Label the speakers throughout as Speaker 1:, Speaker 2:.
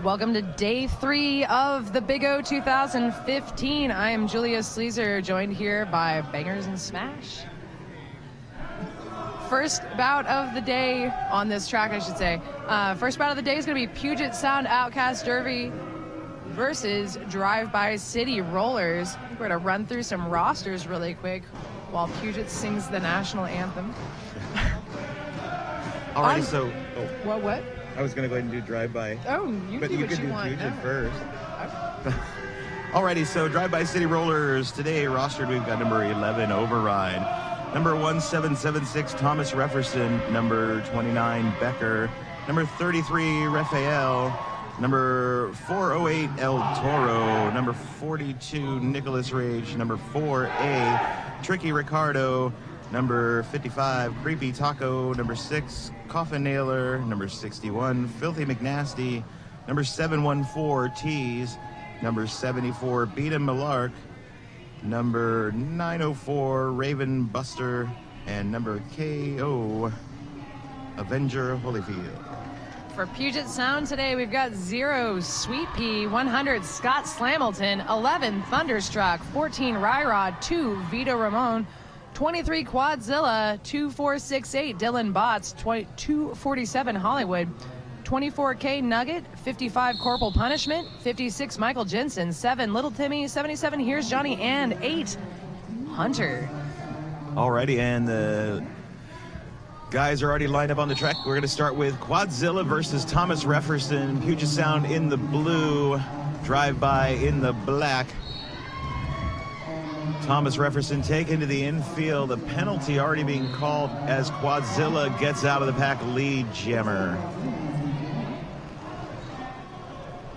Speaker 1: Welcome to day 3 of the Big O 2015. I am Julia Sleazer, joined here by Bangers and Smash. First bout of the day on this track, I should say. First bout of the day is going to be Puget Sound Outcast Derby versus Drive-By City Rollers. We're going to run through some rosters really quick while Puget sings the national anthem.
Speaker 2: All right, so...
Speaker 1: What?
Speaker 2: I was going to go ahead and do drive-by.
Speaker 1: Oh, you
Speaker 2: but
Speaker 1: do
Speaker 2: you
Speaker 1: what you want.
Speaker 2: Puget first. Alrighty, so Drive-By City Rollers. Today rostered, we've got number 11, Override. Number 1776, Thomas Refferson. Number 29, Becker. Number 33, Raphael. Number 408, El Toro. Number 42, Nicholas Rage. Number 4A, Tricky Ricardo. Number 55, Creepy Taco. Number 6, Coffin Nailer. Number 61, Filthy McNasty. Number 714, Tease. Number 74, Beat 'em Malark. Number 904, Raven Buster. And number KO, Avenger Holyfield.
Speaker 1: For Puget Sound today, we've got 0, Sweet Pea, 100, Scott Slamilton, 11, Thunderstruck, 14, Ryrod, 2, Vito Ramon, 23, Quadzilla, 2468, Dylan Botts, 247, Hollywood, 24K Nugget, 55, Corporal Punishment, 56, Michael Jensen, 7, Little Timmy, 77, Here's Johnny, and 8, Hunter.
Speaker 2: Alrighty, and the guys are already lined up on the track. We're going to start with Quadzilla versus Thomas Refferson. Puget Sound in the blue, Drive-By in the black. Thomas Refferson taken to the infield. A penalty already being called as Quadzilla gets out of the pack lead jammer.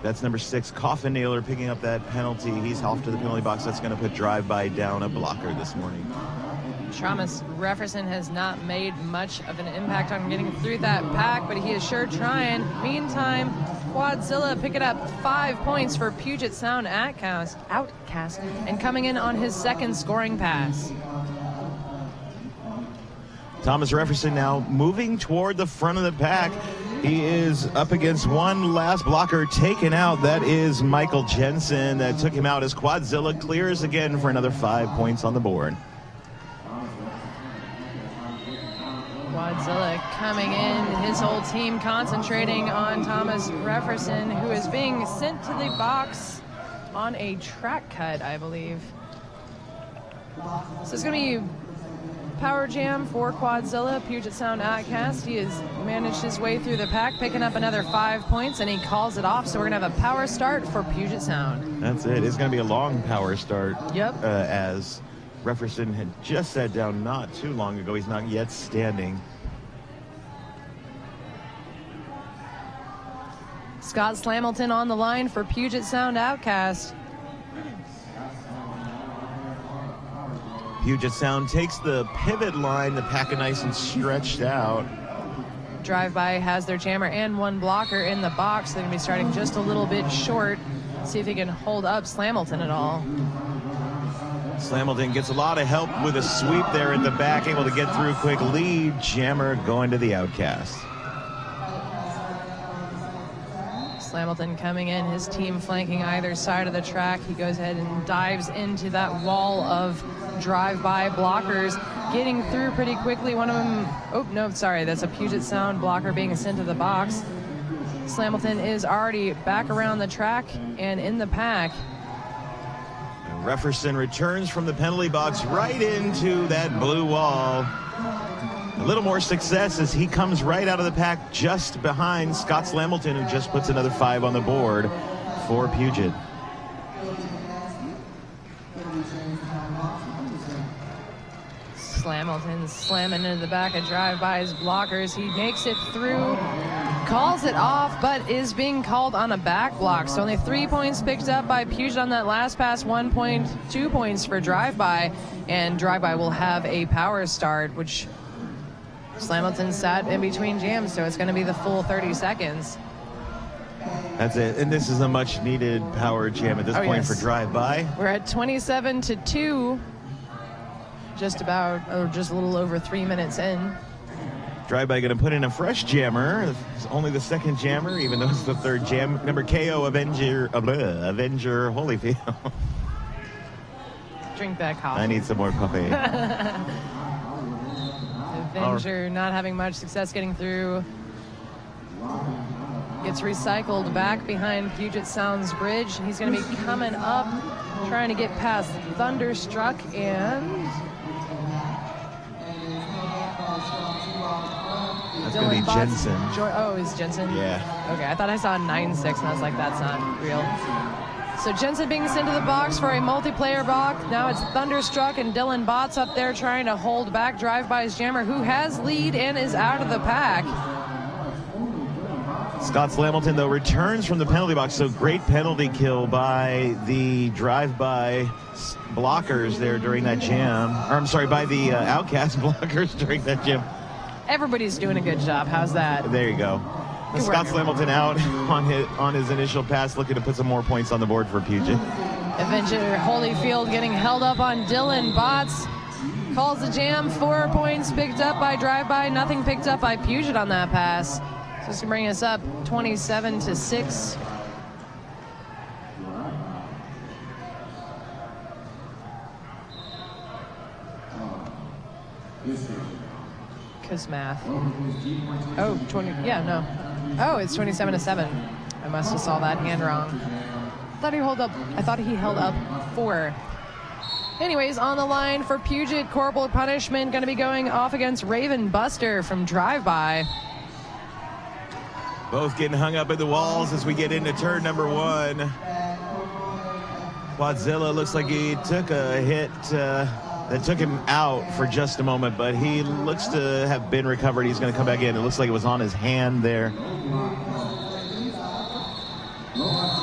Speaker 2: That's number 6, Coffin Nailer, picking up that penalty. He's off to the penalty box. That's going to put Drive-By down a blocker this morning.
Speaker 1: Thomas Refferson has not made much of an impact on getting through that pack, but he is sure trying. Meantime, Quadzilla picking up 5 points for Puget Sound Outcast, and coming in on his second scoring pass.
Speaker 2: Thomas Refferson now moving toward the front of the pack. He is up against one last blocker taken out. That is Michael Jensen. That took him out as Quadzilla clears again for another 5 points on the board.
Speaker 1: Quadzilla coming in, his whole team concentrating on Thomas Refferson, who is being sent to the box on a track cut, I believe. So it's going to be power jam for Quadzilla, Puget Sound Outcast. He has managed his way through the pack, picking up another 5 points, and he calls it off. So we're going to have a power start for Puget Sound.
Speaker 2: That's it. It's going to be a long power start.
Speaker 1: Yep.
Speaker 2: As Refferson had just sat down not too long ago. He's not yet standing.
Speaker 1: Scott Slamilton on the line for Puget Sound Outcast.
Speaker 2: Puget Sound takes the pivot line, the pack is nice and stretched out.
Speaker 1: Drive-By has their jammer and one blocker in the box. They're going to be starting just a little bit short. See if he can hold up Slamilton at all.
Speaker 2: Slamilton gets a lot of help with a sweep there at the back, able to get through quick. Lead jammer going to the Outcast.
Speaker 1: Slamilton coming in, his team flanking either side of the track. He goes ahead and dives into that wall of Drive-By blockers, getting through pretty quickly. One of them, oh no, sorry, that's a Puget Sound blocker being sent to the box. Slamilton is already back around the track and in the pack.
Speaker 2: Refferson returns from the penalty box right into that blue wall. A little more success as he comes right out of the pack just behind Scott Slamilton, who just puts another 5 on the board for Puget.
Speaker 1: Slamilton slamming into the back of Drive-By's blockers. He makes it through, calls it off, but is being called on a back block. So only 3 points picked up by Puget on that last pass, 1 point, 2 points for Drive-By, and Drive-By will have a power start, which Slamilton sat in between jams, so it's going to be the full 30 seconds.
Speaker 2: That's it, and this is a much needed power jam at this point for Drive-By.
Speaker 1: We're at 27-2, just a little over 3 minutes in.
Speaker 2: Drive-by going to put in a fresh jammer. It's only the second jammer, even though it's the third jam. Number KO Avenger Holyfield.
Speaker 1: Drink that coffee.
Speaker 2: I need some more coffee.
Speaker 1: Avenger not having much success getting through. Gets recycled back behind Puget Sound's bridge. He's going to be coming up, trying to get past Thunderstruck and...
Speaker 2: That's going to be Jensen.
Speaker 1: Oh, is Jensen?
Speaker 2: Yeah.
Speaker 1: Okay, I thought I saw 9-6, and I was like, that's not real. So Jensen being sent to the box for a multiplayer block. Now it's Thunderstruck and Dylan Botts up there trying to hold back Drive-By's jammer, who has lead and is out of the pack.
Speaker 2: Scott Slamilton, though, returns from the penalty box, so great penalty kill by the drive-by blockers there during that jam. Or, I'm sorry, by the Outcast blockers during that jam.
Speaker 1: Everybody's doing a good job. How's that?
Speaker 2: There you go. Scott Slamilton out on his initial pass, looking to put some more points on the board for Puget.
Speaker 1: Avenger Holyfield getting held up on Dylan Botts. Calls the jam. 4 points picked up by Drive-By. Nothing picked up by Puget on that pass. So this is going to bring us up 27-6. Because math. Oh, 20. Yeah, no. Oh, it's 27-7. I must have saw that hand wrong. I thought he held up 4. Anyways, on the line for Puget, corporal punishment going to be going off against Raven Buster from Drive-By.
Speaker 2: Both getting hung up at the walls as we get into turn number 1. Quadzilla looks like he took a hit that took him out for just a moment, but he looks to have been recovered. He's going to come back in. It looks like it was on his hand there.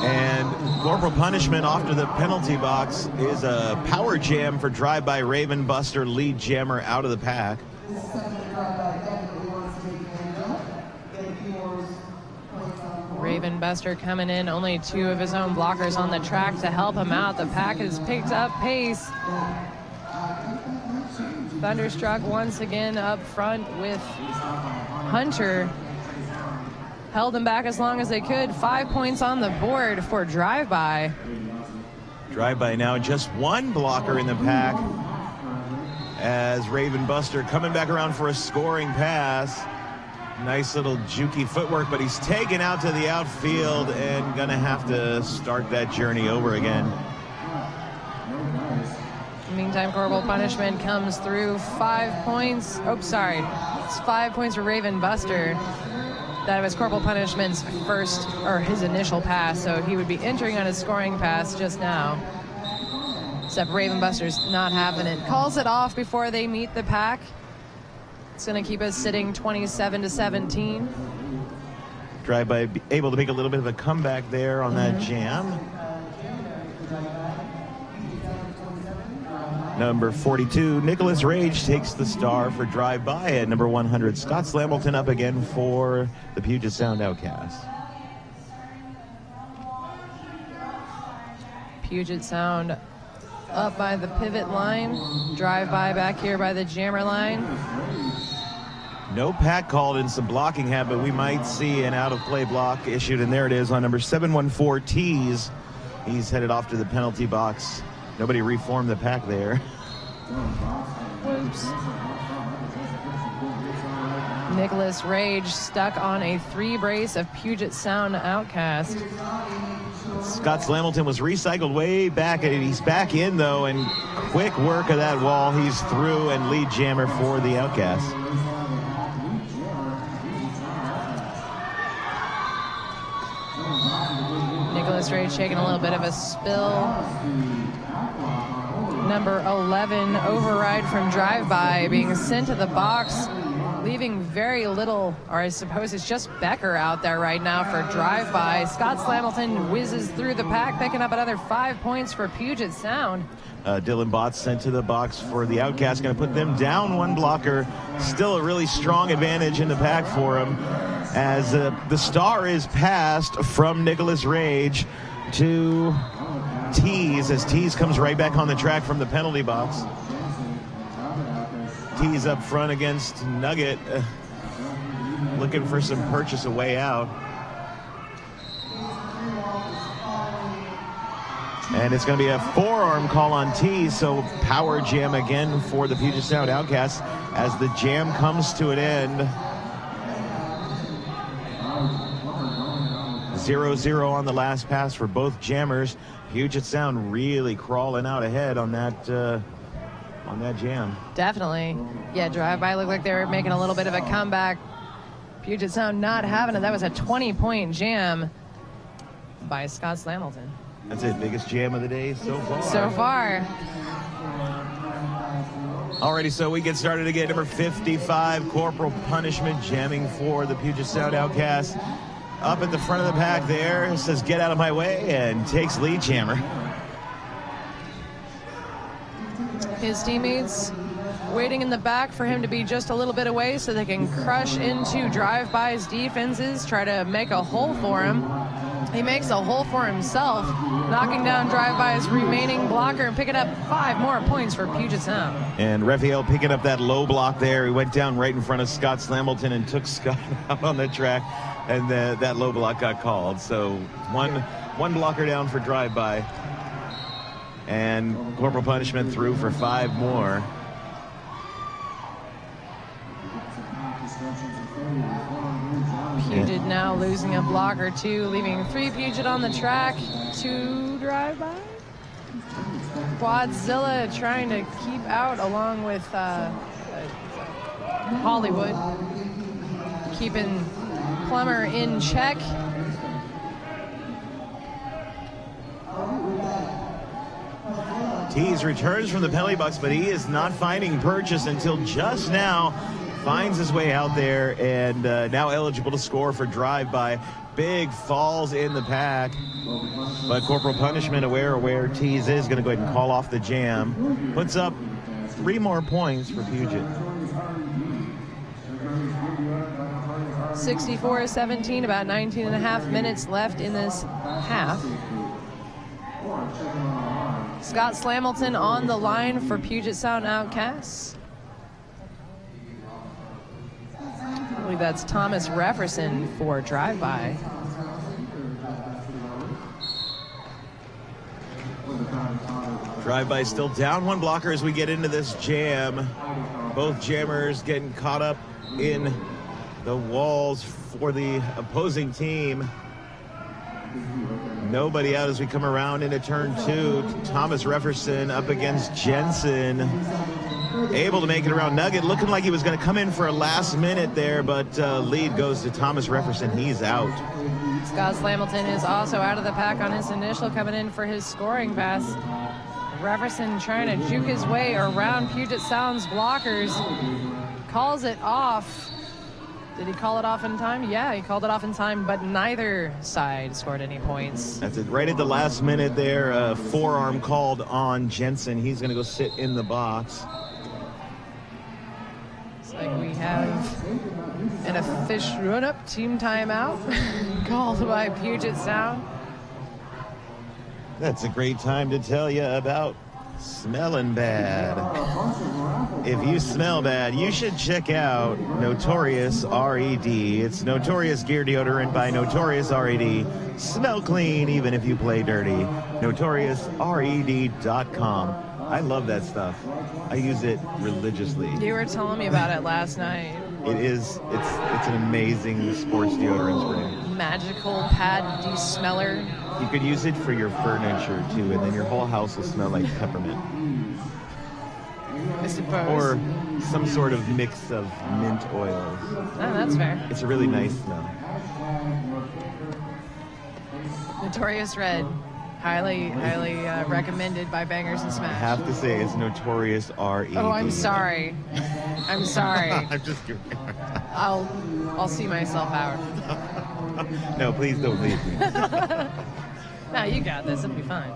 Speaker 2: And corporal punishment off to the penalty box is a power jam for Drive-By. Raven Buster, lead jammer, out of the pack.
Speaker 1: Raven Buster coming in, only 2 of his own blockers on the track to help him out. The pack has picked up pace. Thunderstruck once again up front with Hunter. Held him back as long as they could. 5 points on the board for Drive-By.
Speaker 2: Drive-By now just 1 blocker in the pack as Raven Buster coming back around for a scoring pass. Nice little jukey footwork, but he's taken out to the outfield and gonna have to start that journey over again.
Speaker 1: Meantime, corporal punishment comes through. 5 points. Oh, sorry. It's 5 points for Raven Buster. That was corporal punishment's first, or his initial pass, so he would be entering on his scoring pass just now. Except Raven Buster's not having it. Calls it off before they meet the pack. It's going to keep us sitting 27-17.
Speaker 2: Drive-By able to make a little bit of a comeback there on that jam. Number 42, Nicholas Rage takes the star for Drive-By at number 100. Scott Slamilton up again for the Puget Sound Outcasts.
Speaker 1: Puget Sound up by the pivot line. Drive-By back here by the jammer line.
Speaker 2: No pack called and some blocking had, but we might see an out-of-play block issued, and there it is on number 714, Tees. He's headed off to the penalty box. Nobody reformed the pack there.
Speaker 1: Whoops. Nicholas Rage stuck on a 3 brace of Puget Sound Outcast.
Speaker 2: Scott Slamilton was recycled way back, and he's back in, though, and quick work of that wall. He's through and lead jammer for the Outcast.
Speaker 1: Nicholas Rage taking a little bit of a spill. Number 11, override from Drive-By, being sent to the box, leaving very little, or I suppose it's just Becker out there right now for Drive-By. Scott Slamilton whizzes through the pack, picking up another 5 points for Puget Sound.
Speaker 2: Dylan Botts sent to the box for the Outcast, going to put them down 1 blocker. Still a really strong advantage in the pack for him, as the star is passed from Nicholas Rage to Tees, as Tees comes right back on the track from the penalty box. Tees up front against Nugget. looking for some purchase a way out. And it's going to be a forearm call on T, so power jam again for the Puget Sound Outcasts as the jam comes to an end. 0-0 on the last pass for both jammers. Puget Sound really crawling out ahead on that jam.
Speaker 1: Definitely. Yeah, drive-by looked like they were making a little bit of a comeback. Puget Sound not having it. That was a 20-point jam by Scott Slamilton.
Speaker 2: That's it, biggest jam of the day so far.
Speaker 1: So far.
Speaker 2: Alrighty, so we get started again. Number 55, Corporal Punishment, jamming for the Puget Sound Outcasts. Up at the front of the pack there, says, "Get out of my way," and takes lead jammer.
Speaker 1: His teammates waiting in the back for him to be just a little bit away so they can crush into drive-by's defenses, try to make a hole for him. He makes a hole for himself, knocking down drive-by's remaining blocker and picking up 5 more points for Puget Sound.
Speaker 2: And Raphael picking up that low block there. He went down right in front of Scott Slamilton and took Scott out on the track, and that low block got called. So one blocker down for drive-by, and Corporal Punishment through for 5 more.
Speaker 1: Puget now losing a block or 2, leaving 3 Puget on the track, 2 drive-by. Quadzilla trying to keep out along with Hollywood, keeping Plummer in check.
Speaker 2: Tees returns from the penalty box, but he is not finding purchase until just now. Finds his way out there, and now eligible to score for drive-by. Big falls in the pack, but Corporal Punishment, aware where Tees is, going to go ahead and call off the jam. Puts up 3 more points for Puget.
Speaker 1: 64-17, about 19 and a half minutes left in this half. Scott Slamilton on the line for Puget Sound Outcasts. I believe that's Thomas Refferson for drive-by.
Speaker 2: Drive-by still down 1 blocker as we get into this jam. Both jammers getting caught up in the walls for the opposing team. Nobody out as we come around into turn 2. Thomas Refferson up against Jensen. Able to make it around Nugget, looking like he was going to come in for a last minute there, but lead goes to Thomas Refferson. He's out.
Speaker 1: Scott Slamilton is also out of the pack on his initial, coming in for his scoring pass. Refferson trying to juke his way around Puget Sound's blockers. Calls it off. Did he call it off in time? Yeah, he called it off in time, but neither side scored any points.
Speaker 2: That's it. Right at the last minute there, forearm called on Jensen. He's going to go sit in the box.
Speaker 1: Like we have an official run-up team timeout called by Puget Sound.
Speaker 2: That's a great time to tell you about smelling bad. If you smell bad, you should check out Notorious RED. It's Notorious Gear Deodorant by Notorious RED. Smell clean even if you play dirty. NotoriousRED.com. I love that stuff. I use it religiously.
Speaker 1: You were telling me about it last night.
Speaker 2: It's an amazing sports deodorant spray.
Speaker 1: Magical pad de-smeller.
Speaker 2: You could use it for your furniture too, and then your whole house will smell like peppermint.
Speaker 1: I suppose.
Speaker 2: Or some sort of mix of mint oils.
Speaker 1: Oh, that's fair.
Speaker 2: It's a really nice smell.
Speaker 1: Notorious Red. Highly recommended by Bangers and Smash.
Speaker 2: I have to say, it's Notorious RED.
Speaker 1: Oh, I'm sorry. I'm sorry.
Speaker 2: I'm just kidding.
Speaker 1: I'll see myself out.
Speaker 2: No, please don't leave me.
Speaker 1: No, you got this. It'll be fine.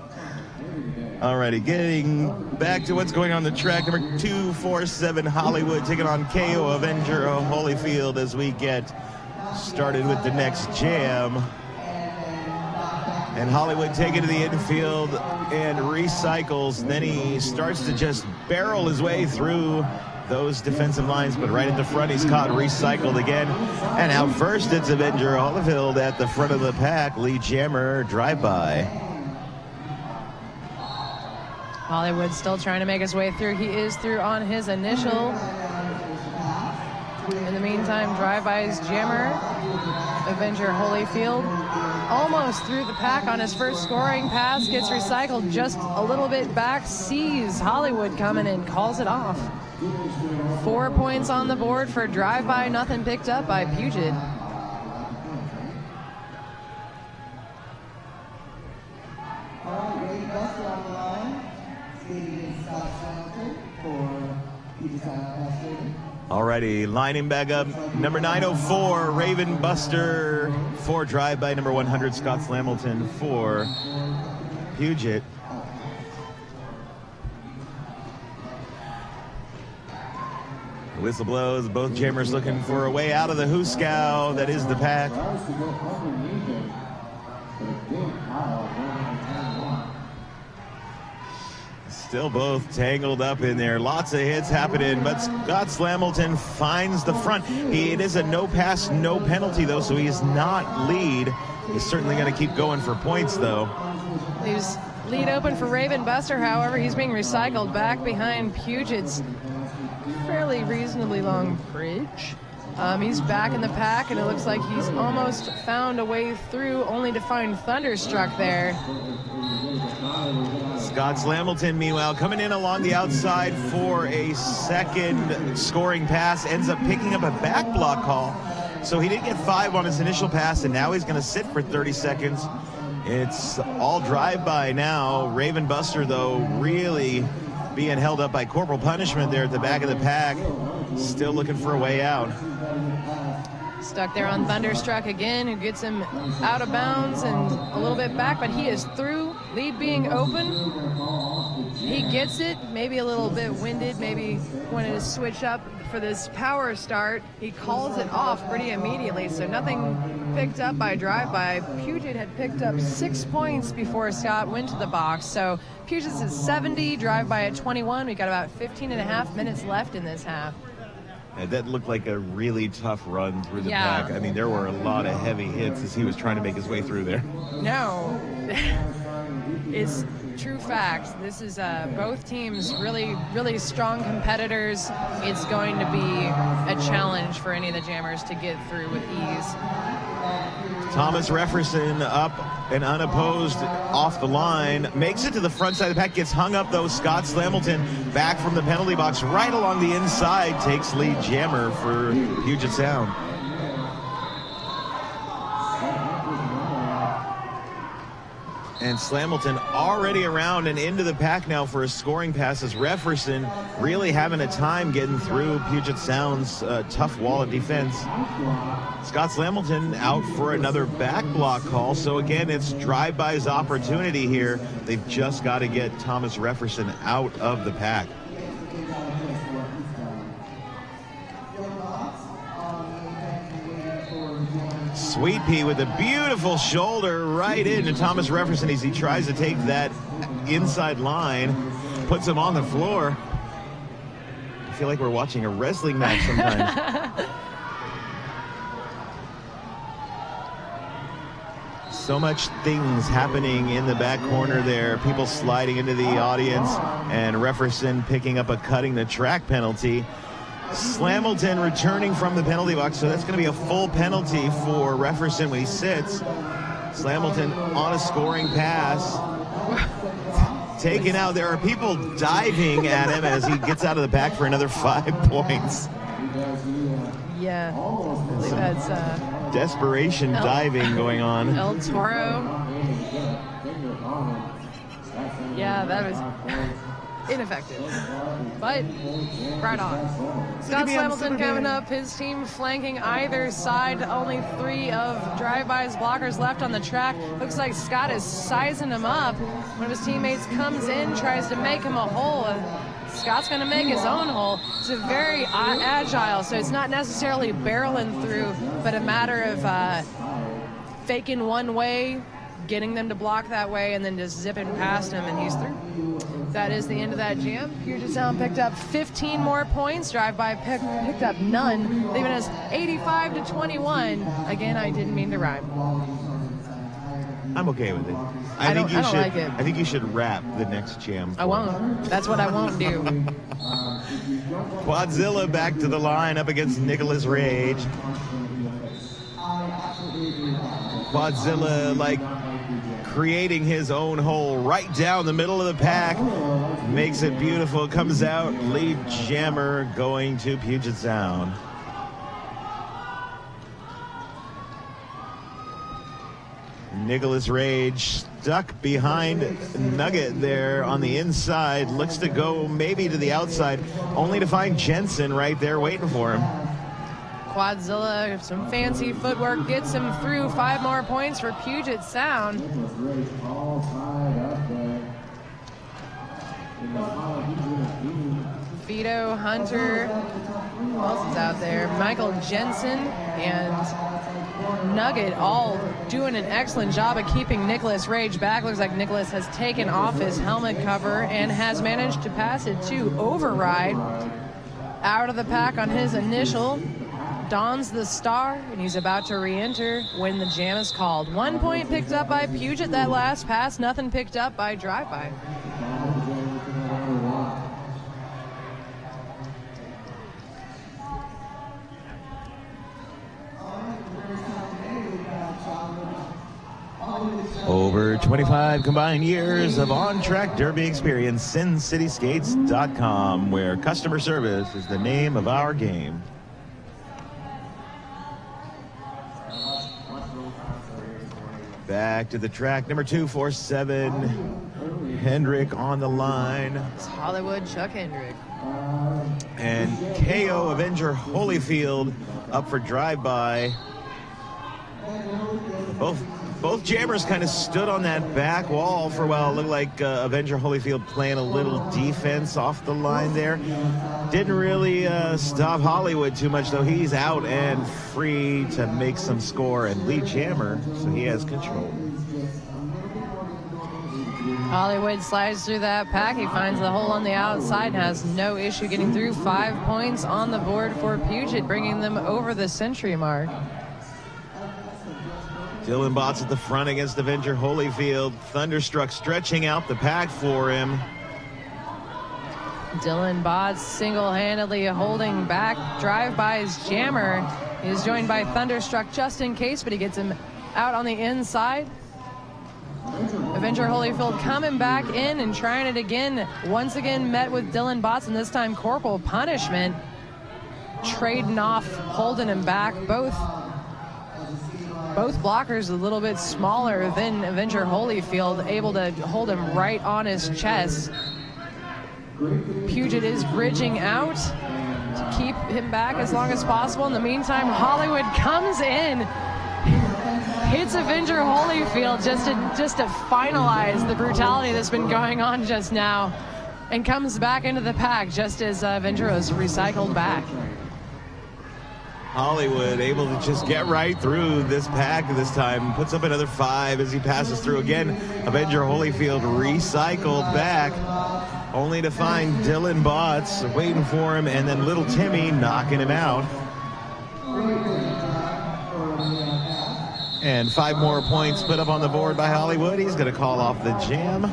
Speaker 2: Alrighty, getting back to what's going on the track. Number 247 Hollywood taking on KO Avenger Holyfield as we get started with the next jam. And Hollywood taking to the infield and recycles. Then he starts to just barrel his way through those defensive lines, but right at the front, he's caught recycled again. And out first, it's Avenger Holyfield at the front of the pack. Lee Jammer, drive-by.
Speaker 1: Hollywood still trying to make his way through. He is through on his initial. In the meantime, drive-bys Jammer, Avenger Holyfield, almost through the pack on his first scoring pass, gets recycled just a little bit back, sees Hollywood coming and calls it off. 4 points on the board for drive-by, nothing picked up by Puget.
Speaker 2: Alrighty, lining back up, number 904, Raven Buster for drive-by, number 100, Scott Slamilton for Puget. The whistle blows, both jammers looking for a way out of the Hooskow that is the pack. Still both tangled up in there. Lots of hits happening, but Scott Slamilton finds the front. It is a no pass, no penalty, though, so he is not lead. He's certainly going to keep going for points, though.
Speaker 1: Leaves lead open for Raven Buster, however, he's being recycled back behind Puget's fairly reasonably bridge. He's back in the pack, and it looks like he's almost found a way through, only to find Thunderstruck there.
Speaker 2: Scott Slamilton, meanwhile, coming in along the outside for a second scoring pass, ends up picking up a back block call. So he didn't get 5 on his initial pass, and now he's going to sit for 30 seconds. It's all drive-by now. Raven Buster, though, really being held up by corporal punishment there at the back of the pack. Still looking for a way out.
Speaker 1: Stuck there on Thunderstruck again, who gets him out of bounds and a little bit back, but he is through. Lead being open. He gets it, maybe a little bit winded, maybe wanted to switch up for this power start. He calls it off pretty immediately, so nothing picked up by drive-by. Puget had picked up 6 points before Scott went to the box, so Puget's at 70, drive-by at 21. We got about 15 and a half minutes left in this half.
Speaker 2: That looked like a really tough run through the pack. I mean, there were a lot of heavy hits as he was trying to make his way through there.
Speaker 1: No, it's true fact. This is both teams really, really strong competitors. It's going to be a challenge for any of the jammers to get through with ease.
Speaker 2: Thomas Refferson up and unopposed off the line, makes it to the front side of the pack, gets hung up though. Scott Slamilton back from the penalty box right along the inside, takes lead jammer for Puget Sound. And Slamilton already around and into the pack now for a scoring pass as Refferson really having a time getting through Puget Sound's tough wall of defense. Scott Slamilton out for another back block call. So again, it's drive-by's opportunity here. They've just got to get Thomas Refferson out of the pack. Sweet Pea with a beautiful shoulder right into Thomas Refferson as he tries to take that inside line, puts him on the floor. I feel like we're watching a wrestling match sometimes. So much things happening in the back corner there. People sliding into the audience, and Refferson picking up a cutting the track penalty. Slamilton returning from the penalty box, so that's going to be a full penalty for Refferson when he sits. Slamilton on a scoring pass. Taken out. There are people diving at him as he gets out of the pack for another 5 points.
Speaker 1: Yeah, I believe that's
Speaker 2: desperation diving going on.
Speaker 1: El Toro. Yeah, that was ineffective, but right on. Scott Slamilton coming up, his team flanking either side. Only 3 of drive-by's blockers left on the track. Looks like Scott is sizing him up. One of his teammates comes in, tries to make him a hole. Scott's going to make his own hole. It's a very agile, so it's not necessarily barreling through, but a matter of faking one way, getting them to block that way, and then just zipping past him, and he's through. That is the end of that jam. Puget Sound picked up 15 more points. Drive-by picked up none, leaving us 85-21. Again, I didn't mean to rhyme.
Speaker 2: I'm okay with it.
Speaker 1: I don't like it.
Speaker 2: I think you should rap the next jam.
Speaker 1: I won't. That's what I won't do.
Speaker 2: Quadzilla back to the line up against Nicholas Rage. Quadzilla, like, creating his own hole right down the middle of the pack. Makes it beautiful. Comes out. Lead jammer going to Puget Sound. Nicholas Rage stuck behind Nugget there on the inside. Looks to go maybe to the outside, only to find Jensen right there waiting for him.
Speaker 1: Quadzilla, some fancy footwork, gets him through. 5 more points for Puget Sound. Vito, Hunter, who else is out there? Michael Jensen and Nugget all doing an excellent job of keeping Nicholas Rage back. Looks like Nicholas has taken off his helmet cover and has managed to pass it to Override. Out of the pack on his initial. Dons the star, and he's about to re-enter when the jam is called. 1 point picked up by Puget that last pass, nothing picked up by Drive-By.
Speaker 2: Over 25 combined years of on-track derby experience, SinCitySkates.com, where customer service is the name of our game. Back to the track, number 247, Hendrick on the line.
Speaker 1: It's Hollywood Chuck Hendrick.
Speaker 2: And KO Avenger Holyfield up for drive-by. Both jammers kind of stood on that back wall for a while. It looked like Avenger Holyfield playing a little defense off the line there. Didn't really stop Hollywood too much, though. He's out and free to make some score and lead jammer, so he has control.
Speaker 1: Hollywood slides through that pack. He finds the hole on the outside and has no issue getting through. 5 points on the board for Puget, bringing them over the century mark.
Speaker 2: Dylan Botts at the front against Avenger Holyfield. Thunderstruck stretching out the pack for him.
Speaker 1: Dylan Botts single-handedly holding back Drive-By's jammer. He is joined by Thunderstruck just in case, but he gets him out on the inside. Avenger Holyfield coming back in and trying it again. Once again met with Dylan Botts, and this time corporal punishment. Trading off, holding him back. Both blockers a little bit smaller than Avenger Holyfield, able to hold him right on his chest. Puget is bridging out to keep him back as long as possible. In the meantime, Hollywood comes in, hits Avenger Holyfield just to finalize the brutality that's been going on just now, and comes back into the pack just as Avenger is recycled back.
Speaker 2: Hollywood able to just get right through this pack this time. Puts up another 5 as he passes through again. Avenger Holyfield recycled back, only to find Dylan Botts waiting for him, and then little Timmy knocking him out. And 5 more points put up on the board by Hollywood. He's going to call off the jam.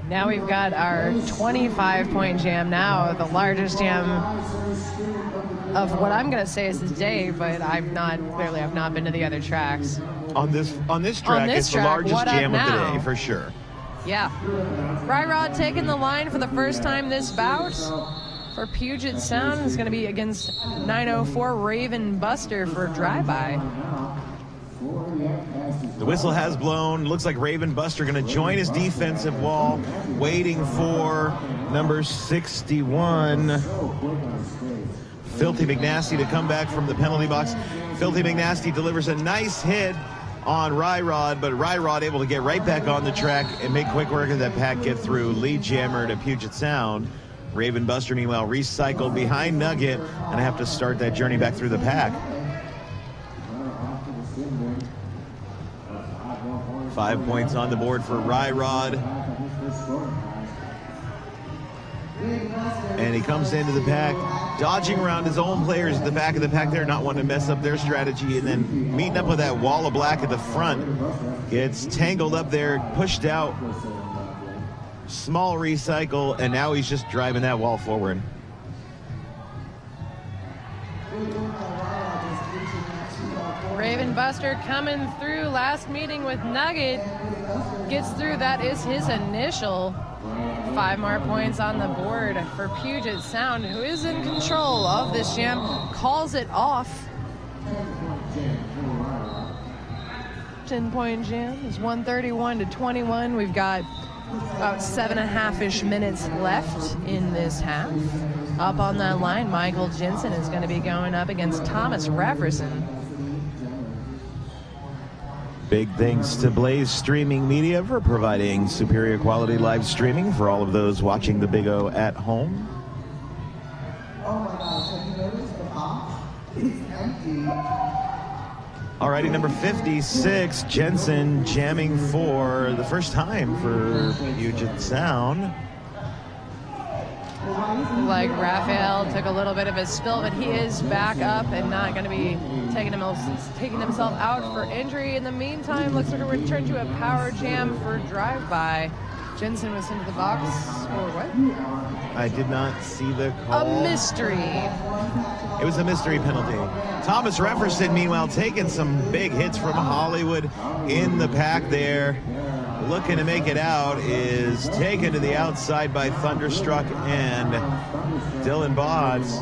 Speaker 1: Now we've got our 25-point jam now, the largest jam of what I'm going to say is the day, but I've not been to the other tracks.
Speaker 2: On this track, it's the largest jam of the day, for sure.
Speaker 1: Yeah. Ryrod taking the line for the first time this bout for Puget Sound. Is going to be against 904 Raven Buster for drive-by.
Speaker 2: The whistle has blown. Looks like Raven Buster going to join his defensive wall, waiting for number 61, Filthy McNasty, to come back from the penalty box. Filthy McNasty delivers a nice hit on Ryrod, but Ryrod able to get right back on the track and make quick work of that pack, get through. Lead jammer to Puget Sound. Raven Buster, meanwhile, recycled behind Nugget and have to start that journey back through the pack. 5 points on the board for Ryrod. And he comes into the pack, dodging around his own players at the back of the pack there, not wanting to mess up their strategy, and then meeting up with that wall of black at the front. Gets tangled up there, pushed out. Small recycle, and now he's just driving that wall forward.
Speaker 1: Raven Buster coming through, last meeting with Nugget. Gets through, that is his initial. 5 more points on the board for Puget Sound, who is in control of this jam. Calls it off. 10-point jam is 131-21. We've got about 7.5-ish minutes left in this half. Up on that line, Michael Jensen is going to be going up against Thomas Rafferson.
Speaker 2: Big thanks to Blaze Streaming Media for providing superior quality live streaming for all of those watching the Big O at home.
Speaker 3: Oh my gosh, have you noticed the box? It's empty.
Speaker 2: Alrighty, number 56, Jensen jamming for the first time for Puget Sound.
Speaker 1: Like Raphael took a little bit of a spill, but he is back up and not going to be taking himself out for injury. In the meantime, looks like a return to a power jam for drive-by. Jensen was into the box for what?
Speaker 2: I did not see the call.
Speaker 1: A mystery.
Speaker 2: It was a mystery penalty. Thomas Rafferson, meanwhile, taking some big hits from Hollywood in the pack there. Looking to make it out, is taken to the outside by Thunderstruck and Dylan Botts.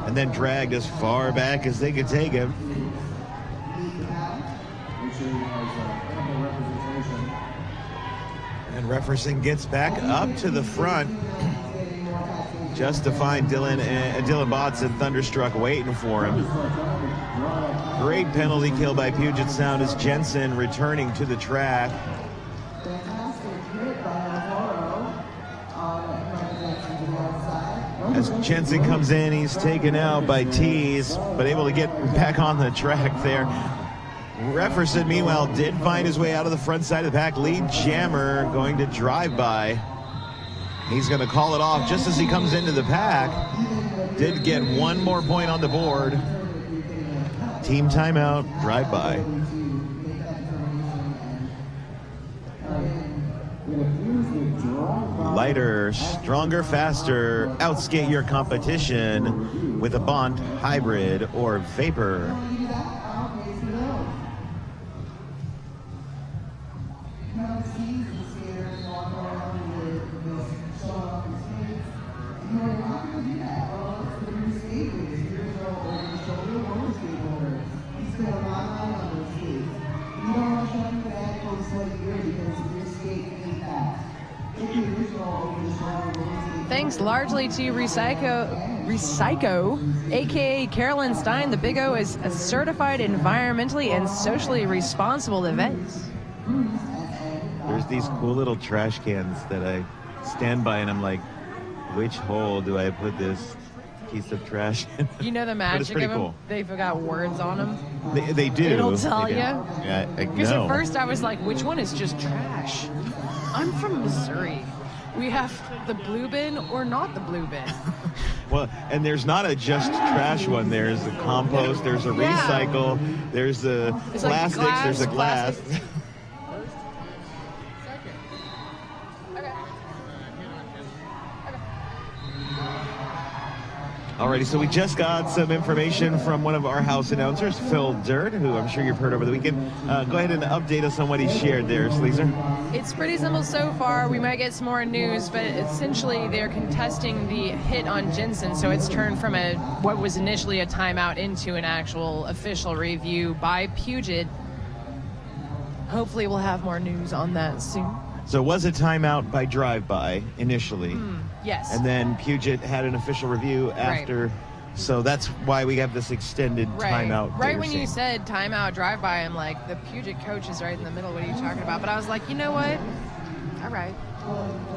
Speaker 2: And then dragged as far back as they could take him. And Rafferson gets back up to the front just to find Dylan Botts and Thunderstruck waiting for him. Great penalty kill by Puget Sound as Jensen returning to the track. As Jensen comes in, he's taken out by Tees, but able to get back on the track there. Rafferson, meanwhile, did find his way out of the front side of the pack. Lead jammer going to drive by. He's going to call it off just as he comes into the pack. Did get 1 more point on the board. Team timeout, drive by. Lighter, stronger, faster, outskate your competition with a Bont, Hybrid, or Vapor.
Speaker 1: Thanks largely to Recyco, aka Carolyn Stein, the Big O is a certified environmentally and socially responsible event.
Speaker 2: There's these cool little trash cans that I stand by and I'm like, which hole do I put this piece of trash in?
Speaker 1: You know the magic of them?
Speaker 2: Cool.
Speaker 1: They've got words on them.
Speaker 2: They do.
Speaker 1: It'll tell you.
Speaker 2: Yeah,
Speaker 1: because at first I was like, which one is just trash? I'm from Missouri. We have the blue bin or not the blue bin.
Speaker 2: Well, and there's not a just trash one. There's a compost, there's a recycle, there's a plastics,
Speaker 1: like
Speaker 2: there's a glass. Alrighty, so we just got some information from one of our house announcers, Phil Dirt, who I'm sure you've heard over the weekend. Go ahead and update us on what he shared there, Sleazer.
Speaker 1: It's pretty simple so far. We might get some more news, but essentially they're contesting the hit on Jensen, so it's turned from what was initially a timeout into an actual official review by Puget. Hopefully we'll have more news on that soon.
Speaker 2: So it was a timeout by drive-by initially.
Speaker 1: Yes.
Speaker 2: And then Puget had an official review after. Right. So that's why we have this extended timeout.
Speaker 1: Right when you said timeout drive-by, I'm like, the Puget coach is right in the middle. What are you talking about? But I was like, you know what? All right.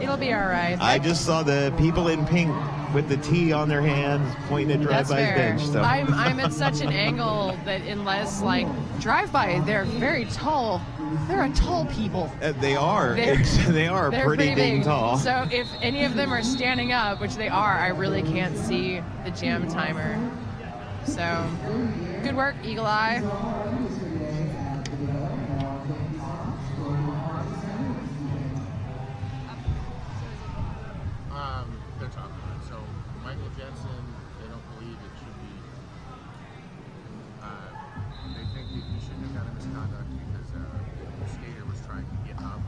Speaker 1: It'll be all right.
Speaker 2: I just saw the people in pink with the T on their hands pointing at
Speaker 1: That's
Speaker 2: drive-by's
Speaker 1: fair.
Speaker 2: bench. So.
Speaker 1: I'm at such an angle that unless, like, drive-by, they're very tall. They're a tall people.
Speaker 2: They are. They are
Speaker 1: They're
Speaker 2: pretty dang
Speaker 1: big.
Speaker 2: tall.
Speaker 1: So if any of them are standing up, which they are, I really can't see the jam timer. So good work, Eagle Eye.
Speaker 4: They're talking about it. So Michael Jensen, they don't believe it should be. They think that he shouldn't have done a misconduct because the skater was trying to get up.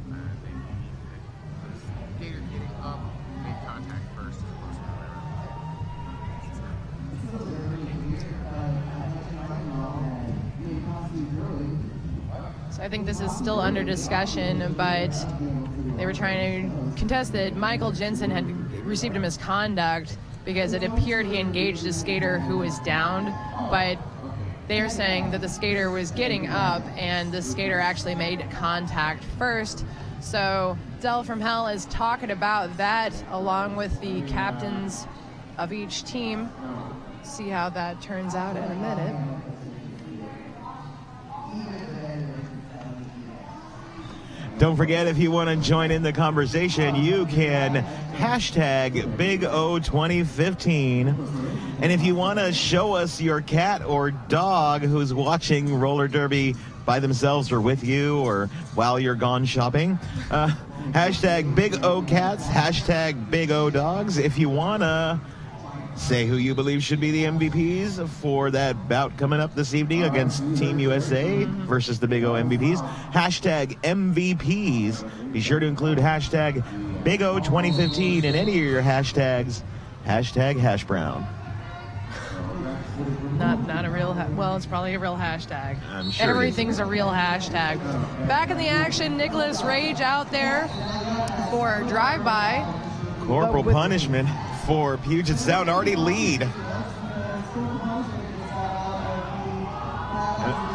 Speaker 4: They believe that the skater getting up made contact first as opposed to
Speaker 1: So I think this is still under discussion, but they were trying to contest that Michael Jensen had received a misconduct because it appeared he engaged a skater who was downed, but they are saying that the skater was getting up and the skater actually made contact first. So Del from Hell is talking about that along with the captains of each team. See how that turns out in a minute.
Speaker 2: Don't forget, if you want to join in the conversation, you can hashtag Big O 2015. And if you want to show us your cat or dog who's watching roller derby by themselves or with you or while you're gone shopping, hashtag Big O Cats, hashtag Big O Dogs. If you want to say who you believe should be the MVPs for that bout coming up this evening against Team USA versus the Big O MVPs. Hashtag MVPs. Be sure to include hashtag Big O 2015 in any of your hashtags. Hashtag Hash Brown.
Speaker 1: Not a real, well, it's probably a real hashtag.
Speaker 2: I'm sure
Speaker 1: Everything's a real hashtag. Back in the action, Nicholas Rage out there for drive-by.
Speaker 2: Corporal punishment for Puget Sound, already lead.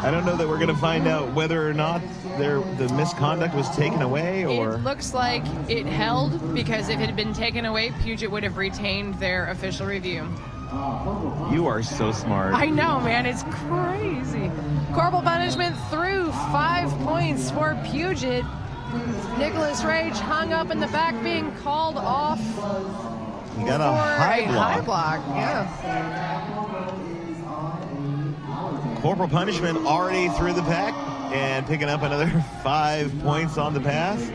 Speaker 2: I don't know that we're going to find out whether or not the misconduct was taken away, or
Speaker 1: It looks like it held, because if it had been taken away, Puget would have retained their official review.
Speaker 2: You are so smart.
Speaker 1: I know, man, it's crazy. Corporal punishment through 5 points for Puget. Nicholas Rage hung up in the back, being called off.
Speaker 2: You got a
Speaker 1: for
Speaker 2: high
Speaker 1: a
Speaker 2: block.
Speaker 1: high block, yeah.
Speaker 2: Corporal punishment already through the pack and picking up another 5 points on the pass.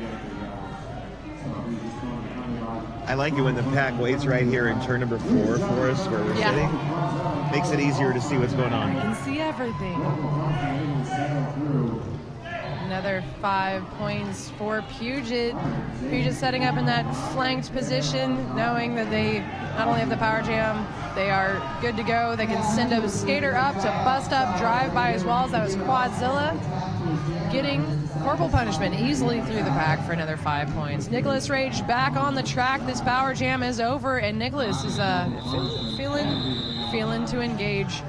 Speaker 2: I like it when the pack waits right here in turn number 4 for us where we're sitting. Makes it easier to see what's going on.
Speaker 1: I can see everything. Another 5 points for Puget. Puget setting up in that flanked position, knowing that they not only have the power jam, they are good to go. They can send a skater up to bust up drive-by as well. As that was Quadzilla getting corporal punishment easily through the pack for another 5 points. Nicholas Rage back on the track. This power jam is over, and Nicholas is feeling to engage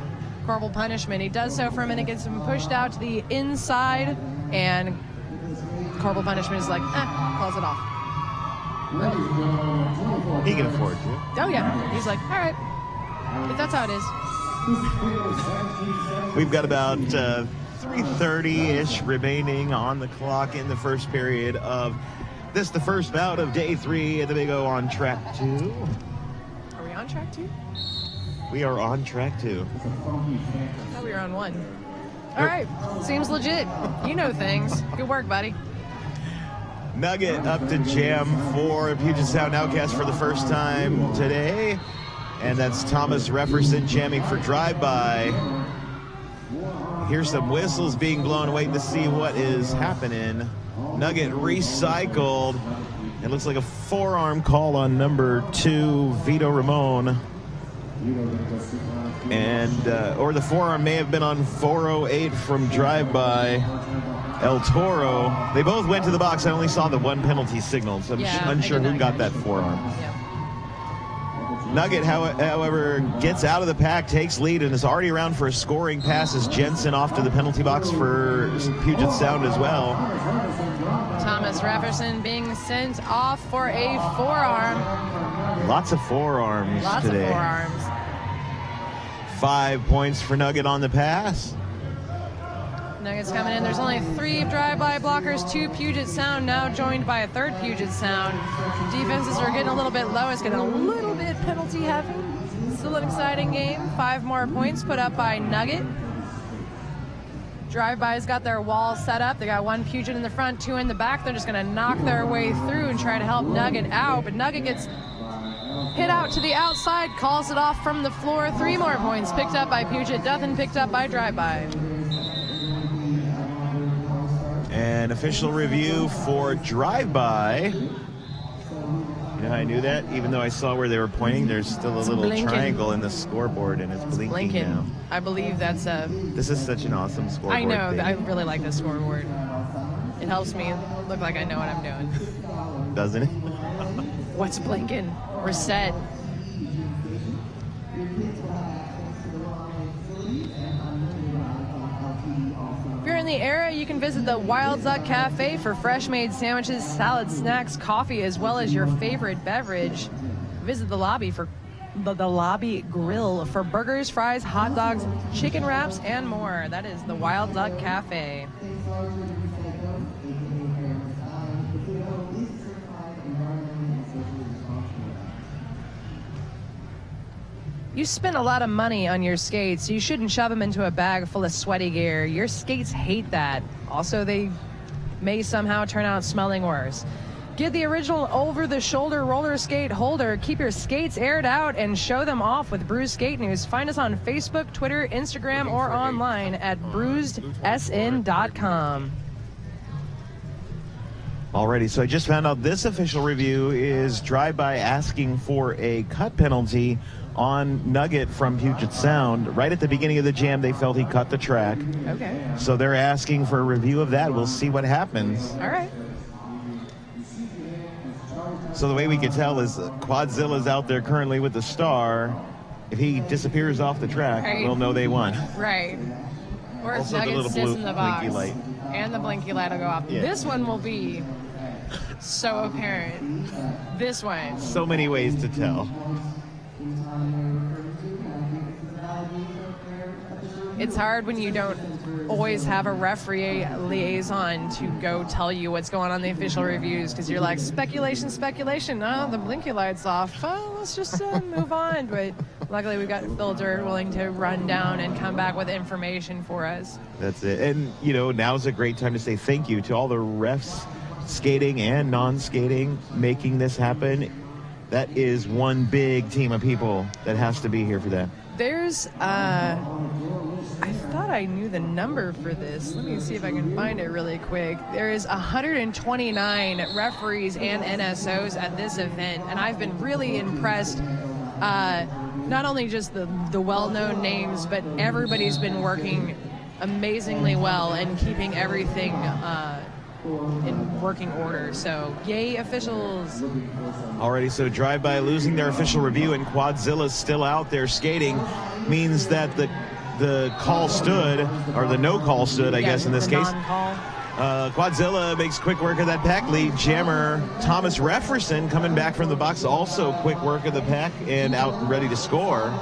Speaker 1: corporal punishment. He does so for a minute, gets him pushed out to the inside, and corporal punishment is like, calls it off.
Speaker 2: He can afford to.
Speaker 1: Oh yeah, he's like, all right, if that's how it is.
Speaker 2: We've got about 3:30-ish remaining on the clock in the first period of this, the first bout of day 3 at the Big O on track 2.
Speaker 1: Are we on track 2?
Speaker 2: We are on track 2.
Speaker 1: I thought we were on 1. All right, seems legit. You know things. Good work, buddy.
Speaker 2: Nugget up to jam for Puget Sound Outcast for the first time today. And that's Thomas Refferson jamming for drive-by. Here's some whistles being blown, waiting to see what is happening. Nugget recycled. It looks like a forearm call on number 2, Vito Ramon. And, or the forearm may have been on 408 from drive-by El Toro. They both went to the box. I only saw the one penalty signaled, so I'm unsure who got that forearm.
Speaker 1: Yeah.
Speaker 2: Nugget, however, gets out of the pack, takes lead, and is already around for a scoring pass as Jensen off to the penalty box for Puget Sound as well.
Speaker 1: Thomas Thomas Jefferson being sent off for a forearm.
Speaker 2: Lots of forearms
Speaker 1: Lots
Speaker 2: today.
Speaker 1: of forearms.
Speaker 2: 5 points for Nugget on the pass.
Speaker 1: Nuggets coming in. There's only 3 drive-by blockers, 2 Puget Sound, now joined by a 3rd Puget Sound. Defenses are getting a little bit low. It's getting a little bit penalty heavy. Still an exciting game. 5 more points put up by Nugget. Drive-by's got their wall set up. They got 1 Puget in the front, 2 in the back. They're just going to knock their way through and try to help Nugget out. But Nugget gets hit out to the outside, calls it off from the floor. 3 more points picked up by Puget. Nothing picked up by drive-by.
Speaker 2: And official review for drive-by. You know how I knew that? Even though I saw where they were pointing, there's still a little
Speaker 1: blinking.
Speaker 2: Triangle in the scoreboard, and it's blinking now.
Speaker 1: I believe that's a...
Speaker 2: This is such an awesome scoreboard.
Speaker 1: I know.
Speaker 2: thing.
Speaker 1: I really like this scoreboard. It helps me look like I know what I'm doing.
Speaker 2: Doesn't it?
Speaker 1: What's blinking? We're set. If you're in the area, you can visit the Wild Duck Cafe for fresh-made sandwiches, salad, snacks, coffee, as well as your favorite beverage. Visit the lobby for the lobby grill for burgers, fries, hot dogs, chicken wraps, and more. That is the Wild Duck Cafe. You spend a lot of money on your skates. You shouldn't shove them into a bag full of sweaty gear. Your skates hate that. Also, they may somehow turn out smelling worse. Get the original over-the-shoulder roller skate holder. Keep your skates aired out and show them off with Bruised Skate News. Find us on Facebook, Twitter, Instagram, or online at bruisedsn.com.
Speaker 2: Alrighty, so I just found out this official review is drive-by asking for a cut penalty on Nugget from Puget Sound. Right at the beginning of the jam, they felt he cut the track.
Speaker 1: Okay.
Speaker 2: So they're asking for a review of that. We'll see what happens.
Speaker 1: All right.
Speaker 2: So the way we can tell is Quadzilla's out there currently with the star. If he disappears off the track,
Speaker 1: Right.
Speaker 2: we'll know they won.
Speaker 1: Right. Or if
Speaker 2: Also the
Speaker 1: Nugget
Speaker 2: little
Speaker 1: sits
Speaker 2: blue
Speaker 1: in the box.
Speaker 2: blinky light.
Speaker 1: And the blinky light will go off.
Speaker 2: Yeah.
Speaker 1: This one will be so apparent. This one.
Speaker 2: So many ways to tell.
Speaker 1: It's hard when you don't always have a referee liaison to go tell you what's going on in the official reviews, because you're like, speculation. Oh, the blinky light's off. Oh, let's just move on. But luckily we've got Phil Durr willing to run down and come back with information for us.
Speaker 2: That's it. And, you know, now's a great time to say thank you to all the refs, skating and non-skating, making this happen. That is one big team of people that has to be here for that.
Speaker 1: There's, I thought I knew the number for this. Let me see if I can find it really quick. There is 129 referees and NSOs at this event, and I've been really impressed. Not only just the well-known names, but everybody's been working amazingly well and keeping everything in working order. So, yay, officials.
Speaker 2: Alrighty, so drive-by losing their official review and Quadzilla's still out there skating means that the call stood, or the no call stood, I guess, in this case. Quadzilla makes quick work of that pack lead. Jammer Thomas Jefferson coming back from the box, also quick work of the pack and out and ready to score.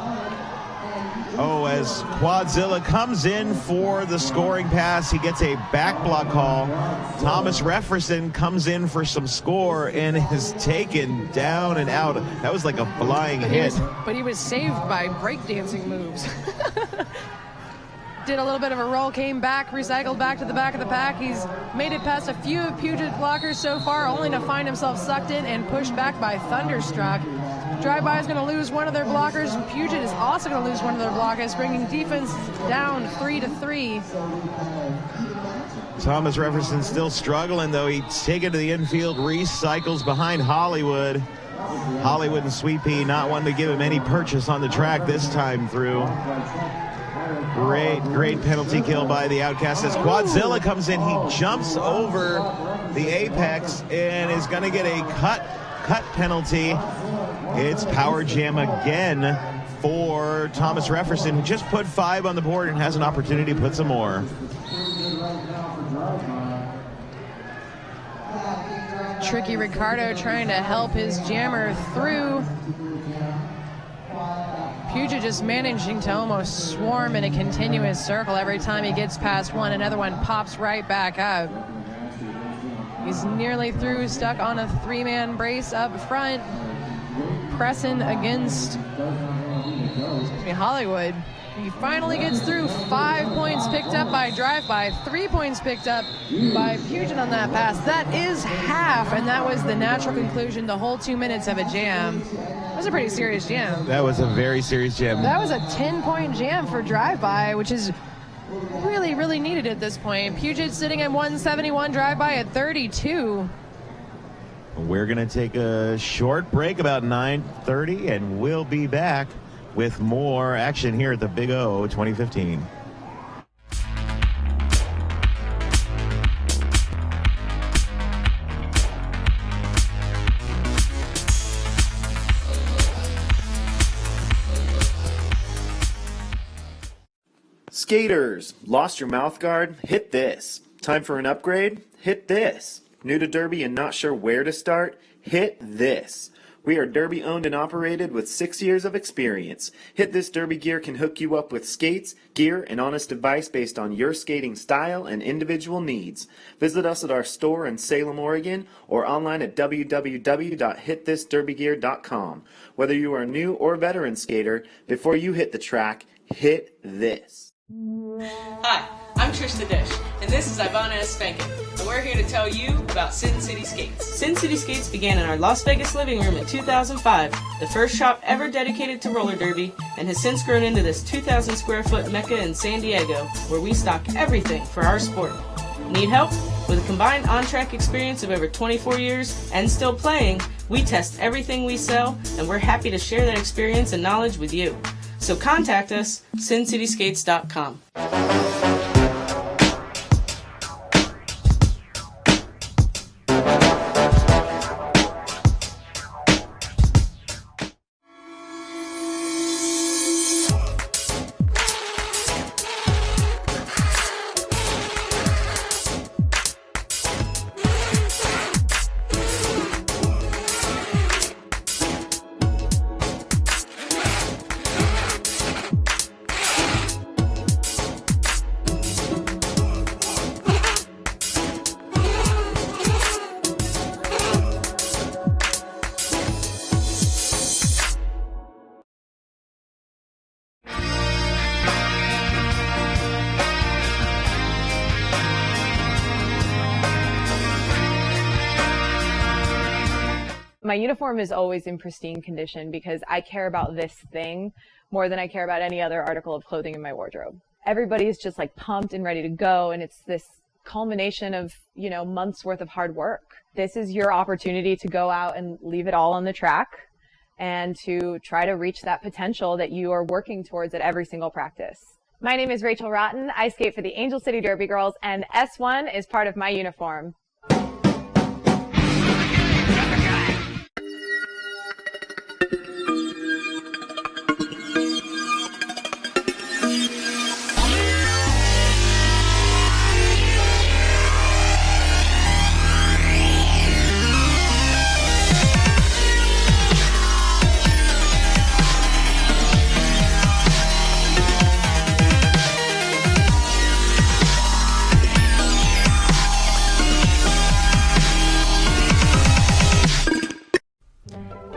Speaker 2: Oh, as Quadzilla comes in for the scoring pass, he gets a back block call. Thomas Jefferson comes in for some score and is taken down and out. That was like a flying hit.
Speaker 1: But he was saved by breakdancing moves. Did a little bit of a roll, came back, recycled back to the back of the pack. He's made it past a few of Puget blockers so far, only to find himself sucked in and pushed back by Thunderstruck. Drive-by is going to lose one of their blockers, and Puget is also going to lose one of their blockers, bringing defense down 3-3.
Speaker 2: Thomas Jefferson still struggling, though. He's taken to the infield, recycles behind Hollywood. Hollywood and Sweet Pea not wanting to give him any purchase on the track this time through. Great penalty kill by the Outcast as Quadzilla comes in. He jumps over the apex and is going to get a cut penalty. It's power jam again for Thomas Jefferson, who just put 5 on the board and has an opportunity to put some more.
Speaker 1: tricky Ricardo trying to help his jammer through. Puget just managing to almost swarm in a continuous circle. Every time he gets past one, another one pops right back up. He's nearly through, stuck on a three-man brace up front, pressing against Hollywood. He finally gets through. 5 points picked up by drive-by, 3 points picked up by Puget on that pass. That is half, and that was the natural conclusion, the whole 2 minutes of a jam. That was a pretty serious jam.
Speaker 2: That was a very serious jam.
Speaker 1: That was a 10-point jam for drive-by, which is really, really needed at this point. Puget sitting at 171, drive-by at 32.
Speaker 2: We're going to take a short break about 9:30, and we'll be back with more action here at the Big O 2015.
Speaker 5: Skaters, lost your mouth guard? Hit this. Time for an upgrade? Hit this. New to Derby and not sure where to start? Hit this. We are Derby owned and operated with 6 years of experience. Hit This Derby Gear can hook you up with skates, gear, and honest advice based on your skating style and individual needs. Visit us at our store in Salem, Oregon, or online at www.hitthisderbygear.com. Whether you are a new or veteran skater, before you hit the track, hit this.
Speaker 6: Hi, I'm Trish the Dish, and this is Ivana S. Spankin, and we're here to tell you about Sin City Skates. Sin City Skates began in our Las Vegas living room in 2005, the first shop ever dedicated to roller derby, and has since grown into this 2,000 square foot mecca in San Diego, where we stock everything for our sport. Need help? With a combined on-track experience of over 24 years and still playing, we test everything we sell, and we're happy to share that experience and knowledge with you. So contact us, sincityskates.com.
Speaker 7: My uniform is always in pristine condition because I care about this thing more than I care about any other article of clothing in my wardrobe. Everybody's just like pumped and ready to go, and it's this culmination of, months worth of hard work. This is your opportunity to go out and leave it all on the track and to try to reach that potential that you are working towards at every single practice. My name is Rachel Rotten. I skate for the Angel City Derby Girls, and S1 is part of my uniform.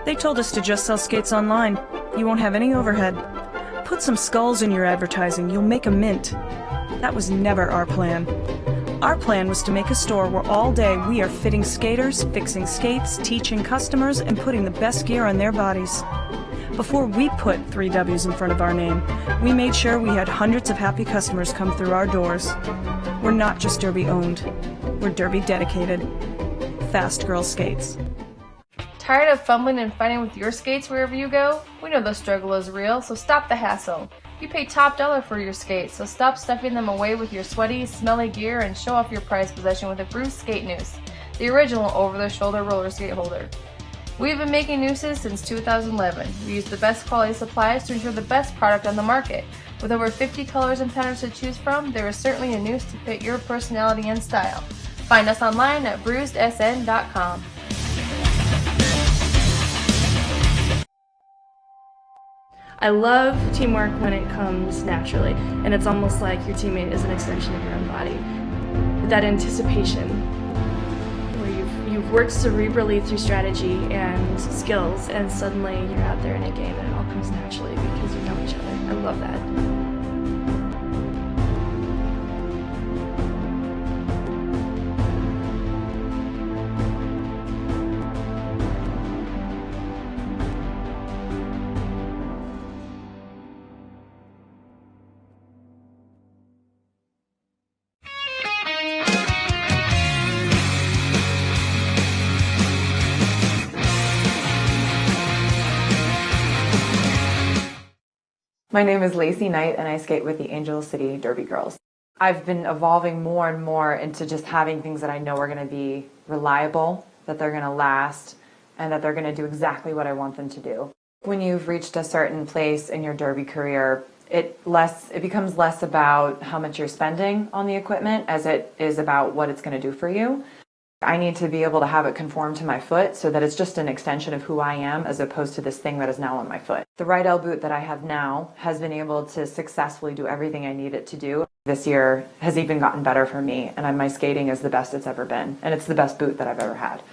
Speaker 8: They told us to just sell skates online. You won't have any overhead. Put some skulls in your advertising, you'll make a mint. That was never our plan. Our plan was to make a store where all day we are fitting skaters, fixing skates, teaching customers, and putting the best gear on their bodies. Before we put 3 W's in front of our name, we made sure we had hundreds of happy customers come through our doors. We're not just Derby owned, we're Derby dedicated. Fast Girl Skates.
Speaker 9: Tired of fumbling and fighting with your skates wherever you go? We know the struggle is real, so stop the hassle. You pay top dollar for your skates, so stop stuffing them away with your sweaty, smelly gear and show off your prized possession with a Bruce Skate Noose, the original over-the-shoulder roller skate holder. We've been making nooses since 2011. We use the best quality supplies to ensure the best product on the market. With over 50 colors and patterns to choose from, there is certainly a noose to fit your personality and style. Find us online at bruisedsn.com.
Speaker 10: I love teamwork when it comes naturally, and it's almost like your teammate is an extension of your own body. That anticipation, where you've worked cerebrally through strategy and skills, and suddenly you're out there in a game and it all comes naturally because you know each other. I love that.
Speaker 11: My name is Lacey Knight and I skate with the Angel City Derby Girls. I've been evolving more and more into just having things that I know are going to be reliable, that they're going to last, and that they're going to do exactly what I want them to do. When you've reached a certain place in your derby career, it becomes less about how much you're spending on the equipment as it is about what it's going to do for you. I need to be able to have it conform to my foot so that it's just an extension of who I am as opposed to this thing that is now on my foot. The right L boot that I have now has been able to successfully do everything I need it to do. This year has even gotten better for me, and my skating is the best it's ever been, and it's the best boot that I've ever had.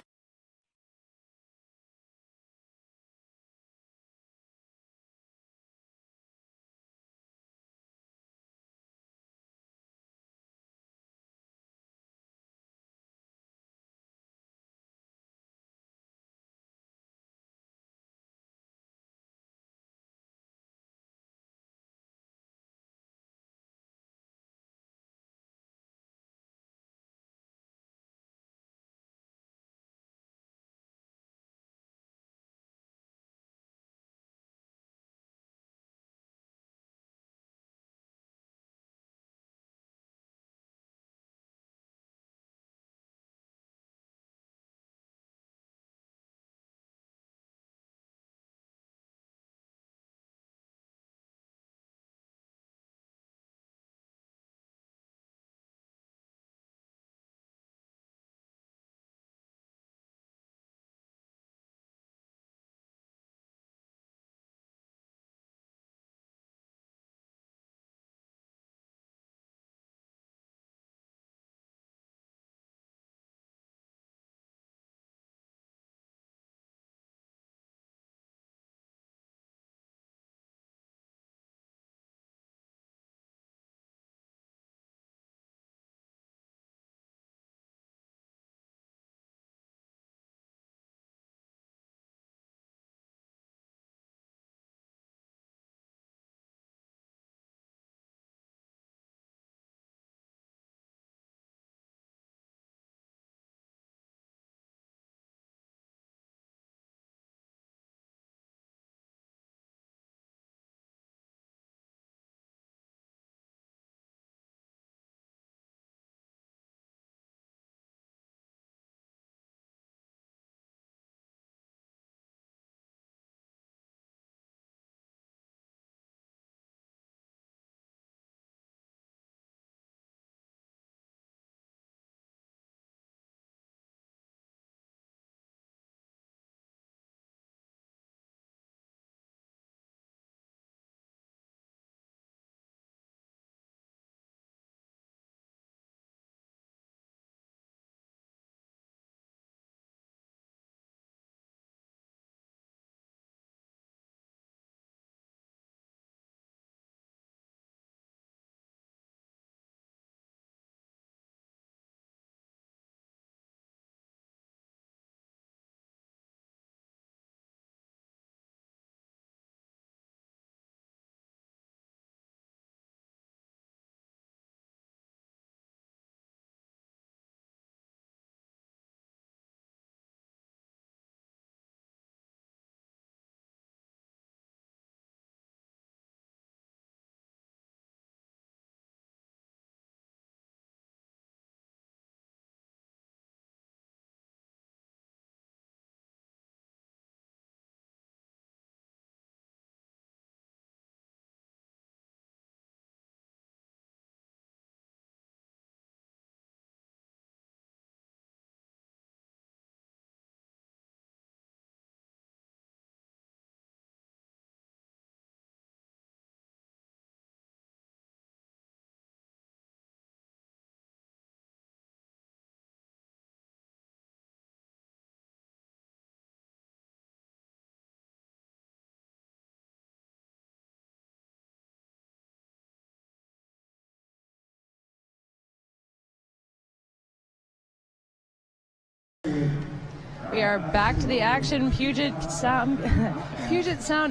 Speaker 1: We are back to the action. Puget Sound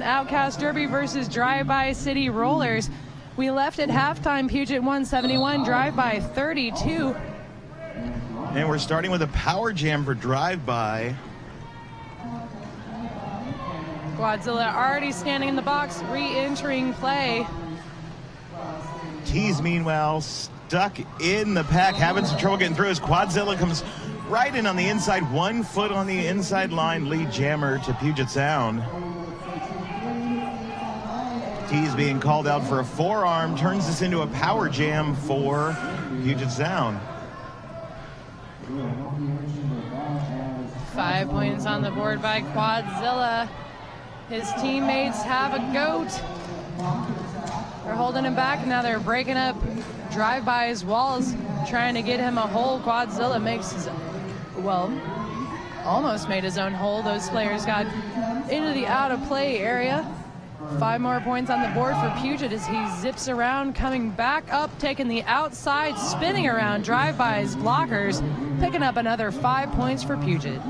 Speaker 1: Outcast Derby versus Drive-By City Rollers. We left at halftime, Puget 171, Drive-By 32.
Speaker 2: And we're starting with a power jam for Drive-By.
Speaker 1: Quadzilla already standing in the box, re-entering play.
Speaker 2: Tease, meanwhile, stuck in the pack, having some trouble getting through as Quadzilla comes right in on the inside, 1 foot on the inside line, lead jammer to Puget Sound. Tease being called out for a forearm, turns this into a power jam for Puget Sound.
Speaker 1: 5 points on the board by Quadzilla. His teammates have a goat. They're holding him back. Now they're breaking up Drive-By's walls, trying to get him a hole. Quadzilla makes his, well, almost made his own hole. Those players got into the out-of-play area. 5 more points on the board for Puget as he zips around, coming back up, taking the outside, spinning around Drive-By's blockers, picking up another 5 points for Puget.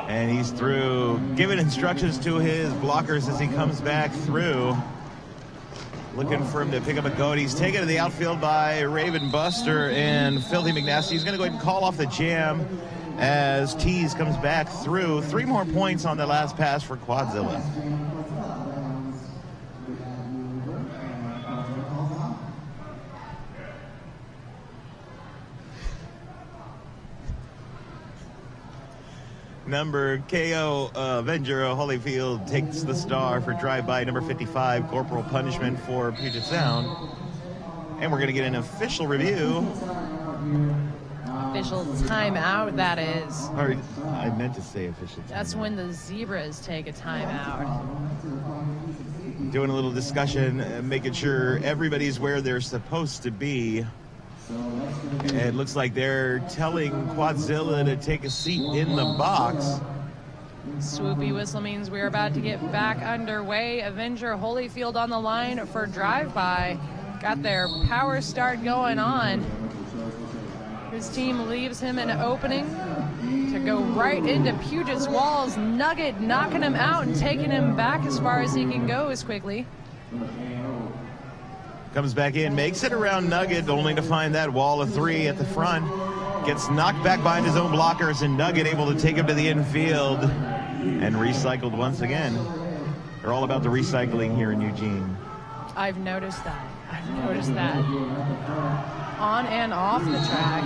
Speaker 2: And he's through, giving instructions to his blockers as he comes back through. Looking for him to pick up a goat. He's taken to the outfield by Raven Buster and Filthy McNasty. He's going to go ahead and call off the jam as Tease comes back through. 3 more points on the last pass for Quadzilla. Number KO Avenger Holyfield takes the star for Drive-By. Number 55, Corporal Punishment for Puget Sound. And we're going to get an official review.
Speaker 1: Official timeout, that is.
Speaker 2: Or, I meant to say official timeout.
Speaker 1: That's when the Zebras take a timeout.
Speaker 2: Doing a little discussion, making sure everybody's where they're supposed to be. It looks like they're telling Quadzilla to take a seat in the box.
Speaker 1: Swoopy whistle means we're about to get back underway. Avenger Holyfield on the line for Drive-By. Got their power start going on. His team leaves him an opening to go right into Puget's walls. Nugget knocking him out and taking him back as far as he can go as quickly.
Speaker 2: Comes back in, makes it around Nugget, only to find that wall of 3 at the front. Gets knocked back behind his own blockers, and Nugget able to take him to the infield and recycled once again. They're all about the recycling here in Eugene.
Speaker 1: I've noticed that. On and off the track.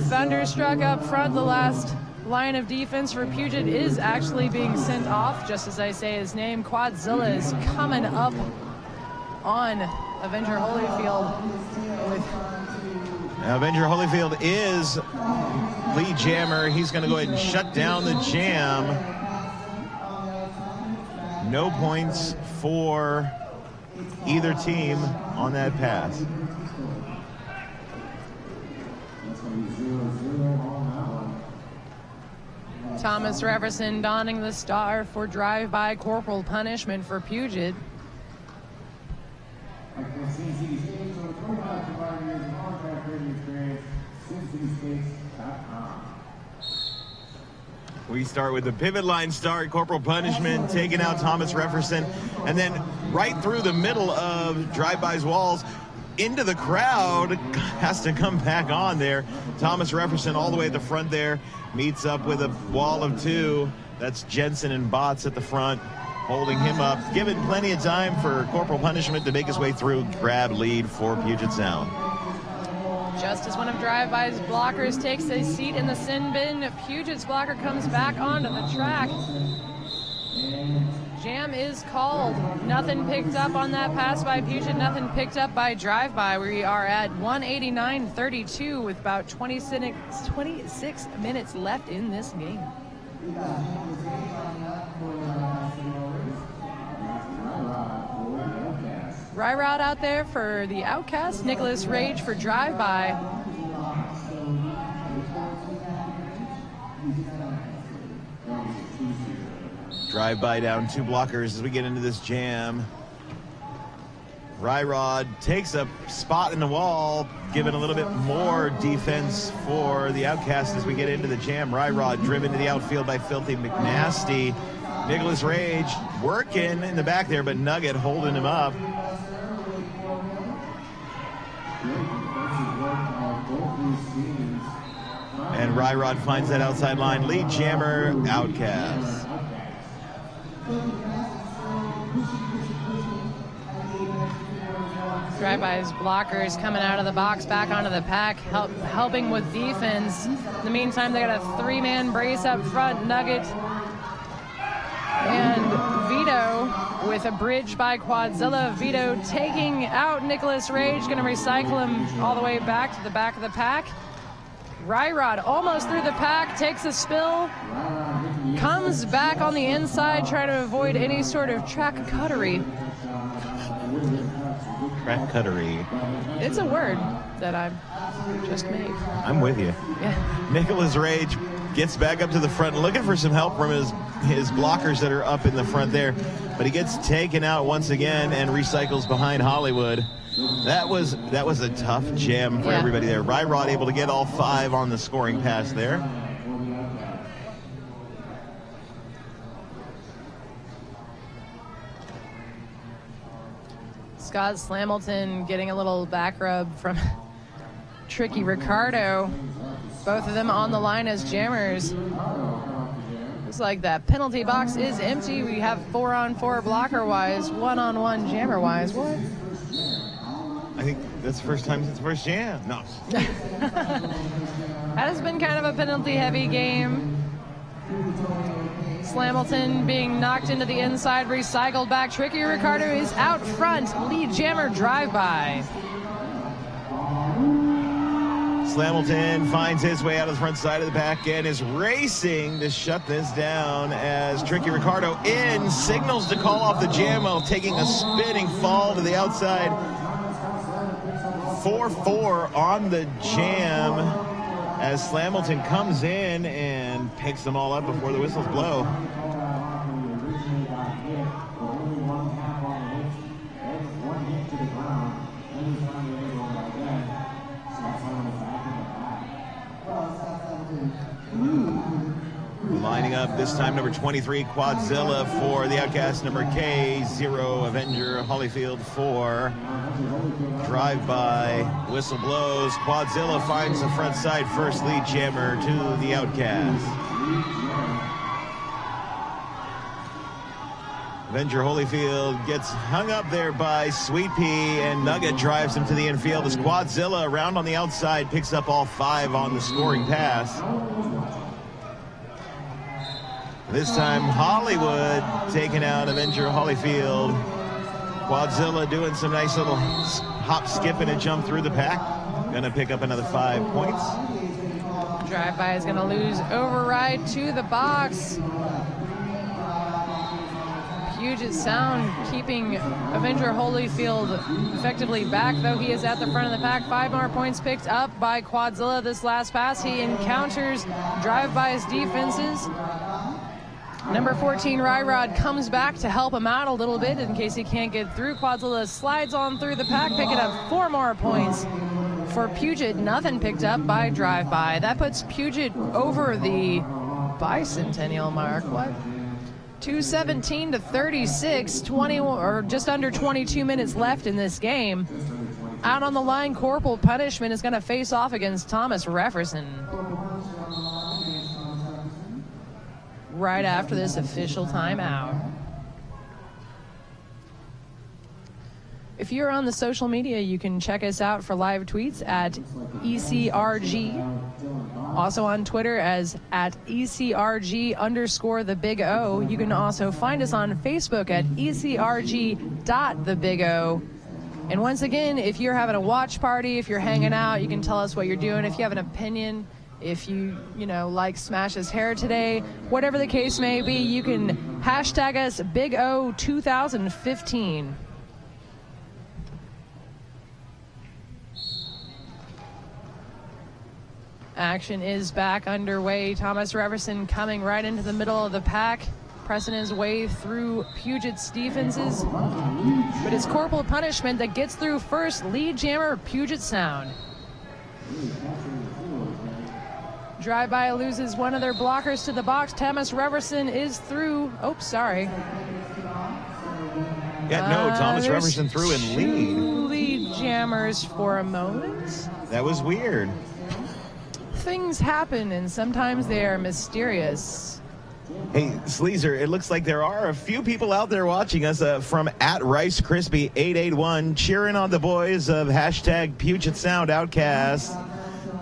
Speaker 1: Thunderstruck up front. The last line of defense for Puget is actually being sent off, just as I say his name. Quadzilla is coming up on Avenger Holyfield.
Speaker 2: Avenger Holyfield is lead jammer. He's going to go ahead and shut down the jam. No points for either team on that pass.
Speaker 1: Thomas Reverson donning the star for Drive-By. Corporal Punishment for Puget.
Speaker 2: We start with the pivot line start. Corporal Punishment taking out Thomas Reverson, and then right through the middle of Drive-By's walls into the crowd, has to come back on there. Thomas Reverson all the way at the front there, meets up with a wall of 2. That's Jensen and Botts at the front, holding him up, giving plenty of time for Corporal Punishment to make his way through, grab lead for Puget Sound.
Speaker 1: Just as one of Drive-By's blockers takes a seat in the sin bin, Puget's blocker comes back onto the track. Jam is called. Nothing picked up on that pass by Puget, nothing picked up by Drive-By. We are at 189.32 with about 26 minutes left in this game. Ryrod out there for the Outcast, Nicholas Rage for Drive-By.
Speaker 2: Drive-By down 2 blockers as we get into this jam. Ryrod takes a spot in the wall, giving a little bit more defense for the Outcast as we get into the jam. Ryrod driven to the outfield by Filthy McNasty. Nicholas Rage working in the back there, but Nugget holding him up. And Ryrod finds that outside line. Lead jammer, Outcast.
Speaker 1: Drive-bys, blockers coming out of the box, back onto the pack, helping with defense. In the meantime, they got a three-man brace up front. Nugget and Vito with a bridge by Quadzilla. Vito taking out Nicholas Rage, going to recycle him all the way back to the back of the pack. Ryrod almost through the pack, takes a spill, comes back on the inside, trying to avoid any sort of track cuttery.
Speaker 2: Track cuttery.
Speaker 1: It's a word that I've just made.
Speaker 2: I'm with you.
Speaker 1: Yeah.
Speaker 2: Nicholas Rage gets back up to the front, looking for some help from his blockers that are up in the front there. But he gets taken out once again and recycles behind Hollywood. That was a tough jam for everybody there. Ryrod able to get all 5 on the scoring pass there.
Speaker 1: Scott Slamilton getting a little back rub from Tricky Ricardo. Both of them on the line as jammers. Looks like that penalty box is empty. We have 4-on-4 blocker-wise, 1-on-1 jammer-wise. What?
Speaker 2: I think that's the first time since the first jam. No.
Speaker 1: Has been kind of a penalty-heavy game. Slamilton being knocked into the inside, recycled back. Tricky Ricardo is out front. Lead jammer drive-by.
Speaker 2: Slamilton finds his way out of the front side of the pack and is racing to shut this down as Tricky Ricardo signals to call off the jam while taking a spinning fall to the outside. 4-4 on the jam as Slamilton comes in and picks them all up before the whistles blow. Lining up this time, number 23, Quadzilla for the Outcast, number K0, Avenger, Holyfield for drive-by, whistle blows. Quadzilla finds the front side first, lead jammer to the Outcast. Avenger Holyfield gets hung up there by Sweet Pea, and Nugget drives him to the infield as Quadzilla around on the outside picks up all 5 on the scoring pass. This time Hollywood taking out Avenger Holyfield. Quadzilla doing some nice little hop, skip, and a jump through the pack. Gonna pick up another 5 points.
Speaker 1: Drive-by is gonna lose override to the box. Puget Sound keeping Avenger Holyfield effectively back, though he is at the front of the pack. 5 more points picked up by Quadzilla this last pass. He encounters Drive-by's defenses. Number 14, Ryrod, comes back to help him out a little bit in case he can't get through. Quadzilla slides on through the pack, picking up 4 more points. For Puget, nothing picked up by Drive-by. That puts Puget over the bicentennial mark. What? 217 to 36, 20 or just under 22 minutes left in this game. Out on the line, Corporal Punishment is going to face off against Thomas Refferson right after this official timeout. If you're on the social media, you can check us out for live tweets at ECRG. Also on Twitter as at ECRG_the Big O. You can also find us on Facebook at ECRG.TheBigO. And once again, if you're having a watch party, if you're hanging out, you can tell us what you're doing. If you have an opinion, if you like Smash's hair today, whatever the case may be, you can hashtag us Big O 2015. Action is back underway. Thomas Reverson coming right into the middle of the pack. pressing his way through Puget's defenses. But it's Corporal Punishment that gets through first. Lead jammer, Puget Sound. Drive-by loses one of their blockers to the box. Thomas Reverson is through. Oh, sorry.
Speaker 2: Yeah, no, Thomas Reverson through in lead.
Speaker 1: Two lead jammers for a moment.
Speaker 2: That was weird.
Speaker 1: Things happen, and sometimes they are mysterious.
Speaker 2: Hey, Sleazer, it looks like there are a few people out there watching us from @RiceCrispy881 cheering on the boys of hashtag Puget Sound Outcast.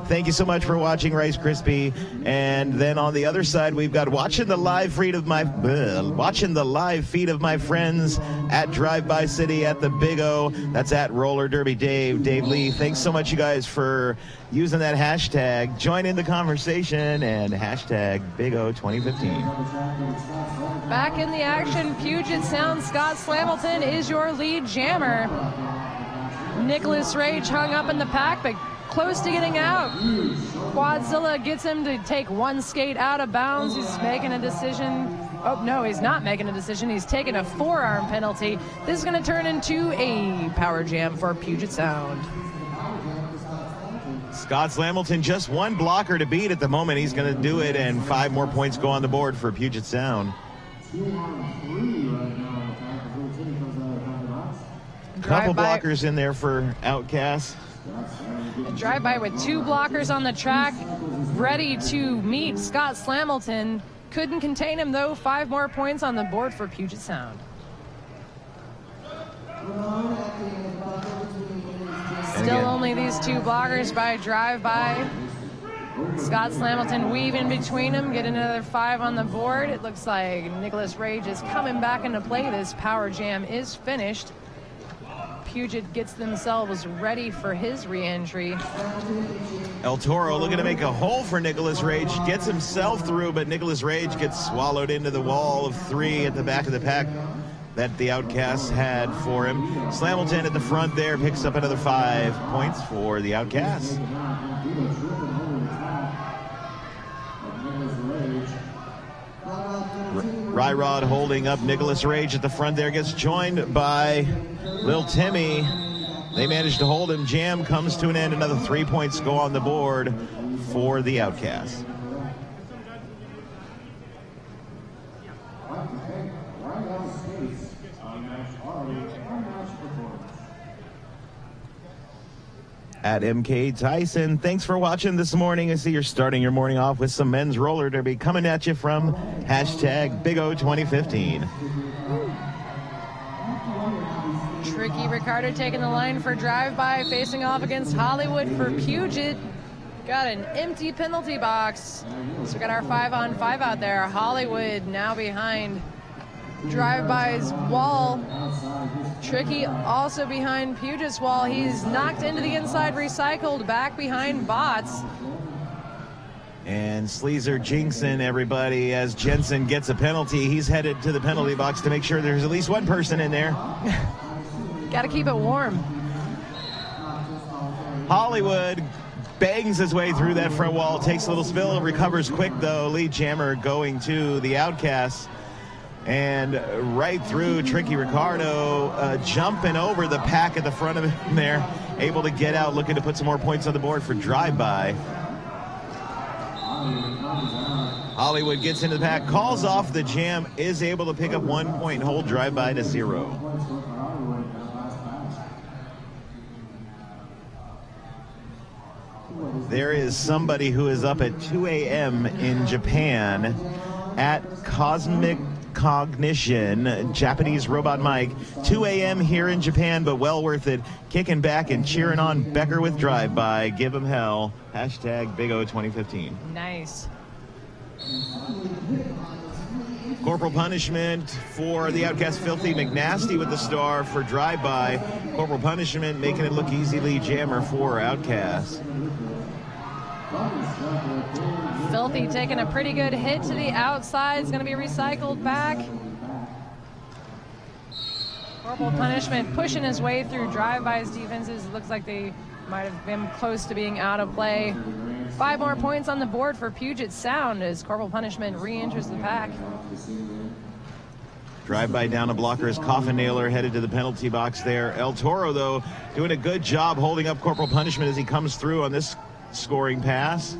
Speaker 2: Thank you so much for watching Rice Krispie. And then on the other side, we've got watching the live feed of my friends at Drive By City at the Big O. That's at Roller Derby Dave Lee. Thanks so much, you guys, for using that hashtag. Join in the conversation and hashtag Big O 2015.
Speaker 1: Back in the action, Puget Sound. Scott Slamilton is your lead jammer. Nicholas Rage hung up in the pack, but close to getting out. Quadzilla gets him to take one skate out of bounds. He's making a decision. Oh, no, he's not making a decision. He's taking a forearm penalty. This is going to turn into a power jam for Puget Sound.
Speaker 2: Scott Slamilton, just one blocker to beat at the moment. He's going to do it, and 5 more points go on the board for Puget Sound. Couple blockers in there for Outcast.
Speaker 1: Drive-by with 2 blockers on the track, ready to meet Scott Slamilton. Couldn't contain him, though. 5 more points on the board for Puget Sound. Still only these 2 blockers by Drive-by. Scott Slamilton weaving between them, get another 5 on the board. It looks like Nicholas Rage is coming back into play. This power jam is finished. Puget gets themselves ready for his re-entry.
Speaker 2: El Toro looking to make a hole for Nicholas Rage. Gets himself through, but Nicholas Rage gets swallowed into the wall of 3 at the back of the pack that the Outcasts had for him. Slamilton at the front there picks up another 5 points for the Outcasts. Ryrod holding up Nicholas Rage at the front there, gets joined by Lil Timmy. They managed to hold him. Jam comes to an end. Another 3 points go on the board for the Outcasts. At MK Tyson, thanks for watching this morning. I see you're starting your morning off with some men's roller derby coming at you from hashtag Big O 2015.
Speaker 1: Tricky Ricardo taking the line for Drive-by, facing off against Hollywood for Puget. Got an empty penalty box. So we got our 5-on-5 out there. Hollywood now behind Drive-by's wall. Tricky also behind Puget's wall. He's knocked into the inside, recycled back behind Bots.
Speaker 2: And Sleazer jinxing everybody as Jensen gets a penalty. He's headed to the penalty box to make sure there's at least one person in there.
Speaker 1: Got to keep it warm.
Speaker 2: Hollywood bangs his way through that front wall, takes a little spill, recovers quick though. Lead jammer going to the Outcasts. And right through Tricky Ricardo, jumping over the pack at the front of him there, able to get out, looking to put some more points on the board for Drive-by. Hollywood gets into the pack, calls off the jam, is able to pick up 1 point and hold Drive-by to 0. There is somebody who is up at 2 a.m. in Japan at Cosmic Cognition, Japanese Robot Mike. 2 a.m. here in Japan, but well worth it. Kicking back and cheering on Becker with Drive-by. Give him hell. Hashtag Big O 2015.
Speaker 1: Nice.
Speaker 2: Corporal Punishment for the Outcast. Filthy McNasty with the star for Drive-by. Corporal Punishment making it look easy. Lead jammer for Outcast.
Speaker 1: Filthy taking a pretty good hit to the outside. It's going to be recycled back. Corporal Punishment pushing his way through Drive-by's defenses. It looks like they might have been close to being out of play. 5 more points on the board for Puget Sound as Corporal Punishment re-enters the pack.
Speaker 2: Drive-by down a blocker as Coffin Nailer headed to the penalty box there. El Toro, though, doing a good job holding up corporal punishment as he comes through on this scoring pass.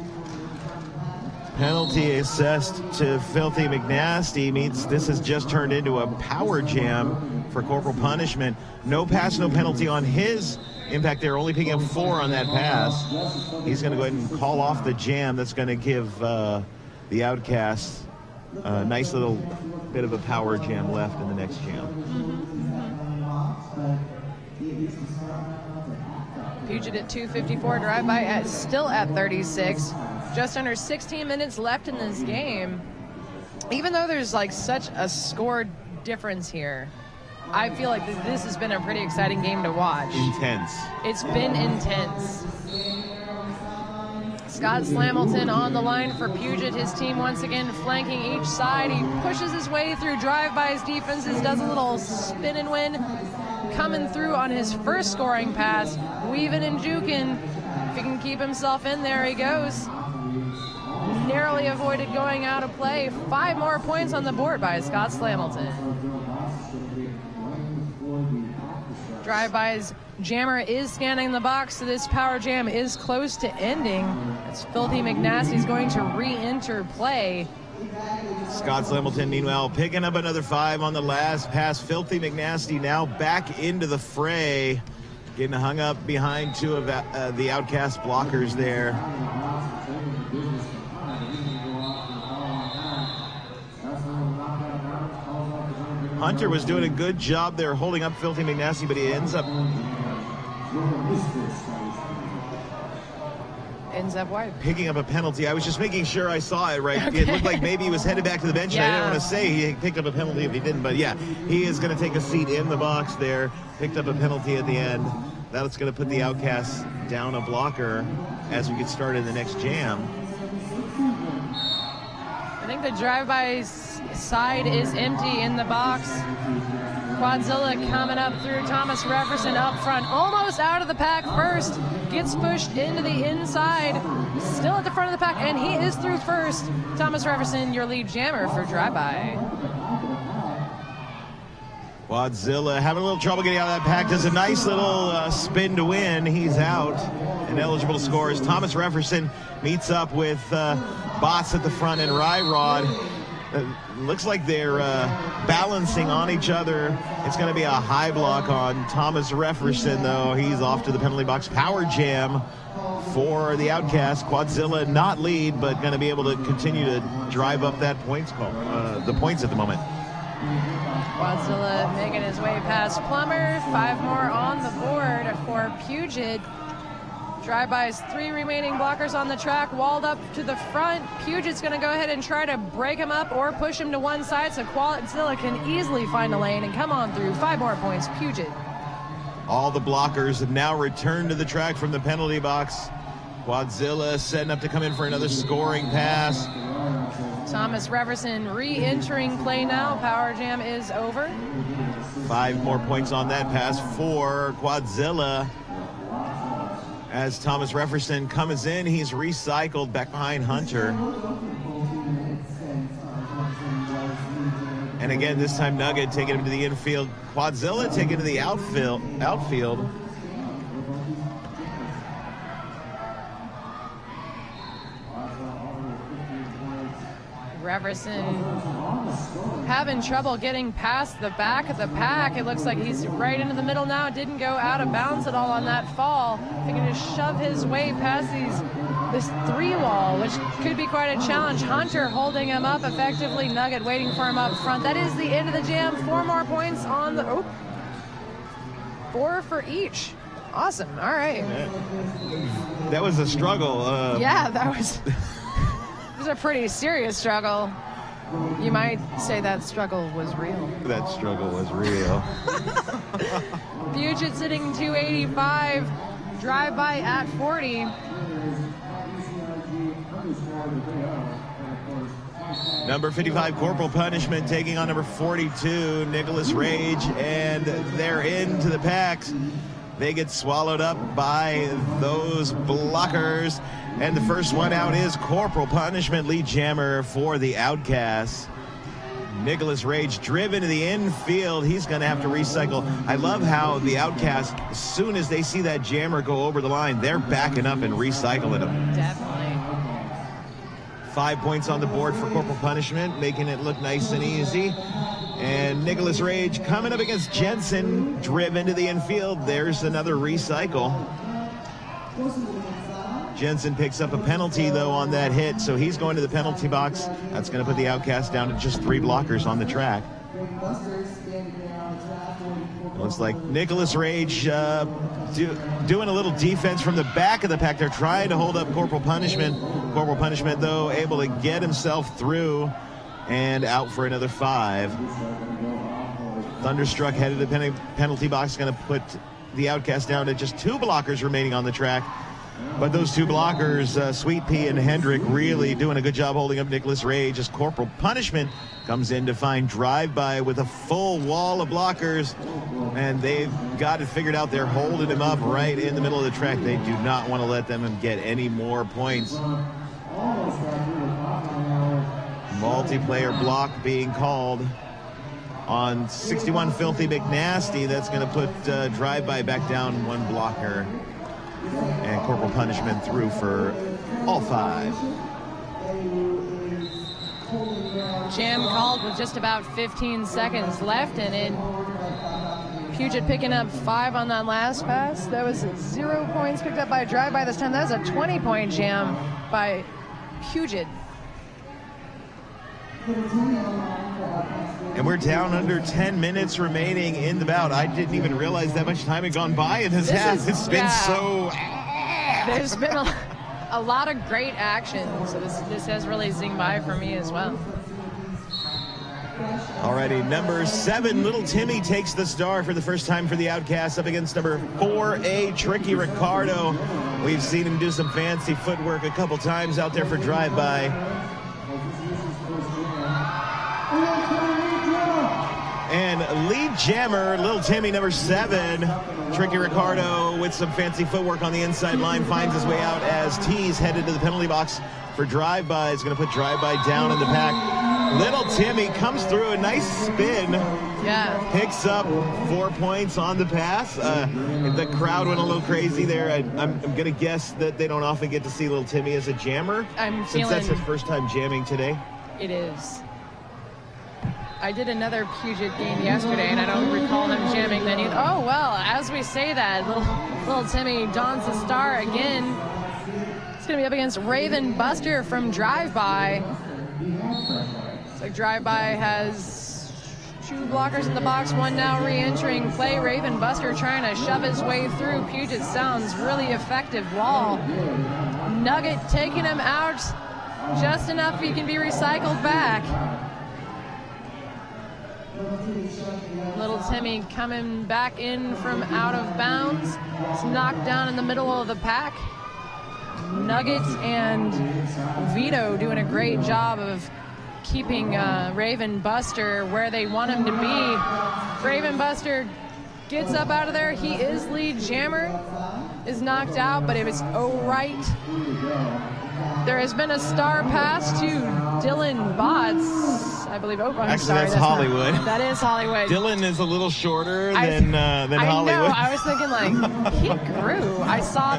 Speaker 2: Penalty assessed to Filthy McNasty. This has just turned into a power jam for corporal punishment. No pass, no penalty on his impact there, only picking up 4 on that pass. He's going to go ahead and call off the jam. That's going to give the Outcasts a nice little bit of a power jam left in the next jam.
Speaker 1: Puget at 2:54, drive-by still at 36. Just under 16 minutes left in this game. Even though there's like such a score difference here, I feel like this has been a pretty exciting game to watch.
Speaker 2: Intense.
Speaker 1: It's been intense. Scott Slamilton on the line for Puget. His team once again flanking each side. He pushes his way through drive-bys defenses, does a little spin and win. Coming through on his first scoring pass, weaving and juking. If he can keep himself in there, he goes. Narrowly avoided going out of play. 5 more points on the board by Scott Slamilton. Drive-bys jammer is scanning the box, so this power jam is close to ending. It's Filthy McNasty's going to re-enter play.
Speaker 2: Scott Slamilton, meanwhile, picking up another 5 on the last pass. Filthy McNasty now back into the fray, getting hung up behind 2 of the Outcast blockers there. Hunter was doing a good job there holding up Filthy McNasty, but he ends up
Speaker 1: what?
Speaker 2: Picking up a penalty. I was just making sure I saw it right.
Speaker 1: Okay.
Speaker 2: It looked like maybe he was headed back to the bench.
Speaker 1: Yeah.
Speaker 2: And I didn't want to say he picked up a penalty if he didn't, but yeah, he is going to take a seat in the box there. Picked up a penalty at the end. That's going to put the Outcasts down a blocker as we get started in the next jam.
Speaker 1: I think the drive-by side is empty in the box. Quadzilla coming up through. Thomas Refferson up front, almost out of the pack first. Gets pushed into the inside, still at the front of the pack, and he is through first. Thomas Refferson, your lead jammer for drive-by.
Speaker 2: Quadzilla having a little trouble getting out of that pack. Does a nice little spin to win. He's out and eligible to score as Thomas Refferson meets up with Bots at the front and Ryrod. Looks like they're balancing on each other. It's going to be a high block on Thomas Refferson, though. He's off to the penalty box. Power jam for the Outcast. Quadzilla not lead, but going to be able to continue to drive up that points call, the points at the moment.
Speaker 1: Quadzilla making his way past Plummer. 5 more on the board for Puget. Drive-bys, 3 remaining blockers on the track, walled up to the front. Puget's going to go ahead and try to break him up or push him to one side so Quadzilla can easily find a lane and come on through. 5 more points, Puget.
Speaker 2: All the blockers have now returned to the track from the penalty box. Quadzilla setting up to come in for another scoring pass.
Speaker 1: Thomas Refferson re-entering play now. Power jam is over.
Speaker 2: 5 more points on that pass for Quadzilla. As Thomas Refferson comes in, he's recycled back behind Hunter. And again, this time Nugget taking him to the infield. Quadzilla taking to the outfield.
Speaker 1: Refferson having trouble getting past the back of the pack. It looks like he's right into the middle now. Didn't go out of bounds at all on that fall. He's going to shove his way past this 3 wall, which could be quite a challenge. Hunter holding him up effectively. Nugget waiting for him up front. That is the end of the jam. 4 more points on the... 4 for each. Awesome. All right.
Speaker 2: That was a struggle.
Speaker 1: Yeah, that was... It was a pretty serious struggle. You might say that struggle was real.
Speaker 2: That struggle was real.
Speaker 1: Puget sitting 285, drive-by at 40.
Speaker 2: Number 55, Corporal Punishment, taking on number 42, Nicholas Rage, and they're into the packs. They get swallowed up by those blockers. And the first one out is Corporal Punishment, lead jammer for the Outcasts. Nicholas Rage driven to the infield. He's going to have to recycle. I love how the Outcast, as soon as they see that jammer go over the line, they're backing up and recycling him.
Speaker 1: Definitely.
Speaker 2: 5 points on the board for corporal punishment, making it look nice and easy. And Nicholas Rage coming up against Jensen, driven to the infield. There's another recycle. Jensen picks up a penalty, though, on that hit, so he's going to the penalty box. That's going to put the Outcast down to just 3 blockers on the track. Looks like Nicholas Rage doing a little defense from the back of the pack. They're trying to hold up Corporal Punishment. Corporal Punishment, though, able to get himself through and out for another 5. Thunderstruck headed to the penalty box, going to put the Outcast down to just 2 blockers remaining on the track. But those 2 blockers, Sweet Pea and Hendrick, really doing a good job holding up Nicholas Rage as Corporal Punishment comes in to find drive-by with a full wall of blockers. And they've got it figured out. They're holding him up right in the middle of the track. They do not want to let them get any more points. Multiplayer block being called on 61 Filthy McNasty. That's going to put drive-by back down 1 blocker. And Corporal Punishment through for all 5.
Speaker 1: Jam called with just about 15 seconds left, and in Puget picking up 5 on that last pass. That was 0 points picked up by drive-by this time. That's a 20-point jam by Puget.
Speaker 2: And we're down under 10 minutes remaining in the bout. I didn't even realize that much time had gone by in this half. It's been so...
Speaker 1: There's been a lot of great action, so this has really zinged by for me as well.
Speaker 2: Alrighty, number 7, Little Timmy takes the star for the first time for the Outcasts up against number 4A, Tricky Ricardo. We've seen him do some fancy footwork a couple times out there for drive-by. And lead jammer, Little Timmy, number 7, Tricky Ricardo, with some fancy footwork on the inside line, finds his way out as T's headed to the penalty box for drive-by. Is going to put drive-by down in the pack. Little Timmy comes through, a nice spin.
Speaker 1: Yeah.
Speaker 2: Picks up 4 points on the pass. The crowd went a little crazy there. I'm going to guess that they don't often get to see Little Timmy as a jammer. Since that's his first time jamming today.
Speaker 1: It is. I did another Puget game yesterday, and I don't recall him jamming then either. Oh, well, as we say that, little Timmy dons the star again. It's going to be up against Raven Buster from Drive-By. It's like Drive-By has 2 blockers in the box, 1 now re-entering play. Raven Buster trying to shove his way through. Puget Sound's really effective wall. Nugget taking him out just enough he can be recycled back. Little Timmy coming back in from out of bounds. It's knocked down in the middle of the pack. Nugget and Vito doing a great job of keeping Raven Buster where they want him to be. Raven Buster gets up out of there. He is lead jammer. Is knocked out, but it was right. There has been a star pass to Dylan Botts, I believe. Oh, I'm
Speaker 2: Actually,
Speaker 1: sorry,
Speaker 2: that's Hollywood.
Speaker 1: That is Hollywood.
Speaker 2: Dylan is a little shorter than Hollywood.
Speaker 1: I know. I was thinking like he grew. I saw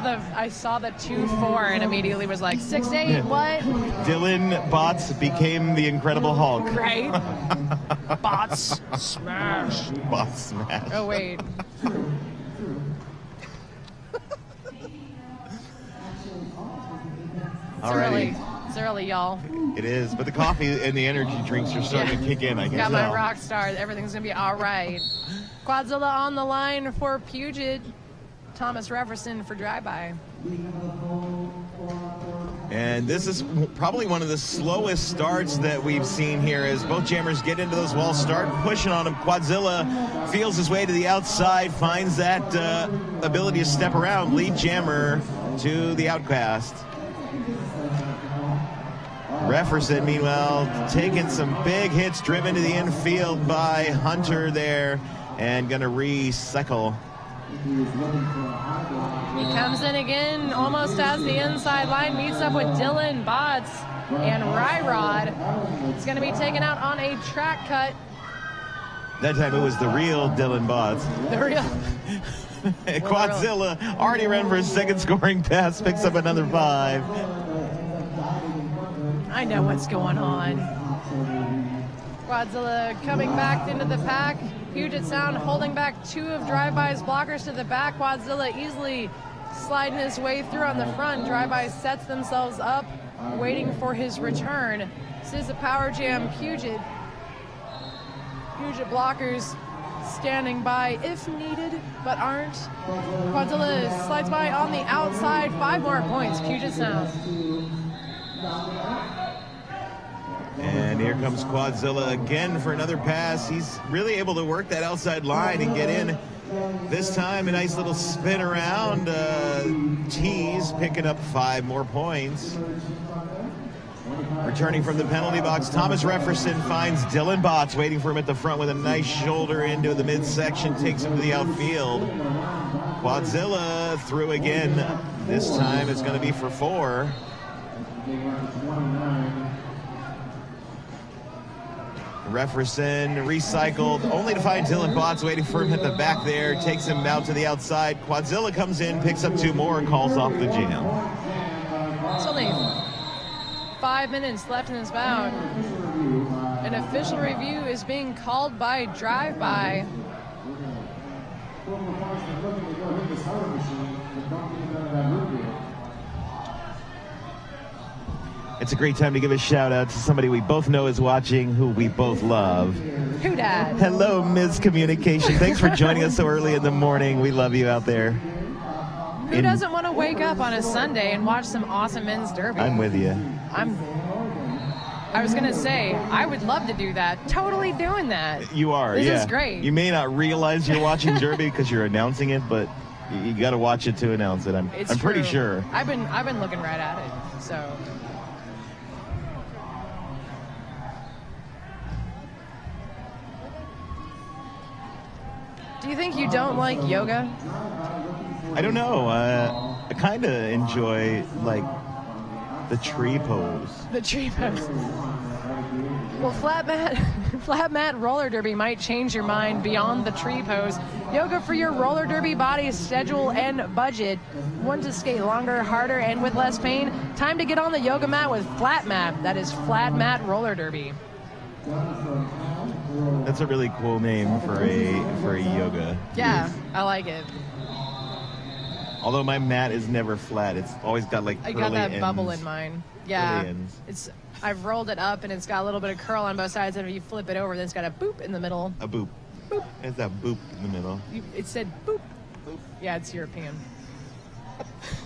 Speaker 1: the 2'4" and immediately was like 6'8". What?
Speaker 2: Dylan Botts became the Incredible Hulk.
Speaker 1: Right. Botts smash.
Speaker 2: Botts smash.
Speaker 1: Oh wait. It's early, y'all.
Speaker 2: It is, but the coffee and the energy drinks are starting to kick in, I guess.
Speaker 1: Got my rock star. Everything's going to be all right. Quadzilla on the line for Puget. Thomas Jefferson for drive-by.
Speaker 2: And this is probably one of the slowest starts that we've seen here as both jammers get into those walls, start pushing on him. Quadzilla feels his way to the outside, finds that ability to step around. Lead jammer to the Outcast. Jefferson, meanwhile, taking some big hits, driven to the infield by Hunter there, and going to recycle.
Speaker 1: He comes in again, almost has the inside line, meets up with Dylan Botts. And Ryrod is going to be taken out on a track cut.
Speaker 2: That time it was the real Dylan Botts.
Speaker 1: The real.
Speaker 2: Quadzilla already ran for his second scoring pass, picks up another 5.
Speaker 1: I know what's going on. Quadzilla coming back into the pack. Puget Sound holding back 2 of Drive-By's blockers to the back. Quadzilla easily sliding his way through on the front. Drive-By sets themselves up, waiting for his return. This is a power jam. Puget blockers standing by if needed, but aren't. Quadzilla slides by on the outside. 5 more points, Puget Sound.
Speaker 2: And here comes Quadzilla again for another pass. He's really able to work that outside line and get in. This time a nice little spin around. Tease picking up 5 more points. Returning from the penalty box, Thomas Refferson finds Dylan Botts waiting for him at the front with a nice shoulder into the midsection, takes him to the outfield. Quadzilla through again. This time it's going to be for 4. Refferson recycled, only to find Dylan Botts waiting for him at the back there, takes him out to the outside. Quadzilla comes in, picks up 2 more, and calls off the jam.
Speaker 1: It's only 5 minutes left in this bout. An official review is being called by Drive-By.
Speaker 2: It's a great time to give a shout out to somebody we both know is watching, who we both love.
Speaker 1: Who dat?
Speaker 2: Hello, Ms. Communication. Thanks for joining us so early in the morning. We love you out there.
Speaker 1: Who doesn't want to wake up on a Sunday and watch some awesome men's derby?
Speaker 2: I'm with you.
Speaker 1: I was going to say, I would love to do that. Totally doing that.
Speaker 2: You are,
Speaker 1: This
Speaker 2: yeah.
Speaker 1: is great.
Speaker 2: You may not realize you're watching derby because you're announcing it, but you got to watch it to announce it. I'm pretty sure.
Speaker 1: I've been looking right at it, so. Do you think you don't like yoga?
Speaker 2: I don't know. I kind of enjoy, like, the tree pose.
Speaker 1: The tree pose. Well, flat mat roller derby might change your mind beyond the tree pose. Yoga for your roller derby body schedule and budget. Want to skate longer, harder, and with less pain? Time to get on the yoga mat with Flat Mat. That is Flat Mat Roller Derby.
Speaker 2: That's a really cool name for a yoga.
Speaker 1: Yeah, I like it.
Speaker 2: Although my mat is never flat, it's always got like curly
Speaker 1: I got that
Speaker 2: ends.
Speaker 1: bubble in mine. Yeah,
Speaker 2: Curly ends.
Speaker 1: I've rolled it up and it's got a little bit of curl on both sides, and if you flip it over, then it's got a boop in the middle.
Speaker 2: A boop.
Speaker 1: Boop.
Speaker 2: It's that boop in the middle.
Speaker 1: It said boop. Boop. Yeah, it's European.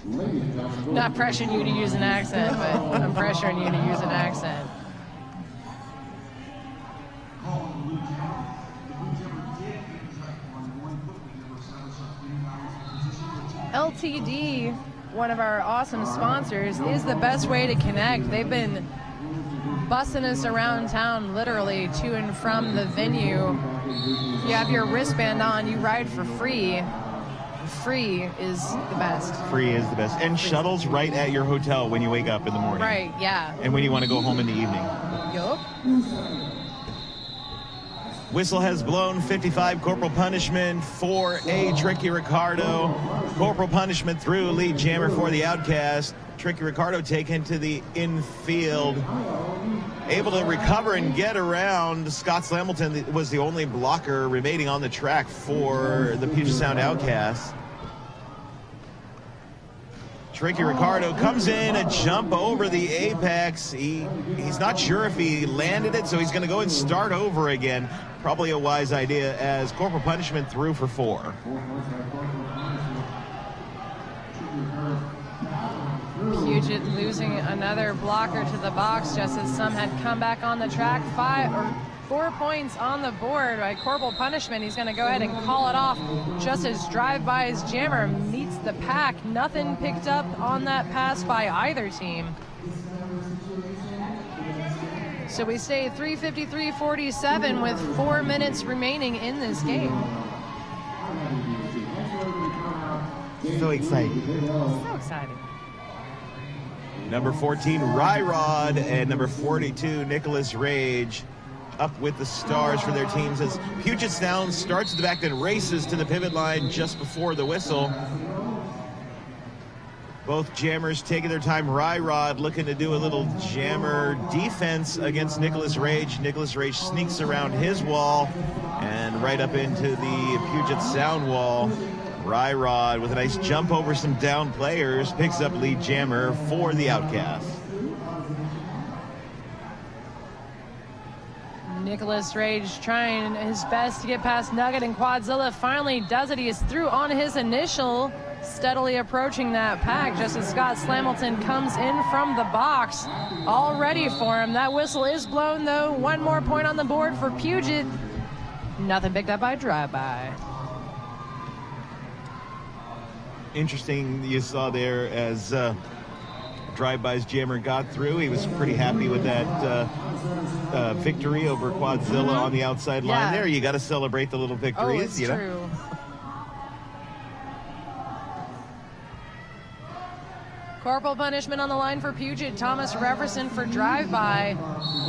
Speaker 1: Not pressuring you to use an accent, but I'm pressuring you to use an accent. LTD, one of our awesome sponsors, is the best way to connect. They've been bussing us around town, literally, to and from the venue. You have your wristband on, you ride for free. Free is the best.
Speaker 2: Free is the best. And shuttles right at your hotel when you wake up in the morning.
Speaker 1: Right, yeah.
Speaker 2: And when you want to go home in the evening.
Speaker 1: Yup.
Speaker 2: Whistle has blown. 55 corporal punishment for a Tricky Ricardo. Corporal punishment through. Lead jammer for the Outcast. Tricky Ricardo taken to the infield. Able to recover and get around. Scott Slamilton was the only blocker remaining on the track for the Puget Sound Outcasts. Tricky Ricardo comes in, a jump over the apex. He's not sure if he landed it, so he's going to go and start over again. Probably a wise idea, as corporal punishment through for 4.
Speaker 1: Puget losing another blocker to the box just as some had come back on the track. 4 points on the board by corporal punishment. He's going to go ahead and call it off just as Drive-By's jammer meets the pack. Nothing picked up on that pass by either team. So we stay 3:53:47 with 4 minutes remaining in this game.
Speaker 2: So exciting.
Speaker 1: So exciting.
Speaker 2: Number 14, Ryrod, and number 42, Nicholas Rage, up with the stars for their teams as Puget Sound starts at the back, then races to the pivot line just before the whistle. Both jammers taking their time. Ryrod looking to do a little jammer defense against Nicholas Rage. Nicholas Rage sneaks around his wall and right up into the Puget Sound wall. Ryrod with a nice jump over some down players picks up lead jammer for the Outcast.
Speaker 1: Nicholas Rage trying his best to get past Nugget, and Quadzilla finally does it. He is through on his initial, steadily approaching that pack just as Scott Slamilton comes in from the box, all ready for him. That whistle is blown though. One more point on the board for Puget. Nothing picked up by drive-by.
Speaker 2: Interesting you saw there as Drive-By's jammer got through. He was pretty happy with that victory over Quadzilla on the outside line there. You got to celebrate the little victories.
Speaker 1: It's
Speaker 2: you know?
Speaker 1: true. Corporal punishment on the line for Puget. Thomas Reverson for drive-by.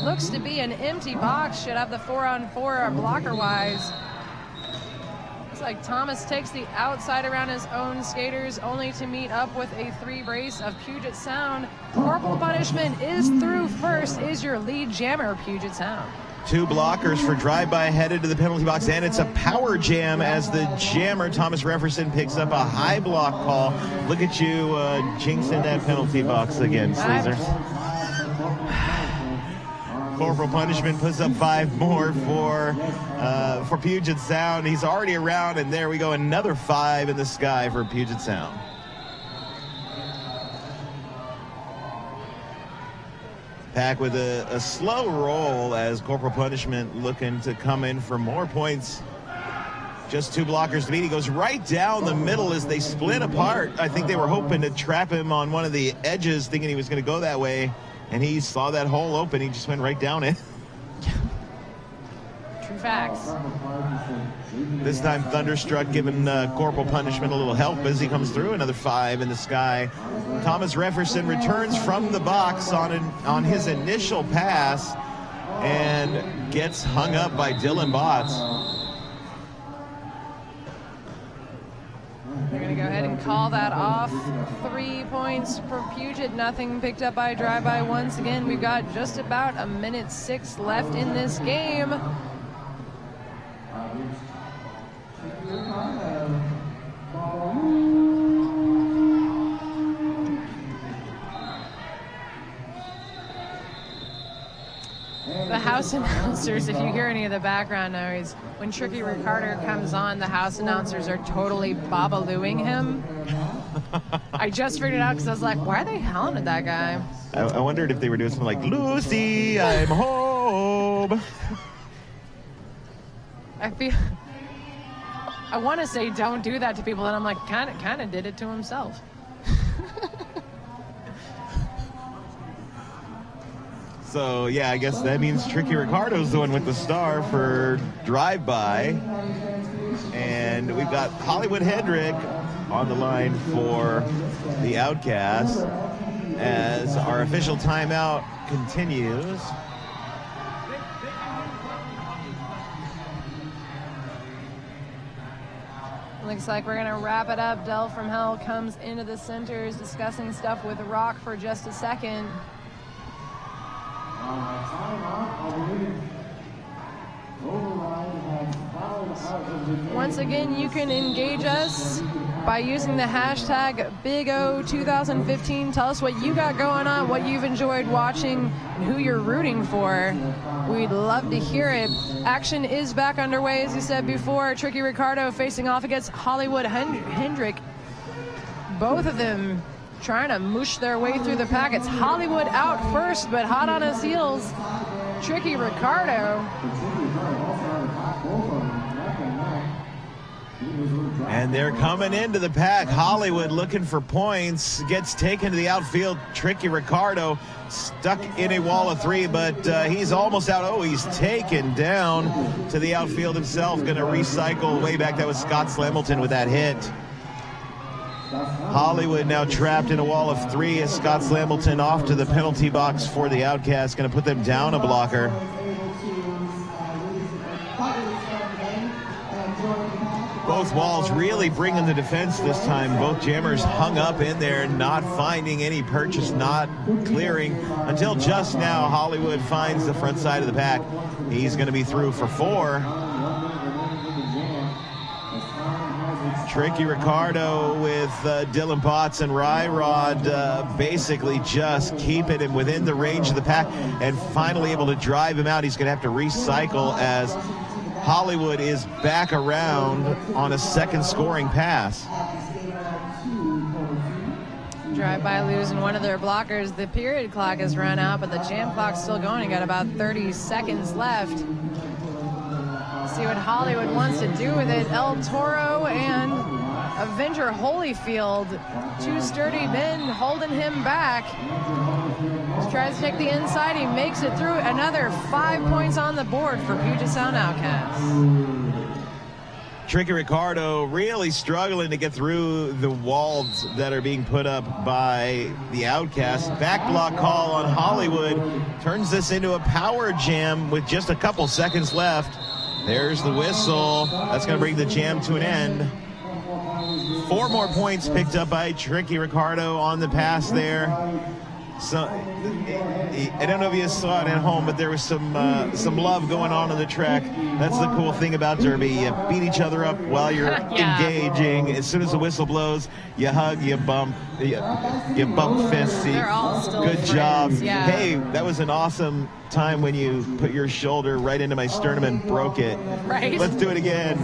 Speaker 1: Looks to be an empty box. Should have the 4-on-4 blocker-wise. Looks like Thomas takes the outside around his own skaters, only to meet up with a 3 brace of Puget Sound. Corporal punishment is through first. Is your lead jammer, Puget Sound.
Speaker 2: 2 blockers for drive-by headed to the penalty box, and it's a power jam as the jammer, Thomas Reverson, picks up a high block call. Look at you jinxing that penalty box again, Sleazer. Corporal punishment puts up 5 more for Puget Sound. He's already around, and there we go, another 5 in the sky for Puget Sound. Pack with a slow roll as Corporal Punishment looking to come in for more points. Just 2 blockers to beat. He goes right down the middle as they split apart. I think they were hoping to trap him on one of the edges, thinking he was going to go that way, and he saw that hole open. He just went right down it.
Speaker 1: True facts.
Speaker 2: This time Thunderstruck giving Corporal Punishment a little help as he comes through. Another 5 in the sky. Thomas Reverson returns from the box on his initial pass and gets hung up by Dylan Botts.
Speaker 1: They're going to go ahead and call that off. 3 points for Puget. Nothing picked up by drive-by once again. We've got just about 1:06 left in this game. The house announcers, if you hear any of the background noise, when Tricky Ricardo comes on, the house announcers are totally babalooing him. I just figured it out because I was like, why are they howling at that guy?
Speaker 2: I wondered if they were doing something like, Lucy, I'm home.
Speaker 1: I want to say don't do that to people, and I'm like, kind of did it to himself.
Speaker 2: So, yeah, I guess that means Tricky Ricardo's the one with the star for drive-by. And we've got Hollywood Hendrick on the line for the Outcast as our official timeout continues.
Speaker 1: Looks like we're going to wrap it up. Del from Hell comes into the center, is discussing stuff with Rock for just a second. Once again, you can engage us by using the hashtag BigO2015. Tell us what you got going on, what you've enjoyed watching, and who you're rooting for. We'd love to hear it. Action is back underway, as you said before. Tricky Ricardo facing off against Hollywood Hendrick. Both of them trying to moosh their way through the pack. It's Hollywood out first, but hot on his heels, Tricky Ricardo.
Speaker 2: And they're coming into the pack. Hollywood looking for points. Gets taken to the outfield. Tricky Ricardo stuck in a wall of 3, but he's almost out. Oh, he's taken down to the outfield himself. Going to recycle way back. That was Scott Slamilton with that hit. Hollywood now trapped in a wall of 3 as Scott Slamilton off to the penalty box for the Outcast. Going to put them down a blocker. Both walls really bringing the defense this time. Both jammers hung up in there, not finding any purchase, not clearing until just now. Hollywood finds the front side of the pack. He's going to be through for 4. Tricky Ricardo with Dylan Potts and Ryrod basically just keeping him within the range of the pack and finally able to drive him out. He's going to have to recycle as Hollywood is back around on a second scoring pass.
Speaker 1: Drive-by losing one of their blockers. The period clock has run out, but the jam clock's still going. You got about 30 seconds left. See what Hollywood wants to do with it. El Toro and Avenger Holyfield, 2 sturdy men holding him back. He tries to take the inside. He makes it through. Another 5 points on the board for Puget Sound Outcasts.
Speaker 2: Tricky Ricardo really struggling to get through the walls that are being put up by the Outcasts. Back block call on Hollywood turns this into a power jam with just a couple seconds left. There's the whistle. That's going to bring the jam to an end. 4 more points picked up by Tricky Ricardo on the pass there. So I don't know if you saw it at home, but there was some love going on the track. That's the cool thing about Derby. You beat each other up while you're engaging. As soon as the whistle blows, you hug, you bump fists.
Speaker 1: They're all still
Speaker 2: good
Speaker 1: friends.
Speaker 2: job.
Speaker 1: Yeah.
Speaker 2: Hey, that was an awesome time when you put your shoulder right into my sternum and broke it.
Speaker 1: Right.
Speaker 2: Let's do it again.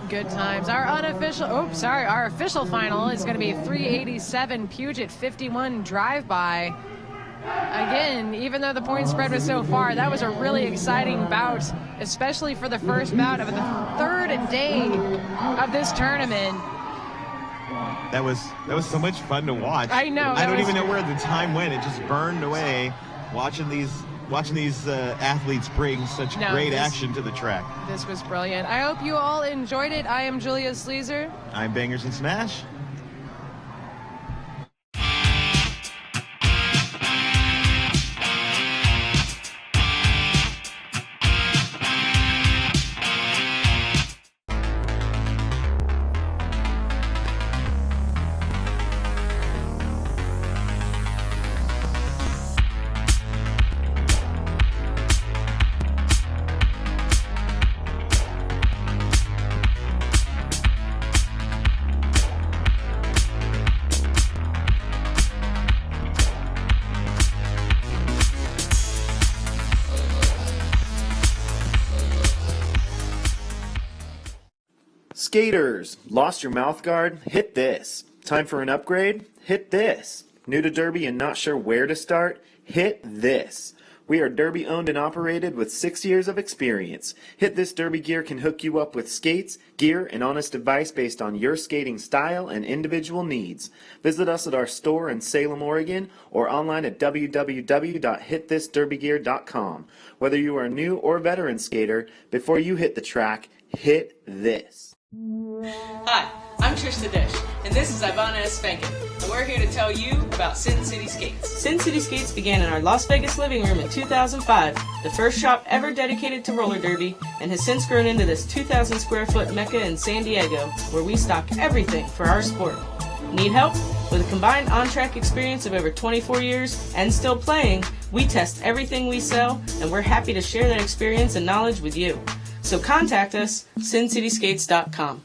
Speaker 1: Good times. Our official final is going to be 387 Puget 51 drive-by. Again, even though the point spread was so far, that was a really exciting bout, especially for the first bout of the third day of this tournament.
Speaker 2: That was so much fun to watch.
Speaker 1: I know.
Speaker 2: I don't even know where the time went. It just burned away watching these athletes bring such great action to the track.
Speaker 1: This was brilliant. I hope you all enjoyed it. I am Julia Sleazer.
Speaker 2: I'm Bangers and Smash.
Speaker 5: Skaters, lost your mouth guard? Hit this. Time for an upgrade? Hit this. New to Derby and not sure where to start? Hit this. We are Derby owned and operated with 6 years of experience. Hit This Derby Gear can hook you up with skates, gear, and honest advice based on your skating style and individual needs. Visit us at our store in Salem, Oregon, or online at www.hitthisderbygear.com. Whether you are a new or veteran skater, before you hit the track, hit this.
Speaker 6: Hi, I'm Trish the Dish, and this is Ivana S. Spankin, and we're here to tell you about Sin City Skates. Sin City Skates began in our Las Vegas living room in 2005, the first shop ever dedicated to roller derby, and has since grown into this 2,000 square foot mecca in San Diego, where we stock everything for our sport. Need help? With a combined on-track experience of over 24 years and still playing, we test everything we sell, and we're happy to share that experience and knowledge with you. So contact us, sincityskates.com.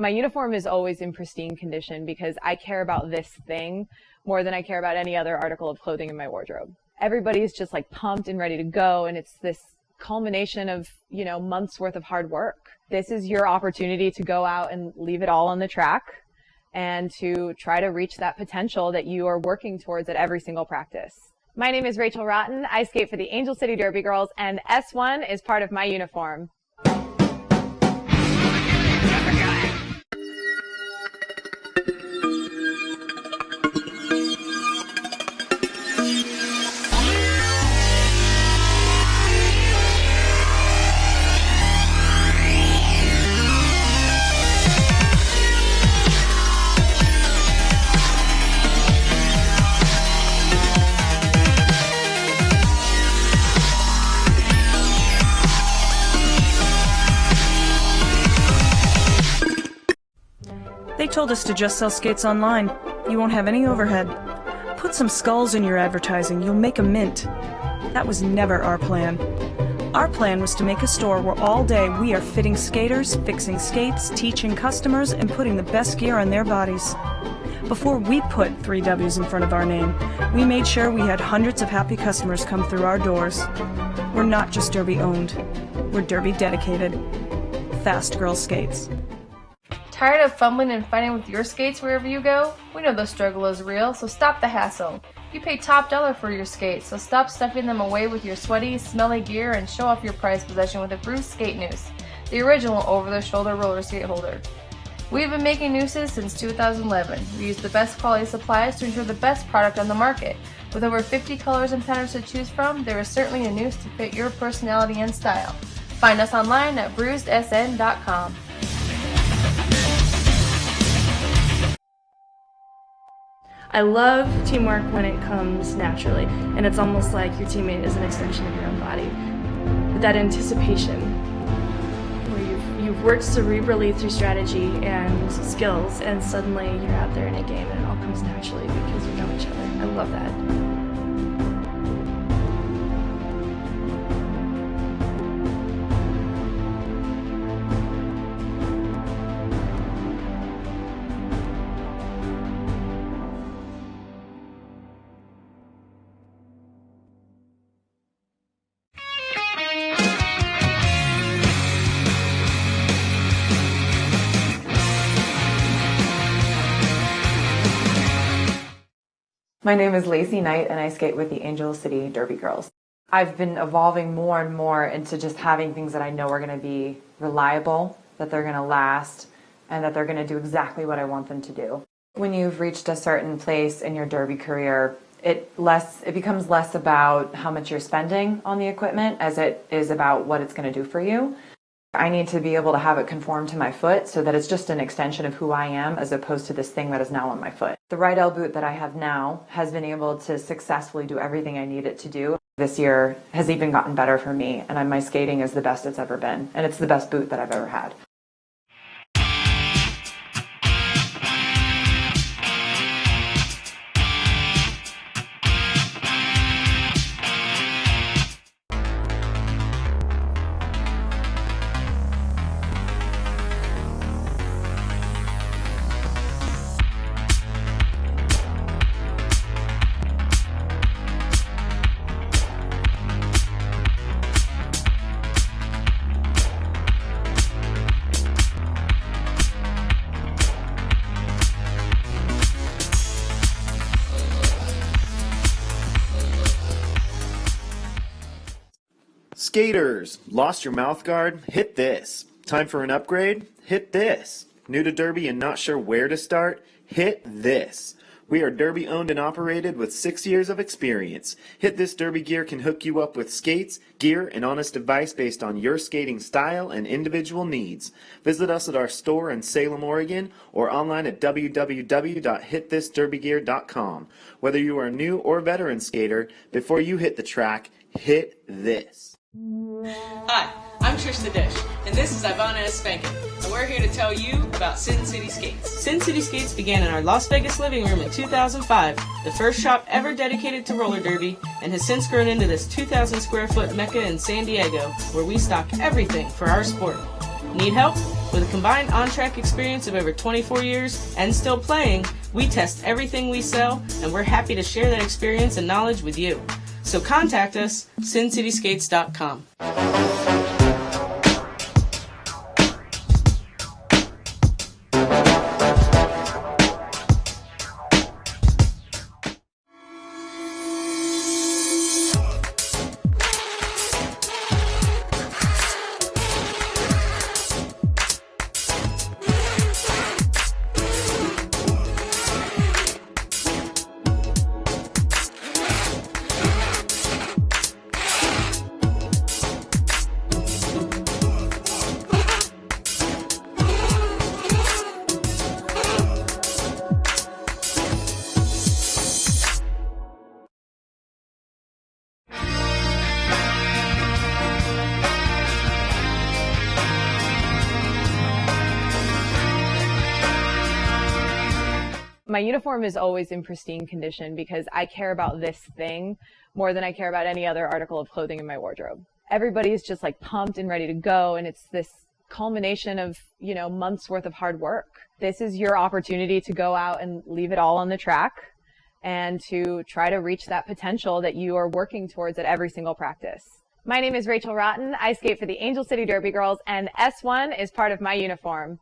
Speaker 7: My uniform is always in pristine condition because I care about this thing more than I care about any other article of clothing in my wardrobe. Everybody's just like pumped and ready to go, and it's this culmination of, months worth of hard work. This is your opportunity to go out and leave it all on the track and to try to reach that potential that you are working towards at every single practice. My name is Rachel Rotten. I skate for the Angel City Derby Girls, and S1 is part of my uniform.
Speaker 8: They told us to just sell skates online. You won't have any overhead. Put some skulls in your advertising, you'll make a mint. That was never our plan. Our plan was to make a store where all day we are fitting skaters, fixing skates, teaching customers, and putting the best gear on their bodies. Before we put 3 W's in front of our name, we made sure we had hundreds of happy customers come through our doors. We're not just Derby owned, we're Derby dedicated. Fast Girl Skates.
Speaker 9: Tired of fumbling and fighting with your skates wherever you go? We know the struggle is real, so stop the hassle. You pay top dollar for your skates, so stop stuffing them away with your sweaty, smelly gear and show off your prized possession with a Bruce Skate Noose, the original over-the-shoulder roller skate holder. We've been making nooses since 2011. We use the best quality supplies to ensure the best product on the market. With over 50 colors and patterns to choose from, there is certainly a noose to fit your personality and style. Find us online at bruisedsn.com.
Speaker 10: I love teamwork when it comes naturally, and it's almost like your teammate is an extension of your own body. That anticipation, where you've worked cerebrally through strategy and skills, and suddenly you're out there in a game and it all comes naturally because you know each other. I love that.
Speaker 11: My name is Lacey Knight, and I skate with the Angel City Derby Girls. I've been evolving more and more into just having things that I know are going to be reliable, that they're going to last, and that they're going to do exactly what I want them to do. When you've reached a certain place in your derby career, it becomes less about how much you're spending on the equipment as it is about what it's going to do for you. I need to be able to have it conform to my foot so that it's just an extension of who I am as opposed to this thing that is now on my foot. The right L boot that I have now has been able to successfully do everything I need it to do. This year has even gotten better for me, and my skating is the best it's ever been, and it's the best boot that I've ever had.
Speaker 5: Skaters, lost your mouth guard? Hit this. Time for an upgrade? Hit this. New to Derby and not sure where to start? Hit this. We are Derby owned and operated with 6 years of experience. Hit This Derby Gear can hook you up with skates, gear, and honest advice based on your skating style and individual needs. Visit us at our store in Salem, Oregon, or online at www.hitthisderbygear.com. Whether you are a new or veteran skater, before you hit the track, hit this.
Speaker 6: Hi, I'm Trish the Dish, and this is Ivana S. Spankin, and we're here to tell you about Sin City Skates. Sin City Skates began in our Las Vegas living room in 2005, the first shop ever dedicated to roller derby, and has since grown into this 2,000 square foot mecca in San Diego, where we stock everything for our sport. Need help? With a combined on-track experience of over 24 years and still playing, we test everything we sell, and we're happy to share that experience and knowledge with you. So contact us, SinCitySkates.com.
Speaker 7: My uniform is always in pristine condition because I care about this thing more than I care about any other article of clothing in my wardrobe. Everybody's just like pumped and ready to go, and it's this culmination of, months worth of hard work. This is your opportunity to go out and leave it all on the track and to try to reach that potential that you are working towards at every single practice. My name is Rachel Rotten. I skate for the Angel City Derby Girls, and S1 is part of my uniform.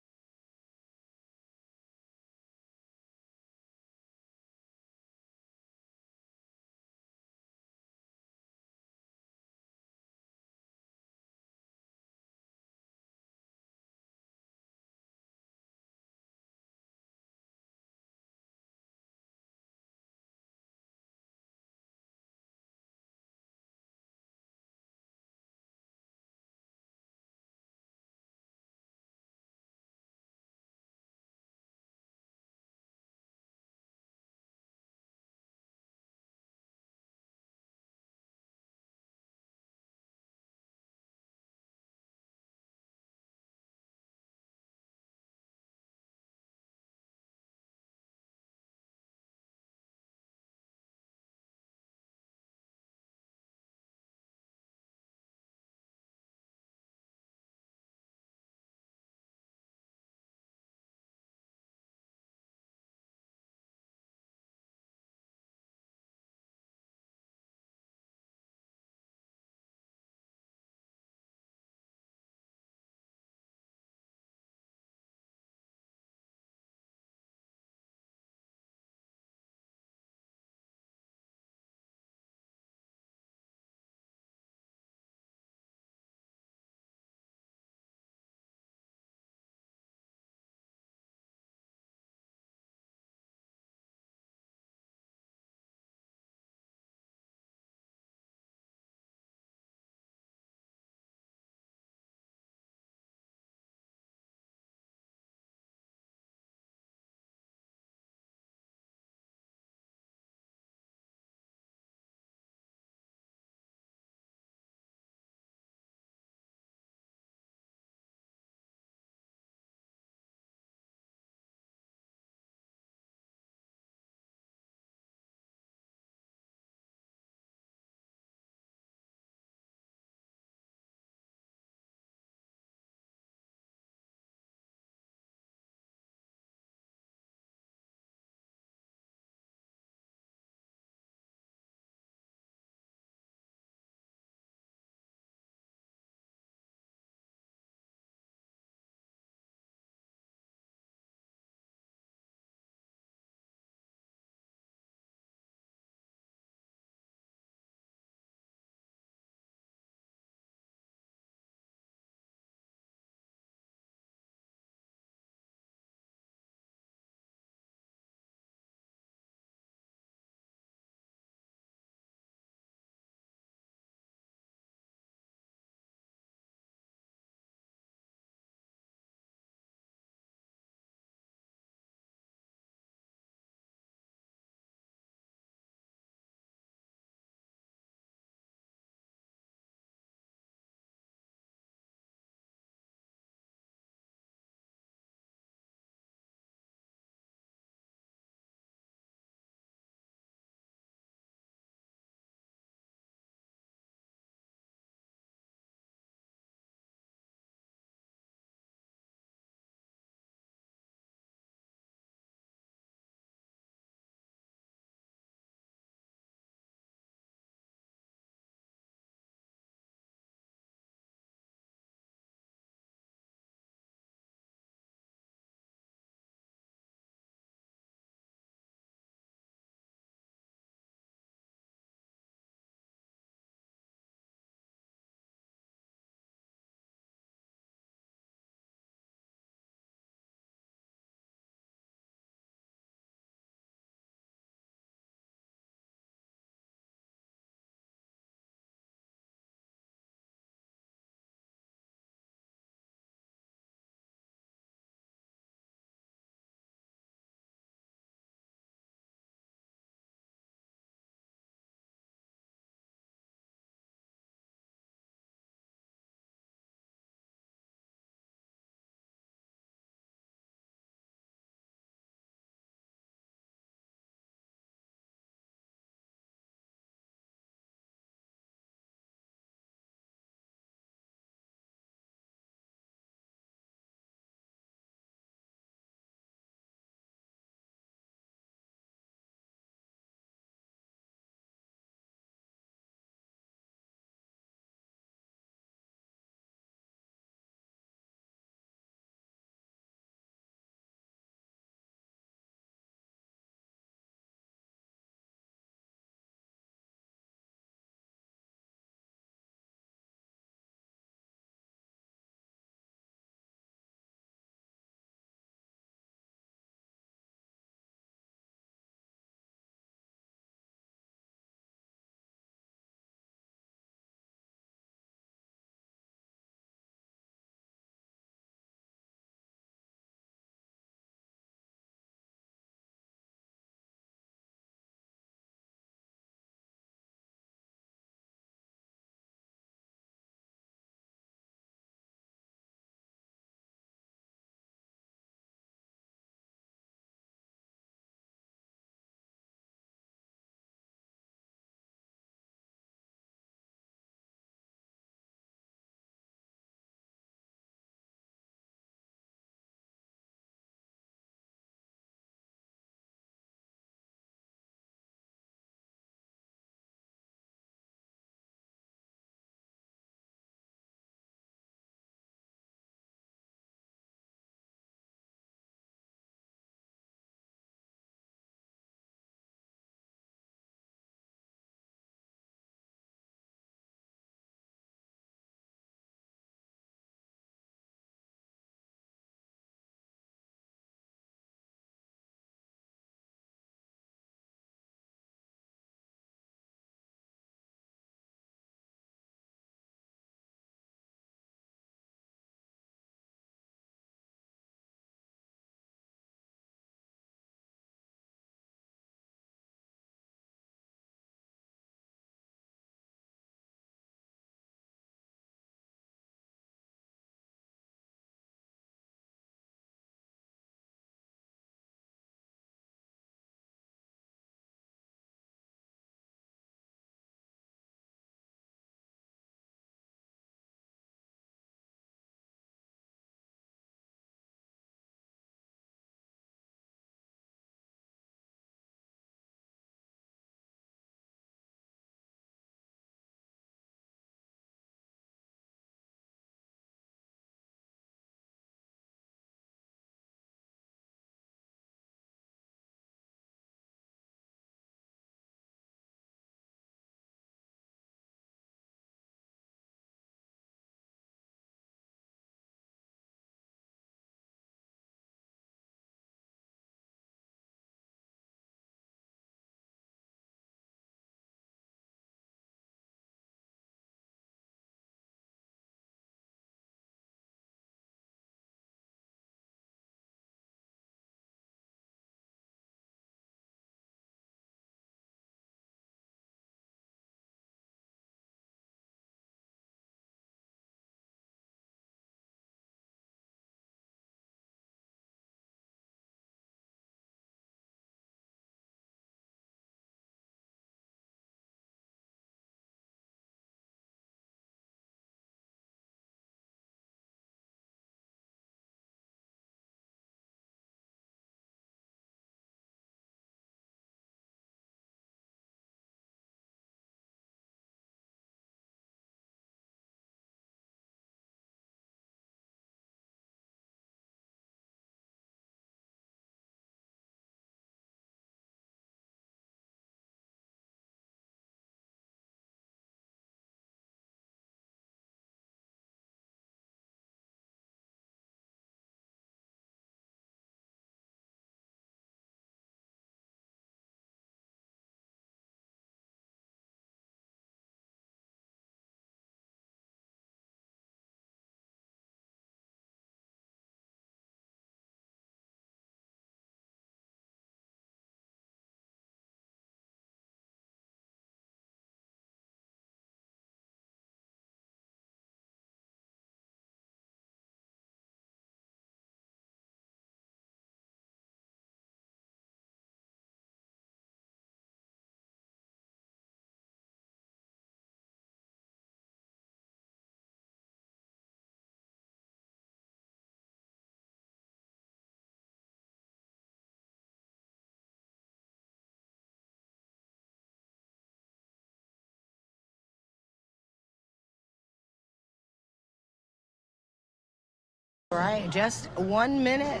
Speaker 12: right. Just 1 minute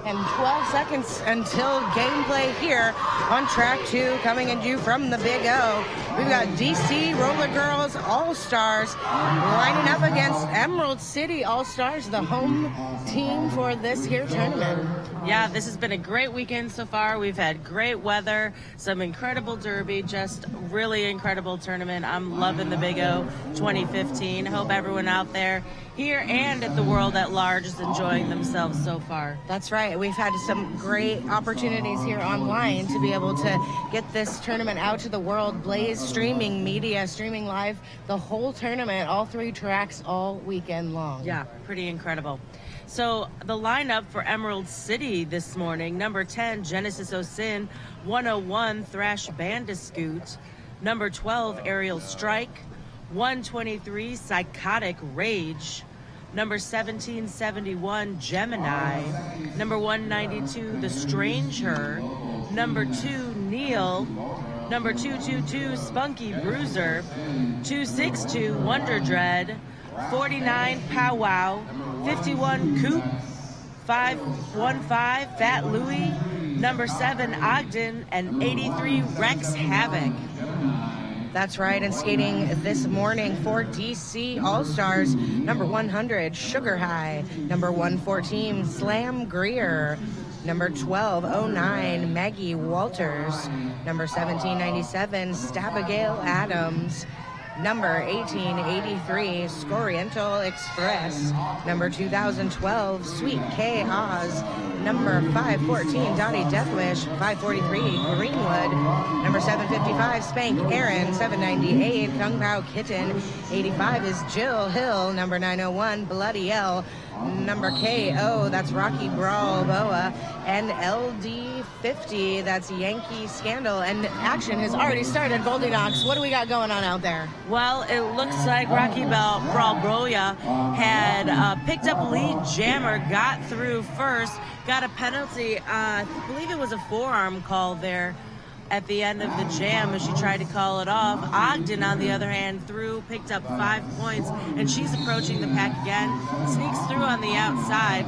Speaker 12: and 12 seconds until gameplay here on track 2, coming at you from the Big O. We've got DC Roller Girls All-Stars lining up against Emerald City All-Stars, the home team for this here tournament.
Speaker 6: Yeah, this has been a great weekend so far. We've had great weather, some incredible derby, just really incredible tournament. I'm loving the Big O 2015. Hope everyone out there here and at the world at large is enjoying themselves so far.
Speaker 12: That's right. We've had some great opportunities here online to be able to get this tournament out to the world. Blaze streaming media, streaming live the whole tournament, all 3 tracks all weekend long.
Speaker 6: Yeah, pretty incredible. So the lineup for Emerald City this morning: number 10, Genesis O'Sin, 101, Thrash Bandiscoot, number 12, Aerial Strike, 123, Psychotic Rage, number 1771, Gemini, number 192, The Stranger, number 2, Neil, number 222, Spunky Bruiser, 262, Wonder Dread, 49, Powwow, 51, Coop, 515, Fat Louie, number 7, Ogden, and 83, Rex Havoc.
Speaker 12: That's right, and skating this morning for DC All-Stars, number 100, Sugar High, number 114, Slam Greer, number 1209, Maggie Walters, number 1797, Stabagale Adams, number 1883, Scoriental Express, number 2012, Sweet K Oz, number 514, Dottie Deathwish, 543, Greenwood, number 755, Spank Aaron, 798, Kung Pao Kitten, 85 is Jill Hill, number 901, Bloody L, number KO, that's Rocky Brawl Boa, and LD50, that's Yankee Scandal. And action has already started. Goldilocks, what do we got going on out there?
Speaker 6: Well, it looks like Rocky Brawl Boa had picked up a lead jammer, got through first, got a penalty. I believe it was a forearm call there at the end of the jam as she tried to call it off. Ogden, on the other hand, picked up 5 points, and she's approaching the pack again, sneaks through on the outside.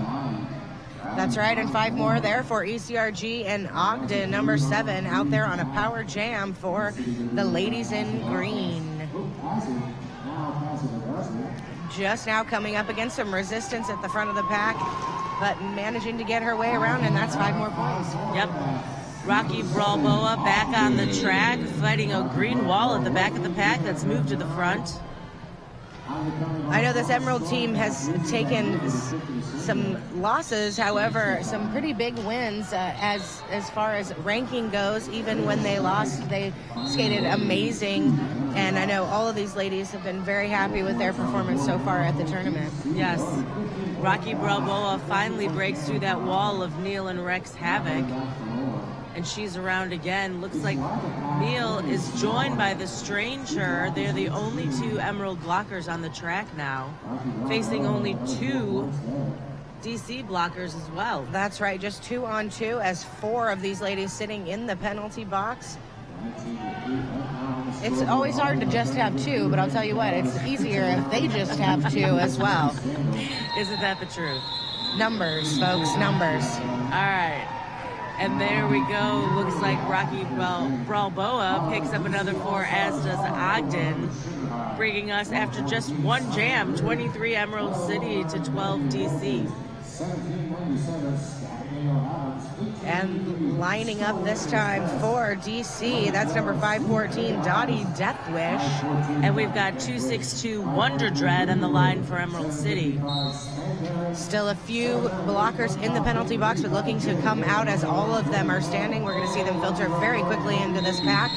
Speaker 12: That's right, and 5 more there for ECRG and Ogden, number 7, out there on a power jam for the ladies in green. Just now coming up against some resistance at the front of the pack, but managing to get her way around, and that's 5 more points.
Speaker 6: Yep. Rocky Brawl Boa back on the track, fighting a green wall at the back of the pack that's moved to the front.
Speaker 12: I know this Emerald team has taken some losses, however, some pretty big wins as far as ranking goes. Even when they lost, they skated amazing, and I know all of these ladies have been very happy with their performance so far at the tournament.
Speaker 6: Yes. Rocky Brawl Boa finally breaks through that wall of Neil and Rex Havoc, and she's around again. Looks like Neil is joined by the Stranger. They're the only 2 Emerald blockers on the track now, facing only 2 DC blockers as well.
Speaker 12: That's right, just 2 on 2 as 4 of these ladies sitting in the penalty box. It's always hard to just have 2, but I'll tell you what, it's easier if they just have 2 as well.
Speaker 6: Isn't that the truth?
Speaker 12: Numbers, folks, numbers.
Speaker 6: All right. And there we go. Looks like Rocky Brawl Boa picks up another 4, as does Ogden, bringing us, after just 1 jam, 23 Emerald City to 12 DC.
Speaker 12: And lining up this time for DC, that's number 514, Dottie Deathwish.
Speaker 6: And we've got 262 Wonder Dread on the line for Emerald City.
Speaker 12: Still a few blockers in the penalty box, but looking to come out as all of them are standing. We're going to see them filter very quickly into this pack.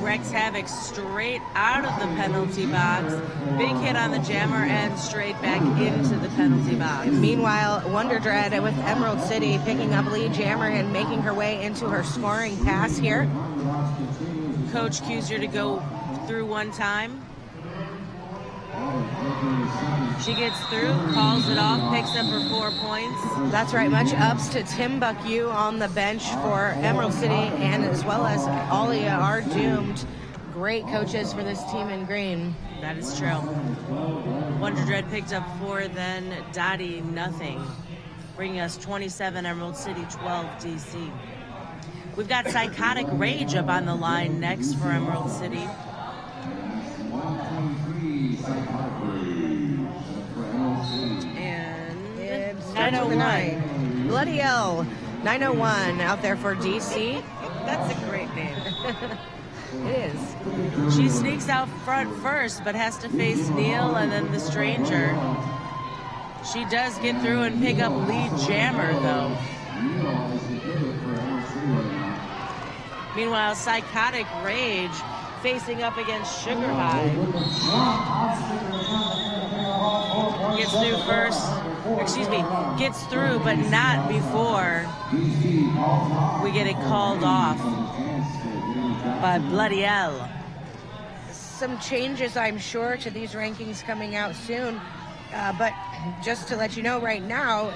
Speaker 6: Rex Havoc straight out of the penalty box. Big hit on the jammer and straight back into the penalty box.
Speaker 12: Meanwhile, Wonder Dread with Emerald City picking up lead jammer and making her way into her scoring pass here.
Speaker 6: Coach cues her to go through 1 time. She gets through, calls it off, picks up her 4 points.
Speaker 12: That's right, much ups to Tim Buckyu on the bench for Emerald City, and as well as Alia are doomed. Great coaches for this team in green.
Speaker 6: That is true. Wonder Dread picked up 4, then Dottie nothing, bringing us 27 Emerald City, 12 DC. We've got Psychotic Rage up on the line next for Emerald City. And
Speaker 12: It's
Speaker 6: 901.
Speaker 12: Bloody L, 901 out there for DC.
Speaker 6: That's a great name.
Speaker 12: It is.
Speaker 6: She sneaks out front first, but has to face Neil and then the Stranger. She does get through and pick up lead Jammer, though. Meanwhile, Psychotic Rage facing up against Sugar High. Gets through first, gets through, but not before we get it called off by Bloody L.
Speaker 12: Some changes, I'm sure, to these rankings coming out soon. But just to let you know right now,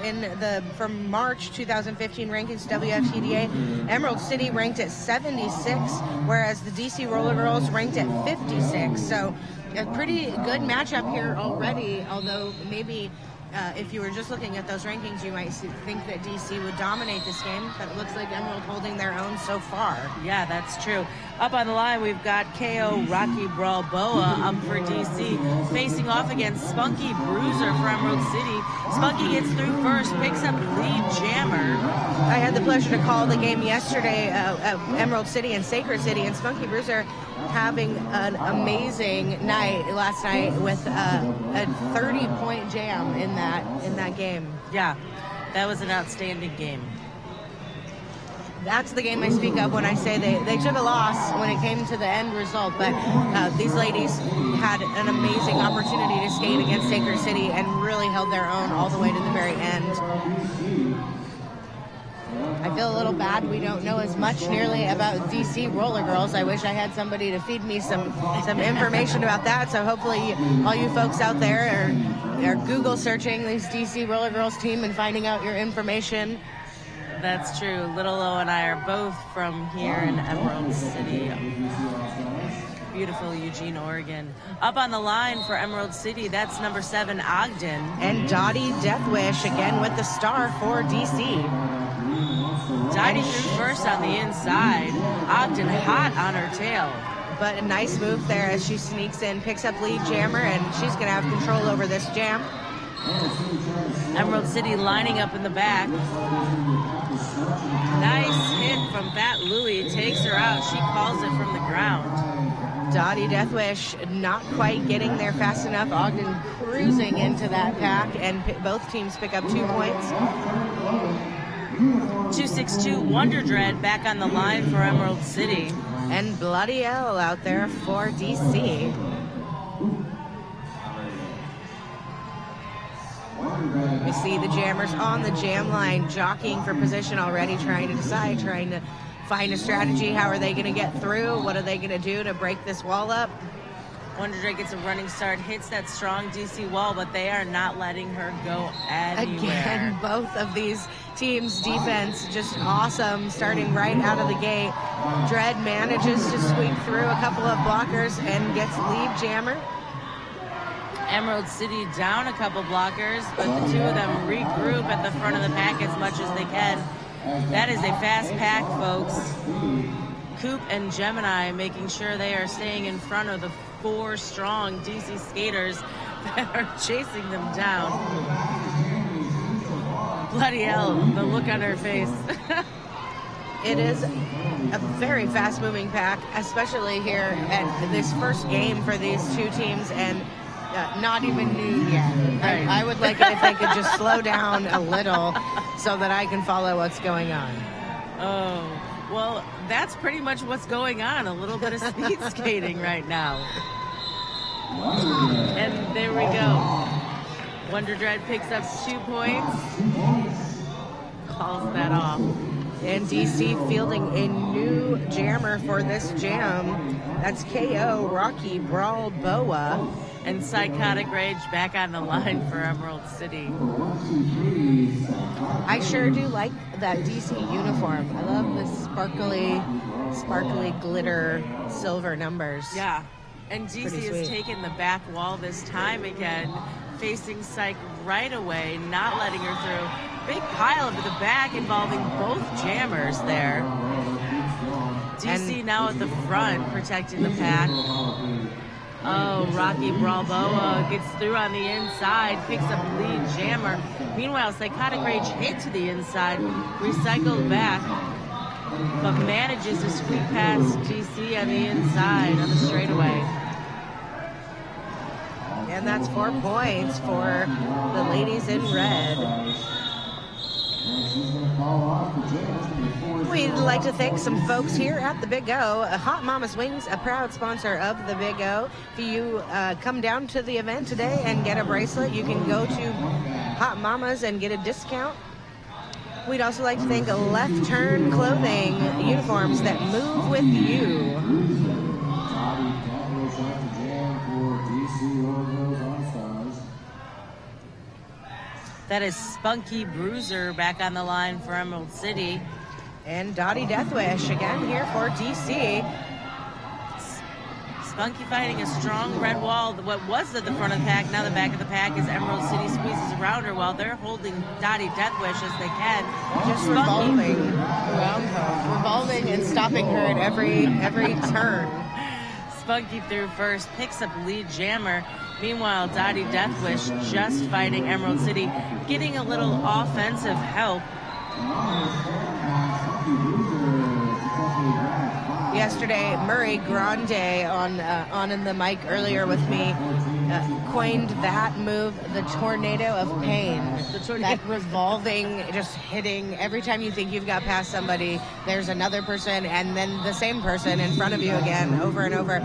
Speaker 12: from March 2015 rankings, WFTDA, Emerald City ranked at 76, whereas the DC Roller Girls ranked at 56. So a pretty good matchup here already, although maybe if you were just looking at those rankings, you might think that DC would dominate this game, but it looks like Emerald holding their own so far.
Speaker 6: Yeah, that's true. Up on the line, we've got KO Rocky Brawl Boa up for DC, facing off against Spunky Bruiser for Emerald City. Spunky gets through first, picks up lead Jammer.
Speaker 12: I had the pleasure to call the game yesterday at Emerald City and Sacred City, and Spunky Bruiser having an amazing night last night with a 30-point jam in that game.
Speaker 6: Yeah, that was an outstanding game.
Speaker 12: That's the game I speak of when I say they took a loss when it came to the end result, but these ladies had an amazing opportunity to skate against Sacred City and really held their own all the way to the very end. I feel a little bad we don't know as much nearly about DC Roller Girls. I wish I had somebody to feed me some information about that, so hopefully all you folks out there are Google searching these DC Roller Girls team and finding out your information.
Speaker 6: That's true. Little O and I are both from here in Emerald City. Beautiful Eugene, Oregon. Up on the line for Emerald City, that's number 7, Ogden.
Speaker 12: And Dottie Deathwish again with the star for DC.
Speaker 6: Dottie through first on the inside. Ogden hot on her tail.
Speaker 12: But a nice move there as she sneaks in, picks up lead Jammer, and she's going to have control over this jam.
Speaker 6: Emerald City lining up in the back. Nice hit from Bat Louie, takes her out. She calls it from the ground.
Speaker 12: Dottie Deathwish not quite getting there fast enough. Ogden cruising into that pack, and both teams pick up 2 points.
Speaker 6: 262 Wonder Dread back on the line for Emerald City.
Speaker 12: And Bloody L out there for DC. We see the jammers on the jam line, jockeying for position already, trying to decide, trying to find a strategy. How are they going to get through? What are they going to do to break this wall up?
Speaker 6: Wonder Dread gets a running start, hits that strong DC wall, but they are not letting her go anywhere.
Speaker 12: Again, both of these teams' defense just awesome, starting right out of the gate. Dread manages to sweep through a couple of blockers and gets lead Jammer.
Speaker 6: Emerald City down a couple blockers, but the two of them regroup at the front of the pack as much as they can. That is a fast pack, folks. Coop and Gemini making sure they are staying in front of the 4 strong DC skaters that are chasing them down. Bloody hell, the look on her face.
Speaker 12: It is a very fast-moving pack, especially here at this first game for these two teams, and not even noon yet.
Speaker 6: Right.
Speaker 12: I would like it if they could just slow down a little so that I can follow what's going on.
Speaker 6: Oh, well, that's pretty much what's going on. A little bit of speed skating right now. And there we go. Wonder Dread picks up 2 points. Calls that off.
Speaker 12: And DC fielding a new jammer for this jam. That's KO Rocky Brawl Boa.
Speaker 6: And Psychotic Rage back on the line for Emerald City.
Speaker 12: I sure do like that DC uniform. I love the sparkly glitter silver numbers.
Speaker 6: Yeah, And DC
Speaker 12: Pretty
Speaker 6: has
Speaker 12: sweet.
Speaker 6: taken the back wall this time again, facing Psych right away, not letting her through. Big pile to the back involving both jammers there. DC now at the front, protecting the pack. Oh, Rocky Balboa gets through on the inside, picks up lead jammer. Meanwhile, Psychotic Rage hit to the inside, recycled back, but manages to squeak past DC on the inside on the straightaway.
Speaker 12: And that's 4 points for the ladies in red. We'd like to thank some folks here at the Big O. Hot Mama's Wings, a proud sponsor of the Big O. If you come down to the event today and get a bracelet, you can go to Hot Mama's and get a discount. We'd also like to thank Left Turn Clothing, uniforms that move with you.
Speaker 6: That is Spunky Bruiser back on the line for Emerald City.
Speaker 12: And Dottie Deathwish again here for DC.
Speaker 6: Spunky fighting a strong red wall. What was at the front of the pack, now the back of the pack, as Emerald City squeezes around her while they're holding Dottie Deathwish as they can.
Speaker 12: Just revolving around her. Revolving and stopping her at every turn.
Speaker 6: Spunky through first, picks up lead jammer. Meanwhile, Dottie Deathwish just fighting Emerald City, getting a little offensive help.
Speaker 12: Yesterday, Murray Grande on in the mic earlier with me coined that move the tornado of pain. That revolving, just hitting. Every time you think you've got past somebody, there's another person and then the same person in front of you again, over and over.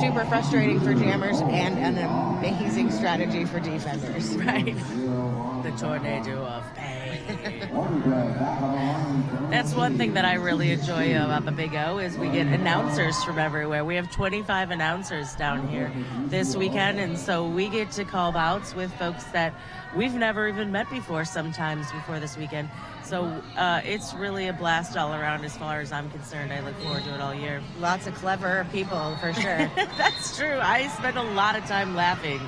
Speaker 12: Super frustrating for jammers and an amazing strategy for defenders.
Speaker 6: Right. The tornado of pain. That's one thing that I really enjoy about the Big O is we get announcers from everywhere. We have 25 announcers down here this weekend, and so we get to call bouts with folks that we've never even met before sometimes before this weekend. So it's really a blast all around as far as I'm concerned. I look forward to it all year.
Speaker 12: Lots of clever people, for sure.
Speaker 6: That's true. I spend a lot of time laughing.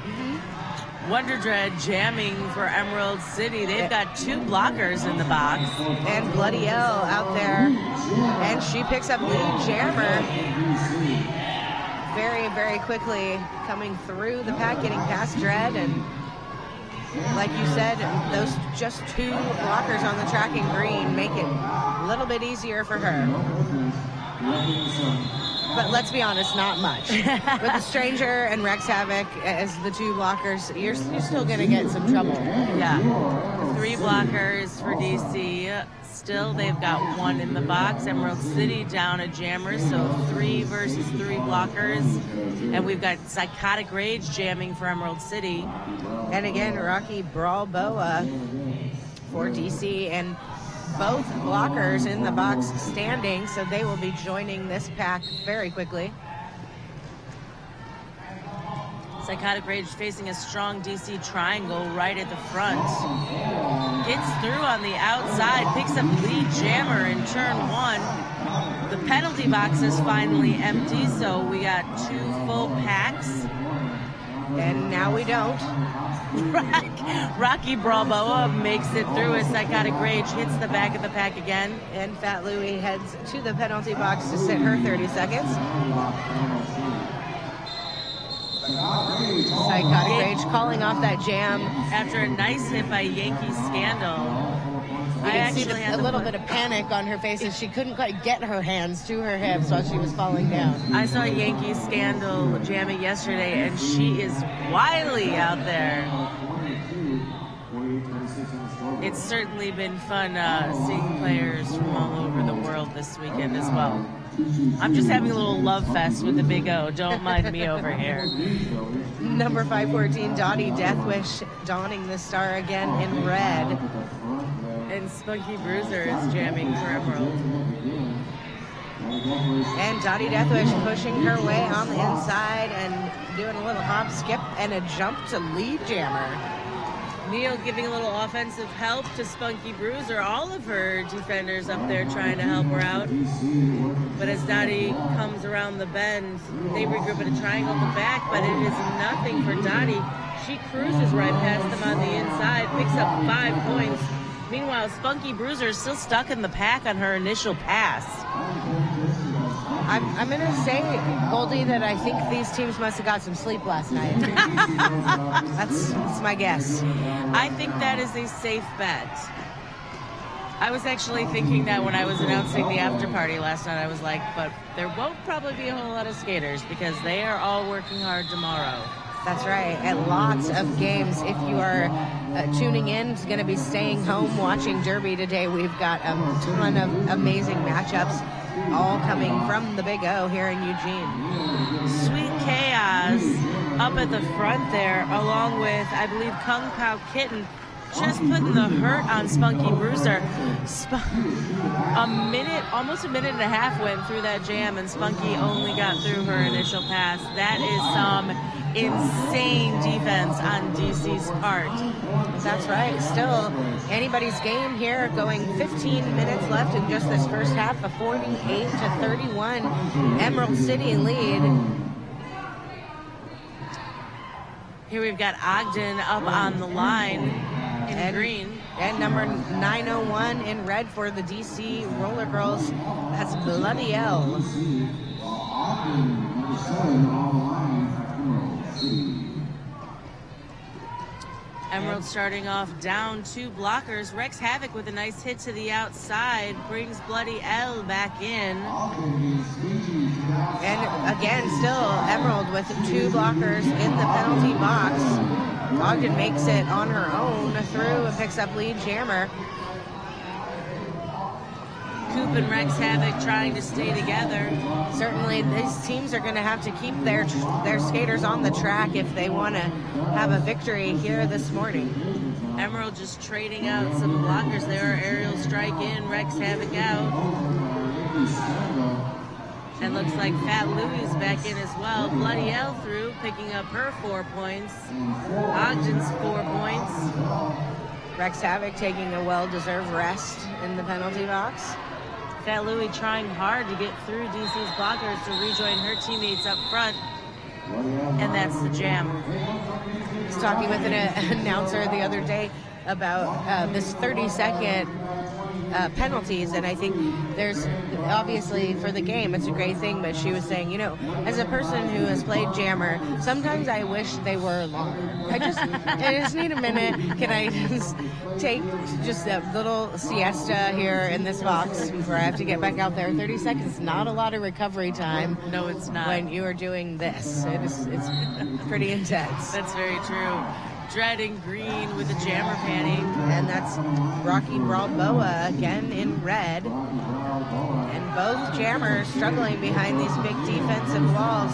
Speaker 6: Wonder Dread jamming for Emerald City. They've got 2 blockers in the box.
Speaker 12: And Bloody L out there. And she picks up lead jammer. Very, very quickly coming through the pack, getting past Dread. And like you said, those just 2 blockers on the tracking green make it a little bit easier for her. But let's be honest, not much. With the Stranger and Rex Havoc as the 2 blockers, you're still going to get some trouble.
Speaker 6: Yeah. 3 blockers for DC. Still, they've got 1 in the box. Emerald City down a jammer, so 3 versus 3 blockers. And we've got Psychotic Rage jamming for Emerald City.
Speaker 12: And again, Rocky Balboa for DC, and both blockers in the box standing, so they will be joining this pack very quickly.
Speaker 6: Psychotic Rage facing a strong DC triangle right at the front. Gets through on the outside, picks up lead jammer in turn 1. The penalty box is finally empty, so we got 2 full packs.
Speaker 12: And now we don't.
Speaker 6: Rocky Balboa makes it through as Psychotic Rage hits the back of the pack again.
Speaker 12: And Fat Louie heads to the penalty box to sit her 30 seconds. Psychotic Rage calling off that jam.
Speaker 6: After a nice hit by Yankee Scandal.
Speaker 12: You can see a little bit of panic on her face as she couldn't quite get her hands to her hips while she was falling down.
Speaker 6: I saw Yankee Scandal jamming yesterday, and she is wily out there. It's certainly been fun seeing players from all over the world this weekend as well. I'm just having a little love fest with the Big O. Don't mind me over here.
Speaker 12: Number 514, Dottie Deathwish, donning the star again in red.
Speaker 6: And Spunky Bruiser is jamming for Emerald.
Speaker 12: And Dottie Deathwish pushing her way on the inside and doing a little hop, skip, and a jump to lead jammer.
Speaker 6: Neil giving a little offensive help to Spunky Bruiser. All of her defenders up there trying to help her out. But as Dottie comes around the bend, they regroup in a triangle at the back, but it is nothing for Dottie. She cruises right past them on the inside, picks up 5 points. Meanwhile, Spunky Bruiser is still stuck in the pack on her initial pass.
Speaker 12: I'm going to say, Goldie, that I think these teams must have got some sleep last night. That's my guess.
Speaker 6: I think that is a safe bet. I was actually thinking that when I was announcing the after party last night. I was like, but there won't probably be a whole lot of skaters because they are all working hard tomorrow.
Speaker 12: That's right, and lots of games. If you are tuning in, it's going to be staying home watching Derby today. We've got a ton of amazing matchups, all coming from the Big O here in Eugene.
Speaker 6: Sweet Chaos up at the front there, along with, I believe, Kung Pao Kitten, just putting the hurt on Spunky Bruiser. Almost a minute and a half went through that jam, and Spunky only got through her initial pass. That is some insane defense on DC's part.
Speaker 12: That's right. Still anybody's game here, going 15 minutes left in just this first half, a 48-31 Emerald City lead.
Speaker 6: Here we've got Ogden up on the line in green.
Speaker 12: And number 901 in red for the DC Roller Girls. That's Bloody L.
Speaker 6: Emerald starting off down 2 blockers. Rex Havoc with a nice hit to the outside brings Bloody L back in.
Speaker 12: And again, still Emerald with 2 blockers in the penalty box. Ogden makes it on her own through and picks up lead jammer.
Speaker 6: Coop and Rex Havoc trying to stay together.
Speaker 12: Certainly these teams are going to have to keep their skaters on the track if they want to have a victory here this morning.
Speaker 6: Emerald just trading out some blockers there. Aerial strike in, Rex Havoc out. And looks like Fat Louie is back in as well. Bloody L through, picking up her 4 points. Ogden's 4 points.
Speaker 12: Rex Havoc taking a well-deserved rest in the penalty box.
Speaker 6: Fat Louie trying hard to get through DC's blockers to rejoin her teammates up front. And that's the jam.
Speaker 12: I was talking with an announcer the other day about this 30-second penalties, and I think there's obviously for the game it's a great thing, but she was saying, you know, as a person who has played jammer, sometimes I wish they were longer. I just need a minute. Can I just take just a little siesta here in this box before I have to get back out there? 30 seconds, not a lot of recovery time.
Speaker 6: No, it's not.
Speaker 12: When you are doing this, it's pretty intense.
Speaker 6: That's very true. Dread in green with a jammer panty.
Speaker 12: And that's Rocky Balboa again in red. And both jammers struggling behind these big defensive walls.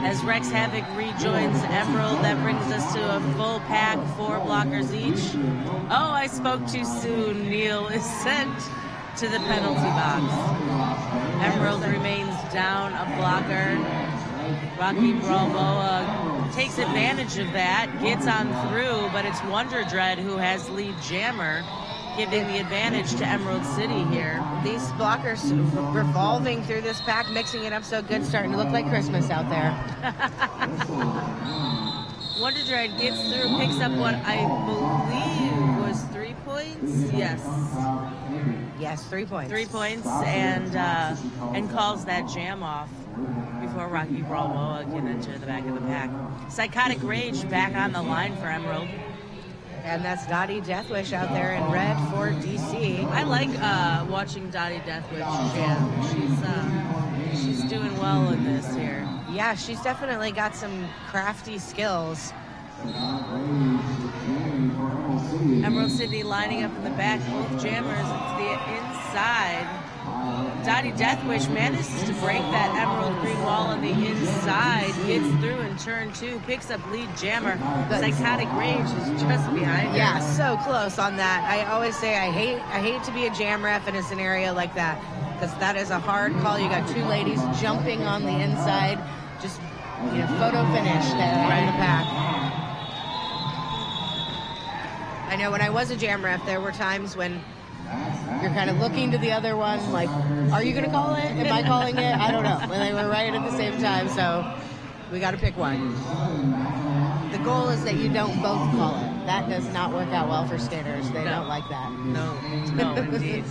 Speaker 6: As Rex Havoc rejoins Emerald, that brings us to a full pack, 4 blockers each. Oh, I spoke too soon. Neil is sent to the penalty box. Emerald remains down a blocker. Rocky Balboa takes advantage of that, gets on through, but it's Wonder Dread who has lead jammer, giving the advantage to Emerald City here.
Speaker 12: These blockers revolving through this pack, mixing it up so good, starting to look like Christmas out there.
Speaker 6: Wonder Dread gets through, picks up what I believe was 3 points.
Speaker 12: Yes, 3 points.
Speaker 6: 3 points, and calls that jam off before Rocky Balboa can enter the back of the pack. Psychotic Rage back on the line for Emerald.
Speaker 12: And that's Dottie Deathwish out there in red for DC.
Speaker 6: I like watching Dottie Deathwish jam. She's doing well in this here.
Speaker 12: Yeah, she's definitely got some crafty skills.
Speaker 6: Emerald City lining up in the back, both jammers to the inside. Dottie Deathwish manages to break that emerald green wall on the inside, gets through in turn 2, picks up lead jammer. Psychotic Rage is just behind her.
Speaker 12: Yeah, so close on that. I always say I hate to be a jam ref in a scenario like that, because that is a hard call. You got 2 ladies jumping on the inside, just photo finish there in the pack. I know when I was a jam ref, there were times when you're kind of looking to the other one, like, are you going to call it? Am I calling it? I don't know. When they were right at the same time, so we got to pick one. The goal is that you don't both call it. That does not work out well for skaters. They don't like that.
Speaker 6: No, indeed.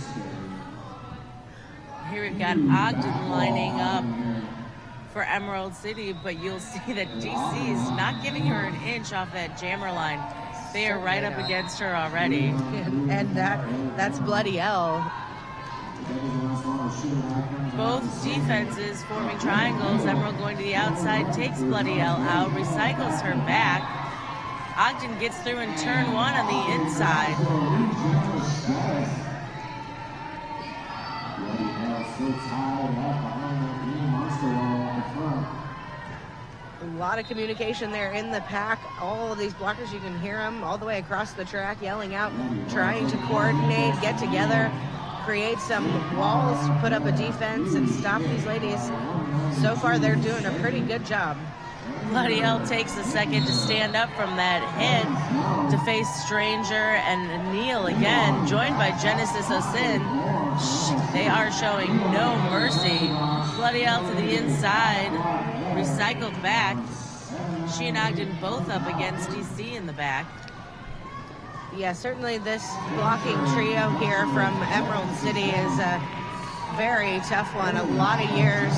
Speaker 6: Here we've got Ogden lining up for Emerald City, but you'll see that DC is not giving her an inch off that jammer line. They are right up against her already.
Speaker 12: And that's Bloody L.
Speaker 6: Both defenses forming triangles. Emerald going to the outside, takes Bloody L out, recycles her back. Ogden gets through in turn one on the inside.
Speaker 12: A lot of communication there in the pack. All of these blockers, you can hear them all the way across the track yelling out, trying to coordinate, get together, create some walls, put up a defense, and stop these ladies. So far, they're doing a pretty good job.
Speaker 6: Bloody L takes a second to stand up from that hit to face Stranger and Neil again, joined by Genesis Osin. They are showing no mercy. Bloody L to the inside, recycled back. She and Ogden both up against DC in the back.
Speaker 12: Yeah, certainly this blocking trio here from Emerald City is a very tough one. A lot of years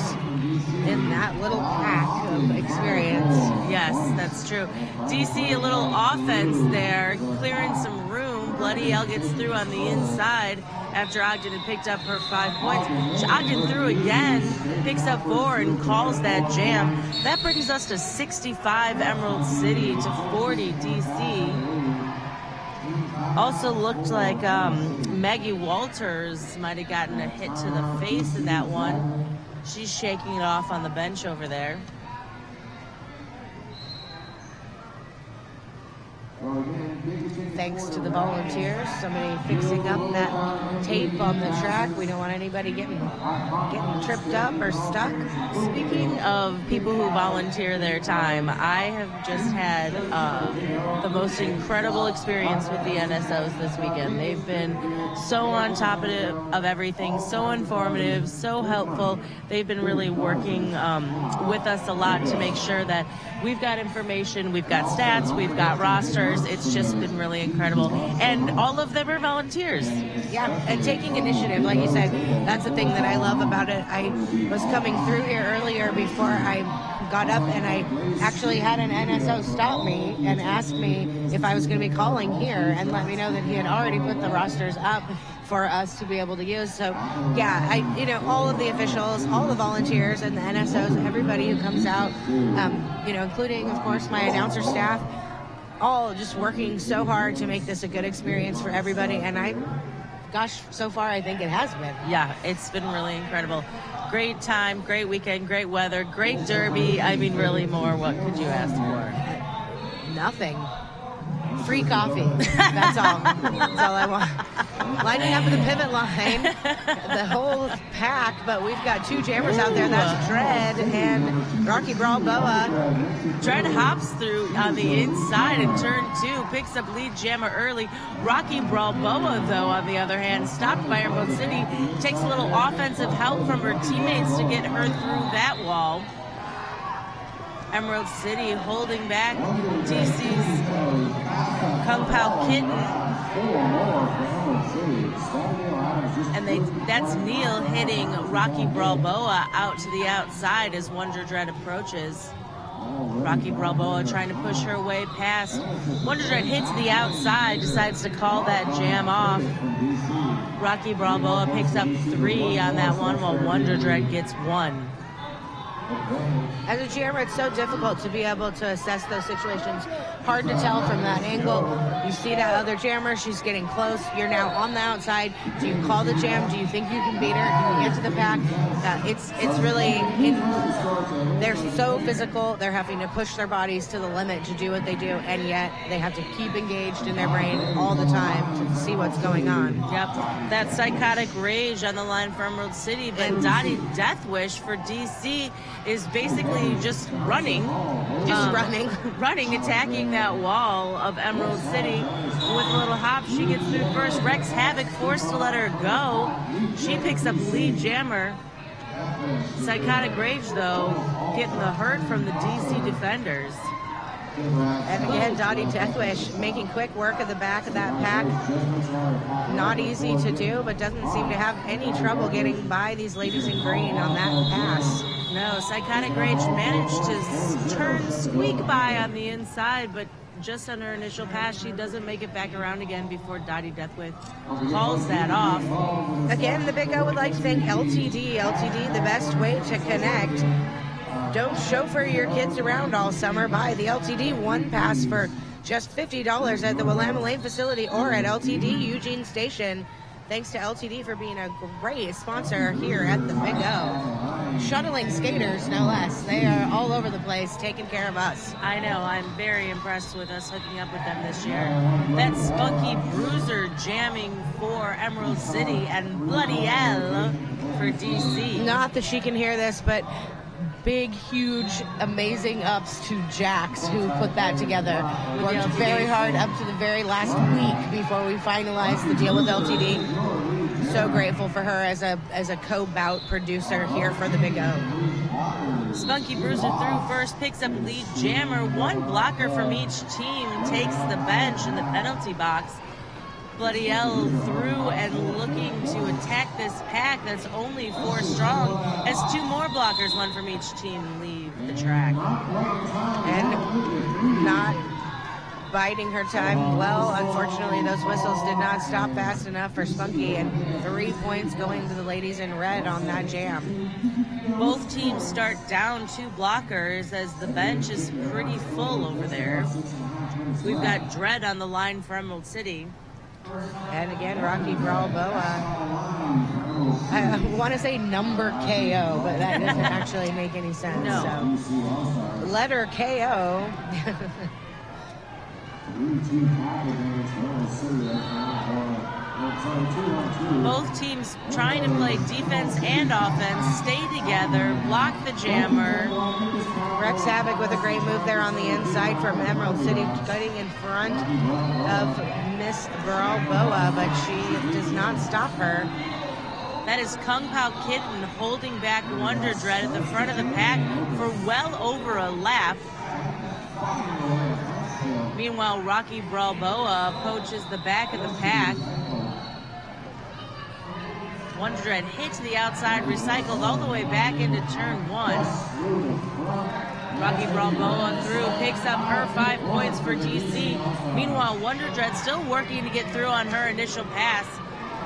Speaker 12: in that little pack of experience.
Speaker 6: Yes, that's true. DC, a little offense there, clearing some room. Bloody L gets through on the inside after Ogden had picked up her 5 points. Ogden through again, picks up 4 and calls that jam. That brings us to 65 Emerald City to 40 DC. Also looked like Maggie Walters might have gotten a hit to the face in that one. She's shaking it off on the bench over there.
Speaker 12: Thanks to the volunteers, somebody fixing up that tape on the track. We don't want anybody getting tripped up or stuck.
Speaker 6: Speaking of people who volunteer their time, I have just had the most incredible experience with the NSOs this weekend. They've been so on top of everything, so informative, so helpful. They've been really working with us a lot to make sure that we've got information, we've got stats, we've got rosters. It's just been really incredible. And all of them are volunteers.
Speaker 12: Yeah, and taking initiative, like you said, that's the thing that I love about it. I was coming through here earlier before I got up, and I actually had an NSO stop me and ask me if I was going to be calling here and let me know that he had already put the rosters up for us to be able to use. So yeah, all of the officials, all the volunteers and the NSOs, everybody who comes out, including of course my announcer staff, all just working so hard to make this a good experience for everybody. And so far I think it has been.
Speaker 6: Yeah, it's been really incredible. Great time, great weekend, great weather, great derby. I mean, really more, what could you ask for?
Speaker 12: Nothing. Free coffee. That's all. That's all I want. Lining up in the pivot line, the whole pack, but we've got 2 jammers out there. That's Dread and Rocky Balboa.
Speaker 6: Dread hops through on the inside in turn 2, picks up lead jammer early. Rocky Balboa, though, on the other hand, stopped by Emerald City, takes a little offensive help from her teammates to get her through that wall. Emerald City holding back DC's Kung Pao Kitten. And that's Neil hitting Rocky Balboa out to the outside as Wonder Dread approaches. Rocky Balboa trying to push her way past. Wonder Dread hits the outside, decides to call that jam off. Rocky Balboa picks up 3 on that one, while Wonder Dread gets 1.
Speaker 12: As a jammer, it's so difficult to be able to assess those situations. Hard to tell from that angle. You see that other jammer, she's getting close. You're now on the outside. Do you call the jam? Do you think you can beat her? Can you get to the pack? It's really, they're so physical. They're having to push their bodies to the limit to do what they do, and yet they have to keep engaged in their brain all the time to see what's going on.
Speaker 6: Yep, that psychotic rage on the line for Emerald City, but Dottie Death Wish for DC is basically just running,
Speaker 12: running,
Speaker 6: attacking that wall of Emerald City. with a little hop. She gets through first. Rex Havoc forced to let her go. She picks up lead jammer. Psychotic Rage, though, getting the hurt from the DC defenders.
Speaker 12: And again, Dottie Deathwish making quick work of the back of that pack. Not easy to do, but doesn't seem to have any trouble getting by these ladies in green on that pass.
Speaker 6: No, Psychotic Rage managed to turn squeak by on the inside, but just on her initial pass, she doesn't make it back around again before Dottie Deathwish calls that off.
Speaker 12: Again, the Big O would like to thank LTD. LTD, the best way to connect. Don't chauffeur your kids around all summer. Buy the LTD one pass for just $50 at the Willamette Lane facility or at LTD Eugene Station. Thanks to LTD for being a great sponsor here at the Big O. Shuttling skaters, no less. They are all over the place, taking care of us.
Speaker 6: I know. I'm very impressed with us hooking up with them this year. That Spunky Bruiser jamming for Emerald City and Bloody L for DC.
Speaker 12: Not that she can hear this, but big, huge, amazing ups to Jax, who put that together. Worked very hard up to the very last week before we finalized the deal with LTD. So grateful for her as a co-bout producer here for the Big O.
Speaker 6: Spunky Bruiser through first, picks up lead jammer. One blocker from each team takes the bench in the penalty box. Bloody L through and looking to attack this pack that's only 4 strong as 2 more blockers, one from each team, leave the track.
Speaker 12: And not biding her time well. Unfortunately, those whistles did not stop fast enough for Spunky, and 3 points going to the ladies in red on that jam.
Speaker 6: Both teams start down 2 blockers as the bench is pretty full over there. We've got Dread on the line for Emerald City.
Speaker 12: And again, Rocky Balboa. I want to say number KO, but that doesn't actually make any sense.
Speaker 6: No.
Speaker 12: So, letter KO.
Speaker 6: Both teams trying to play defense and offense, stay together, block the jammer.
Speaker 12: Rex Havoc with a great move there on the inside from Emerald City, cutting in front of Miss Balboa, but she does not stop her.
Speaker 6: That is Kung Pao Kitten holding back Wonder Dread at the front of the pack for well over a lap. Meanwhile, Rocky Balboa poaches the back of the pack. Wonder Dread hits the outside, recycled all the way back into turn 1. Rocky Balboa through, picks up her 5 points for DC. Meanwhile, Wonder Dread still working to get through on her initial pass.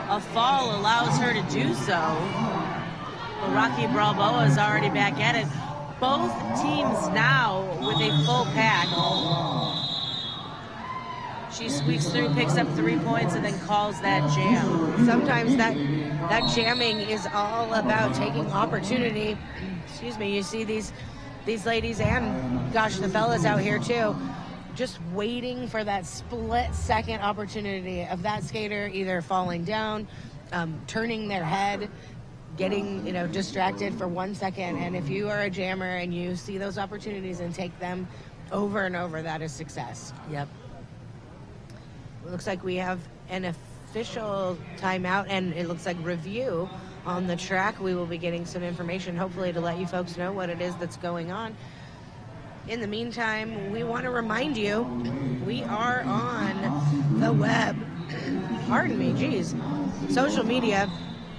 Speaker 6: A fall allows her to do so. But Rocky Balboa is already back at it. Both teams now with a full pack. She squeaks through, picks up 3 points, and then calls that jam.
Speaker 12: Sometimes that jamming is all about taking opportunity. Excuse me, you see these ladies and, gosh, the fellas out here too, just waiting for that split-second opportunity of that skater either falling down, turning their head, getting distracted for 1 second. And if you are a jammer and you see those opportunities and take them over and over, that is success.
Speaker 6: Yep.
Speaker 12: Looks like we have an official timeout, and it looks like review on the track. We will be getting some information, hopefully, to let you folks know what it is that's going on. In the meantime, we want to remind you, we are on the web. Pardon me, geez. Social media,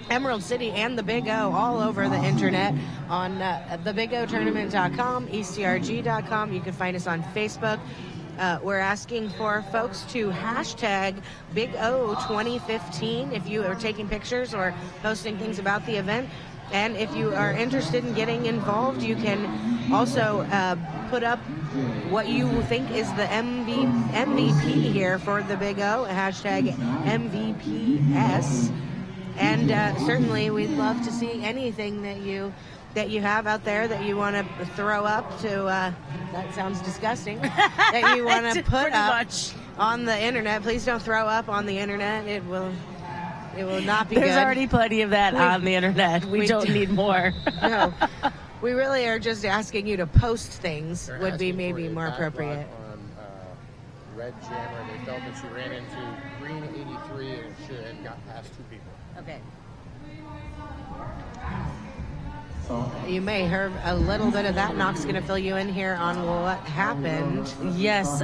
Speaker 12: Emerald City and the Big O, all over the internet on thebigotournament.com, ecrg.com. You can find us on Facebook. We're asking for folks to hashtag Big O 2015 if you are taking pictures or posting things about the event. And if you are interested in getting involved, you can also put up what you think is the MVP here for the Big O, hashtag MVPS. And certainly we'd love to see anything that you have out there that you want to throw up to, that sounds disgusting, that you want to put up on the internet. Please don't throw up on the internet. It will not be good.
Speaker 6: There's already plenty of that on the internet. We don't need more.
Speaker 12: No. We really are just asking you to post things would be maybe more appropriate.
Speaker 4: red jammer. They felt that she ran into green 83 and she had got past 2 people.
Speaker 12: Okay. You may hear a little bit of that. Knox going to fill you in here on what happened.
Speaker 6: Yes,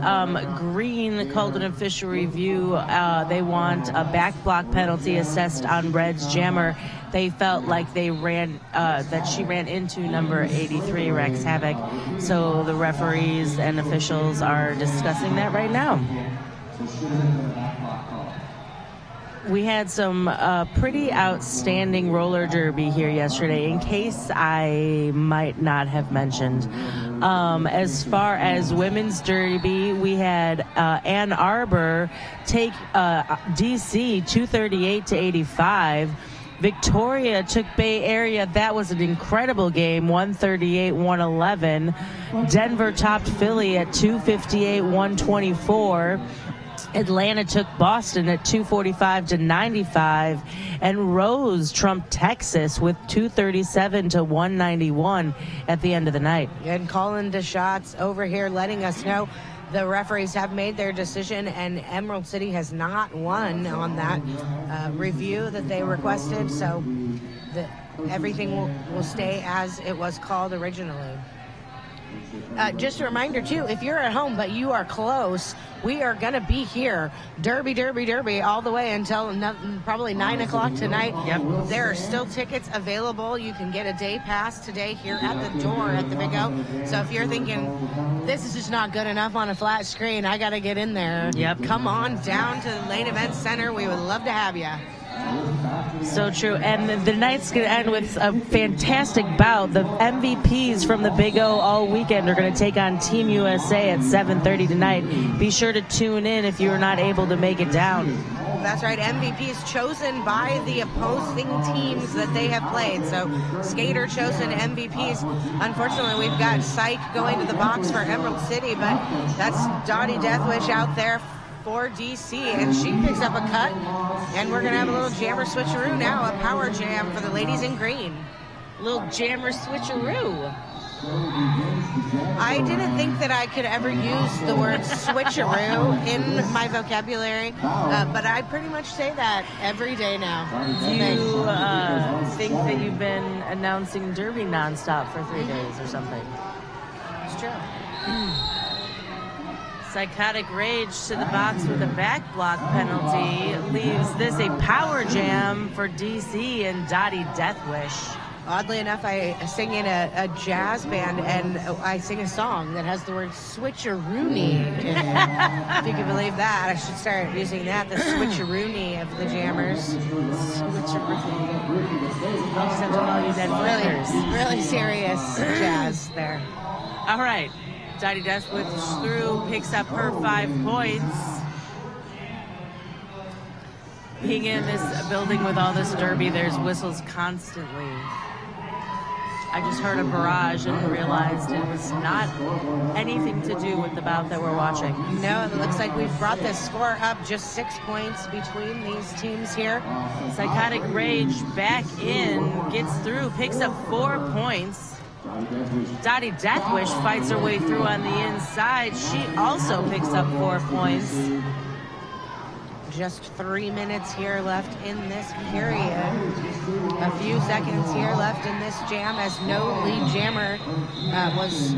Speaker 6: Green called an official review. They want a back block penalty assessed on Red's jammer. They felt like they ran that she ran into number 83, Rex Havoc. So the referees and officials are discussing that right now. We had some pretty outstanding roller derby here yesterday, in case I might not have mentioned. As far as women's derby, we had Ann Arbor take DC 238-85. Victoria took Bay Area. That was an incredible game, 138-111. Denver topped Philly at 258-124. Atlanta took Boston at 245-95, and Rose trumped Texas with 237-191 at the end of the night.
Speaker 12: And calling the shots over here, letting us know the referees have made their decision, and Emerald City has not won on that review that they requested, so everything will stay as it was called originally. Just a reminder, too, if you're at home but you are close, we are going to be here, Derby, all the way until probably 9 o'clock tonight.
Speaker 6: Yep.
Speaker 12: There are still tickets available. You can get a day pass today here at the door at the Big O. So if you're thinking, this is just not good enough on a flat screen, I got to get in there.
Speaker 6: Yep.
Speaker 12: Come on down to the Lane Event Center. We would love to have you.
Speaker 6: So true. And the night's going to end with a fantastic bout. The MVPs from the Big O all weekend are going to take on Team USA at 7:30 tonight. Be sure to tune in if you're not able to make it down.
Speaker 12: That's right. MVPs chosen by the opposing teams that they have played. So skater chosen MVPs. Unfortunately, we've got Syke going to the box for Emerald City, but that's Dottie Deathwish out there for DC, and she picks up a cut, and we're going to have a little jammer switcheroo now, a power jam for the ladies in green.
Speaker 6: Little jammer switcheroo.
Speaker 12: I didn't think that I could ever use the word switcheroo in my vocabulary, but I pretty much say that every day now.
Speaker 6: Do you think that you've been announcing Derby nonstop for 3 days or something?
Speaker 12: It's true.
Speaker 6: Psychotic Rage to the box with a back block penalty leaves this a power jam for DC and Dottie Deathwish.
Speaker 12: Oddly enough, I sing in a jazz band, and I sing a song that has the word switcheroony. If you can believe that, I should start using that, the switcheroony of the jammers. Switcheroony.
Speaker 6: I'll just have to call you Ned Flanders.
Speaker 12: Really serious jazz there.
Speaker 6: All right. Dottie Deathwish through, picks up her 5 points. Being in this building with all this derby, there's whistles constantly. I just heard a barrage and realized it was not anything to do with the bout that we're watching.
Speaker 12: No, it looks like we've brought this score up just 6 points between these teams here.
Speaker 6: Psychotic Rage back in, gets through, picks up 4 points. Dottie Deathwish fights her way through on the inside. She also picks up 4 points.
Speaker 12: Just 3 minutes here left in this period. A few seconds here left in this jam as no lead jammer was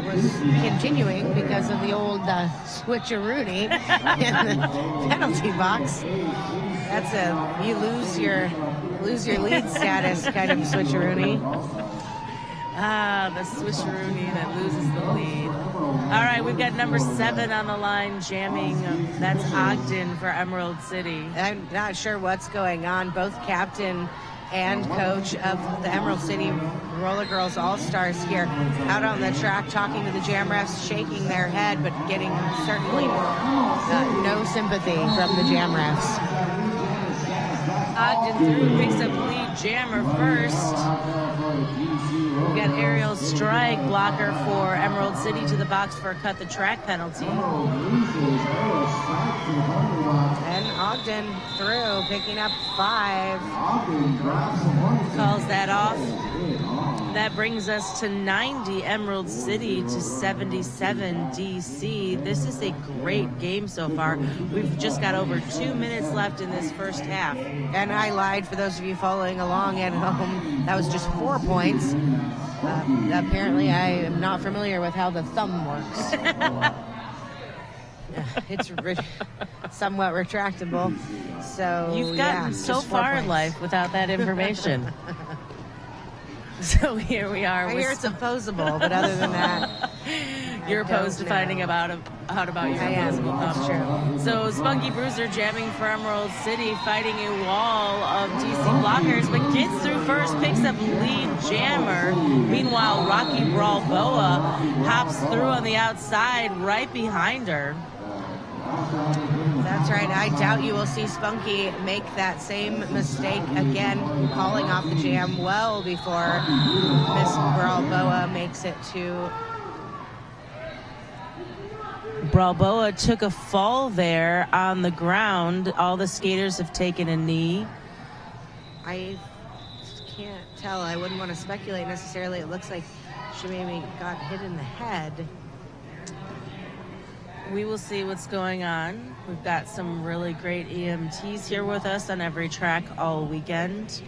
Speaker 12: continuing because of the old switcheroony in the penalty box. That's you lose your lead status kind of switcheroony.
Speaker 6: The switcheroony that loses the lead. All right, we've got number 7 on the line jamming. That's Ogden for Emerald City.
Speaker 12: I'm not sure what's going on. Both captain and coach of the Emerald City Roller Girls All-Stars here out on the track talking to the jam refs, shaking their head, but getting certainly no sympathy from the jam refs.
Speaker 6: Ogden through, picks up lead jammer first. We've got Ariel Strike, blocker for Emerald City, to the box for a cut the track penalty.
Speaker 12: And Ogden through, picking up 5.
Speaker 6: Calls that off. That brings us to 90 Emerald City to 77 DC. This is a great game so far. We've just got over 2 minutes left in this first half.
Speaker 12: And I lied for those of you following along at home. That was just 4 points. Apparently, I am not familiar with how the thumb works. It's somewhat retractable. So
Speaker 6: you've gotten so far in life without that information. So here we are.
Speaker 12: I hear it's opposable, but other than that,
Speaker 6: you're opposed to finding out about your opposable thumb.
Speaker 12: That's true.
Speaker 6: So Spunky Bruiser jamming for Emerald City, fighting a wall of DC blockers, but gets through first, picks up lead jammer. Meanwhile, Rocky Brawl Boa hops through on the outside right behind her.
Speaker 12: That's right. I doubt you will see Spunky make that same mistake again, calling off the jam well before Miss Bralboa makes it to.
Speaker 6: Bralboa took a fall there on the ground. All the skaters have taken a knee.
Speaker 12: I can't tell. I wouldn't want to speculate necessarily. It looks like she maybe got hit in the head.
Speaker 6: We will see what's going on. We've got some really great EMTs here with us on every track all weekend.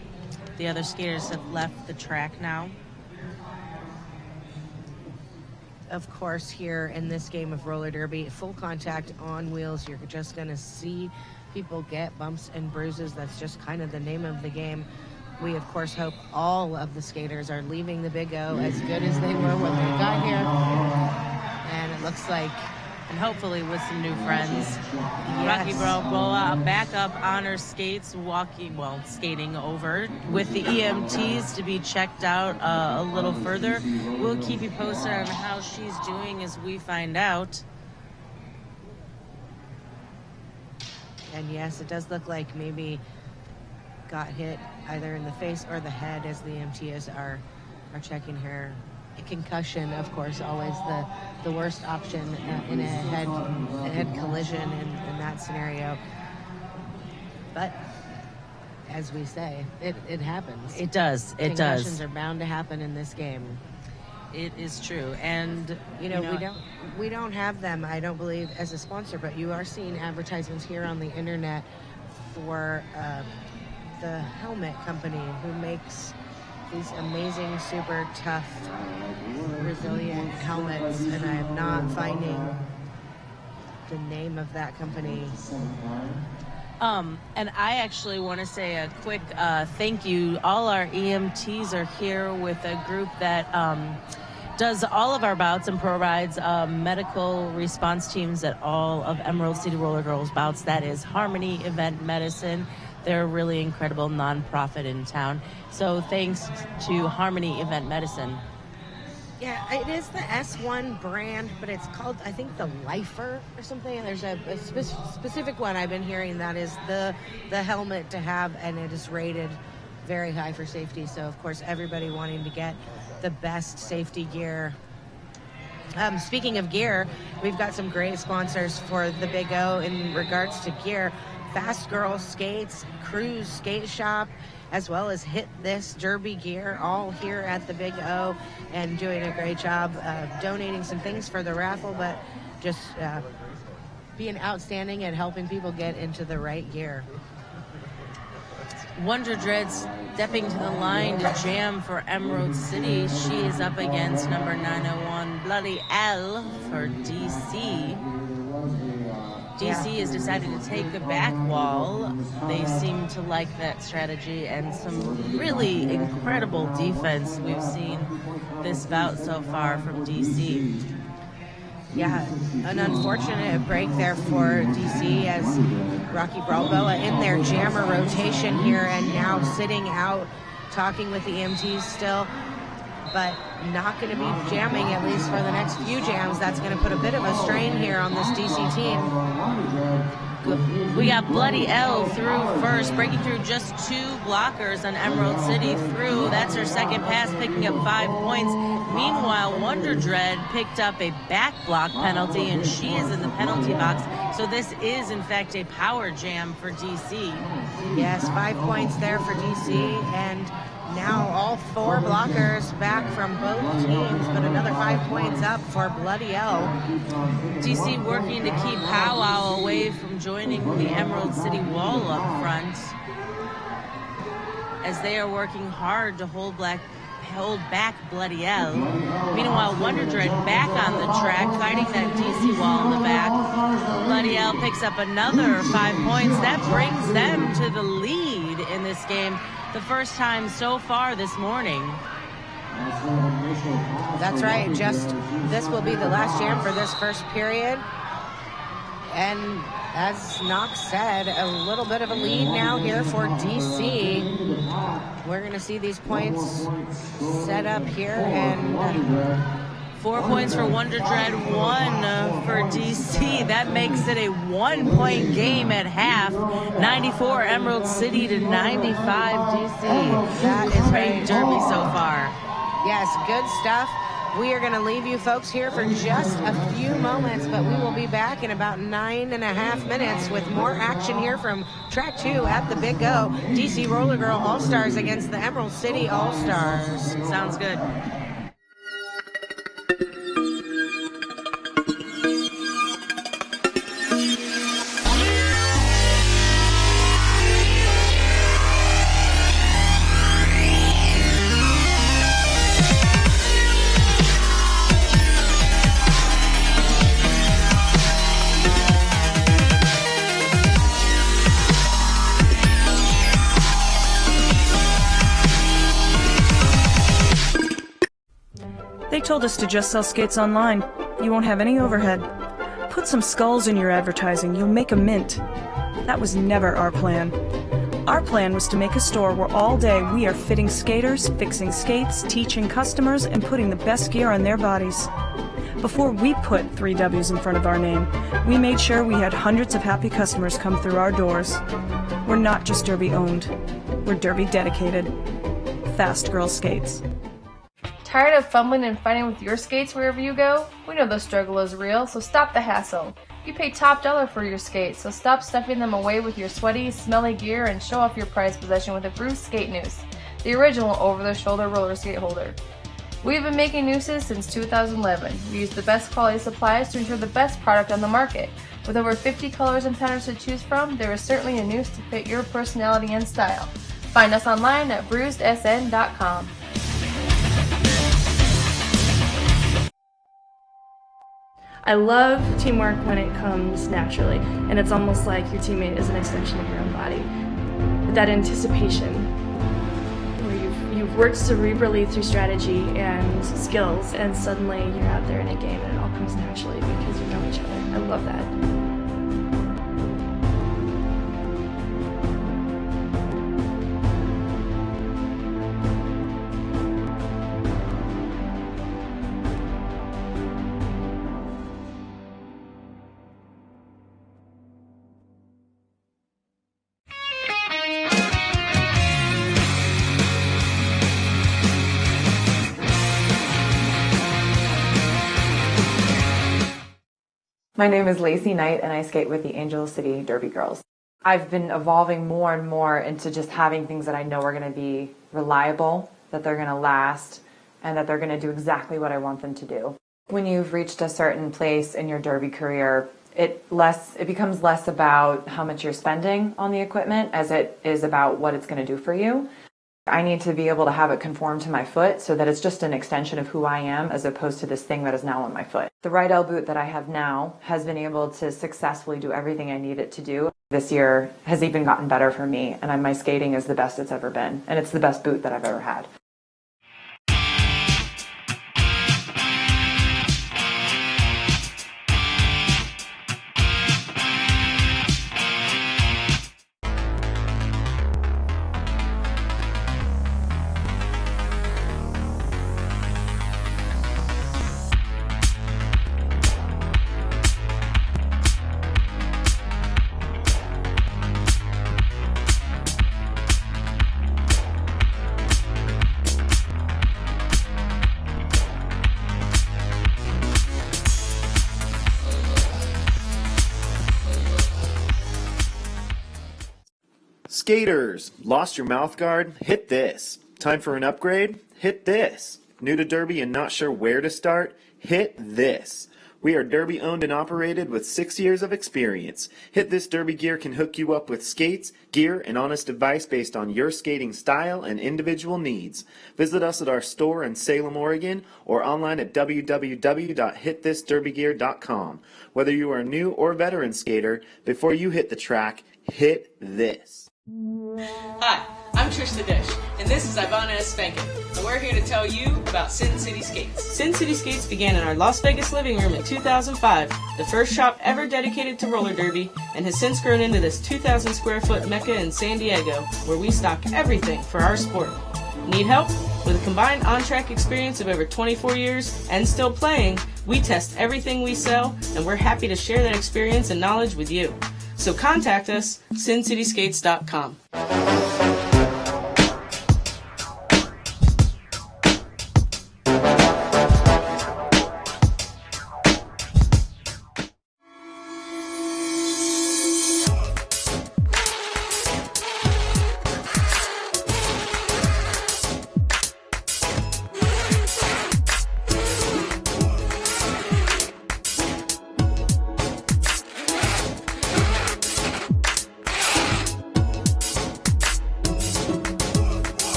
Speaker 6: The other skaters have left the track now.
Speaker 12: Of course, here in this game of roller derby, full contact on wheels, you're just going to see people get bumps and bruises. That's just kind of the name of the game. We, of course, hope all of the skaters are leaving the Big O as good as they were when they got here. And it looks like...
Speaker 6: And hopefully with some new friends.
Speaker 12: Yes.
Speaker 6: Rocky Balboa back up on her skates, skating over with the EMTs to be checked out a little further. We'll keep you posted on how she's doing as we find out.
Speaker 12: And yes, it does look like maybe got hit either in the face or the head as the EMTs are checking her. A concussion, of course, always the worst option in a head collision in that scenario. But as we say, it happens.
Speaker 6: It does. It does.
Speaker 12: Concussions are bound to happen in this game.
Speaker 6: It is true. And
Speaker 12: you know, we don't have them, I don't believe, as a sponsor, but you are seeing advertisements here on the internet for the helmet company who makes these amazing, super tough, resilient helmets, and I am not finding the name of that company.
Speaker 6: And I actually want to say a quick thank you. All our EMTs are here with a group that does all of our bouts and provides medical response teams at all of Emerald City Roller Girls bouts. That is Harmony Event Medicine. They're a really incredible nonprofit in town. So thanks to Harmony Event Medicine.
Speaker 12: Yeah, it is the S1 brand, but it's called, I think, the Lifer or something. There's a specific one I've been hearing that is the helmet to have, and it is rated very high for safety. So, of course, everybody wanting to get the best safety gear. Speaking of gear, we've got some great sponsors for the Big O in regards to gear. Fast Girl Skates, Cruise Skate Shop, as well as Hit This Derby gear, all here at the Big O, and doing a great job donating some things for the raffle, but just being outstanding at helping people get into the right gear.
Speaker 6: Wonder Dread stepping to the line to jam for Emerald City. She is up against number 901 Bloody L for DC. DC has decided to take the back wall. They seem to like that strategy, and some really incredible defense we've seen this bout so far from DC.
Speaker 12: Yeah, an unfortunate break there for DC as Rocky Balboa in their jammer rotation here and now sitting out talking with the EMTs still, but not going to be jamming at least for the next few jams. That's going to put a bit of a strain here on this DC team.
Speaker 6: We got Bloody L through first, breaking through just 2 blockers on Emerald City through. That's her second pass, picking up 5 points. Meanwhile, Wonder Dread picked up a back block penalty, and she is in the penalty box. So this is, in fact, a power jam for DC.
Speaker 12: Yes, 5 points there for DC, and now all 4 blockers back from both teams, but another 5 points up for Bloody L.
Speaker 6: DC working to keep Powwow away from joining the Emerald City wall up front, as they are working hard to hold back Bloody L. Meanwhile, Wonder Dread back on the track, fighting that DC wall in the back. Bloody L picks up another 5 points. That brings them to the lead in this game, the first time so far this morning.
Speaker 12: That's right. This will be the last jam for this first period. And as Knox said, a little bit of a lead now here for DC. We're going to see these points set up here, and
Speaker 6: 4 points for Wonder Dread, 1 for DC. That makes it a 1-point game at half. 94 Emerald City to 95 DC.
Speaker 12: That is
Speaker 6: great derby so far.
Speaker 12: Yes, good stuff. We are going to leave you folks here for just a few moments, but we will be back in about 9.5 minutes with more action here from track 2 at the Big Go. DC Roller Girl All-Stars against the Emerald City All-Stars.
Speaker 6: Sounds good.
Speaker 8: They told us to just sell skates online. You won't have any overhead. Put some skulls in your advertising, you'll make a mint. That was never our plan. Our plan was to make a store where all day we are fitting skaters, fixing skates, teaching customers, and putting the best gear on their bodies. Before we put 3 W's in front of our name, we made sure we had hundreds of happy customers come through our doors. We're not just Derby owned, we're Derby dedicated. Fast Girl Skates.
Speaker 9: Tired of fumbling and fighting with your skates wherever you go? We know the struggle is real, so stop the hassle. You pay top dollar for your skates, so stop stuffing them away with your sweaty, smelly gear and show off your prized possession with a Bruce Skate Noose, the original over-the-shoulder roller skate holder. We've been making nooses since 2011. We use the best quality supplies to ensure the best product on the market. With over 50 colors and patterns to choose from, there is certainly a noose to fit your personality and style. Find us online at bruisedsn.com.
Speaker 10: I love teamwork when it comes naturally, and it's almost like your teammate is an extension of your own body. That anticipation, where you've worked cerebrally through strategy and skills, and suddenly you're out there in a game and it all comes naturally because you know each other. I love that.
Speaker 11: My name is Lacey Knight, and I skate with the Angel City Derby Girls. I've been evolving more and more into just having things that I know are going to be reliable, that they're going to last, and that they're going to do exactly what I want them to do. When you've reached a certain place in your derby career, it becomes less about how much you're spending on the equipment as it is about what it's going to do for you. I need to be able to have it conform to my foot so that it's just an extension of who I am as opposed to this thing that is now on my foot. The right L boot that I have now has been able to successfully do everything I need it to do. This year has even gotten better for me, and my skating is the best it's ever been, and it's the best boot that I've ever had.
Speaker 5: Skaters, lost your mouth guard? Hit this. Time for an upgrade? Hit this. New to Derby and not sure where to start? Hit this. We are Derby owned and operated with 6 years of experience. Hit This Derby Gear can hook you up with skates, gear, and honest advice based on your skating style and individual needs. Visit us at our store in Salem, Oregon, or online at www.hitthisderbygear.com. Whether you are a new or veteran skater, before you hit the track, hit this.
Speaker 6: Hi, I'm Trish the Dish, and this is Ivana Spankin, and we're here to tell you about Sin City Skates. Sin City Skates began in our Las Vegas living room in 2005, the first shop ever dedicated to roller derby, and has since grown into this 2,000 square foot mecca in San Diego, where we stock everything for our sport. Need help? With a combined on-track experience of over 24 years and still playing, we test everything we sell, and we're happy to share that experience and knowledge with you. So contact us, sincityskates.com.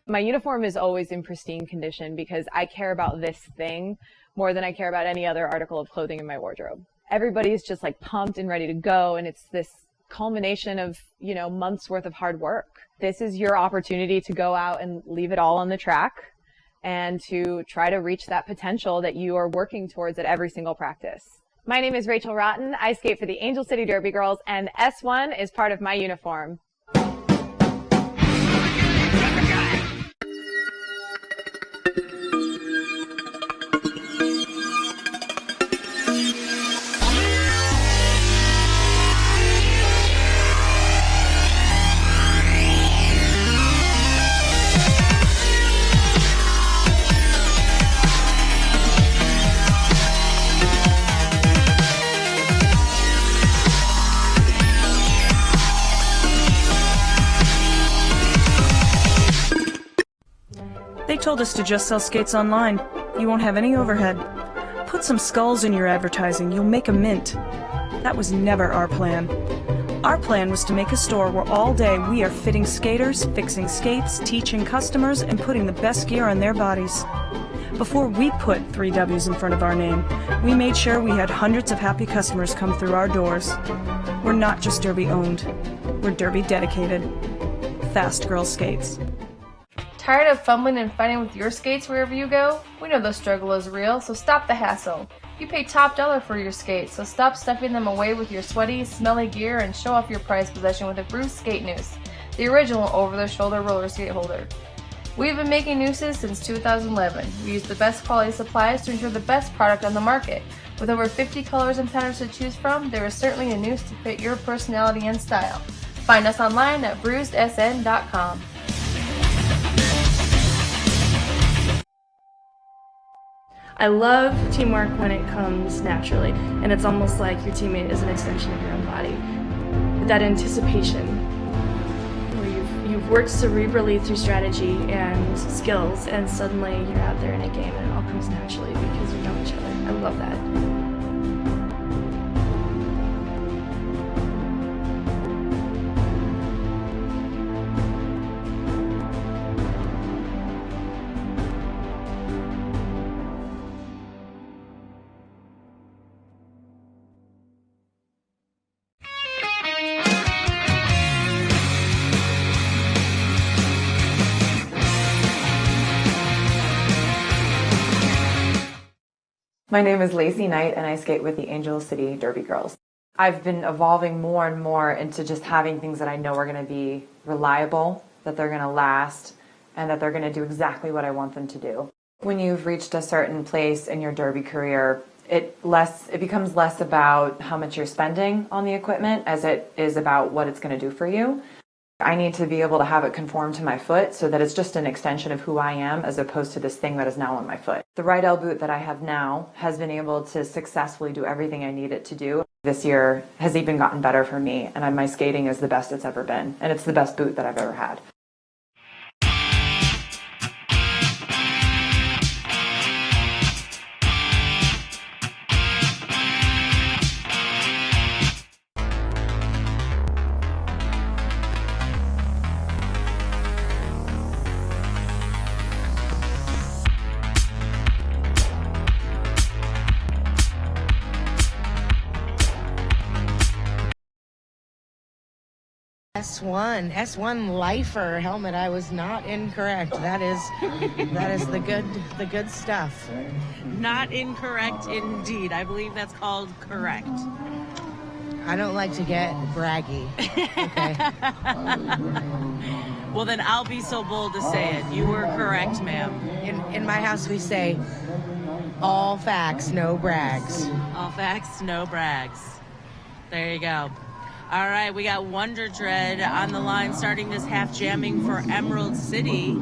Speaker 7: My uniform is always in pristine condition because I care about this thing more than I care about any other article of clothing in my wardrobe. Everybody's just like pumped and ready to go, and it's this culmination of, months worth of hard work. This is your opportunity to go out and leave it all on the track and to try to reach that potential that you are working towards at every single practice. My name is Rachel Rotten. I skate for the Angel City Derby Girls, and S1 is part of my uniform.
Speaker 8: They told us to just sell skates online. You won't have any overhead. Put some skulls in your advertising. You'll make a mint. That was never our plan. Our plan was to make a store where all day we are fitting skaters, fixing skates, teaching customers, and putting the best gear on their bodies. Before we put 3 W's in front of our name, we made sure we had hundreds of happy customers come through our doors. We're not just Derby owned. We're Derby dedicated. Fast Girl Skates.
Speaker 9: Tired of fumbling and fighting with your skates wherever you go? We know the struggle is real, so stop the hassle. You pay top dollar for your skates, so stop stuffing them away with your sweaty, smelly gear and show off your prized possession with a Bruce skate noose, the original over-the-shoulder roller skate holder. We've been making nooses since 2011. We use the best quality supplies to ensure the best product on the market. With over 50 colors and patterns to choose from, there is certainly a noose to fit your personality and style. Find us online at bruisedsn.com.
Speaker 10: I love teamwork when it comes naturally, and it's almost like your teammate is an extension of your own body. That anticipation, where you've worked cerebrally through strategy and skills, and suddenly you're out there in a game and it all comes naturally because you know each other. I love that.
Speaker 11: My name is Lacey Knight, and I skate with the Angel City Derby Girls. I've been evolving more and more into just having things that I know are going to be reliable, that they're going to last, and that they're going to do exactly what I want them to do. When you've reached a certain place in your derby career, it becomes less about how much you're spending on the equipment as it is about what it's going to do for you. I need to be able to have it conform to my foot so that it's just an extension of who I am as opposed to this thing that is now on my foot. The right L boot that I have now has been able to successfully do everything I need it to do. This year has even gotten better for me, and my skating is the best it's ever been, and it's the best boot that I've ever had.
Speaker 12: S1 Lifer helmet. I was not incorrect. That is the good stuff.
Speaker 6: Not incorrect indeed. I believe that's called correct.
Speaker 12: I don't like to get braggy. Okay.
Speaker 6: Well, then I'll be so bold to say it. You were correct, ma'am.
Speaker 12: In my house we say all facts, no brags.
Speaker 6: All facts, no brags. There you go. All right, we got Wonder Dread on the line starting this half jamming for Emerald City.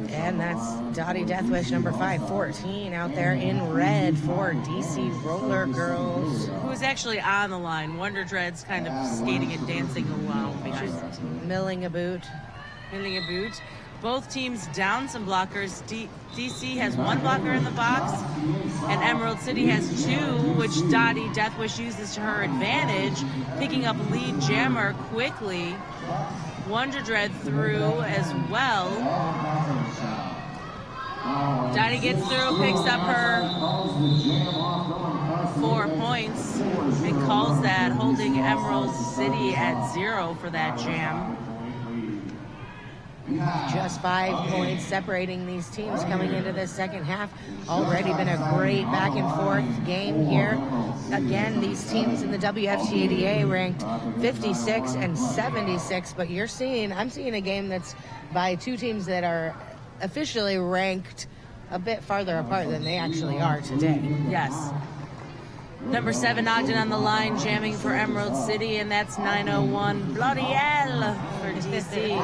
Speaker 12: And that's Dottie Deathwish, number 514, out there in red for DC Roller Girls.
Speaker 6: Who's actually on the line. Wonder Dread's kind of skating and dancing alone behind her.
Speaker 12: Milling a boot.
Speaker 6: Milling a boot. Both teams down some blockers. DC has one blocker in the box, and Emerald City has two, which Dottie Deathwish uses to her advantage, picking up lead jammer quickly. Wonder Dread through as well. Dottie gets through, picks up her 4 points, and calls that, holding Emerald City at 0 for that jam.
Speaker 12: Just 5 points separating these teams coming into this second half. Already been a great back and forth game here. Again, these teams in the WFTADA ranked 56 and 76, but I'm seeing a game that's by two teams that are officially ranked a bit farther apart than they actually are today.
Speaker 6: Yes. Number 7 Ogden on the line, jamming for Emerald City, and that's 901 Bloody L for DC.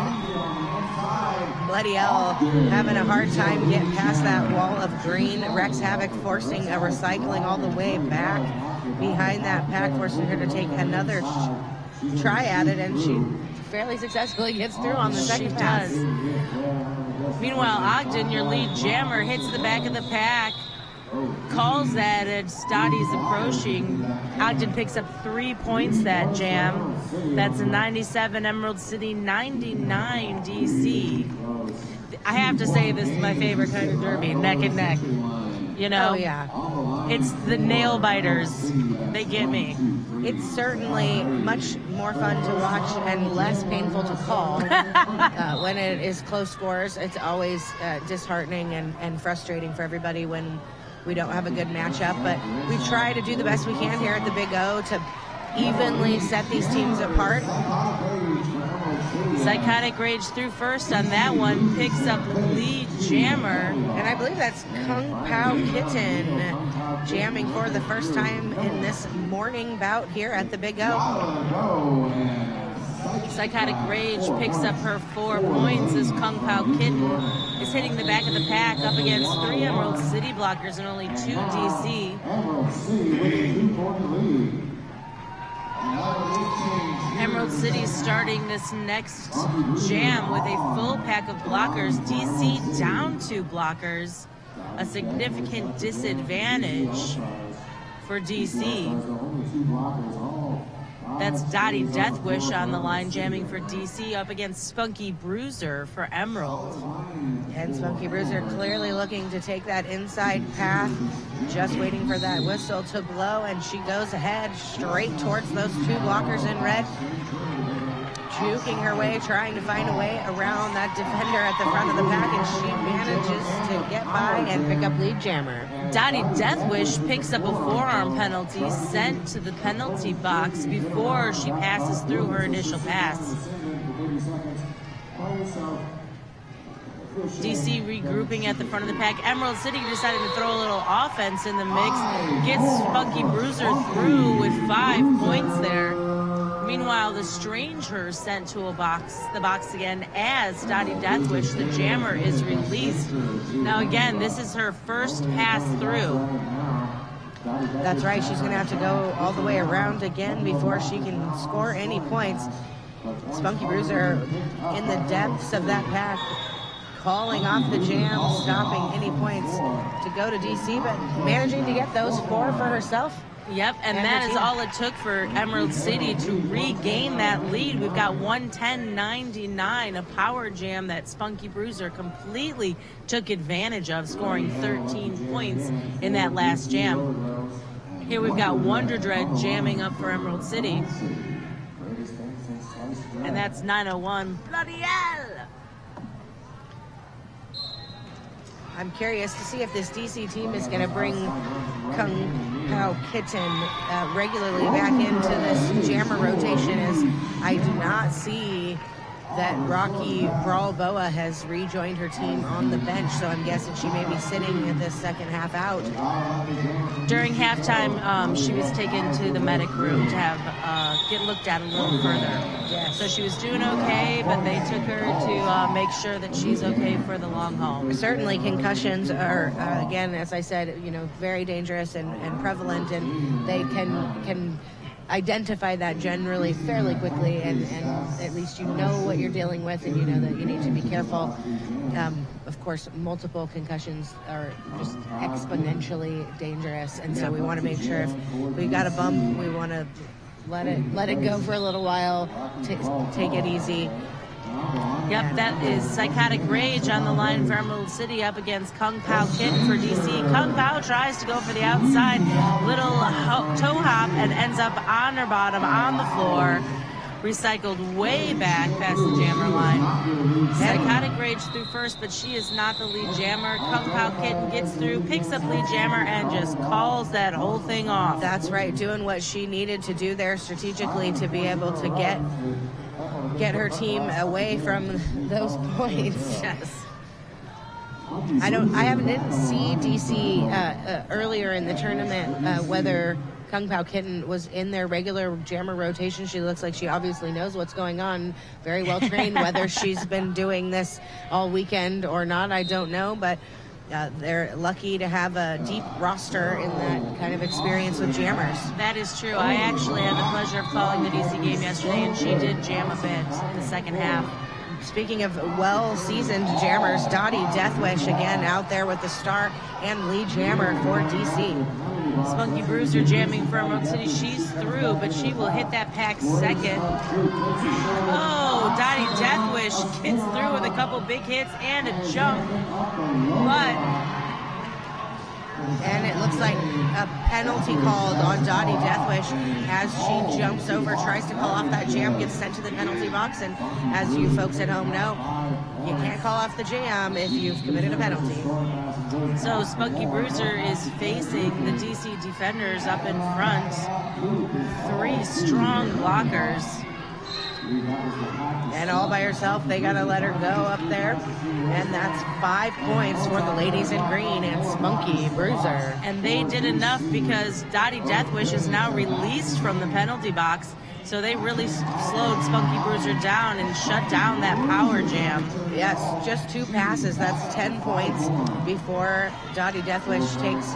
Speaker 12: Bloody L having a hard time getting past that wall of green. Rex Havoc forcing a recycling all the way back behind that pack, forcing her to take another try at it, and she fairly successfully gets through on the second pass.
Speaker 6: Meanwhile, Ogden, your lead jammer, hits the back of the pack, calls that as Dottie's approaching. Ogden picks up 3 points that jam. That's a 97 Emerald City, 99 DC. I have to say, this is my favorite kind of derby, neck and neck. You know?
Speaker 12: Oh, yeah.
Speaker 6: It's the nail biters. They get me.
Speaker 12: It's certainly much more fun to watch and less painful to call when it is close scores. It's always disheartening and frustrating for everybody when we don't have a good matchup, but we try to do the best we can here at the Big O to evenly set these teams apart.
Speaker 6: Psychotic Rage through first on that one, picks up lead jammer.
Speaker 12: And I believe that's Kung Pao Kitten jamming for the first time in this morning bout here at the Big O.
Speaker 6: Psychotic Rage picks up her 4 points as Kung Pao Kitten is hitting the back of the pack up against 3 Emerald City blockers and only 2 DC. Emerald City starting this next jam with a full pack of blockers. DC down 2 blockers, a significant disadvantage for DC. That's Dottie Deathwish on the line, jamming for DC up against Spunky Bruiser for Emerald.
Speaker 12: And Spunky Bruiser clearly looking to take that inside path, just waiting for that whistle to blow, and she goes ahead straight towards those 2 blockers in red, juking her way, trying to find a way around that defender at the front of the pack, and she manages to get by and pick up lead jammer.
Speaker 6: Dottie Deathwish picks up a forearm penalty sent to the penalty box before she passes through her initial pass. DC regrouping at the front of the pack. Emerald City decided to throw a little offense in the mix. Gets Spunky Bruiser through with 5 points there. Meanwhile, the Stranger sent to the box again as Dottie Deathwish, the jammer, is released. Now again, this is her first pass through.
Speaker 12: That's right. She's going to have to go all the way around again before she can score any points. Spunky Bruiser in the depths of that pack, calling off the jam, stopping any points to go to DC, but managing to get those 4 for herself.
Speaker 6: Yep, and that is all it took for Emerald City to regain that lead. We've got 110.99, a power jam that Spunky Bruiser completely took advantage of, scoring 13 points in that last jam. Here we've got Wonder Dread jamming up for Emerald City. And that's 901. Bloody hell!
Speaker 12: I'm curious to see if this DC team is going to bring Kung Pao Kitten regularly back into this jammer rotation, as I do not see that Rocky Brawl Boa has rejoined her team on the bench, so I'm guessing she may be sitting in this second half out.
Speaker 6: During halftime, she was taken to the medic room to have get looked at a little further.
Speaker 12: Yes.
Speaker 6: So she was doing okay, but they took her to make sure that she's okay for the long haul.
Speaker 12: Certainly concussions are, again, as I said, very dangerous and prevalent, and they can identify that generally fairly quickly, and at least you know what you're dealing with, and you know that you need to be careful. Of course, multiple concussions are just exponentially dangerous, and so we want to make sure if we got a bump, we want to let it go for a little while, take it easy.
Speaker 6: Yep, that is Psychotic Rage on the line for Emerald City up against Kung Pao Kitten for DC. Kung Pao tries to go for the outside, little toe hop, and ends up on her bottom on the floor. Recycled way back past the jammer line. Psychotic Rage through first, but she is not the lead jammer. Kung Pao Kitten gets through, picks up lead jammer, and just calls that whole thing off.
Speaker 12: That's right, doing what she needed to do there strategically to be able to get her team away from those points.
Speaker 6: Yes.
Speaker 12: I didn't see DC earlier in the tournament whether Kung Pao Kitten was in their regular jammer rotation. She looks like she obviously knows what's going on, very well trained. Whether she's been doing this all weekend or not, I don't know, but they're lucky to have a deep roster in that kind of experience with jammers.
Speaker 6: That is true. I actually had the pleasure of calling the DC game yesterday, and she did jam a bit in the second half.
Speaker 12: Speaking of well-seasoned jammers, Dottie Deathwish again out there with the start and lead jammer for DC.
Speaker 6: Spunky Bruiser jamming for Emerald City. She's through, but she will hit that pack second. Oh, Dottie Deathwish gets through with a couple big hits and a jump.
Speaker 12: And it looks like a penalty called on Dottie Deathwish as she jumps over, tries to call off that jam, gets sent to the penalty box, and as you folks at home know, you can't call off the jam if you've committed a penalty.
Speaker 6: So Spunky Bruiser is facing the DC defenders up in front. 3 strong blockers.
Speaker 12: And all by herself, they got to let her go up there. And that's 5 points for the ladies in green and Spunky Bruiser.
Speaker 6: And they did enough because Dottie Deathwish is now released from the penalty box. So they really slowed Spunky Bruiser down and shut down that power jam.
Speaker 12: Yes, just 2 passes. That's 10 points before Dottie Deathwish takes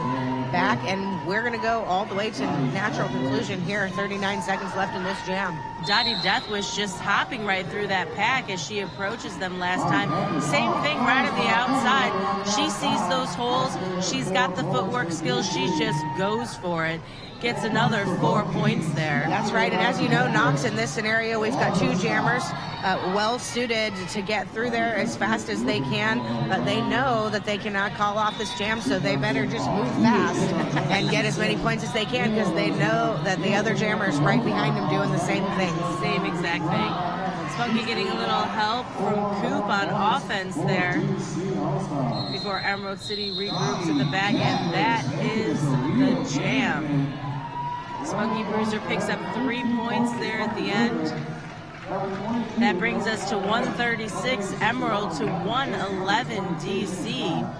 Speaker 12: back. And we're going to go all the way to natural conclusion here. 39 seconds left in this jam.
Speaker 6: Dottie Deathwish just hopping right through that pack as she approaches them last time. Same thing right at the outside. She sees those holes. She's got the footwork skills. She just goes for it. Gets another 4 points there.
Speaker 12: That's right. And as you know, Knox, in this scenario, we've got 2 jammers well suited to get through there as fast as they can. But they know that they cannot call off this jam, so they better just move fast and get as many points as they can, because they know that the other jammer's right behind them doing the same thing.
Speaker 6: Same exact thing. Spunky getting a little help from Coop on offense there before Emerald City regroups at the back, and that is the jam. Spunky Bruiser picks up 3 points there at the end. That brings us to 136 Emerald to 111 DC.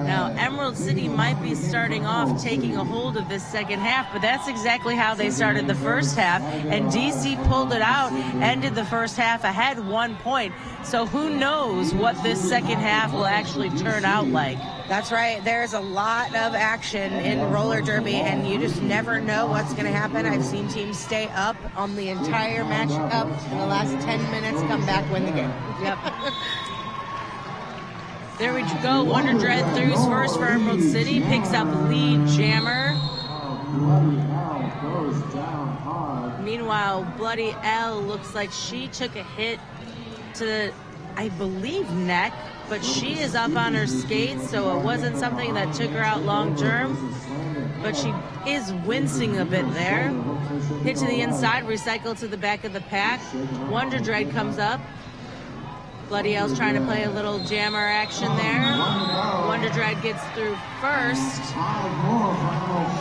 Speaker 6: Now, Emerald City might be starting off taking a hold of this second half, but that's exactly how they started the first half, and DC pulled it out, ended the first half ahead 1 point. So who knows what this second half will actually turn out like.
Speaker 12: That's right. There's a lot of action in roller derby, and you just never know what's going to happen. I've seen teams stay up on the entire match up in the last 10 minutes, come back, win the game.
Speaker 6: Yep. There we go. Wonder Dread throughs first for Emerald City, picks up lead jammer. Meanwhile, Bloody L looks like she took a hit to the, I believe, neck, but she is up on her skates, so it wasn't something that took her out long term. But she is wincing a bit there. Hit to the inside, recycle to the back of the pack. Wonder Dread comes up. Bloody L's trying to play a little jammer action there. Wonder Dread gets through first.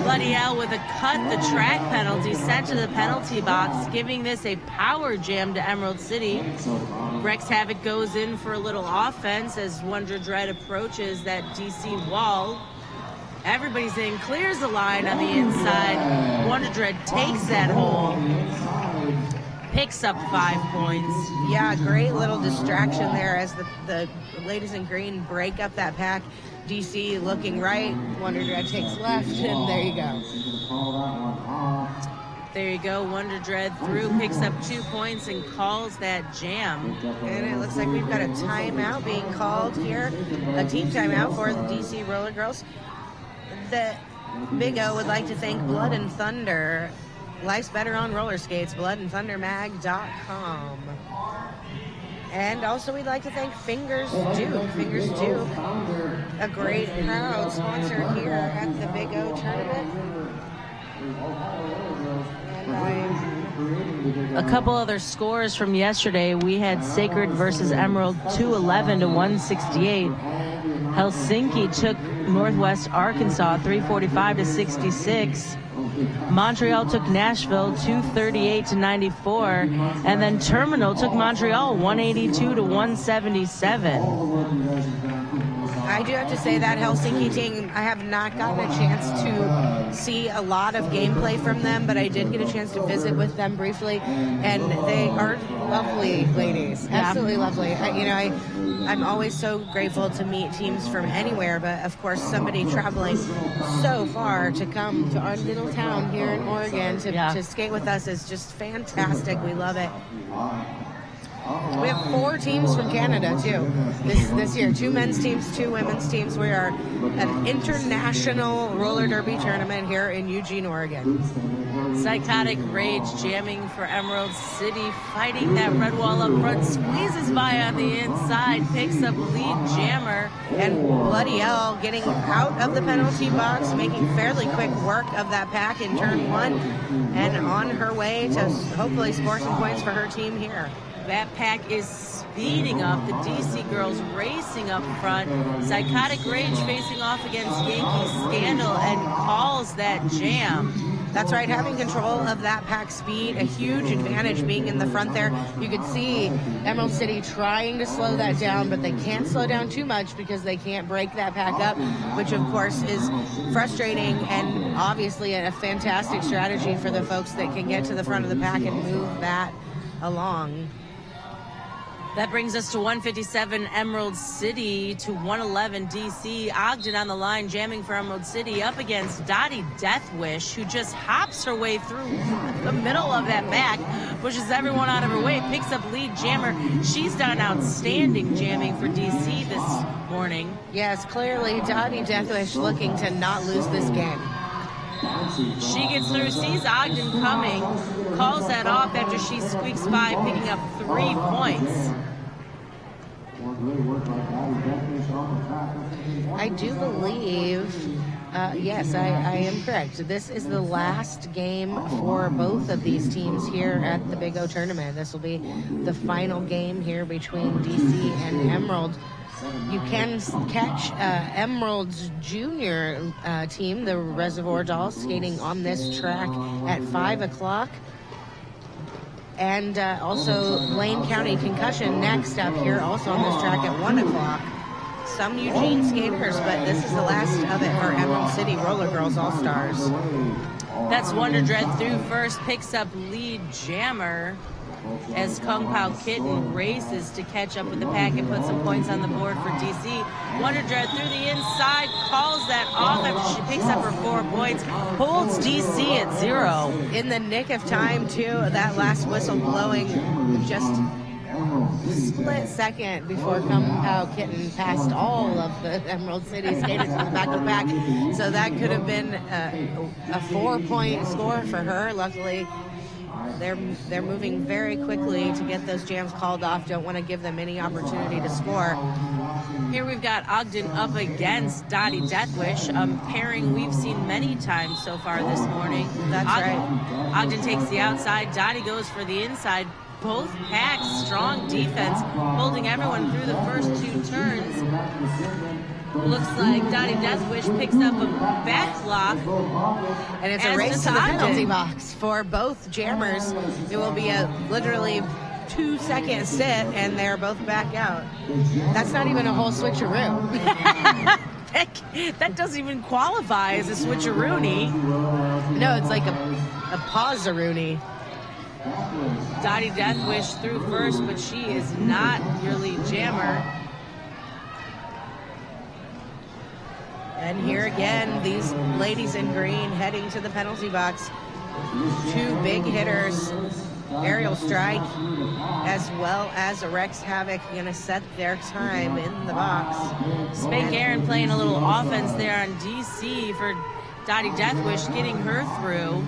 Speaker 6: Bloody L with a cut, the track penalty sent to the penalty box, giving this a power jam to Emerald City. Rex Havoc goes in for a little offense as Wonder Dread approaches that DC wall. Everybody's in, clears the line on the inside. Wonder Dread takes that hole. Picks up 5 points.
Speaker 12: Yeah, great little distraction there as the ladies in green break up that pack. DC looking right, Wonder Dread takes left, and there you go.
Speaker 6: There you go, Wonder Dread through, picks up 2 points and calls that jam.
Speaker 12: And it looks like we've got a timeout being called here, a team timeout for the DC Roller Girls. The Big O would like to thank Blood and Thunder. Life's better on roller skates, bloodandthundermag.com. And also we'd like to thank Fingers Duke. Fingers Duke, a great proud sponsor here at the Big O tournament.
Speaker 6: A couple other scores from yesterday. We had Sacred versus Emerald 211 to 168. Helsinki took Northwest Arkansas 345 to 66. Montreal took Nashville 238 to 94, and then Terminal took Montreal 182 to 177.
Speaker 12: I do have to say that Helsinki team, I have not gotten a chance to see a lot of gameplay from them, but I did get a chance to visit with them briefly, and they are lovely ladies, absolutely lovely. I'm always so grateful to meet teams from anywhere, but of course somebody traveling so far to come to our little town here in Oregon to skate with us is just fantastic. We love it. We have 4 teams from Canada, too, this year. 2 men's teams, 2 women's teams. We are an international roller derby tournament here in Eugene, Oregon.
Speaker 6: Psychotic Rage jamming for Emerald City, fighting that red wall up front, squeezes by on the inside, picks up lead jammer.
Speaker 12: And Bloody L getting out of the penalty box, making fairly quick work of that pack in turn 1, and on her way to hopefully score some points for her team here.
Speaker 6: That pack is speeding up. The DC girls racing up front. Psychotic Rage facing off against Yankee Scandal and calls that jam.
Speaker 12: That's right, having control of that pack speed, a huge advantage being in the front there. You could see Emerald City trying to slow that down, but they can't slow down too much because they can't break that pack up, which of course is frustrating and obviously a fantastic strategy for the folks that can get to the front of the pack and move that along.
Speaker 6: That brings us to 157 Emerald City to 111 DC. Ogden on the line, jamming for Emerald City up against Dottie Deathwish, who just hops her way through the middle of that back, pushes everyone out of her way, picks up lead jammer. She's done outstanding jamming for DC this morning.
Speaker 12: Yes, clearly Dottie Deathwish looking to not lose this game.
Speaker 6: She gets through, sees Ogden coming, calls that off after she squeaks by, picking up 3 points.
Speaker 12: I do believe, yes, I am correct. This is the last game for both of these teams here at the Big O tournament. This will be the final game here between DC and Emerald. You can catch Emerald's junior team, the Reservoir Dolls, skating on this track at 5 o'clock. And also Lane County Concussion next up here, also on this track at 1 o'clock. Some Eugene skaters, but this is the last of it for Emerald City Roller Girls All-Stars.
Speaker 6: That's Wonder Dread through first, picks up lead Jammer as Kung Pao Kitten races to catch up with the pack and put some points on the board for DC. Wonder Dread through the inside, calls that off after she picks up her 4 points, holds DC at 0.
Speaker 12: In the nick of time, too, that last whistle blowing just split second before Kung Pao Kitten passed all of the Emerald City skaters in the back of the pack. So that could have been a 4-point score for her. Luckily, they're moving very quickly to get those jams called off. Don't want to give them any opportunity to score.
Speaker 6: Here we've got Ogden up against Dottie Deathwish, a pairing we've seen many times so far this morning.
Speaker 12: That's right.
Speaker 6: Ogden takes the outside, Dottie goes for the inside. Both packs, strong defense, holding everyone through the first 2 turns. Looks like Dottie Deathwish picks up a back block.
Speaker 12: And it's a race to the penalty box for both jammers. It will be a literally 2-second sit, and they're both back out. That's not even a whole switcheroo.
Speaker 6: That doesn't even qualify as a switcheroony.
Speaker 12: No, it's like a pause-a-rooney.
Speaker 6: Dottie Deathwish through first, but she is not your lead jammer.
Speaker 12: And here again, these ladies in green heading to the penalty box. 2 big hitters, Aerial Strike, as well as Rex Havoc, going to set their time in the box.
Speaker 6: Spank Aaron playing a little offense there on DC for Dottie Deathwish, getting her through.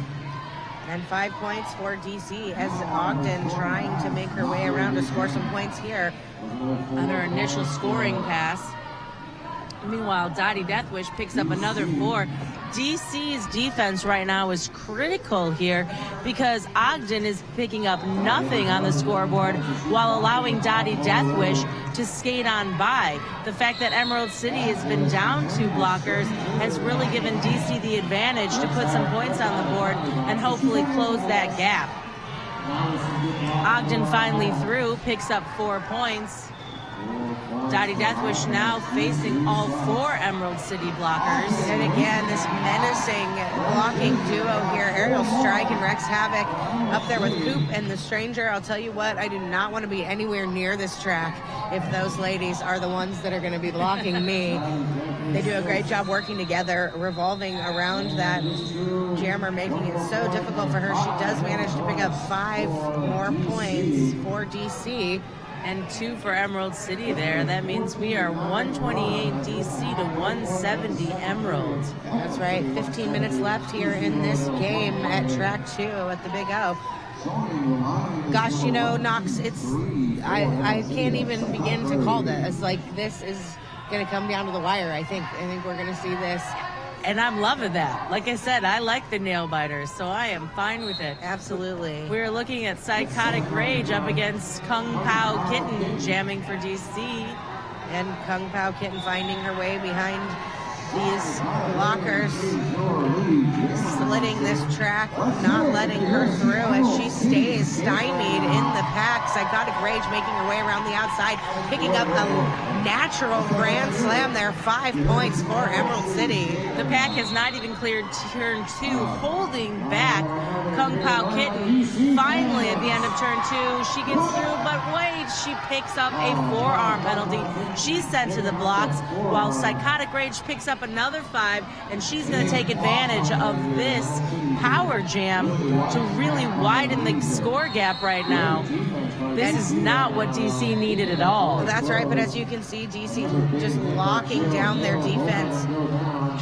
Speaker 12: And 5 points for DC as Ogden trying to make her way around to score some points here.
Speaker 6: On her initial scoring pass. Meanwhile, Dottie Deathwish picks up another 4. DC's defense right now is critical here because Ogden is picking up nothing on the scoreboard while allowing Dottie Deathwish to skate on by. The fact that Emerald City has been down 2 blockers has really given DC the advantage to put some points on the board and hopefully close that gap. Ogden finally through, picks up 4 points. Dottie Deathwish now facing all 4 Emerald City blockers.
Speaker 12: And again, this menacing blocking duo here, Aerial Strike and Rex Havoc up there with Coop and the Stranger. I'll tell you what, I do not want to be anywhere near this track if those ladies are the ones that are going to be blocking me. They do a great job working together, revolving around that jammer, making it so difficult for her. She does manage to pick up 5 more points for DC.
Speaker 6: And 2 for Emerald City there. That means we are 128 DC to 170 Emerald.
Speaker 12: That's right. 15 minutes left here in this game at track 2 at the Big O. Gosh, you know, Knox, I can't even begin to call this. Like, this is going to come down to the wire, I think. I think we're going to see this.
Speaker 6: And I'm loving that. Like I said, I like the nail biters, so I am fine with it.
Speaker 12: Absolutely.
Speaker 6: We're looking at Psychotic Rage up against Kung Pao Kitten, jamming for DC.
Speaker 12: And Kung Pao Kitten finding her way behind these blockers, slitting this track, not letting her through as she stays stymied in the pack. Psychotic Rage making her way around the outside, picking up a natural grand slam there. 5 points for Emerald City.
Speaker 6: The pack has not even cleared turn 2, holding back Kung Pao Kitten. Finally, at the end of turn 2, she gets through, but wait, she picks up a forearm penalty. She's sent to the blocks, while Psychotic Rage picks up another 5, and she's going to take advantage of this power jam to really widen the score gap right now. This is not what DC needed at all.
Speaker 12: That's right, but as you can see, DC just locking down their defense,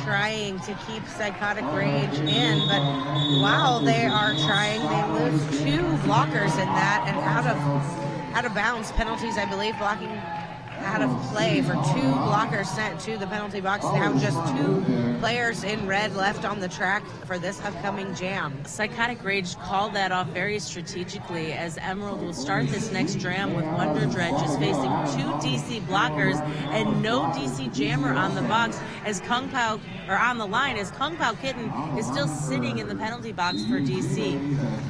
Speaker 12: trying to keep Psychotic Rage in, but while they are trying, they lose 2 blockers in that, and out of bounds penalties, I believe, blocking out of play for 2 blockers sent to the penalty box. Now just 2 players in red left on the track for this upcoming jam.
Speaker 6: Psychotic Rage called that off very strategically, as Emerald will start this next jam with Wonder Dread just facing 2 DC blockers and no DC jammer on the box, as Kung Pao on the line, as Kung Pao Kitten is still sitting in the penalty box for DC,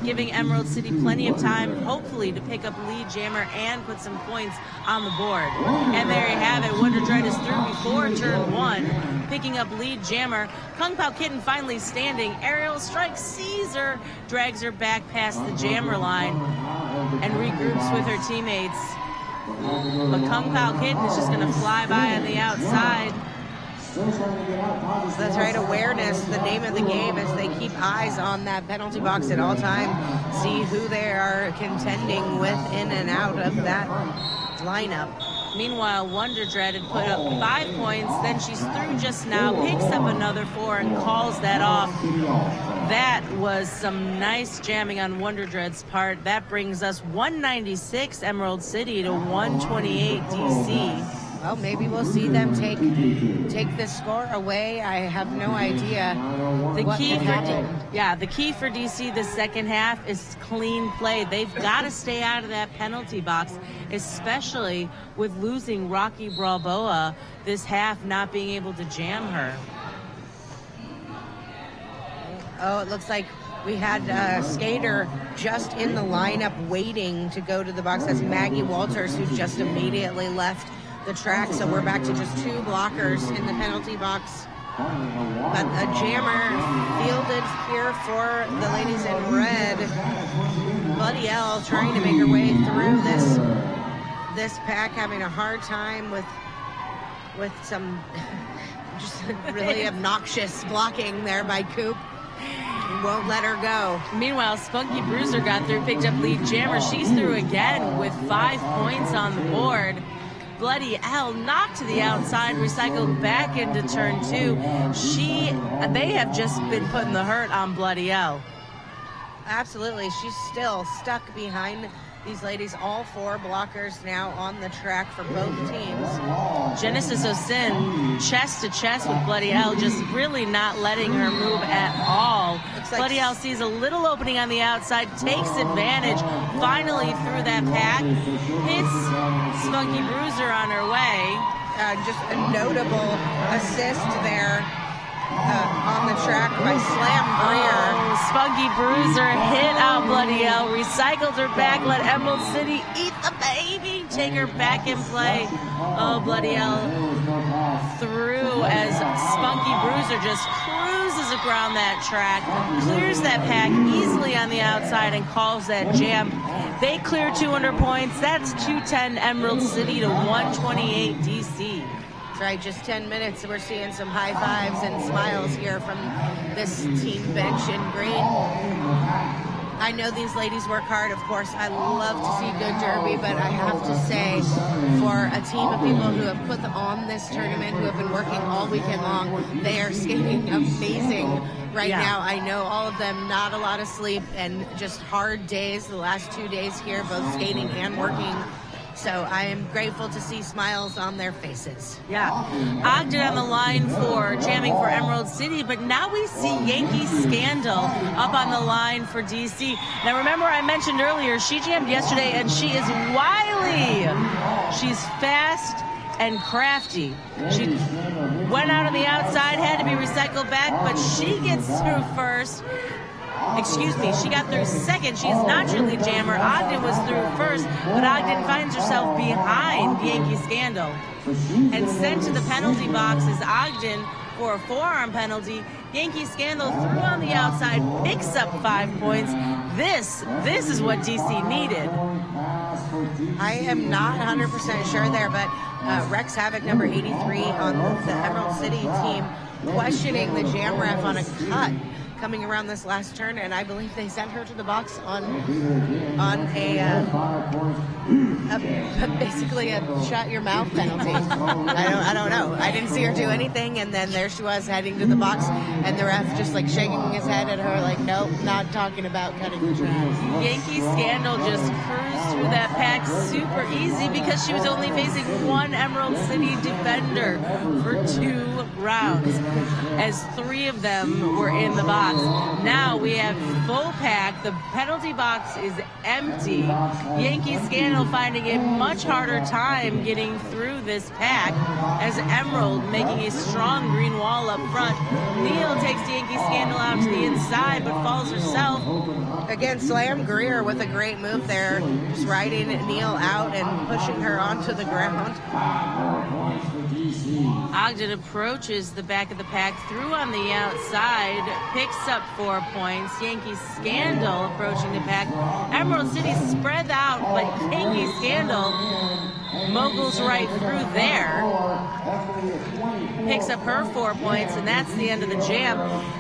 Speaker 6: giving Emerald City plenty of time, hopefully, to pick up lead jammer and put some points on the board. And there you have it. Wonder Dread is through before turn 1, picking up lead jammer. Kung Pao Kitten finally standing. Aerial strike sees her, drags her back past the jammer line, and regroups with her teammates. But Kung Pao Kitten is just going to fly by on the outside.
Speaker 12: That's right, awareness, the name of the game, as they keep eyes on that penalty box at all time, see who they are contending with in and out of that lineup.
Speaker 6: Meanwhile, Wonder Dread had put up 5 points, then she's through just now, picks up another 4 and calls that off. That was some nice jamming on Wonder Dread's part. That brings us 196 Emerald City to 128 DC.
Speaker 12: Well, maybe we'll see them take this score away. I have no idea.
Speaker 6: The key for DC the second half is clean play. They've got to stay out of that penalty box, especially with losing Rocky Balboa this half, not being able to jam her.
Speaker 12: Oh, it looks like we had a skater just in the lineup waiting to go to the box. That's Maggie Walters, who just immediately left the track, so we're back to just 2 blockers in the penalty box. But a jammer fielded here for the ladies in red. Bloody L trying to make her way through this pack, having a hard time with some just really obnoxious blocking there by Coop. Won't let her go.
Speaker 6: Meanwhile, Spunky Bruiser got through, picked up lead jammer. She's through again with 5 points on the board. Bloody L knocked to the outside, recycled back into turn 2. They have just been putting the hurt on Bloody L.
Speaker 12: Absolutely. She's still stuck behind these ladies. All 4 blockers now on the track for both teams.
Speaker 6: Genesis O'Sin chest to chest with Bloody L, just really not letting her move at all. Bloody L sees a little opening on the outside, takes advantage, finally through that pack, hits Spunky Bruiser on her way.
Speaker 12: Just a notable assist there on the track by Slam Greer.
Speaker 6: Spunky Bruiser hit out Bloody L, recycled her back, let Emerald City eat the baby, take her back in play. Oh, Bloody L through as Spunky Bruiser just cruises around that track, clears that pack easily on the outside and calls that jam. They clear 200 points. That's 210 Emerald City to 128 DC.
Speaker 12: That's right, just 10 minutes. We're seeing some high fives and smiles here from this team bench in green. I know these ladies work hard, of course. I love to see good derby, but I have to say, for a team of people who have put on this tournament, who have been working all weekend long, they are skating amazing right now. I know all of them, not a lot of sleep, and just hard days, the last 2 days here, both skating and working. So I am grateful to see smiles on their faces.
Speaker 6: Yeah. Ogden on the line for jamming for Emerald City, but now we see Yankee Scandal up on the line for DC. Now remember I mentioned earlier, she jammed yesterday and she is wily. She's fast and crafty. She went out on the outside, had to be recycled back, but she gets through first. Excuse me, she got through second. She's not your lead jammer. Ogden was through first, but Ogden finds herself behind Yankee Scandal. And sent to the penalty box is Ogden for a forearm penalty. Yankee Scandal threw on the outside, picks up 5 points. This is what DC needed.
Speaker 12: I am not 100% sure there, but Rex Havoc, number 83 on the Emerald City team, questioning the jam ref on a cut coming around this last turn, and I believe they sent her to the box on basically a shut your mouth penalty. I don't know. I didn't see her do anything, and then there she was heading to the box, and the ref just like shaking his head at her like, nope, not talking about cutting the track.
Speaker 6: Yankee Scandal just cruised through that pack super easy because she was only facing one Emerald City defender for 2 rounds, as 3 of them were in the box. Now we have full pack. The penalty box is empty. Yankee Scandal finding a much harder time getting through this pack, as Emerald making a strong green wall up front. Neal takes the Yankee Scandal out to the inside, but falls herself.
Speaker 12: Again, Slam Greer with a great move there, just riding Neal out and pushing her onto the ground.
Speaker 6: Ogden approaches the back of the pack, through on the outside, picks up 4 points. Yankee Scandal approaching the pack. Emerald City spread out, but Yankee Scandal moguls right through there. Picks up her 4 points, and that's the end of the jam.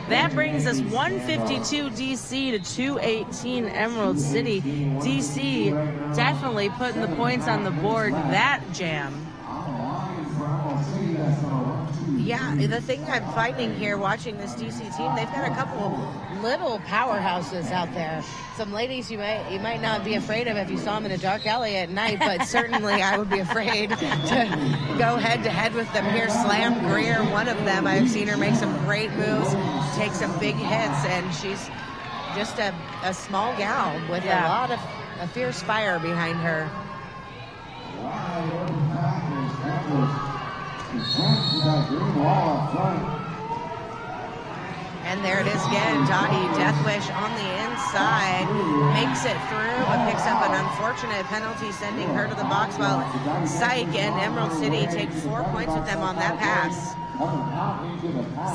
Speaker 6: That brings us 152 DC to 218 Emerald City. DC definitely putting the points on the board that jam.
Speaker 12: Yeah, the thing I'm finding here watching this DC team, they've got a couple little powerhouses out there. Some ladies you might not be afraid of if you saw them in a dark alley at night, but certainly I would be afraid to go head to head with them here. Slam Greer, one of them, I've seen her make some great moves, take some big hits, and she's just a small gal with a lot of a fierce fire behind her. And there it is again, Dottie Deathwish on the inside, makes it through, but picks up an unfortunate penalty, sending her to the box, while Psych and Emerald City take 4 points with them on that pass.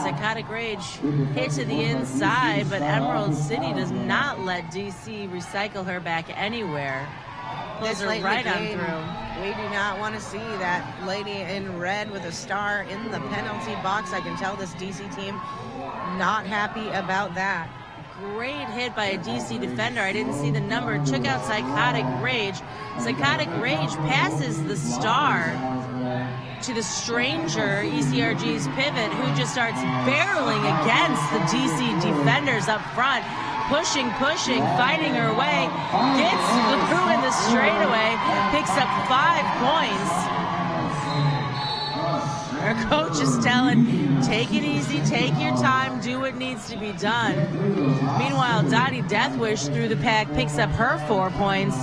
Speaker 6: Psychotic Rage hit to the inside, but Emerald City does not let DC recycle her back anywhere. Pulls her right on through.
Speaker 12: We do not want to see that lady in red with a star in the penalty box. I can tell this DC team not happy about that.
Speaker 6: Great hit by a DC defender. I didn't see the number. Took out Psychotic Rage. Psychotic Rage passes the star to the Stranger, ECRG's pivot, who just starts barreling against the DC defenders up front. Pushing, fighting her way, gets through in the straightaway, picks up 5 points. Her coach is telling, take it easy, take your time, do what needs to be done. Meanwhile, Dottie Deathwish through the pack picks up her 4 points.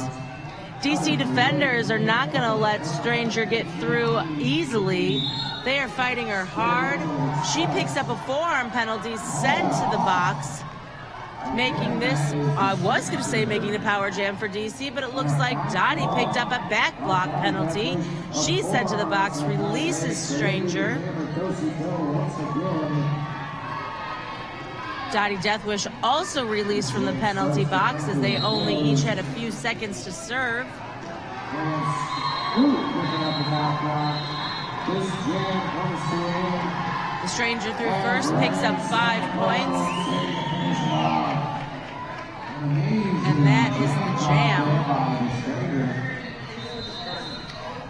Speaker 6: DC defenders are not going to let Stranger get through easily. They are fighting her hard. She picks up a forearm penalty, sent to the box. Making this, I was going to say making the power jam for DC, but it looks like Dottie picked up a back block penalty. She's sent to the box, releases Stranger. Dottie Deathwish also released from the penalty box, as they only each had a few seconds to serve. The Stranger through first, picks up 5 points. And that is the jam.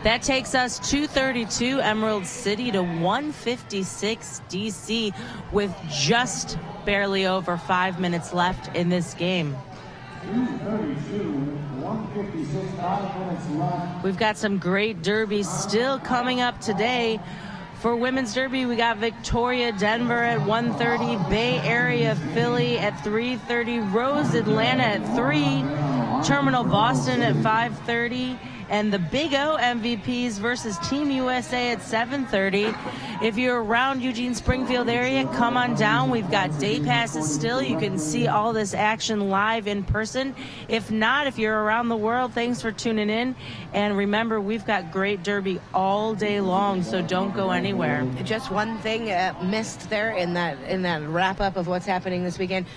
Speaker 6: That takes us 232 Emerald City to 156 DC, with just barely over 5 minutes left in this game. We've got some great derbies still coming up today. For women's derby, we got Victoria, Denver at 1:30, Bay Area, Philly at 3:30, Rose, Atlanta at 3, Terminal, Boston at 5:30, and the Big O MVPs versus Team USA at 7:30. If you're around Eugene, Springfield area, come on down. We've got day passes still. You can see all this action live in person. If not, if you're around the world, thanks for tuning in. And remember, we've got great derby all day long, so don't go anywhere.
Speaker 12: Just one thing missed there in that wrap up of what's happening this weekend.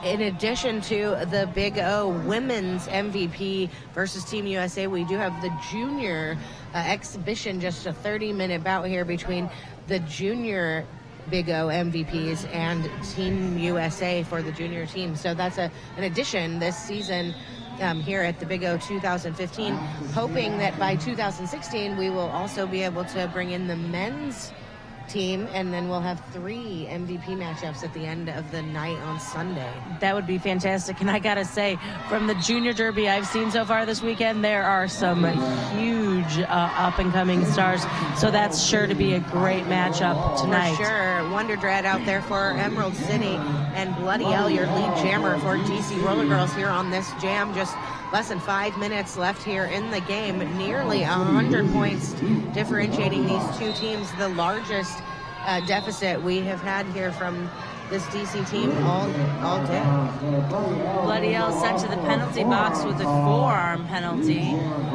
Speaker 12: In addition to the Big O Women's MVP versus Team USA, we do have the junior exhibition, just a 30-minute bout here between the junior Big O MVPs and Team USA for the junior team. So that's an addition this season here at the Big O 2015, hoping that by 2016 we will also be able to bring in the men's team, and then we'll have 3 MVP matchups at the end of the night on Sunday.
Speaker 6: That would be fantastic. And I gotta say, from the junior derby I've seen so far this weekend, there are some huge up-and-coming stars. So that's sure to be a great matchup tonight.
Speaker 12: For sure. Wonder Dread out there for Emerald City, and Bloody L, your lead jammer for DC Roller Girls here on this jam. Just less than 5 minutes left here in the game. Nearly 100 points differentiating these two teams. The largest deficit we have had here from this DC team all day.
Speaker 6: Bloody L sent to the penalty box with a forearm penalty,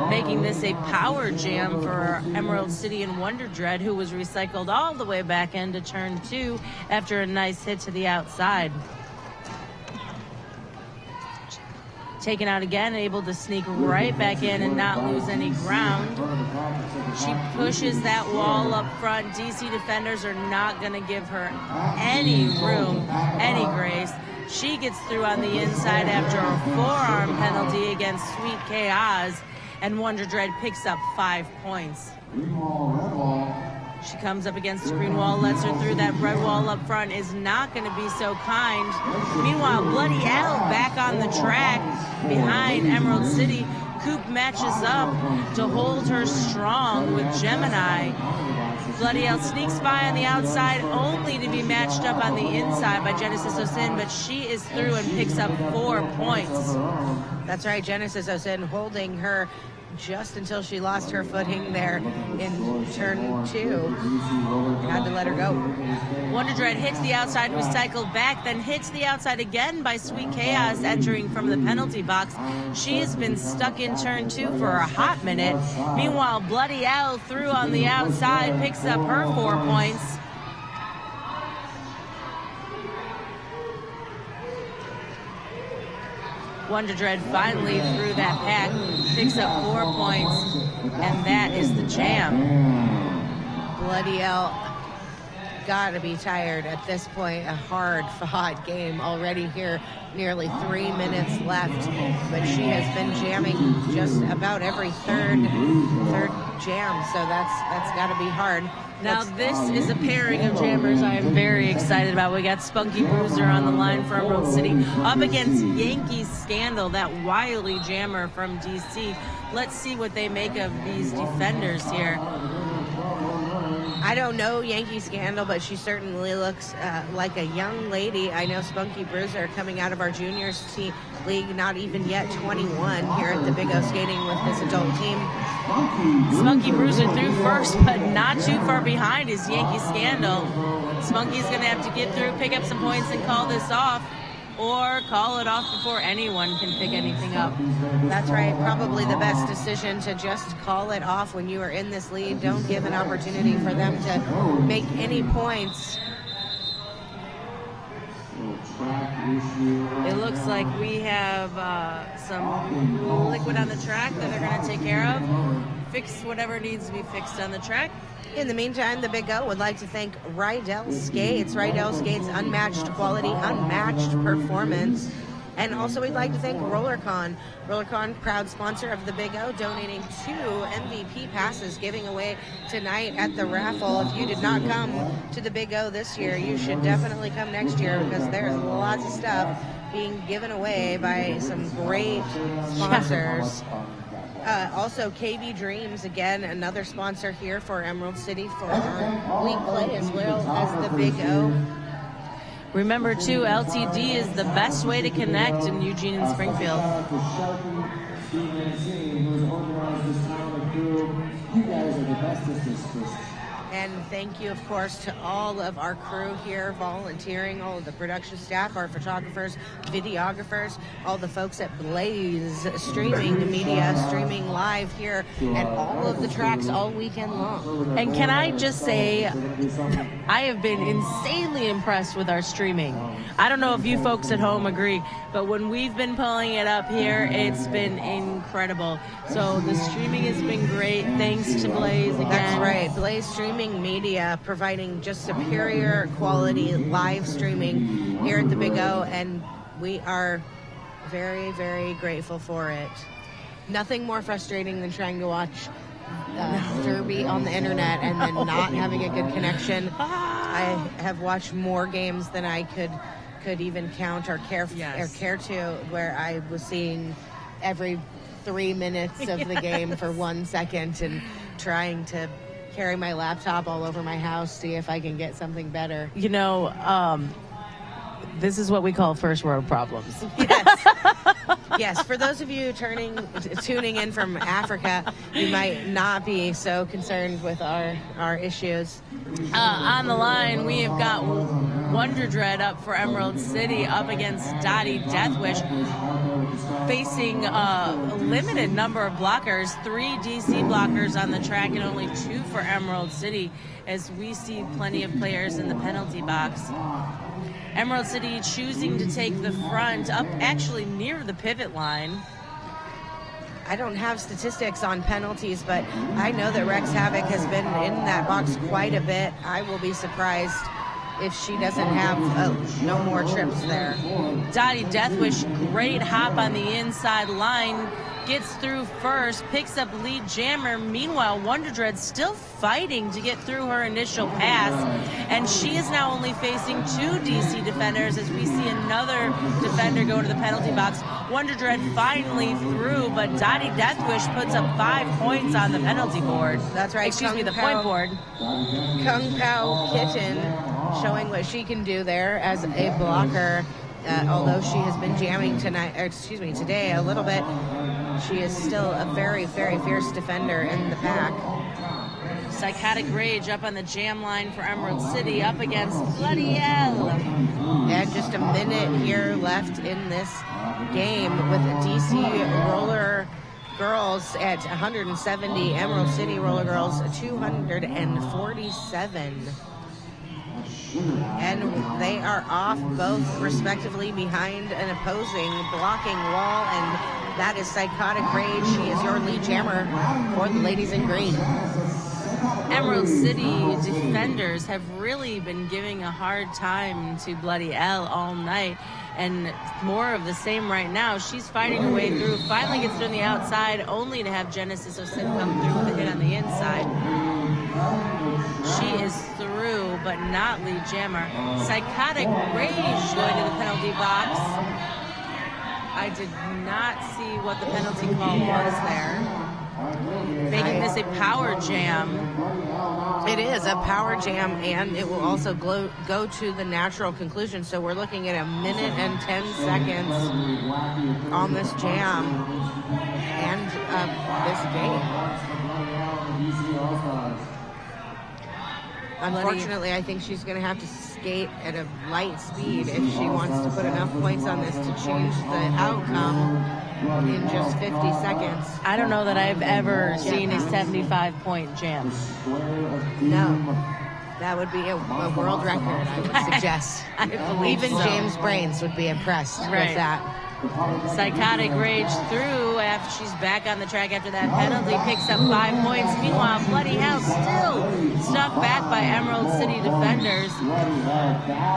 Speaker 6: making this a power jam for Emerald City and Wonder Dread, who was recycled all the way back into turn 2 after a nice hit to the outside. Taken out again, able to sneak right back in and not lose any ground. She pushes that wall up front. DC defenders are not going to give her any room, any grace. She gets through on the inside after a forearm penalty against Sweet Chaos, and Wonder Dread picks up 5 points. She comes up against the green wall, lets her through. That red wall up front is not going to be so kind. Meanwhile, Bloody L back on the track behind Emerald City. Coop matches up to hold her strong with Gemini. Bloody L sneaks by on the outside, only to be matched up on the inside by Genesis Osin, but she is through and picks up 4 points.
Speaker 12: That's right, Genesis Osin holding her just until she lost her footing there in turn 2. Had to let her go.
Speaker 6: Wonder Dread hits the outside, recycled back, then hits the outside again by Sweet Chaos entering from the penalty box. She has been stuck in turn 2 for a hot minute. Meanwhile, Bloody L through on the outside, picks up her 4 points. Wonder Dread finally through that pack, picks up 4 points, and that is the jam.
Speaker 12: Bloody L gotta be tired at this point. A hard-fought game already here, nearly 3 minutes left, but she has been jamming just about every third jam, so that's gotta be hard.
Speaker 6: Now this is a pairing of jammers I am very excited about. We got Spunky Bruiser on the line for Emerald City up against Yankee Scandal, that wily jammer from DC. Let's see what they make of these defenders here.
Speaker 12: I don't know Yankee Scandal, but she certainly looks like a young lady. I know Spunky Bruiser coming out of our juniors league, not even yet 21 here at the Big O skating with this adult team.
Speaker 6: Spunky Bruiser through first, but not too far behind is Yankee Scandal. Spunky's going to have to get through, pick up some points, and call this off, or call it off before anyone can pick anything up.
Speaker 12: That's right. Probably the best decision to just call it off when you are in this lead. Don't give an opportunity for them to make any points.
Speaker 6: It looks like we have some liquid on the track that they're going to take care of. Fix whatever needs to be fixed on the track.
Speaker 12: In the meantime, the Big O would like to thank Rydell Skates. Rydell Skates, unmatched quality, unmatched performance. And also we'd like to thank RollerCon. RollerCon, proud sponsor of the Big O, donating 2 MVP passes, giving away tonight at the raffle. If you did not come to the Big O this year, you should definitely come next year, because there's lots of stuff being given away by some great sponsors. Also, KB Dreams, again, another sponsor here for Emerald City for our league play, as well as the Big O.
Speaker 6: Remember, too, LTD is the best way to connect in Eugene and Springfield.
Speaker 12: And thank you, of course, to all of our crew here volunteering, all of the production staff, our photographers, videographers, all the folks at Blaze Streaming Media, streaming live here at all of the tracks all weekend long.
Speaker 6: And can I just say, I have been insanely impressed with our streaming. I don't know if you folks at home agree, but when we've been pulling it up here, it's been incredible. So the streaming has been great. Thanks to Blaze again.
Speaker 12: That's right. Blaze Streaming Media providing just superior quality live streaming here at the Big O, and we are very, very grateful for it. Nothing more frustrating than trying to watch Derby on the internet and then not having a good connection. I have watched more games than I could even count or care to, where I was seeing every 3 minutes of the game for 1 second and trying to carry my laptop all over my house, see if I can get something better.
Speaker 6: You know, this is what we call first world problems.
Speaker 12: Yes. Yes, for those of you tuning in from Africa, you might not be so concerned with our issues.
Speaker 6: On the line, we have got Wonder Dread up for Emerald City up against Dottie Deathwish, facing a limited number of blockers, 3 DC blockers on the track and only 2 for Emerald City, as we see plenty of players in the penalty box. Emerald City choosing to take the front up actually near the pivot line.
Speaker 12: I don't have statistics on penalties, but I know that Rex Havoc has been in that box quite a bit. I will be surprised if she doesn't have no more trips there.
Speaker 6: Dottie Deathwish, great hop on the inside line, gets through first, picks up lead jammer. Meanwhile, Wonder Dread still fighting to get through her initial pass, and she is now only facing 2 DC defenders as we see another defender go into the penalty box. Wonder Dread finally through, but Dottie Deathwish puts up 5 points on the penalty board.
Speaker 12: That's right.
Speaker 6: Excuse me, the point board.
Speaker 12: Kung Pao Kitten showing what she can do there as a blocker. Although she has been jamming today a little bit, she is still a very, very fierce defender in the pack.
Speaker 6: Psychotic Rage up on the jam line for Emerald City up against Bloody L.
Speaker 12: And just a minute here left in this game with DC Roller Girls at 170, Emerald City Roller Girls 247. And they are off both respectively behind an opposing blocking wall, and that is Psychotic Rage. She is your lead jammer for the ladies in green.
Speaker 6: Emerald City defenders have really been giving a hard time to Bloody L all night, and more of the same right now. She's fighting her way through, finally gets through on the outside, only to have Genesis Osin come through with a hit on the inside. She is through, but not lead jammer. Psychotic Rage going to the penalty box. I did not see what the penalty call was there. Making this a power jam.
Speaker 12: It is a power jam, and it will also go to the natural conclusion. So we're looking at 1 minute and 10 seconds on this jam and this game. Unfortunately, I think she's going to have to skate at a light speed if she wants to put enough points on this to change the outcome in just 50 seconds.
Speaker 6: I don't know that I've ever seen a 75-point jam.
Speaker 12: No. That would be a world record, I would suggest.
Speaker 6: I believe
Speaker 12: even
Speaker 6: so.
Speaker 12: James Brains would be impressed with that.
Speaker 6: Psychotic Rage through after she's back on the track after that penalty, picks up 5 points. Meanwhile, Bloody Hell still snuck back by Emerald City defenders.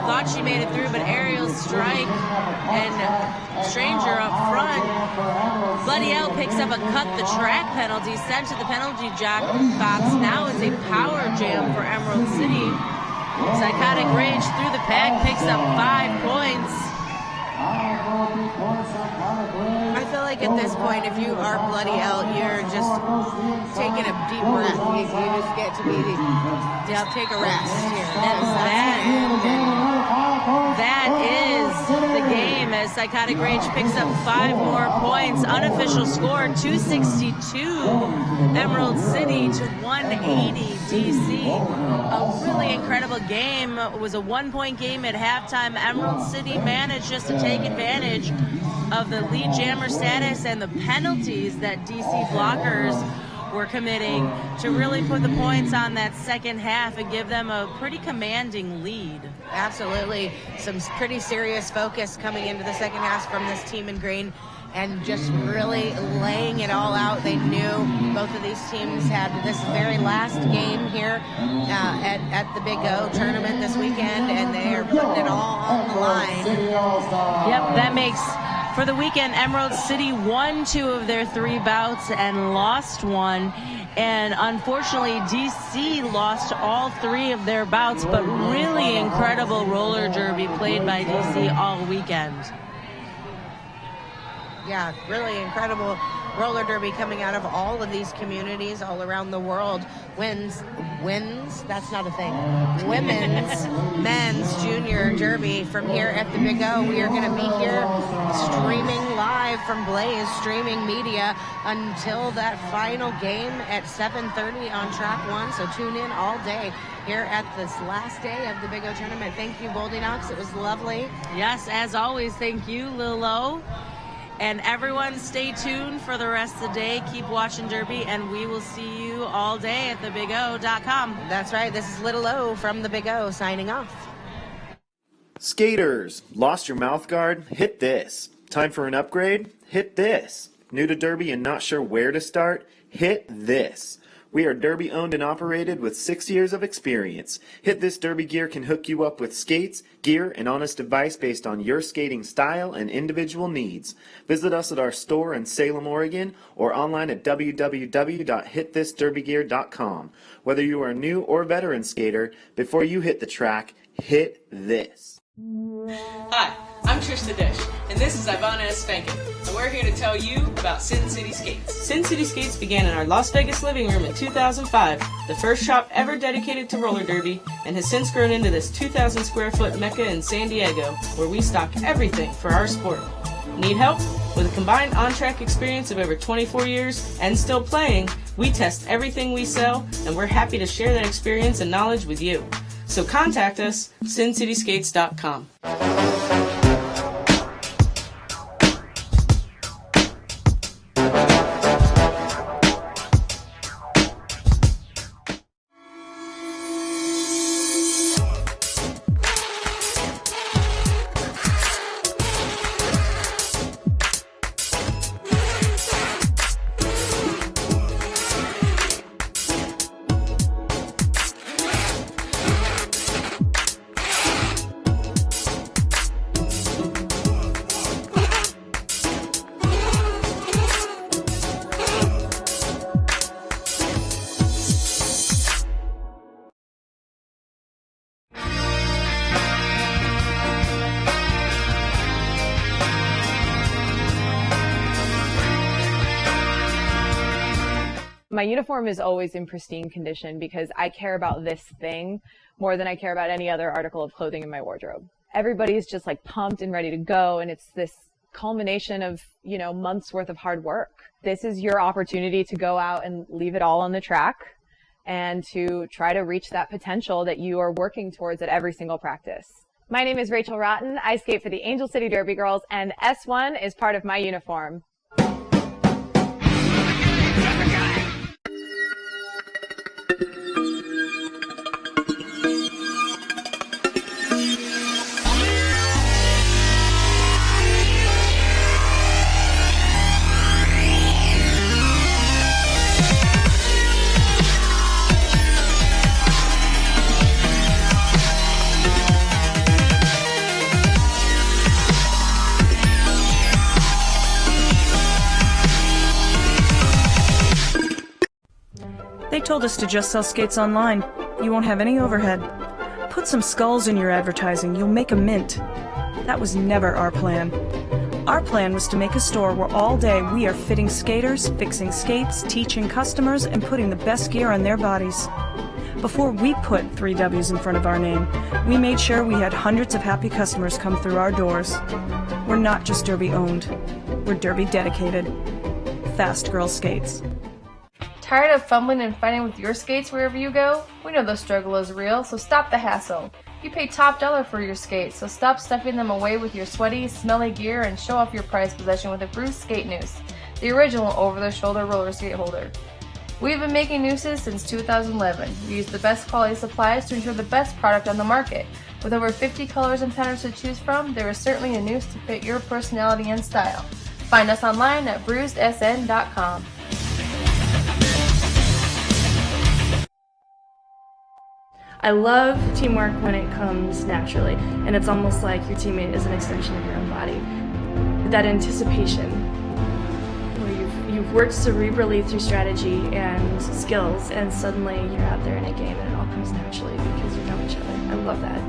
Speaker 6: Thought she made it through, but aerial strike and Stranger up front. Bloody Hell picks up a cut the track penalty, sent to the penalty box. Now it's a power jam for Emerald City. Psychotic Rage through the pack, picks up 5 points.
Speaker 12: I feel like at this point, if you are Bloody L, you're just taking a deep breath. You just get to be just take a rest here.
Speaker 6: That is the game as Psychotic Rage picks up 5 more points. Unofficial score 262 Emerald City to 180 DC. A really incredible game. It was a 1-point game at halftime. Emerald City managed just to take advantage of the lead jammer status and the penalties that DC blockers were committing to really put the points on that second half and give them a pretty commanding lead.
Speaker 12: Absolutely. Some pretty serious focus coming into the second half from this team in green and just really laying it all out. They knew both of these teams had this very last game here at the Big O tournament this weekend, and they are putting it all on the line.
Speaker 6: Yep, that makes For the weekend, Emerald City won 2 of their 3 bouts and lost 1. And unfortunately, DC lost all 3 of their bouts, but really incredible roller derby played by DC all weekend.
Speaker 12: Yeah, really incredible roller derby coming out of all of these communities all around the world. Wins, that's not a thing. Women's, men's, junior derby from here at the Big O. We are going to be here streaming live from Blaze Streaming Media until that final game at 7:30 on track 1. So tune in all day here at this last day of the Big O tournament. Thank you, Goldilocks. It was lovely.
Speaker 6: Yes, as always, thank you, Lilo. And everyone stay tuned for the rest of the day. Keep watching Derby, and we will see you all day at thebigo.com.
Speaker 12: That's right. This is Little O from the Big O signing off.
Speaker 5: Skaters, lost your mouth guard? Hit this. Time for an upgrade? Hit this. New to Derby and not sure where to start? Hit this. We are Derby owned and operated with 6 years of experience. Hit This Derby Gear can hook you up with skates, gear, and honest advice based on your skating style and individual needs. Visit us at our store in Salem, Oregon, or online at www.hitthisderbygear.com. Whether you are a new or veteran skater, before you hit the track, hit this.
Speaker 6: Hi, I'm Trish the Dish, and this is Ivana S. Spankin, and we're here to tell you about Sin City Skates. Sin City Skates began in our Las Vegas living room in 2005, the first shop ever dedicated to roller derby, and has since grown into this 2,000 square foot mecca in San Diego, where we stock everything for our sport. Need help? With a combined on-track experience of over 24 years and still playing, we test everything we sell, and we're happy to share that experience and knowledge with you. So contact us, sincityskates.com.
Speaker 7: My uniform is always in pristine condition because I care about this thing more than I care about any other article of clothing in my wardrobe. Everybody's just like pumped and ready to go, and it's this culmination of, months worth of hard work. This is your opportunity to go out and leave it all on the track and to try to reach that potential that you are working towards at every single practice. My name is Rachel Rotten. I skate for the Angel City Derby Girls, and S1 is part of my uniform.
Speaker 8: They told us to just sell skates online. You won't have any overhead. Put some skulls in your advertising. You'll make a mint. That was never our plan. Our plan was to make a store where all day we are fitting skaters, fixing skates, teaching customers, and putting the best gear on their bodies. Before we put 3 W's in front of our name, we made sure we had hundreds of happy customers come through our doors. We're not just Derby owned. We're Derby dedicated. Fast Girl Skates.
Speaker 9: Tired of fumbling and fighting with your skates wherever you go? We know the struggle is real, so stop the hassle. You pay top dollar for your skates, so stop stuffing them away with your sweaty, smelly gear and show off your prized possession with a Bruce Skate Noose, the original over-the-shoulder roller skate holder. We've been making nooses since 2011. We use the best quality supplies to ensure the best product on the market. With over 50 colors and patterns to choose from, there is certainly a noose to fit your personality and style. Find us online at bruisedsn.com.
Speaker 10: I love teamwork when it comes naturally, and it's almost like your teammate is an extension of your own body. that anticipation where you've worked cerebrally through strategy and skills, and suddenly you're out there in a game and it all comes naturally because you know each other. I love that.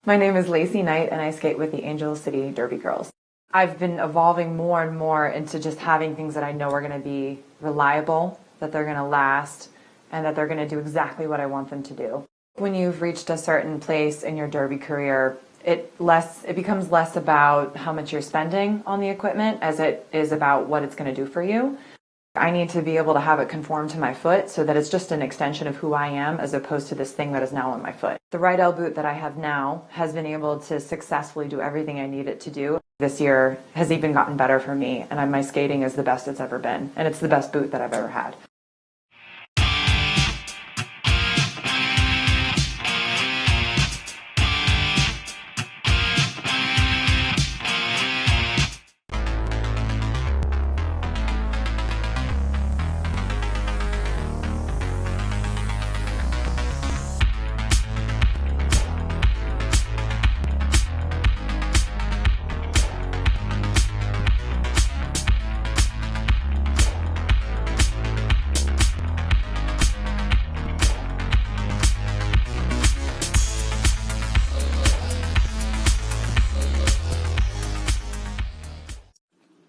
Speaker 11: My name is Lacey Knight and I skate with the Angel City Derby Girls. I've been evolving more and more into just having things that I know are going to be reliable, that they're going to last, and that they're going to do exactly what I want them to do. When you've reached a certain place in your derby career, it becomes less about how much you're spending on the equipment as it is about what it's going to do for you. I need to be able to have it conform to my foot so that it's just an extension of who I am as opposed to this thing that is now on my foot. The right L boot that I have now has been able to successfully do everything I need it to do. This year has even gotten better for me, and my skating is the best it's ever been, and it's the best boot that I've ever had.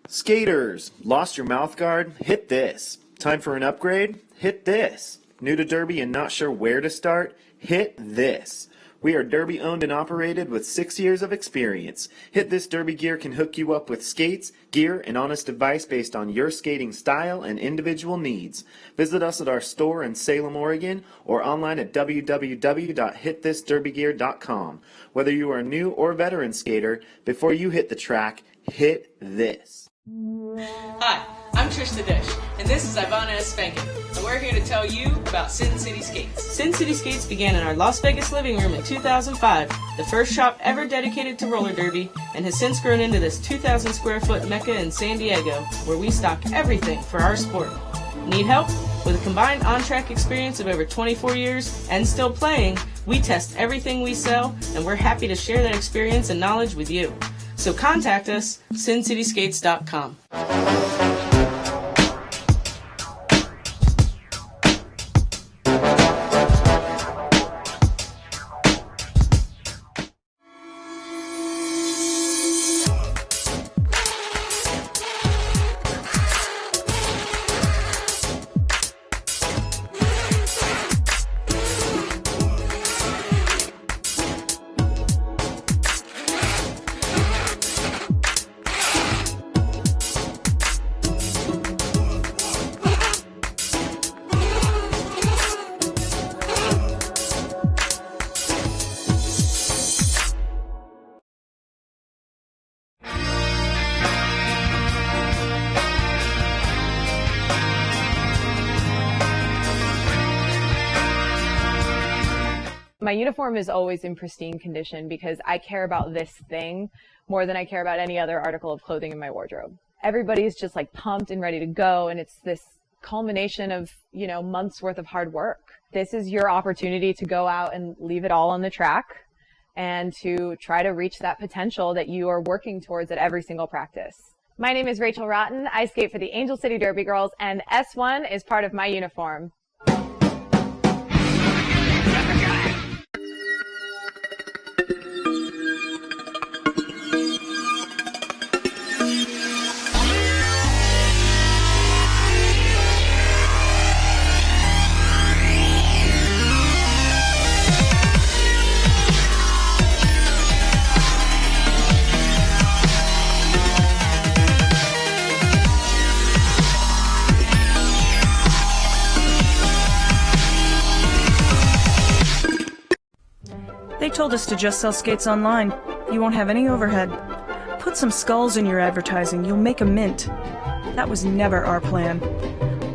Speaker 5: Skaters, lost your mouth guard? Hit this. Time for an upgrade? Hit this. New to Derby and not sure where to start? Hit this. We are Derby owned and operated with 6 years of experience. Hit This Derby Gear can hook you up with skates, gear, and honest advice based on your skating style and individual needs. Visit us at our store in Salem, Oregon, or online at www.hitthisderbygear.com. Whether you are a new or veteran skater, before you hit the track, hit this.
Speaker 6: Hi, I'm Trish the Dish, and this is Ivana Spankin, and we're here to tell you about Sin City Skates. Sin City Skates began in our Las Vegas living room in 2005, the first shop ever dedicated to roller derby, and has since grown into this 2,000 square foot mecca in San Diego, where we stock everything for our sport. Need help? With a combined on-track experience of over 24 years and still playing, we test everything we sell, and we're happy to share that experience and knowledge with you. So contact us, sincityskates.com.
Speaker 7: My uniform is always in pristine condition because I care about this thing more than I care about any other article of clothing in my wardrobe. Everybody's just like pumped and ready to go, and it's this culmination of, months worth of hard work. This is your opportunity to go out and leave it all on the track and to try to reach that potential that you are working towards at every single practice. My name is Rachel Rotten. I skate for the Angel City Derby Girls, and S1 is part of my uniform.
Speaker 8: They told us to just sell skates online. You won't have any overhead. Put some skulls in your advertising. You'll make a mint. That was never our plan.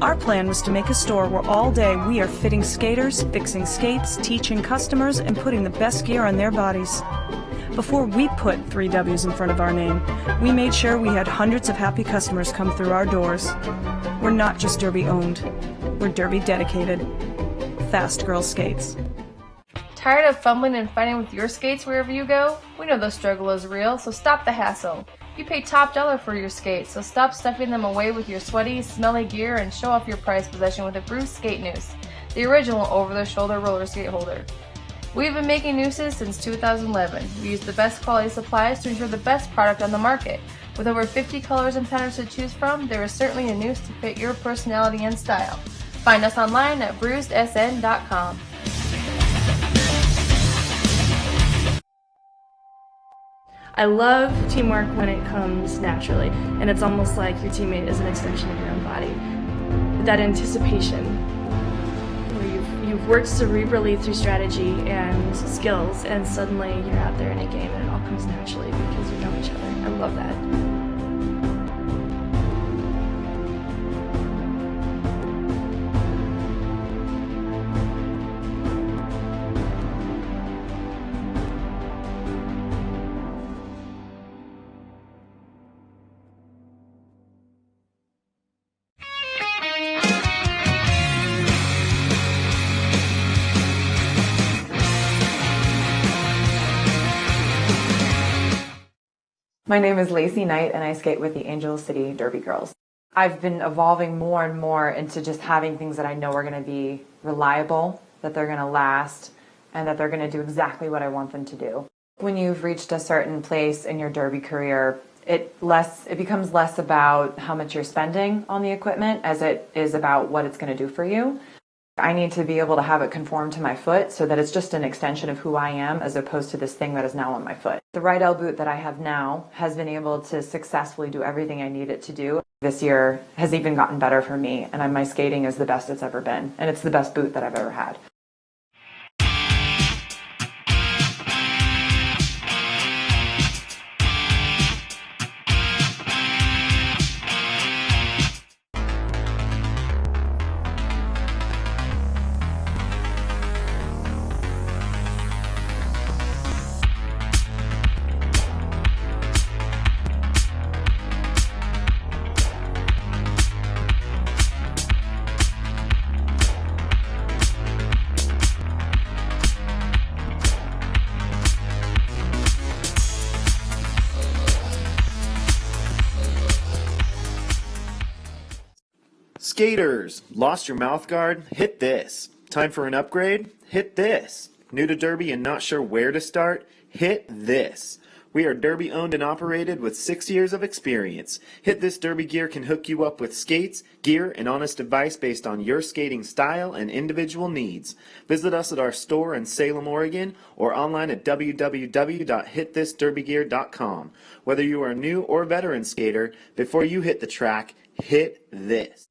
Speaker 8: Our plan was to make a store where all day we are fitting skaters, fixing skates, teaching customers, and putting the best gear on their bodies. Before we put 3 W's in front of our name, we made sure we had hundreds of happy customers come through our doors. We're not just Derby owned, we're Derby dedicated. Fast Girl Skates.
Speaker 9: Tired of fumbling and fighting with your skates wherever you go? We know the struggle is real, so stop the hassle. You pay top dollar for your skates, so stop stuffing them away with your sweaty, smelly gear and show off your prized possession with a Bruce Skate Noose, the original over-the-shoulder roller skate holder. We've been making nooses since 2011. We use the best quality supplies to ensure the best product on the market. With over 50 colors and patterns to choose from, there is certainly a noose to fit your personality and style. Find us online at bruisedsn.com.
Speaker 10: I love teamwork when it comes naturally, and it's almost like your teammate is an extension of your own body. That anticipation, where you've worked cerebrally through strategy and skills, and suddenly you're out there in a game and it all comes naturally because you know each other. I love that.
Speaker 11: My name is Lacey Knight and I skate with the Angel City Derby Girls. I've been evolving more and more into just having things that I know are going to be reliable, that they're going to last, and that they're going to do exactly what I want them to do. When you've reached a certain place in your derby career, it becomes less about how much you're spending on the equipment as it is about what it's going to do for you. I need to be able to have it conform to my foot so that it's just an extension of who I am as opposed to this thing that is now on my foot. The right L boot that I have now has been able to successfully do everything I need it to do. This year has even gotten better for me, and my skating is the best it's ever been, and it's the best boot that I've ever had.
Speaker 5: Skaters, lost your mouth guard? Hit this. Time for an upgrade? Hit this. New to Derby and not sure where to start? Hit this. We are Derby owned and operated with 6 years of experience. Hit This Derby Gear can hook you up with skates, gear, and honest advice based on your skating style and individual needs. Visit us at our store in Salem, Oregon, or online at www.hitthisderbygear.com. Whether you are a new or veteran skater, before you hit the track, hit this.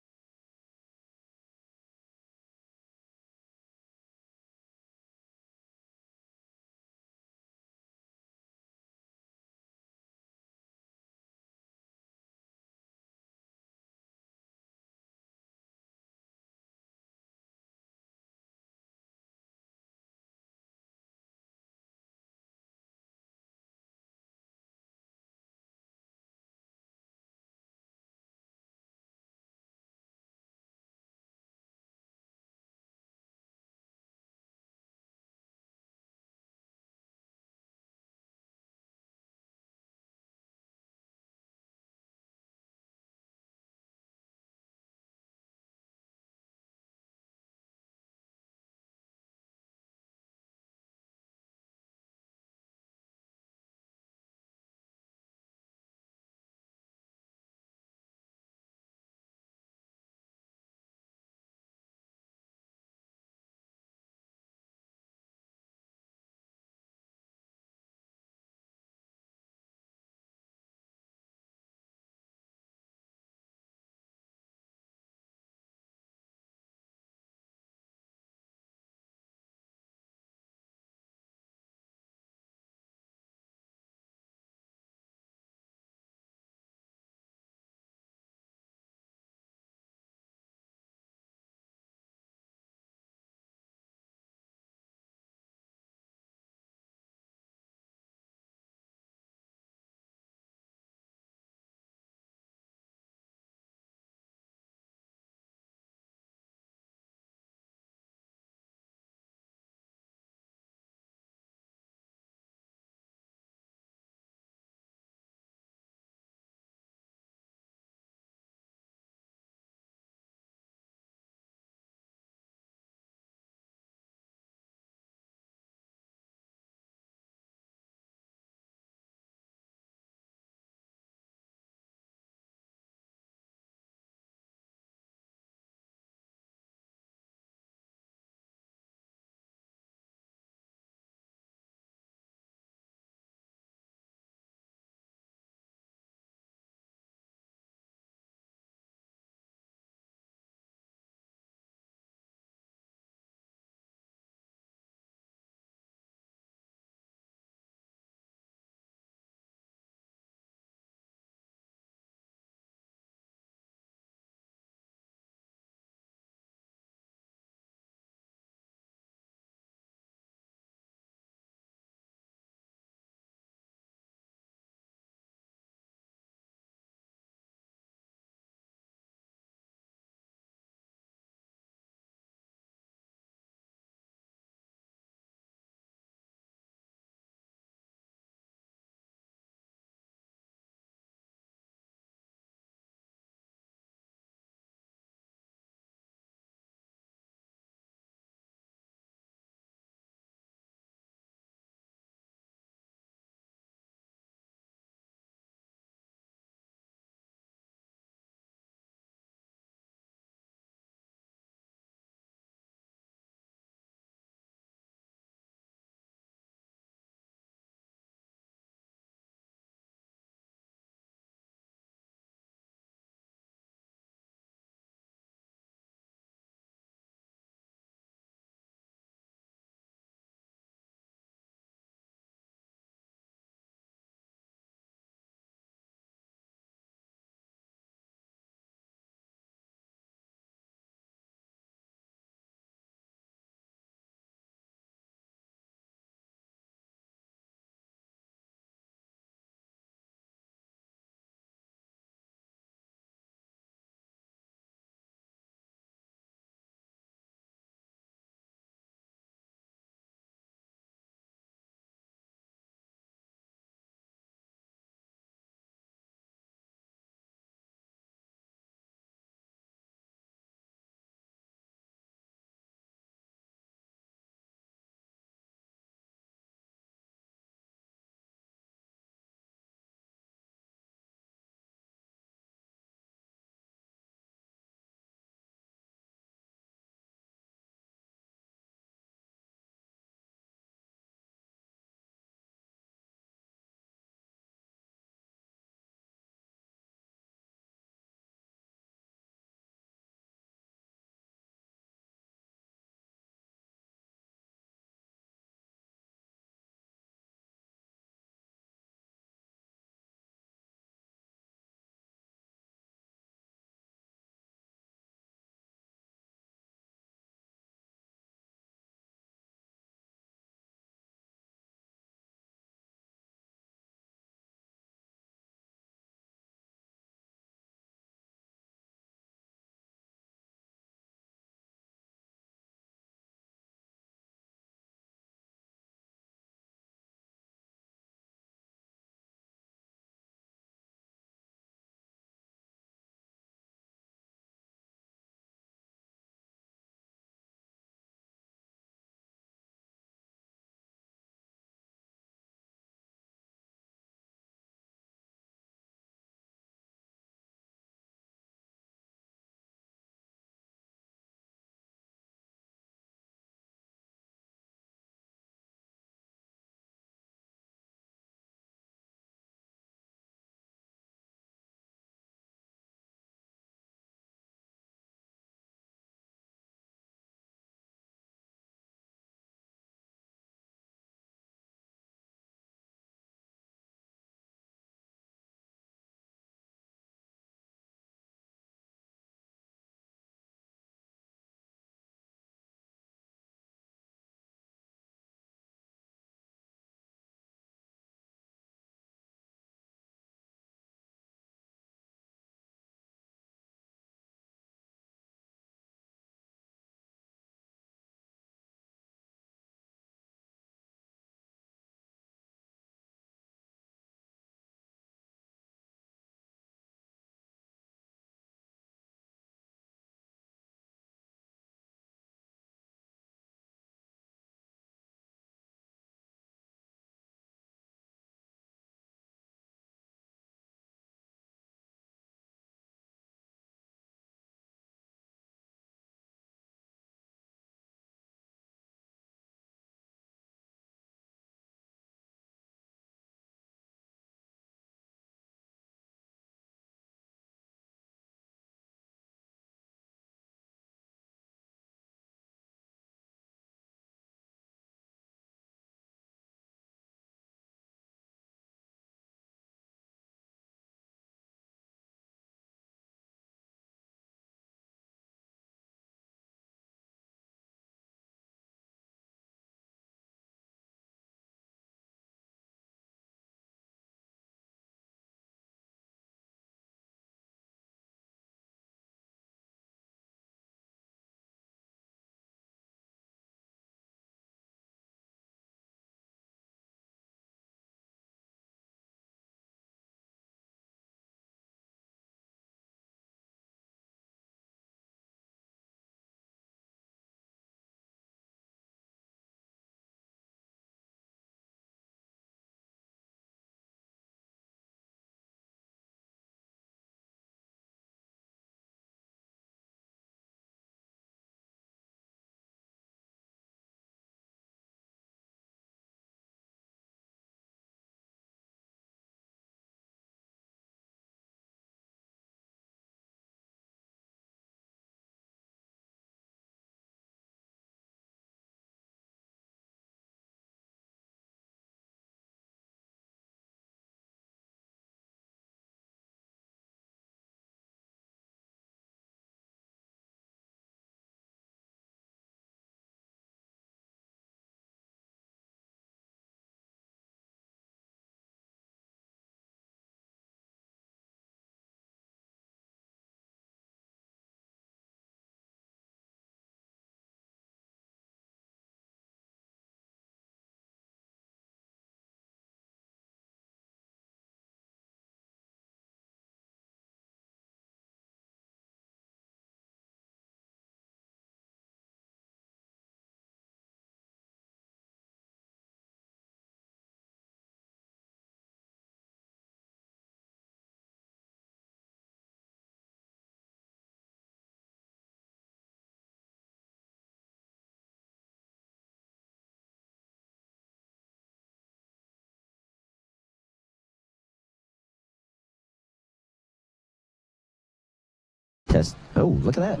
Speaker 13: Test. Oh, look at that.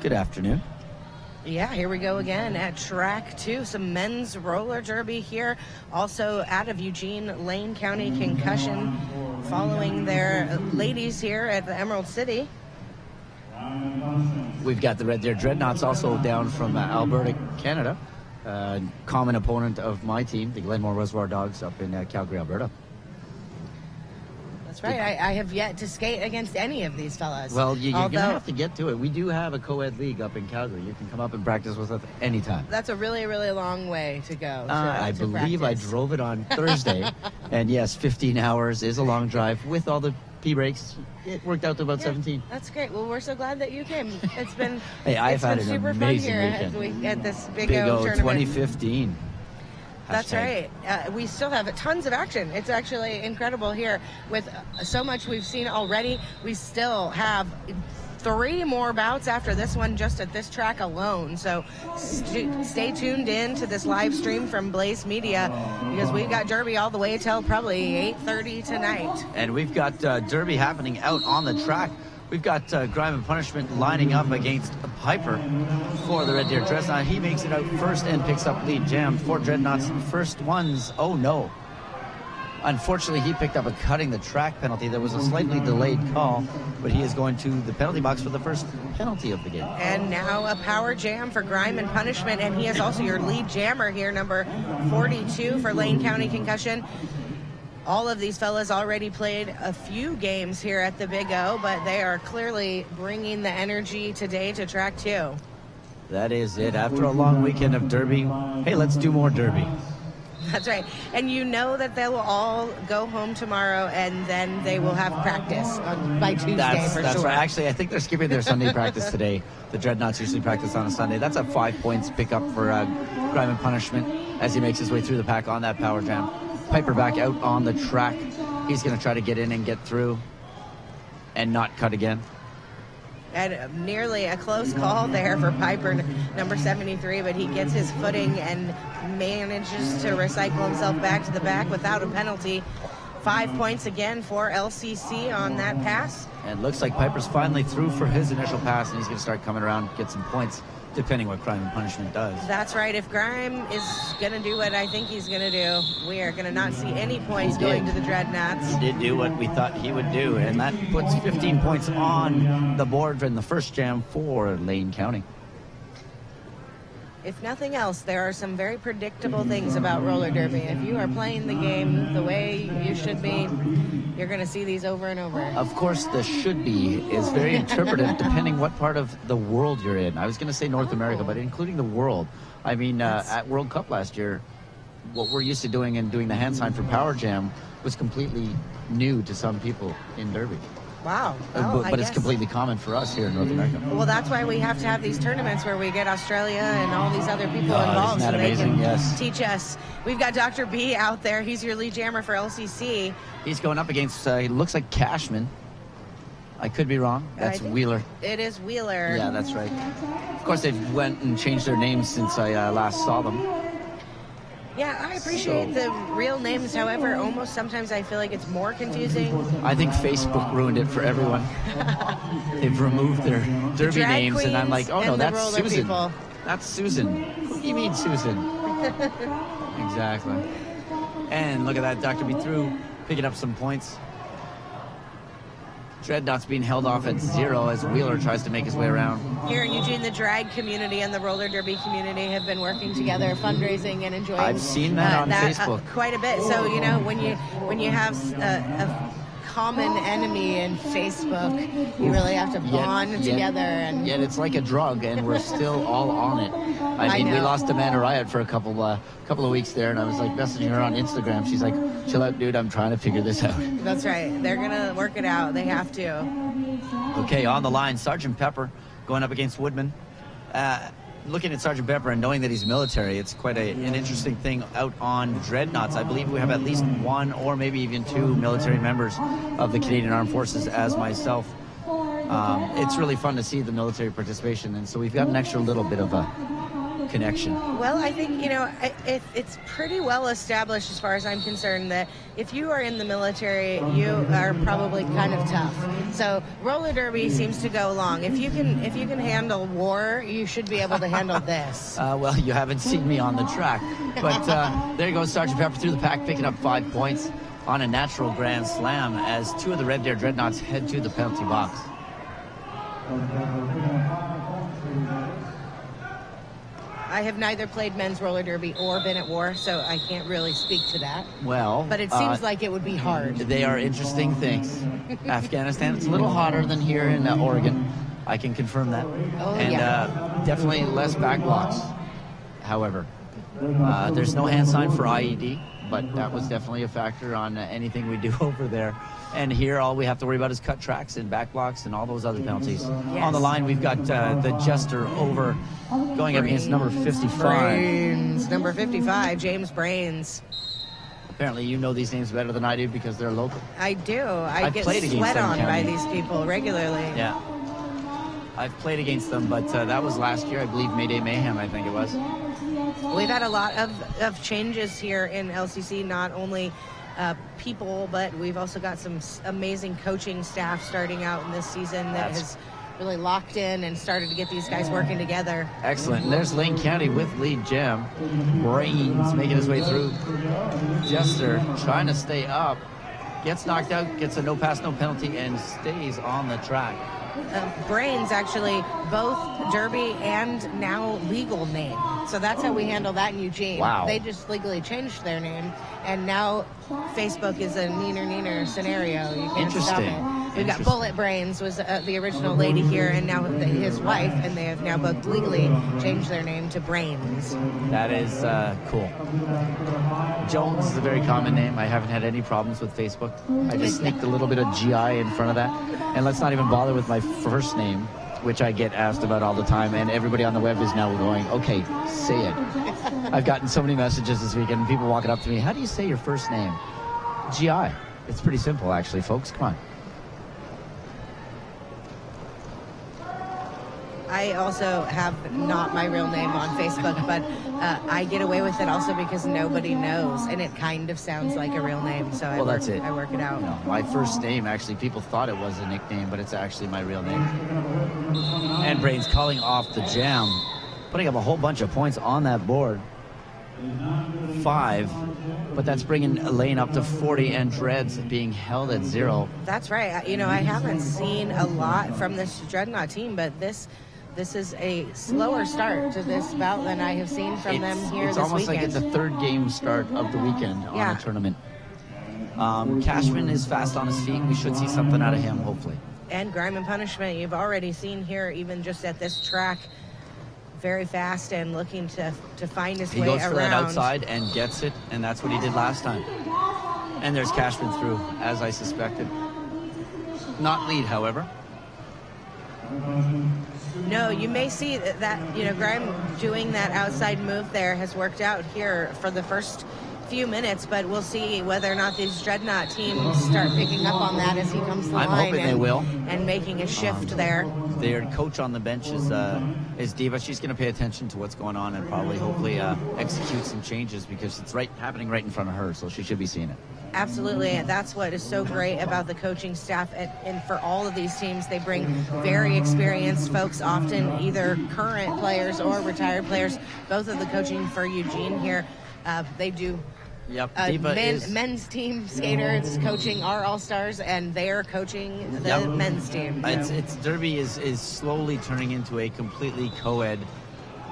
Speaker 13: Good afternoon.
Speaker 12: Yeah, here we go again at track 2. Some men's roller derby here. Also out of Eugene, Lane County Concussion following their ladies here at the Emerald City.
Speaker 13: We've got the Red Deer Dreadnoughts also down from Alberta, Canada. Common opponent of my team, the Glenmore Reservoir Dogs up in Calgary, Alberta.
Speaker 12: That's right. I have yet to skate against any of these fellas.
Speaker 13: Well, you're going to have to get to it. We do have a co-ed league up in Calgary. You can come up and practice with us anytime.
Speaker 12: That's a really, really long way to go.
Speaker 13: I believe
Speaker 12: practice.
Speaker 13: I drove it on Thursday. And yes, 15 hours is a long drive with all the P-breaks. It worked out to about 17.
Speaker 12: That's great. Well, we're so glad that you came. It's been
Speaker 13: hey, I've had
Speaker 12: been
Speaker 13: an
Speaker 12: super
Speaker 13: amazing
Speaker 12: fun here
Speaker 13: weekend.
Speaker 12: at this Big
Speaker 13: O
Speaker 12: tournament.
Speaker 13: 2015.
Speaker 12: That's right. We still have tons of action. It's actually incredible here with so much we've seen already. We still have 3 more bouts after this one just at this track alone. So stay tuned in to this live stream from Blaze Media because we've got Derby all the way till probably 8:30 tonight.
Speaker 13: And we've got Derby happening out on the track. We've got Grime and Punishment lining up against Piper for the Red Deer Dreadnought. He makes it out first and picks up lead jam. 4 Dreadnoughts first ones. Oh no. Unfortunately, he picked up a cutting the track penalty. There was a slightly delayed call, but he is going to the penalty box for the first penalty of the game.
Speaker 12: And now a power jam for Grime and Punishment, and he is also your lead jammer here, number 42 for Lane County Concussion. All of these fellas already played a few games here at the Big O, but they are clearly bringing the energy today to track 2.
Speaker 13: That is it. After a long weekend of Derby, hey, let's do more Derby.
Speaker 12: That's right. And you know that they will all go home tomorrow and then they will have practice by Tuesday
Speaker 13: That's
Speaker 12: sure.
Speaker 13: right. Actually, I think they're skipping their Sunday practice today. The Dreadnoughts usually practice on a Sunday. That's a 5 points pickup for Grime and Punishment as he makes his way through the pack on that power jam. Piper back out on the track. He's going to try to get in and get through and not cut again.
Speaker 12: And nearly a close call there for Piper, number 73, but he gets his footing and manages to recycle himself back to the back without a penalty. 5 points again for LCC on that pass.
Speaker 13: And it looks like Piper's finally through for his initial pass, and he's going to start coming around, get some points, depending what Grime and Punishment does.
Speaker 12: That's right. If Grime is going to do what I think he's going to do, we are going to not see any points going to the Dreadnoughts.
Speaker 13: He did do what we thought he would do, and that puts 15 points on the board in the first jam for Lane County.
Speaker 12: If nothing else, there are some very predictable things about roller derby. If you are playing the game the way you should be, you're going to see these over and over.
Speaker 13: Of course, the should be is very interpretive depending what part of the world you're in. I was going to say North America, but including the world. I mean, at World Cup last year, what we're used to doing and doing the hand sign for Power Jam was completely new to some people in Derby.
Speaker 12: Wow. Well,
Speaker 13: but it's completely common for us here in North America.
Speaker 12: Well, that's why we have to have these tournaments where we get Australia and all these other people involved
Speaker 13: so
Speaker 12: they can
Speaker 13: yes.
Speaker 12: teach us. We've got Dr. B out there. He's your lead jammer for LCC.
Speaker 13: He's going up against, he looks like Cashman. I could be wrong. That's Wheeler.
Speaker 12: It is Wheeler.
Speaker 13: Yeah, that's right. Of course, they've went and changed their names since I last saw them.
Speaker 12: Yeah, I appreciate the real names. However, almost sometimes I feel like it's more confusing.
Speaker 13: I think Facebook ruined it for everyone. They've removed their derby names, and I'm like, oh no, that's Susan.
Speaker 12: People.
Speaker 13: That's Susan. Who do you mean, Susan? Exactly. And look at that, Dr. B through, picking up some points. Dreadnoughts being held off at 0 as Wheeler tries to make his way around.
Speaker 12: Here in Eugene, the drag community and the roller derby community have been working together, fundraising and enjoying.
Speaker 13: I've seen that on Facebook
Speaker 12: quite a bit. So you know, when you have a common enemy in Facebook, you really have to bond together. And
Speaker 13: yet it's like a drug, and we're still all on it. I mean, we lost Amanda Riot for a couple of weeks there, and I was like messaging her on Instagram. She's like, "Chill out, dude. I'm trying to figure this out."
Speaker 12: That's right. They're gonna work it out. They have to.
Speaker 13: Okay, on the line, Sergeant Pepper going up against Woodman. Looking at Sergeant Pepper and knowing that he's military, it's quite an interesting thing out on Dreadnoughts. I believe we have at least one or maybe even 2 military members of the Canadian Armed Forces as myself. It's really fun to see the military participation, and so we've got an extra little bit of a connection?
Speaker 12: Well, I think, it's pretty well established as far as I'm concerned that if you are in the military, you are probably kind of tough. So roller derby seems to go along. If you can handle war, you should be able to handle this.
Speaker 13: Well, you haven't seen me on the track. But there goes Sergeant Pepper through the pack, picking up 5 points on a natural grand slam as 2 of the Red Deer Dreadnoughts head to the penalty box.
Speaker 12: I have neither played men's roller derby or been at war, so I can't really speak to that.
Speaker 13: Well,
Speaker 12: but it seems like it would be hard.
Speaker 13: They are interesting things. Afghanistan, it's a little hotter than here in Oregon. I can confirm that. Definitely less back blocks. However, there's no hand sign for IED, but that was definitely a factor on anything we do over there. And here, all we have to worry about is cut tracks and back blocks and all those other penalties. Yes. On the line, we've got the Jester over going up against number 55.
Speaker 12: Brains, number 55, James Brains.
Speaker 13: Apparently, you know these names better than I do because they're local.
Speaker 12: I do. I get
Speaker 13: played
Speaker 12: sweat on by
Speaker 13: County.
Speaker 12: these people regularly.
Speaker 13: Yeah. I've played against them, but that was last year, I believe, Mayday Mayhem, I think it was.
Speaker 12: We've had a lot of changes here in LCC, not only people, but we've also got some amazing coaching staff starting out in this season that has really locked in and started to get these guys working together.
Speaker 13: Excellent. And there's Lane County with lead gem. Brains making his way through. Jester trying to stay up. Gets knocked out, gets a no pass, no penalty, and stays on the track.
Speaker 12: Brains actually both derby and now legal name. So that's how we handle that in Eugene.
Speaker 13: Wow.
Speaker 12: They just legally changed their name, and now Facebook is a neener scenario. You can't stop it. We've got Bullet Brains was the original lady here, and now his wife, and they have now both legally changed their name to Brains.
Speaker 13: That is cool. Jones is a very common name. I haven't had any problems with Facebook. I just sneaked a little bit of GI in front of that. And let's not even bother with my first name, which I get asked about all the time, and everybody on the web is now going, okay, say it. I've gotten so many messages this weekend, and people walking up to me, how do you say your first name? GI. It's pretty simple, actually, folks. Come on.
Speaker 12: I also have not my real name on Facebook, but I get away with it also because nobody knows, and it kind of sounds like a real name, so I work it out.
Speaker 13: No, my first name, actually, people thought it was a nickname, but it's actually my real name. And Brains calling off the jam, putting up a whole bunch of points on that board. 5, but that's bringing Elaine up to 40, and Dreads being held at 0.
Speaker 12: That's right. I haven't seen a lot from this Dreadnought team, but this is a slower start to this bout than I have seen from them here this weekend.
Speaker 13: It's almost like it's a third game start of the weekend on a tournament. Cashman is fast on his feet. We should see something out of him, hopefully.
Speaker 12: And Grime and Punishment, you've already seen here, even just at this track, very fast and looking to find his way around.
Speaker 13: He goes for that outside and gets it, and that's what he did last time. And there's Cashman through, as I suspected. Not lead, however.
Speaker 12: No, you may see that Grime doing that outside move there has worked out here for the first few minutes, but we'll see whether or not these Dreadnought teams start picking up on that as he comes to the line.
Speaker 13: I'm hoping they will.
Speaker 12: And making a shift there.
Speaker 13: Their coach on the bench is Diva. She's going to pay attention to what's going on and probably hopefully execute some changes because it's happening right in front of her, so she should be seeing it.
Speaker 12: Absolutely, and that's what is so great about the coaching staff. And for all of these teams, they bring very experienced folks, often either current players or retired players. Both of the coaching for Eugene here, they do.
Speaker 13: Yep,
Speaker 12: men's team skaters coaching our all-stars, and they're coaching the men's team. So.
Speaker 13: It's Derby is slowly turning into a completely co-ed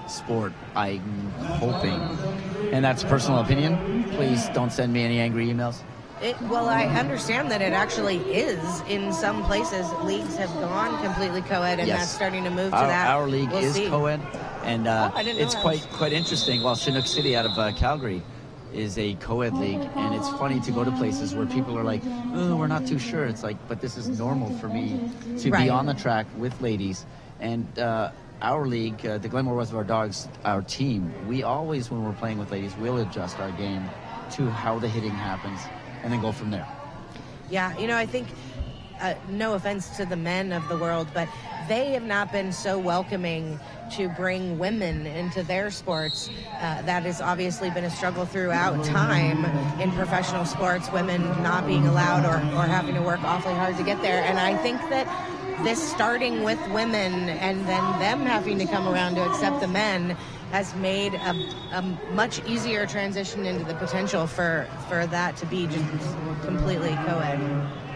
Speaker 13: sport, I'm hoping. And that's personal opinion. Please don't send me any angry emails.
Speaker 12: Well, I understand that it actually is in some places. Leagues have gone completely co-ed, and that's starting to move to that.
Speaker 13: Our league is co-ed, and it's quite interesting. Well, Chinook City out of Calgary is a co-ed league, and it's funny to go to places where people are like, oh, we're not too sure. It's like, but this is normal for me to be on the track with ladies. And our league, the Glenmore Reservoir Dogs, our team, we always, when we're playing with ladies, we'll adjust our game to how the hitting happens and then go from there.
Speaker 12: Yeah, I think no offense to the men of the world, but they have not been so welcoming to bring women into their sports. That has obviously been a struggle throughout time in professional sports, women not being allowed or having to work awfully hard to get there. And I think that this starting with women and then them having to come around to accept the men has made a much easier transition into the potential for that to be just completely co-ed.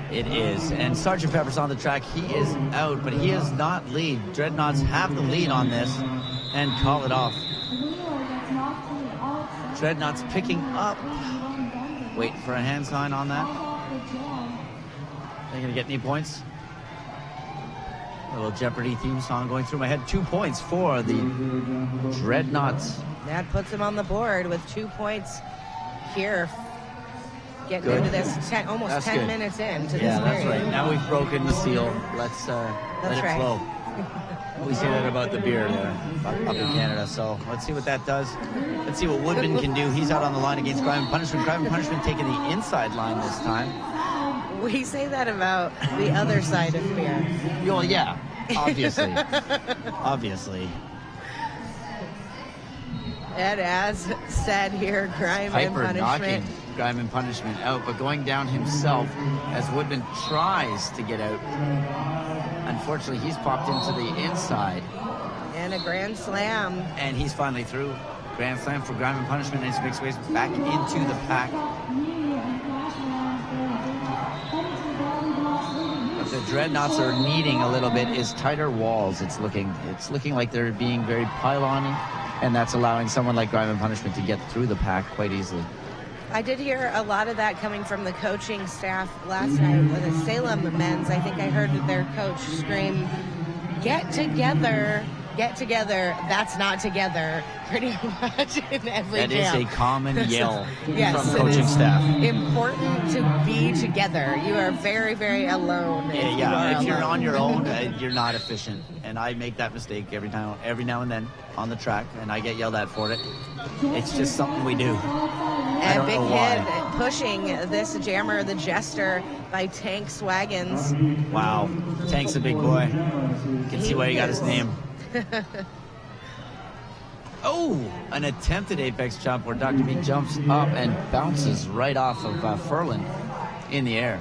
Speaker 13: It is. And Sergeant Pepper's on the track. He is out, but he is not lead. Dreadnoughts have the lead on this and call it off. Dreadnoughts picking up. Waiting for a hand sign on that. They going to get any points? A little Jeopardy theme song going through my head. 2 points for the Dreadnoughts.
Speaker 12: That puts them on the board with 2 points here. Getting
Speaker 13: Good.
Speaker 12: into this almost
Speaker 13: That's
Speaker 12: 10
Speaker 13: good.
Speaker 12: minutes into this
Speaker 13: Yeah, that's
Speaker 12: period.
Speaker 13: right. Now we've broken the seal. Let's let it
Speaker 12: right.
Speaker 13: flow. We say that about the beer there up in Canada. So let's see what that does. Let's see what Woodman can do. He's out on the line against Crime and Punishment. Crime and Punishment taking the inside line this time.
Speaker 12: We say that about the other side of beer.
Speaker 13: Well, yeah, obviously. Obviously.
Speaker 12: And as said here, Crime and
Speaker 13: Piper
Speaker 12: Punishment.
Speaker 13: knocking Crime and Punishment out, but going down himself as Woodman tries to get out. Unfortunately, he's popped into the inside.
Speaker 12: And a grand slam.
Speaker 13: And he's finally through. Grand slam for Crime and Punishment, and he makes ways back into the pack. What the Dreadnoughts are needing a little bit is tighter walls. It's looking like they're being very pylon-y, and that's allowing someone like Crime and Punishment to get through the pack quite easily.
Speaker 12: I did hear a lot of that coming from the coaching staff last night with the Salem men's. I think I heard their coach scream, "Get together, get together, that's not together," pretty much in every
Speaker 13: That
Speaker 12: jam.
Speaker 13: is a common yell
Speaker 12: Yes,
Speaker 13: from
Speaker 12: it
Speaker 13: coaching
Speaker 12: is
Speaker 13: staff.
Speaker 12: important to be together. You are very, very alone.
Speaker 13: If you're
Speaker 12: alone.
Speaker 13: on your own, you're not efficient. And I make that mistake every now and then on the track, and I get yelled at for it. It's just something we do. I
Speaker 12: And
Speaker 13: don't
Speaker 12: Big
Speaker 13: know
Speaker 12: Hit
Speaker 13: why.
Speaker 12: pushing this jammer, the Jester, by Tank Swaggins.
Speaker 13: Wow, Tank's a big boy. You can see why he got his name. Oh, an attempted apex jump where Dr. B jumps up and bounces right off of Furlan in the air.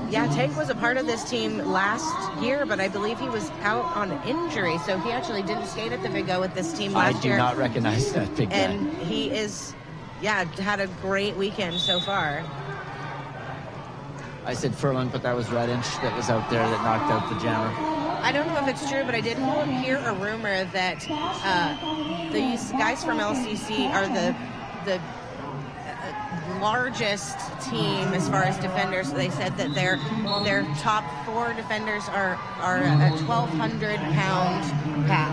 Speaker 12: Yeah, Tank was a part of this team last year, but I believe he was out on injury, so he actually didn't skate at the Big O with this team last year.
Speaker 13: I do not recognize that big guy.
Speaker 12: And he is, had a great weekend so far.
Speaker 13: I said Furlan, but that was Red Inch that was out there that knocked out the jammer.
Speaker 12: I don't know if it's true, but I did hear a rumor that these guys from LCC are the largest team as far as defenders. They said that their top 4 defenders are a 1,200-pound pack.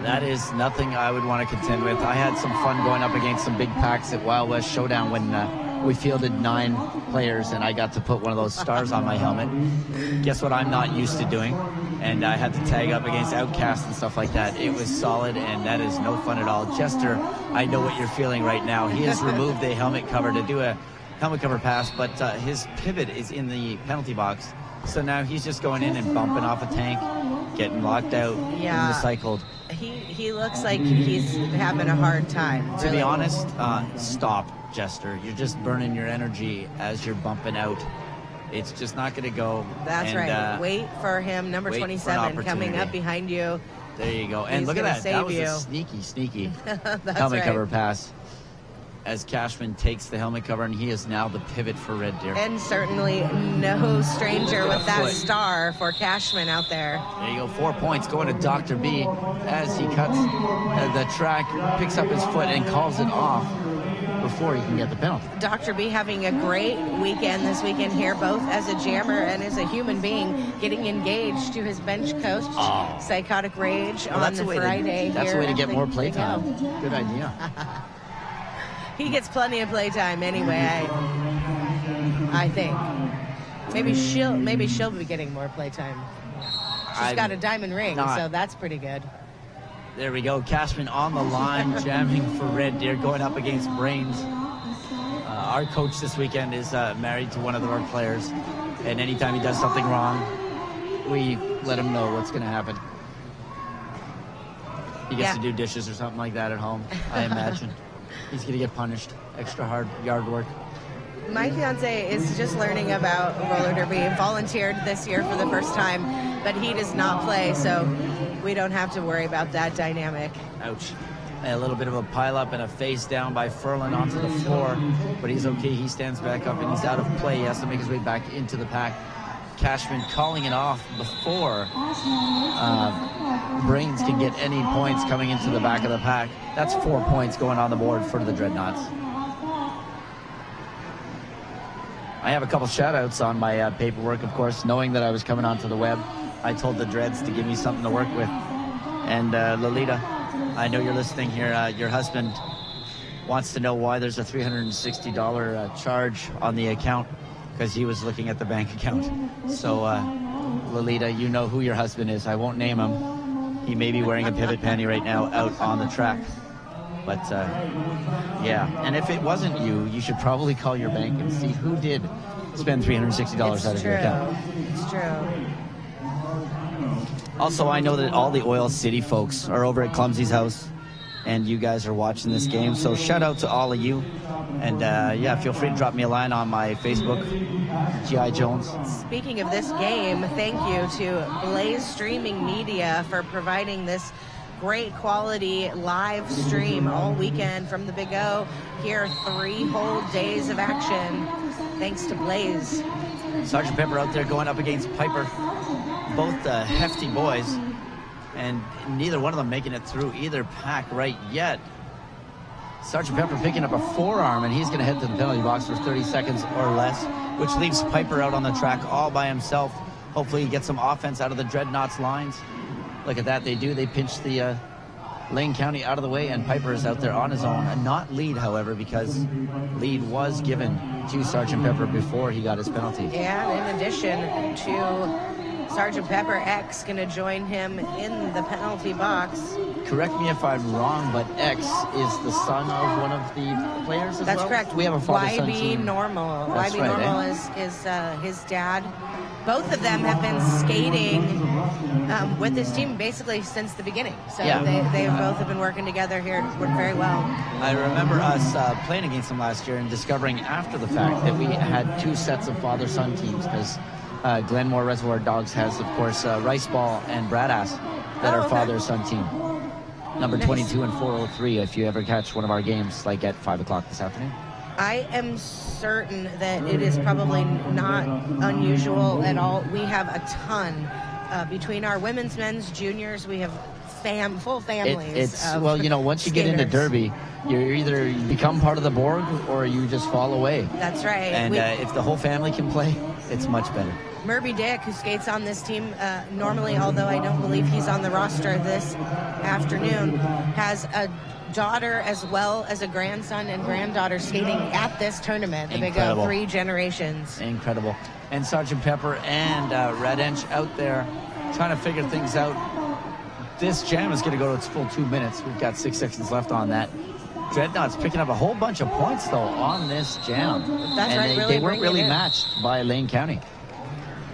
Speaker 13: That is nothing I would want to contend with. I had some fun going up against some big packs at Wild West Showdown when we fielded 9 players and I got to put one of those stars on my helmet. Guess what I'm not used to doing? And I had to tag up against Outcast and stuff like that. It was solid, and that is no fun at all. Jester, I know what you're feeling right now. He has removed the helmet cover to do a helmet cover pass, but his pivot is in the penalty box. So now he's just going in and bumping off a tank, getting locked out,
Speaker 12: Yeah.
Speaker 13: and recycled.
Speaker 12: He looks like he's having a hard time.
Speaker 13: To be honest, stop, Jester. You're just burning your energy as you're bumping out. It's just not going to go.
Speaker 12: That's right. Wait for him, number
Speaker 13: wait for an
Speaker 12: 27, coming
Speaker 13: opportunity.
Speaker 12: up behind you.
Speaker 13: There you go. And
Speaker 12: He's
Speaker 13: look at
Speaker 12: gonna
Speaker 13: that.
Speaker 12: save
Speaker 13: That was
Speaker 12: you.
Speaker 13: a sneaky
Speaker 12: That's
Speaker 13: helmet
Speaker 12: right.
Speaker 13: cover pass. As Cashman takes the helmet cover, and he is now the pivot for Red Deer.
Speaker 12: And certainly no stranger
Speaker 13: Look at
Speaker 12: with
Speaker 13: that
Speaker 12: that
Speaker 13: foot.
Speaker 12: star for Cashman out there.
Speaker 13: There you go, 4 points going to Dr. B as he cuts the track, picks up his foot, and calls it off before he can get the penalty.
Speaker 12: Dr. B having a great weekend this weekend here, both as a jammer and as a human being, getting engaged to his bench coach, Psychotic Rage,
Speaker 13: Well,
Speaker 12: on
Speaker 13: that's
Speaker 12: the
Speaker 13: a way
Speaker 12: Friday.
Speaker 13: that's a
Speaker 12: here
Speaker 13: way to
Speaker 12: at
Speaker 13: get
Speaker 12: the
Speaker 13: more
Speaker 12: Big
Speaker 13: playtime.
Speaker 12: O.
Speaker 13: Good idea.
Speaker 12: He gets plenty of playtime anyway, I think. Maybe she'll be getting more playtime. She's got a diamond ring, so that's pretty good.
Speaker 13: There we go. Cashman on the line, jamming for Red Deer, going up against Brains. Our coach this weekend is married to one of our players. And anytime he does something wrong, we let him know what's going to happen. He gets to do dishes or something like that at home, I imagine. He's going to get punished. Extra hard yard work.
Speaker 12: My fiance is just learning about roller derby. He volunteered this year for the first time, but he does not play, so we don't have to worry about that dynamic.
Speaker 13: Ouch. A little bit of a pile-up and a face down by Furlan onto the floor, but he's okay. He stands back up and he's out of play. He has to make his way back into the pack. Cashman calling it off before Brains can get any points coming into the back of the pack. That's 4 points going on the board for the Dreadnoughts. I have a couple shout-outs on my paperwork, of course. Knowing that I was coming onto the web, I told the Dreads to give me something to work with. And Lolita, I know you're listening here. Your husband wants to know why there's a $360 charge on the account, because he was looking at the bank account. So, Lolita, you know who your husband is. I won't name him. He may be wearing a pivot panty right now out on the track. But, yeah. And if it wasn't you, you should probably call your bank and see who did spend $360 out of your account.
Speaker 12: It's true.
Speaker 13: Also, I know that all the Oil City folks are over at Clumsy's house, and you guys are watching this game. So shout out to all of you. And, yeah, feel free to drop me a line on my Facebook, G.I. Jones.
Speaker 12: Speaking of this game, thank you to Blaze Streaming Media for providing this great quality live stream all weekend from the Big O. Here, 3 whole days of action, thanks to Blaze.
Speaker 13: Sergeant Pepper out there going up against Piper. Both hefty boys, and neither one of them making it through either pack right yet. Sergeant Pepper picking up a forearm, and he's going to head to the penalty box for 30 seconds or less, which leaves Piper out on the track all by himself. Hopefully he gets some offense out of the Dreadnoughts lines. Look at that, they do. They pinch the Lane County out of the way, and Piper is out there on his own. And not lead, however, because lead was given to Sergeant Pepper before he got his penalty.
Speaker 12: And in addition to Sergeant Pepper, X going to join him in the penalty box.
Speaker 13: Correct me if I'm wrong, but X is the son of one of the players as
Speaker 12: That's
Speaker 13: well?
Speaker 12: correct.
Speaker 13: We have a father-son
Speaker 12: YB
Speaker 13: team.
Speaker 12: Normal.
Speaker 13: That's
Speaker 12: YB
Speaker 13: right,
Speaker 12: Normal is his dad. Both of them have been skating with this team basically since the beginning. So
Speaker 13: Yeah.
Speaker 12: they both have been working together here, worked very well.
Speaker 13: I remember us playing against them last year and discovering after the fact that we had 2 sets of father-son teams, because Glenmore Reservoir Dogs has, of course, Rice Ball and Bradass that are father-son team. Number 22 and 403 if you ever catch one of our games, like at 5 o'clock this afternoon.
Speaker 12: I am certain that it is probably not unusual at all. We have a ton between our women's, men's, juniors. We have full families.
Speaker 13: Well, you know, once you get into Derby, you either become part of the Borg or you just fall away.
Speaker 12: That's right.
Speaker 13: And if the whole family can play, it's much better.
Speaker 12: Murby Dick, who skates on this team normally, although I don't believe he's on the roster this afternoon, has a daughter as well as a grandson and granddaughter skating at this tournament. The Big O, 3 generations.
Speaker 13: Incredible. And Sergeant Pepper and Radench out there trying to figure things out. This jam is going to go to its full 2 minutes. We've got 6 seconds left on that. Dreadnoughts picking up a whole bunch of points, though, on this jam.
Speaker 12: That's
Speaker 13: and
Speaker 12: right,
Speaker 13: they weren't really matched by Lane County.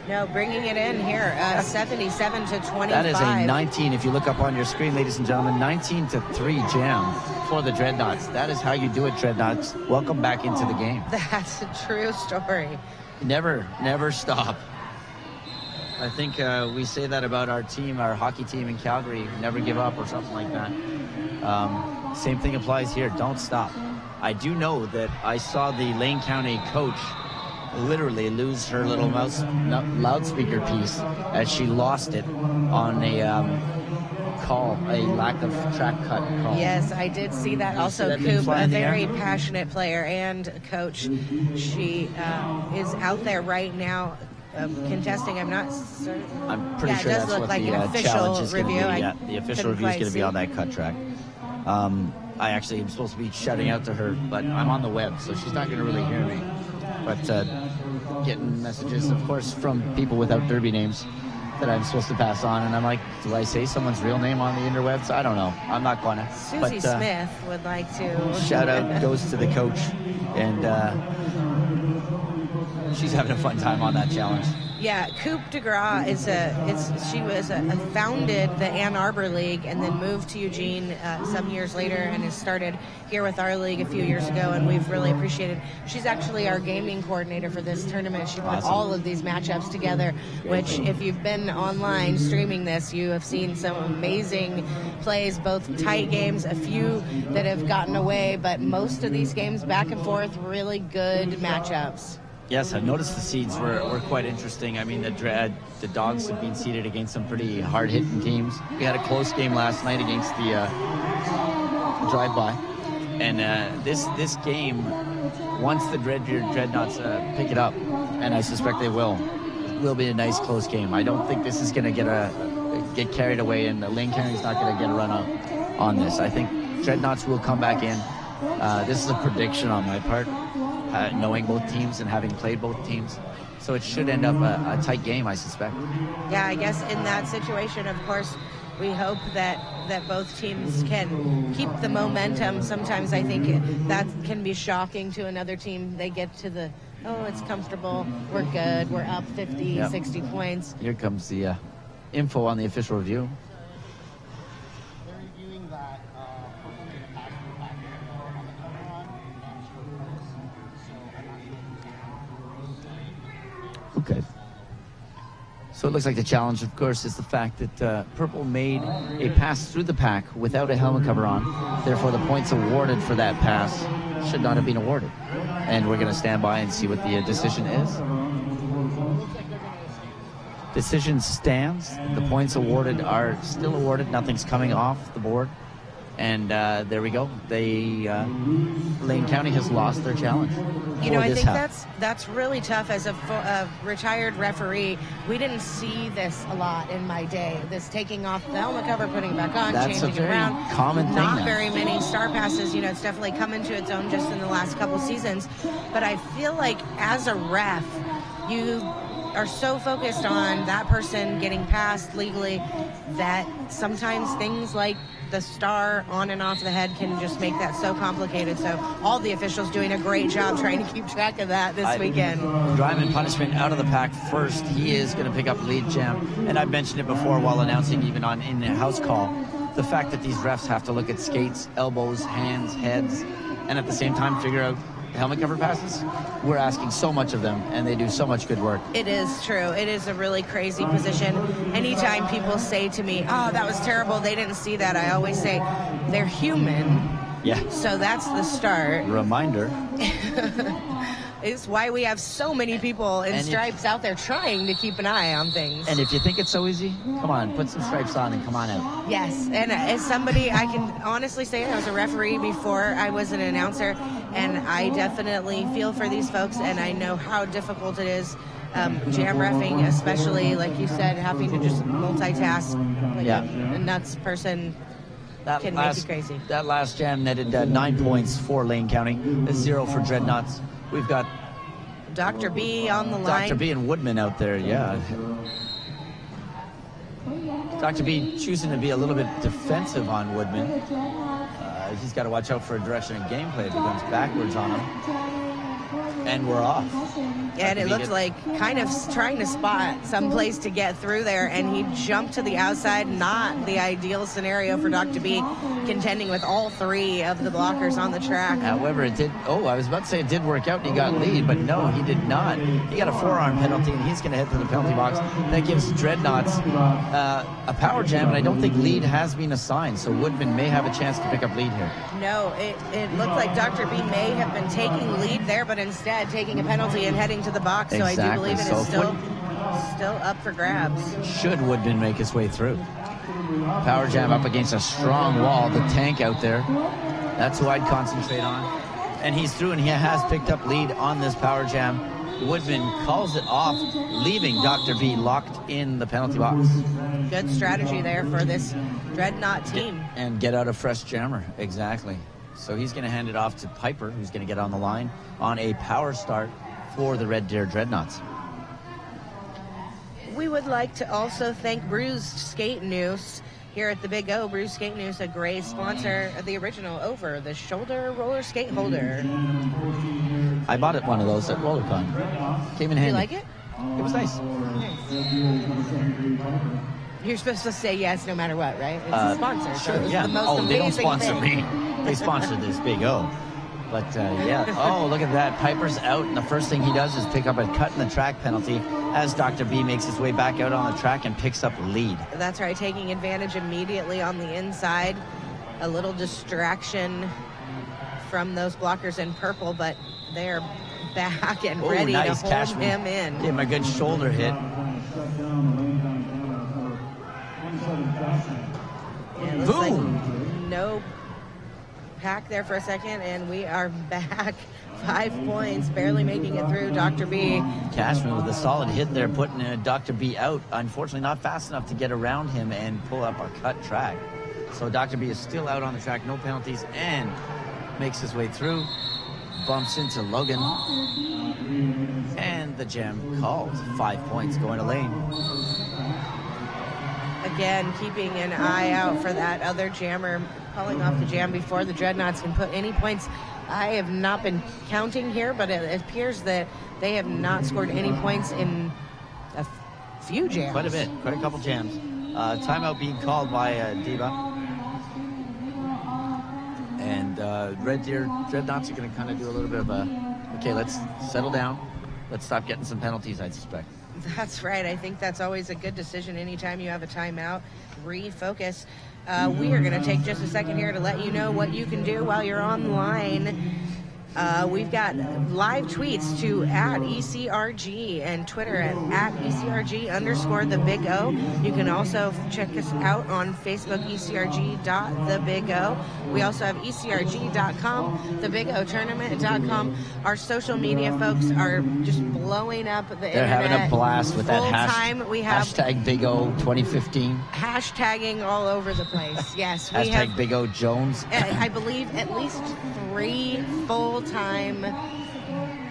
Speaker 12: No, bringing it in here, 77 to 25.
Speaker 13: That is a 19, if you look up on your screen, ladies and gentlemen, 19-3 jam for the Dreadnoughts. That is how you do it, Dreadnoughts. Welcome back into the game.
Speaker 12: That's a true story.
Speaker 13: Never stop. I think we say that about our team, our hockey team in Calgary, never give up or something like that. Same thing applies here, don't stop. I do know that I saw the Lane County coach literally lose her little loudspeaker piece as she lost it on a lack of track cut call.
Speaker 12: Yes, I did see that. Also, Coop, a very passionate player and coach. She is out there right now contesting. I'm not certain.
Speaker 13: I'm pretty sure
Speaker 12: it does
Speaker 13: that's
Speaker 12: look
Speaker 13: what
Speaker 12: like
Speaker 13: the
Speaker 12: an official
Speaker 13: challenge is going to be.
Speaker 12: review.
Speaker 13: Yeah, the official review is going to be on that cut track. I actually am supposed to be shouting out to her, but I'm on the web, so she's not going to really hear me. But getting messages, of course, from people without Derby names that I'm supposed to pass on, and I'm like, do I say someone's real name on the interwebs? I don't know. I'm not going to.
Speaker 12: Susie Smith would like to.
Speaker 13: Shout out goes to the coach, and she's having a fun time on that challenge.
Speaker 12: Yeah, Coupe de Gras she was founded the Ann Arbor League and then moved to Eugene some years later and has started here with our league a few years ago, and we've really appreciated. She's actually our gaming coordinator for this tournament. She put all of these matchups together, which if you've been online streaming this, you have seen some amazing plays, both tight games, a few that have gotten away, but most of these games back and forth, really good matchups.
Speaker 13: Yes, I've noticed the seeds were quite interesting. I mean, the dogs have been seeded against some pretty hard-hitting teams. We had a close game last night against the drive-by. And this game, once the Red Deer Dreadnoughts pick it up, and I suspect they will be a nice close game. I don't think this is going to get carried away, and Lane County's not going to get a run up on this. I think Dreadnoughts will come back in. This is a prediction on my part. Knowing both teams and having played both teams. So it should end up a tight game, I suspect.
Speaker 12: Yeah, I guess in that situation, of course, we hope that both teams can keep the momentum. Sometimes I think that can be shocking to another team. They get to it's comfortable, we're good, we're up 50, 60 points.
Speaker 13: Here comes the info on the official review. Okay. So it looks like the challenge, of course, is the fact that Purple made a pass through the pack without a helmet cover on. Therefore, the points awarded for that pass should not have been awarded. And we're going to stand by and see what the decision is. Decision stands. The points awarded are still awarded. Nothing's coming off the board. And there we go. Lane County has lost their challenge.
Speaker 12: You know, I think that's really tough as a retired referee. We didn't see this a lot in my day. This taking off the helmet cover, putting it back on, changing it around.
Speaker 13: That's a very common thing now.
Speaker 12: Not very many star passes. You know, it's definitely come into its own just in the last couple seasons. But I feel like as a ref, you are so focused on that person getting passed legally that sometimes things like the star on and off the head can just make that so complicated. So all the officials doing a great job trying to keep track of that this weekend.
Speaker 13: Driving punishment out of the pack first. He is going to pick up lead jam. And I've mentioned it before while announcing even in the house call. The fact that these refs have to look at skates, elbows, hands, heads, and at the same time figure out helmet cover passes. We're asking so much of them, and they do so much good work.
Speaker 12: It is true. It is a really crazy position. Anytime people say to me, oh, that was terrible, they didn't see that, I always say, they're human.
Speaker 13: Yeah.
Speaker 12: So that's the start.
Speaker 13: Reminder.
Speaker 12: It's why we have so many people in stripes out there trying to keep an eye on things.
Speaker 13: And if you think it's so easy, come on, put some stripes on and come on out.
Speaker 12: Yes, and as somebody, I can honestly say I was a referee before I was an announcer, and I definitely feel for these folks, and I know how difficult it is. Jam reffing, especially, like you said, having to just multitask like a nuts person. Can make you crazy.
Speaker 13: That last jam netted 9 points for Lane County, 0 for Dreadnoughts. We've got
Speaker 12: Dr. B on the line.
Speaker 13: Dr. B and Woodman out there, yeah. Dr. B choosing to be a little bit defensive on Woodman. He's got to watch out for a direction of gameplay if he comes backwards on him. And we're off.
Speaker 12: And it looked like kind of trying to spot some place to get through there, and he jumped to the outside. Not the ideal scenario for Dr. B, contending with all three of the blockers on the track.
Speaker 13: However, it did. Oh, I was about to say it did work out and he got lead, but no, he did not. He got a forearm penalty, and he's going to head to the penalty box. That gives Dreadnoughts a power jam, and I don't think lead has been assigned, so Woodman may have a chance to pick up lead here.
Speaker 12: No, it looked like Dr. B may have been taking lead there, but instead taking a penalty and heading to the box. So
Speaker 13: exactly.
Speaker 12: I do believe it is still up for grabs.
Speaker 13: Should Woodman make his way through. Power jam up against a strong wall. The tank out there. That's who I'd concentrate on. And he's through, and he has picked up lead on this power jam. Woodman calls it off, leaving Dr. B locked in the penalty box.
Speaker 12: Good strategy there for this Dreadnought team.
Speaker 13: And get out a fresh jammer. Exactly. So he's going to hand it off to Piper, who's going to get on the line on a power start for the Red Deer Dreadnoughts.
Speaker 12: We would like to also thank Bruised Skate Noose here at the Big O. Bruised Skate Noose, a great sponsor of the original over the shoulder roller skate holder.
Speaker 13: I bought it one of those at RollerCon. Came in handy.
Speaker 12: You like it?
Speaker 13: It was nice.
Speaker 12: You're supposed to say yes no matter what, right? It's a sponsor.
Speaker 13: Sure,
Speaker 12: so it's
Speaker 13: yeah.
Speaker 12: the most
Speaker 13: They don't
Speaker 12: amazing
Speaker 13: sponsor
Speaker 12: thing.
Speaker 13: me. They sponsor this Big O. But yeah. Oh, look at that. Piper's out, and the first thing he does is pick up a cut in the track penalty as Dr. B makes his way back out on the track and picks up lead.
Speaker 12: That's right, taking advantage immediately on the inside. A little distraction from those blockers in purple, but they're back and ready
Speaker 13: nice.
Speaker 12: to hold
Speaker 13: Cashman
Speaker 12: him in.
Speaker 13: gave him a good shoulder hit.
Speaker 12: Yeah, it looks like
Speaker 13: Boom!
Speaker 12: no pack there for a second, and we are back. 5 points, barely making it through Dr. B.
Speaker 13: Cashman with a solid hit there, putting Dr. B out. Unfortunately, not fast enough to get around him and pull up our cut track. So Dr. B is still out on the track, no penalties, and makes his way through. Bumps into Logan. And the jam called. 5 points going to lane.
Speaker 12: Again, keeping an eye out for that other jammer, calling off the jam before the Dreadnoughts can put any points. I have not been counting here, but it appears that they have not scored any points in a few jams.
Speaker 13: Quite a bit, quite a couple jams. Timeout being called by Diva. And Red Deer Dreadnoughts are going to kind of do a little bit of okay, let's settle down. Let's stop getting some penalties, I suspect.
Speaker 12: That's right. I think that's always a good decision anytime you have a timeout. Refocus. We are going to take just a second here to let you know what you can do while you're online. We've got live tweets to @ECRG and Twitter at @ECRG_the Big O. You can also check us out on Facebook, ECRG.TheBigO. We also have ECRG.com, TheBigOTournament.com. Our social media folks are just blowing up the internet.
Speaker 13: They're having a blast with that
Speaker 12: Full-time, we have
Speaker 13: hashtag Big O 2015.
Speaker 12: hashtagging all over the place. Yes, we have
Speaker 13: Hashtag Big O Jones.
Speaker 12: I believe at least 3 full-time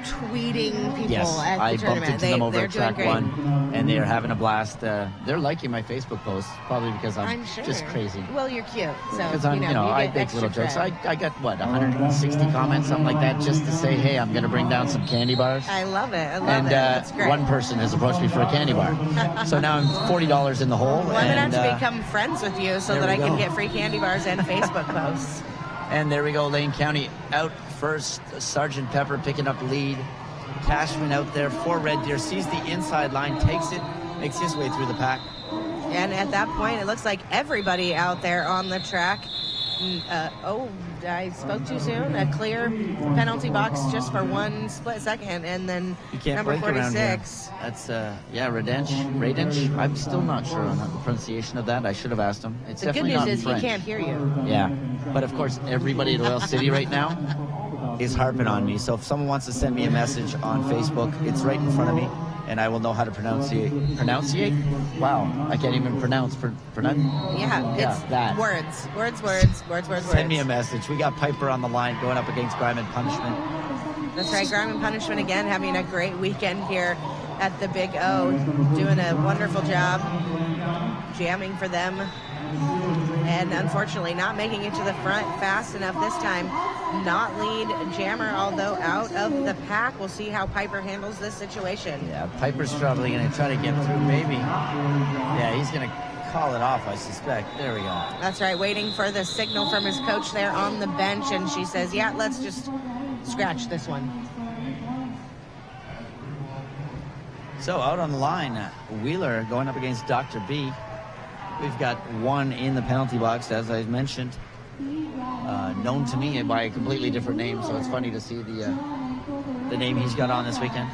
Speaker 12: tweeting people
Speaker 13: Yes,
Speaker 12: at the
Speaker 13: I bumped
Speaker 12: tournament.
Speaker 13: into them over
Speaker 12: They're
Speaker 13: at
Speaker 12: doing
Speaker 13: track
Speaker 12: great.
Speaker 13: 1, and they are having a blast. They're liking my Facebook posts, probably because I'm
Speaker 12: sure.
Speaker 13: just crazy.
Speaker 12: Well, you're cute, so
Speaker 13: Because I'm, I
Speaker 12: get
Speaker 13: make
Speaker 12: extra
Speaker 13: little jokes.
Speaker 12: cred.
Speaker 13: I got, 160 comments, something like that, just to say, hey, I'm going to bring down some candy bars.
Speaker 12: I love it. I love
Speaker 13: And
Speaker 12: it. That's great.
Speaker 13: one person has approached me for a candy bar. So now I'm $40 in the hole.
Speaker 12: Well, I'm gonna
Speaker 13: and,
Speaker 12: have to become friends with you so
Speaker 13: there
Speaker 12: that
Speaker 13: we
Speaker 12: I can
Speaker 13: go.
Speaker 12: get free candy bars and Facebook posts.
Speaker 13: And there we go, Lane County out first. Sergeant Pepper picking up lead. Cashman out there for Red Deer, sees the inside line, takes it, makes his way through the pack.
Speaker 12: And at that point, it looks like everybody out there on the track. I spoke too soon. A clear penalty box just for 1 split second, and then
Speaker 13: You can't
Speaker 12: number
Speaker 13: blink around here.
Speaker 12: 46.
Speaker 13: That's, Radench. I'm still not sure on the pronunciation of that. I should have asked him. It's
Speaker 12: The good
Speaker 13: definitely
Speaker 12: news
Speaker 13: not
Speaker 12: is
Speaker 13: French.
Speaker 12: he can't hear you.
Speaker 13: Yeah, but of course, everybody at Oil City right now is harping on me. So if someone wants to send me a message on Facebook, it's right in front of me, and I will know how to pronunciate. Wow, I can't even pronounce.
Speaker 12: Yeah, it's
Speaker 13: that.
Speaker 12: Words.
Speaker 13: Send me a message. We got Piper on the line going up against Grime and Punishment.
Speaker 12: That's right, Grime and Punishment again having a great weekend here at the Big O, doing a wonderful job jamming for them. And unfortunately not making it to the front fast enough this time. Not lead jammer, although out of the pack. We'll see how Piper handles this situation.
Speaker 13: Yeah, Piper's probably going to try to get through, maybe. Yeah, he's going to call it off, I suspect. There we go.
Speaker 12: That's right, waiting for the signal from his coach there on the bench, and she says, yeah, let's just scratch this one.
Speaker 13: So out on the line, Wheeler going up against Dr. B. We've got one in the penalty box, as I mentioned, known to me by a completely different name, so it's funny to see the name he's got on this weekend.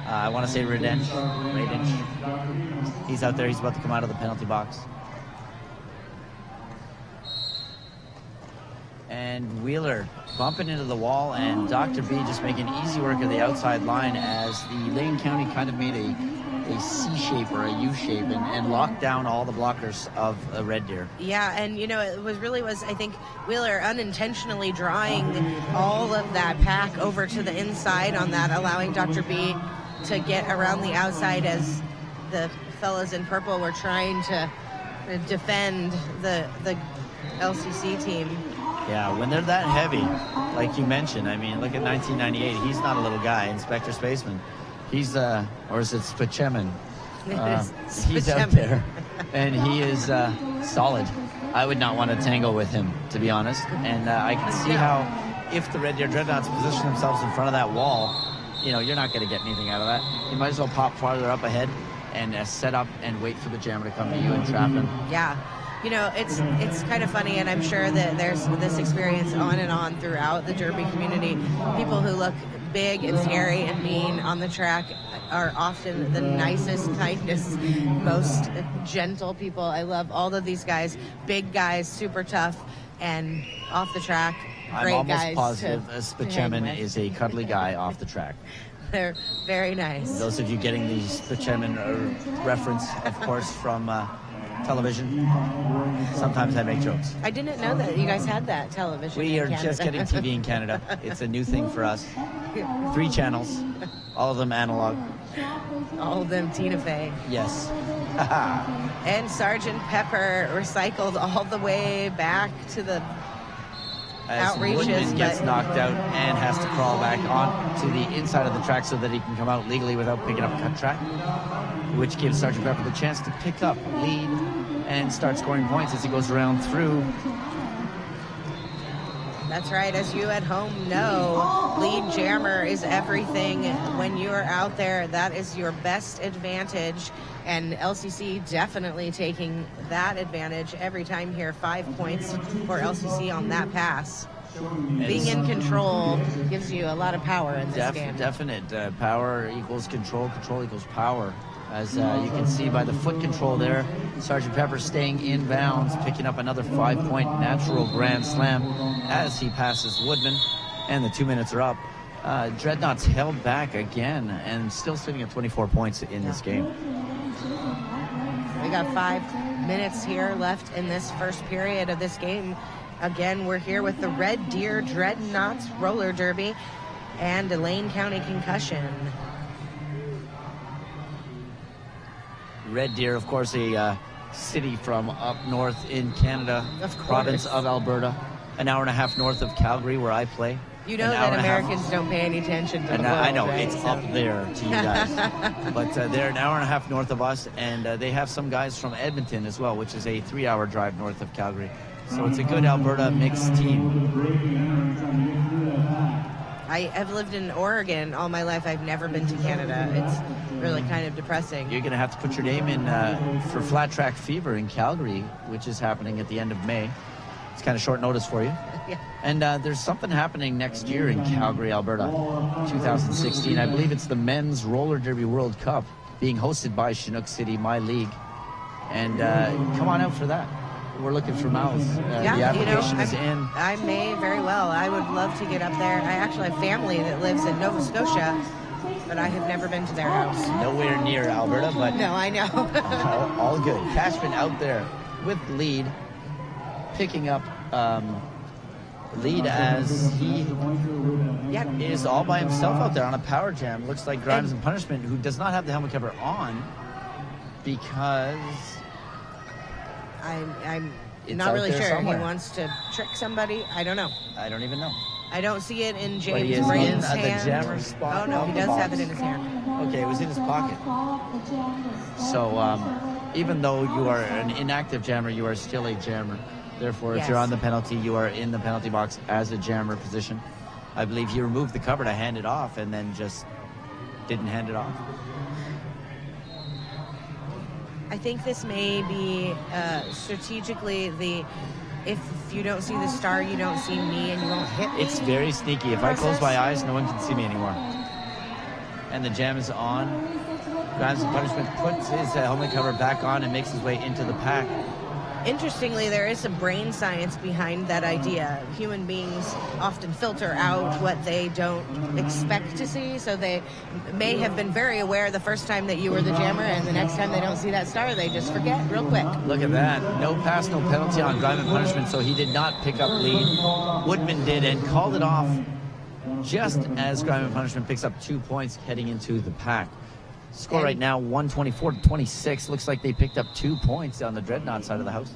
Speaker 13: I want to say Radench. He's out there. He's about to come out of the penalty box. And Wheeler bumping into the wall, and Dr. B just making easy work of the outside line as the Lane County kind of made a C shape or a U shape and locked down all the blockers of Red Deer.
Speaker 12: Yeah, and it was I think Wheeler unintentionally drawing all of that pack over to the inside on that, allowing Dr. B to get around the outside as the fellas in purple were trying to defend the LCC team.
Speaker 13: Yeah, when they're that heavy, like you mentioned, I mean, look at 1998. He's not a little guy, Inspector Spaceman. He's, or is it Spaceman? He's out there, and he is solid. I would not want to tangle with him, to be honest. And I can see how if the Red Deer Dreadnoughts position themselves in front of that wall, you know, you're not going to get anything out of that. You might as well pop farther up ahead and set up and wait for the jammer to come to you and trap him.
Speaker 12: Yeah. You know, it's kind of funny, and I'm sure that there's this experience on and on throughout the Derby community. People who look big and scary and mean on the track are often the nicest, kindest, most gentle people. I love all of these guys, big guys, super tough, and off the track, great
Speaker 13: I'm
Speaker 12: guys.
Speaker 13: almost positive Spaceman is a cuddly guy off the track.
Speaker 12: They're very nice.
Speaker 13: Those of you getting the Spaceman reference, of course, from television, sometimes I make jokes.
Speaker 12: I didn't know that you guys had that television.
Speaker 13: We are just getting TV in Canada. It's a new thing for us. 3 channels, all of them analog.
Speaker 12: All of them Tina Fey.
Speaker 13: Yes.
Speaker 12: And Sergeant Pepper recycled all the way back to the
Speaker 13: As
Speaker 12: outreaches.
Speaker 13: Woodman gets knocked out and has to crawl back on to the inside of the track so that he can come out legally without picking up cut track, which gives Sergeant Pepper the chance to pick up lead and start scoring points as he goes around through.
Speaker 12: That's right. As you at home know, lead jammer is everything. When you are out there, that is your best advantage. And LCC definitely taking that advantage every time here. 5 points for LCC on that pass. Being in control gives you a lot of power in this game.
Speaker 13: Definite. Power equals control. Control equals power. As you can see by the foot control there, Sergeant Pepper staying in bounds, picking up another 5-point natural grand slam as he passes Woodman, and the 2 minutes are up. Dreadnoughts held back again and still sitting at 24 points in this game.
Speaker 12: We got 5 minutes here left in this first period of this game. Again, we're here with the Red Deer Dreadnoughts Roller Derby and the Lane County Concussion.
Speaker 13: Red Deer, of course, a city from up north in Canada,
Speaker 12: Of course.
Speaker 13: province of Alberta, an hour and a half north of Calgary, where I play.
Speaker 12: You know that Americans don't pay any attention to the
Speaker 13: And
Speaker 12: world,
Speaker 13: I know,
Speaker 12: right?
Speaker 13: it's up there to you guys. But they're an hour and a half north of us, and they have some guys from Edmonton as well, which is a 3-hour drive north of Calgary. So it's a good Alberta mixed team.
Speaker 12: I have lived in Oregon all my life. I've never been to Canada. It's really kind of depressing.
Speaker 13: You're going to have to put your name in for Flat Track Fever in Calgary, which is happening at the end of May. It's kind of short notice for you.
Speaker 12: Yeah.
Speaker 13: And there's something happening next year in Calgary, Alberta, 2016. I believe it's the Men's Roller Derby World Cup being hosted by Chinook City, my league. And come on out for that. We're looking for mouths. The application is in.
Speaker 12: I may very well. I would love to get up there. I actually have family that lives in Nova Scotia, but I have never been to their house.
Speaker 13: Nowhere near Alberta, but
Speaker 12: No, I know.
Speaker 13: all good. Cashman out there with lead, picking up lead as he is all by himself out there on a power jam. Looks like Grimes and Punishment, who does not have the helmet cover on because
Speaker 12: I'm
Speaker 13: it's
Speaker 12: not
Speaker 13: out
Speaker 12: really
Speaker 13: there
Speaker 12: sure.
Speaker 13: somewhere.
Speaker 12: He wants to trick somebody. I don't know.
Speaker 13: I don't even know.
Speaker 12: I don't see it in
Speaker 13: But he
Speaker 12: James
Speaker 13: is
Speaker 12: Brain's
Speaker 13: in the
Speaker 12: hand.
Speaker 13: jammer spot.
Speaker 12: Oh no, he
Speaker 13: of the
Speaker 12: does
Speaker 13: box.
Speaker 12: have it in his hand.
Speaker 13: Okay, it was in his pocket. So even though you are an inactive jammer, you are still a jammer. Therefore, if you're
Speaker 12: Yes.
Speaker 13: on the penalty, you are in the penalty box as a jammer position. I believe he removed the cover to hand it off and then just didn't hand it off.
Speaker 12: I think this may be strategically if you don't see the star, you don't see me, and you won't hit me.
Speaker 13: It's very sneaky. If I close my eyes, no one can see me anymore. And the jam is on. Grimes and Punishment puts his helmet cover back on and makes his way into the pack.
Speaker 12: Interestingly, there is some brain science behind that idea. Human beings often filter out what they don't expect to see, so they may have been very aware the first time that you were the jammer, and the next time they don't see that star, they just forget real quick.
Speaker 13: Look at that. No pass, no penalty on Grimes and Punishment, so he did not pick up lead. Woodman did and called it off just as Grimes and Punishment picks up 2 points heading into the pack. Score right now, 124-26. Looks like they picked up 2 points on the Dreadnought side of the house.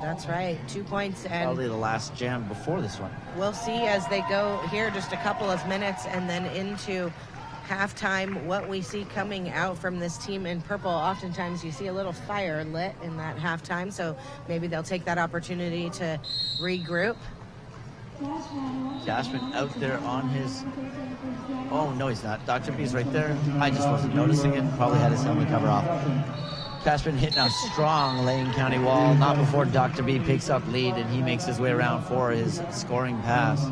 Speaker 12: That's right, 2 points. And
Speaker 13: Probably the last jam before this one.
Speaker 12: we'll see as they go here just a couple of minutes and then into halftime what we see coming out from this team in purple. Oftentimes you see a little fire lit in that halftime, so maybe they'll take that opportunity to regroup.
Speaker 13: Cashman out there on his... Oh, no, he's not. Dr. B's right there. I just wasn't noticing it. Probably had his helmet cover off. Cashman hitting a strong Lane County wall, not before Dr. B picks up lead, and he makes his way around for his scoring pass.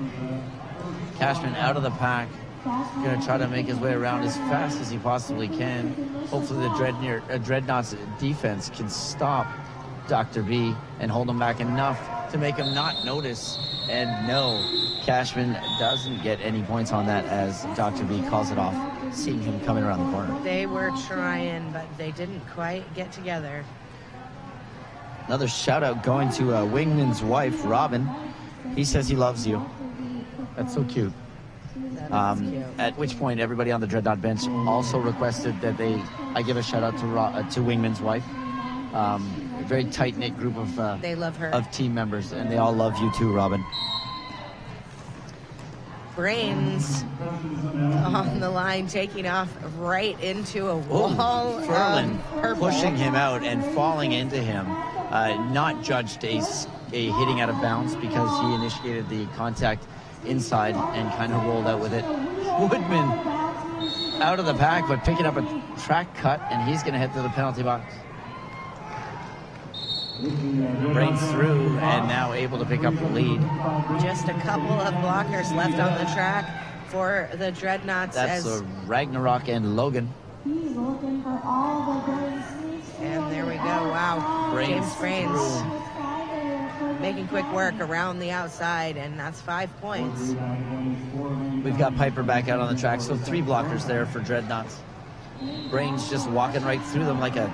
Speaker 13: Cashman out of the pack, going to try to make his way around as fast as he possibly can. Hopefully the Dreadnoughts defense can stop Dr. B and hold him back enough to make him not notice. And no, Cashman doesn't get any points on that as Dr. B calls it off, seeing him coming around the corner.
Speaker 12: They were trying, but they didn't quite get together.
Speaker 13: Another shout out going to Wingman's wife, Robin. He says he loves you. That's so cute.
Speaker 12: That is cute.
Speaker 13: At which point, everybody on the Dreadnought bench also requested that I give a shout out to Wingman's wife. A very tight knit group of
Speaker 12: they love her.
Speaker 13: Of team members, and they all love you too, Robin.
Speaker 12: Brains on the line, taking off right into a wall.
Speaker 13: Ferlin pushing him out and falling into him. Not judged a hitting out of bounds because he initiated the contact inside and kind of rolled out with it. Woodman out of the pack, but picking up a track cut, and he's going to head to the penalty box. Brains through and now able to pick up the lead.
Speaker 12: Just a couple of blockers left on the track for the Dreadnoughts.
Speaker 13: That's Ragnarok and Logan.
Speaker 12: And there we go. Wow. James Brains making quick work around the outside, and that's 5 points.
Speaker 13: We've got Piper back out on the track, so 3 blockers there for Dreadnoughts. Brains just walking right through them like a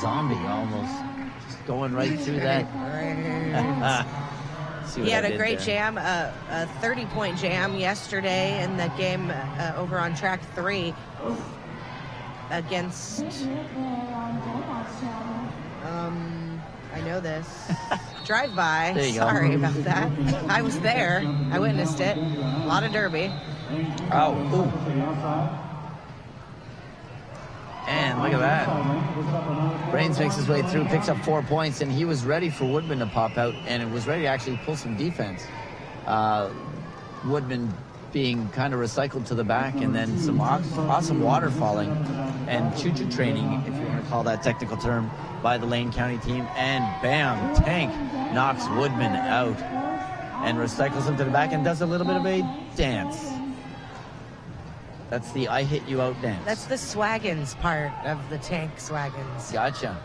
Speaker 13: zombie almost. Just going right through that.
Speaker 12: He had a great jam, a 30-point jam yesterday in the game over on track 3 against... I know this. Drive-by.
Speaker 13: There you go.
Speaker 12: Sorry about that. I was there. I witnessed it. A lot of derby.
Speaker 13: Oh, ooh. And look at that. Brains makes his way through, picks up 4 points, and he was ready for Woodman to pop out, and it was ready to actually pull some defense. Woodman being kind of recycled to the back, and then some awesome water falling and choo-choo training, if you want to call that technical term, by the Lane County team. And bam, Tank knocks Woodman out and recycles him to the back and does a little bit of a dance. That's the I hit you out dance.
Speaker 12: That's the Swaggins part of the Tank Swaggins.
Speaker 13: Gotcha.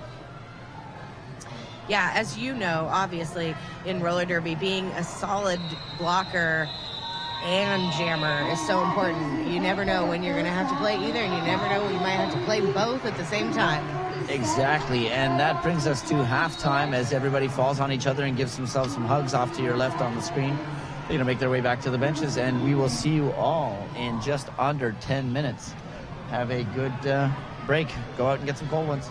Speaker 12: Yeah, as you know, obviously, in roller derby, being a solid blocker and jammer is so important. You never know when you're going to have to play either, and you never know when you might have to play both at the same time.
Speaker 13: Exactly, and that brings us to halftime as everybody falls on each other and gives themselves some hugs off to your left on the screen. They're going to make their way back to the benches, and we will see you all in just under 10 minutes. Have a good break. Go out and get some cold ones.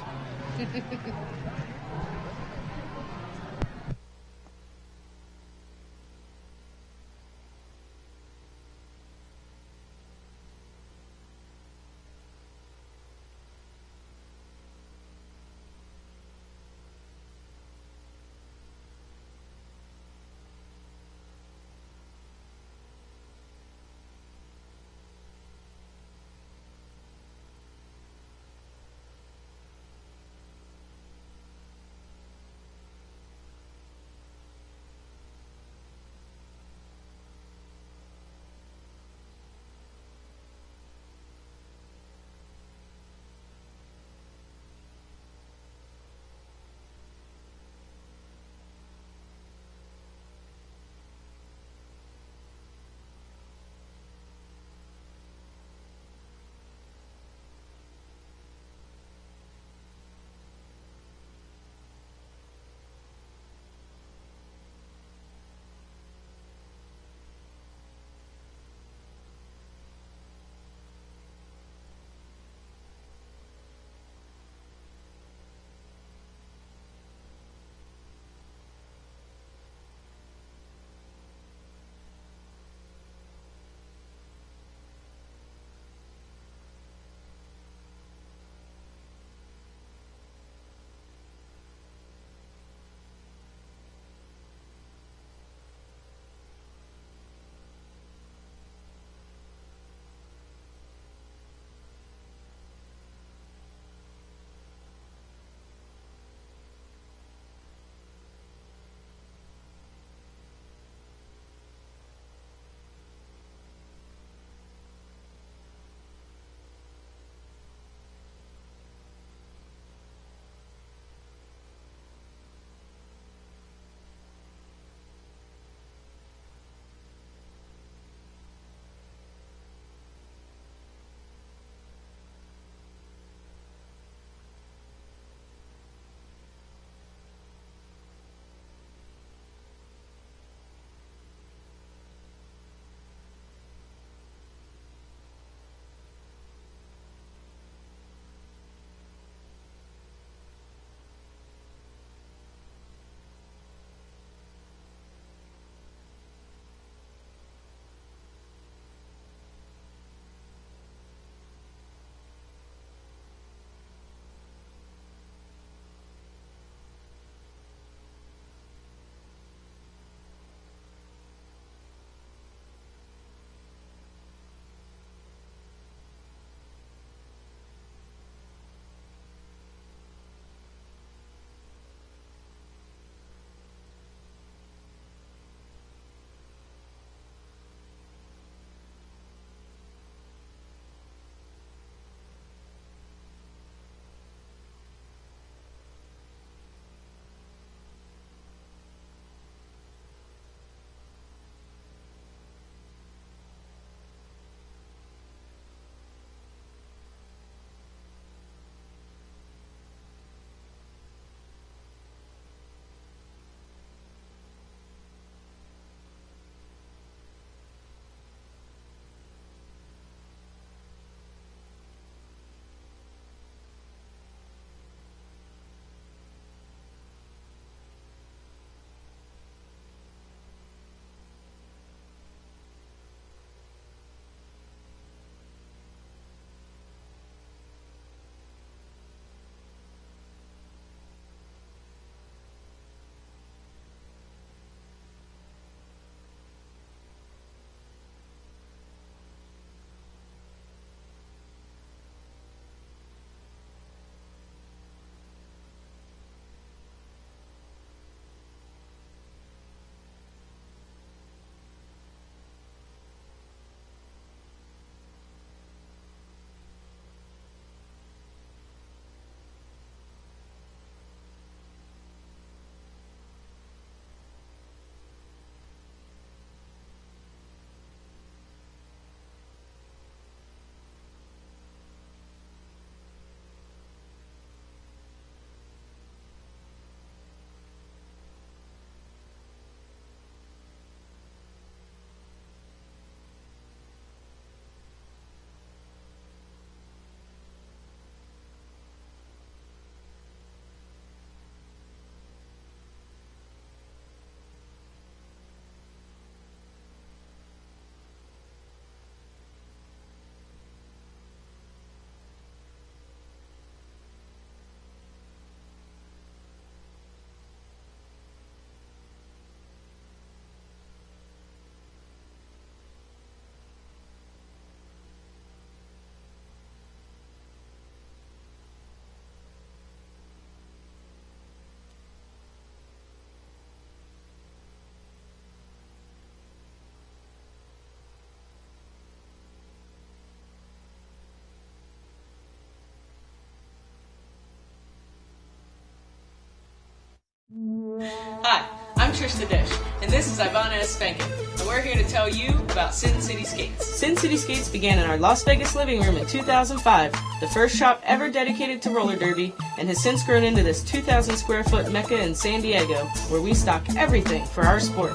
Speaker 6: Hi, I'm Trish the Dish, and this is Ivana Spankin, and we're here to tell you about Sin City Skates. Sin City Skates began in our Las Vegas living room in 2005, the first shop ever dedicated to roller derby, and has since grown into this 2,000 square foot mecca in San Diego, where we stock everything for our sport.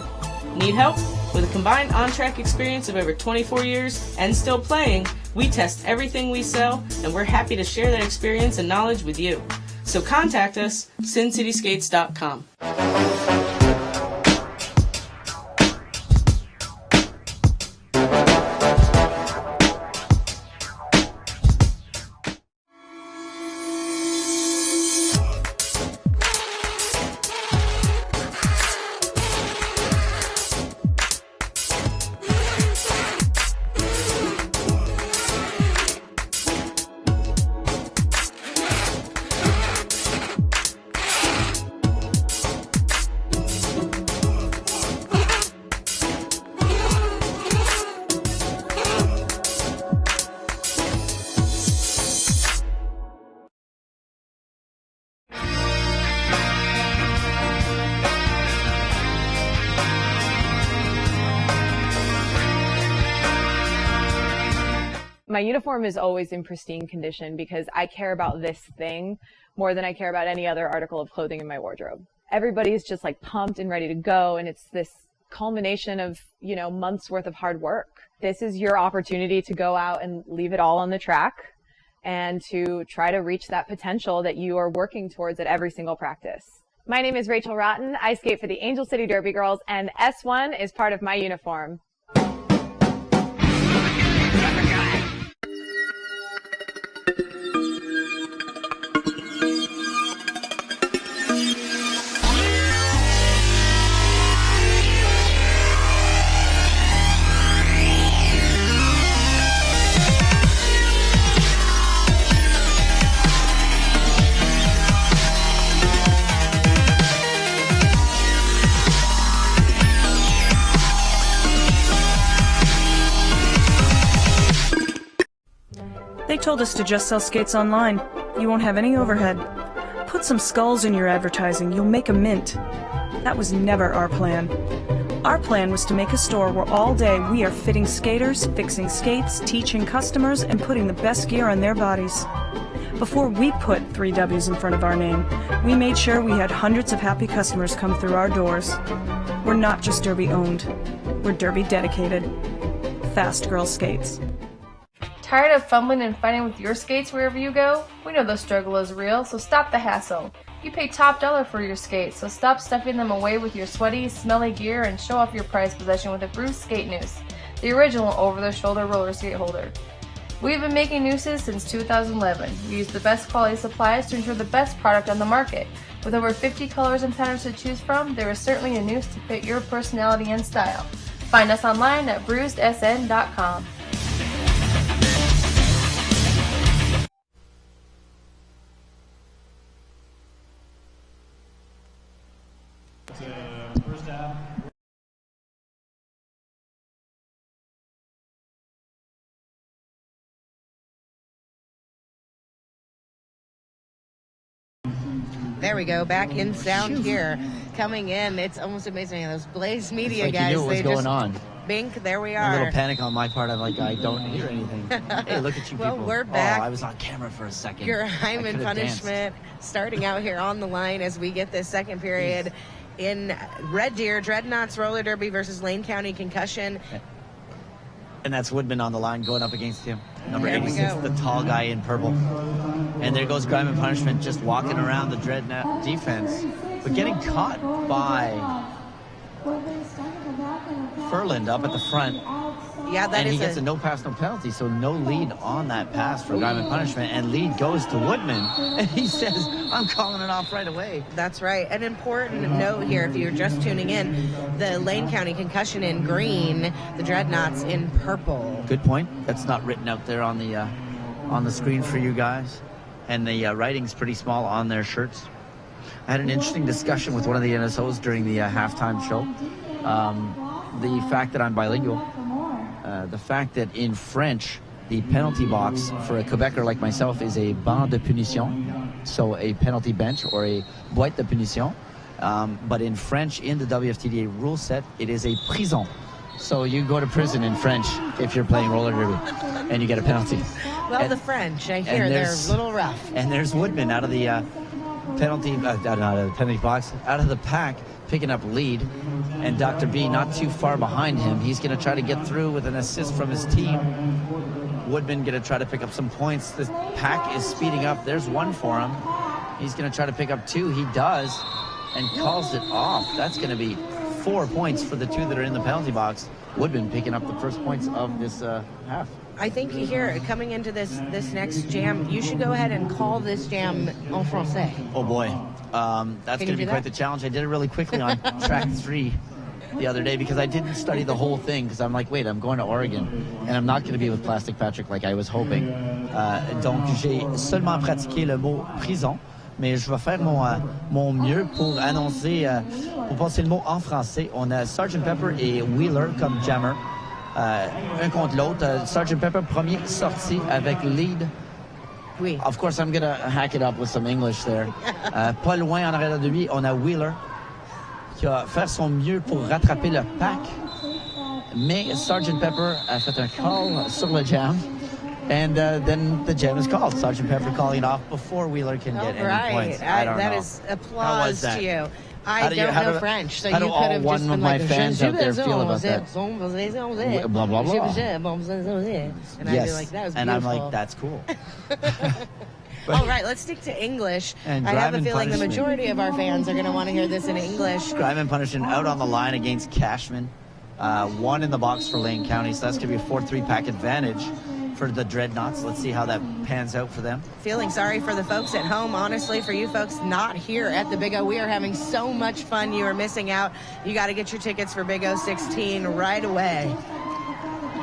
Speaker 6: Need help? With a combined on-track experience of over 24 years and still playing, we test everything we sell, and we're happy to share that experience and knowledge with you. So contact us, sincityskates.com.
Speaker 7: My uniform is always in pristine condition because I care about this thing more than I care about any other article of clothing in my wardrobe. Everybody's just like pumped and ready to go, and it's this culmination of, months worth of hard work. This is your opportunity to go out and leave it all on the track and to try to reach that potential that you are working towards at every single practice. My name is Rachel Rotten. I skate for the Angel City Derby Girls, and S1 is part of my uniform.
Speaker 8: They told us to just sell skates online. You won't have any overhead. Put some skulls in your advertising, you'll make a mint. That was never our plan. Our plan was to make a store where all day we are fitting skaters, fixing skates, teaching customers, and putting the best gear on their bodies. Before we put 3 W's in front of our name, we made sure we had hundreds of happy customers come through our doors. We're not just Derby owned, we're Derby dedicated. Fast Girl Skates.
Speaker 9: Tired of fumbling and fighting with your skates wherever you go? We know the struggle is real, so stop the hassle. You pay top dollar for your skates, so stop stuffing them away with your sweaty, smelly gear and show off your prized possession with a Bruce Skate Noose, the original over-the-shoulder roller skate holder. We've been making nooses since 2011. We use the best quality supplies to ensure the best product on the market. With over 50 colors and patterns to choose from, there is certainly a noose to fit your personality and style. Find us online at bruisedsn.com.
Speaker 12: There we go, back in sound here. Coming in, it's almost amazing. Those Blaze Media
Speaker 13: like
Speaker 12: guys,
Speaker 13: you knew what was going on.
Speaker 12: Bink, there we are.
Speaker 13: A little panic on my part. I'm like, I don't hear anything. Hey, look at you
Speaker 12: well,
Speaker 13: people.
Speaker 12: We're back.
Speaker 13: Oh, I was on camera for a second.
Speaker 12: Your Hyman punishment starting out here on the line as we get this second period in Red Deer Dreadnoughts Roller Derby versus Lane County Concussion.
Speaker 13: And that's Woodman on the line going up against him. Number
Speaker 12: There
Speaker 13: 86, the tall guy in purple. And there goes Grime and Punishment just walking around the Dreadnought defense, but getting caught by Furland up at the front.
Speaker 12: Yeah, that
Speaker 13: and
Speaker 12: is
Speaker 13: he gets a no pass, no penalty, so no lead on that pass for Grime and Punishment, and lead goes to Woodman, and he says, I'm calling it off right away.
Speaker 12: That's right. An important note here, if you're just tuning in, the Lane County Concussion in green, the Dreadnoughts in purple.
Speaker 13: Good point. That's not written out there on the screen for you guys, and the writing's pretty small on their shirts. I had an interesting discussion with one of the NSOs during the halftime show. The fact that I'm bilingual, the fact that in French, the penalty box for a Quebecer like myself is a banc de punition, so a penalty bench or a boîte de punition. But in French, in the WFTDA rule set, it is a prison. So you go to prison in French if you're playing roller derby, and you get a penalty.
Speaker 12: Well, the French, I hear they're a little rough.
Speaker 13: And there's Woodman out of the penalty box, out of the pack, picking up lead. And Dr. B not too far behind him. He's going to try to get through with an assist from his team. Woodman going to try to pick up some points. The pack is speeding up. There's one for him. He's going to try to pick up two. He does, and calls it off. That's going to be 4 points for the two that are in the penalty box. Woodman picking up the first points of this half.
Speaker 12: I think here, coming into this next jam, you should go ahead and call this jam en français.
Speaker 13: Oh boy, that's going to be quite the challenge. I did it really quickly on track 3 the other day because I didn't study the whole thing because I'm like, wait, I'm going to Oregon and I'm not going to be with Plastic Patrick like I was hoping. Donc j'ai seulement pratiqué le mot prison. Mais je vais faire mon mieux pour annoncer, pour passer le mot en français. On a Sgt. Pepper et Wheeler comme jammer, un contre l'autre. Sgt. Pepper, premier sorti avec lead.
Speaker 12: Oui.
Speaker 13: Of course, I'm going to hack it up with some English there. Pas loin en arrière de lui, on a Wheeler qui va faire son mieux pour rattraper le pack. Mais Sgt. Pepper a fait un call sur le jam. And then the jam is called. Sgt. Pepper calling it off before Wheeler can get any points. I don't know.
Speaker 12: That is applause to you. I don't know French, so
Speaker 13: how
Speaker 12: you
Speaker 13: do
Speaker 12: could
Speaker 13: all
Speaker 12: have
Speaker 13: one
Speaker 12: just
Speaker 13: of
Speaker 12: been
Speaker 13: my
Speaker 12: like,
Speaker 13: fans out there feel about that?
Speaker 12: Blah,
Speaker 13: blah, blah.
Speaker 12: And I'd be like, that was beautiful.
Speaker 13: And I'm like, that's cool.
Speaker 12: All right, let's stick to English.
Speaker 13: And
Speaker 12: I have a feeling the
Speaker 13: punishment.
Speaker 12: majority of our fans are going to want to hear this in English.
Speaker 13: Grime and punishment out on the line against Cashman. One in the box for Lane County, so that's going to be a 4-3 pack advantage for the Dreadnoughts. Let's see how that pans out for them.
Speaker 12: Feeling sorry for the folks at home. Honestly, for you folks not here at the Big O, we are having so much fun. You are missing out. You got to get your tickets for Big O 16 right away.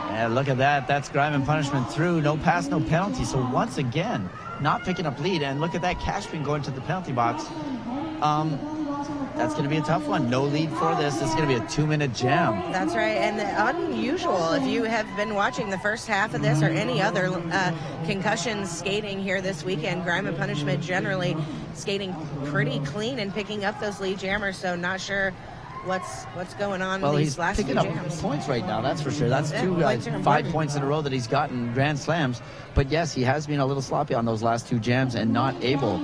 Speaker 13: Yeah, look at that. That's Grime and punishment through. No pass, no penalty. So once again, not picking up lead. And look at that, Cashman going to the penalty box. That's going to be a tough one. No lead for this. It's going to be a 2-minute jam.
Speaker 12: That's right. And unusual, if you have been watching the first half of this or any other concussion skating here this weekend, Grime and punishment generally skating pretty clean and picking up those lead jammers. So not sure what's going on in these last few
Speaker 13: jams. Well, he's
Speaker 12: jams.
Speaker 13: picking up points right now, that's for sure. That's
Speaker 12: Yeah,
Speaker 13: 5 points in a row that he's gotten Grand Slams. But yes, he has been a little sloppy on those last 2 jams and not able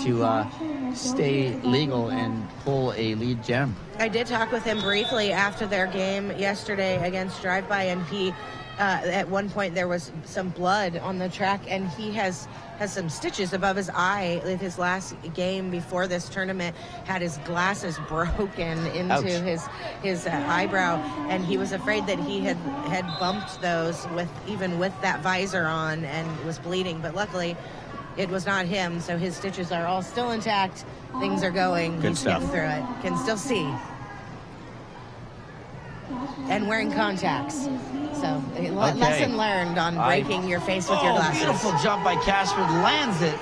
Speaker 13: to stay legal and pull a lead jam.
Speaker 12: I did talk with him briefly after their game yesterday against Drive By, and he at one point there was some blood on the track, and he has some stitches above his eye. With his last game before this tournament, had his glasses broken into his eyebrow, and he was afraid that he had bumped those with that visor on and was bleeding, but luckily it was not him, so his stitches are all still intact. Things are going.
Speaker 13: Good
Speaker 12: He's
Speaker 13: stuff.
Speaker 12: getting through it. Can still see. And wearing contacts. So, lesson learned on breaking your face with your glasses.
Speaker 13: Beautiful jump by Cashman, lands it,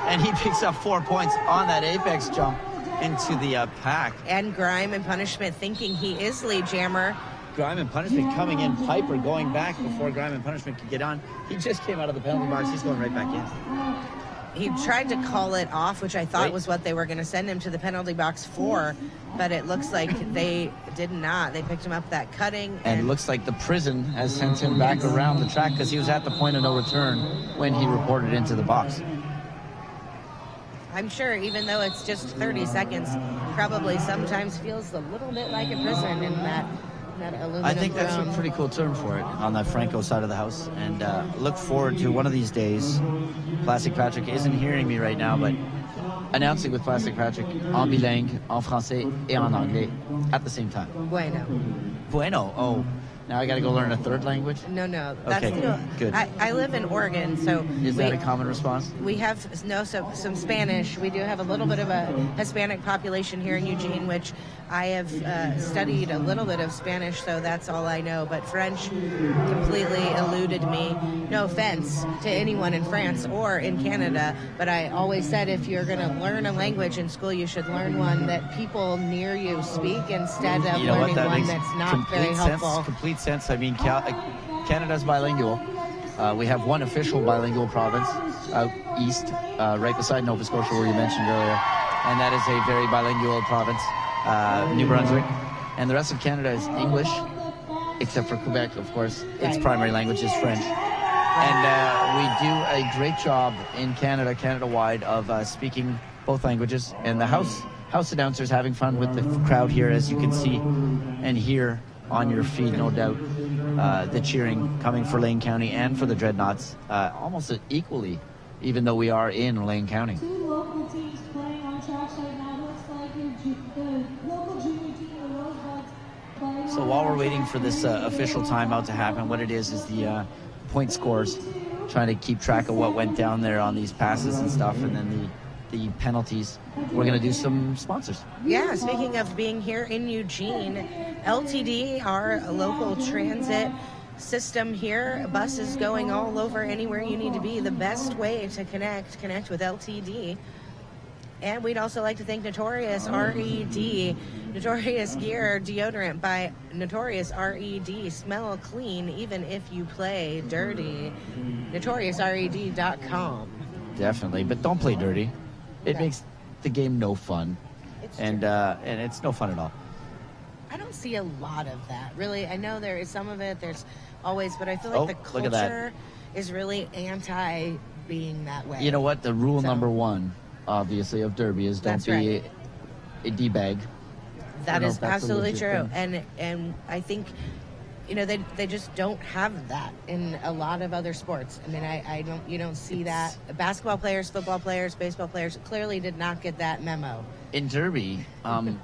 Speaker 13: and he picks up 4 points on that apex jump into the pack.
Speaker 12: And Grime and punishment thinking he is lead jammer.
Speaker 13: Grime and punishment coming in. Piper going back before Grime and punishment could get on. He just came out of the penalty box. He's going right back in.
Speaker 12: He tried to call it off, which I thought was what they were going to send him to the penalty box for, but it looks like they did not. They picked him up that cutting.
Speaker 13: And it looks like the prison has sent him back around the track because he was at the point of no return when he reported into the box.
Speaker 12: I'm sure, even though it's just 30 seconds, probably sometimes feels a little bit like a prison in that aluminum
Speaker 13: I think that's
Speaker 12: throne.
Speaker 13: a pretty cool term for it on the Franco side of the house. And look forward to one of these days. Plastic Patrick isn't hearing me right now, but announcing with Plastic Patrick en bilingue, en français et en anglais at the same time. Bueno. Oh, now I got to go learn a third language?
Speaker 12: No. That's
Speaker 13: okay, good.
Speaker 12: I live in Oregon, so
Speaker 13: Is that a common response?
Speaker 12: we have some Spanish. We do have a little bit of a Hispanic population here in Eugene, which I have studied a little bit of Spanish, so that's all I know. But French completely eluded me. No offense to anyone in France or in Canada, but I always said if you're going to learn a language in school, you should learn one that people near you speak instead of learning one that's not very helpful.
Speaker 13: Complete sense. I mean, Canada's bilingual. We have one official bilingual province out east, right beside Nova Scotia, where you mentioned earlier. and that is a very bilingual province, New Brunswick. And the rest of Canada is English, except for Quebec, of course. Its primary language is French. And we do a great job in Canada, Canada-wide, of speaking both languages. And the house announcers having fun with the crowd here, as you can see and hear on your feed, no doubt. The cheering coming for Lane County and for the Dreadnoughts, almost equally, even though we are in Lane County.
Speaker 14: Two local teams playing on tracks right now. Looks like the local junior team of the Rosebuds playing.
Speaker 13: So while we're waiting for this official timeout to happen, what it is the point scores, trying to keep track of what went down there on these passes and stuff, and then the penalties. We're going to do some sponsors.
Speaker 12: Yeah, speaking of being here in Eugene, LTD, our local transit system here, buses going all over anywhere you need to be. The best way to connect with LTD. And we'd also like to thank Notorious RED, Notorious Gear Deodorant by Notorious RED. Smell clean even if you play dirty. NotoriousRED.com.
Speaker 13: Definitely, but don't play dirty. It makes the game no fun, and it's no fun at all.
Speaker 12: I don't see a lot of that, really. I know there is some of it. There's always, but I feel like the culture is really anti being that way.
Speaker 13: You know what? The rule number one, obviously, of Derby is don't be a D-bag.
Speaker 12: That is absolutely true, and I think, you know, they just don't have that in a lot of other sports. I mean, you don't see that. Basketball players, football players, baseball players clearly did not get that memo.
Speaker 13: In Derby,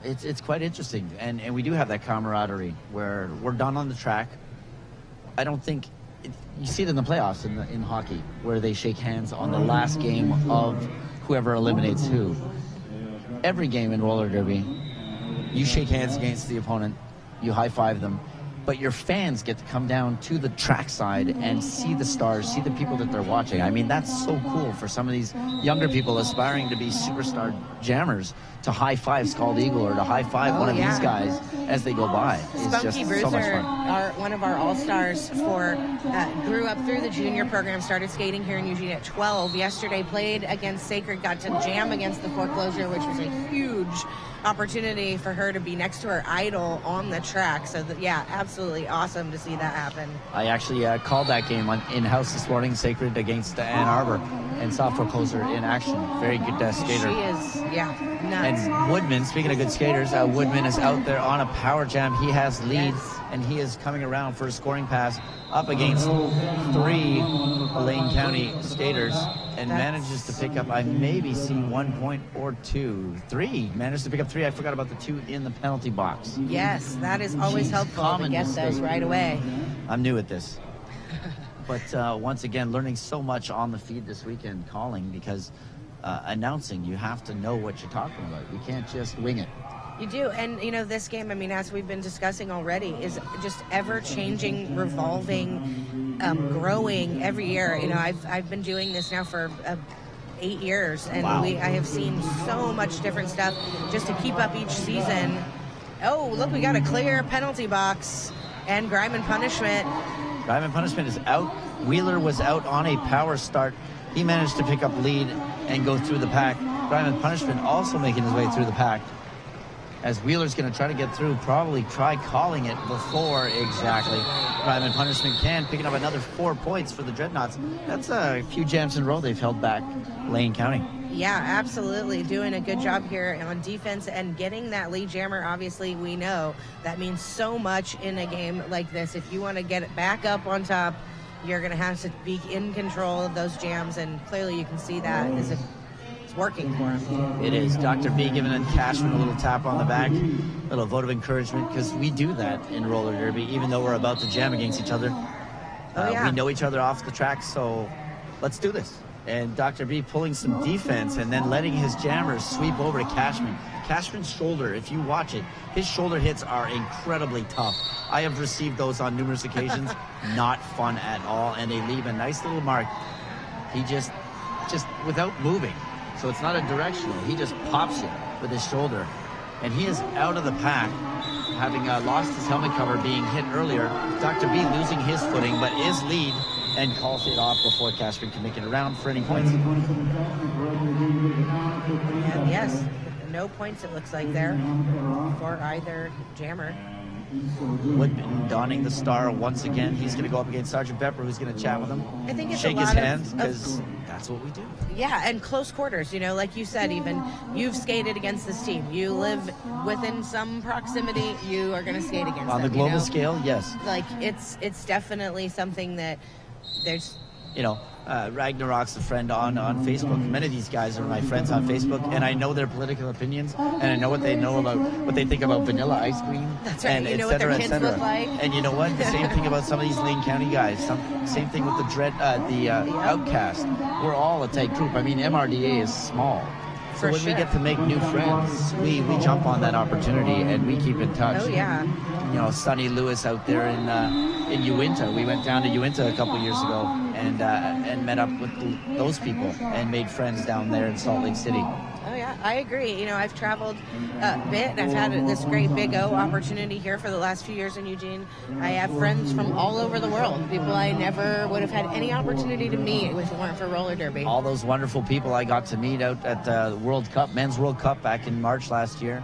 Speaker 13: it's quite interesting, and we do have that camaraderie where we're done on the track. I don't think you see it in the playoffs in hockey, where they shake hands on the last game of whoever eliminates who. Every game in roller derby, you shake hands against the opponent, you high-five them, but your fans get to come down to the trackside and see the stars, see the people that they're watching. I mean, that's so cool for some of these younger people aspiring to be superstar jammers to high-five Scald Eagle or to high-five one of these guys as they go by. It's
Speaker 12: Spunky
Speaker 13: just
Speaker 12: Bruiser,
Speaker 13: so much fun.
Speaker 12: one of our all-stars grew up through the junior program, started skating here in Eugene at 12. Yesterday played against Sacred, got to jam against the Foreclosure, which was a huge opportunity for her to be next to her idol on the track. So yeah, absolutely awesome to see that happen.
Speaker 13: I actually called that game in-house this morning, Sacred against Ann Arbor, and saw Foreclosure in action. Very good skater.
Speaker 12: She is, nuts.
Speaker 13: And Woodman, speaking of good skaters, Woodman is out there on a power jam. He has lead, and he is coming around for a scoring pass up against 3 Lane County skaters, and manages to pick up, I maybe see 1 point or 2. 3. Managed to pick up 3. I forgot about the 2 in the penalty box.
Speaker 12: Yes, that is always helpful to get those right away.
Speaker 13: I'm new at this. But once again, learning so much on the feed this weekend, calling, because announcing, you have to know what you're talking about. You can't just wing it.
Speaker 12: You do, and you know, this game, I mean, as we've been discussing already, is just ever-changing, revolving, growing every year. You know, I've been doing this now for 8 years, and I have seen so much different stuff just to keep up each season. Oh, look, we got a clear penalty box, and Grime and Punishment.
Speaker 13: Grime and Punishment is out. Wheeler was out on a power start. He managed to pick up lead and go through the pack. Grime and Punishment also making his way through the pack, as Wheeler's going to try to get through, probably try calling it before exactly. Grime and Punishment picking up another 4 points for the Dreadnoughts. That's a few jams in a row they've held back Lane County.
Speaker 12: Yeah, absolutely. Doing a good job here on defense and getting that lead jammer. Obviously, we know that means so much in a game like this. If you want to get it back up on top, you're going to have to be in control of those jams, and clearly you can see that as it's working for him.
Speaker 13: It is. Dr. B giving Cashman a little tap on the back, a little vote of encouragement, because we do that in roller derby, even though we're about to jam against each other. We know each other off the track, so let's do this. And Dr. B pulling some defense and then letting his jammers sweep over to Cashman. Cashman's shoulder, if you watch it, his shoulder hits are incredibly tough. I have received those on numerous occasions. Not fun at all, and they leave a nice little mark. He just without moving. So it's not a directional. He just pops you with his shoulder. And he is out of the pack, having lost his helmet cover being hit earlier. Dr. B losing his footing, but is lead and calls it off before Cashman can make it around for any points.
Speaker 12: And yes, no points, it looks like, there for either jammer.
Speaker 13: Woodman donning the star once again. He's going to go up against Sergeant Pepper, who's going to chat with him.
Speaker 12: I think it's
Speaker 13: shake
Speaker 12: a lot
Speaker 13: his hand,
Speaker 12: of
Speaker 13: because that's what we do.
Speaker 12: Yeah, and close quarters, like you said, even you've skated against this team. You live within some proximity, you are going to skate against them.
Speaker 13: On the global scale, yes.
Speaker 12: Like, it's definitely something that there's...
Speaker 13: Ragnarok's a friend on Facebook. Many of these guys are my friends on Facebook, and I know their political opinions, and I know what they think about vanilla ice cream.
Speaker 12: That's right.
Speaker 13: And
Speaker 12: You know what their kids look like.
Speaker 13: And you know what? The same thing about some of these Lane County guys. Same thing with the Outcast. We're all a tight group. I mean, MRDA is small. So when we get to make new friends, we jump on that opportunity and we keep in touch.
Speaker 12: Oh, yeah.
Speaker 13: Sonny Lewis out there in Uinta. We went down to Uinta a couple years ago and met up with those people and made friends down there in Salt Lake City.
Speaker 12: Oh, yeah, I agree. I've traveled a bit, and I've had this great Big O opportunity here for the last few years in Eugene. I have friends from all over the world, people I never would have had any opportunity to meet if it weren't for roller derby.
Speaker 13: All those wonderful people I got to meet out at the World Cup, Men's World Cup back in March last year.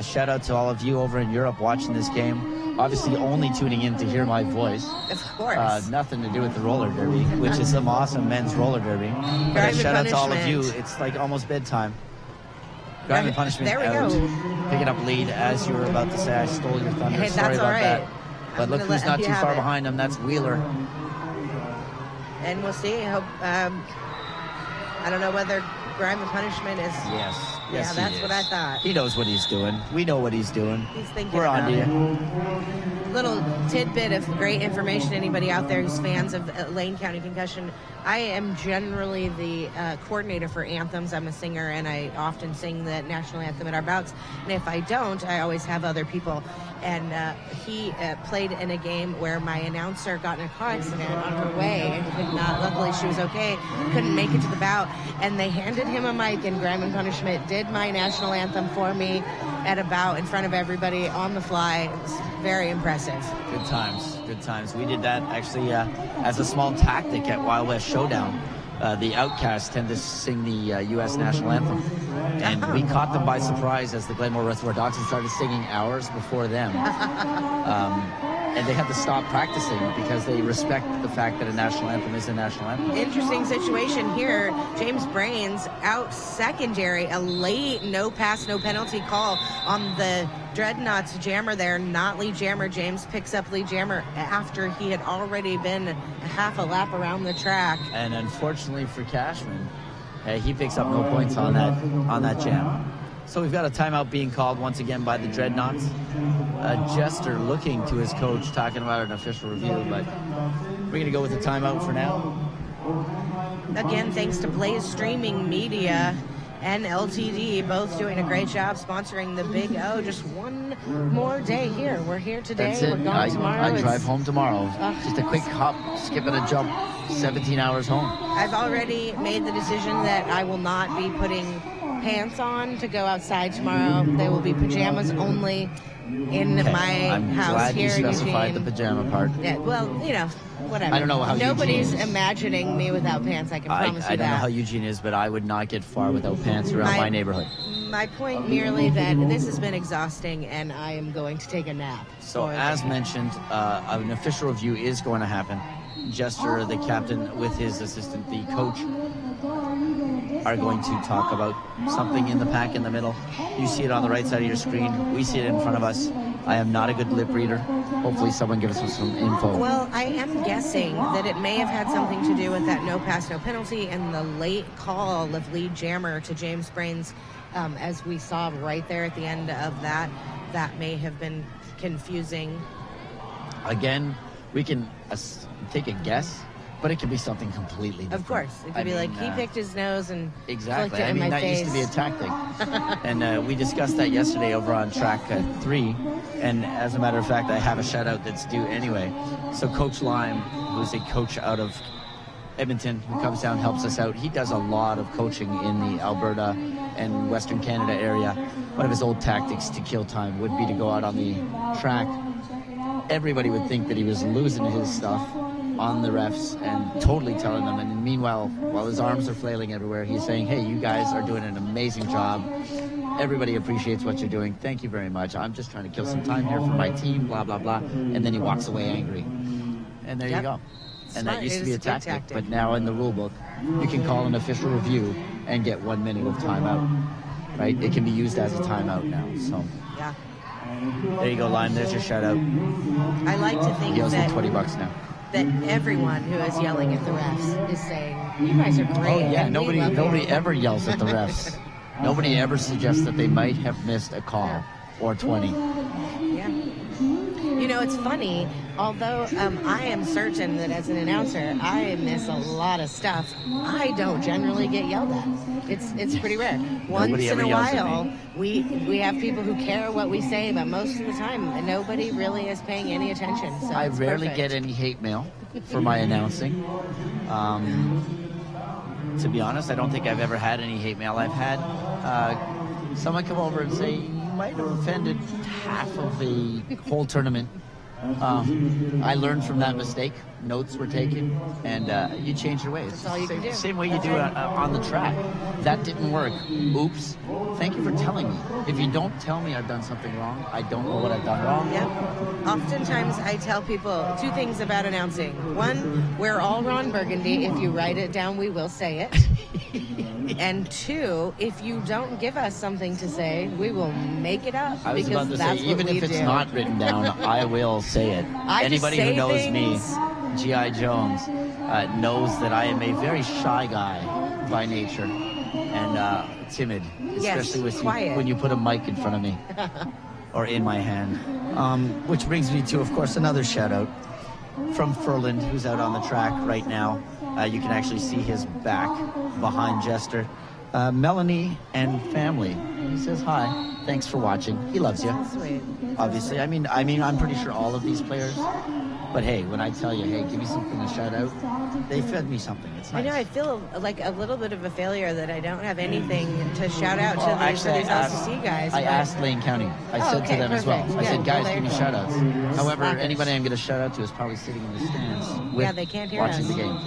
Speaker 13: Shout out to all of you over in Europe watching this game. Obviously only tuning in to hear my voice.
Speaker 12: Of course.
Speaker 13: Nothing to do with the roller derby, which is some awesome men's roller derby. But shout out to all of you. It's like almost bedtime. Grime and Punishment
Speaker 12: there we
Speaker 13: out.
Speaker 12: go.
Speaker 13: Picking up lead. As you were about to say, I stole your thunder.
Speaker 12: Hey,
Speaker 13: Sorry
Speaker 12: that's
Speaker 13: about
Speaker 12: all right.
Speaker 13: that. But look who's not too far
Speaker 12: it.
Speaker 13: behind him. That's Wheeler.
Speaker 12: And we'll see. Hope. I don't know whether Grime and Punishment is...
Speaker 13: Yes.
Speaker 12: Yeah, that's what I thought.
Speaker 13: He knows what he's doing. We know what he's doing.
Speaker 12: He's thinking
Speaker 13: We're on to you.
Speaker 12: Little tidbit of great information, anybody out there who's fans of Lane County Concussion. I am generally the coordinator for anthems. I'm a singer, and I often sing the national anthem at our bouts. And if I don't, I always have other people. And he played in a game where my announcer got in a car accident on her way and could not, luckily she was okay, couldn't make it to the bout. And they handed him a mic, and Grime and Punishment did my national anthem for me at a bout in front of everybody on the fly. It was very impressive.
Speaker 13: Good times, good times. We did that actually as a small tactic at Wild West Showdown. The Outcasts tend to sing the U.S. national anthem. And we caught them by surprise as the Glenmore Reservoir Dachshunds started singing hours before them. And they had to stop practicing because they respect the fact that a national anthem is a national anthem.
Speaker 12: Interesting situation here. James Brains out secondary. A late no pass, no penalty call on the Dreadnoughts jammer there. Not lead jammer. James picks up lead jammer after he had already been half a lap around the track.
Speaker 13: And unfortunately for Cashman, he picks up no points on that jam. So we've got a timeout being called once again by the Dreadnoughts. Jester looking to his coach, talking about an official review, but we're going to go with the timeout for now.
Speaker 12: Again, thanks to Blaze Streaming Media and LTD, both doing a great job sponsoring the Big O. Just one more day here. We're here today.
Speaker 13: That's it.
Speaker 12: We're gone tomorrow.
Speaker 13: I drive home tomorrow. Just a quick hop, skip and a jump, 17 hours home.
Speaker 12: I've already made the decision that I will not be putting pants on to go outside tomorrow. They will be pajamas only in my
Speaker 13: I'm
Speaker 12: house
Speaker 13: glad
Speaker 12: here
Speaker 13: you
Speaker 12: in
Speaker 13: specified
Speaker 12: Eugene.
Speaker 13: the pajama part.
Speaker 12: Yeah, well, whatever.
Speaker 13: I don't know how
Speaker 12: Nobody's
Speaker 13: Eugene is.
Speaker 12: imagining me without pants, I can promise
Speaker 13: I
Speaker 12: you
Speaker 13: don't know
Speaker 12: that.
Speaker 13: how Eugene is, but I would not get far without pants around my neighborhood.
Speaker 12: My point merely that this has been exhausting and I am going to take a nap.
Speaker 13: So as mentioned, an official review is going to happen. Jester, the captain, with his assistant, the coach, are going to talk about something in the pack in the middle. You see it on the right side of your screen. We see it in front of us. I am not a good lip reader. Hopefully someone gives us some info.
Speaker 12: Well, I am guessing that it may have had something to do with that no pass, no penalty and the late call of lead jammer to James Brains, as we saw right there at the end of that. That may have been confusing.
Speaker 13: Again, we can take a guess, but it could be something completely different.
Speaker 12: Of course. It could be like he picked his nose and
Speaker 13: exactly.
Speaker 12: flicked it in my
Speaker 13: that
Speaker 12: face.
Speaker 13: used to be a tactic. And we discussed that yesterday over on track 3. And as a matter of fact, I have a shout out that's due anyway. So Coach Lime, who's a coach out of Edmonton, who comes down, helps us out. He does a lot of coaching in the Alberta and Western Canada area. One of his old tactics to kill time would be to go out on the track. Everybody would think that he was losing his stuff, on the refs and totally telling them. And meanwhile, while his arms are flailing everywhere, he's saying, hey, you guys are doing an amazing job. Everybody appreciates what you're doing. Thank you very much. I'm just trying to kill some time here for my team, blah, blah, blah. And then he walks away angry. And there you go. And that used to be a tactic. But now in the rule book, you can call an official review and get 1 minute of timeout. Right? It can be used as a timeout now. So
Speaker 12: yeah.
Speaker 13: There you go, Lime. There's your shout out.
Speaker 12: I like to think
Speaker 13: He owes
Speaker 12: that
Speaker 13: me $20 now.
Speaker 12: that everyone who is yelling at the refs is saying, "You guys are great."
Speaker 13: Oh yeah,
Speaker 12: and we love
Speaker 13: nobody
Speaker 12: you."
Speaker 13: ever yells at the refs. Nobody ever suggests that they might have missed a call or 20.
Speaker 12: Yeah. You know, it's funny. Although I am certain that as an announcer, I miss a lot of stuff. I don't generally get yelled at. It's pretty rare. Once in a while, we have people who care what we say, but most of the time, nobody really is paying any attention. So
Speaker 13: I
Speaker 12: it's
Speaker 13: rarely
Speaker 12: perfect.
Speaker 13: get any hate mail for my announcing. To be honest, I don't think I've ever had any hate mail. I've had someone come over and say, you might have offended half of the whole tournament. I learned from that mistake. Notes were taken, and you change your ways.
Speaker 12: That's all you can do.
Speaker 13: Same way you do it on the track. That didn't work. Oops. Thank you for telling me. If you don't tell me I've done something wrong, I don't know what I've done wrong.
Speaker 12: Yeah. Oftentimes I tell people two things about announcing. One, we're all Ron Burgundy. If you write it down, we will say it. And two, if you don't give us something to say, we will make it up.
Speaker 13: I was
Speaker 12: because
Speaker 13: about to
Speaker 12: that's
Speaker 13: say,
Speaker 12: what
Speaker 13: even
Speaker 12: we
Speaker 13: if it's
Speaker 12: do.
Speaker 13: not written down, I will say it.
Speaker 12: I just
Speaker 13: Anybody who
Speaker 12: say
Speaker 13: knows
Speaker 12: things.
Speaker 13: me, G.I. Jones, knows that I am a very shy guy by nature and timid, especially with
Speaker 12: quiet.
Speaker 13: when you put a mic in front of me or in my hand. Which brings me to, of course, another shout out from Furland, who's out on the track right now. You can actually see his back behind Jester. Melanie and family. He says hi. Thanks for watching. He loves you.
Speaker 12: Sweet.
Speaker 13: Obviously. I mean, I'm pretty sure all of these players. But hey, when I tell you, hey, give me something to shout out, they fed me something. It's nice.
Speaker 12: I know, I feel like a little bit of a failure that I don't have anything to shout out to these LCC guys.
Speaker 13: I
Speaker 12: but-
Speaker 13: asked Lane County. I said to them as well.
Speaker 12: perfect.
Speaker 13: I said,
Speaker 12: Good.
Speaker 13: guys,
Speaker 12: Well,
Speaker 13: give me
Speaker 12: there you
Speaker 13: shout
Speaker 12: go.
Speaker 13: outs. However,
Speaker 12: Slackers.
Speaker 13: anybody I'm going to shout out to is probably sitting in the stands with
Speaker 12: they can't hear
Speaker 13: watching
Speaker 12: us.
Speaker 13: the game.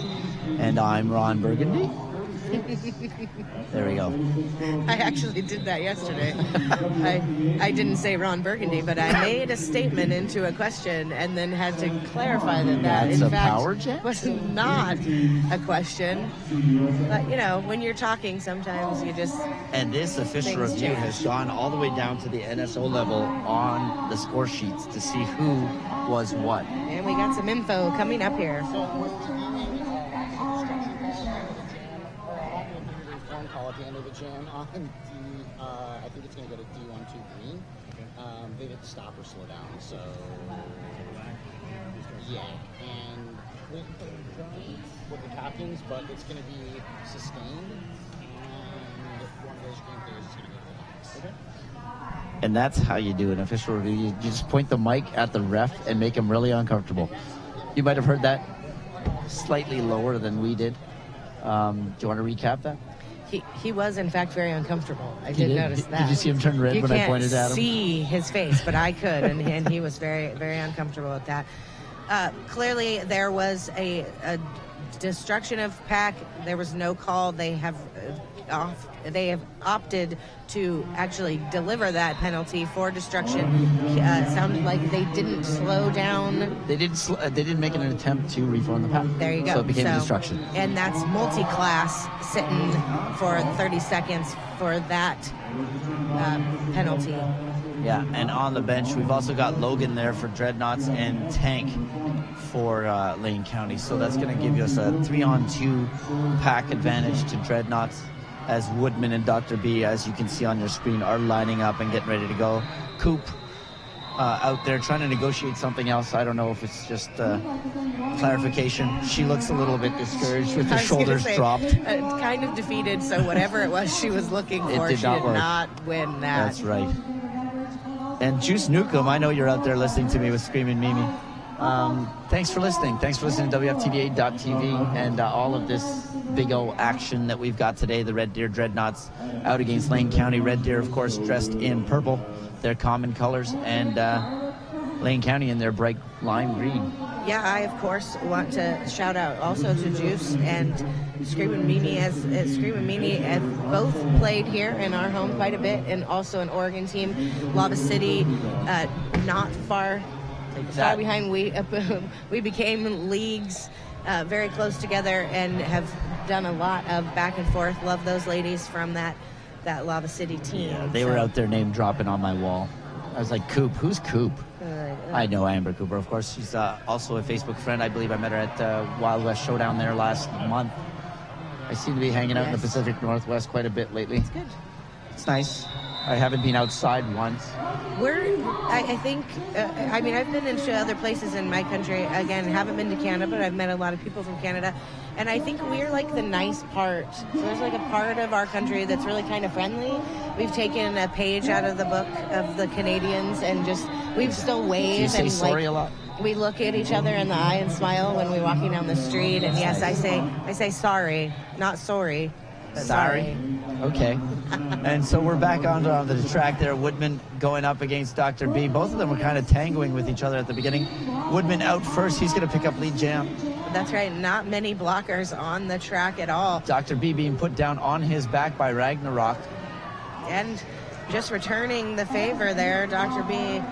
Speaker 13: And I'm Ron Burgundy. There we go.
Speaker 12: I actually did that yesterday. I didn't say Ron Burgundy, but I made a statement into a question and then had to clarify that
Speaker 13: That's
Speaker 12: in
Speaker 13: a
Speaker 12: fact
Speaker 13: power jam?
Speaker 12: was not a question. But you know, when you're talking, sometimes you just
Speaker 13: And this official
Speaker 12: Things
Speaker 13: review
Speaker 12: change.
Speaker 13: has gone all the way down to the NSO level on the score sheets to see who was what.
Speaker 12: and we got some info coming up here.
Speaker 15: Phone call at the end of the jam on D. I think it's going to go to D12 green. They didn't stop or slow down, so yeah. And with the captains, but it's going to be sustained, and one of those green players is going to go to the box. Okay.
Speaker 13: And that's how you do an official review. You just point the mic at the ref and make him really uncomfortable. You might have heard that slightly lower than we did. Do you want to recap that?
Speaker 12: He was in fact very uncomfortable. I
Speaker 13: He
Speaker 12: did
Speaker 13: did?
Speaker 12: notice that.
Speaker 13: Did you see him turn red
Speaker 12: You
Speaker 13: when I
Speaker 12: can't
Speaker 13: pointed at him?
Speaker 12: see his face, but I could, and he was very, very uncomfortable with that. Clearly, there was a destruction of pack. There was no call. They have opted to actually deliver that penalty for destruction. Sounded like they didn't slow down.
Speaker 13: They didn't make an attempt to reform the pack.
Speaker 12: There you go.
Speaker 13: So it became destruction.
Speaker 12: And that's multi-class sitting for 30 seconds for that penalty.
Speaker 13: Yeah, and on the bench, we've also got Logan there for Dreadnoughts and Tank for Lane County. So that's going to give us a 3-on-2 pack advantage to Dreadnoughts as Woodman and Dr. B, as you can see on your screen, are lining up and getting ready to go. Coop out there trying to negotiate something else. I don't know if it's just clarification. She looks a little bit discouraged with her
Speaker 12: I was gonna
Speaker 13: shoulders
Speaker 12: say,
Speaker 13: dropped.
Speaker 12: Kind of defeated, so whatever it was she was looking for,
Speaker 13: did
Speaker 12: she
Speaker 13: not
Speaker 12: did
Speaker 13: work.
Speaker 12: not win that.
Speaker 13: That's right. And Juice Nukem, I know you're out there listening to me with Screaming Mimi. Thanks for listening. Thanks for listening to WFTV8.tv and all of this big O action that we've got today. The Red Deer Dreadnoughts out against Lane County. Red Deer, of course, dressed in purple, their common colors, and Lane County in their bright lime green.
Speaker 12: Yeah, I of course want to shout out also to Juice and Screamin' Mimi as both played here in our home quite a bit, and also an Oregon team, Lava City, not far behind. We became leagues very close together and have done a lot of back and forth. Love those ladies from that Lava City team.
Speaker 13: Yeah, they were out there name dropping on my wall. I was like, Coop, who's Coop? I know Amber Cooper, of course. She's also a Facebook friend. I believe I met her at Wild West Showdown there last month. I seem to be hanging out in the Pacific Northwest quite a bit lately.
Speaker 12: It's good.
Speaker 13: It's nice. I haven't been outside once.
Speaker 12: I think, I've been into other places in my country. Again, haven't been to Canada, but I've met a lot of people from Canada. And I think we're like the nice part. So there's like a part of our country that's really kind of friendly. We've taken a page out of the book of the Canadians and we still wave.
Speaker 13: Do you say
Speaker 12: and
Speaker 13: sorry a lot?
Speaker 12: We look at each other in the eye and smile when we're walking down the street. And yes, I say sorry, not sorry.
Speaker 13: Sorry. Okay. And so we're back onto the track there. Woodman going up against Dr. B. Both of them were kind of tangoing with each other at the beginning. Woodman out first. He's going to pick up lead jam.
Speaker 12: That's right. Not many blockers on the track at all.
Speaker 13: Dr. B being put down on his back by Ragnarok.
Speaker 12: And just returning the favor there, Dr. B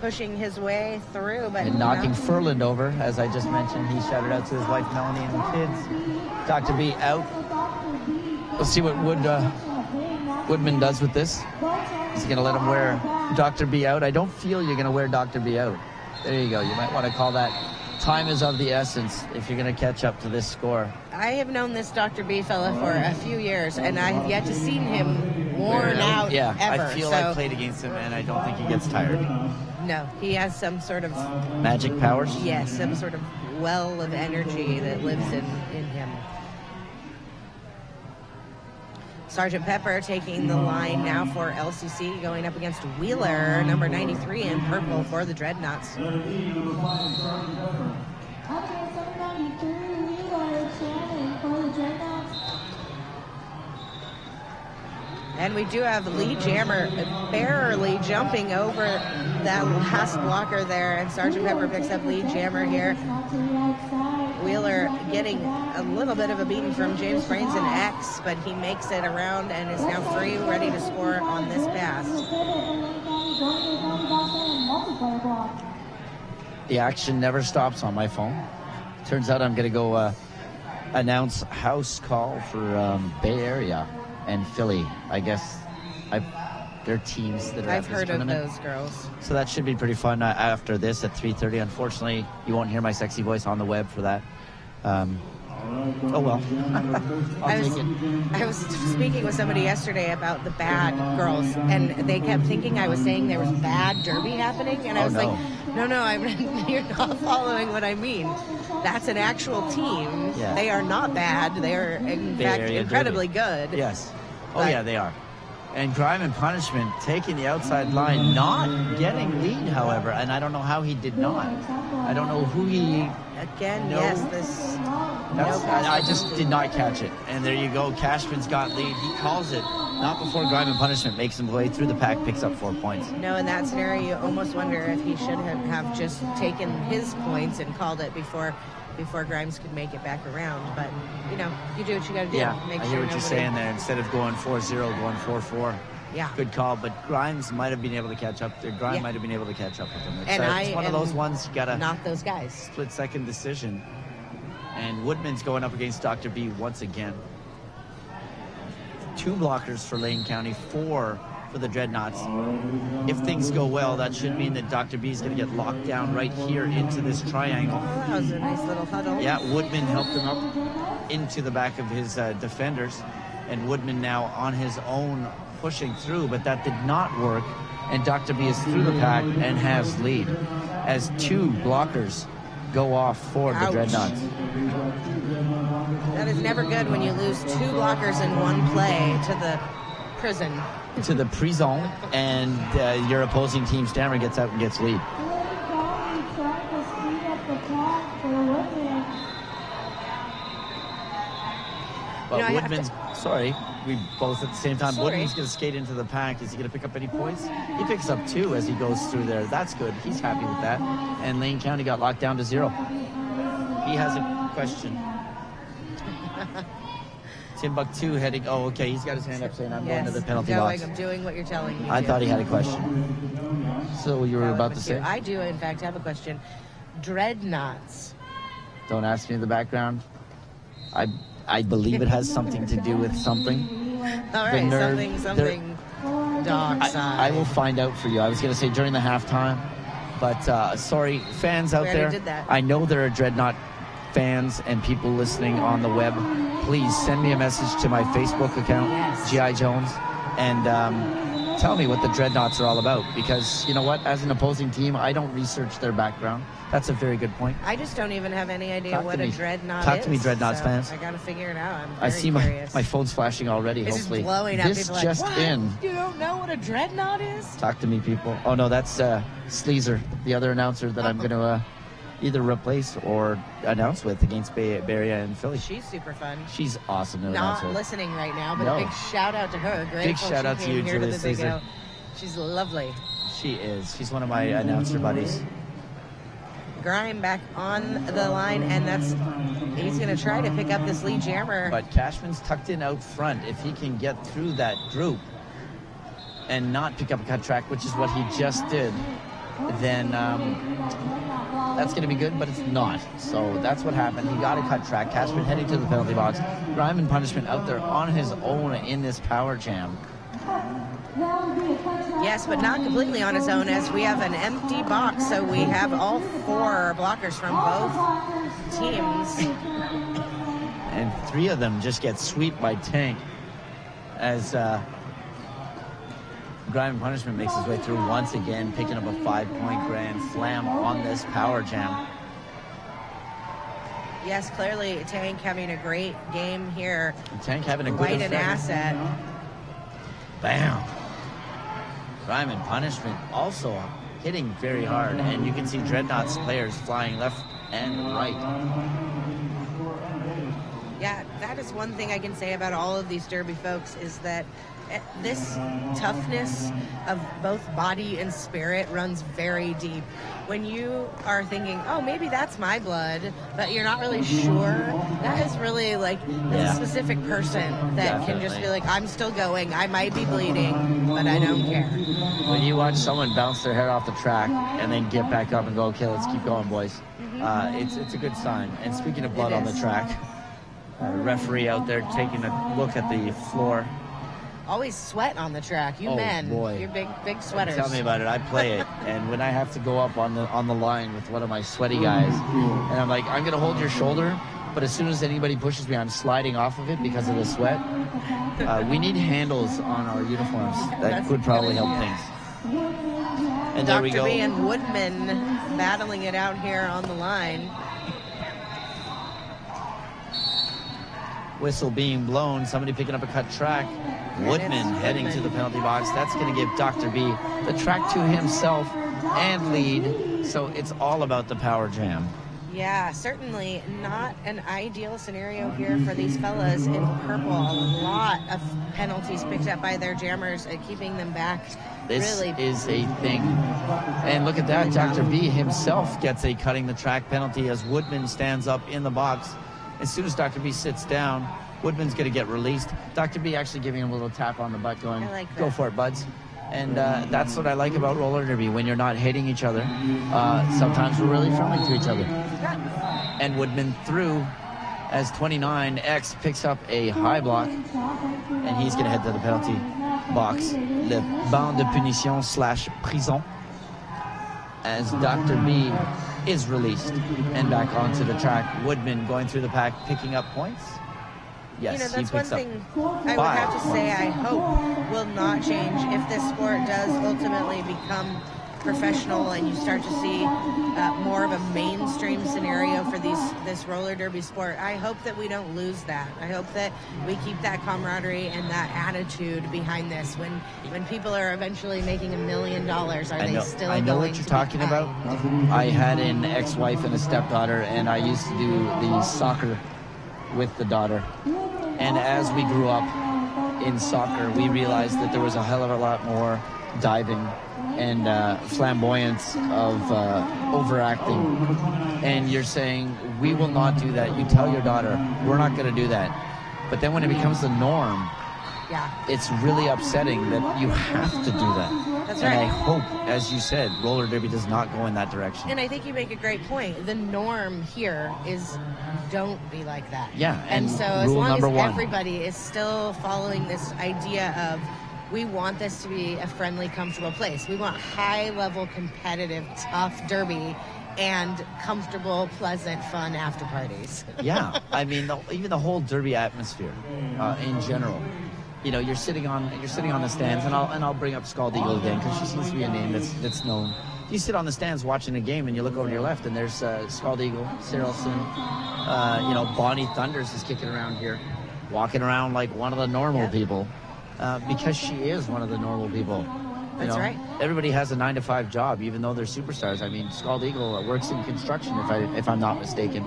Speaker 12: pushing his way through.
Speaker 13: And knocking Furland over, as I just mentioned. He shouted out to his wife, Melanie, and the kids. Dr. B out. We'll see what Woodman does with this. Is he going to let him wear Dr. B out? I don't feel you're going to wear Dr. B out. There you go. You might want to call that time is of the essence if you're going to catch up to this score.
Speaker 12: I have known this Dr. B fella for a few years, and I have yet to see him worn out
Speaker 13: ever.
Speaker 12: I
Speaker 13: feel I played against him, and I don't think he gets tired.
Speaker 12: No, he has some sort of...
Speaker 13: magic powers?
Speaker 12: Yes, some sort of well of energy that lives in him. Sergeant Pepper taking the line now for LCC, going up against Wheeler, number 93 in purple for the Dreadnoughts. And we do have Lee Jammer barely jumping over that last blocker there, and Sergeant Pepper picks up Lee Jammer here. Wheeler getting a little bit of a beating from James Brains and X, but he makes it around and is now free, ready to score on this pass.
Speaker 13: The action never stops on my phone. Turns out I'm going to go announce house call for Bay Area and Philly. I guess they're teams that are
Speaker 12: I've
Speaker 13: at this
Speaker 12: heard
Speaker 13: tournament.
Speaker 12: of those girls.
Speaker 13: So that should be pretty fun after this at 3:30. Unfortunately, you won't hear my sexy voice on the web for that. Oh well.
Speaker 12: I was speaking with somebody yesterday about the bad girls, and they kept thinking I was saying there was bad derby happening, and I was like, no, you're not following what I mean. That's an actual team.
Speaker 13: Yeah.
Speaker 12: They are not bad. They are, in fact, incredibly good.
Speaker 13: Yes. Oh, yeah, they are. And Grime and Punishment taking the outside line, not getting lead, however, and I don't know how he did not. I don't know who he...
Speaker 12: Again, yes, this...
Speaker 13: I just did not catch it. And there you go. Cashman's got lead. He calls it. Not before Grime and Punishment makes him way through the pack, picks up 4 points.
Speaker 12: No, in that scenario, you almost wonder if he should have just taken his points and called it before Grimes could make it back around. But, you do what you got to do.
Speaker 13: Yeah, I hear what you're saying there. Instead of going 4-0, going 4-4.
Speaker 12: Yeah.
Speaker 13: Good call, but Grimes might have been able to catch up there. Grimes might have been able to catch up with him.
Speaker 12: It's
Speaker 13: one of those ones you gotta
Speaker 12: not those guys.
Speaker 13: Split-second decision. And Woodman's going up against Dr. B once again. 2 blockers for Lane County, 4 for the Dreadnoughts. If things go well, that should mean that Dr. B is going to get locked down right here into this triangle.
Speaker 12: Oh, that was a nice little huddle.
Speaker 13: Yeah, Woodman helped him up into the back of his defenders. And Woodman now on his own pushing through, but that did not work. And Dr. B is through the pack and has lead as 2 blockers go off for the Dreadnoughts.
Speaker 12: That is never good when you lose 2 blockers in one play to the prison.
Speaker 13: To the prison, and your opposing team Stammer gets out and gets lead. But Woodman's, we both at the same time. Woodman's going to skate into the pack. Is he going to pick up any points? He picks up 2 as he goes through there. That's good. He's happy with that. And Lane County got locked down to 0. He has a question. Timbuktu heading. Oh, okay. He's got his hand up saying, I'm going to the penalty box.
Speaker 12: I'm doing what you're telling me.
Speaker 13: I thought he had a question. So you were about to say?
Speaker 12: I do, in fact, have a question. Dreadnoughts.
Speaker 13: Don't ask me the background. I believe it has something to do with something.
Speaker 12: All right, something dog side.
Speaker 13: I will find out for you. I was going to say during the halftime, but sorry, fans out there.
Speaker 12: Did that.
Speaker 13: I know there are Dreadnought fans and people listening on the web. Please send me a message to my Facebook account, G.I. Jones, and tell me what the Dreadnoughts are all about. Because you know what? As an opposing team, I don't research their background. That's a very good point.
Speaker 12: I just don't even have any idea what a dreadnought is.
Speaker 13: Talk to me, Dreadnoughts fans.
Speaker 12: I gotta figure it out.
Speaker 13: I see my phone's flashing already.
Speaker 12: It's
Speaker 13: hopefully,
Speaker 12: just blowing up.
Speaker 13: This
Speaker 12: People
Speaker 13: just
Speaker 12: like, what?
Speaker 13: in.
Speaker 12: You don't know what a dreadnought is?
Speaker 13: Talk to me, people. Oh no, that's Sleazer, the other announcer that I'm going to either replace or announce with against Bay Area and Philly.
Speaker 12: She's super fun.
Speaker 13: She's awesome to
Speaker 12: Not
Speaker 13: announce with.
Speaker 12: listening right now, but
Speaker 13: No.
Speaker 12: a big shout out to her.
Speaker 13: Big shout out to you, Julia Sleazer.
Speaker 12: She's lovely.
Speaker 13: She is. She's one of my announcer buddies.
Speaker 12: Grime back on the line, and he's going to try to pick up this lead jammer.
Speaker 13: But Cashman's tucked in out front. If he can get through that group and not pick up a cut track, which is what he just did, then that's going to be good, but it's not. So that's what happened. He got a cut track. Cashman heading to the penalty box. Grime and Punishment out there on his own in this power jam.
Speaker 12: Yes, but not completely on his own, as we have an empty box, so we have all 4 blockers from both teams.
Speaker 13: And 3 of them just get swept by Tank as Grime Punishment makes his way through once again, picking up a 5-point grand slam on this power jam.
Speaker 12: Yes, clearly Tank having a great game here.
Speaker 13: Tank having a good
Speaker 12: Quite
Speaker 13: effect.
Speaker 12: an asset.
Speaker 13: Bam. Grime and Punishment also hitting very hard, and you can see Dreadnought's players flying left and right.
Speaker 12: Yeah, that is one thing I can say about all of these Derby folks, is that this toughness of both body and spirit runs very deep. When you are thinking, oh, maybe that's my blood, but you're not really sure, that is really like a specific person that can just be like, I'm still going, I might be bleeding, but I don't care.
Speaker 13: When you watch someone bounce their head off the track and then get back up and go, okay, let's keep going, boys. It's a good sign. And speaking of blood on the track, referee out there taking a look at the floor.
Speaker 12: Always sweat on the track. You men,
Speaker 13: boy.
Speaker 12: you're big sweaters.
Speaker 13: Tell me about it. I play it, and when I have to go up on the line with one of my sweaty guys, and I'm like, I'm gonna hold your shoulder, but as soon as anybody pushes me, I'm sliding off of it because of the sweat. We need handles on our uniforms. That could probably help things. And there we go.
Speaker 12: Dr. B and Woodman battling it out here on the line.
Speaker 13: Whistle being blown, somebody picking up a cut track. Woodman heading to the penalty box. That's going to give Dr. B the track to himself and lead. So it's all about the power jam.
Speaker 12: Yeah, certainly not an ideal scenario here for these fellas in purple. A lot of penalties picked up by their jammers, keeping them back.
Speaker 13: This
Speaker 12: really
Speaker 13: is a thing. And look at that, Dr. B himself gets a cutting the track penalty as Woodman stands up in the box. As soon as Dr. B sits down, Woodman's going to get released. Dr. B actually giving him a little tap on the butt going, go for it, buds. And that's what I like about roller derby, when you're not hitting each other. Sometimes we're really friendly to each other. And Woodman through as 29X picks up a high block, and he's going to head to the penalty box. Le banc de punition / prison. As Dr. B is released and back onto the track. Woodman going through the pack, picking up points. Yes,
Speaker 12: that's
Speaker 13: he
Speaker 12: one
Speaker 13: picks up
Speaker 12: thing I would have to say I hope will not change if this sport does ultimately become professional and you start to see more of a mainstream scenario for this roller derby sport. I hope that we don't lose that. I hope that we keep that camaraderie and that attitude behind this. When people are eventually making $1 million, are they still
Speaker 13: I know
Speaker 12: going
Speaker 13: what you're
Speaker 12: to
Speaker 13: talking
Speaker 12: be
Speaker 13: about. I had an ex-wife and a stepdaughter, and I used to do the soccer with the daughter. And as we grew up in soccer, we realized that there was a hell of a lot more diving and flamboyance of overacting, and you're saying, we will not do that. You tell your daughter, we're not going to do that. But then when it becomes the norm, it's really upsetting that you have to do that.
Speaker 12: That's
Speaker 13: and
Speaker 12: right.
Speaker 13: I hope, as you said, roller derby does not go in that direction.
Speaker 12: And I think you make a great point. The norm here is don't be like that.
Speaker 13: Yeah,
Speaker 12: And so as
Speaker 13: rule
Speaker 12: long as
Speaker 13: number one.
Speaker 12: everybody is still following this idea of we want this to be a friendly, comfortable place. We want high-level, competitive, tough derby and comfortable, pleasant, fun after parties.
Speaker 13: Yeah, I mean, even the whole derby atmosphere in general. You know, you're sitting on the stands, and I'll bring up Scald Eagle again because she seems to be a name that's known. You sit on the stands watching a game, and you look over to your left, and there's Scald Eagle, Saracen, Bonnie Thunders is kicking around here, walking around like one of the normal people, because she is one of the normal people.
Speaker 12: That's right.
Speaker 13: Everybody has a 9-to-5 job, even though they're superstars. I mean, Scald Eagle works in construction, if I'm not mistaken.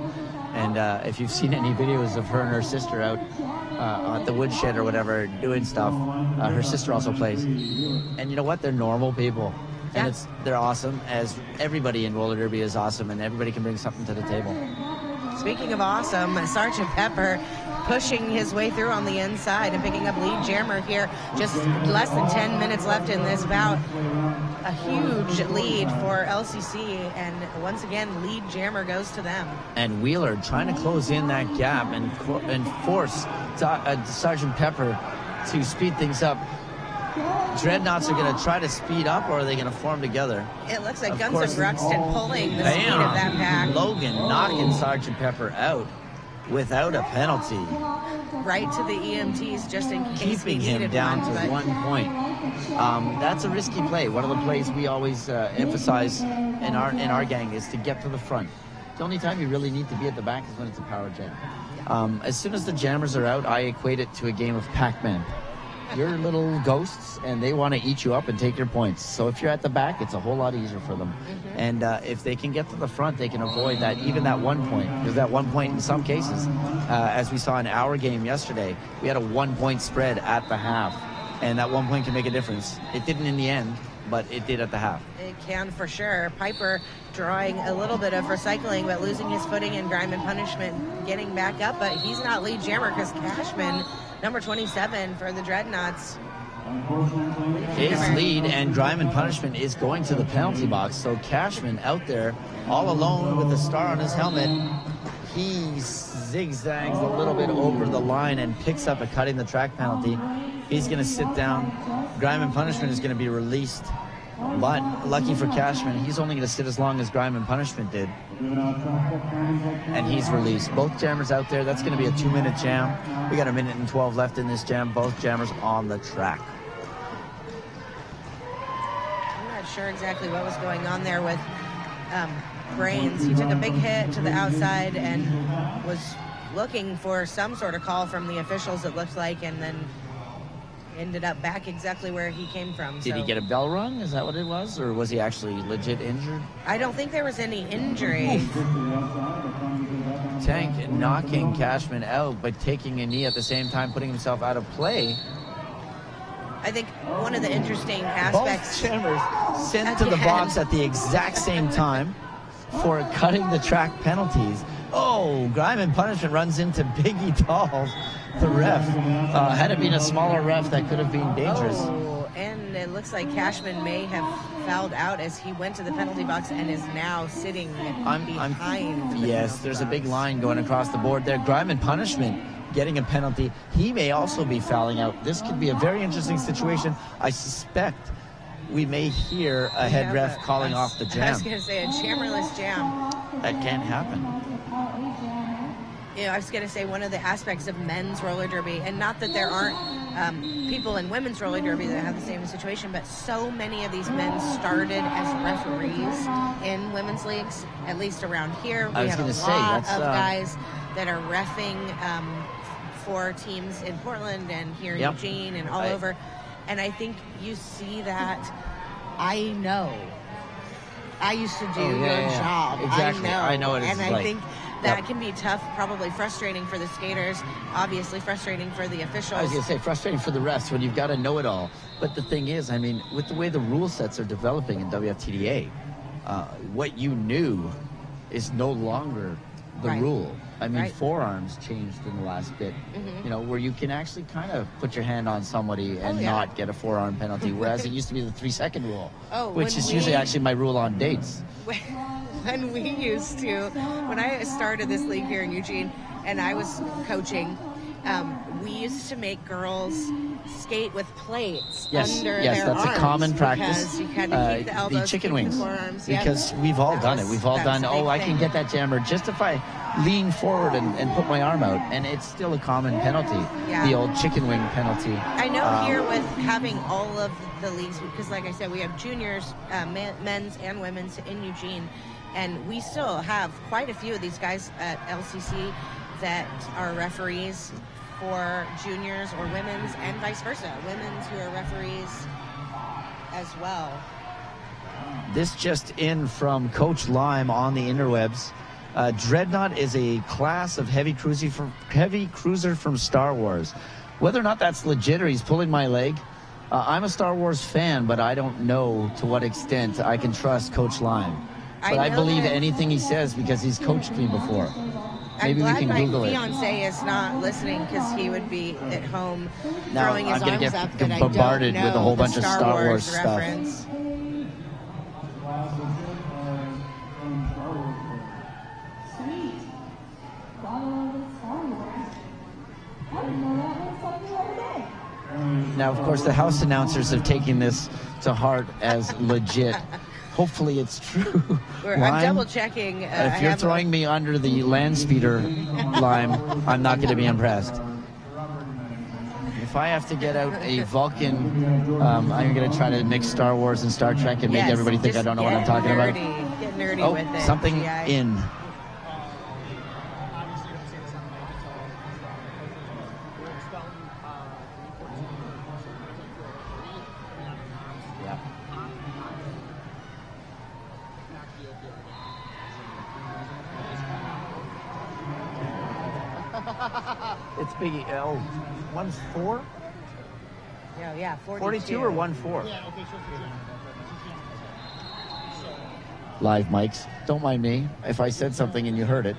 Speaker 13: And if you've seen any videos of her and her sister out at the woodshed or whatever doing stuff, her sister also plays. And you know what? They're normal people. And they're awesome, as everybody in roller derby is awesome, and everybody can bring something to the table.
Speaker 12: Speaking of awesome, Sergeant Pepper pushing his way through on the inside and picking up lead jammer here. Just less than 10 minutes left in this bout. A huge lead for LCC, and once again, lead jammer goes to them.
Speaker 13: And Wheeler trying to close in that gap and force Sergeant Pepper to speed things up. Dreadnoughts are going to try to speed up, or are they going to form together?
Speaker 12: It looks like
Speaker 13: Of
Speaker 12: Guns
Speaker 13: course.
Speaker 12: and Ruxton pulling the speed of that pack.
Speaker 13: Logan knocking Sergeant Pepper out without a penalty.
Speaker 12: Right to the EMTs, just in case
Speaker 13: Keeping
Speaker 12: he
Speaker 13: him
Speaker 12: needed
Speaker 13: down
Speaker 12: one,
Speaker 13: to
Speaker 12: but
Speaker 13: 1 point. That's a risky play. One of the plays we always emphasize in our gang is to get to the front. The only time you really need to be at the back is when it's a power jam. As soon as the jammers are out, I equate it to a game of Pac-Man. You're little ghosts, and they want to eat you up and take your points. So if you're at the back, it's a whole lot easier for them. And if they can get to the front, they can avoid that, even that 1 point. Because that 1 point in some cases, as we saw in our game yesterday, we had a 1 point spread at the half. And that 1 point can make a difference. It didn't in the end, but it did at the half.
Speaker 12: it can for sure. Piper drawing a little bit of recycling, but losing his footing in grime and punishment, getting back up, but he's not lead jammer because Cashman, number 27 for the Dreadnoughts,
Speaker 13: His lead and grime and punishment is going to the penalty box. So Cashman out there all alone with the star on his helmet. He zigzags a little bit over the line and picks up a cutting the track penalty. He's going to sit down. Grime and punishment is going to be released. But lucky for Cashman, he's only going to sit as long as grime and punishment did. And he's released. Both jammers out there. That's going to be a 2-minute jam. We got 1 minute and 12 left in this jam. Both jammers on the track.
Speaker 12: I'm not sure exactly what was going on there with Brains. He took a big hit to the outside and was looking for some sort of call from the officials, it looks like, and then ended up back exactly where he came from.
Speaker 13: Did he get a bell rung? Is that what it was? Or was he actually legit injured?
Speaker 12: I don't think there was any injury.
Speaker 13: Tank knocking Cashman out, but taking a knee at the same time, putting himself out of play.
Speaker 12: I think one of the interesting aspects...
Speaker 13: Both jammers sent to the box at the exact same time for cutting the track penalties. Oh, grime and punishment runs into Biggie Dolls, the ref. Had it been a smaller ref, that could have been dangerous.
Speaker 12: Oh, and it looks like Cashman may have fouled out as he went to the penalty box and is now sitting behind.
Speaker 13: Yes, there's a big line going across the board there. Grime and punishment getting a penalty. He may also be fouling out. This could be a very interesting situation. I suspect we may hear a head ref calling off the jam.
Speaker 12: I was going to say a jammerless jam.
Speaker 13: That can't happen.
Speaker 12: You know, I was going to say one of the aspects of men's roller derby, and not that there aren't people in women's roller derby that have the same situation, but so many of these men started as referees in women's leagues, at least around here. We have a lot of guys that are reffing for teams in Portland and here in Eugene and all over. And I think you see that. I know. I used to do your job.
Speaker 13: Exactly.
Speaker 12: I know
Speaker 13: what it's
Speaker 12: and
Speaker 13: like.
Speaker 12: I think that can be tough, probably frustrating for the skaters, obviously frustrating for the officials.
Speaker 13: I was going to say, frustrating for the refs when you've got to know it all. But the thing is, I mean, with the way the rule sets are developing in WFTDA, what you knew is no longer the rule. I mean, forearms changed in the last bit, you know, where you can actually kind of put your hand on somebody and not get a forearm penalty, whereas it used to be the 3-second rule, which is usually actually my rule on dates.
Speaker 12: When we used to, when I started this league here in Eugene and I was coaching, we used to make girls skate with plates under their
Speaker 13: that's
Speaker 12: arms,
Speaker 13: a common practice.
Speaker 12: because you had to keep the elbows,
Speaker 13: the chicken
Speaker 12: keep
Speaker 13: wings,
Speaker 12: the forearms.
Speaker 13: because we've all done it. We've all done, I can get that jammer just if I lean forward and put my arm out, and it's still a common penalty, the old chicken wing penalty.
Speaker 12: I know here with having all of the leagues, because like I said, we have juniors, men's and women's in Eugene, and we still have quite a few of these guys at LCC that are referees for juniors or women's, and vice versa, women's who are referees as well.
Speaker 13: This just in from Coach Lime on the interwebs. Dreadnought is a class of heavy cruiser from Star Wars. Whether or not that's legit or he's pulling my leg, I'm a Star Wars fan, but I don't know to what extent I can trust Coach Lime. But I believe anything he says because he's coached me before. Maybe we can Google it.
Speaker 12: I'm glad my fiance is not listening, because he would be at home
Speaker 13: now,
Speaker 12: throwing his arms up that I don't
Speaker 13: bombarded
Speaker 12: know
Speaker 13: with a whole bunch of Star Wars
Speaker 12: reference.
Speaker 13: stuff. Now, of course, the house announcers have taken this to heart as legit. Hopefully it's true.
Speaker 12: I'm double checking.
Speaker 13: If you're throwing me under the land speeder, Lime, I'm not going to be impressed. If I have to get out a Vulcan, I'm going to try to mix Star Wars and Star Trek and make everybody think I don't know what I'm talking about.
Speaker 12: Get nerdy with it.
Speaker 13: Something in. It's Biggie. Oh, 1-4?
Speaker 12: Yeah,
Speaker 13: 42 or 1-4? Live mics. Don't mind me. If I said something and you heard it,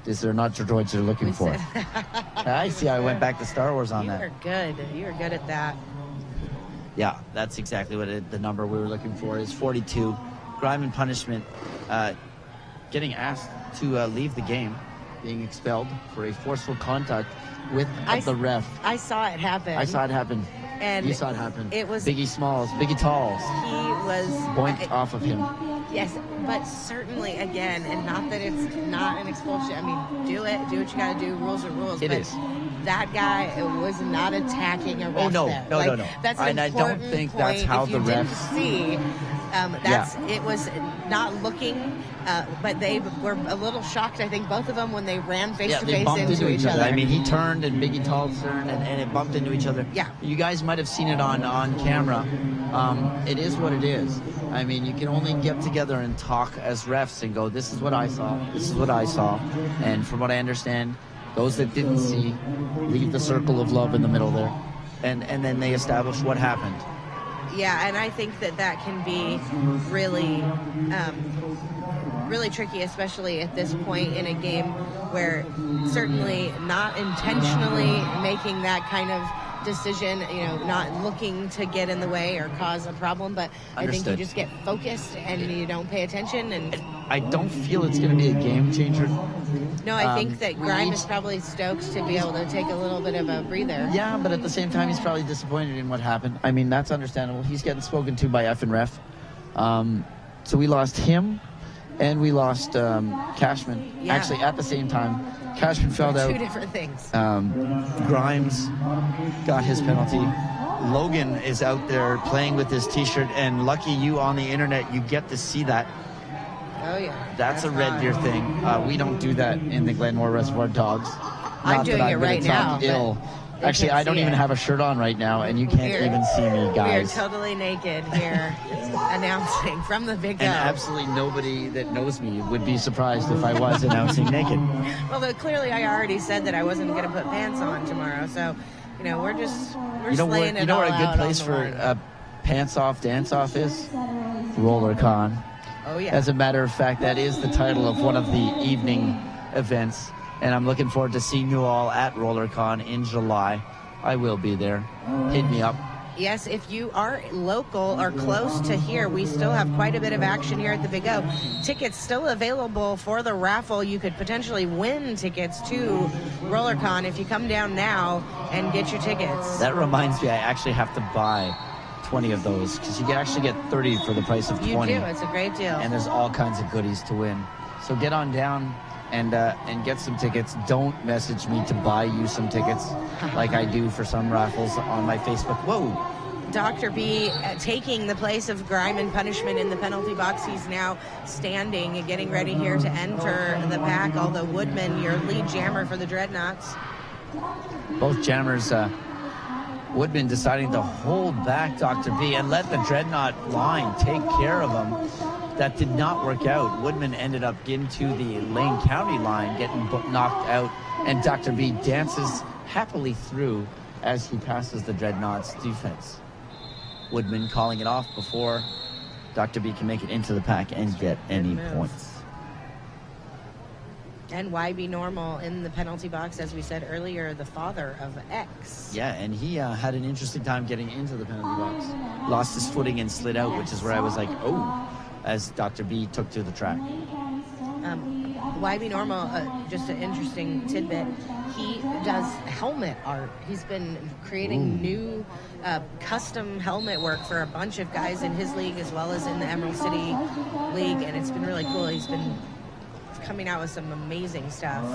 Speaker 13: is there not droids you're looking for? I see. I went back to Star Wars on that.
Speaker 12: You're good. You're good at that.
Speaker 13: Yeah, that's exactly what the number we were looking for is 42. Grime and punishment. Getting asked to leave the game. Being expelled for a forceful contact with the ref.
Speaker 12: I saw it happen. And
Speaker 13: you saw it happen.
Speaker 12: It was
Speaker 13: Biggie Smalls, Biggie Talls.
Speaker 12: He was
Speaker 13: boinked off of him.
Speaker 12: Yes, but certainly again, and not that it's not an expulsion. I mean, do what you got to do. Rules are rules.
Speaker 13: It is.
Speaker 12: That guy was not attacking a ref.
Speaker 13: Oh no,
Speaker 12: there.
Speaker 13: no.
Speaker 12: That's an
Speaker 13: and I don't think
Speaker 12: point.
Speaker 13: that's how
Speaker 12: if
Speaker 13: the
Speaker 12: you
Speaker 13: refs
Speaker 12: didn't see. It was not looking, but they were a little shocked. I think both of them when they ran face to face into each other.
Speaker 13: I mean, he turned and Biggie Tall turned and it bumped into each other.
Speaker 12: Yeah.
Speaker 13: You guys might have seen it on camera. It is what it is. I mean, you can only get together and talk as refs and go, this is what I saw, this is what I saw. And from what I understand, those that didn't see leave the circle of love in the middle there. And then they establish what happened.
Speaker 12: Yeah, and I think that can be really, really tricky, especially at this point in a game where certainly not intentionally making that kind of decision, not looking to get in the way or cause a problem, but I think you just get focused and you don't pay attention. And
Speaker 13: I don't feel it's going to be a game changer.
Speaker 12: No, I think that Grime is probably stoked to be able to take a little bit of a breather.
Speaker 13: Yeah, but at the same time, he's probably disappointed in what happened. I mean, that's understandable. He's getting spoken to by F and ref. So we lost him, and we lost Cashman.
Speaker 12: Yeah.
Speaker 13: Actually, at the same time, Cashman fell out.
Speaker 12: Two different things.
Speaker 13: Grimes got his penalty. Logan is out there playing with his T-shirt, and lucky you on the internet, you get to see that.
Speaker 12: Oh, yeah.
Speaker 13: That's a Red Deer thing. We don't do that in the Glenmore Reservoir Dogs.
Speaker 12: I'm doing it right now.
Speaker 13: Actually, I don't even have a shirt on right now, and you can't even see me, guys.
Speaker 12: We're totally naked here announcing from the Big O.
Speaker 13: And absolutely nobody that knows me would be surprised if I was announcing naked.
Speaker 12: Well, clearly I already said that I wasn't going to put pants on tomorrow, so, we're slaying it
Speaker 13: You know
Speaker 12: all
Speaker 13: where a good
Speaker 12: out
Speaker 13: place
Speaker 12: on the line.
Speaker 13: for pants off, dance off is? RollerCon.
Speaker 12: Oh, yeah.
Speaker 13: As a matter of fact, that is the title of one of the evening events. And I'm looking forward to seeing you all at RollerCon in July. I will be there. Hit me up.
Speaker 12: Yes, if you are local or close to here, we still have quite a bit of action here at the Big O. Tickets still available for the raffle. You could potentially win tickets to RollerCon if you come down now and get your tickets.
Speaker 13: That reminds me, I actually have to buy 20 of those because you can actually get 30 for the price of 20.
Speaker 12: You do. It's a great deal.
Speaker 13: And there's all kinds of goodies to win. So get on down and get some tickets. Don't message me to buy you some tickets like I do for some raffles on my Facebook. Whoa.
Speaker 12: Dr. B taking the place of Grime and Punishment in the penalty box. He's now standing and getting ready here to enter the pack, although Woodman, your lead jammer for the Dreadnoughts.
Speaker 13: Both jammers, Woodman deciding to hold back Dr. B and let the Dreadnought line take care of him. That did not work out. Woodman ended up into the Lane County line, getting knocked out, and Dr. B dances happily through as he passes the Dreadnoughts defense. Woodman calling it off before Dr. B can make it into the pack and get any points.
Speaker 12: And YB Normal in the penalty box, as we said earlier, the father of X.
Speaker 13: Yeah, and he had an interesting time getting into the penalty box. Lost his footing and slid out, which is where I was like, oh, as Dr. B took to the track.
Speaker 12: YB Normal, just an interesting tidbit, he does helmet art. He's been creating new custom helmet work for a bunch of guys in his league as well as in the Emerald City League, and it's been really cool. He's been coming out with some amazing stuff.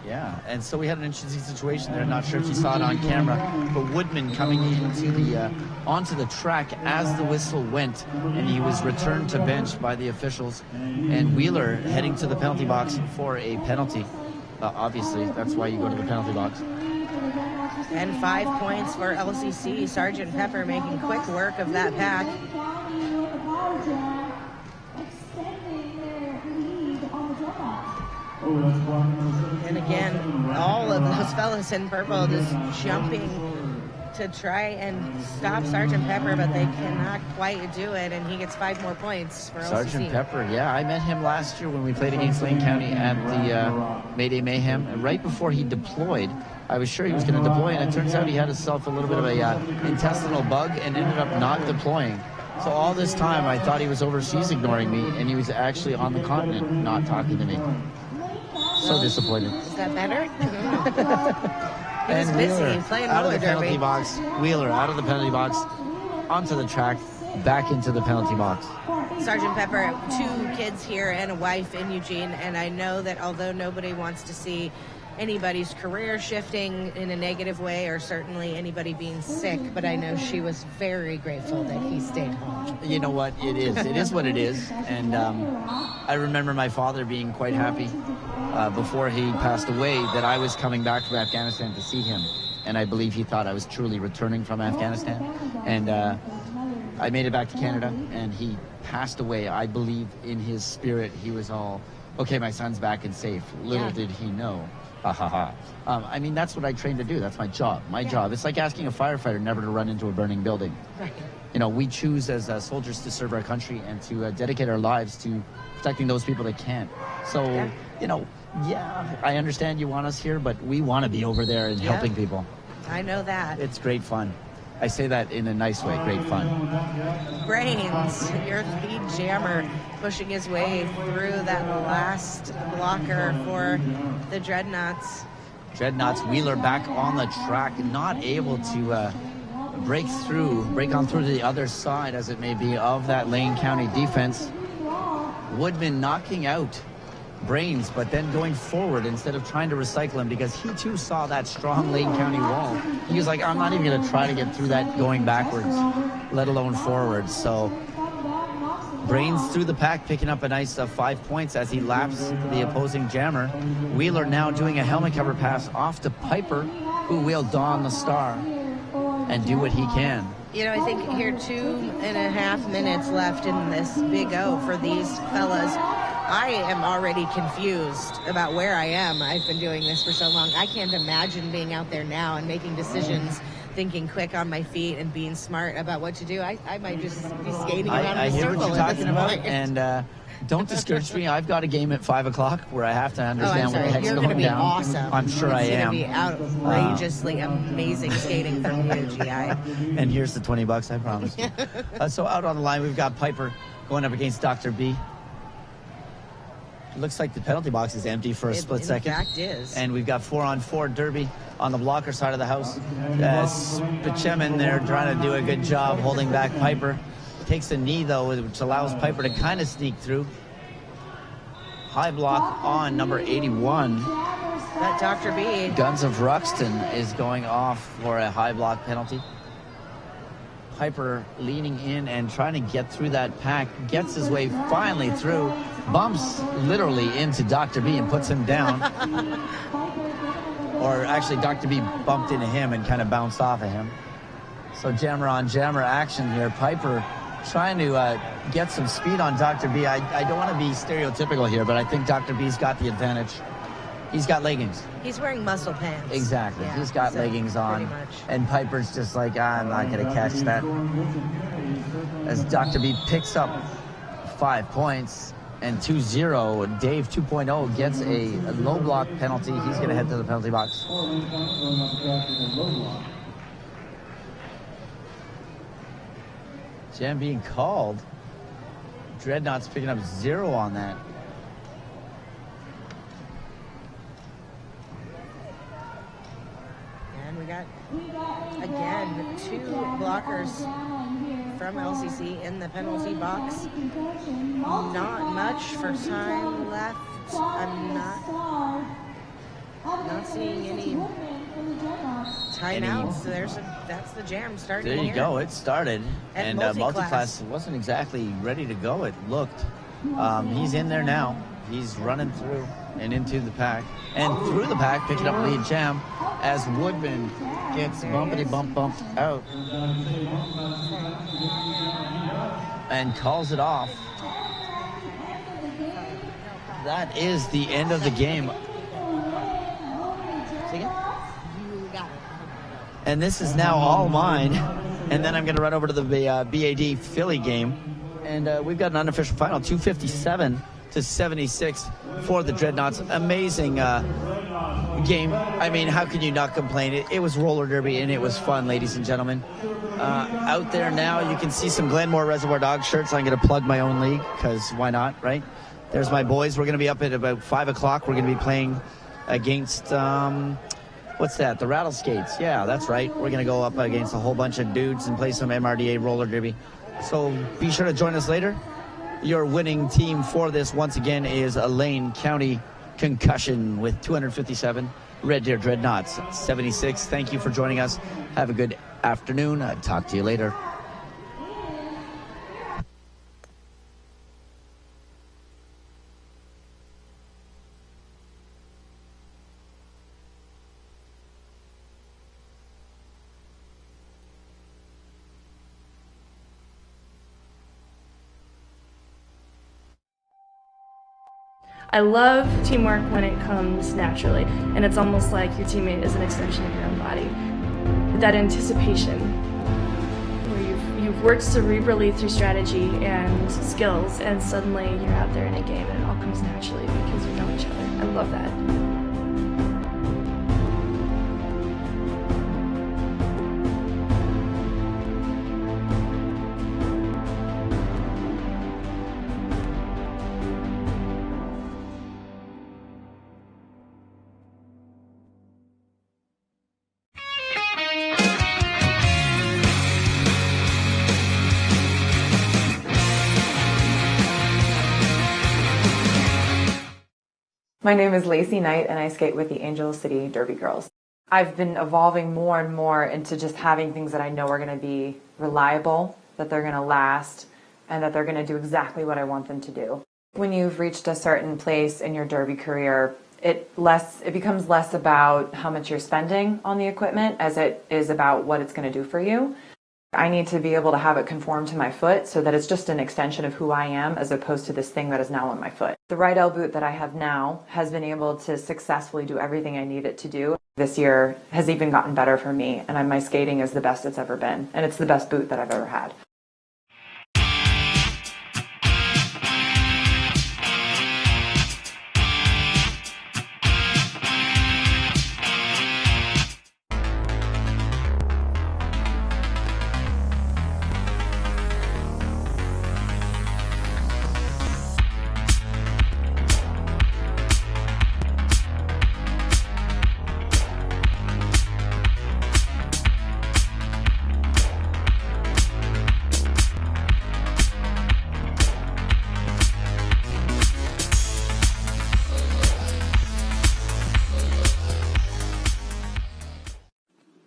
Speaker 13: Yeah, and so we had an interesting situation there. Not sure if you saw it on camera, but Woodman coming into the onto the track as the whistle went, and he was returned to bench by the officials. And Wheeler heading to the penalty box for a penalty. Obviously, that's why you go to the penalty box.
Speaker 12: And 5 points for LCC. Sergeant Pepper making quick work of that pack. And again, all of those fellas in purple just jumping to try and stop Sergeant Pepper, but they cannot quite do it, and he gets 5 more points for LCC.
Speaker 13: Sergeant Pepper, yeah, I met him last year when we played against Lane County at the Mayday Mayhem, and right before he deployed, I was sure he was going to deploy, and it turns out he had himself a little bit of a intestinal bug and ended up not deploying. So all this time, I thought he was overseas ignoring me, and he was actually on the continent not talking to me. So disappointed.
Speaker 12: Is that better? He was
Speaker 13: And
Speaker 12: busy
Speaker 13: Wheeler
Speaker 12: playing
Speaker 13: out of
Speaker 12: roller
Speaker 13: the penalty
Speaker 12: derby.
Speaker 13: box. Wheeler out of the penalty box, onto the track, back into the penalty box.
Speaker 12: Sergeant Pepper, 2 kids here and a wife in Eugene, and I know that although nobody wants to see anybody's career shifting in a negative way or certainly anybody being sick, but I know she was very grateful that he stayed home.
Speaker 13: You know what? It is. It is what it is. And I remember my father being quite happy before he passed away that I was coming back from Afghanistan to see him. And I believe he thought I was truly returning from Afghanistan. And I made it back to Canada, and he passed away. I believe in his spirit he was all, okay, my son's back and safe. Little did he know. Ha ha ha. I mean, that's what I trained to do. That's my job. My job. It's like asking a firefighter never to run into a burning building.
Speaker 12: Right.
Speaker 13: You know, we choose as soldiers to serve our country and to dedicate our lives to protecting those people that can't. So, you know, yeah, I understand you want us here, but we want to be over there and helping people.
Speaker 12: I know that.
Speaker 13: It's great fun. I say that in a nice way, great fun.
Speaker 12: Brains, your lead jammer, pushing his way through that last blocker for the Dreadnoughts.
Speaker 13: Dreadnoughts, Wheeler back on the track, not able to break on through to the other side, as it may be, of that Lane County defense. Woodman knocking out Brains, but then going forward instead of trying to recycle him, because he too saw that strong Lane County wall. He was like, I'm not even going to try to get through that going backwards, let alone forwards. So Brains through the pack, picking up a nice 5 points as he laps the opposing jammer. Wheeler now doing a helmet cover pass off to Piper, who will don the star and do what he can.
Speaker 12: You know, I think here 2.5 minutes left in this Big O for these fellas. I am already confused about where I am. I've been doing this for so long. I can't imagine being out there now and making decisions, thinking quick on my feet and being smart about what to do. I might just be skating around in a circle.
Speaker 13: I hear what you're talking about,
Speaker 12: point.
Speaker 13: and don't discourage me. I've got a game at 5 o'clock where I have to understand what the heck's
Speaker 12: You're
Speaker 13: going
Speaker 12: gonna be
Speaker 13: down.
Speaker 12: Awesome.
Speaker 13: I'm sure I am.
Speaker 12: It's going to be outrageously amazing skating from you, GI.
Speaker 13: And here's the $20, I promise. So out on the line, we've got Piper going up against Dr. B. It looks like the penalty box is empty for a split second.
Speaker 12: In fact, is.
Speaker 13: And we've got 4-on-4 derby on the blocker side of the house. Spichemin there trying to do a good job holding back Piper. Takes a knee, though, which allows Piper to kind of sneak through. High block on number 81.
Speaker 12: That Dr. B.
Speaker 13: Guns of Ruxton is going off for a high block penalty. Piper leaning in and trying to get through that pack. Gets his way finally through. Bumps literally into Dr. B and puts him down. Or actually, Dr. B bumped into him and kind of bounced off of him. So jammer on jammer action here. Piper trying to get some speed on Dr. B. I don't want to be stereotypical here, but I think Dr. B's got the advantage. He's got leggings.
Speaker 12: He's wearing muscle pants.
Speaker 13: Exactly.
Speaker 12: Yeah,
Speaker 13: he's got leggings on. And Piper's just like, I'm not going to catch that. As Dr. B picks up 5 points and 2-0, Dave 2.0 gets a low block penalty. He's going to head to the penalty box. Jam being called. Dreadnought's picking up 0 on that.
Speaker 12: And we got, again, 2 blockers from LCC in the penalty box. Not much for time left. I'm not seeing any timeouts. That's the jam starting.
Speaker 13: There you go. It started.
Speaker 12: And
Speaker 13: multi-class wasn't exactly ready to go, it looked. He's in there now. He's running through and into the pack. And through the pack, picking up lead jam as Woodman gets bumped out. And calls it off. That is the end of the game. And this is now all mine. And then I'm going to run over to the BAD Philly game. And we've got an unofficial final, 257-76 for the Dreadnoughts. Amazing game. I mean, how can you not complain? It was roller derby, and it was fun, ladies and gentlemen. Out there now, you can see some Glenmore Reservoir Dogs shirts. I'm going to plug my own league, because why not, right? There's my boys. We're going to be up at about 5 o'clock. We're going to be playing against... what's that? The Rattleskates. Yeah, that's right. We're going to go up against a whole bunch of dudes and play some MRDA roller derby. So be sure to join us later. Your winning team for this, once again, is Lane County Concussion with 257. Red Deer Dreadnoughts 76. Thank you for joining us. Have a good afternoon. I'll talk to you later.
Speaker 10: I love teamwork when it comes naturally, and it's almost like your teammate is an extension of your own body. That anticipation, where you've worked cerebrally through strategy and skills, and suddenly you're out there in a game and it all comes naturally because you know each other. I love that.
Speaker 11: My name is Lacey Knight, and I skate with the Angel City Derby Girls. I've been evolving more and more into just having things that I know are going to be reliable, that they're going to last, and that they're going to do exactly what I want them to do. When you've reached a certain place in your derby career, it becomes less about how much you're spending on the equipment as it is about what it's going to do for you. I need to be able to have it conform to my foot so that it's just an extension of who I am as opposed to this thing that is now on my foot. The right elbow boot that I have now has been able to successfully do everything I need it to do. This year has even gotten better for me, and my skating is the best it's ever been, and it's the best boot that I've ever had.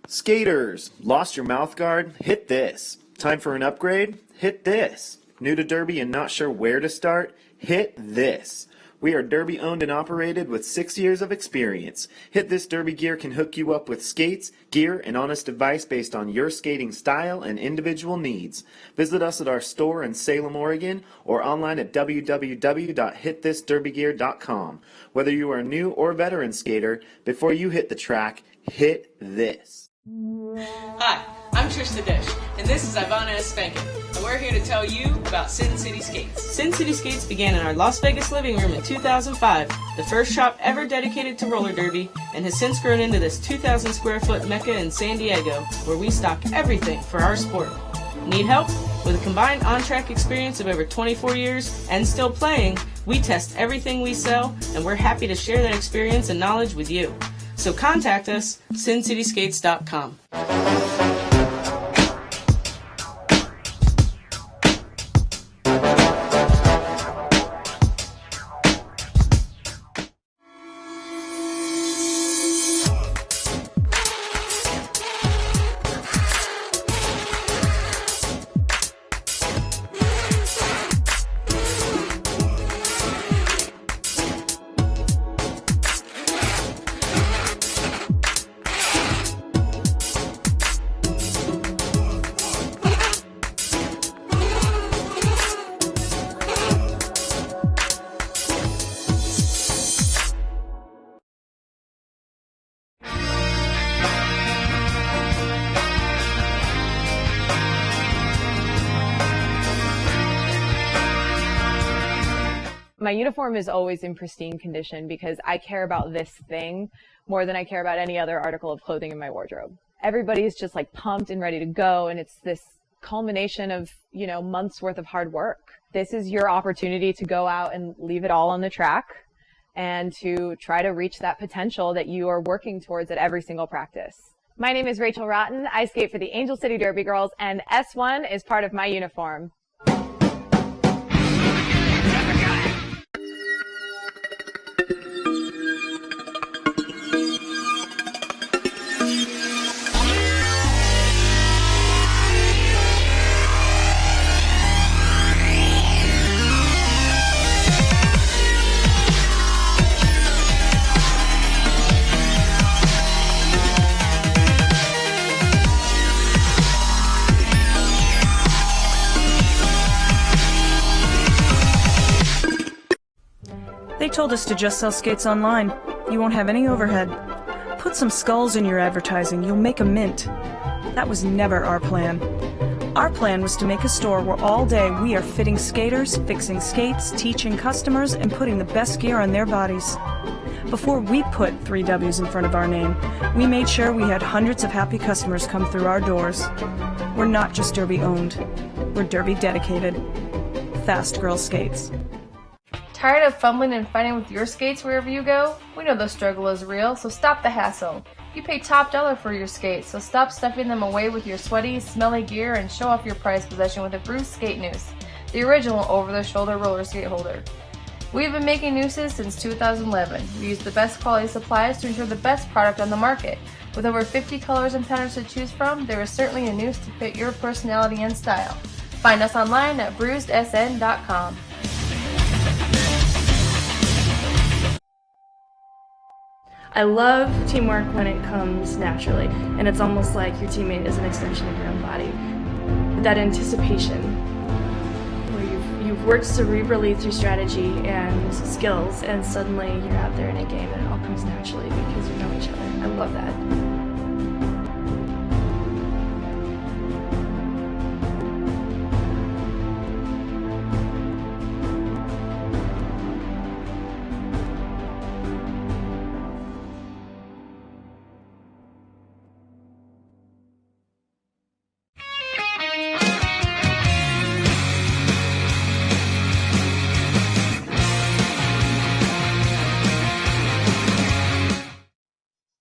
Speaker 5: Skaters, lost your mouth guard? Hit this. Time for an upgrade? Hit this. New to Derby and not sure where to start? Hit this. We are Derby owned and operated with 6 years of experience. Hit This Derby Gear can hook you up with skates, gear, and honest advice based on your skating style and individual needs. Visit us at our store in Salem, Oregon, or online at www.hitthisderbygear.com. Whether you are a new or veteran skater, before you hit the track, hit this.
Speaker 6: Hi, I'm Trish the Dish, and this is Ivana Spankin, and we're here to tell you about Sin City Skates. Sin City Skates began in our Las Vegas living room in 2005, the first shop ever dedicated to roller derby, and has since grown into this 2,000 square foot mecca in San Diego, where we stock everything for our sport. Need help? With a combined on-track experience of over 24 years and still playing, we test everything we sell, and we're happy to share that experience and knowledge with you. So contact us, sincityskates.com.
Speaker 7: My uniform is always in pristine condition because I care about this thing more than I care about any other article of clothing in my wardrobe. Everybody's just like pumped and ready to go, and it's this culmination of, months worth of hard work. This is your opportunity to go out and leave it all on the track and to try to reach that potential that you are working towards at every single practice. My name is Rachel Rotten. I skate for the Angel City Derby Girls, and S1 is part of my uniform.
Speaker 8: They told us to just sell skates online. You won't have any overhead. Put some skulls in your advertising, you'll make a mint. That was never our plan. Our plan was to make a store where all day we are fitting skaters, fixing skates, teaching customers, and putting the best gear on their bodies. Before we put 3 W's in front of our name, we made sure we had hundreds of happy customers come through our doors. We're not just Derby owned, we're Derby dedicated. Fast Girl Skates.
Speaker 9: Tired of fumbling and fighting with your skates wherever you go? We know the struggle is real, so stop the hassle. You pay top dollar for your skates, so stop stuffing them away with your sweaty, smelly gear and show off your prized possession with a Bruce Skate Noose, the original over-the-shoulder roller skate holder. We've been making nooses since 2011. We use the best quality supplies to ensure the best product on the market. With over 50 colors and patterns to choose from, there is certainly a noose to fit your personality and style. Find us online at bruisedsn.com.
Speaker 10: I love teamwork when it comes naturally, and it's almost like your teammate is an extension of your own body. That anticipation, where you've worked cerebrally through strategy and skills, and suddenly you're out there in a game and it all comes naturally because you know each other. I love that.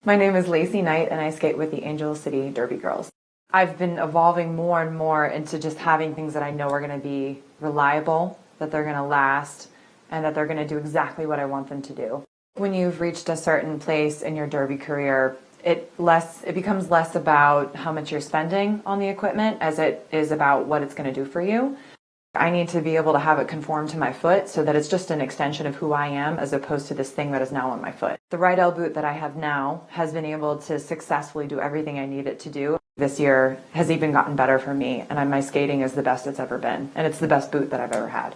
Speaker 11: My name is Lacey Knight and I skate with the Angel City Derby Girls. I've been evolving more and more into just having things that I know are going to be reliable, that they're going to last, and that they're going to do exactly what I want them to do. When you've reached a certain place in your derby career, it becomes less about how much you're spending on the equipment as it is about what it's going to do for you. I need to be able to have it conform to my foot so that it's just an extension of who I am as opposed to this thing that is now on my foot. The right elbow boot that I have now has been able to successfully do everything I need it to do. This year has even gotten better for me, and my skating is the best it's ever been, and it's the best boot that I've ever had.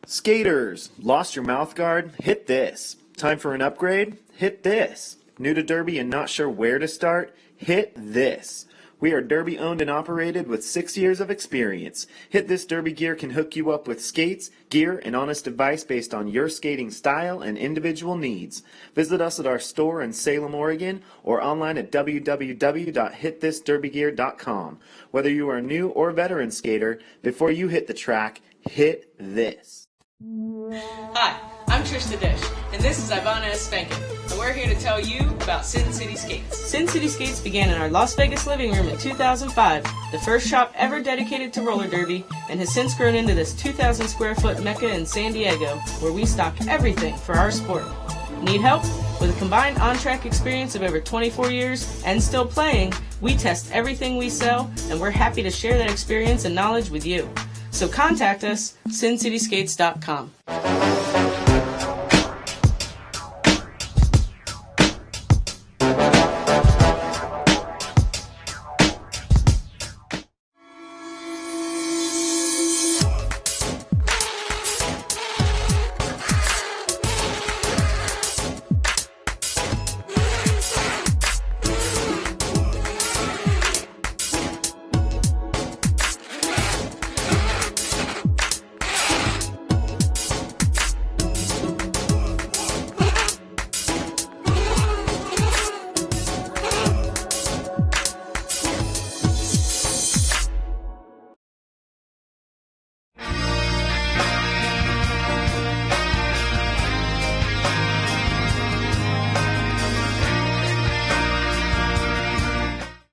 Speaker 5: Skaters, lost your mouth guard? Hit this. Time for an upgrade? Hit this. New to Derby and not sure where to start? Hit this. We are Derby owned and operated with 6 years of experience. Hit This Derby Gear can hook you up with skates, gear, and honest advice based on your skating style and individual needs. Visit us at our store in Salem, Oregon, or online at www.hitthisderbygear.com. Whether you are a new or veteran skater, before you hit the track, hit this.
Speaker 6: Hi, I'm Trish the Dish, and this is Ivana S. Spankin, and we're here to tell you about Sin City Skates. Sin City Skates began in our Las Vegas living room in 2005, the first shop ever dedicated to roller derby, and has since grown into this 2,000 square foot mecca in San Diego, where we stock everything for our sport. Need help? With a combined on-track experience of over 24 years and still playing, we test everything we sell, and we're happy to share that experience and knowledge with you. So contact us, sincityskates.com.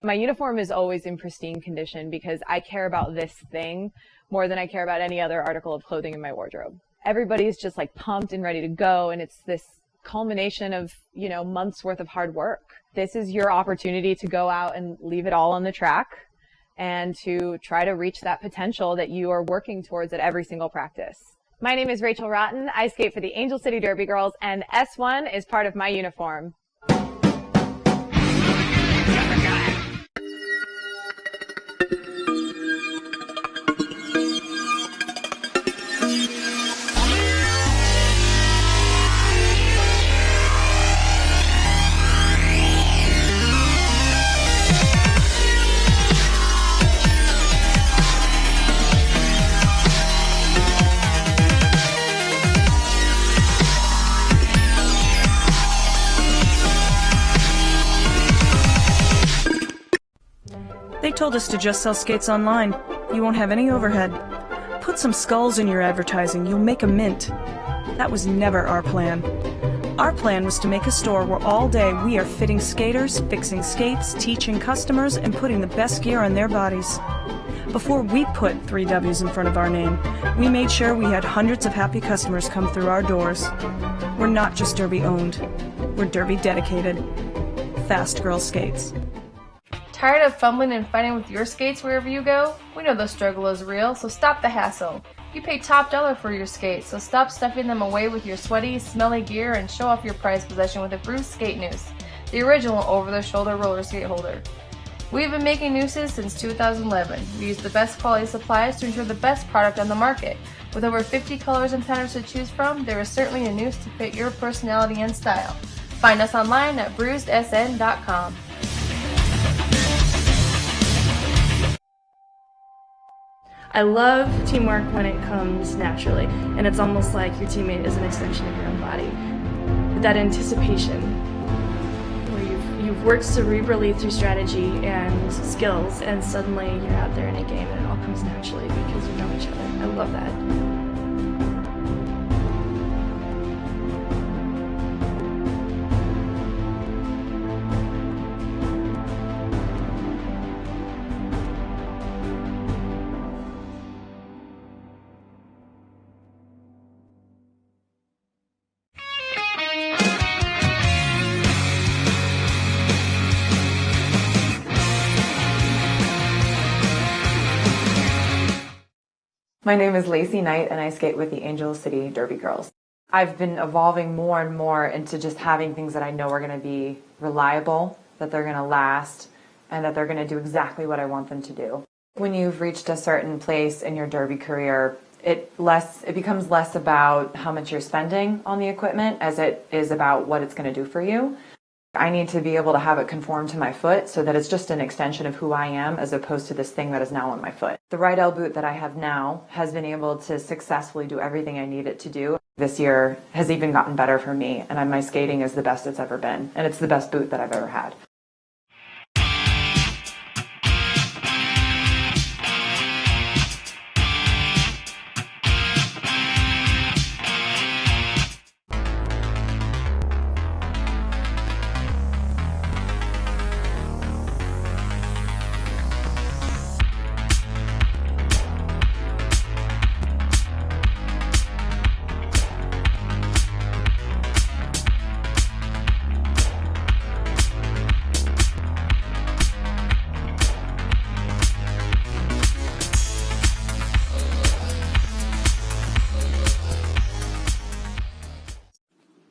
Speaker 7: My uniform is always in pristine condition because I care about this thing more than I care about any other article of clothing in my wardrobe. Everybody's just like pumped and ready to go, and it's this culmination of, months worth of hard work. This is your opportunity to go out and leave it all on the track and to try to reach that potential that you are working towards at every single practice. My name is Rachel Rotten. I skate for the Angel City Derby Girls, and S1 is part of my uniform.
Speaker 8: Told us to just sell skates online. You won't have any overhead. Put some skulls in your advertising. You'll make a mint. That was never our plan. Our plan was to make a store where all day we are fitting skaters, fixing skates, teaching customers, and putting the best gear on their bodies. Before we put 3 W's in front of our name, we made sure we had hundreds of happy customers come through our doors. We're not just Derby owned. We're Derby dedicated. Fast Girl Skates.
Speaker 9: Tired of fumbling and fighting with your skates wherever you go? We know the struggle is real, so stop the hassle. You pay top dollar for your skates, so stop stuffing them away with your sweaty, smelly gear and show off your prized possession with a Bruce Skate Noose, the original over-the-shoulder roller skate holder. We've been making nooses since 2011. We use the best quality supplies to ensure the best product on the market. With over 50 colors and patterns to choose from, there is certainly a noose to fit your personality and style. Find us online at bruisedsn.com.
Speaker 10: I love teamwork when it comes naturally, and it's almost like your teammate is an extension of your own body. That anticipation, where you've worked cerebrally through strategy and skills, and suddenly you're out there in a game and it all comes naturally because you know each other. I love that.
Speaker 11: My name is Lacey Knight and I skate with the Angel City Derby Girls. I've been evolving more and more into just having things that I know are going to be reliable, that they're going to last, and that they're going to do exactly what I want them to do. When you've reached a certain place in your derby career, it becomes less about how much you're spending on the equipment as it is about what it's going to do for you. I need to be able to have it conform to my foot so that it's just an extension of who I am as opposed to this thing that is now on my foot. The right L boot that I have now has been able to successfully do everything I need it to do. This year has even gotten better for me, and my skating is the best it's ever been, and it's the best boot that I've ever had.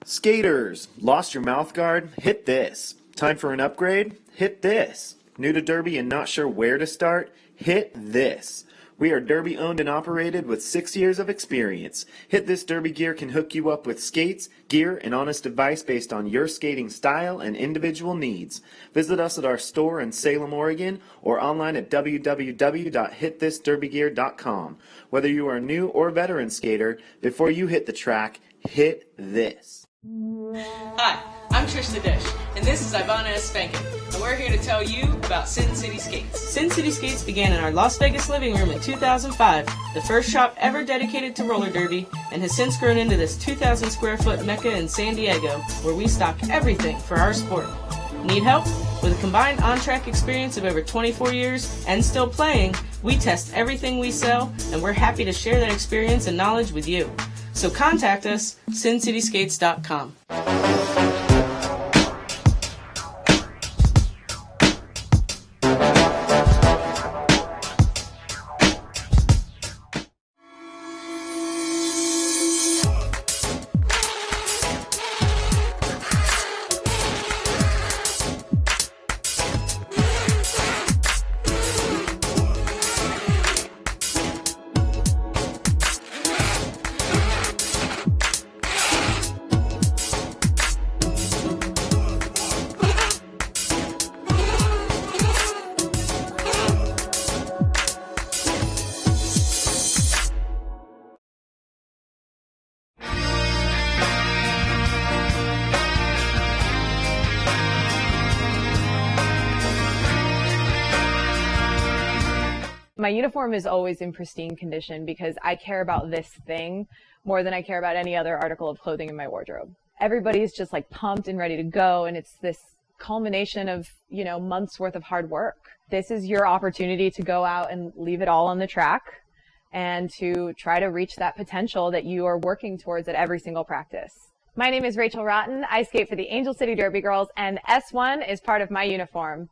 Speaker 5: Skaters, lost your mouth guard? Hit this. Time for an upgrade? Hit this. New to Derby and not sure where to start? Hit this. We are Derby owned and operated with 6 years of experience. Hit This Derby Gear can hook you up with skates, gear, and honest advice based on your skating style and individual needs. Visit us at our store in Salem, Oregon, or online at www.hitthisderbygear.com. Whether you are a new or veteran skater, before you hit the track, hit this.
Speaker 6: Hi, I'm Trish the Dish, and this is Ivana S. Spankin, and we're here to tell you about Sin City Skates. Sin City Skates began in our Las Vegas living room in 2005, the first shop ever dedicated to roller derby, and has since grown into this 2,000 square foot mecca in San Diego, where we stock everything for our sport. Need help? With a combined on-track experience of over 24 years and still playing, we test everything we sell, and we're happy to share that experience and knowledge with you. So contact us, sincityskates.com.
Speaker 7: My uniform is always in pristine condition because I care about this thing more than I care about any other article of clothing in my wardrobe. Everybody's just like pumped and ready to go, and it's this culmination of, months worth of hard work. This is your opportunity to go out and leave it all on the track and to try to reach that potential that you are working towards at every single practice. My name is Rachel Rotten. I skate for the Angel City Derby Girls, and S1 is part of my uniform.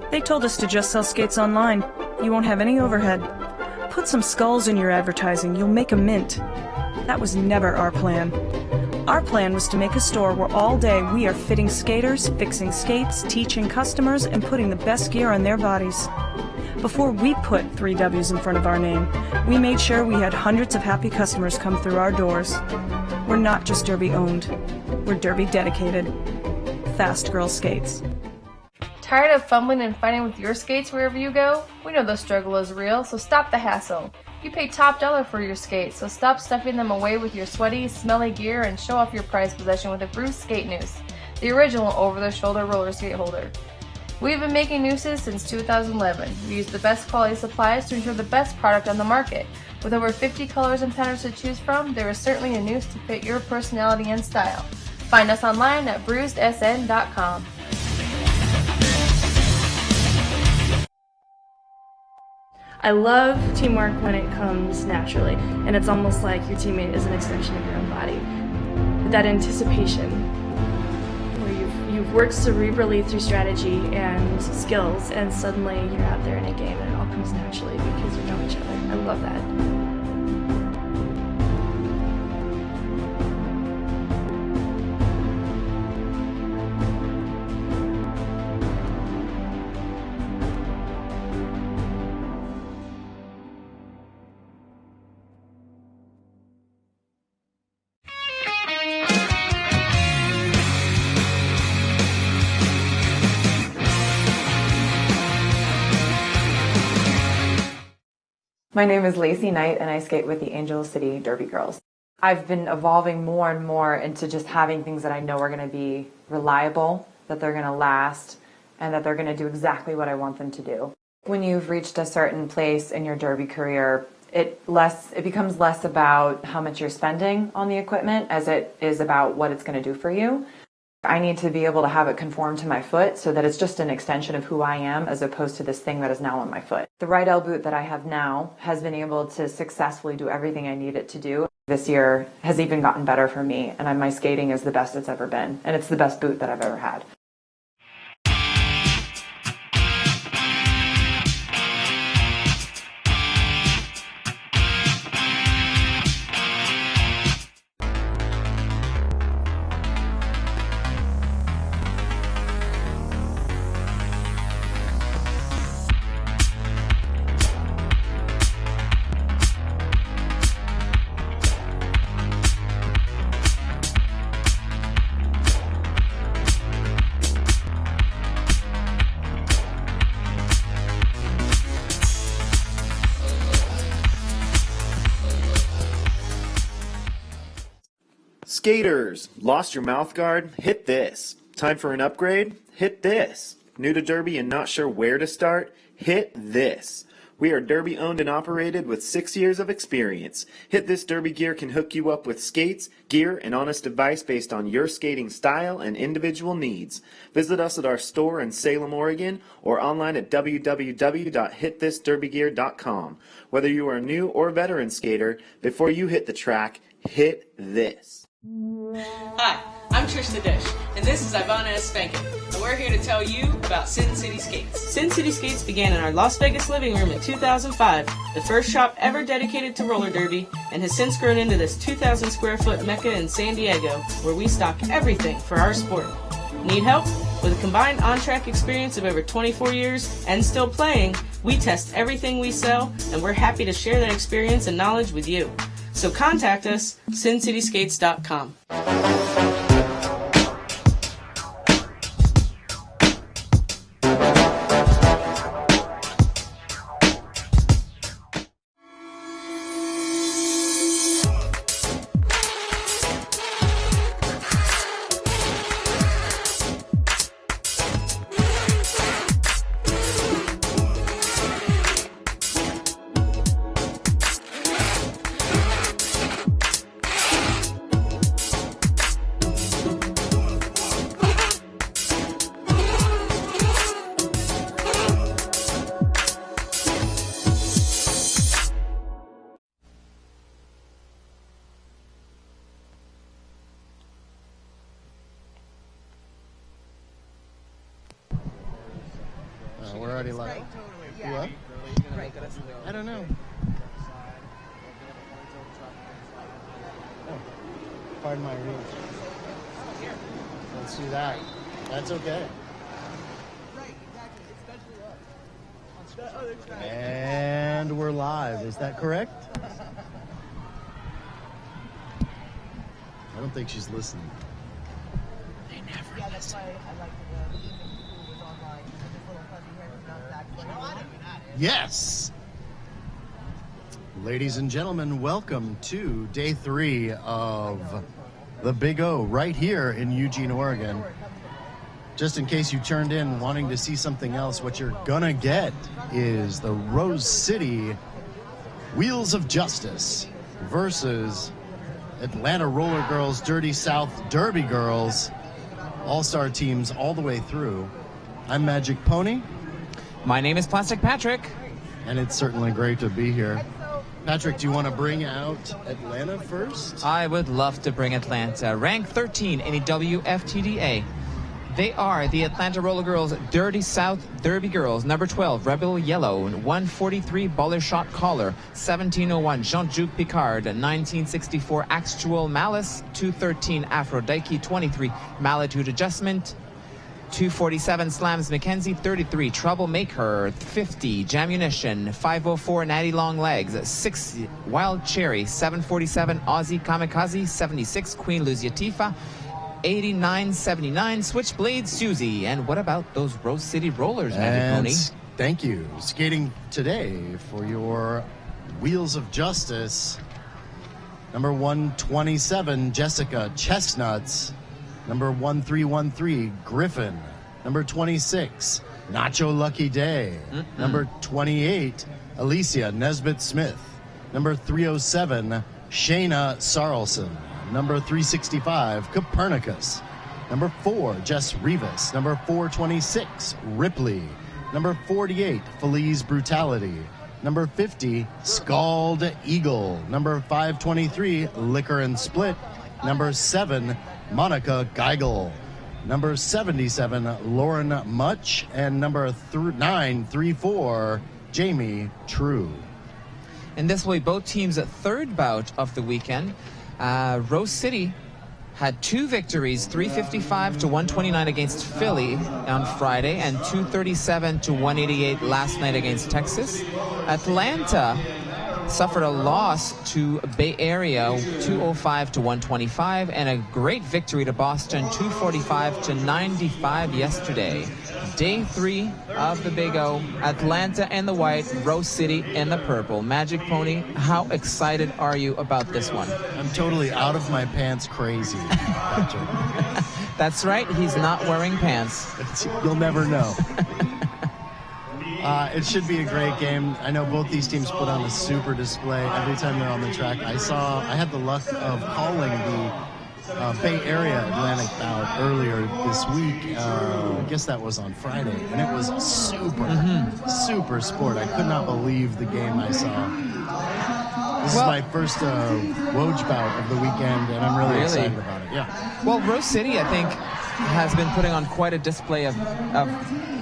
Speaker 8: They told us to just sell skates online. You won't have any overhead. Put some skulls in your advertising, you'll make a mint. That was never our plan. Our plan was to make a store where all day we are fitting skaters, fixing skates, teaching customers, and putting the best gear on their bodies. Before we put 3 W's in front of our name, we made sure we had hundreds of happy customers come through our doors. We're not just Derby owned, we're Derby dedicated. Fast Girl Skates.
Speaker 9: Tired of fumbling and fighting with your skates wherever you go? We know the struggle is real, so stop the hassle. You pay top dollar for your skates, so stop stuffing them away with your sweaty, smelly gear and show off your prized possession with a Bruce Skate Noose, the original over-the-shoulder roller skate holder. We've been making nooses since 2011. We use the best quality supplies to ensure the best product on the market. With over 50 colors and patterns to choose from, there is certainly a noose to fit your personality and style. Find us online at bruisedsn.com.
Speaker 10: I love teamwork when it comes naturally, and it's almost like your teammate is an extension of your own body. That anticipation, where you've worked cerebrally through strategy and skills, and suddenly you're out there in a game and it all comes naturally because you know each other. I love that.
Speaker 11: My name is Lacey Knight, and I skate with the Angel City Derby Girls. I've been evolving more and more into just having things that I know are going to be reliable, that they're going to last, and that they're going to do exactly what I want them to do. When you've reached a certain place in your derby career, it becomes less about how much you're spending on the equipment as it is about what it's going to do for you. I need to be able to have it conform to my foot so that it's just an extension of who I am as opposed to this thing that is now on my foot. The right L boot that I have now has been able to successfully do everything I need it to do. This year has even gotten better for me, and my skating is the best it's ever been, and it's the best boot that I've ever had.
Speaker 5: Skaters, lost your mouth guard? Hit this. Time for an upgrade? Hit this. New to Derby and not sure where to start? Hit this. We are Derby owned and operated with 6 years of experience. Hit This Derby Gear can hook you up with skates, gear, and honest advice based on your skating style and individual needs. Visit us at our store in Salem, Oregon, or online at www.hitthisderbygear.com. Whether you are a new or veteran skater, before you hit the track, hit this.
Speaker 6: Hi, I'm Trish the Dish, and this is Ivana S. Spankin, and we're here to tell you about Sin City Skates. Sin City Skates began in our Las Vegas living room in 2005, the first shop ever dedicated to roller derby, and has since grown into this 2,000 square foot mecca in San Diego, where we stock everything for our sport. Need help? With a combined on-track experience of over 24 years and still playing, we test everything we sell, and we're happy to share that experience and knowledge with you. So contact us, SinCitySkates.com.
Speaker 15: We're already live. You what? I don't know. Oh, pardon my reach. Let's do that. That's okay. And we're live. Is that correct? I don't think she's listening. They never listen. Yes! Ladies and gentlemen, welcome to day 3 of the Big O right here in Eugene, Oregon. Just in case you turned in wanting to see something else, what you're gonna get is the Rose City Wheels of Justice versus Atlanta Roller Girls, Dirty South Derby Girls, all-star teams all the way through. I'm Magic Pony.
Speaker 16: My name is Plastic Patrick.
Speaker 15: And it's certainly great to be here. Patrick, do you want to bring out Atlanta first?
Speaker 16: I would love to bring Atlanta. Rank 13 in the WFTDA. They are the Atlanta Roller Girls, Dirty South Derby Girls, number 12, Rebel Yellow, 143, Baller Shot Caller, 1701, Jean-Juc Picard, 1964, Actual Malice, 213, Aphrodite, 23, Malitude Adjustment, 247, Slams Mackenzie, 33, Troublemaker, 50, Jamunition, 504, Natty Long Legs, 60, Wild Cherry, 747, Aussie Kamikaze, 76, Queen Luzia Tifa, 89-79, Switchblade Susie. And what about those Rose City Rollers, Magic Pony?
Speaker 15: Thank you. Skating today for your Wheels of Justice, number 127, Jessica Chestnuts. Number 1313, Griffin. Number 26, Nacho Lucky Day. Number 28, Alicia Nesbitt Smith. Number 307, Shayna Sarlson. Number 365, Copernicus. Number 4, Jess Rivas. Number 426, Ripley. Number 48, Feliz Brutality. Number 50, Scald Eagle. Number 523, Liquor and Split. Number 7, Monica Geigel. Number 77, Lauren Much. And number 934, Jamie True.
Speaker 16: And this will be both teams' third bout of the weekend. Rose City had 2 victories, 355 to 129 against Philly on Friday and 237 to 188 last night against Texas. Atlanta suffered a loss to Bay Area, 205 to 125, and a great victory to Boston, 245 to 95 yesterday. Day 3 of the Big O, Atlanta in the white, Rose City in the purple. Magic Pony, how excited are you about this one?
Speaker 15: I'm totally out of my pants crazy.
Speaker 16: That's right, he's not wearing pants.
Speaker 15: You'll never know. It should be a great game. I know both these teams put on a super display every time they're on the track. I had the luck of calling the Bay Area Atlantic bout earlier this week. I guess that was on Friday, and it was super sport. I could not believe the game I saw. This is my first Woj bout of the weekend, and I'm really excited about it. Yeah.
Speaker 16: Well, Rose City, I think, has been putting on quite a display of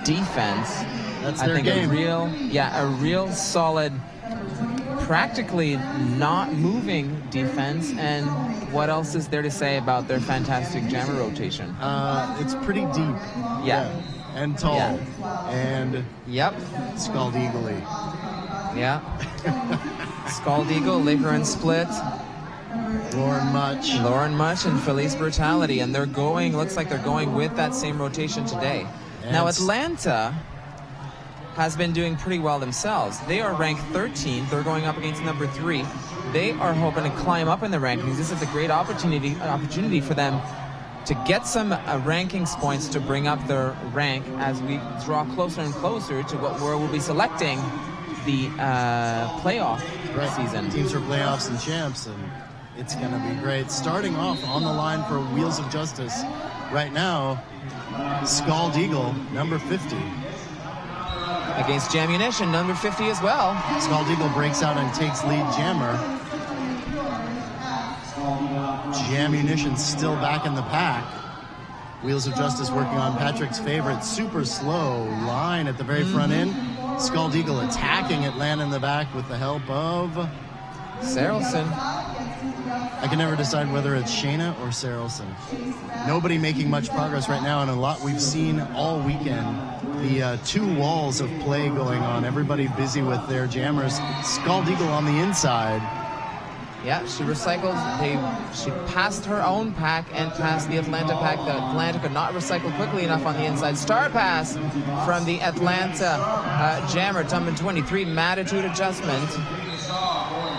Speaker 16: defense.
Speaker 15: That's their game.
Speaker 16: A real solid practically not moving defense. And what else is there to say about their fantastic jammer rotation?
Speaker 15: It's pretty deep.
Speaker 16: Yeah.
Speaker 15: And tall.
Speaker 16: Yeah.
Speaker 15: And Scald Eagle-y.
Speaker 16: Yeah. Scald Eagle, Liquor and Split. Lauren Much and Felice Brutality. And they're going, looks like they're going with that same rotation today.
Speaker 15: And
Speaker 16: now Atlanta has been doing pretty well themselves. They are ranked 13th. They're going up against number 3. They are hoping to climb up in the rankings. This is a great opportunity for them to get some rankings points to bring up their rank as we draw closer and closer to where we'll be selecting the playoff season.
Speaker 15: Teams for playoffs and champs, and it's going to be great. Starting off on the line for Wheels of Justice right now, Scald Eagle, number 50.
Speaker 16: Against Jammunition, number 50 as well.
Speaker 15: Scald Eagle breaks out and takes lead jammer. Jammunition still back in the pack. Wheels of Justice working on Patrick's favorite super slow line at the very front end. Scald Eagle attacking Atlanta in the back with the help of
Speaker 16: Sarelson.
Speaker 15: I can never decide whether it's Shayna or Sarelson. Nobody making much progress right now, and a lot we've seen all weekend. The two walls of play going on. Everybody busy with their jammers. Scald Eagle on the inside.
Speaker 16: Yeah, she recycled. She passed her own pack and passed the Atlanta pack. The Atlanta could not recycle quickly enough on the inside. Star pass from the Atlanta jammer, number 23, Mattitude Adjustment.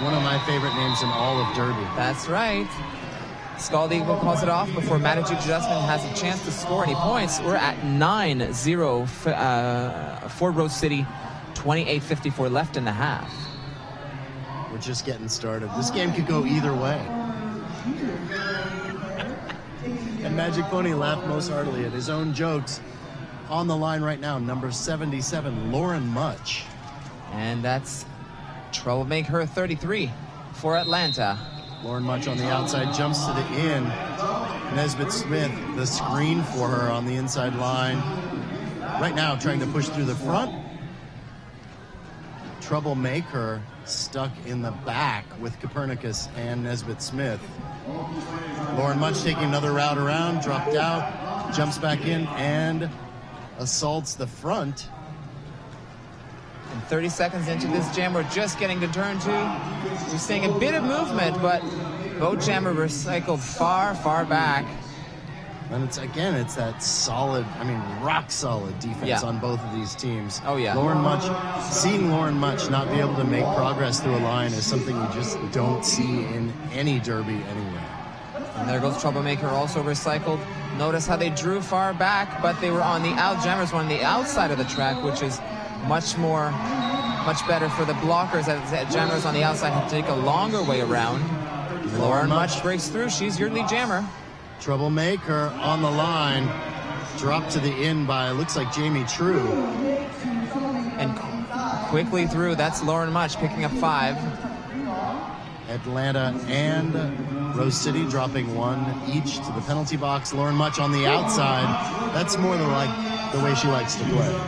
Speaker 15: One of my favorite names in all of Derby.
Speaker 16: That's right. Scald Eagle calls it off before Mattitude Adjustment has a chance to score any points. We're at 9-0 for Rose City, 28:54 left in the half.
Speaker 15: We're just getting started. This game could go either way. And Magic Pony laughed most heartily at his own jokes. On the line right now, number 77, Lauren Much.
Speaker 16: And that's Troublemaker 33 for Atlanta.
Speaker 15: Lauren Much on the outside, jumps to the in. Nesbitt Smith, the screen for her on the inside line. Right now, trying to push through the front. Troublemaker stuck in the back with Copernicus and Nesbitt Smith. Lauren Much taking another route around, dropped out, jumps back in, and assaults the front.
Speaker 16: And 30 seconds into this jam, we're just getting to turn 2. We're seeing a bit of movement, but both jammer recycled far, far back.
Speaker 15: And it's that solid, rock solid defense on both of these teams.
Speaker 16: Oh, yeah.
Speaker 15: Seeing Lauren Much not be able to make progress through a line is something you just don't see in any derby anywhere.
Speaker 16: And there goes Troublemaker, also recycled. Notice how they drew far back, but they were on the jammers were on the outside of the track, which is much better for the blockers. As jammers on the outside have to take a longer way around. Lauren Much breaks through. She's your lead jammer.
Speaker 15: Troublemaker on the line, dropped to the in by, looks like Jamie True.
Speaker 16: And quickly through, that's Lauren Much picking up 5.
Speaker 15: Atlanta and Rose City dropping 1 each to the penalty box. Lauren Much on the outside. That's more than the way she likes to play.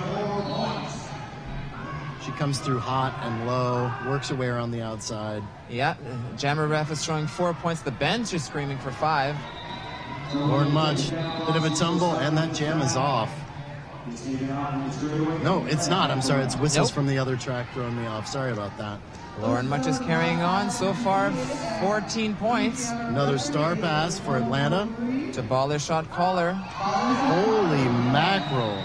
Speaker 15: She comes through hot and low, works her way around the outside.
Speaker 16: Yeah, jammer ref is showing 4 points. The bench is screaming for 5.
Speaker 15: Lauren Much, bit of a tumble, and that jam is off. No, it's not. I'm sorry. It's whistles from the other track throwing me off. Sorry about that.
Speaker 16: Lauren Much is carrying on. So far, 14 points.
Speaker 15: Another star pass for Atlanta.
Speaker 16: To baller shot caller.
Speaker 15: Holy mackerel.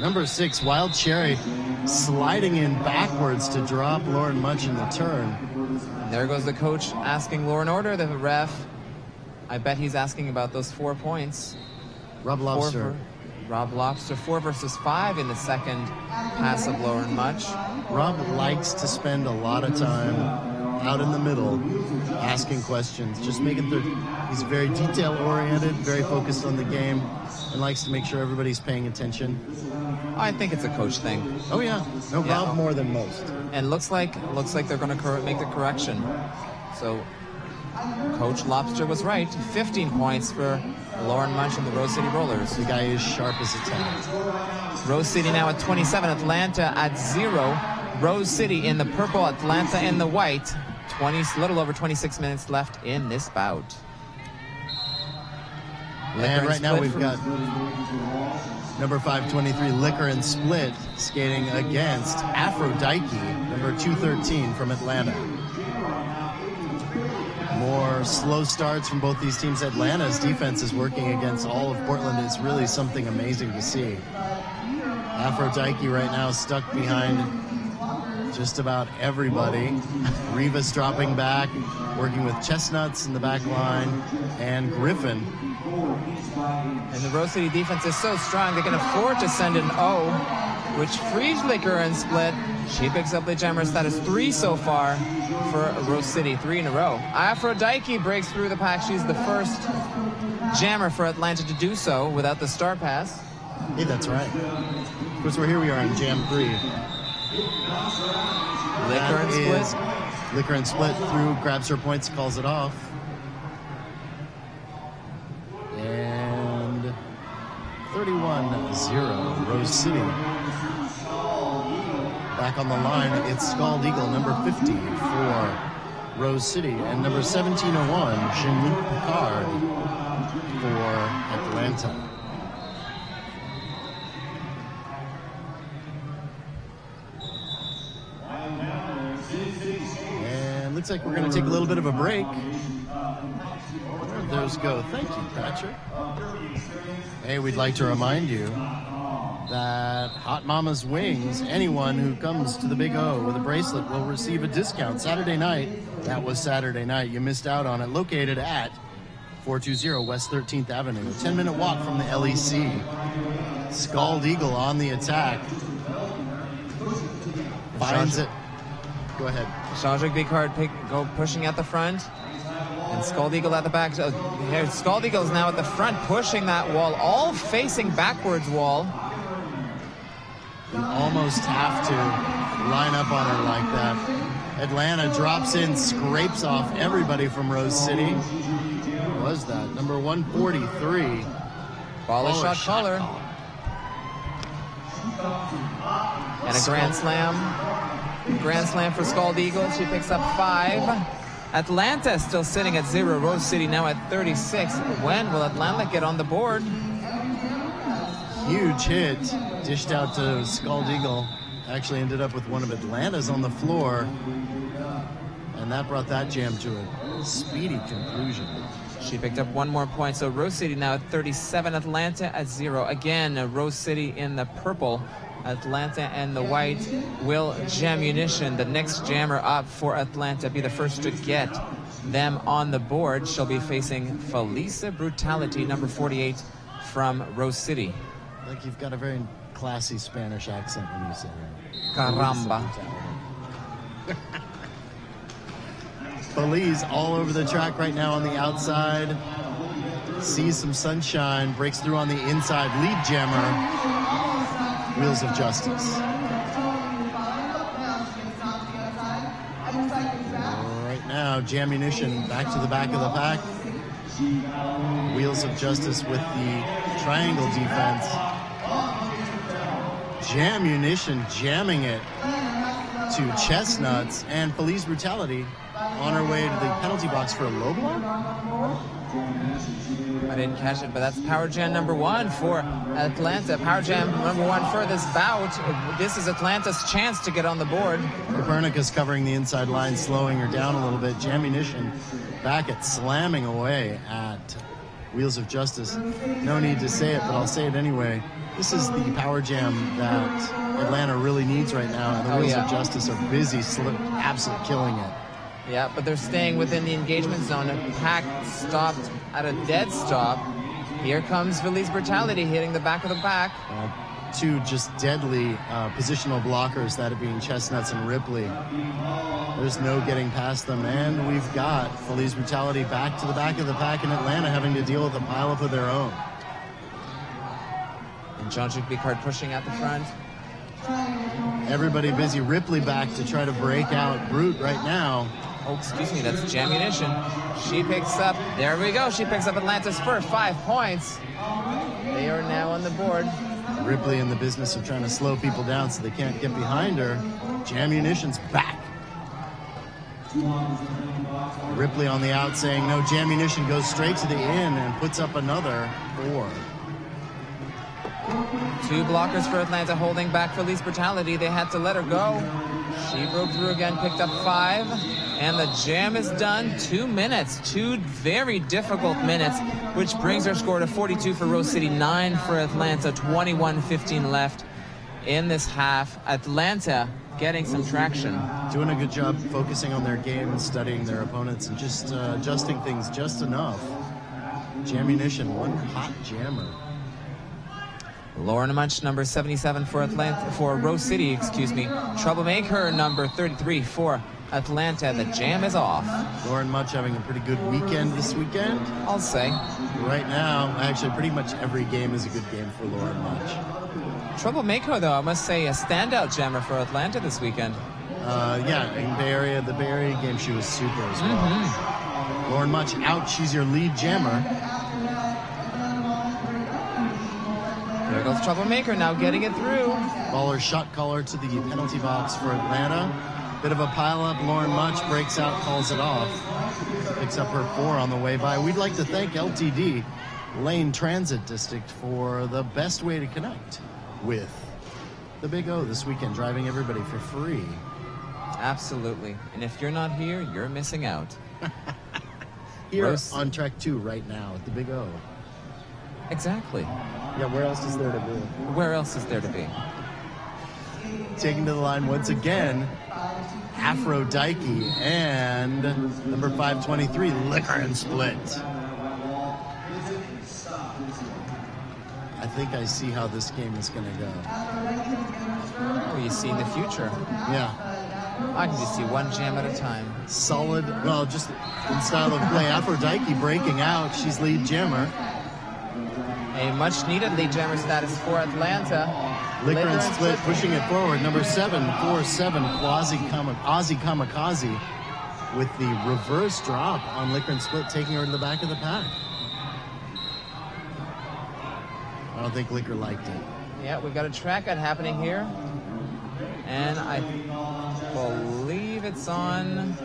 Speaker 15: Number 6, Wild Cherry, sliding in backwards to drop Lauren Much in the turn.
Speaker 16: And there goes the coach asking law and order, the ref. I bet he's asking about those 4 points.
Speaker 15: Rob Lobster.
Speaker 16: Rob Lobster, 4 versus 5 in the second pass of Lauren Much.
Speaker 15: Rob likes to spend a lot of time out in the middle asking questions, just making he's very detail oriented, very focused on the game, and likes to make sure everybody's paying attention.
Speaker 16: I think it's a coach thing.
Speaker 15: Oh yeah, Rob more than most.
Speaker 16: And looks like they're going to make the correction. So Coach Lobster was right. 15 points for Lauren Much and the Rose City Rollers.
Speaker 15: The guy is sharp as a tack.
Speaker 16: Rose City now at 27, Atlanta at 0. Rose City in the purple, Atlanta in the white. Little over 26 minutes left in this bout.
Speaker 15: And right now we've got number 523, Liquor and Split, skating against Aphrodite, number 213 from Atlanta. More slow starts from both these teams. Atlanta's defense is working against all of Portland. It's really something amazing to see. Aphrodite right now stuck behind just about everybody. Rivas dropping back, working with Chestnuts in the back line, and Griffin.
Speaker 16: And the Rose City defense is so strong, they can afford to send an O, which frees Liquor and Split. She picks up the jammer status 3 so far for Rose City, 3 in a row. Aphrodite breaks through the pack. She's the first jammer for Atlanta to do so without the star pass.
Speaker 15: Hey, that's right. Of course, we are in Jam 3.
Speaker 16: Liquor and Split.
Speaker 15: Liquor and Split through, grabs her points, calls it off. And 31-0, Rose City. Back on the line, it's Scald Eagle, number 50 for Rose City, and number 1701, Jean-Luc Picard for Atlanta. And looks like we're going to take a little bit of a break. Where'd those go? Thank you, Patrick. Hey, we'd like to remind you that Hot Mama's Wings, anyone who comes to the Big O with a bracelet will receive a discount Saturday night. That was Saturday night. You missed out on it. Located at 420 West 13th Avenue. A 10-minute walk from the LEC. Scald Eagle on the attack. Finds it. Go ahead.
Speaker 16: Jean-Jacques Picard pushing at the front. And Scald Eagle at the back. Scald Eagle is now at the front, pushing that wall, all facing backwards wall.
Speaker 15: You almost have to line up on her like that. Atlanta drops in, scrapes off everybody from Rose City. What was that? Number 143.
Speaker 16: Baller shot caller. And a grand slam. Grand slam for Scald Eagle. She picks up 5. Atlanta still sitting at 0. Rose City now at 36. When will Atlanta get on the board?
Speaker 15: Huge hit. Dished out to Scald Eagle. Actually ended up with one of Atlanta's on the floor. And that brought that jam to a speedy conclusion.
Speaker 16: She picked up 1 more point. So Rose City now at 37. Atlanta at 0. Again, Rose City in the purple. Atlanta and the white. Will Jamunition, the next jammer up for Atlanta, be the first to get them on the board? She'll be facing Felicia Brutality, number 48 from Rose City.
Speaker 15: Like you've got a very classy Spanish accent when you say that.
Speaker 16: Caramba.
Speaker 15: Feliz all over the track right now on the outside. Sees some sunshine, breaks through on the inside. Lead jammer. Wheels of Justice. Right now, Jamunition back to the back of the pack. Wheels of Justice with the triangle defense. Jamunition jamming it to Chestnuts, and Feliz Brutality on her way to the penalty box for a low block.
Speaker 16: I didn't catch it, but that's Power Jam number 1 for Atlanta. Power Jam number 1 for this bout. This is Atlanta's chance to get on the board.
Speaker 15: Copernicus covering the inside line, slowing her down a little bit. Jamunition back at slamming away at Wheels of Justice. No need to say it, but I'll say it anyway. This is the Power Jam that Atlanta really needs right now, and the Wheels of Justice are busy, absolutely killing it.
Speaker 16: Yeah, but they're staying within the engagement zone. A pack stopped at a dead stop. Here comes Feliz Brutality hitting the back of the pack.
Speaker 15: 2 just deadly positional blockers, that being Chestnuts and Ripley. There's no getting past them, and we've got Feliz Brutality back to the back of the pack in Atlanta, having to deal with a pileup of their own.
Speaker 16: And Jean-Jacques Picard pushing at the front.
Speaker 15: Everybody busy. Ripley back to try to break out Brute right now.
Speaker 16: Oh, excuse me, that's Jamunition. She picks up, there we go, she picks up Atlanta's first 5 points. They are now on the board.
Speaker 15: Ripley in the business of trying to slow people down so they can't get behind her. Jammunition's back. Ripley on the out saying no. Jammunition goes straight to the in and puts up another 4.
Speaker 16: 2 blockers for Atlanta holding back Felice Brutality. They had to let her go. She broke through again, picked up 5, and the jam is done. 2 minutes, 2 very difficult minutes, which brings her score to 42 for Rose City, 9 for Atlanta, 21:15 left in this half. Atlanta getting some traction.
Speaker 15: Doing a good job focusing on their game, studying their opponents, and just adjusting things just enough. Jammunition, one hot jammer.
Speaker 16: Lauren Munch, number 77 for Rose City, Troublemaker, number 33 for Atlanta. The jam is off.
Speaker 15: Lauren Munch having a pretty good weekend this weekend,
Speaker 16: I'll say.
Speaker 15: Right now, actually, pretty much every game is a good game for Lauren Munch.
Speaker 16: Troublemaker, though, I must say, a standout jammer for Atlanta this weekend.
Speaker 15: Yeah, in the Bay Area game, she was super as well. Lauren Munch out. She's your lead jammer.
Speaker 16: There goes Troublemaker now getting it through.
Speaker 15: Baller shot caller to the penalty box for Atlanta. Bit of a pile up. Lauren Munch breaks out, calls it off. Picks up her 4 on the way by. We'd like to thank LTD, Lane Transit District, for the best way to connect with the Big O this weekend, driving everybody for free.
Speaker 16: Absolutely. And if you're not here, you're missing out.
Speaker 15: Here on track 2 right now at the Big O.
Speaker 16: Exactly.
Speaker 15: Yeah, where else is there to be?
Speaker 16: Where else is there to be?
Speaker 15: Taking to the line once again, Aphrodite and number 523, Liquor and Split. I think I see how this game is going to go.
Speaker 16: Oh, you see the future.
Speaker 15: Yeah.
Speaker 16: I can just see one jam at a time.
Speaker 15: Solid, well, just in style of play. Aphrodite breaking out. She's lead jammer.
Speaker 16: A much-needed lead jammer status for Atlanta.
Speaker 15: Liquor and Split pushing it forward. Number 747, Aussie Kamikaze, with the reverse drop on Liquor and Split, taking her to the back of the pack. I don't think Liquor liked it.
Speaker 16: Yeah, we've got a track out happening here. And I believe it's on...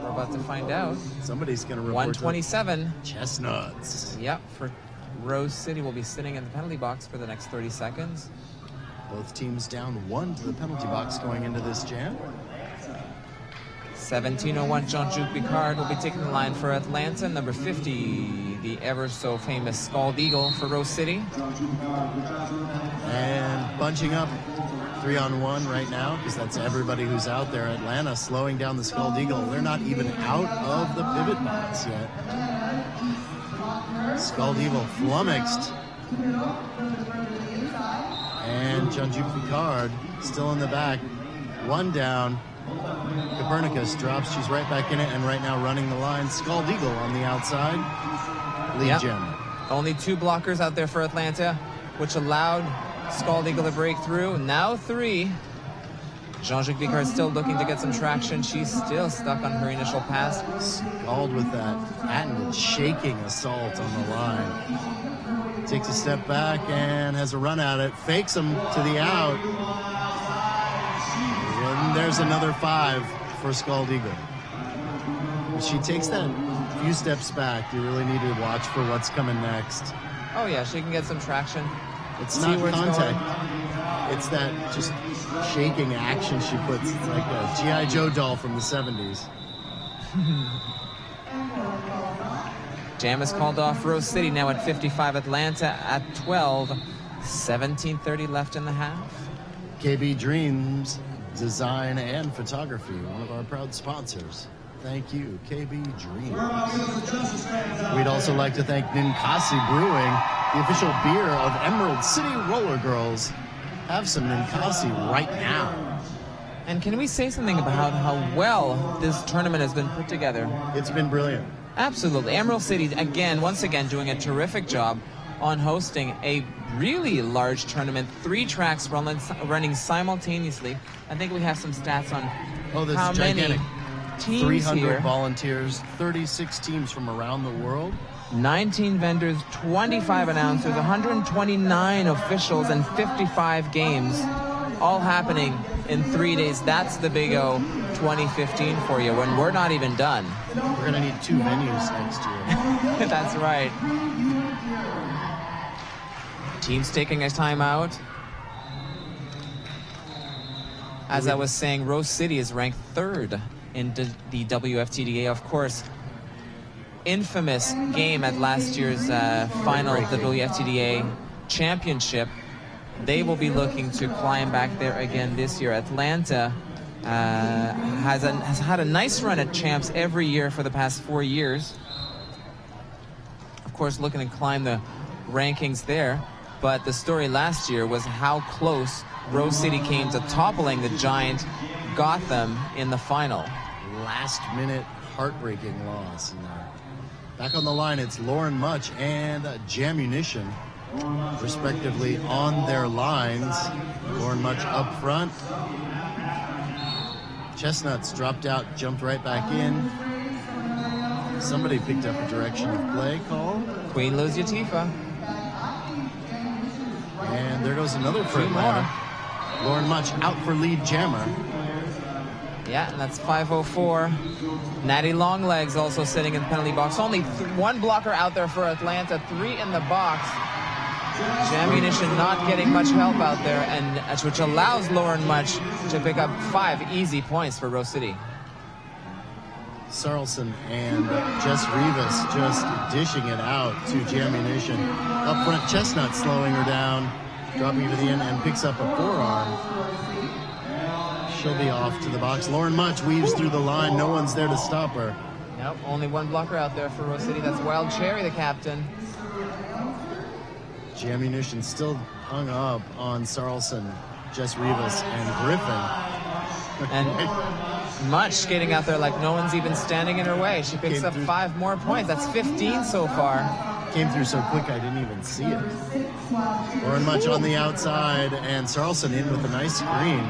Speaker 16: We're about to find out.
Speaker 15: Somebody's going to report
Speaker 16: 127.
Speaker 15: Chestnuts.
Speaker 16: Yep, for Rose City will be sitting in the penalty box for the next 30 seconds.
Speaker 15: Both teams down 1 to the penalty box going into this jam.
Speaker 16: 17:01, Jean-Luc Picard will be taking the line for Atlanta. Number 50, the ever-so-famous Scald Eagle for Rose City.
Speaker 15: And bunching up 3-on-1 right now, because that's everybody who's out there. Atlanta slowing down the Scald Eagle. They're not even out of the pivot box yet. Scald Eagle flummoxed. And Jean-Luc Picard still in the back. 1 down. Copernicus drops. She's right back in it, and right now running the line. Scald Eagle on the outside. Lead jammer.
Speaker 16: Only 2 blockers out there for Atlanta, which allowed Scald Eagle to break through. Now 3. Jean-Luc Picard still looking to get some traction. She's still stuck on her initial pass.
Speaker 15: Scald with that patented shaking assault on the line. Takes a step back and has a run at it. Fakes him to the out. And there's another 5 for Scald Eagle. She takes that few steps back. You really need to watch for what's coming next.
Speaker 16: Oh yeah, she can get some traction.
Speaker 15: It's not contact. It's that just shaking action she puts. It's like a G.I. Joe doll from the 70s.
Speaker 16: Jam is called off. Rose City now at 55. Atlanta at 12. 17:30 left in the half.
Speaker 15: KB Dreams Design and Photography, one of our proud sponsors. Thank you, KB Dreams. We'd also like to thank Ninkasi Brewing, the official beer of Emerald City Roller Girls. Have some Ninkasi right now.
Speaker 16: And can we say something about how well this tournament has been put together?
Speaker 15: It's been brilliant.
Speaker 16: Absolutely. Emerald City, once again, doing a terrific job on hosting a really large tournament. 3 tracks running simultaneously. I think we have some stats on how many teams
Speaker 15: 300
Speaker 16: here.
Speaker 15: volunteers, 36 teams from around the world.
Speaker 16: 19 vendors, 25 announcers, 129 officials, and 55 games all happening in 3 days. That's the Big O 2015 for you, when we're not even done.
Speaker 15: We're going to need 2 venues next year.
Speaker 16: That's right. Teams taking a timeout. As I was saying, Rose City is ranked 3rd in the WFTDA. Of course, infamous game at last year's final of the WFTDA championship. They will be looking to climb back there again this year. Atlanta has had a nice run at champs every year for the past 4 years. Of course, looking to climb the rankings there. But the story last year was how close Rose City came to toppling the giant Gotham in the final.
Speaker 15: Last-minute heartbreaking loss. And, back on the line, it's Lauren Much and Jamunition, respectively, on their lines. Lauren Much up front. Chestnuts dropped out, jumped right back in. Somebody picked up a direction of play call.
Speaker 16: Queen Luz Yatifa.
Speaker 15: And there goes another for Atlanta. Lauren Much out for lead jammer.
Speaker 16: Yeah, and that's 5:04. Natty Longlegs also sitting in the penalty box. Only one blocker out there for Atlanta, 3 in the box. Jamunition not getting much help out there, and which allows Lauren Much to pick up 5 easy points for Rose City.
Speaker 15: Sarlson and Jess Rivas just dishing it out to Jamunition. Up front, Chestnut slowing her down, dropping to the end, and picks up a forearm. She'll be off to the box. Lauren Much weaves through the line. No one's there to stop her.
Speaker 16: Nope, only one blocker out there for Rose City. That's Wild Cherry, the captain.
Speaker 15: Jamunition still hung up on Sarlson, Jess Rivas, and Griffin.
Speaker 16: And Much skating out there like no one's even standing in her way. She picks up 5 more points. That's 15 so far.
Speaker 15: Came through so quick I didn't even see it. Lauren Much on the outside, and Sarlson in with a nice screen.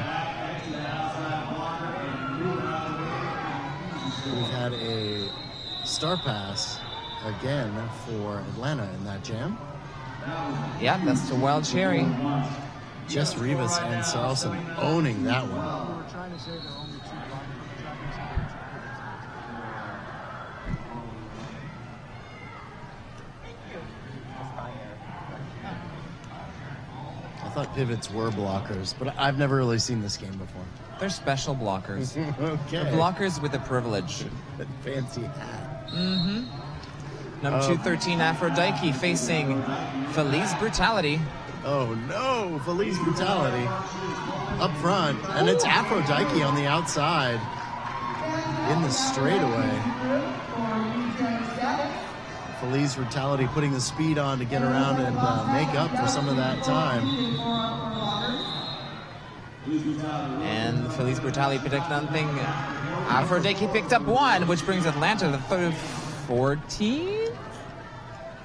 Speaker 15: We've had a star pass again for Atlanta in that jam.
Speaker 16: Yeah, that's to Wild Cherry.
Speaker 15: Jess Rivas and Sarlson owning that one. I thought pivots were blockers, but I've never really seen this game before.
Speaker 16: They're special blockers.
Speaker 15: Okay.
Speaker 16: They're blockers with a privilege.
Speaker 15: Fancy hat.
Speaker 16: Mm-hmm. Number 213, Aphrodite, facing Felice Brutality.
Speaker 15: Oh no, Felice Brutality up front, and it's Aphrodite on the outside in the straightaway. Felice Brutality putting the speed on to get around and make up for some of that time.
Speaker 16: And Felice Brutality picked up nothing. Aphrodite picked up 1, which brings Atlanta to 14.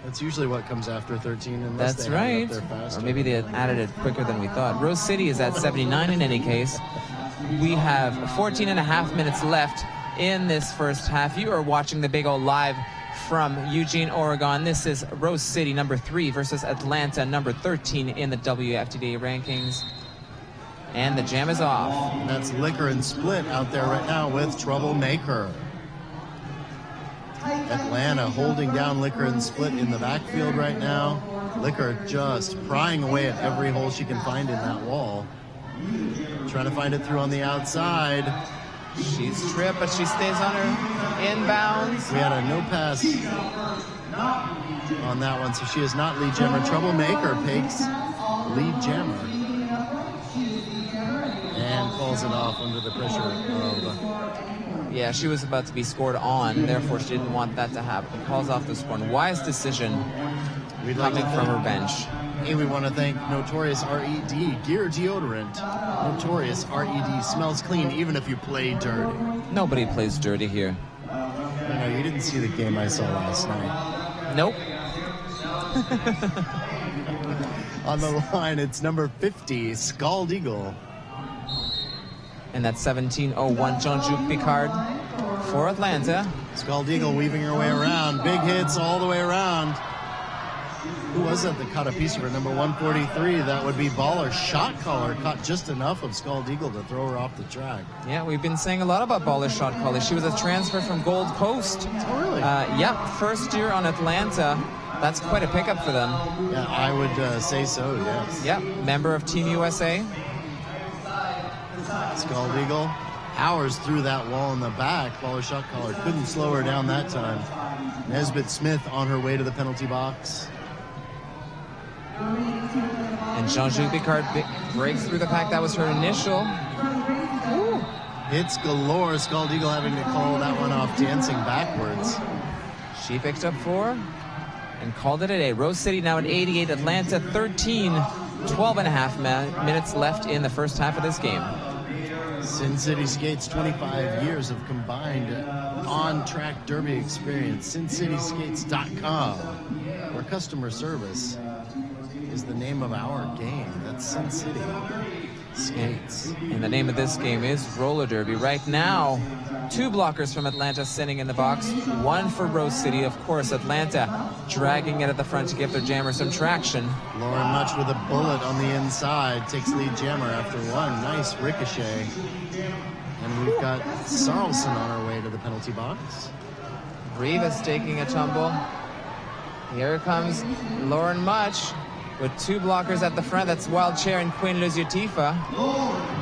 Speaker 15: That's usually what comes after 13, unless
Speaker 16: That's
Speaker 15: they
Speaker 16: right.
Speaker 15: have it up there faster.
Speaker 16: Or maybe they added it quicker than we thought. Rose City is at 79 in any case. We have 14 and a half minutes left in this first half. You are watching the Big O live from Eugene, Oregon. This is Rose City, number 3, versus Atlanta, number 13 in the WFTDA rankings. And the jam is off.
Speaker 15: And that's Liquor and Split out there right now with Troublemaker. Atlanta holding down Liquor and Split in the backfield right now. Liquor just prying away at every hole she can find in that wall. Trying to find it through on the outside.
Speaker 16: She's tripped, but she stays on her inbounds.
Speaker 15: We had a no pass on that one, so she is not lead jammer. Troublemaker takes lead jammer. And calls it off under the pressure of...
Speaker 16: Yeah, she was about to be scored on, therefore she didn't want that to happen. Calls off this one. Wise decision coming from her bench.
Speaker 15: And we want to thank Notorious RED Gear Deodorant. Notorious RED smells clean even if you play dirty.
Speaker 16: Nobody plays dirty here.
Speaker 15: No, you didn't see the game I saw last night.
Speaker 16: Nope.
Speaker 15: On the line, it's number 50, Scald Eagle.
Speaker 16: And that's 17:01, Jean-Juc Picard for Atlanta.
Speaker 15: Scald Eagle weaving her way around. Big hits all the way around. Who was that caught a piece of her? Number 143, that would be Baller. Shot caller caught just enough of Scald Eagle to throw her off the track.
Speaker 16: Yeah, we've been saying a lot about Baller's shot caller. She was a transfer from Gold Coast.
Speaker 15: Oh, really?
Speaker 16: Yeah, first year on Atlanta. That's quite a pickup for them.
Speaker 15: Yeah, I would say so, yes.
Speaker 16: Yep, member of Team USA.
Speaker 15: Scald Eagle powers through that wall in the back. Baller shot caller couldn't slow her down that time. Nesbitt Smith on her way to the penalty box.
Speaker 16: And Jean-Jacques Picard breaks through the pack. That was her initial.
Speaker 15: Ooh. Hits galore. Scald Eagle having to call that one off, dancing backwards.
Speaker 16: She picked up 4 and called it a day. Rose City now at 88. Atlanta 13. 12 and a half minutes left in the first half of this game.
Speaker 15: Sin City Skates, 25 years of combined on-track derby experience. SinCitySkates.com, where customer service is the name of our game. That's Sin City Skates.
Speaker 16: And the name of this game is Roller Derby. Right now, 2 blockers from Atlanta sitting in the box. 1 for Rose City. Of course, Atlanta dragging it at the front to give their jammer some traction.
Speaker 15: Lauren Much with a bullet on the inside. Takes lead jammer after 1. Nice ricochet. And we've got Sarlson on our way to the penalty box.
Speaker 16: Rivas taking a tumble. Here comes Lauren Much with 2 blockers at the front. That's Wild Chair and Queen Luziatifa.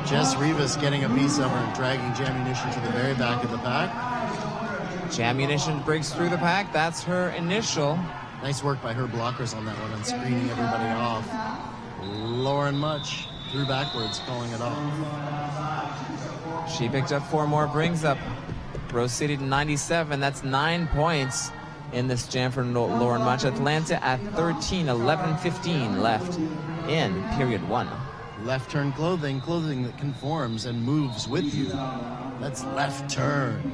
Speaker 15: Jess Rivas getting a piece of her and dragging Jammunition to the very back of the pack.
Speaker 16: Jammunition breaks through the pack. That's her initial.
Speaker 15: Nice work by her blockers on that one and screening everybody off. Lauren Much threw backwards, calling it off.
Speaker 16: She picked up 4 more, brings up Rose City to 97. That's 9 points in this jam for Lauren Much. Atlanta at 13, 11:15 left in period 1.
Speaker 15: Left turn clothing that conforms and moves with you. That's left turn.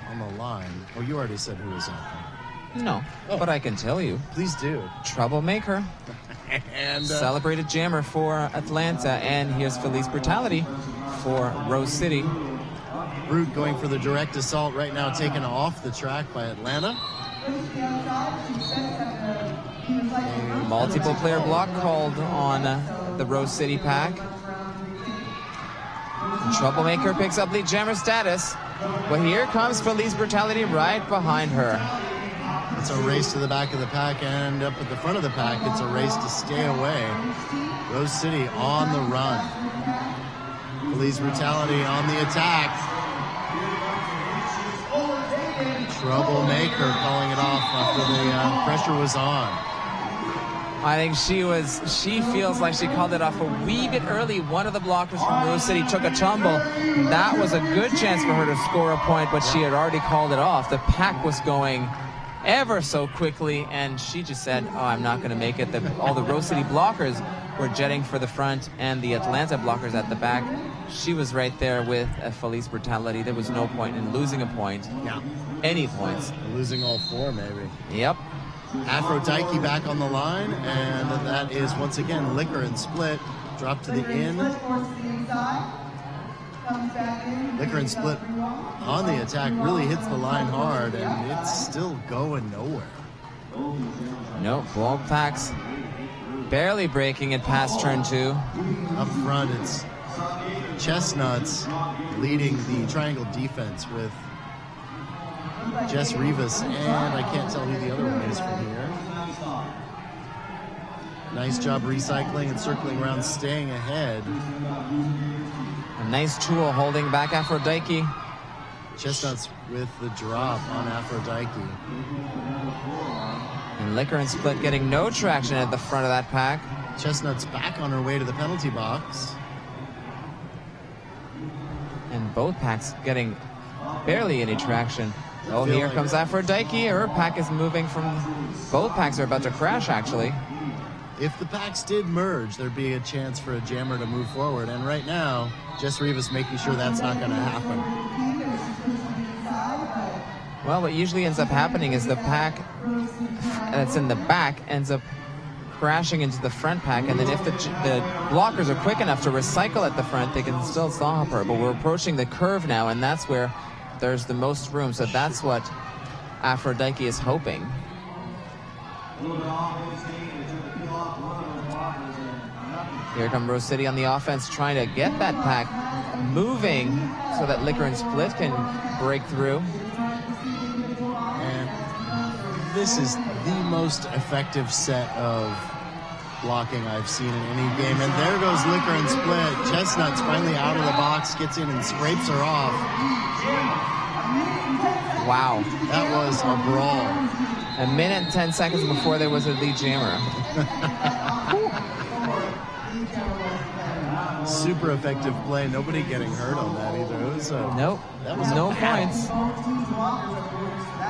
Speaker 15: On the line. Oh, you already said who was on there.
Speaker 16: No, but I can tell you.
Speaker 15: Please do.
Speaker 16: Troublemaker.
Speaker 15: And
Speaker 16: celebrated jammer for Atlanta. And here's Felice Brutality for Rose City.
Speaker 15: Brute going for the direct assault right now, taken off the track by Atlanta.
Speaker 16: Multiple player block called on the Rose City pack. Troublemaker picks up lead jammer status. But here comes Felice Brutality right behind her.
Speaker 15: It's a race to the back of the pack, and up at the front of the pack, it's a race to stay away. Rose City on the run. Felice Brutality on the attack. Troublemaker calling it off after the pressure was on.
Speaker 16: I think she feels like she called it off a wee bit early. One of the blockers from Rose City took a tumble. That was a good chance for her to score a point, but she had already called it off. The pack was going ever so quickly, and she just said, oh, I'm not going to make it. All the Rose City blockers were jetting for the front, and the Atlanta blockers at the back. She was right there with Felice Brutality. There was no point in losing a point.
Speaker 15: Yeah.
Speaker 16: Any points.
Speaker 15: Losing all 4, maybe.
Speaker 16: Yep.
Speaker 15: Aphrodite back on the line, and that is once again Liquor and Split. Drop to the in. Liquor and Split on the attack really hits the line hard, and it's still going nowhere.
Speaker 16: Nope, both packs barely breaking it past turn 2.
Speaker 15: Up front, it's Chestnuts leading the triangle defense with Jess Rivas, and I can't tell who the other one is from here. Nice job recycling and circling around, staying ahead.
Speaker 16: A nice tool holding back Aphrodite.
Speaker 15: Chestnuts with the drop on Aphrodite.
Speaker 16: And Liquor and Split getting no traction at the front of that pack.
Speaker 15: Chestnuts back on her way to the penalty box.
Speaker 16: And both packs getting barely any traction. Oh, here comes Aphrodite. Her pack is moving from... Both packs are about to crash, actually.
Speaker 15: If the packs did merge, there'd be a chance for a jammer to move forward. And right now, Jess Rivas making sure that's not going to happen.
Speaker 16: Well, what usually ends up happening is the pack that's in the back ends up crashing into the front pack, and then if the blockers are quick enough to recycle at the front, they can still stop her. But we're approaching the curve now, and that's where there's the most room. So that's what Aphrodite is hoping. Here come Rose City on the offense, trying to get that pack moving so that Liquor and Split can break through.
Speaker 15: And this is the most effective set of blocking I've seen in any game. And there goes Liquor and Split. Chestnut's finally out of the box, gets in and scrapes her off.
Speaker 16: Wow.
Speaker 15: That was a brawl.
Speaker 16: A minute and 10 seconds before there was a lead jammer.
Speaker 15: Super effective play. Nobody getting hurt on that either. It was
Speaker 16: nope.
Speaker 15: That was
Speaker 16: no points.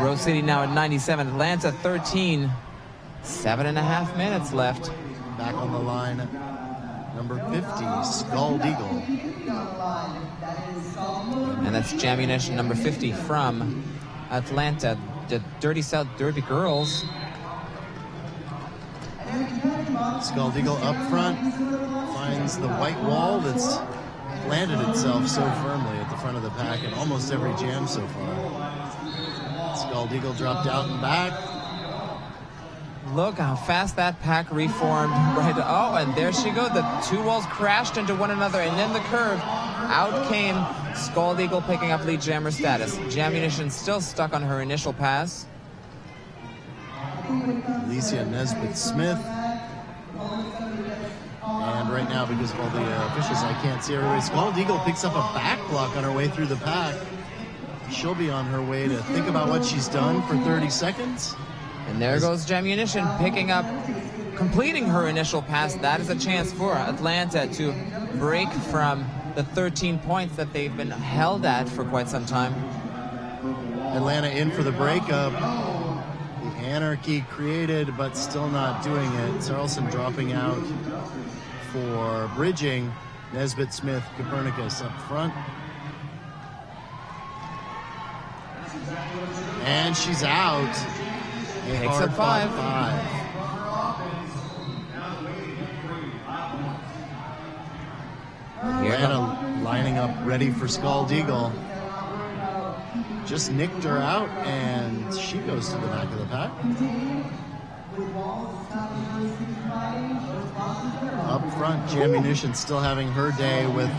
Speaker 16: Rose City now at 97. Atlanta 13. 7.5 minutes left.
Speaker 15: Back on the line, number 50, Scald Eagle.
Speaker 16: And that's Jammunition number 50 from Atlanta, the Dirty South Derby Girls.
Speaker 15: Scald Eagle up front finds the white wall that's planted itself so firmly at the front of the pack in almost every jam so far. Scald Eagle dropped out and back.
Speaker 16: Look how fast that pack reformed. Right. Oh, and there she goes. The two walls crashed into one another, and then the curve. Out came Scald Eagle, picking up lead jammer status. Jammunition still stuck on her initial pass.
Speaker 15: Alicia Nesbitt-Smith. And right now, because of all the officials, I can't see everybody. Scald Eagle picks up a back block on her way through the pack. She'll be on her way to think about what she's done for 30 seconds.
Speaker 16: And there goes Jammunition picking up, completing her initial pass. That is a chance for Atlanta to break from the 13 points that they've been held at for quite some time.
Speaker 15: Atlanta in for the breakup. The anarchy created, but still not doing it. Sarlson dropping out for bridging. Nesbitt-Smith, Copernicus up front. And she's out.
Speaker 16: Takes up 5.
Speaker 15: Atlanta lining up ready for Scald Eagle. Just nicked her out, and she goes to the back of the pack. Up front, Jammunition still having her day with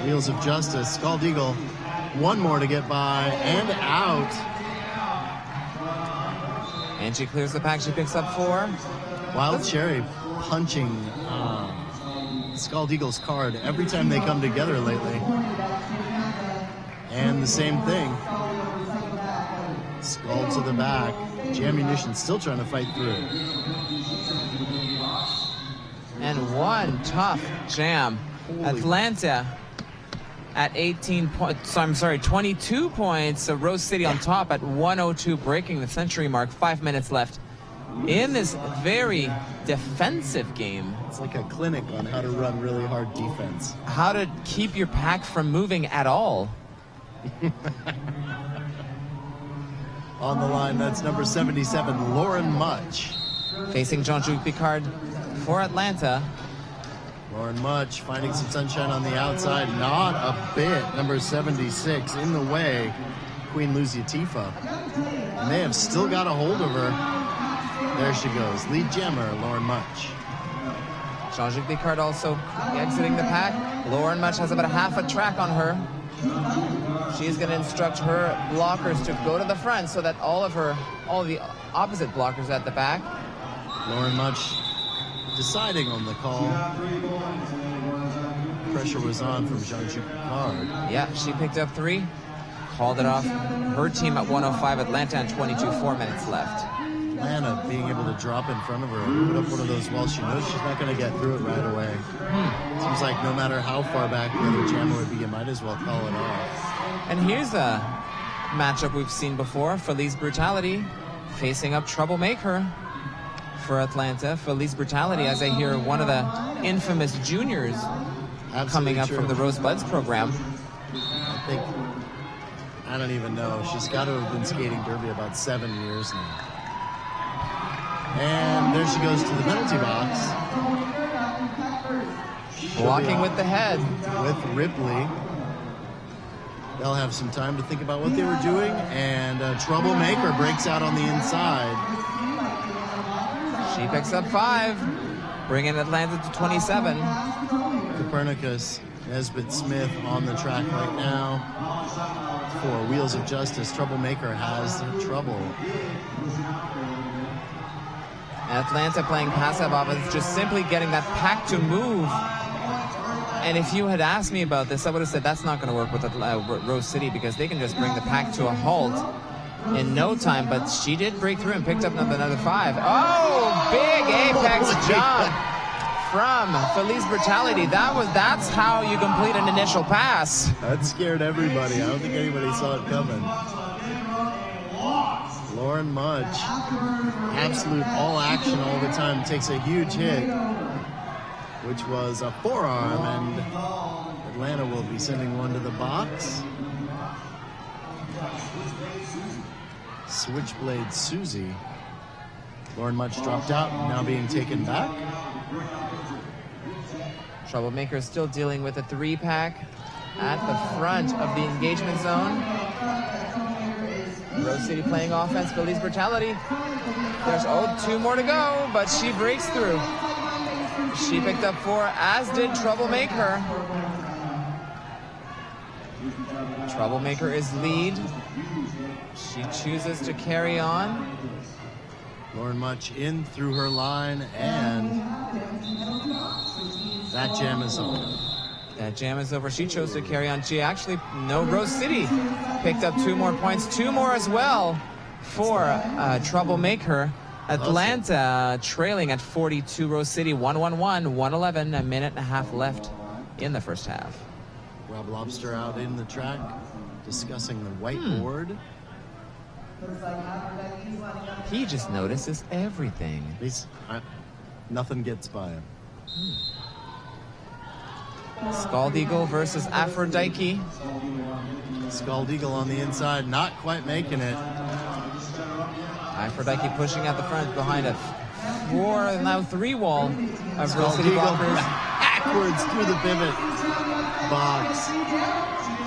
Speaker 15: Wheels of Justice. Scald Eagle, one more to get by, and out.
Speaker 16: And she clears the pack. She picks up 4.
Speaker 15: Wild Cherry punching Scald Eagle's card every time they come together lately. And the same thing. Scald to the back. Jammunition still trying to fight through.
Speaker 16: And one tough jam. Atlanta at 22 points. So Rose City on top at 102, breaking the century mark. 5 minutes left in this very defensive game.
Speaker 15: It's like a clinic on how to run really hard defense.
Speaker 16: How to keep your pack from moving at all.
Speaker 15: On the line, that's number 77, Lauren Much.
Speaker 16: Facing Jean-Luc Picard for Atlanta.
Speaker 15: Lauren Much finding some sunshine on the outside. Not a bit. Number 76 in the way. Queen Luzia Tifa. And they have still got a hold of her. There she goes. Lead jammer, Lauren Much.
Speaker 16: Jean-Luc Picard also exiting the pack. Lauren Much has about a half a track on her. She's going to instruct her blockers to go to the front so that all the opposite blockers at the back.
Speaker 15: Lauren Much deciding on the call. Pressure was on from Jean-Luc Picard.
Speaker 16: Yeah, she picked up 3, called it off. Her team at 105, Atlanta at 22, 4 minutes left.
Speaker 15: Atlanta being able to drop in front of her and put up one of those walls. She knows she's not going to get through it right away. Seems like no matter how far back the other jammer would be, you might as well call it off.
Speaker 16: And here's a matchup we've seen before. Felice Brutality facing up Troublemaker for Atlanta. Felice Brutality, as I hear one of the infamous juniors coming up from the Rosebuds program.
Speaker 15: I don't even know. She's got to have been skating derby about 7 years now. And there she goes to the penalty box.
Speaker 16: Blocking with the head.
Speaker 15: With Ripley. They'll have some time to think about what they were doing. And Troublemaker breaks out on the inside.
Speaker 16: She picks up 5, bringing Atlanta to 27.
Speaker 15: Copernicus, Nesbitt Smith on the track right now for Wheels of Justice. Troublemaker has trouble.
Speaker 16: Atlanta playing passive offense, just simply getting that pack to move. And if you had asked me about this, I would have said that's not going to work with Rose City because they can just bring the pack to a halt in no time. But she did break through and picked up another 5. Oh, big apex jump from Felice Brutality. That's how you complete an initial pass.
Speaker 15: That scared everybody. I don't think anybody saw it coming. Lauren Mudge, absolute all action all the time, takes a huge hit, which was a forearm, and Atlanta will be sending one to the box. Switchblade Susie. Lauren Mudge dropped out, now being taken back.
Speaker 16: Troublemaker still dealing with a 3-pack at the front of the engagement zone. Rose City playing offense, Felice Brutality. There's 2 more to go, but she breaks through. She picked up 4, as did Troublemaker. Troublemaker is lead. She chooses to carry on.
Speaker 15: Lauren Mudge in through her line, and that jam is over.
Speaker 16: That jam is over. She chose to carry on. She actually, no, Rose City picked up 2 more points, 2 more as well for Troublemaker. Atlanta trailing at 42. Rose City 1-1-1, 1:11, a minute and a half left in the first half.
Speaker 15: Rob Lobster out in the track discussing the whiteboard.
Speaker 16: He just notices everything.
Speaker 15: Nothing gets by him.
Speaker 16: Scald Eagle versus Aphrodite.
Speaker 15: Scald Eagle on the inside, not quite making it.
Speaker 16: Aphrodite pushing at the front behind a 4, now 3 wall of
Speaker 15: Scald
Speaker 16: Rose City
Speaker 15: Eagle
Speaker 16: blockers.
Speaker 15: Backwards through the pivot. Box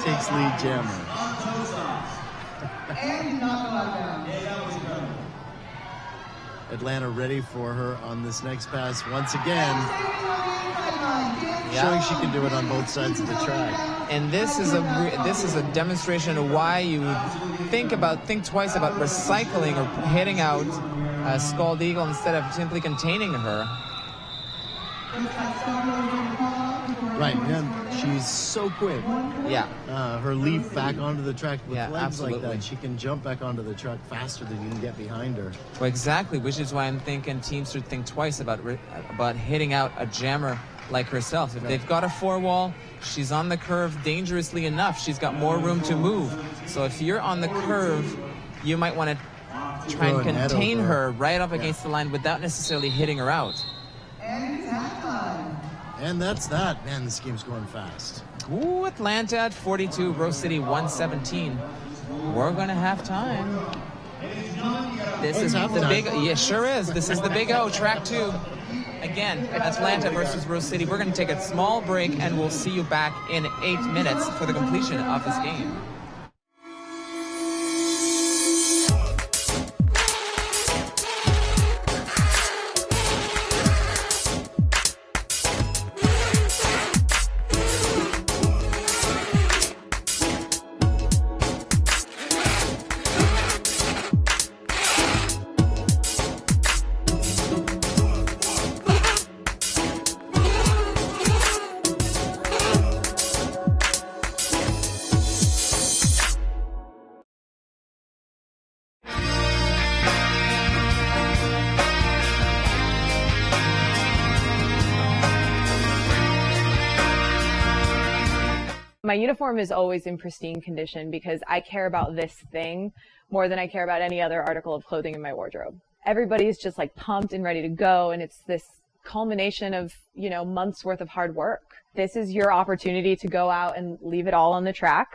Speaker 15: takes lead jammer. Atlanta ready for her on this next pass once again. Showing she can do it on both sides of the track.
Speaker 16: And this is a demonstration of why you think twice about recycling or hitting out Scald Eagle instead of simply containing her.
Speaker 15: Right, yeah, she's so quick.
Speaker 16: Yeah.
Speaker 15: Her leap back onto the track with legs
Speaker 16: absolutely.
Speaker 15: like that, she can jump back onto the track faster than you can get behind her.
Speaker 16: Well, exactly, which is why I'm thinking teams should think twice about hitting out a jammer like herself. If they've got a 4-wall, she's on the curve dangerously enough. She's got more room to move. So if you're on the curve, you might want to try and contain her right up against the line without necessarily hitting her out.
Speaker 15: And that's that. Man, this game's going fast.
Speaker 16: Ooh, Atlanta at 42, Rose City 117. We're going to have time. This is the big, yeah, sure is. This is the Big O, track 2. Again, Atlanta versus Rose City. We're going to take a small break, and we'll see you back in 8 minutes for the completion of this game.
Speaker 7: My uniform is always in pristine condition because I care about this thing more than I care about any other article of clothing in my wardrobe. Everybody's just like pumped and ready to go, and it's this culmination of, months worth of hard work. This is your opportunity to go out and leave it all on the track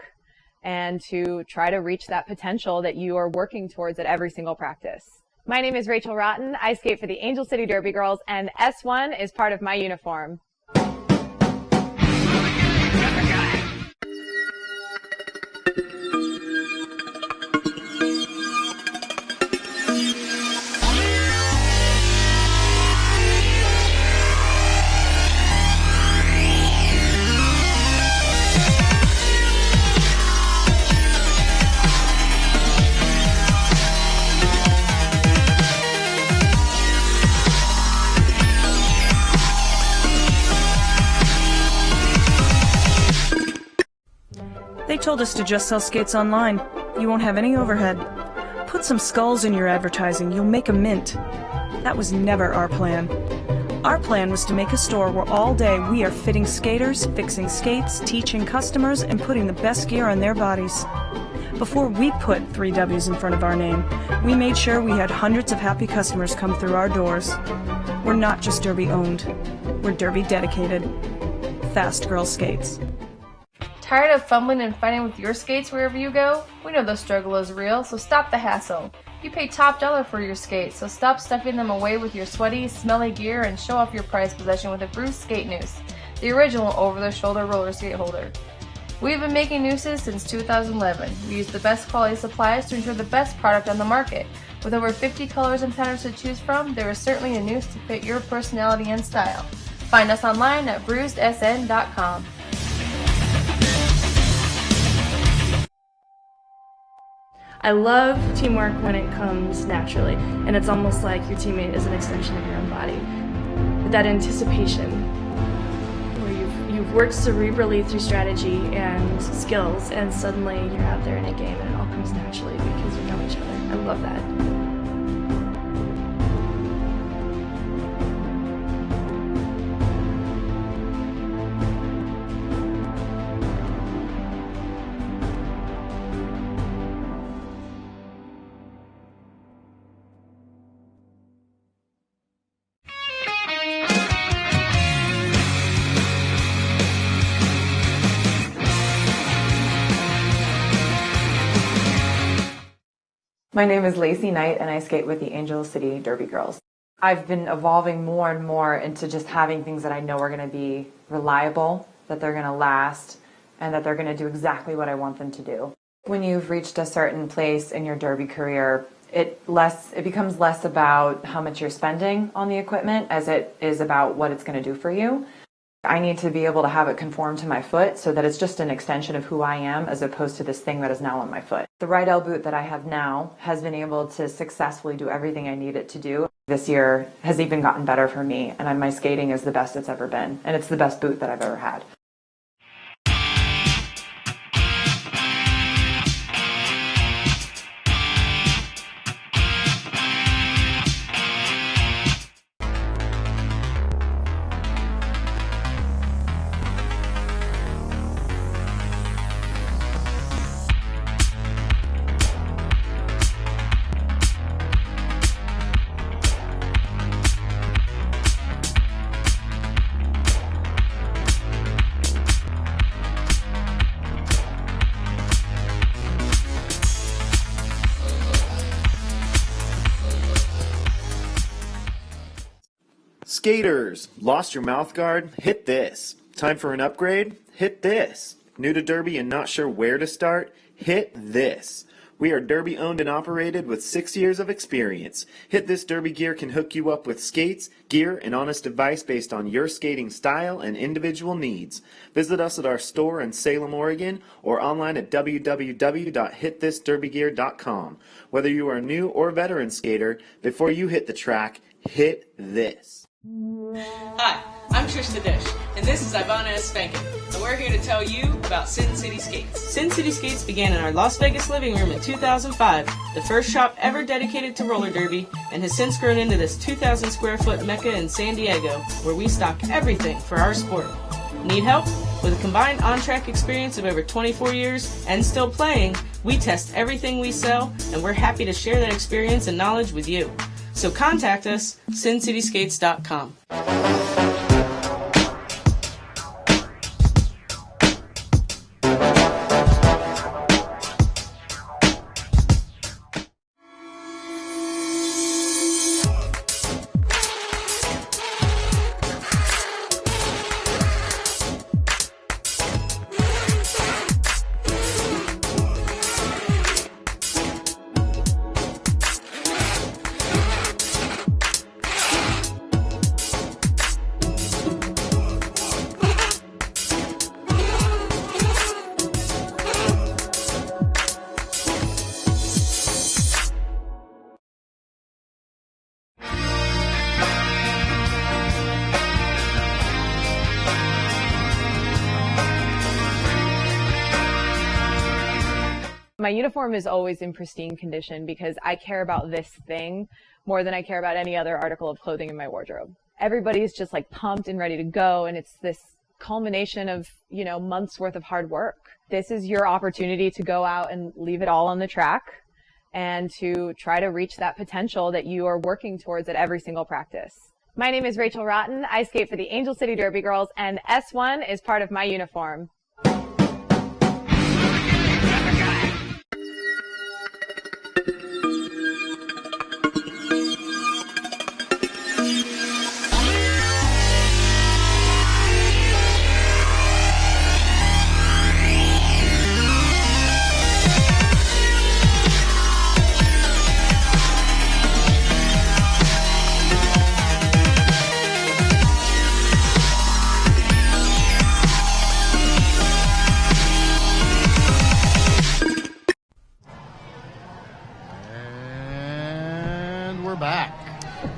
Speaker 7: and to try to reach that potential that you are working towards at every single practice. My name is Rachel Rotten. I skate for the Angel City Derby Girls, and S1 is part of my uniform.
Speaker 8: Told us to just sell skates online. You won't have any overhead. Put some skulls in your advertising. You'll make a mint. That was never our plan. Our plan was to make a store where all day we are fitting skaters, fixing skates, teaching customers, and putting the best gear on their bodies. Before we put 3 W's in front of our name, we made sure we had hundreds of happy customers come through our doors. We're not just Derby owned. We're Derby dedicated. Fast Girl Skates.
Speaker 9: Tired of fumbling and fighting with your skates wherever you go? We know the struggle is real, so stop the hassle. You pay top dollar for your skates, so stop stuffing them away with your sweaty, smelly gear and show off your prized possession with a Bruce skate noose, the original over-the-shoulder roller skate holder. We've been making nooses since 2011. We use the best quality supplies to ensure the best product on the market. With over 50 colors and patterns to choose from, there is certainly a noose to fit your personality and style. Find us online at bruisedsn.com.
Speaker 10: I love teamwork when it comes naturally, and it's almost like your teammate is an extension of your own body. That anticipation, where you've worked cerebrally through strategy and skills, and suddenly you're out there in a game and it all comes naturally because you know each other. I love that.
Speaker 11: My name is Lacey Knight, and I skate with the Angel City Derby Girls. I've been evolving more and more into just having things that I know are going to be reliable, that they're going to last, and that they're going to do exactly what I want them to do. When you've reached a certain place in your derby career, it becomes less about how much you're spending on the equipment as it is about what it's going to do for you. I need to be able to have it conform to my foot so that it's just an extension of who I am as opposed to this thing that is now on my foot. The right L boot that I have now has been able to successfully do everything I need it to do. This year has even gotten better for me, and my skating is the best it's ever been, and it's the best boot that I've ever had.
Speaker 5: Skaters, lost your mouth guard? Hit this. Time for an upgrade? Hit this. New to Derby and not sure where to start? Hit this. We are Derby owned and operated with 6 years of experience. Hit This Derby Gear can hook you up with skates, gear, and honest advice based on your skating style and individual needs. Visit us at our store in Salem, Oregon, or online at www.hitthisderbygear.com. Whether you are a new or veteran skater, before you hit the track, hit this.
Speaker 6: Hi, I'm Trish the Dish, and this is Ivana S. Spankin, and we're here to tell you about Sin City Skates. Sin City Skates began in our Las Vegas living room in 2005, the first shop ever dedicated to roller derby, and has since grown into this 2,000 square foot mecca in San Diego, where we stock everything for our sport. Need help? With a combined on-track experience of over 24 years and still playing, we test everything we sell, and we're happy to share that experience and knowledge with you. So contact us, sincityskates.com.
Speaker 7: My uniform is always in pristine condition because I care about this thing more than I care about any other article of clothing in my wardrobe. Everybody's just like pumped and ready to go, and it's this culmination of, you know, months worth of hard work. This is your opportunity to go out and leave it all on the track and to try to reach that potential that you are working towards at every single practice. My name is Rachel Rotten. I skate for the Angel City Derby Girls, and S1 is part of my uniform.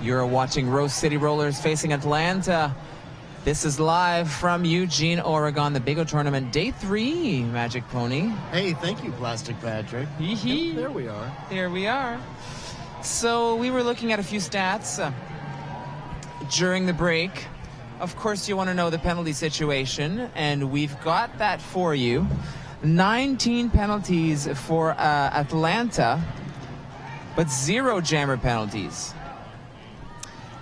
Speaker 16: You're watching Rose City Rollers facing Atlanta. This is live from Eugene, Oregon, the Big O Tournament, Day 3, Magic Pony.
Speaker 15: Hey, thank you, Plastic Patrick.
Speaker 16: Yep,
Speaker 15: there we are.
Speaker 16: There we are. So we were looking at a few stats during the break. Of course, you want to know the penalty situation, and we've got that for you. 19 penalties for Atlanta, but 0 jammer penalties.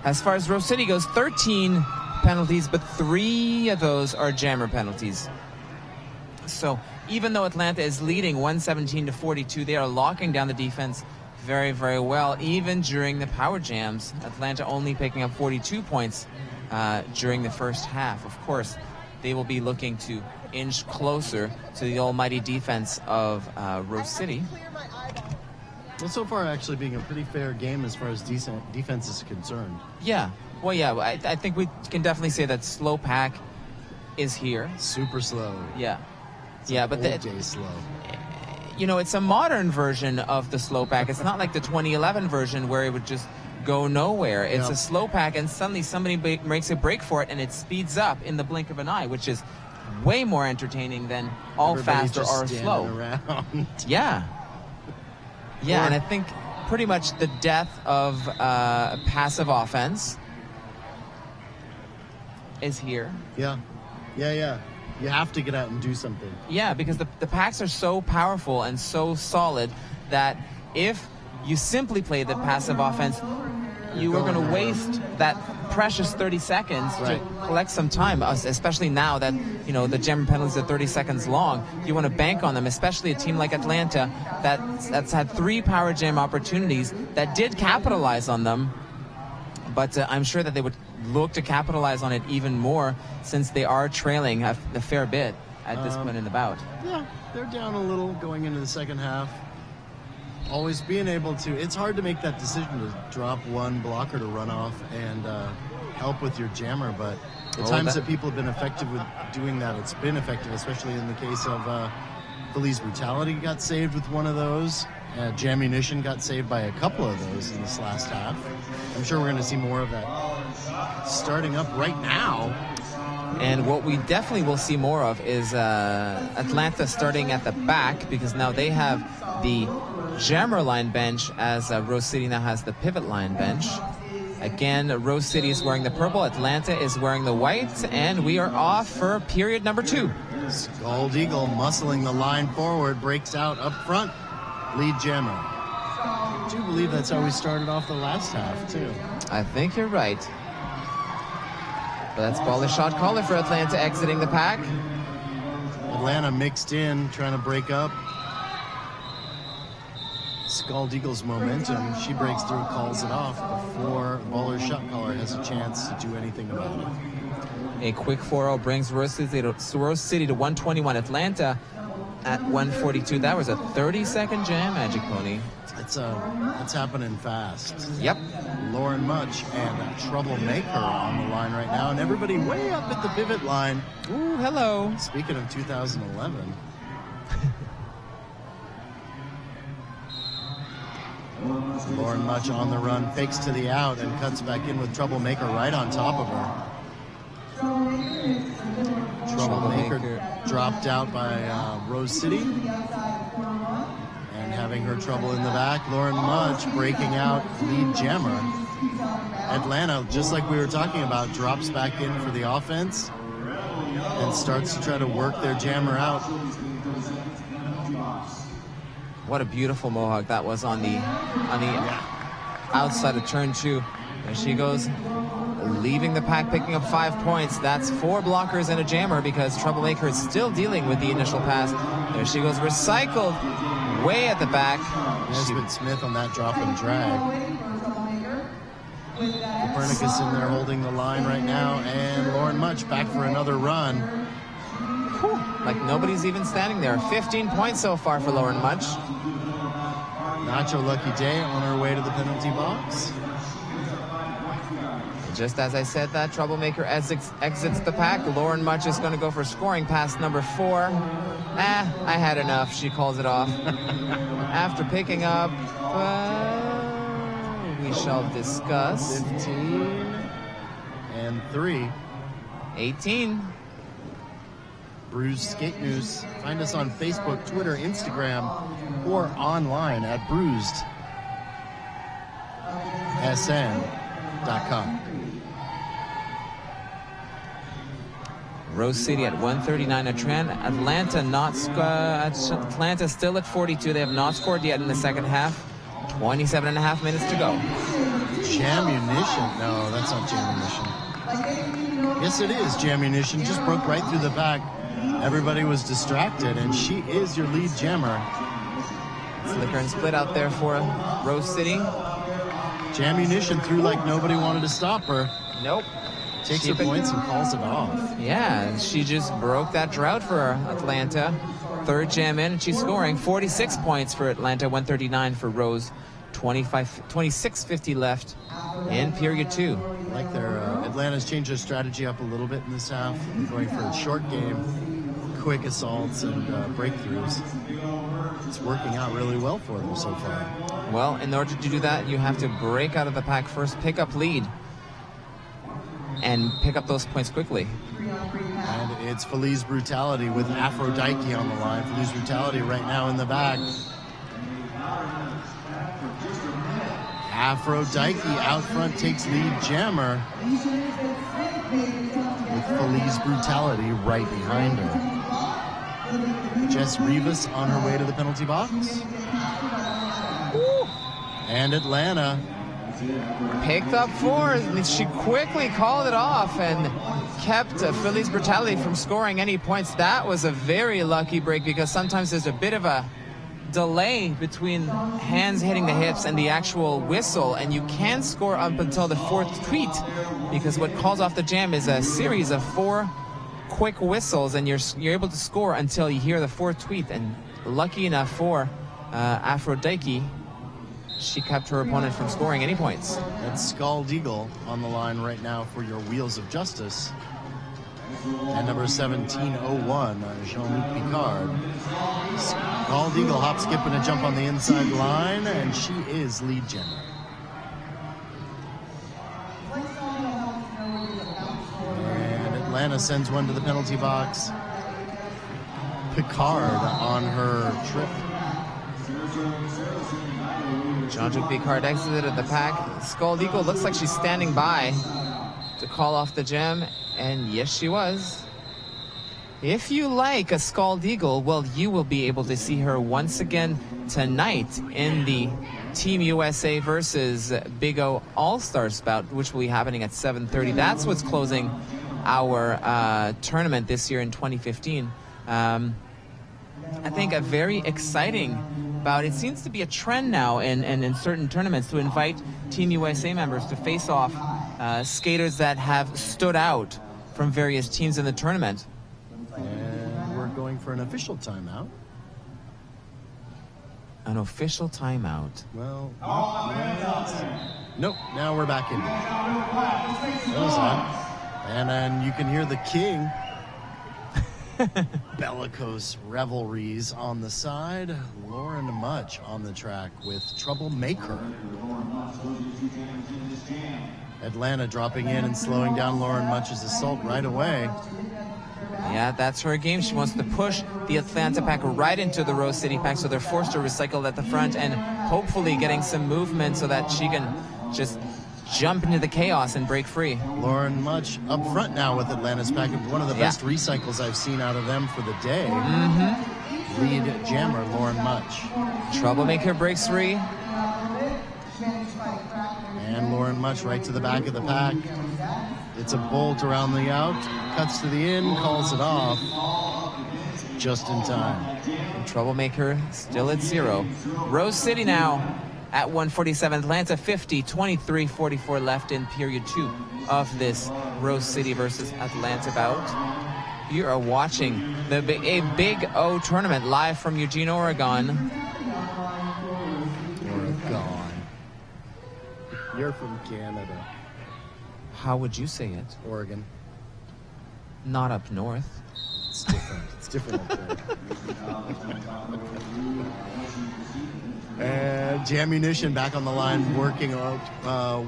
Speaker 16: As far as Rose City goes, 13 penalties, but 3 of those are jammer penalties. So even though Atlanta is leading 117-42, they are locking down the defense very, very well. Even during the power jams, Atlanta only picking up 42 points during the first half. Of course, they will be looking to inch closer to the almighty defense of Rose City.
Speaker 15: Well, so far actually being a pretty fair game as far as defense is concerned.
Speaker 16: Yeah. Well, yeah, I think we can definitely say that slow pack is here.
Speaker 15: Super slow.
Speaker 16: Yeah.
Speaker 15: It's
Speaker 16: yeah,
Speaker 15: like
Speaker 16: but
Speaker 15: old day slow.
Speaker 16: You know, it's a modern version of the slow pack. It's not like the 2011 version where it would just go nowhere. It's a slow pack, and suddenly somebody makes a break for it, and it speeds up in the blink of an eye, which is way more entertaining than all fast or slow.
Speaker 15: Around.
Speaker 16: Yeah. Yeah, and I think pretty much the death of passive offense is here.
Speaker 15: Yeah. You have to get out and do something.
Speaker 16: Yeah, because the packs are so powerful and so solid that if you simply play the passive offense, you are going to waste that precious 30 seconds to collect some time, especially now that, you know, the jammer penalties are 30 seconds long. You want to bank on them, especially a team like Atlanta that's had 3 power jam opportunities that did capitalize on them. But I'm sure that they would look to capitalize on it even more since they are trailing a fair bit at this point in the bout.
Speaker 15: Yeah, they're down a little going into the second half. Always being able to, it's hard to make that decision to drop one blocker to run off and help with your jammer, but the times that people have been effective with doing that, it's been effective, especially in the case of Police Brutality got saved with one of those. Jammunition got saved by a couple of those in this last half. I'm sure we're going to see more of that starting up right now.
Speaker 16: And what we definitely will see more of is Atlanta starting at the back, because now they have the jammer line bench as Rose City now has the pivot line bench. Again, Rose City is wearing the purple, Atlanta is wearing the white, and we are off for period number 2.
Speaker 15: Scald Eagle muscling the line forward, breaks out up front, lead jammer. I do believe that's how we started off the last half, too.
Speaker 16: I think you're right. But that's volley shot caller for Atlanta exiting the pack.
Speaker 15: Atlanta mixed in, trying to break up. Scald Eagle's momentum. She breaks through, calls it off before Baller's shot caller has a chance to do anything about it.
Speaker 16: A quick 4-0 brings Rose City to 121. Atlanta at 142. That was a 30-second jam, Magic Pony.
Speaker 15: It's happening fast.
Speaker 16: Yep.
Speaker 15: Lauren Much and Troublemaker on the line right now, and everybody way up at the pivot line.
Speaker 16: Ooh, hello.
Speaker 15: Speaking of 2011. Lauren Much on the run, fakes to the out, and cuts back in with Troublemaker right on top of her. Troublemaker dropped out by Rose City. having her trouble in the back. Lauren Mudge breaking out lead jammer. Atlanta, just like we were talking about, drops back in for the offense and starts to try to work their jammer out.
Speaker 16: What a beautiful mohawk that was on the outside of turn 2. There she goes, leaving the pack, picking up 5 points. That's 4 blockers and a jammer because Troublemaker is still dealing with the initial pass. There she goes, recycled way at the back.
Speaker 15: Nesbitt Smith on that drop and drag. Copernicus in there holding the line right now, and Lauren Mudge back for another run.
Speaker 16: Whew, like nobody's even standing there. 15 points so far for Lauren Mudge.
Speaker 15: Nacho Lucky Day on her way to the penalty box.
Speaker 16: Just as I said that, Troublemaker exits the pack. Lauren Mudge is going to go for scoring pass number 4. I had enough. She calls it off. After picking up, we shall discuss.
Speaker 15: 15 and 3.
Speaker 16: 18.
Speaker 15: Bruised Skate News. Find us on Facebook, Twitter, Instagram, or online at bruisedsn.com.
Speaker 16: Rose City at 139 at Tran. Atlanta still at 42. They have not scored yet in the second half. 27.5 minutes to go.
Speaker 15: Jammunition. No, that's not Jammunition. Yes, it is Jammunition. Just broke right through the back. Everybody was distracted, and she is your lead jammer.
Speaker 16: Flicker and split out there for Rose City.
Speaker 15: Jammunition threw like nobody wanted to stop her.
Speaker 16: Nope.
Speaker 15: Takes her points and calls it off.
Speaker 16: Yeah, she just broke that drought for Atlanta. Third jam in, and she's scoring 46 points for Atlanta, 139 for Rose. 26:50 left in period 2.
Speaker 15: I like their Atlanta's changed their strategy up a little bit in this half, going for a short game, quick assaults and breakthroughs. It's working out really well for them so far.
Speaker 16: Well, in order to do that, you have to break out of the pack first, pick up lead, and pick up those points quickly.
Speaker 15: And it's Feliz Brutality with Aphrodite on the line. Feliz Brutality right now in the back. Aphrodite out front takes lead jammer with Feliz Brutality right behind her. Jess Rivas on her way to the penalty box.
Speaker 16: Woo.
Speaker 15: And Atlanta
Speaker 16: picked up 4. She quickly called it off and kept Feliz Brutality from scoring any points. That was a very lucky break because sometimes there's a bit of a delay between hands hitting the hips and the actual whistle, and you can score up until the 4th tweet because what calls off the jam is a series of 4 quick whistles, and you're able to score until you hear the 4th tweet. And lucky enough for Aphrodite, she kept her opponent from scoring any points.
Speaker 15: That's Scald Eagle on the line right now for your Wheels of Justice. And number 1701, Jean-Luc Picard. Scald Eagle hop, skip, and a jump on the inside line, and she is lead jammer. And Atlanta sends one to the penalty box. Picard on her trip.
Speaker 16: Jean-Luc Picard exited the pack. Scald Eagle looks like she's standing by to call off the jam, and yes, she was. If you like a Scald Eagle, well, you will be able to see her once again tonight in the Team USA versus Big O All-Stars bout, which will be happening at 7:30. That's what's closing our tournament this year in 2015. I think a very exciting bout. It seems to be a trend now in certain tournaments to invite Team USA members to face off skaters that have stood out from various teams in the tournament.
Speaker 15: And we're going for an official timeout.
Speaker 16: An official timeout.
Speaker 15: Well, nope, now we're back in. That was on. And then you can hear the king. Bellicose revelries on the side. Lauren Mudge on the track with Troublemaker. Atlanta dropping in and slowing down Lauren Mudge's assault right away.
Speaker 16: Yeah, that's her game. She wants to push the Atlanta pack right into the Rose City pack, so they're forced to recycle at the front and hopefully getting some movement so that she can just jump into the chaos and break free.
Speaker 15: Lauren Much up front now with Atlanta's pack. One of the best recycles I've seen out of them for the day. Lead jammer, Lauren Much.
Speaker 16: Troublemaker breaks free.
Speaker 15: And Lauren Much right to the back of the pack. It's a bolt around the out. Cuts to the in, calls it off. Just in time.
Speaker 16: And Troublemaker still at 0. Rose City now at 147. Atlanta 50, 23:44 left in period 2 of this Rose City versus Atlanta bout. You are watching a Big O tournament live from Eugene, Oregon.
Speaker 15: You're from Canada.
Speaker 16: How would you say it?
Speaker 15: Oregon.
Speaker 16: Not up north.
Speaker 15: It's different. It's different up there. And Jammunition back on the line, working out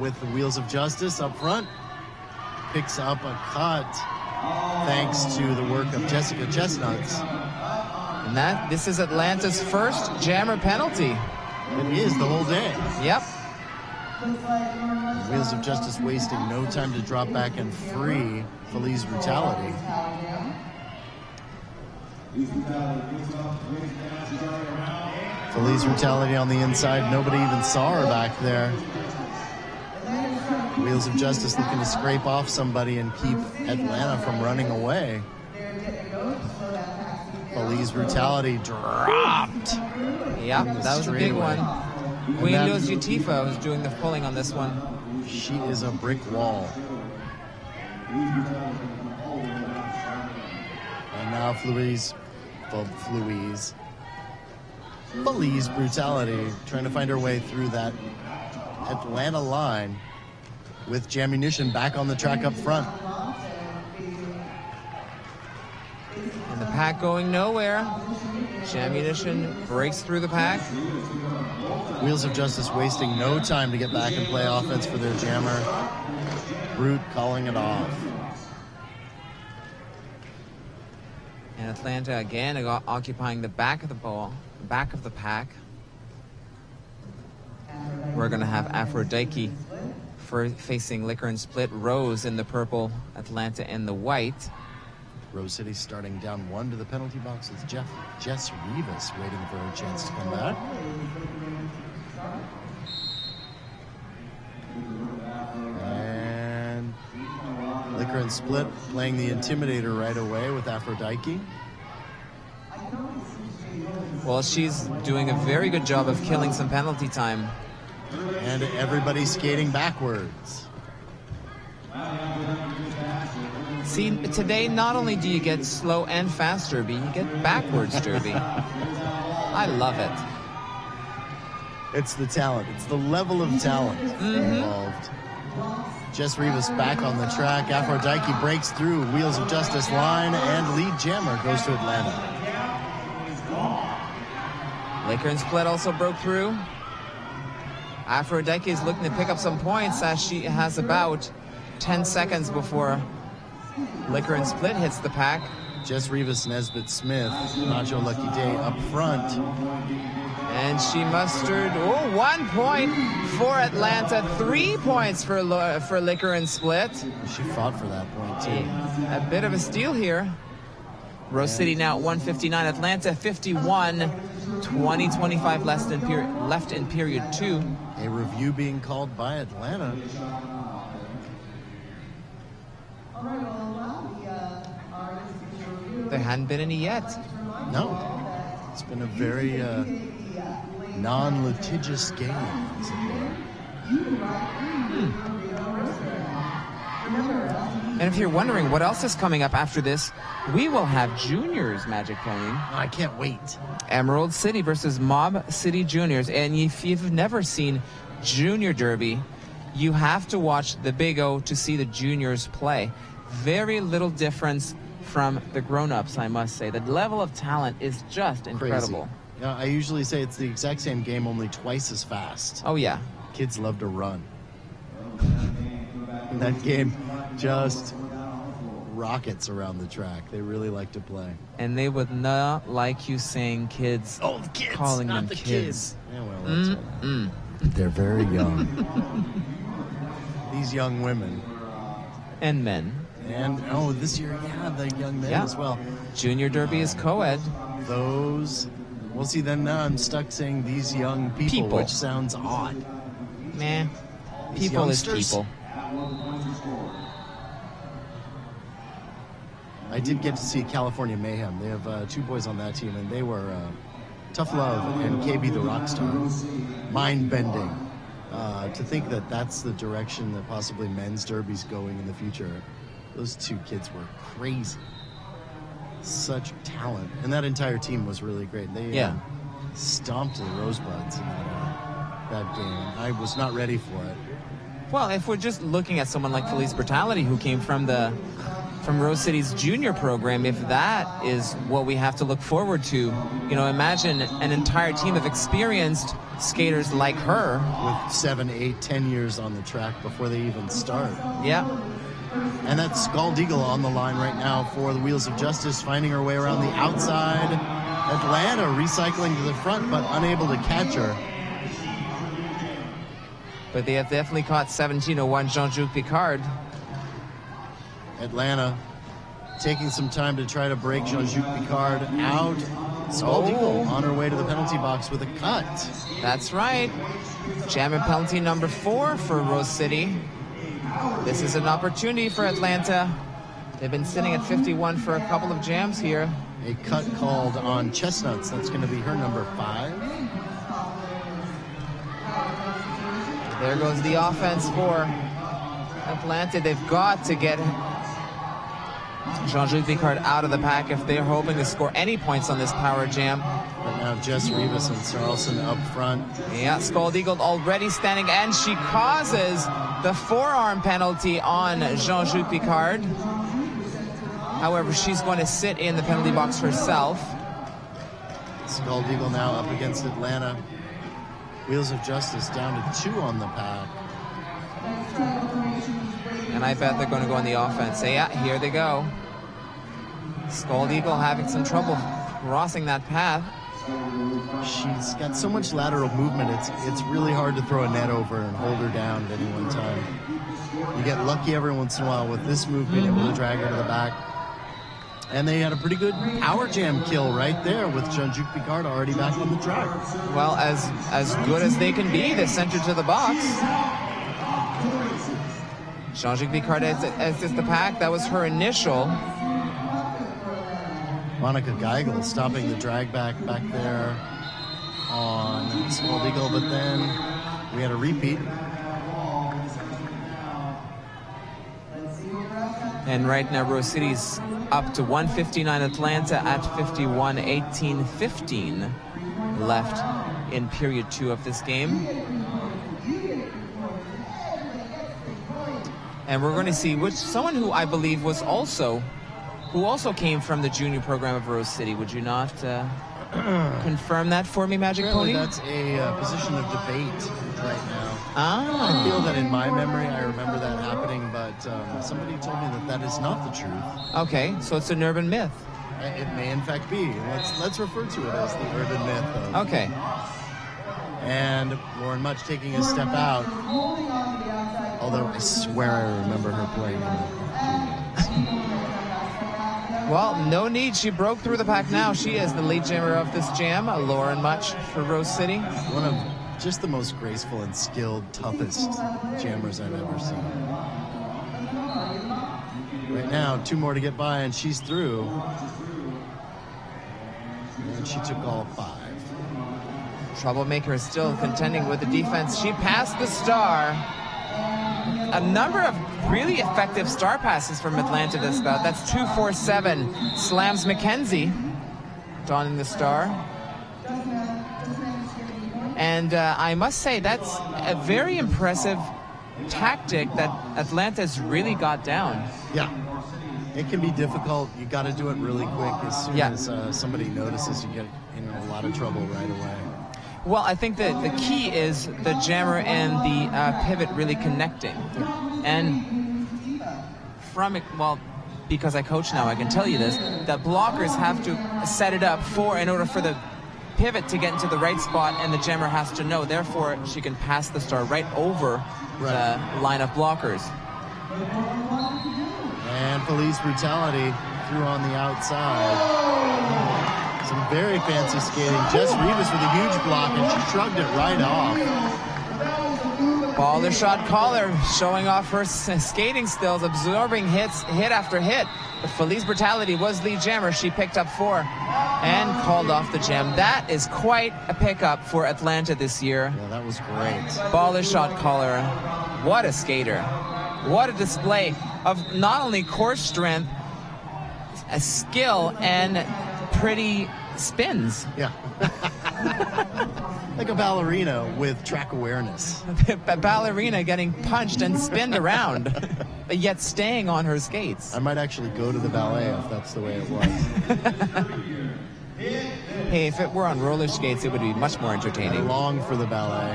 Speaker 15: with the Wheels of Justice up front. Picks up a cut thanks to the work of Jessica Chestnuts.
Speaker 16: And this is Atlanta's first jammer penalty.
Speaker 15: It is the whole day.
Speaker 16: Yep.
Speaker 15: Wheels of Justice wasting no time to drop back and free Feliz Brutality. Feliz Brutality on the inside. Nobody even saw her back there. Wheels of Justice looking to scrape off somebody and keep Atlanta from running away. Feliz Brutality dropped.
Speaker 16: Yep, that was a big one. Windows Utifa was doing the pulling on this one.
Speaker 15: She is a brick wall. And now Feliz Brutality trying to find her way through that Atlanta line with Jammunition back on the track up front.
Speaker 16: And the pack going nowhere. Jammunition breaks through the pack.
Speaker 15: Wheels of Justice wasting no time to get back and play offense for their jammer. Brute calling it off.
Speaker 16: And Atlanta again occupying the back of the ball, back of the pack. We're going to have Aphrodite facing Liquor and Split. Rose in the purple, Atlanta in the white.
Speaker 15: Rose City starting down 1 to the penalty box with Jess Rivas waiting for her chance to come back. And Liquor and Split playing the Intimidator right away with Aphrodite.
Speaker 16: Well, she's doing a very good job of killing some penalty time.
Speaker 15: And everybody's skating backwards.
Speaker 16: See, today not only do you get slow and fast derby, you get backwards derby. I love it.
Speaker 15: It's the talent. It's the level of talent involved. Jess Rivas back on the track. Aphrodite breaks through Wheels of Justice line, and lead jammer goes to Atlanta.
Speaker 16: Liquor and Split also broke through. Aphrodite is looking to pick up some points as she has about 10 seconds before Liquor and Split hits the pack.
Speaker 15: Jess Rivas, Nesbitt Smith, Nacho Lucky Day up front.
Speaker 16: And she mustered 1 point for Atlanta, 3 points for Liquor and Split.
Speaker 15: She fought for that point too.
Speaker 16: A bit of a steal here. Rose City now at 159, Atlanta 51, 20-25 left in period 2.
Speaker 15: A review being called by Atlanta.
Speaker 16: There hadn't been any yet.
Speaker 15: No. It's been a very non-litigious game, as it were.
Speaker 16: And if you're wondering what else is coming up after this, we will have juniors Magic playing.
Speaker 15: I can't wait.
Speaker 16: Emerald City versus Mob City Juniors. And if you've never seen Junior Derby, you have to watch the Big O to see the juniors play. Very little difference from the grown-ups, I must say. The level of talent is just incredible.
Speaker 15: Crazy. I usually say it's the exact same game, only twice as fast.
Speaker 16: Oh, yeah.
Speaker 15: Kids love to run. And that game just rockets around the track. They really like to play.
Speaker 16: And they would not like you saying kids.
Speaker 15: Oh, the kids,
Speaker 16: calling
Speaker 15: not
Speaker 16: them
Speaker 15: the
Speaker 16: kids.
Speaker 15: Yeah, well, that's right. They're very young. These young women.
Speaker 16: And men.
Speaker 15: And, this year, the young men as well.
Speaker 16: Junior Derby is co-ed.
Speaker 15: Those, well, see, then now I'm stuck saying these young people. Which sounds odd.
Speaker 16: Man, people is people.
Speaker 15: I did get to see California Mayhem. They have 2 boys on that team, and they were Tough Love and KB the Rockstar. Mind-bending. To think that that's the direction that possibly men's derby's going in the future. Those 2 kids were crazy. Such talent. And that entire team was really great. They stomped the Rosebuds in that game. I was not ready for it.
Speaker 16: Well, if we're just looking at someone like Felice Brutality, who came from Rose City's junior program, if that is what we have to look forward to, imagine an entire team of experienced skaters like her.
Speaker 15: With 7, 8, 10 years on the track before they even start.
Speaker 16: Yeah.
Speaker 15: And that's Scald Eagle on the line right now for the Wheels of Justice, finding her way around the outside. Atlanta recycling to the front, but unable to catch her.
Speaker 16: But they have definitely caught 1701 Jean-Juc Picard.
Speaker 15: Atlanta taking some time to try to break Jean-Juc Picard out. Scald Eagle on her way to the penalty box with a cut.
Speaker 16: That's right. Jammer penalty number 4 for Rose City. This is an opportunity for Atlanta. They've been sitting at 51 for a couple of jams here.
Speaker 15: A cut called on Chestnuts. That's going to be her number 5.
Speaker 16: There goes the offense for Atlanta. They've got to get Jean-Juc Picard out of the pack if they're hoping to score any points on this power jam.
Speaker 15: Right now, Jess Rivas and Charleston up front.
Speaker 16: Yeah, Scald Eagle already standing, and she causes the forearm penalty on Jean-Juc Picard. However, she's going to sit in the penalty box herself.
Speaker 15: Scald Eagle now up against Atlanta. Wheels of Justice down to 2 on the pack.
Speaker 16: And I bet they're going to go on the offense. Yeah, here they go. Scald Eagle having some trouble crossing that path.
Speaker 15: She's got so much lateral movement, it's really hard to throw a net over and hold her down at any one time. You get lucky every once in a while with this move being able to drag her to the back. And they had a pretty good power jam kill right there with Jean-Juc Picard already back on the track.
Speaker 16: Well, as good as they can be, they sent her to the box. Jean-Juc Picard as the pack. That was her initial.
Speaker 15: Monica Geigel stopping the drag back there on Scald Eagle, but then we had a repeat.
Speaker 16: And right now, Rose City's up to 159 Atlanta at 51, 18-15 left in period 2 of this game. And we're going to see someone who I believe who also came from the junior program of Rose City. Would you not confirm that for me, Magic Pony?
Speaker 15: That's a position of debate right now. I feel that in my memory, I remember that happening, but somebody told me that is not the truth.
Speaker 16: Okay, so it's an urban myth.
Speaker 15: It may in fact be. Let's refer to it as the urban myth.
Speaker 16: Okay.
Speaker 15: And Lauren Much taking a step out. Although I swear I remember her playing in it.
Speaker 16: Well, no need. She broke through the pack now. She is the lead jammer of this jam, Lauren Much for Rose City.
Speaker 15: One of just the most graceful and skilled, toughest jammers I've ever seen. Right now, 2 more to get by, and she's through. And she took all 5.
Speaker 16: Troublemaker is still contending with the defense. She passed the star. A number of really effective star passes from Atlanta this bout. That's 2-4-7. Slams McKenzie, donning the star. And I must say, that's a very impressive tactic that Atlanta's really got down.
Speaker 15: Yeah. It can be difficult. You got to do it really quick. As soon as somebody notices, you get in a lot of trouble right away.
Speaker 16: Well, I think that the key is the jammer and the pivot really connecting. And from it, well, because I coach now, I can tell you this, that blockers have to set it up in order for the pivot to get into the right spot, and the jammer has to know. Therefore, she can pass the star right over the line of blockers.
Speaker 15: And Felice Brutality through on the outside. Some very fancy skating. Jess Rivas with a huge block, and she shrugged it right off.
Speaker 16: Baller shot caller showing off her skating skills, absorbing hit after hit. But Felice Brutality was lead jammer. She picked up 4 and called off the jam. That is quite a pickup for Atlanta this year.
Speaker 15: Yeah, that was great.
Speaker 16: Baller shot caller. What a skater. What a display of not only core strength, a skill, and pretty spins.
Speaker 15: Yeah. Like a ballerina with track awareness.
Speaker 16: A ballerina getting punched and spinned around, but yet staying on her skates.
Speaker 15: I might actually go to the ballet if that's the way it was.
Speaker 16: Hey, if it were on roller skates, it would be much more entertaining.
Speaker 15: I long for the ballet.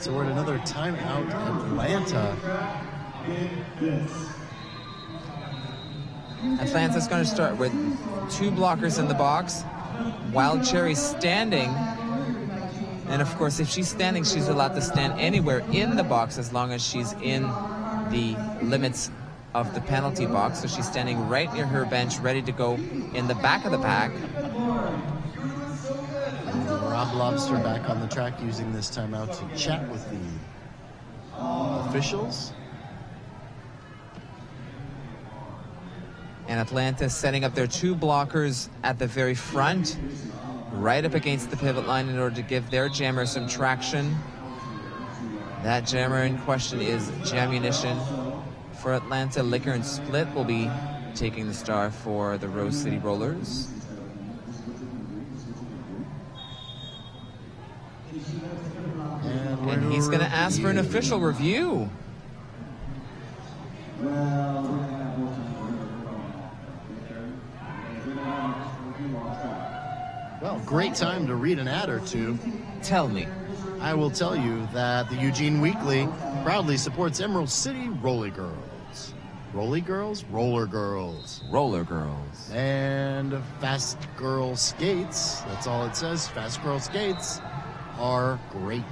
Speaker 15: So we're at another timeout, Atlanta.
Speaker 16: Atlanta's going to start with 2 blockers in the box. Wild Cherry standing. And of course, if she's standing, she's allowed to stand anywhere in the box as long as she's in the limits of the penalty box. So she's standing right near her bench, ready to go in the back of the pack.
Speaker 15: Rob Lobster back on the track using this timeout to chat with the officials.
Speaker 16: And Atlanta setting up their 2 blockers at the very front, right up against the pivot line in order to give their jammer some traction. That jammer in question is Jammunition. For Atlanta, Liquor and Split will be taking the star for the Rose City Rollers. And he's going to ask for an official review.
Speaker 15: Well, great time to read an ad or two.
Speaker 16: Tell me.
Speaker 15: I will tell you that the Eugene Weekly proudly supports Emerald City Roller Girls. Roller Girls? Roller Girls.
Speaker 16: Roller Girls.
Speaker 15: And Fast Girl Skates, that's all it says, Fast Girl Skates are great.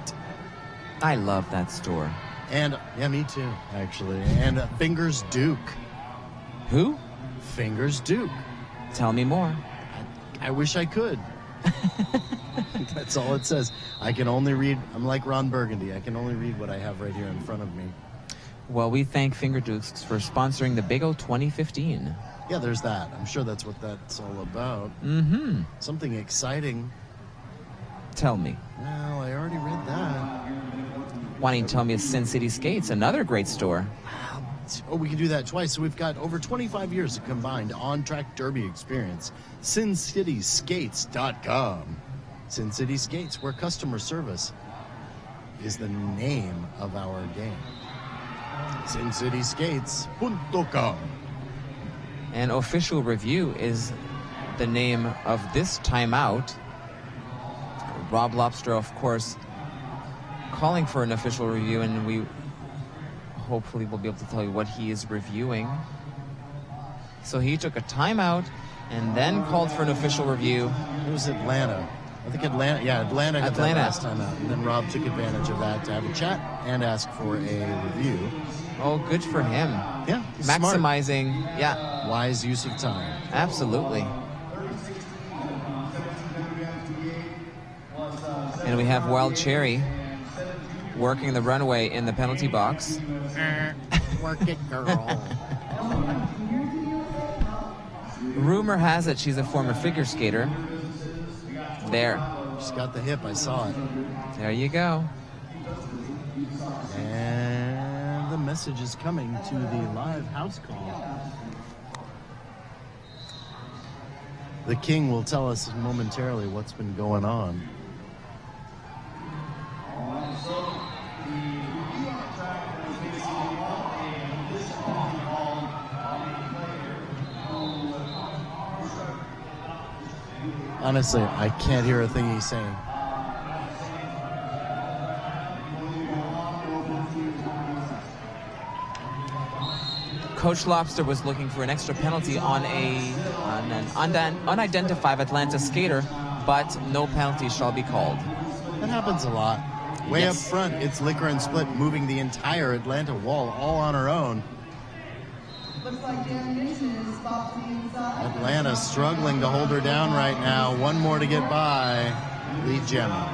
Speaker 16: I love that store.
Speaker 15: And, yeah, me too, actually. And Fingers Duke.
Speaker 16: Who?
Speaker 15: Fingers Duke.
Speaker 16: Tell me more.
Speaker 15: I wish I could. That's all it says. I can only read, I'm like Ron Burgundy, I can only read what I have right here in front of me.
Speaker 16: Well, we thank Finger Dukes for sponsoring the Big O 2015.
Speaker 15: Yeah, there's that. I'm sure that's what that's all about.
Speaker 16: Mm-hmm.
Speaker 15: Something exciting.
Speaker 16: Tell me.
Speaker 15: Well, I already read that.
Speaker 16: Why don't you tell me it's Sin City Skates, another great store.
Speaker 15: Oh, we can do that twice. So we've got over 25 years of combined on-track derby experience. SinCitySkates.com. Sin City Skates, where customer service is the name of our game. SinCitySkates.com.
Speaker 16: An official review is the name of this timeout. Rob Lobster, of course, calling for an official review, and we hopefully will be able to tell you what he is reviewing. So he took a timeout and then called for an official review.
Speaker 15: It was Atlanta. I think Atlanta got that last time out. And then Rob took advantage of that to have a chat and ask for a review.
Speaker 16: Oh, good for him.
Speaker 15: Yeah.
Speaker 16: Maximizing,
Speaker 15: smart.
Speaker 16: Yeah.
Speaker 15: Wise use of time.
Speaker 16: Absolutely. And we have Wild Cherry working the runaway in the penalty box.
Speaker 15: Work it, girl.
Speaker 16: Rumor has it she's a former figure skater. There.
Speaker 15: She's got the hip, I saw it.
Speaker 16: There you go.
Speaker 15: And the message is coming to the live house call. The king will tell us momentarily what's been going on. Honestly, I can't hear a thing he's saying.
Speaker 16: Coach Lobster was looking for an extra penalty on an unidentified Atlanta skater, but no penalty shall be called.
Speaker 15: That happens a lot. Way
Speaker 16: Yes.
Speaker 15: up front, it's Liquor and Split moving the entire Atlanta wall all on her own. Atlanta struggling to hold her down right now. One more to get by. Lead Gemma.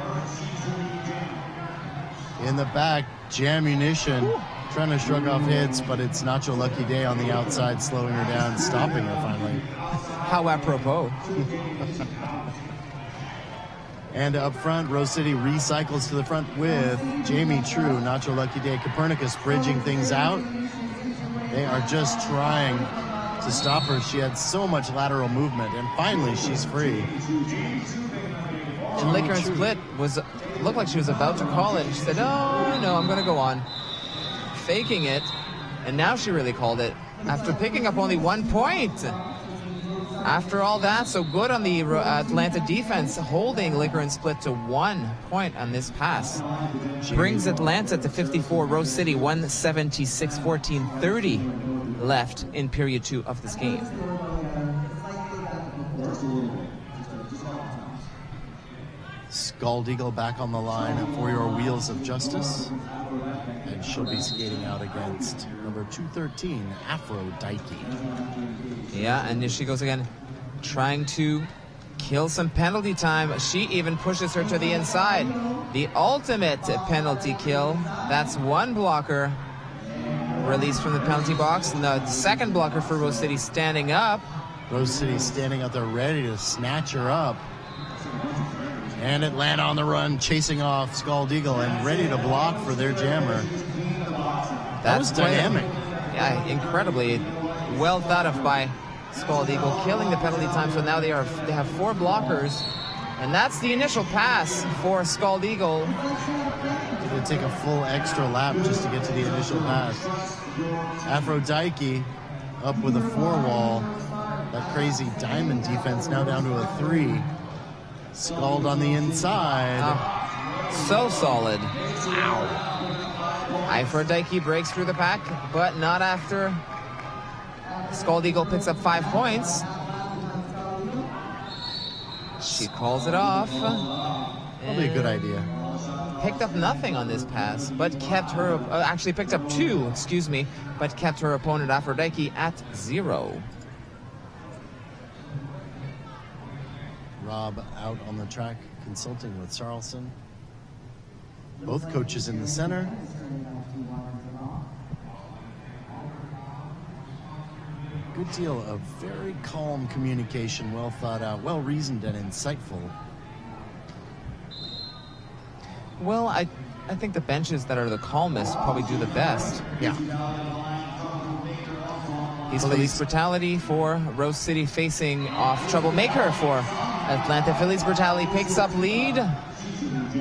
Speaker 15: In the back, Jamunition trying to shrug off hits, but it's Nacho Lucky Day on the outside, slowing her down, stopping her finally.
Speaker 16: How apropos.
Speaker 15: And up front, Rose City recycles to the front with Jamie True, Nacho Lucky Day, Copernicus bridging things out. They are just trying to stop her. She had so much lateral movement, and finally she's free.
Speaker 16: And Liquor and Split looked like she was about to call it. And she said, "Oh, no, I'm going to go on." Faking it, and now she really called it after picking up only 1 point. After all that, so good on the Atlanta defense, holding Liquor and Split to 1 point on this pass. Brings Atlanta to 54, Rose City 176, 14:30 left in period 2 of this game.
Speaker 15: Scald Eagle back on the line for your Wheels of Justice. And she'll be skating out against number 213, Aphrodite.
Speaker 16: Yeah, and there she goes again, trying to kill some penalty time. She even pushes her to the inside. The ultimate penalty kill. That's one blocker released from the penalty box. And the second blocker for Rose City standing up.
Speaker 15: Rose City standing out there ready to snatch her up. And Atlanta on the run, chasing off Scald Eagle and ready to block for their jammer. That was dynamic.
Speaker 16: Yeah, incredibly well thought of by Scald Eagle, killing the penalty time. So now they have 4 blockers, and that's the initial pass for Scald Eagle.
Speaker 15: It would take a full extra lap just to get to the initial pass. Aphrodite up with a 4-wall. That crazy diamond defense now down to a 3. Scald on the inside.
Speaker 16: So solid. Wow. Aphrodite breaks through the pack, but not after Scald Eagle picks up 5 points. She calls it off.
Speaker 15: Probably a good idea.
Speaker 16: Picked up nothing on this pass, but kept her, actually picked up 2, excuse me, but kept her opponent Aphrodite at 0.
Speaker 15: Rob out on the track consulting with Sarlson. Both coaches in the center. Good deal of very calm communication, well thought out, well reasoned and insightful.
Speaker 16: Well, I think the benches that are the calmest probably do the best.
Speaker 15: Yeah.
Speaker 16: He's Felice Brutality for Rose City facing off Troublemaker for Atlanta. Felice Brutality picks up lead.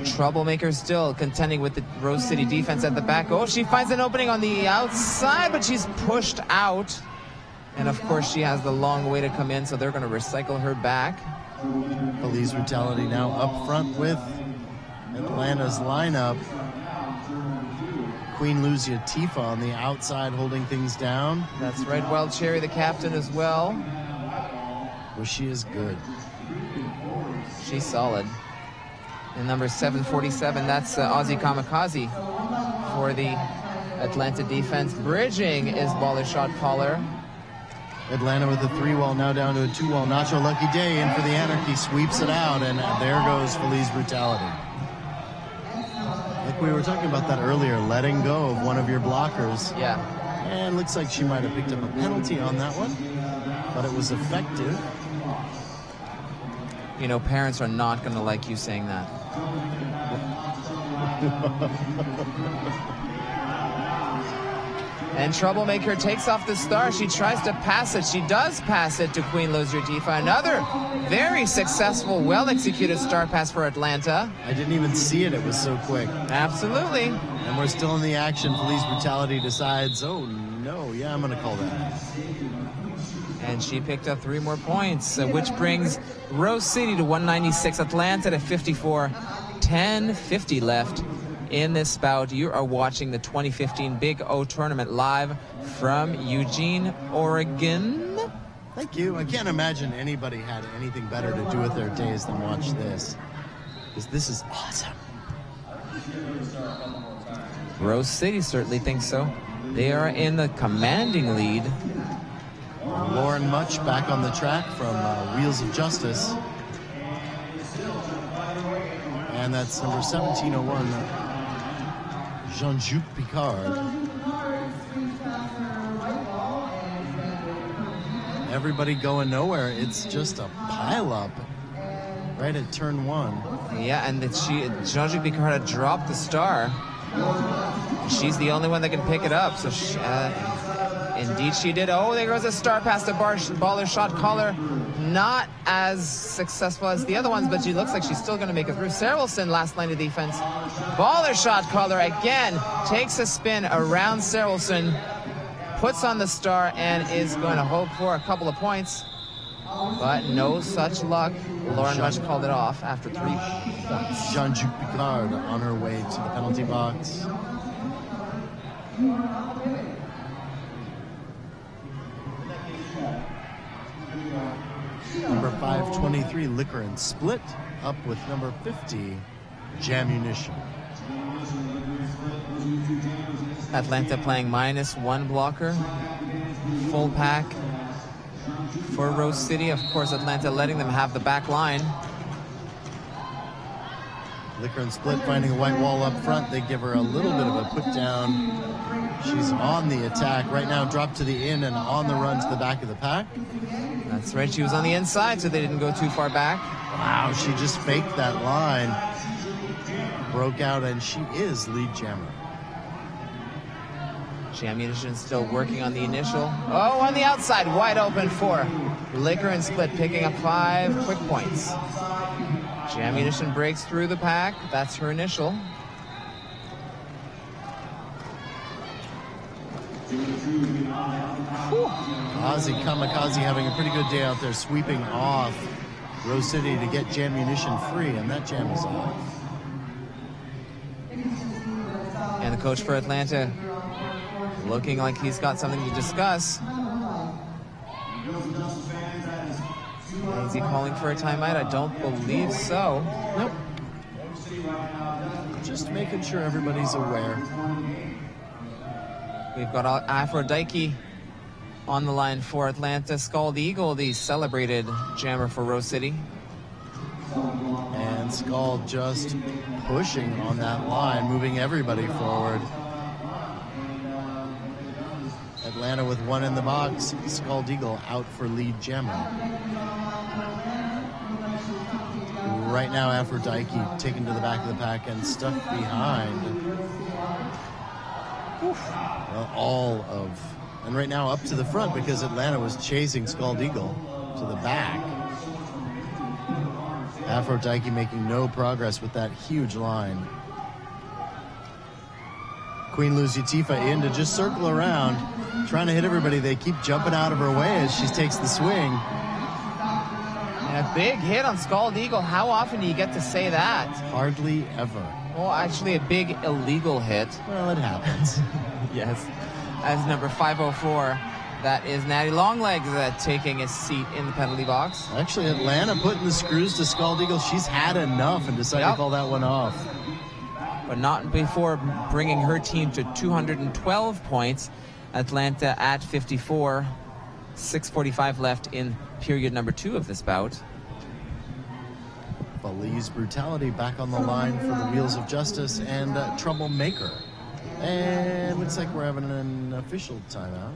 Speaker 16: Troublemaker still contending with the Rose City defense at the back. Oh, she finds an opening on the outside, but she's pushed out. And of course, she has the long way to come in, so they're going to recycle her back.
Speaker 15: Felice Brutality now up front with Atlanta's lineup. Queen Luzia Tifa on the outside holding things down.
Speaker 16: That's right, Wild Cherry, the captain as well.
Speaker 15: Well, she is good.
Speaker 16: She's solid. And number 747, that's Aussie Kamikaze for the Atlanta defense. Bridging is baller shot caller.
Speaker 15: Atlanta with a 3-wall, now down to a 2-wall. Nacho Lucky Day in for the Anarchy, sweeps it out, and there goes Felice Brutality. Like we were talking about that earlier, letting go of one of your blockers.
Speaker 16: Yeah.
Speaker 15: And looks like she might have picked up a penalty on that one, but it was effective.
Speaker 16: You know, parents are not going to like you saying that. And Troublemaker takes off the star. She tries to pass it. She does pass it to Queen Luzia Tifa. Another very successful, well-executed star pass for Atlanta.
Speaker 15: I didn't even see it. It was so quick.
Speaker 16: Absolutely.
Speaker 15: And we're still in the action. Felice Brutality decides, oh, no, yeah, I'm going to call that.
Speaker 16: And she picked up 3 more points, which brings Rose City to 196, Atlanta to 54, 10:50 left in this bout. You are watching the 2015 Big O Tournament live from Eugene, Oregon.
Speaker 15: Thank you. I can't imagine anybody had anything better to do with their days than watch this, because this is awesome.
Speaker 16: Rose City certainly thinks so. They are in the commanding lead.
Speaker 15: Lauren Much back on the track from Wheels of Justice. And that's number 1701, Jean-Juc Picard. Everybody going nowhere. It's just a pileup right at turn 1.
Speaker 16: Yeah, and Jean-Juc Picard had dropped the star. She's the only one that can pick it up. So indeed she did. Oh, there goes a star past the baller shot caller. Not as successful as the other ones, but she looks like she's still going to make it through. Sarah Wilson, last line of defense. Baller shot caller again. Takes a spin around Sarah Wilson. Puts on the star and is going to hope for a couple of points. But no such luck. Lauren Much called it off after 3 points.
Speaker 15: Jean-Juc Picard on her way to the penalty box. Number 523, Liquor and Split, up with number 50, Jammunition.
Speaker 16: Atlanta playing -1 blocker. Full pack for Rose City. Of course, Atlanta letting them have the back line.
Speaker 15: Liquor and Split finding a white wall up front. They give her a little bit of a put down. She's on the attack. Right now dropped to the in and on the run to the back of the pack.
Speaker 16: That's right. She was on the inside, so they didn't go too far back.
Speaker 15: Wow, she just faked that line. Broke out, and she is lead jammer.
Speaker 16: Jammunition still working on the initial. Oh, on the outside, wide open for Liquor and Split, picking up 5 quick points. Jammunition breaks through the pack. That's her initial.
Speaker 15: Ozzy Kamikaze having a pretty good day out there, sweeping off Rose City to get Jammunition free, and that jam is off.
Speaker 16: And the coach for Atlanta looking like he's got something to discuss. Is he calling for a timeout? I don't believe so.
Speaker 15: Nope. Just making sure everybody's aware.
Speaker 16: We've got Aphrodite on the line for Atlanta. Scald Eagle, the celebrated jammer for Rose City.
Speaker 15: And Scald just pushing on that line, moving everybody forward. Atlanta with 1 in the box. Scald Eagle out for lead jammer. Right now, Aphrodite taken to the back of the pack and stuck behind. Well, and right now up to the front because Atlanta was chasing Scald Eagle to the back. Aphrodite making no progress with that huge line. Queen Lucy Tifa in to just circle around, trying to hit everybody. They keep jumping out of her way as she takes the swing.
Speaker 16: And a big hit on Scald Eagle. How often do you get to say that?
Speaker 15: Hardly ever.
Speaker 16: Well, actually a big illegal hit.
Speaker 15: Well, it happens.
Speaker 16: Yes. As number 504, that is Natty Longlegs taking a seat in the penalty box.
Speaker 15: Actually, Atlanta putting the screws to Scald Eagle. She's had enough and decided to call that one off.
Speaker 16: But not before bringing her team to 212 points. Atlanta at 54. 6:45 left in period number 2 of this bout.
Speaker 15: Belize Brutality back on the line for the Wheels of Justice and Troublemaker. And looks like we're having an official timeout.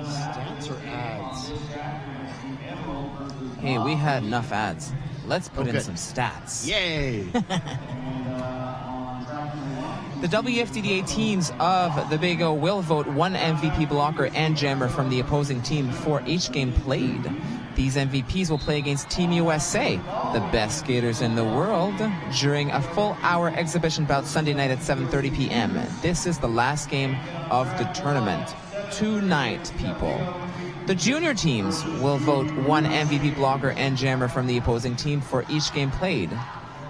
Speaker 15: Stats or ads?
Speaker 16: Hey, we had enough ads. Let's put in some stats.
Speaker 15: Yay!
Speaker 16: The WFDDA teams of the Big O will vote 1 MVP blocker and jammer from the opposing team for each game played. These MVPs will play against Team USA, the best skaters in the world, during a full-hour exhibition bout Sunday night at 7:30 p.m. This is the last game of the tournament. Tonight, people. The junior teams will vote 1 MVP blocker and jammer from the opposing team for each game played.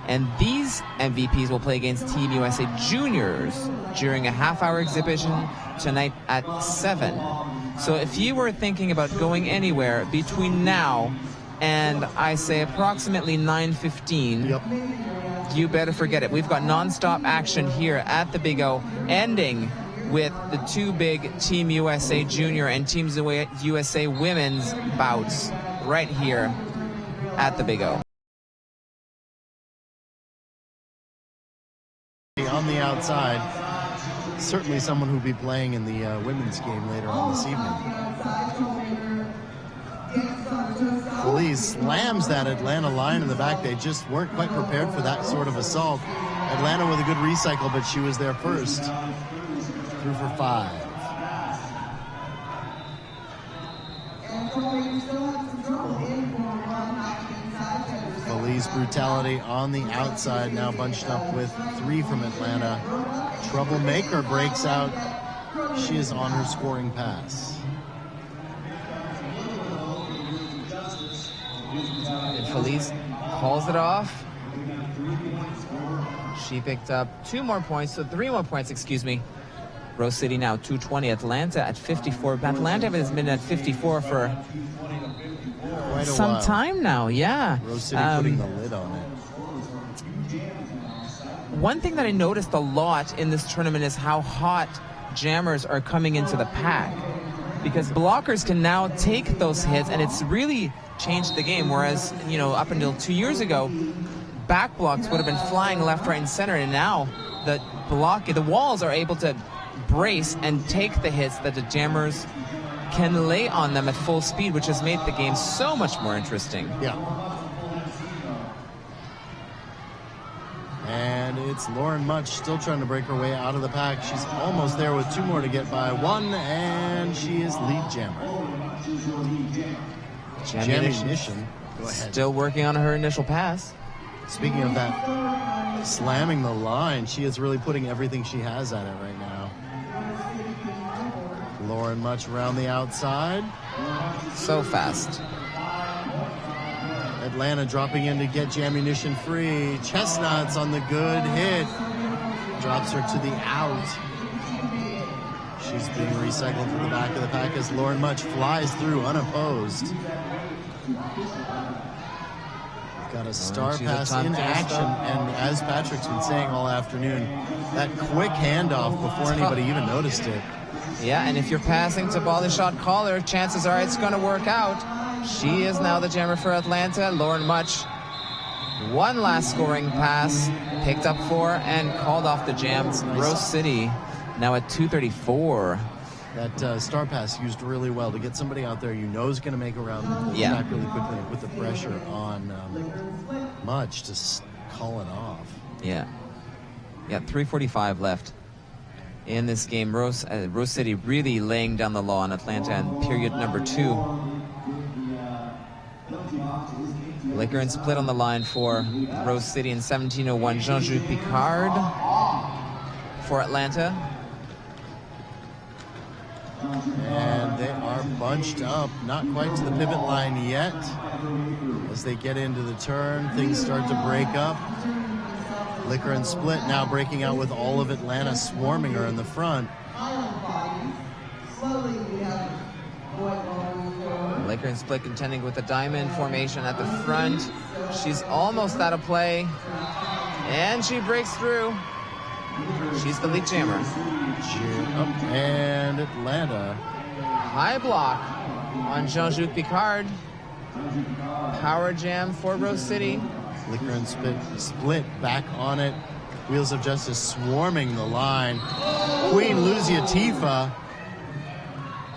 Speaker 16: And these MVPs will play against Team USA Juniors during a half-hour exhibition tonight at 7. So if you were thinking about going anywhere between now and, I say, approximately 9:15, you better forget it. We've got non-stop action here at the Big O, ending with the two big Team USA Junior and Team USA Women's bouts right here at the Big O.
Speaker 15: On the outside, certainly someone who'll be playing in the women's game later on this evening. Felice slams that Atlanta line in the back. They just weren't quite prepared for that sort of assault. Atlanta with a good recycle, but she was there first. Through for 5. Felice brutality on the outside, now bunched up with 3 from Atlanta. Troublemaker breaks out. She is on her scoring pass.
Speaker 16: And Felice calls it off. She picked up 3 more points, excuse me. Rose City now 220, Atlanta at 54. Atlanta has been at 54 for
Speaker 15: Quite a
Speaker 16: some
Speaker 15: while.
Speaker 16: time now, yeah.
Speaker 15: Rose City putting the lid on it.
Speaker 16: One thing that I noticed a lot in this tournament is how hot jammers are coming into the pack, because blockers can now take those hits, and it's really changed the game. Whereas, you know, up until 2 years ago, back blocks would have been flying left, right, and center, and now the walls are able to brace and take the hits that the jammers can lay on them at full speed, which has made the game so much more interesting.
Speaker 15: Yeah. And it's Lauren Much still trying to break her way out of the pack. She's almost there with 2 more to get by. 1, and she is lead jammer. Jammunition. Go ahead.
Speaker 16: Still working on her initial pass.
Speaker 15: Speaking of that, slamming the line, she is really putting everything she has at it right now. Lauren Much around the outside.
Speaker 16: So fast.
Speaker 15: Atlanta dropping in to get Jammunition free. Chestnuts on the good hit. Drops her to the out. She's being recycled to the back of the pack as Lauren Much flies through unopposed. Got a star pass in action, and as Patrick's been saying all afternoon, that quick handoff before anybody even noticed it.
Speaker 16: Yeah, and if you're passing to volley shot caller, chances are it's going to work out. She is now the jammer for Atlanta. Lauren Much, one last scoring pass, picked up 4 and called off the jam. Rose City now at 234.
Speaker 15: That star pass used really well to get somebody out there you know is going to make a round back really quickly and put the pressure on Much to call it off.
Speaker 16: Yeah. Yeah, 3:45 left in this game. Rose City really laying down the law on Atlanta in period number 2. Liquor and split on the line for Rose City in 17:01. Jean-Jules Picard for Atlanta.
Speaker 15: And they are bunched up, not quite to the pivot line yet. As they get into the turn, things start to break up. Liquor and split now breaking out with all of Atlanta swarming her in the front.
Speaker 16: Liquor and split contending with the diamond formation at the front. She's almost out of play, and she breaks through. She's the lead jammer.
Speaker 15: Up and Atlanta.
Speaker 16: High block on Jean-Jules Picard. Power jam for Rose City.
Speaker 15: Liquor and split back on it. Wheels of Justice swarming the line. Queen Luzia Tifa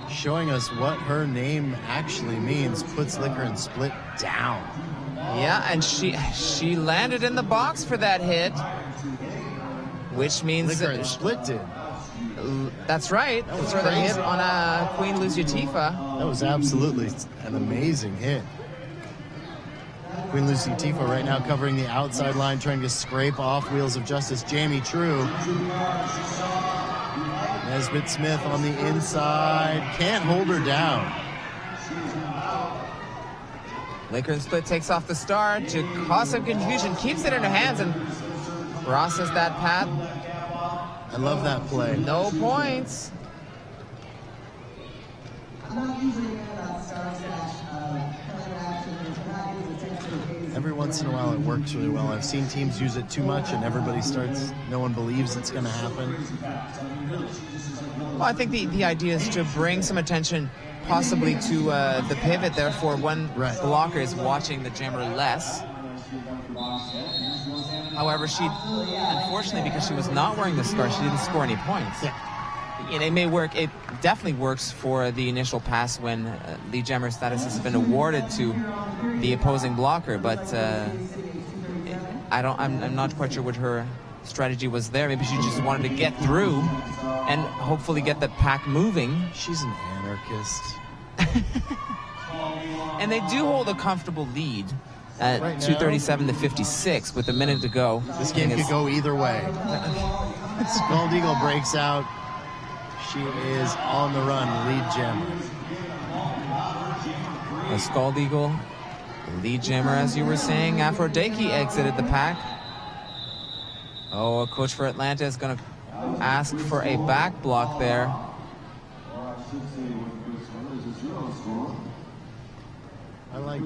Speaker 15: showing us what her name actually means. Puts Liquor and split down.
Speaker 16: Yeah, and she landed in the box for that hit, which means
Speaker 15: Liquor and split did.
Speaker 16: That's right.
Speaker 15: That was
Speaker 16: for the
Speaker 15: crazy.
Speaker 16: hit on Queen Luzia Tifa.
Speaker 15: That was absolutely an amazing hit. Queen Lucy Tifa right now covering the outside line, trying to scrape off Wheels of Justice. Jamie True. Nesbitt Smith on the inside. Can't hold her down.
Speaker 16: Lincoln Split takes off the star to cause some confusion, keeps it in her hands, and crosses that path.
Speaker 15: I love that play.
Speaker 16: No points.
Speaker 15: Every once in a while it works really well. I've seen teams use it too much and no one believes it's going to happen.
Speaker 16: Well, I think the idea is to bring some attention possibly to the pivot, therefore one blocker is watching the jammer less. However, unfortunately, because she was not wearing the scar, she didn't score any points.
Speaker 15: Yeah.
Speaker 16: And it may work, it definitely works for the initial pass when lead jammer status has been awarded to the opposing blocker, but I'm not quite sure what her strategy was there. Maybe she just wanted to get through and hopefully get the pack moving.
Speaker 15: She's an anarchist.
Speaker 16: And they do hold a comfortable lead at
Speaker 15: right
Speaker 16: 237 to 56 with a minute to go.
Speaker 15: This game could go either way. Scald Eagle breaks out. She is on the run, lead jammer.
Speaker 16: A Scald Eagle, lead jammer, as you were saying. Aphrodite exited the pack. Oh, a coach for Atlanta is going to ask for a back block there.
Speaker 15: I like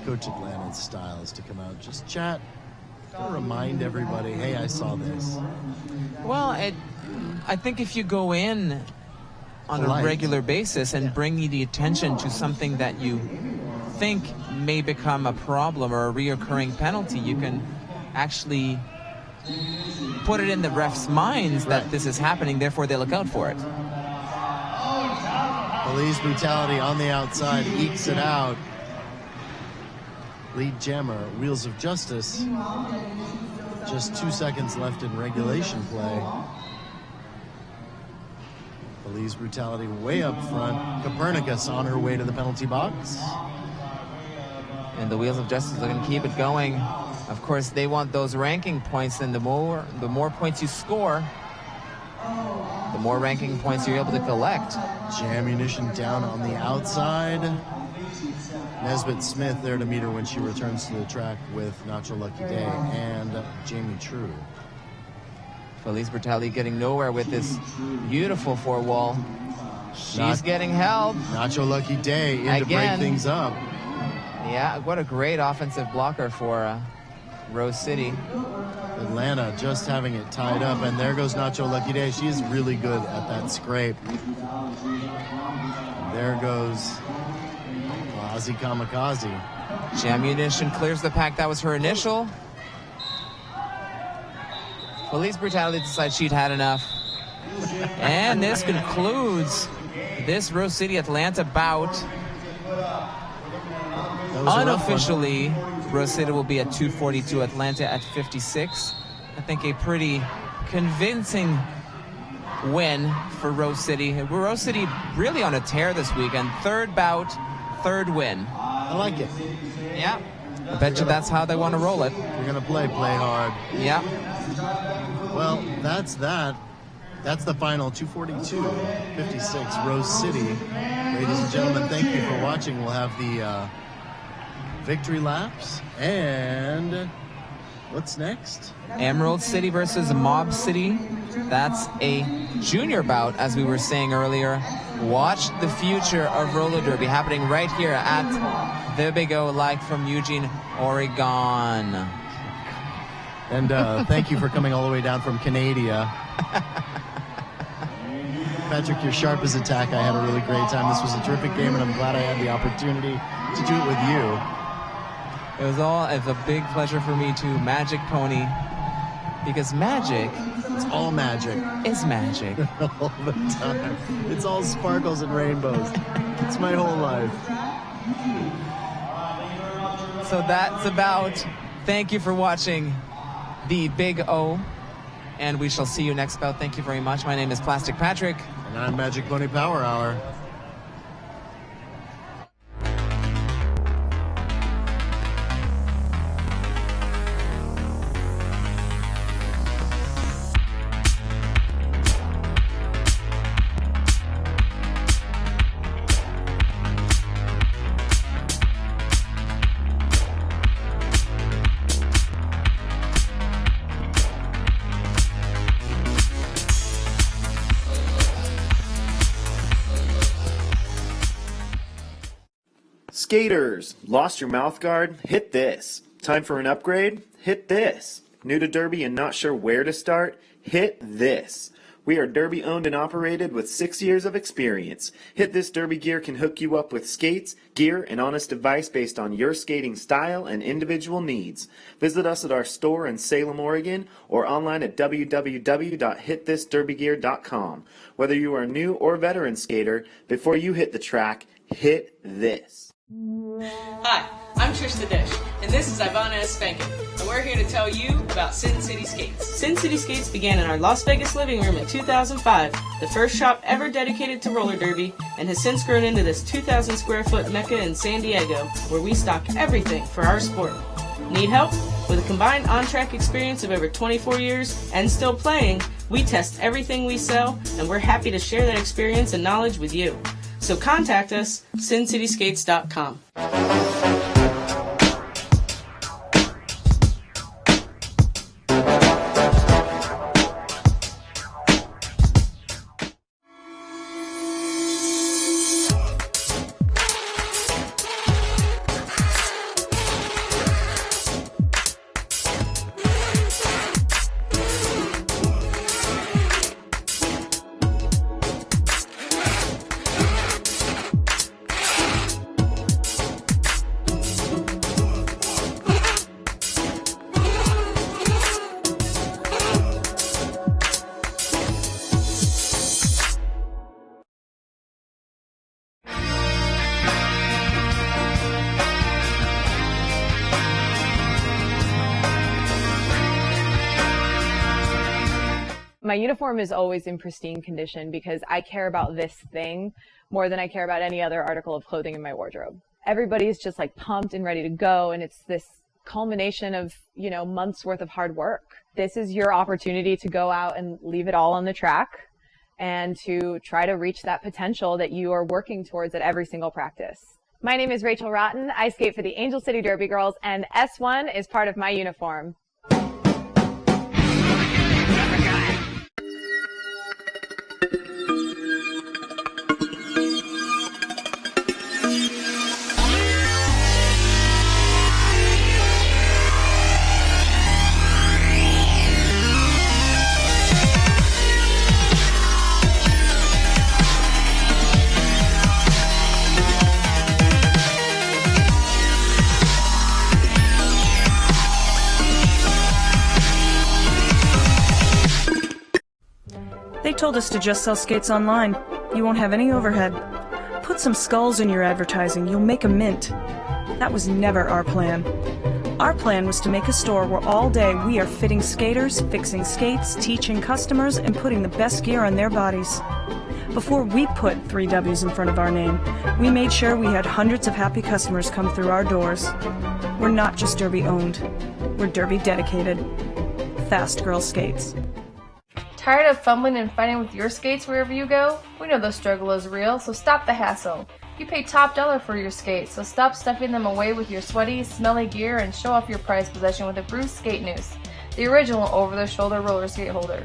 Speaker 15: Coach Atlanta's styles to come out, just chat, remind everybody, hey, I saw this.
Speaker 16: Well, I think if you go in on a regular basis and bring the attention to something that you think may become a problem or a reoccurring penalty, you can actually put it in the refs' minds that this is happening, therefore they look out for it.
Speaker 15: Police brutality on the outside, ekes it out. Lead jammer, Wheels of Justice. Just 2 seconds left in regulation play. Police brutality way up front. Copernicus on her way to the penalty box.
Speaker 16: And the Wheels of Justice are going to keep it going. Of course, they want those ranking points, and the more points you score, the more ranking points you're able to collect.
Speaker 15: Jammunition down on the outside. Nesbitt Smith there to meet her when she returns to the track with Nacho Lucky Day and Jamie True.
Speaker 16: Police brutality getting nowhere with this beautiful four-wall. She's getting help.
Speaker 15: Nacho Lucky Day in to break things up.
Speaker 16: Yeah, what a great offensive blocker for Rose City.
Speaker 15: Atlanta just having it tied up, and there goes Nacho Lucky Day. She is really good at that scrape. There goes Ozzy Kamikaze.
Speaker 16: Jammunition clears the pack. That was her initial. Police brutality decides she'd had enough. And this concludes this Rose City Atlanta bout. Unofficially, Rose City will be at 242, Atlanta at 56. I think a pretty convincing win for Rose City. Rose City really on a tear this weekend. Third bout, third win.
Speaker 15: I like it.
Speaker 16: Yeah. I bet you that's how they want to roll it.
Speaker 15: You're going to play hard.
Speaker 16: Yeah.
Speaker 15: Well, that's that. That's the final 242-56 Rose City. Ladies and gentlemen, thank you for watching. We'll have the victory laps. And what's next?
Speaker 16: Emerald City versus Mob City. That's a junior bout, as we were saying earlier. Watch the future of roller derby happening right here at the Big O, live from Eugene, Oregon.
Speaker 15: And thank you for coming all the way down from Canada. Patrick, you're sharp as a tack. I had a really great time. This was a terrific game, and I'm glad I had the opportunity to do it with you.
Speaker 16: It's a big pleasure for me to Magic Pony, because magic,
Speaker 15: it's all magic.
Speaker 16: Is magic.
Speaker 15: All the time. It's all sparkles and rainbows. It's my whole life.
Speaker 16: So that's about. Thank you for watching the Big O, and we shall see you next bout. Thank you very much. My name is Plastic Patrick.
Speaker 15: And I'm Magic Pony Power Hour.
Speaker 5: Skaters, lost your mouth guard? Hit this. Time for an upgrade? Hit this. New to Derby and not sure where to start? Hit this. We are Derby owned and operated with 6 years of experience. Hit This Derby Gear can hook you up with skates, gear, and honest advice based on your skating style and individual needs. Visit us at our store in Salem, Oregon, or online at www.hitthisderbygear.com. Whether you are a new or veteran skater, before you hit the track, hit this.
Speaker 6: Hi, I'm Trish the Dish, and this is Ivana S. Spankin, and we're here to tell you about Sin City Skates. Sin City Skates began in our Las Vegas living room in 2005, the first shop ever dedicated to roller derby, and has since grown into this 2,000 square foot mecca in San Diego, where we stock everything for our sport. Need help? With a combined on-track experience of over 24 years and still playing, we test everything we sell, and we're happy to share that experience and knowledge with you. So contact us, sincityskates.com.
Speaker 7: My uniform is always in pristine condition because I care about this thing more than I care about any other article of clothing in my wardrobe. Everybody's just like pumped and ready to go, and it's this culmination of, months worth of hard work. This is your opportunity to go out and leave it all on the track and to try to reach that potential that you are working towards at every single practice. My name is Rachel Rotten. I skate for the Angel City Derby Girls, and S1 is part of my uniform.
Speaker 8: They told us to just sell skates online. You won't have any overhead. Put some skulls in your advertising. You'll make a mint. That was never our plan. Our plan was to make a store where all day we are fitting skaters, fixing skates, teaching customers, and putting the best gear on their bodies. Before we put 3 W's in front of our name, we made sure we had hundreds of happy customers come through our doors. We're not just Derby owned. We're Derby dedicated. Fast Girl Skates.
Speaker 9: Tired of fumbling and fighting with your skates wherever you go? We know the struggle is real, so stop the hassle. You pay top dollar for your skates, so stop stuffing them away with your sweaty, smelly gear and show off your prized possession with a Bruce skate noose, the original over-the-shoulder roller skate holder.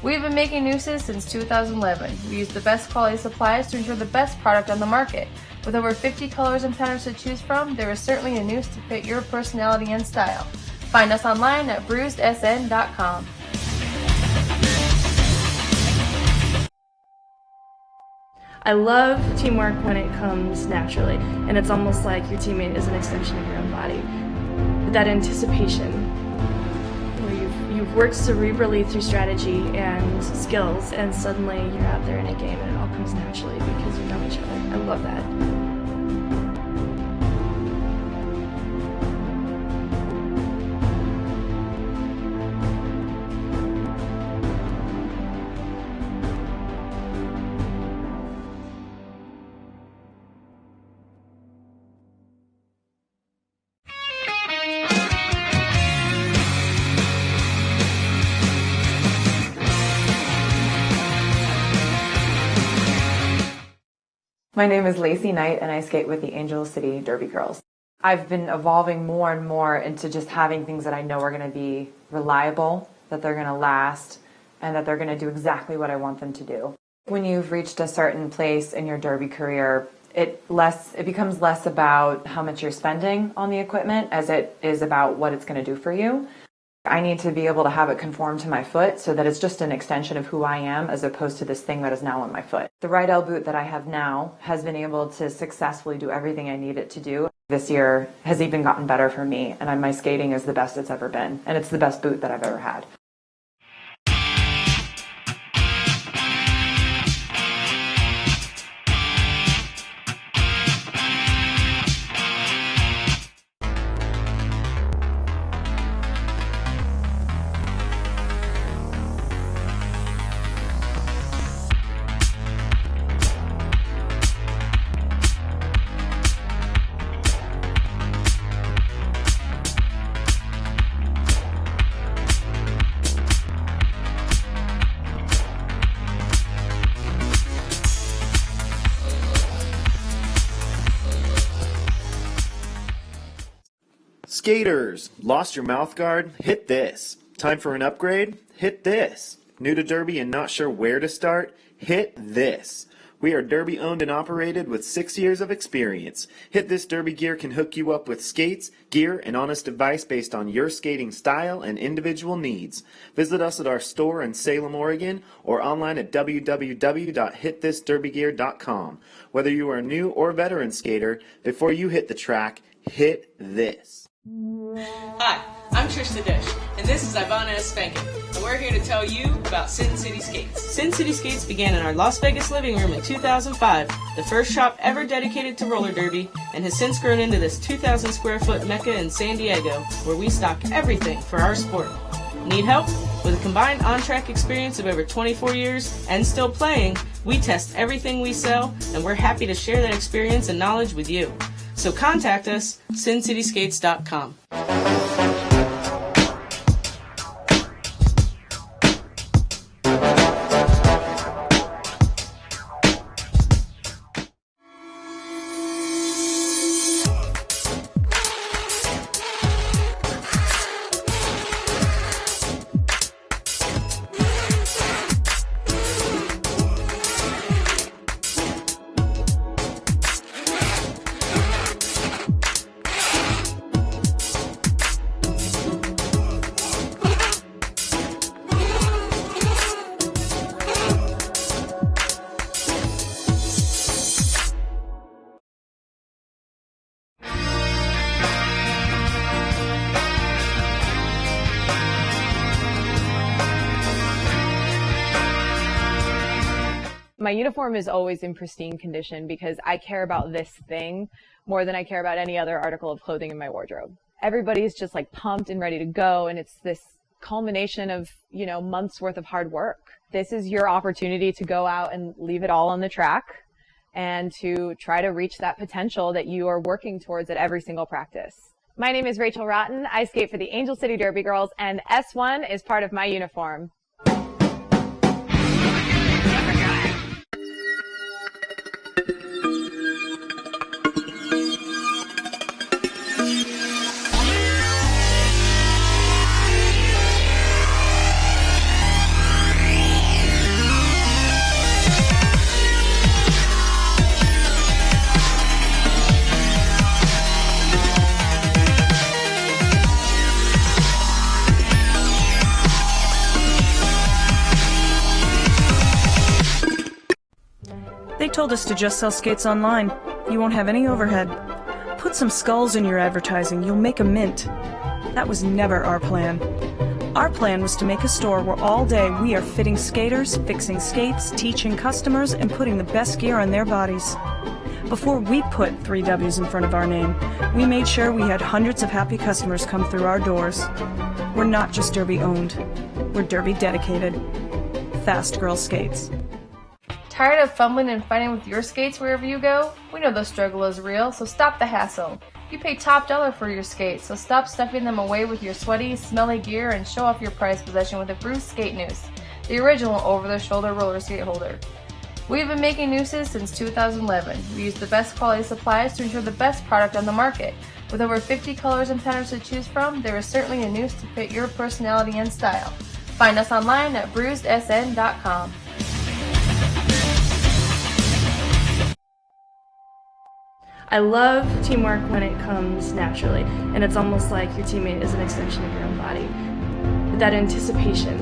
Speaker 9: We've been making nooses since 2011. We use the best quality supplies to ensure the best product on the market. With over 50 colors and patterns to choose from, there is certainly a noose to fit your personality and style. Find us online at bruisedsn.com.
Speaker 10: I love teamwork when it comes naturally, and it's almost like your teammate is an extension of your own body. That anticipation, where you've worked cerebrally through strategy and skills, and suddenly you're out there in a game and it all comes naturally because you know each other. I love that.
Speaker 11: My name is Lacey Knight, and I skate with the Angel City Derby Girls. I've been evolving more and more into just having things that I know are going to be reliable, that they're going to last, and that they're going to do exactly what I want them to do. When you've reached a certain place in your derby career, it becomes less about how much you're spending on the equipment as it is about what it's going to do for you. I need to be able to have it conform to my foot so that it's just an extension of who I am as opposed to this thing that is now on my foot. The right L boot that I have now has been able to successfully do everything I need it to do. This year has even gotten better for me, and my skating is the best it's ever been, and it's the best boot that I've ever had.
Speaker 5: Skaters, lost your mouth guard? Hit this. Time for an upgrade? Hit this. New to Derby and not sure where to start? Hit this. We are Derby owned and operated with 6 years of experience. Hit This Derby Gear can hook you up with skates, gear, and honest advice based on your skating style and individual needs. Visit us at our store in Salem, Oregon, or online at www.hitthisderbygear.com. Whether you are a new or veteran skater, before you hit the track, hit this.
Speaker 6: Hi, I'm Trish the Dish, and this is Ivana Spankin, and we're here to tell you about Sin City Skates. Sin City Skates began in our Las Vegas living room in 2005, the first shop ever dedicated to roller derby, and has since grown into this 2,000 square foot mecca in San Diego, where we stock everything for our sport. Need help? With a combined on-track experience of over 24 years and still playing, we test everything we sell, and we're happy to share that experience and knowledge with you. So contact us, sincityskates.com.
Speaker 7: My uniform is always in pristine condition because I care about this thing more than I care about any other article of clothing in my wardrobe. Everybody's just like pumped and ready to go, and it's this culmination of, months worth of hard work. This is your opportunity to go out and leave it all on the track and to try to reach that potential that you are working towards at every single practice. My name is Rachel Rotten. I skate for the Angel City Derby Girls, and S1 is part of my uniform.
Speaker 8: They told us to just sell skates online. You won't have any overhead. Put some skulls in your advertising, you'll make a mint. That was never our plan. Our plan was to make a store where all day we are fitting skaters, fixing skates, teaching customers, and putting the best gear on their bodies. Before we put 3 W's in front of our name, we made sure we had hundreds of happy customers come through our doors. We're not just Derby owned, we're Derby dedicated. Fast Girl Skates.
Speaker 9: Tired of fumbling and fighting with your skates wherever you go? We know the struggle is real, so stop the hassle. You pay top dollar for your skates, so stop stuffing them away with your sweaty, smelly gear and show off your prized possession with a Bruce Skate Noose, the original over-the-shoulder roller skate holder. We've been making nooses since 2011. We use the best quality supplies to ensure the best product on the market. With over 50 colors and patterns to choose from, there is certainly a noose to fit your personality and style. Find us online at bruisedsn.com.
Speaker 10: I love teamwork when it comes naturally, and it's almost like your teammate is an extension of your own body. That anticipation,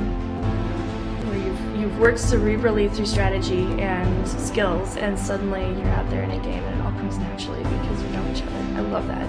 Speaker 10: where you've worked cerebrally through strategy and skills, and suddenly you're out there in a game and it all comes naturally because you know each other. I love that.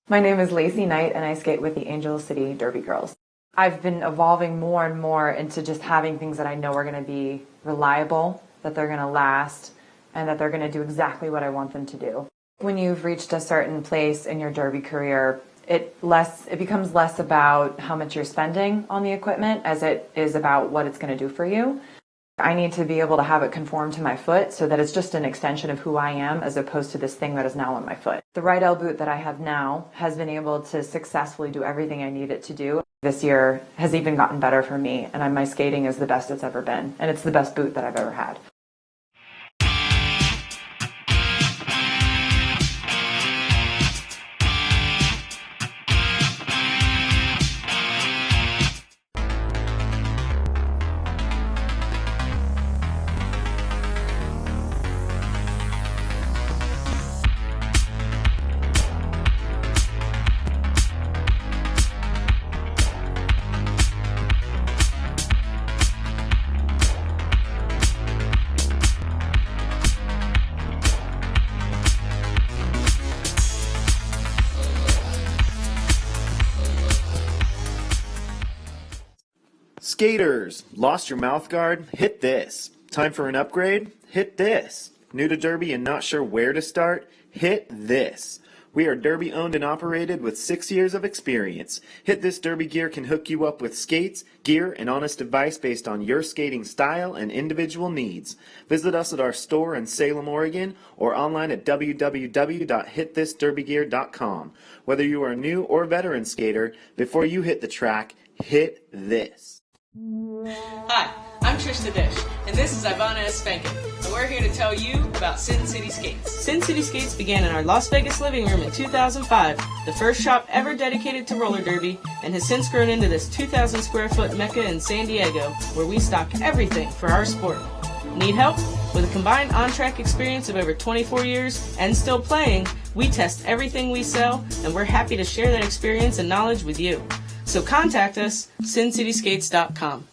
Speaker 11: My name is Lacey Knight and I skate with the Angel City Derby Girls. I've been evolving more and more into just having things that I know are going to be reliable, that they're going to last, and that they're going to do exactly what I want them to do. When you've reached a certain place in your derby career, it becomes less about how much you're spending on the equipment as it is about what it's going to do for you. I need to be able to have it conform to my foot so that it's just an extension of who I am as opposed to this thing that is now on my foot. The right L boot that I have now has been able to successfully do everything I need it to do. This year has even gotten better for me, and my skating is the best it's ever been, and it's the best boot that I've ever had.
Speaker 5: Skaters, lost your mouth guard? Hit this. Time for an upgrade? Hit this. New to Derby and not sure where to start? Hit this. We are Derby owned and operated with 6 years of experience. Hit This Derby Gear can hook you up with skates, gear, and honest advice based on your skating style and individual needs. Visit us at our store in Salem, Oregon, or online at www.hitthisderbygear.com. Whether you are a new or veteran skater, before you hit the track, hit this.
Speaker 6: Hi, I'm Trish the Dish, and this is Ivana S. Spankin, and we're here to tell you about Sin City Skates. Sin City Skates began in our Las Vegas living room in 2005, the first shop ever dedicated to roller derby, and has since grown into this 2,000 square foot mecca in San Diego, where we stock everything for our sport. Need help? With a combined on-track experience of over 24 years and still playing, we test everything we sell, and we're happy to share that experience and knowledge with you. So contact us, sincityskates.com.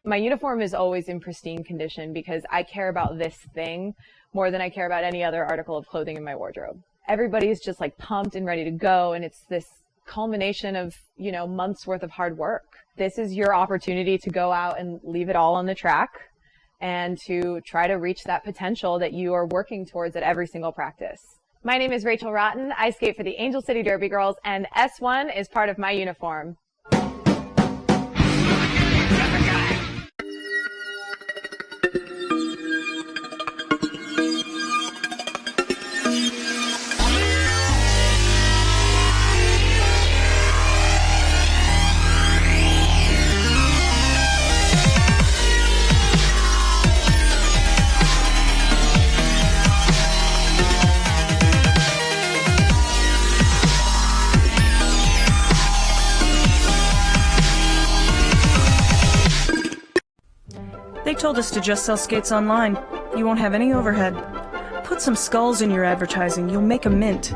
Speaker 7: My uniform is always in pristine condition because I care about this thing more than I care about any other article of clothing in my wardrobe. Everybody's just like pumped and ready to go, and it's this culmination of, months worth of hard work. This is your opportunity to go out and leave it all on the track and to try to reach that potential that you are working towards at every single practice. My name is Rachel Rotten. I skate for the Angel City Derby Girls, and S1 is part of my uniform.
Speaker 8: told us to just sell skates online. You won't have any overhead. Put some skulls in your advertising. You'll make a mint.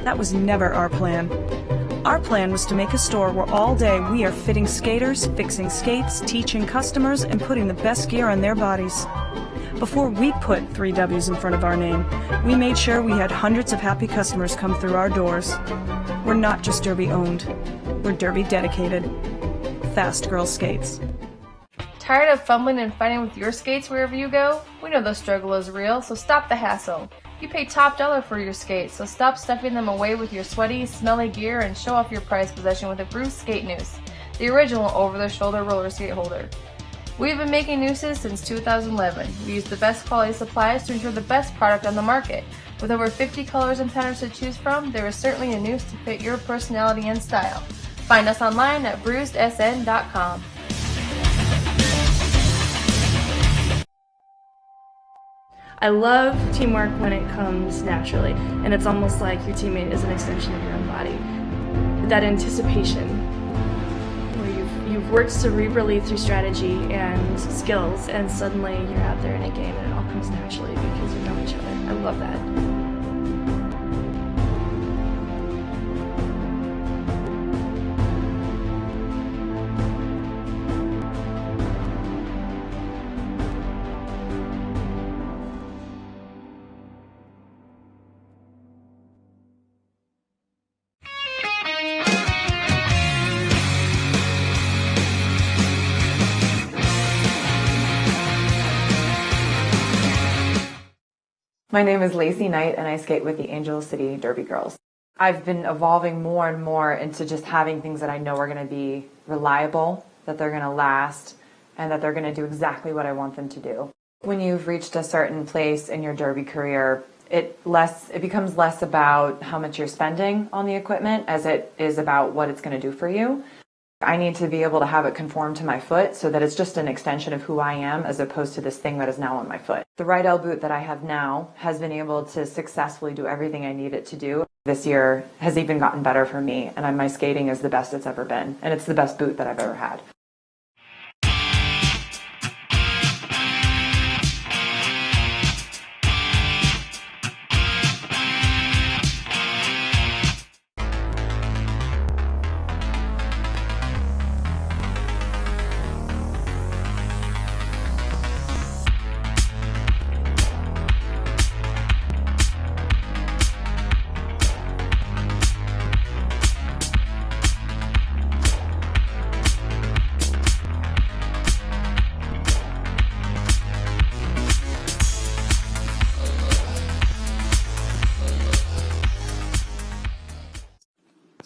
Speaker 8: That was never our plan. Our plan was to make a store where all day we are fitting skaters, fixing skates, teaching customers, and putting the best gear on their bodies. Before we put 3 W's in front of our name, we made sure we had hundreds of happy customers come through our doors. We're not just Derby owned. We're Derby dedicated. Fast Girl Skates.
Speaker 9: Tired of fumbling and fighting with your skates wherever you go? We know the struggle is real, so stop the hassle. You pay top dollar for your skates, so stop stuffing them away with your sweaty, smelly gear and show off your prized possession with a Bruce skate noose, the original over-the-shoulder roller skate holder. We've been making nooses since 2011. We use the best quality supplies to ensure the best product on the market. With over 50 colors and patterns to choose from, there is certainly a noose to fit your personality and style. Find us online at bruisedsn.com.
Speaker 10: I love teamwork when it comes naturally, and it's almost like your teammate is an extension of your own body. That anticipation, where you've worked cerebrally through strategy and skills, and suddenly you're out there in a game and it all comes naturally because you know each other. I love that.
Speaker 11: My name is Lacey Knight, and I skate with the Angel City Derby Girls. I've been evolving more and more into just having things that I know are going to be reliable, that they're going to last, and that they're going to do exactly what I want them to do. When you've reached a certain place in your derby career, it becomes less about how much you're spending on the equipment as it is about what it's going to do for you. I need to be able to have it conform to my foot so that it's just an extension of who I am as opposed to this thing that is now on my foot. The right L boot that I have now has been able to successfully do everything I need it to do. This year has even gotten better for me, and my skating is the best it's ever been, and it's the best boot that I've ever had.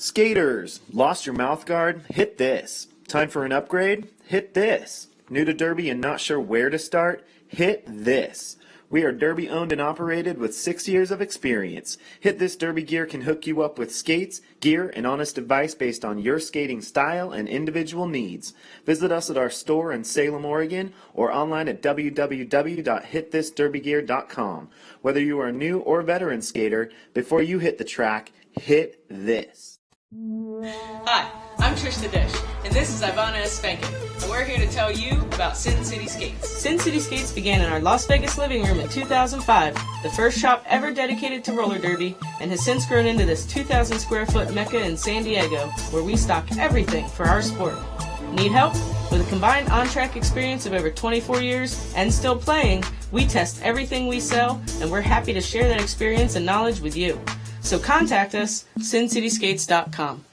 Speaker 5: Skaters, lost your mouth guard? Hit this. Time for an upgrade? Hit this. New to Derby and not sure where to start? Hit this. We are Derby owned and operated with 6 years of experience. Hit This Derby Gear can hook you up with skates, gear, and honest advice based on your skating style and individual needs. Visit us at our store in Salem, Oregon, or online at www.hitthisderbygear.com. Whether you are a new or veteran skater, before you hit the track, hit this.
Speaker 6: Hi, I'm Trish the Dish, and this is Ivana S. Spankin, and we're here to tell you about Sin City Skates. Sin City Skates began in our Las Vegas living room in 2005, the first shop ever dedicated to roller derby, and has since grown into this 2,000 square foot mecca in San Diego, where we stock everything for our sport. Need help? With a combined on-track experience of over 24 years and still playing, we test everything we sell, and we're happy to share that experience and knowledge with you. So contact us, sincityskates.com.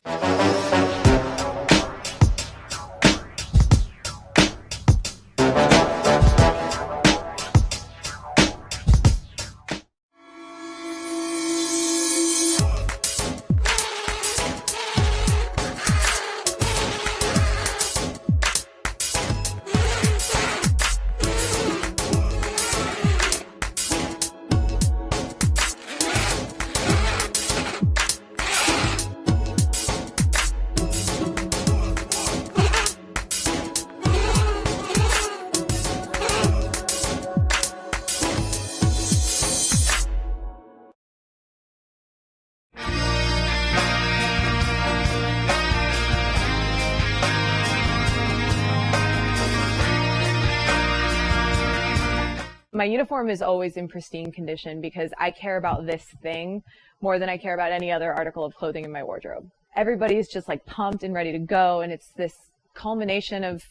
Speaker 7: My uniform is always in pristine condition because I care about this thing more than I care about any other article of clothing in my wardrobe. Everybody's just like pumped and ready to go, and it's this culmination of,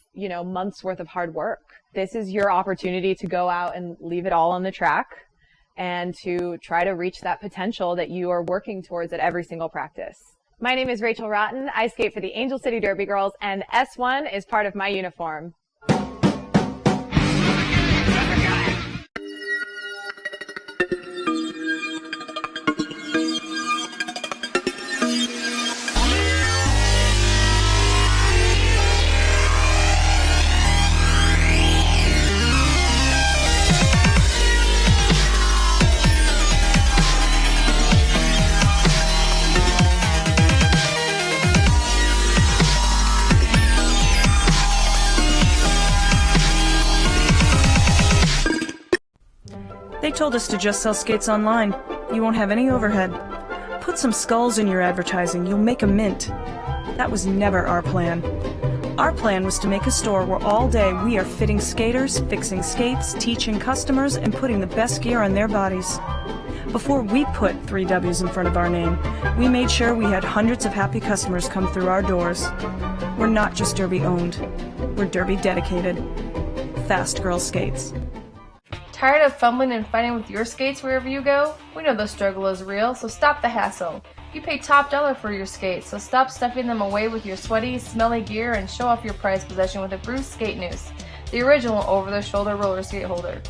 Speaker 7: months worth of hard work. This is your opportunity to go out and leave it all on the track and to try to reach that potential that you are working towards at every single practice. My name is Rachel Rotten. I skate for the Angel City Derby Girls, and S1 is part of my uniform.
Speaker 8: They told us to just sell skates online. You won't have any overhead. Put some skulls in your advertising, you'll make a mint. That was never our plan. Our plan was to make a store where all day we are fitting skaters, fixing skates, teaching customers, and putting the best gear on their bodies. Before we put 3 W's in front of our name, we made sure we had hundreds of happy customers come through our doors. We're not just Derby owned, we're Derby dedicated. Fast Girl Skates.
Speaker 9: Tired of fumbling and fighting with your skates wherever you go? We know the struggle is real, so stop the hassle. You pay top dollar for your skates, so stop stuffing them away with your sweaty, smelly gear and show off your prized possession with a Bruce skate noose, the original over-the-shoulder roller skate holder.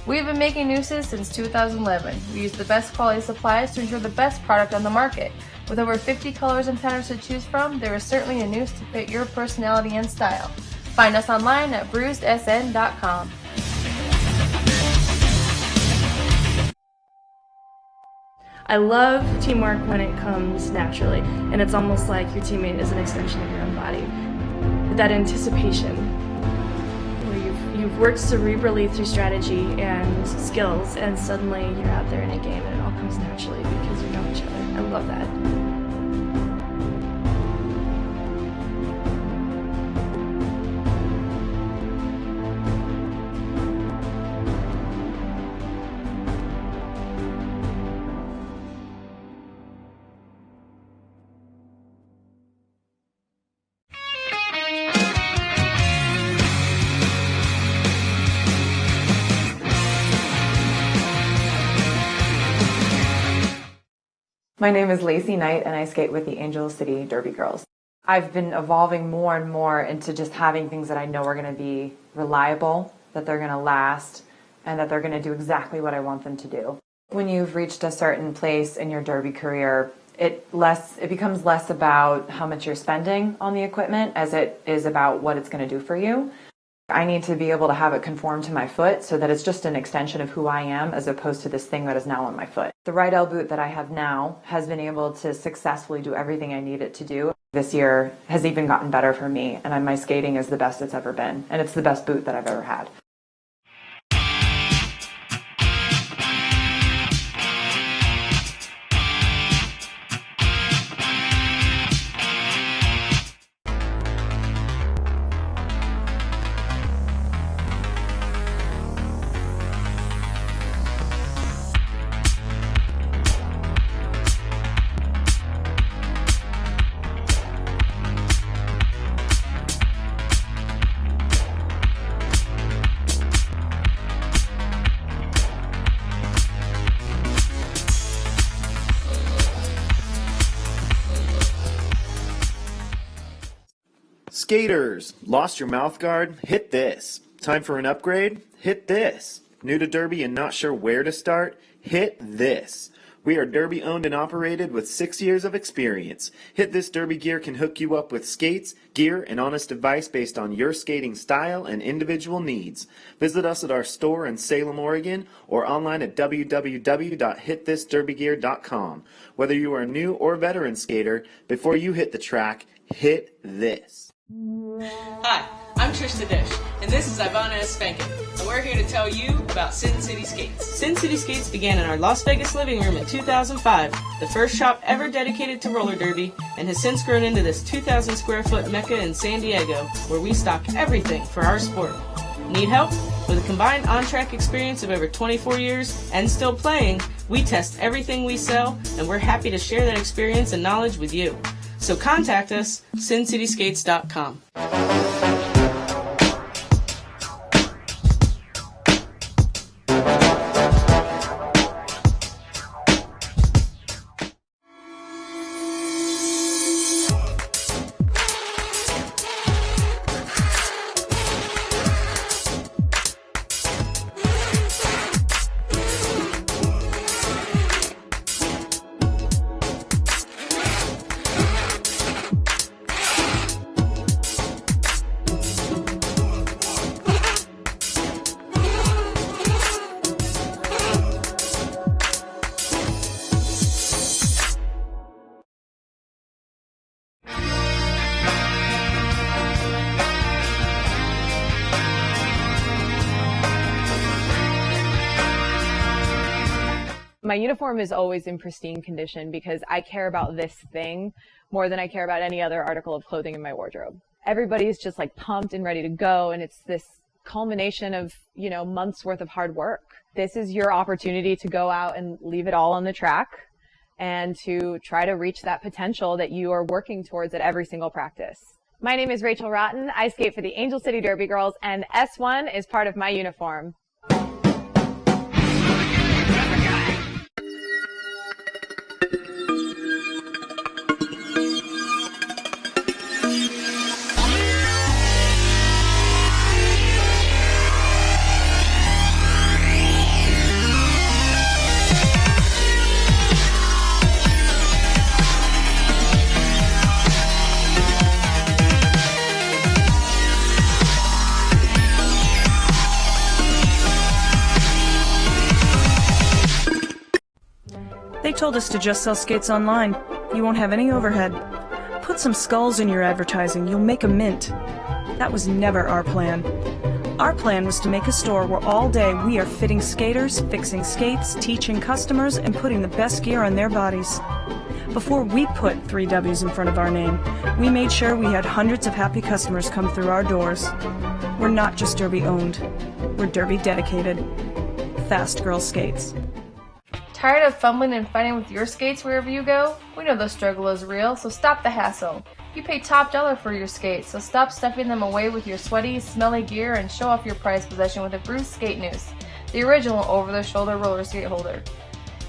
Speaker 9: We've been making nooses since 2011. We use the best quality supplies to ensure the best product on the market. With over 50 colors and patterns to choose from, there is certainly a noose to fit your personality and style. Find us online at bruisedsn.com.
Speaker 10: I love teamwork when it comes naturally, and it's almost like your teammate is an extension of your own body. That anticipation, where you've worked cerebrally through strategy and skills, and suddenly you're out there in a game and it all comes naturally because you know each other. I love that.
Speaker 11: My name is Lacey Knight, and I skate with the Angel City Derby Girls. I've been evolving more and more into just having things that I know are going to be reliable, that they're going to last, and that they're going to do exactly what I want them to do. When you've reached a certain place in your derby career, it becomes less about how much you're spending on the equipment as it is about what it's going to do for you. I need to be able to have it conform to my foot so that it's just an extension of who I am as opposed to this thing that is now on my foot. The right L boot that I have now has been able to successfully do everything I need it to do. This year has even gotten better for me, and my skating is the best it's ever been, and it's the best boot that I've ever had.
Speaker 5: Skaters, lost your mouth guard? Hit this. Time for an upgrade? Hit this. New to Derby and not sure where to start? Hit this. We are Derby owned and operated with 6 years of experience. Hit This Derby Gear can hook you up with skates, gear, and honest advice based on your skating style and individual needs. Visit us at our store in Salem, Oregon, or online at www.hitthisderbygear.com. Whether you are a new or veteran skater, before you hit the track, hit this.
Speaker 6: Hi, I'm Trish the Dish, and this is Ivana S. Spankin, and we're here to tell you about Sin City Skates. Sin City Skates began in our Las Vegas living room in 2005, the first shop ever dedicated to roller derby, and has since grown into this 2,000 square foot mecca in San Diego, where we stock everything for our sport. Need help? With a combined on-track experience of over 24 years and still playing, we test everything we sell, and we're happy to share that experience and knowledge with you. So contact us, SinCitySkates.com.
Speaker 7: My uniform is always in pristine condition because I care about this thing more than I care about any other article of clothing in my wardrobe. Everybody's just like pumped and ready to go, and it's this culmination of, months worth of hard work. This is your opportunity to go out and leave it all on the track and to try to reach that potential that you are working towards at every single practice. My name is Rachel Rotten. I skate for the Angel City Derby Girls, and S1 is part of my uniform.
Speaker 8: They told us to just sell skates online. You won't have any overhead. Put some skulls in your advertising. You'll make a mint. That was never our plan. Our plan was to make a store where all day we are fitting skaters, fixing skates, teaching customers, and putting the best gear on their bodies. Before we put 3 W's in front of our name, we made sure we had hundreds of happy customers come through our doors. We're not just Derby owned. We're Derby dedicated. Fast Girl Skates.
Speaker 9: Tired of fumbling and fighting with your skates wherever you go? We know the struggle is real, so stop the hassle. You pay top dollar for your skates, so stop stuffing them away with your sweaty, smelly gear and show off your prized possession with a Bruce Skate Noose, the original over-the-shoulder roller skate holder.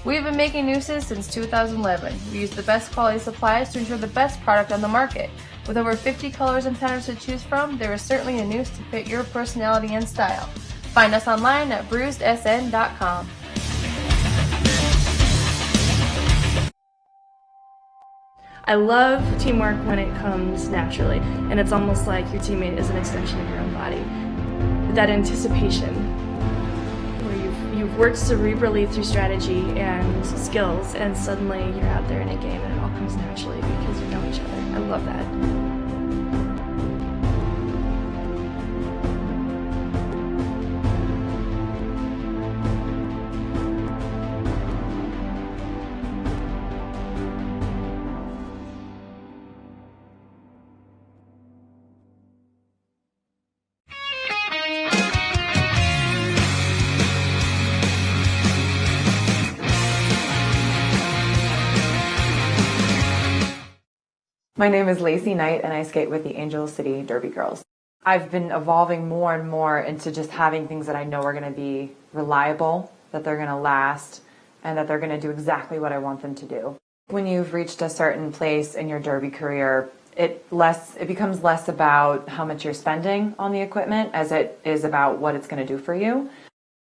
Speaker 9: We've been making nooses since 2011. We use the best quality supplies to ensure the best product on the market. With over 50 colors and patterns to choose from, there is certainly a noose to fit your personality and style. Find us online at bruisedsn.com.
Speaker 10: I love teamwork when it comes naturally, and it's almost like your teammate is an extension of your own body. That anticipation, where you've worked cerebrally through strategy and skills, and suddenly you're out there in a game and it all comes naturally because you know each other. I love that.
Speaker 11: My name is Lacey Knight, and I skate with the Angel City Derby Girls. I've been evolving more and more into just having things that I know are going to be reliable, that they're going to last, and that they're going to do exactly what I want them to do. When you've reached a certain place in your derby career, it becomes less about how much you're spending on the equipment as it is about what it's going to do for you.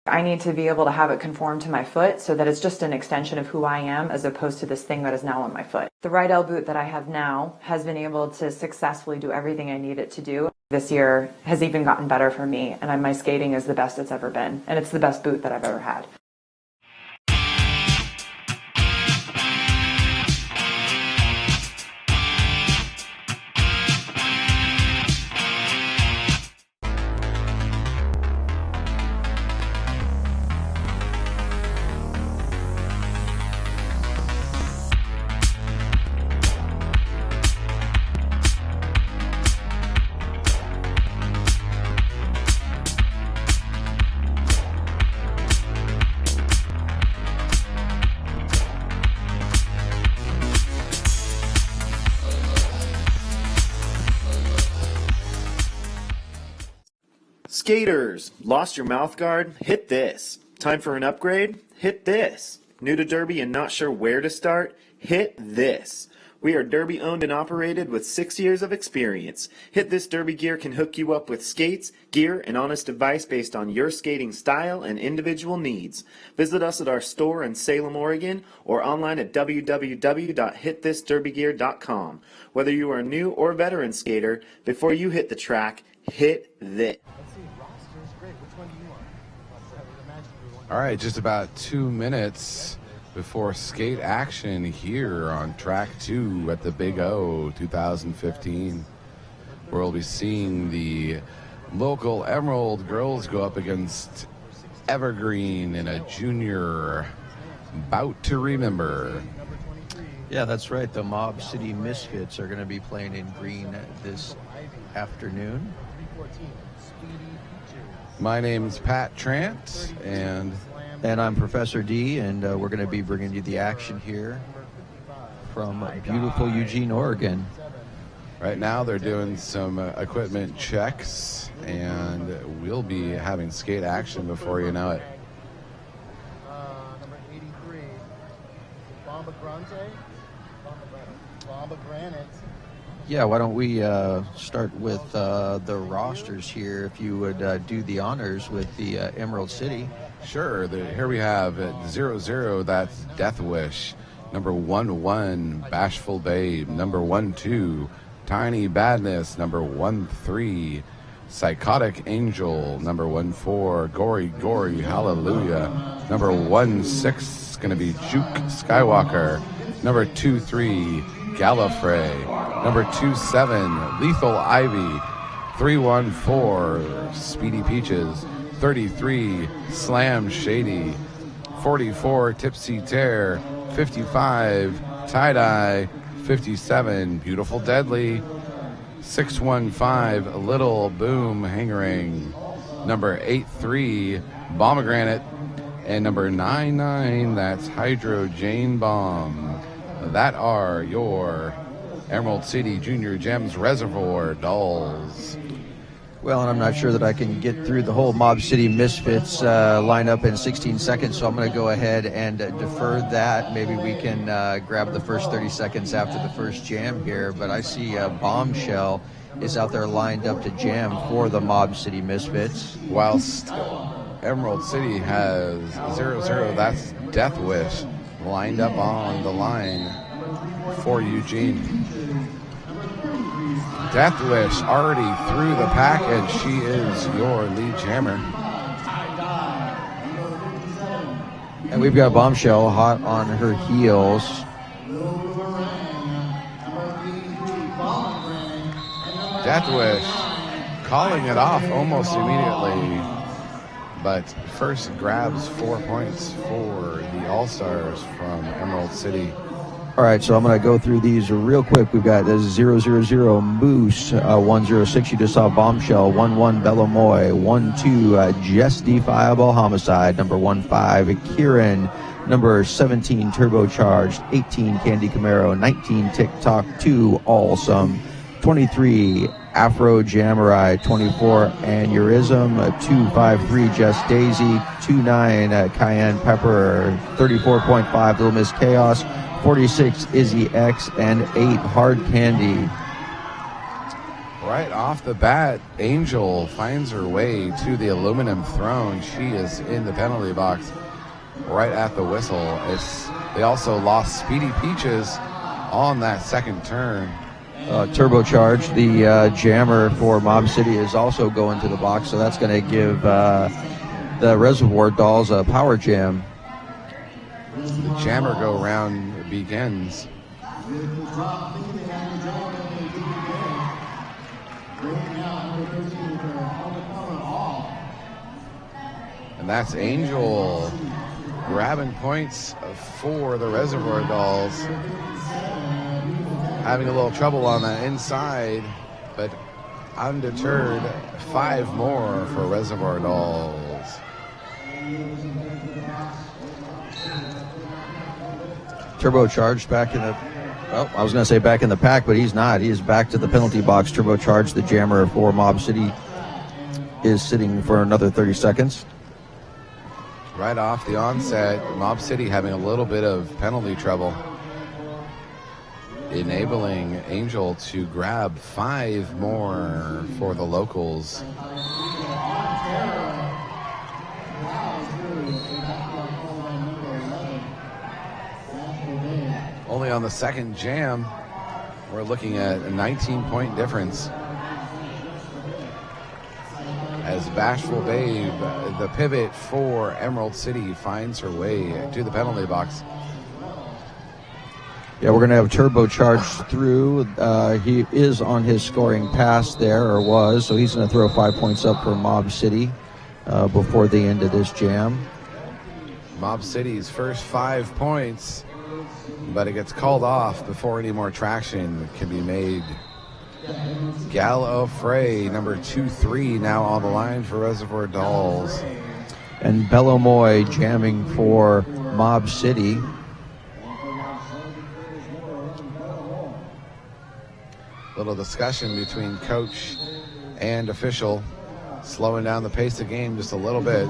Speaker 11: I need to be able to have it conform to my foot so that it's just an extension of who I am as opposed to this thing that is now on my foot. The right L boot that I have now has been able to successfully do everything I need it to do. This year has even gotten better for me, and my skating is the best it's ever been, and it's the best boot that I've ever had.
Speaker 5: Skaters, lost your mouth guard? Hit this. Time for an upgrade? Hit this. New to Derby and not sure where to start? Hit this. We are Derby owned and operated with 6 years of experience. Hit This Derby Gear can hook you up with skates, gear, and honest advice based on your skating style and individual needs. Visit us at our store in Salem, Oregon, or online at www.hitthisderbygear.com. Whether you are a new or veteran skater, before you hit the track, hit this.
Speaker 17: All right, just about 2 minutes before skate action here on track 2 at the Big O 2015, where we'll be seeing the local Emerald girls go up against Evergreen in a junior bout to remember.
Speaker 18: Yeah, that's right. The Mob City Misfits are going to be playing in green this afternoon.
Speaker 17: My name's Pat Trant, and
Speaker 18: I'm Professor D, and we're going to be bringing you the action here from beautiful Eugene, Oregon.
Speaker 17: Right now they're doing some equipment checks, and we'll be having skate action before you know it.
Speaker 15: Number 83, Bomba Granite.
Speaker 18: Yeah, why don't we start with the rosters here, if you would do the honors with the Emerald City.
Speaker 17: Sure. Here we have at 0-0, that's Death Wish. Number 1-1, Bashful Babe. Number 1-2, Tiny Badness. Number 1-3, Psychotic Angel. Number 1-4, Gory Gory Hallelujah. Number 1-6 is going to be Juke Skywalker. Number 2-3, Gallifrey. Number 2-7, Lethal Ivy. 3-1-4, Speedy Peaches. 33, Slam Shady. 44, Tipsy Tear. 55, Tie-Dye. 57, Beautiful Deadly. 615, Little Boom Hangering. Number 83, Pomegranate. And number 99, that's Hydro Jane Bomb. That are your Emerald City Junior Gems Reservoir dolls.
Speaker 18: Well, and I'm not sure that I can get through the whole Mob City Misfits lineup in 16 seconds, so I'm going to go ahead and defer that. Maybe we can grab the first 30 seconds after the first jam here, but I see Bombshell is out there lined up to jam for the Mob City Misfits.
Speaker 17: Whilst Emerald City has 0-0, that's Death Wish lined up on the line for Eugene. Death Wish already through the pack, and she is your lead jammer.
Speaker 18: And we've got Bombshell hot on her heels.
Speaker 17: Death Wish calling it off almost immediately, but first grabs 4 points for the All-Stars from Emerald City.
Speaker 18: All right, so I'm going to go through these real quick. We've got 000 Moose, 106. You just saw Bombshell, 11 Bellamoy, 12 Justifiable Homicide, number 15 Kieran, number 17 Turbocharged, 18 Candy Camaro, 19 TikTok, 2 Awesome, 23 Afro Jamurai, 24 Aneurysm, 253 Just Daisy, 29 Cayenne Pepper, 34.5 Little Miss Chaos, 46 Izzy X, and 8 Hard Candy.
Speaker 17: Right off the bat, Angel finds her way to the aluminum throne. She is in the penalty box right at the whistle. They also lost Speedy Peaches on that second turn.
Speaker 18: Turbocharged, the jammer for Mob City, is also going to the box, so that's going to give the Reservoir Dolls a power jam.
Speaker 17: The jammer go round begins. And that's Angel grabbing points for the Reservoir Dolls. Having a little trouble on that inside, but undeterred, 5 more for Reservoir Dolls.
Speaker 18: Turbocharged back in the, well, I was going to say back in the pack, but he's not. He is back to the penalty box. Turbocharged, the jammer for Mob City. is sitting for another 30 seconds.
Speaker 17: Right off the onset, Mob City having a little bit of penalty trouble, enabling Angel to grab 5 more for the locals. Only on the second jam, we're looking at a 19-point difference. As Bashful Babe, the pivot for Emerald City, finds her way to the penalty box.
Speaker 18: Yeah, we're going to have turbocharged through. He is on his scoring pass there, or was, so he's going to throw 5 points up for Mob City before the end of this jam.
Speaker 17: Mob City's first 5 points, but it gets called off before any more traction can be made. Gallifrey, number 2-3, now on the line for Reservoir Dolls.
Speaker 18: And Bellomoy jamming for Mob City.
Speaker 17: Little discussion between coach and official, slowing down the pace of the game just a little bit.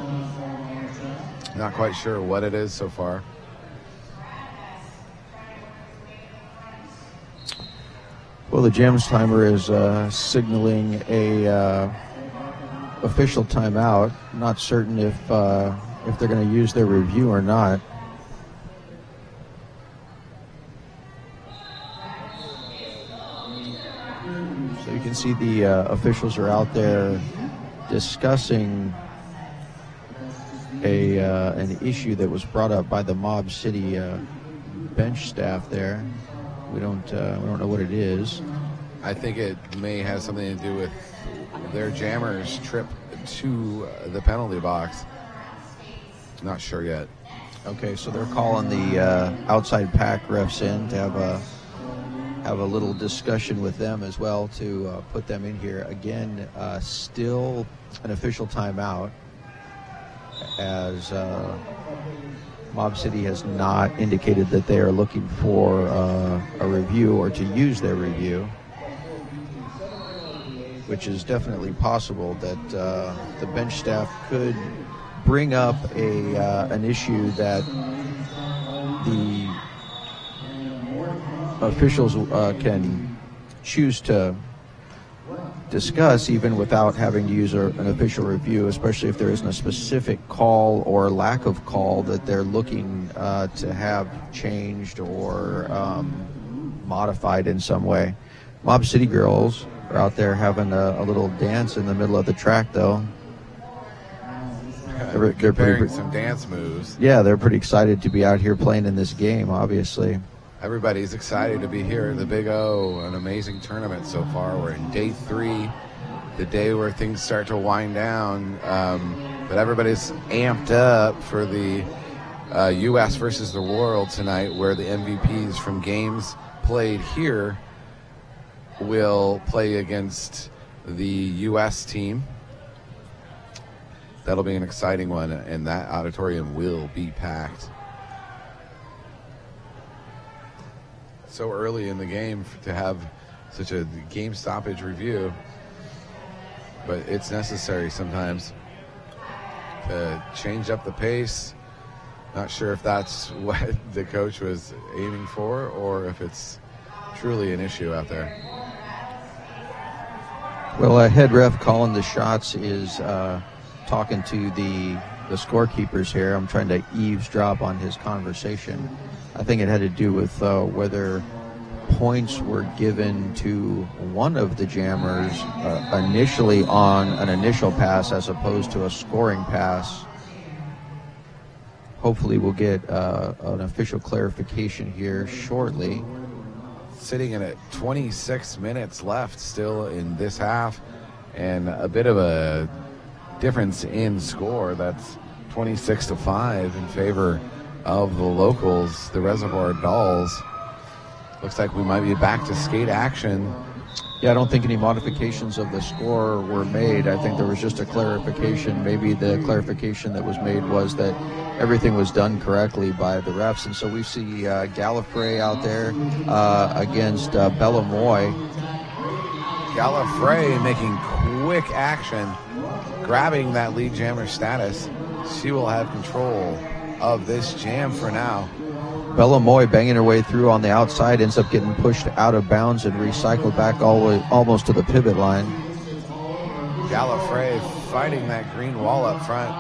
Speaker 17: Not quite sure what it is so far.
Speaker 18: Well, the jams timer is signaling a official timeout. Not certain if they're going to use their review or not. So you can see the officials are out there discussing an issue that was brought up by the Mob City bench staff there. We don't know what it is.
Speaker 17: I think it may have something to do with their jammers' trip to the penalty box. Not sure yet.
Speaker 18: Okay, so they're calling the outside pack refs in to have a little discussion with them as well to put them in here. Again, still an official timeout, as Mob City has not indicated that they are looking for a review or to use their review, which is definitely possible that the bench staff could bring up an issue that the officials can choose to discuss even without having to use an official review, especially if there isn't a specific call or lack of call that they're looking to have changed or modified in some way. Mob City girls are out there having a little dance in the middle of the track, though. They're
Speaker 17: preparing some dance moves.
Speaker 18: Yeah, they're pretty excited to be out here playing in this game, obviously.
Speaker 17: Everybody's excited to be here at the Big O, an amazing tournament so far. We're in day 3, the day where things start to wind down, but everybody's amped up for the U.S. versus the world tonight, where the MVPs from games played here will play against the U.S. team. That'll be an exciting one, and that auditorium will be packed. So early in the game to have such a game stoppage review, but it's necessary sometimes to change up the pace. Not sure if that's what the coach was aiming for or if it's truly an issue out there.
Speaker 18: Well, head ref calling the shots is talking to the scorekeepers here. I'm trying to eavesdrop on his conversation. I think it had to do with whether points were given to one of the jammers initially on an initial pass as opposed to a scoring pass. Hopefully we'll get an official clarification here shortly.
Speaker 17: Sitting in at 26 minutes left still in this half, and a bit of a difference in score. That's 26-5 in favor of the locals, the Reservoir Dolls. Looks like we might be back to skate action.
Speaker 18: Yeah, I don't think any modifications of the score were made. I think there was just a clarification. Maybe the clarification that was made was that everything was done correctly by the refs. And so we see Gallifrey out there against Bellomoy.
Speaker 17: Gallifrey making quick action, grabbing that lead jammer status. She will have control of this jam for now.
Speaker 18: Bella Moy banging her way through on the outside, ends up getting pushed out of bounds and recycled back all the way almost to the pivot line.
Speaker 17: Gallifrey fighting that green wall up front,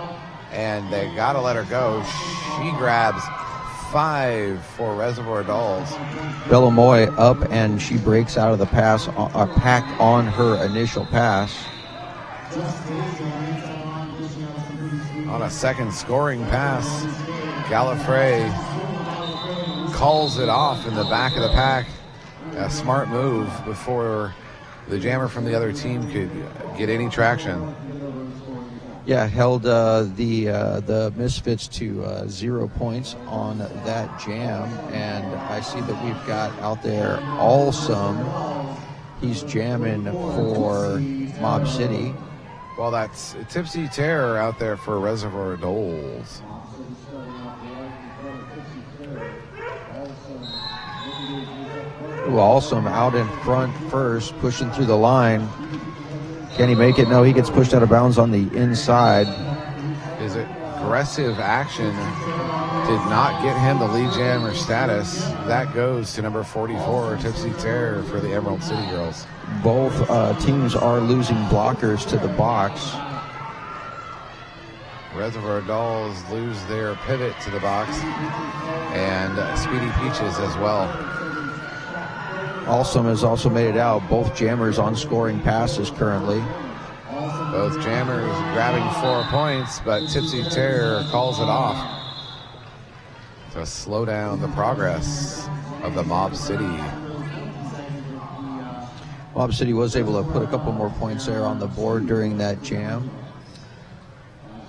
Speaker 17: and they gotta let her go. She grabs 5 for Reservoir Dolls.
Speaker 18: Bella Moy up, and she breaks out of the pass, pack on her initial pass.
Speaker 17: On a second scoring pass, Gallifrey calls it off in the back of the pack. A smart move before the jammer from the other team could get any traction.
Speaker 18: Yeah, held the Misfits to 0 points on that jam, and I see that we've got out there Awesome. He's jamming for Mob City.
Speaker 17: Well, that's Tipsy Terror out there for Reservoir Dolls.
Speaker 18: Ooh, Awesome out in front first, pushing through the line. Can he make it? No, he gets pushed out of bounds on the inside.
Speaker 17: His aggressive action did not get him the lead jammer status. That goes to number 44, Tipsy Terror for the Emerald City Girls.
Speaker 18: Both teams are losing blockers to the box.
Speaker 17: Reservoir Dolls lose their pivot to the box, and Speedy Peaches as well.
Speaker 18: Awesome has also made it out. Both jammers on scoring passes currently.
Speaker 17: Both jammers grabbing 4 points, but Tipsy Terror calls it off to slow down the progress of the Mob City.
Speaker 18: Mob City was able to put a couple more points there on the board during that jam.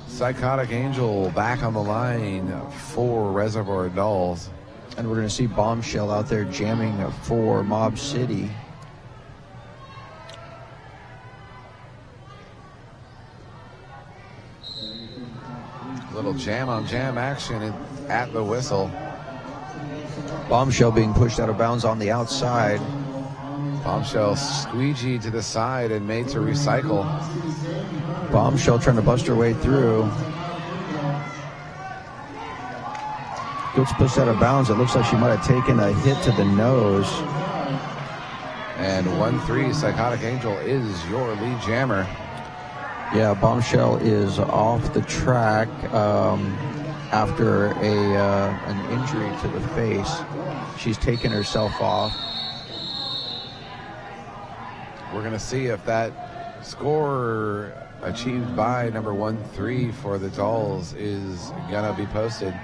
Speaker 17: Psychotic Angel back on the line for Reservoir Dolls.
Speaker 18: And we're going to see Bombshell out there jamming for Mob City.
Speaker 17: Little jam on jam action at the whistle.
Speaker 18: Bombshell being pushed out of bounds on the outside.
Speaker 17: Bombshell squeegee to the side and made to recycle.
Speaker 18: Bombshell trying to bust her way through. Gets pushed out of bounds. It looks like she might have taken a hit to the nose.
Speaker 17: And 1-3, Psychotic Angel is your lead jammer.
Speaker 18: Yeah, Bombshell is off the track after an injury to the face. She's taken herself off.
Speaker 17: We're going to see if that score achieved by number 1-3 for the Dolls is going to be posted.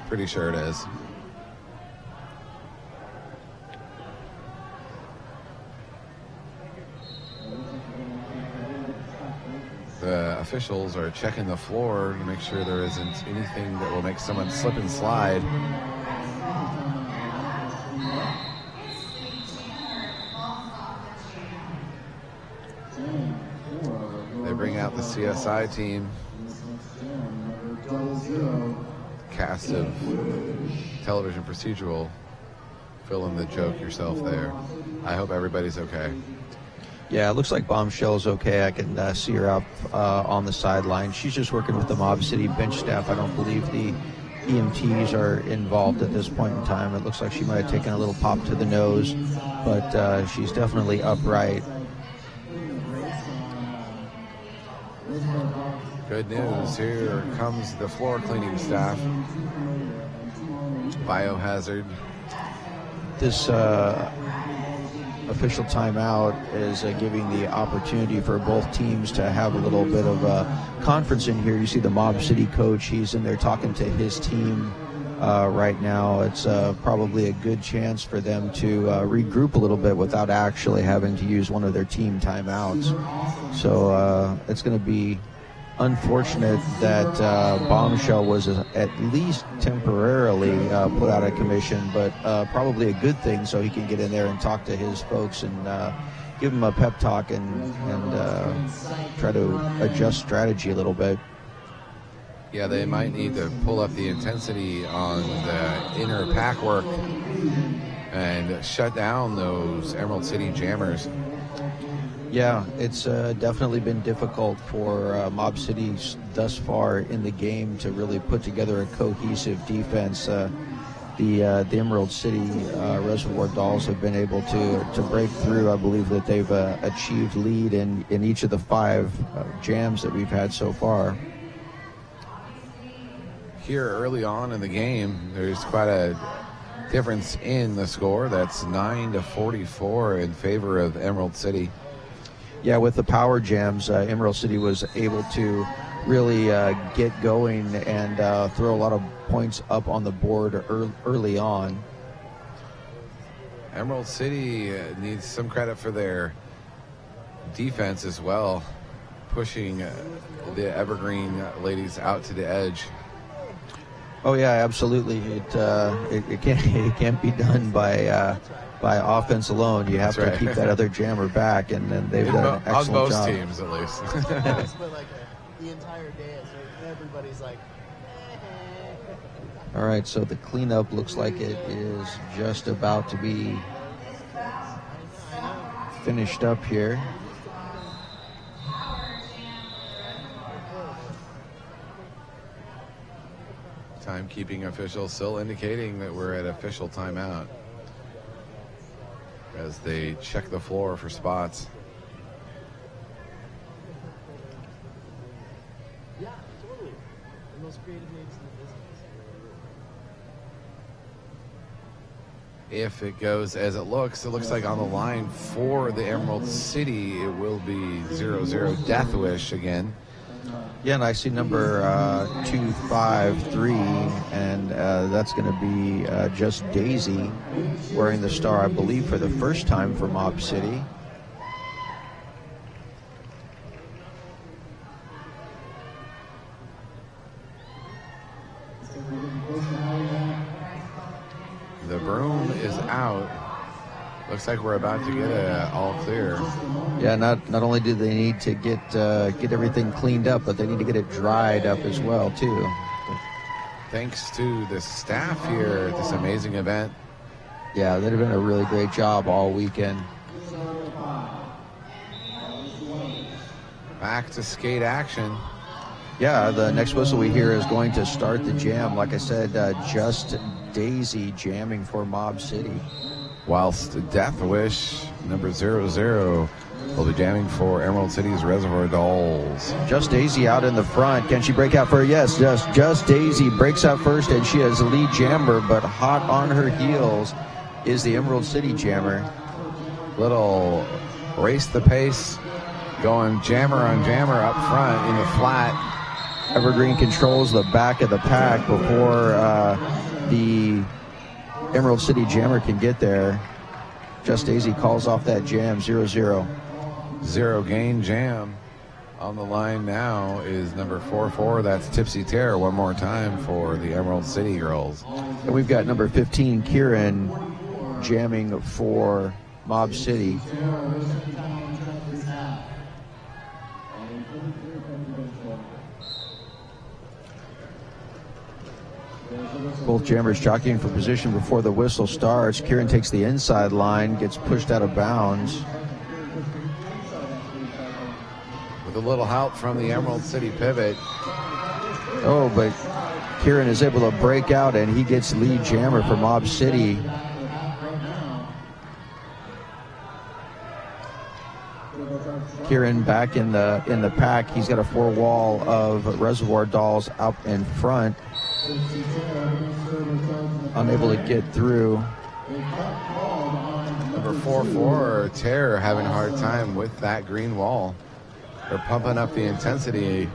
Speaker 17: Pretty sure it is. The officials are checking the floor to make sure there isn't anything that will make someone slip and slide. They bring out the CSI team. Cast of television procedural. Fill in the joke yourself there. I hope everybody's okay.
Speaker 18: Yeah, it looks like Bombshell's okay. I can see her up on the sideline. She's just working with the Mob City bench staff. I don't believe the EMTs are involved at this point in time. It looks like she might have taken a little pop to the nose, but she's definitely upright.
Speaker 17: Good news. Here comes the floor cleaning staff. Biohazard.
Speaker 18: This official timeout is giving the opportunity for both teams to have a little bit of a conference in here. You see the Mob City coach. He's in there talking to his team right now. It's probably a good chance for them to regroup a little bit without actually having to use one of their team timeouts. So it's going to be unfortunate that Bombshell was at least temporarily put out of commission, but probably a good thing so he can get in there and talk to his folks and give them a pep talk and try to adjust strategy a little bit.
Speaker 17: Yeah, they might need to pull up the intensity on the inner pack work and shut down those Emerald City jammers.
Speaker 18: Yeah, it's definitely been difficult for Mob City thus far in the game to really put together a cohesive defense. The Emerald City Reservoir Dolls have been able to break through. I believe that they've achieved lead in each of the 5 jams that we've had so far.
Speaker 17: Here early on in the game, there's quite a difference in the score. That's 9-44 in favor of Emerald City.
Speaker 18: Yeah, with the power jams, Emerald City was able to really get going and throw a lot of points up on the board early on.
Speaker 17: Emerald City needs some credit for their defense as well, pushing the Evergreen ladies out to the edge.
Speaker 18: Oh yeah, absolutely. It can't be done by offense alone. You have to keep that other jammer back, and then they've done an excellent
Speaker 17: job. On most
Speaker 18: job.
Speaker 17: teams, at least.
Speaker 15: But like the entire day, so everybody's like.
Speaker 18: All right, so the cleanup looks like it is just about to be finished up here.
Speaker 17: Timekeeping official still indicating that we're at official timeout as they check the floor for spots.
Speaker 15: Yeah, totally. The most creative names in the business.
Speaker 17: If it goes as it looks like on the line for the Emerald City, it will be 0-0 Death Wish again.
Speaker 18: Yeah, and I see number 253, and that's going to be just Daisy wearing the star, I believe, for the first time for Mob City.
Speaker 17: The broom is out. Looks like we're about to get a all clear.
Speaker 18: Yeah, not only do they need to get everything cleaned up, but they need to get it dried up as well too.
Speaker 17: Thanks to the staff here at this amazing event.
Speaker 18: Yeah, they've been a really great job all weekend.
Speaker 17: Back to skate action.
Speaker 18: Yeah, the next whistle we hear is going to start the jam. Like I said, just Daisy jamming for Mob City.
Speaker 17: Whilst Death Wish, number 0-0, will be jamming for Emerald City's Reservoir Dolls.
Speaker 18: Just Daisy out in the front. Can she break out for a yes? Just Daisy breaks out first, and she is the lead jammer, but hot on her heels is the Emerald City jammer.
Speaker 17: Little race the pace, going jammer on jammer up front in the flat.
Speaker 18: Evergreen controls the back of the pack before the Emerald City jammer can get there. Just Daisy calls off that jam, 0-0.
Speaker 17: Zero gain jam. On the line now is number 4-4. That's Tipsy Terror one more time for the Emerald City girls.
Speaker 18: And we've got number 15, Kieran, jamming for Mob City. Both jammers jockeying for position before the whistle starts. Kieran takes the inside line, gets pushed out of bounds.
Speaker 17: With a little help from the Emerald City pivot.
Speaker 18: Oh, but Kieran is able to break out, and he gets lead jammer for Mob City. Kieran back in the pack. He's got a 4-wall of Reservoir Dolls up in front. Unable to get through.
Speaker 17: Number 4-4, Terror, having a hard time with that green wall. They're pumping up the intensity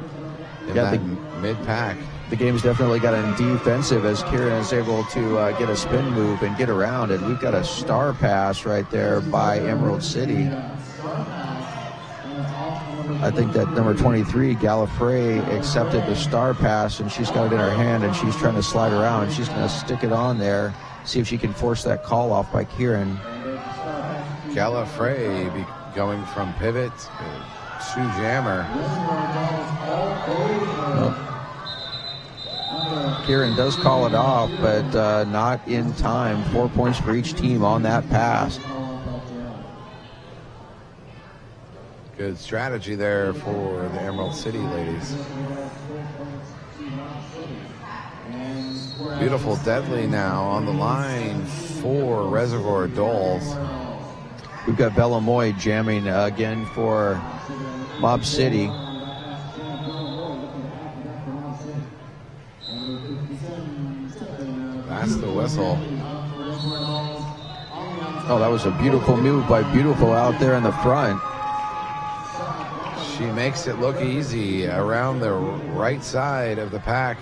Speaker 17: in that mid-pack.
Speaker 18: The game's definitely gotten defensive as Kieran is able to get a spin move and get around it. We've got a star pass right there by Emerald City. I think that number 23, Gallifrey, accepted the star pass, and she's got it in her hand, and she's trying to slide around. She's going to stick it on there, see if she can force that call off by Kieran.
Speaker 17: Gallifrey going from pivot to jammer.
Speaker 18: Kieran does call it off, but not in time. 4 points for each team on that pass.
Speaker 17: Good strategy there for the Emerald City ladies. Beautiful Deadly now on the line for Reservoir Dolls.
Speaker 18: We've got Bella Moy jamming again for Mob City.
Speaker 17: That's the whistle.
Speaker 18: Oh, that was a beautiful move by Beautiful out there in the front.
Speaker 17: She makes it look easy around the right side of the pack.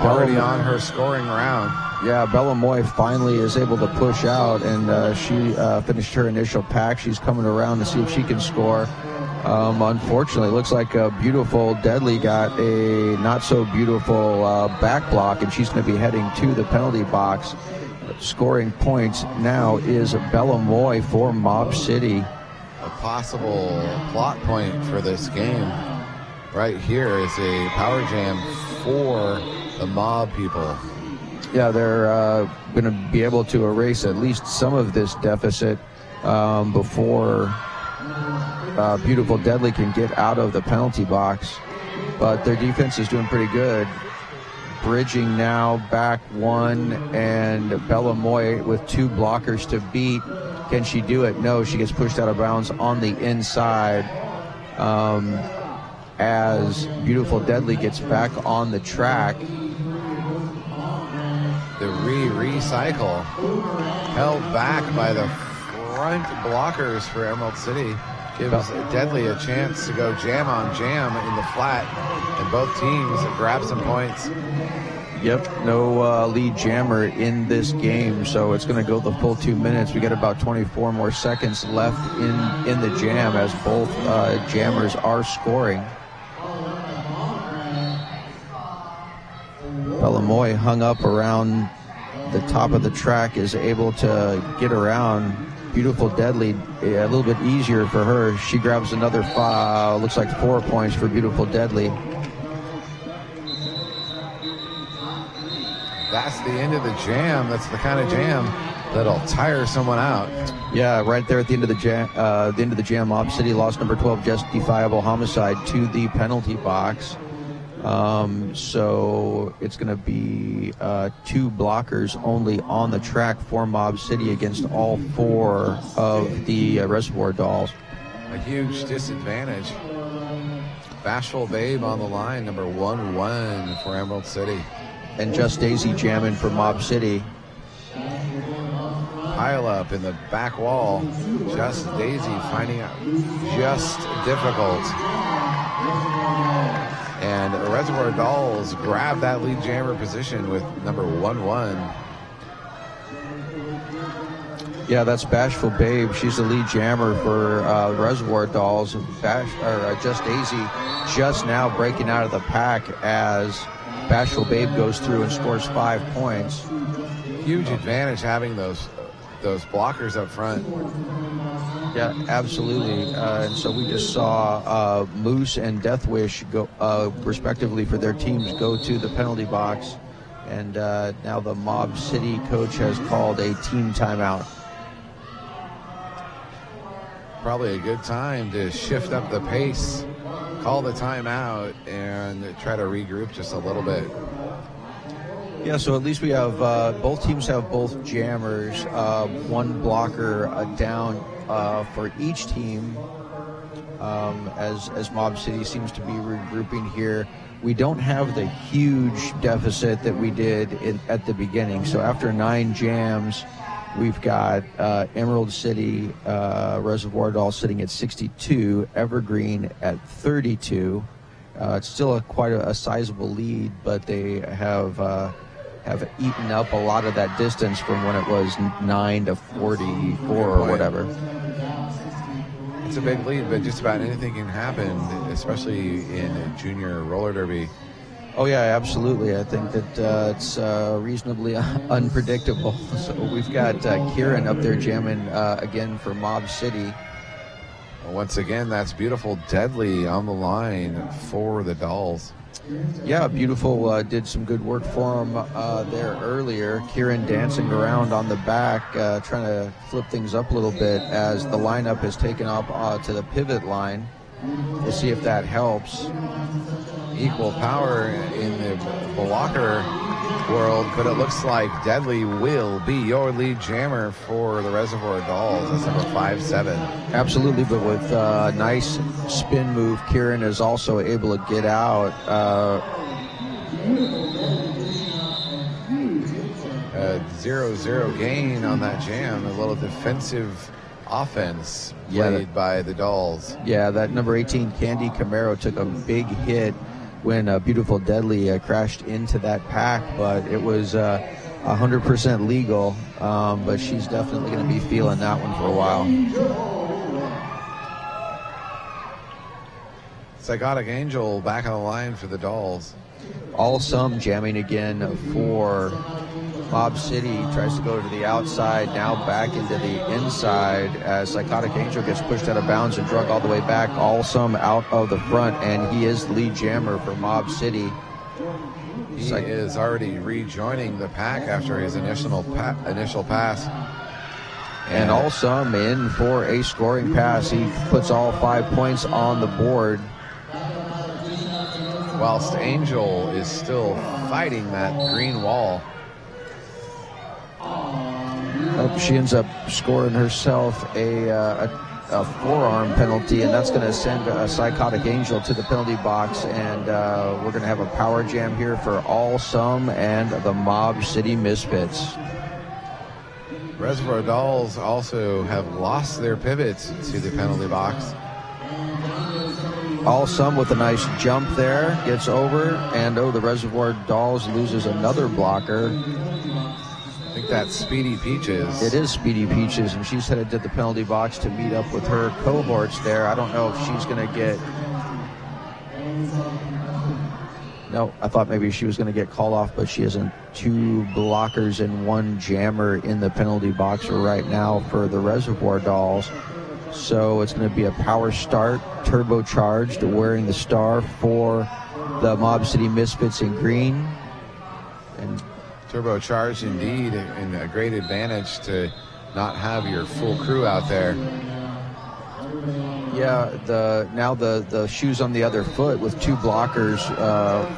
Speaker 17: Already on her scoring round.
Speaker 18: Yeah, Bella Moy finally is able to push out, and she finished her initial pack. She's coming around to see if she can score. Unfortunately, it looks like Beautiful Deadly got a not so beautiful back block, and she's going to be heading to the penalty box. Scoring points now is Bella Moy for Mob City.
Speaker 17: A possible plot point for this game right here is a power jam for the Mob people.
Speaker 18: Yeah, they're going to be able to erase at least some of this deficit before Beautiful Deadly can get out of the penalty box. But their defense is doing pretty good. Bridging now back one, and Bella Moy with 2 blockers to beat. Can she do it? No, she gets pushed out of bounds on the inside as Beautiful Deadly gets back on the track.
Speaker 17: The recycle held back by the front blockers for Emerald City. Gives Deadly a chance to go jam on jam in the flat, and both teams grab some points.
Speaker 18: Yep, no lead jammer in this game, so it's going to go the full 2 minutes. We got about 24 more seconds left in the jam as both jammers are scoring. Bella Moy hung up around the top of the track, is able to get around Beautiful Deadly a little bit easier for her. She grabs another 5, looks like 4 points for Beautiful Deadly.
Speaker 17: That's the end of the jam. That's the kind of jam that'll tire someone out.
Speaker 18: Yeah, right there at the end of the jam, Mob City lost number 12, Justifiable Homicide, to the penalty box. So it's going to be 2 blockers only on the track for Mob City against all 4 of the Reservoir Dolls.
Speaker 17: A huge disadvantage. Bashful Babe on the line, number 1-1 for Emerald City.
Speaker 18: And Just Daisy jamming for Mob City.
Speaker 17: Pile up in the back wall. Just Daisy finding it just difficult. And Reservoir Dolls grab that lead jammer position with number 1-1.
Speaker 18: Yeah, that's Bashful Babe. She's the lead jammer for Reservoir Dolls. Just Daisy just now breaking out of the pack as Bashful Babe goes through and scores 5 points.
Speaker 17: Huge advantage having those blockers up front.
Speaker 18: Yeah, absolutely. And so we just saw Moose and Death Wish go, respectively, for their teams go to the penalty box. And now the Mob City coach has called a team timeout.
Speaker 17: Probably a good time to shift up the pace, call the timeout, and try to regroup just a little bit.
Speaker 18: Yeah, so at least we have both teams have both jammers, 1 blocker down for each team as Mob City seems to be regrouping here. We don't have the huge deficit that we did at the beginning. So after 9 jams, we've got Emerald City, Reservoir Dolls sitting at 62, Evergreen at 32. It's still quite a sizable lead, but they have eaten up a lot of that distance from when it was 9 to 44 or whatever.
Speaker 17: It's a big lead, but just about anything can happen, especially in junior roller derby.
Speaker 18: Oh yeah, absolutely. I think that it's reasonably unpredictable. So we've got Kieran up there jamming again for Mob City.
Speaker 17: Once again, that's Beautiful Deadly on the line for the Dolls.
Speaker 18: Yeah, Beautiful did some good work for him there earlier. Kieran dancing around on the back, trying to flip things up a little bit as the lineup has taken up to the pivot line. We'll see if that helps.
Speaker 17: Equal power in the blocker world, but it looks like Deadly will be your lead jammer for the Reservoir Dolls. That's number 5-7.
Speaker 18: Absolutely, but with a nice spin move, Kieran is also able to get out.
Speaker 17: 0-0 gain on that jam. A little defensive offense played by the Dolls.
Speaker 18: Yeah, that number 18 Candy Camaro took a big hit when Beautiful Deadly crashed into that pack, but it was 100% legal, but she's definitely going to be feeling that one for a while.
Speaker 17: Psychotic Angel back on the line for the Dolls.
Speaker 18: Awesome jamming again for Mob City. Tries to go to the outside, now back into the inside as Psychotic Angel gets pushed out of bounds and drug all the way back. Awesome out of the front, and he is the lead jammer for Mob City.
Speaker 17: He is already rejoining the pack after his initial pass.
Speaker 18: And Awesome in for a scoring pass. He puts all 5 points on the board.
Speaker 17: Whilst Angel is still fighting that green wall.
Speaker 18: She ends up scoring herself a forearm penalty, and that's going to send a Psychotic Angel to the penalty box, and we're going to have a power jam here for Awesome and the Mob City Misfits.
Speaker 17: Reservoir Dolls also have lost their pivots to the penalty box.
Speaker 18: Awesome with a nice jump there, gets over, and the Reservoir Dolls loses another blocker.
Speaker 17: I think that's Speedy Peaches.
Speaker 18: It is Speedy Peaches, and she's headed to the penalty box to meet up with her cohorts there. I don't know if she's going to get... No, I thought maybe she was going to get called off, but she isn't. 2 blockers and 1 jammer in the penalty box right now for the Reservoir Dolls. So it's going to be a power start, turbocharged, wearing the star for the Mob City Misfits in green. And
Speaker 17: turbocharged indeed, and a great advantage to not have your full crew out there.
Speaker 18: Yeah, now the shoes on the other foot with 2 blockers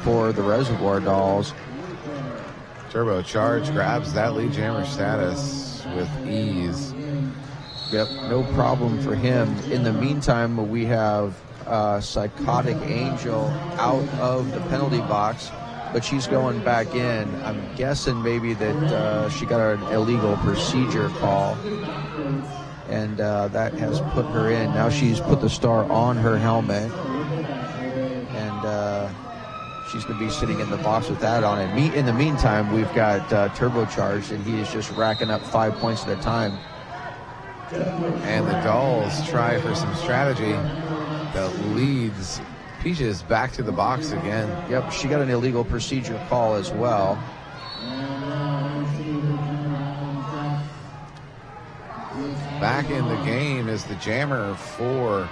Speaker 18: for the Reservoir Dolls.
Speaker 17: Turbocharged grabs that lead jammer status with ease.
Speaker 18: Yep, no problem for him. In the meantime, we have Psychotic Angel out of the penalty box, but she's going back in. I'm guessing maybe that she got an illegal procedure call, and that has put her in. Now she's put the star on her helmet, and she's going to be sitting in the box with that on it. In the meantime, we've got Turbocharged, and he is just racking up 5 points at a time.
Speaker 17: And the Dolls try for some strategy that leads Peaches back to the box again.
Speaker 18: Yep, she got an illegal procedure call as well.
Speaker 17: Back in the game is the jammer for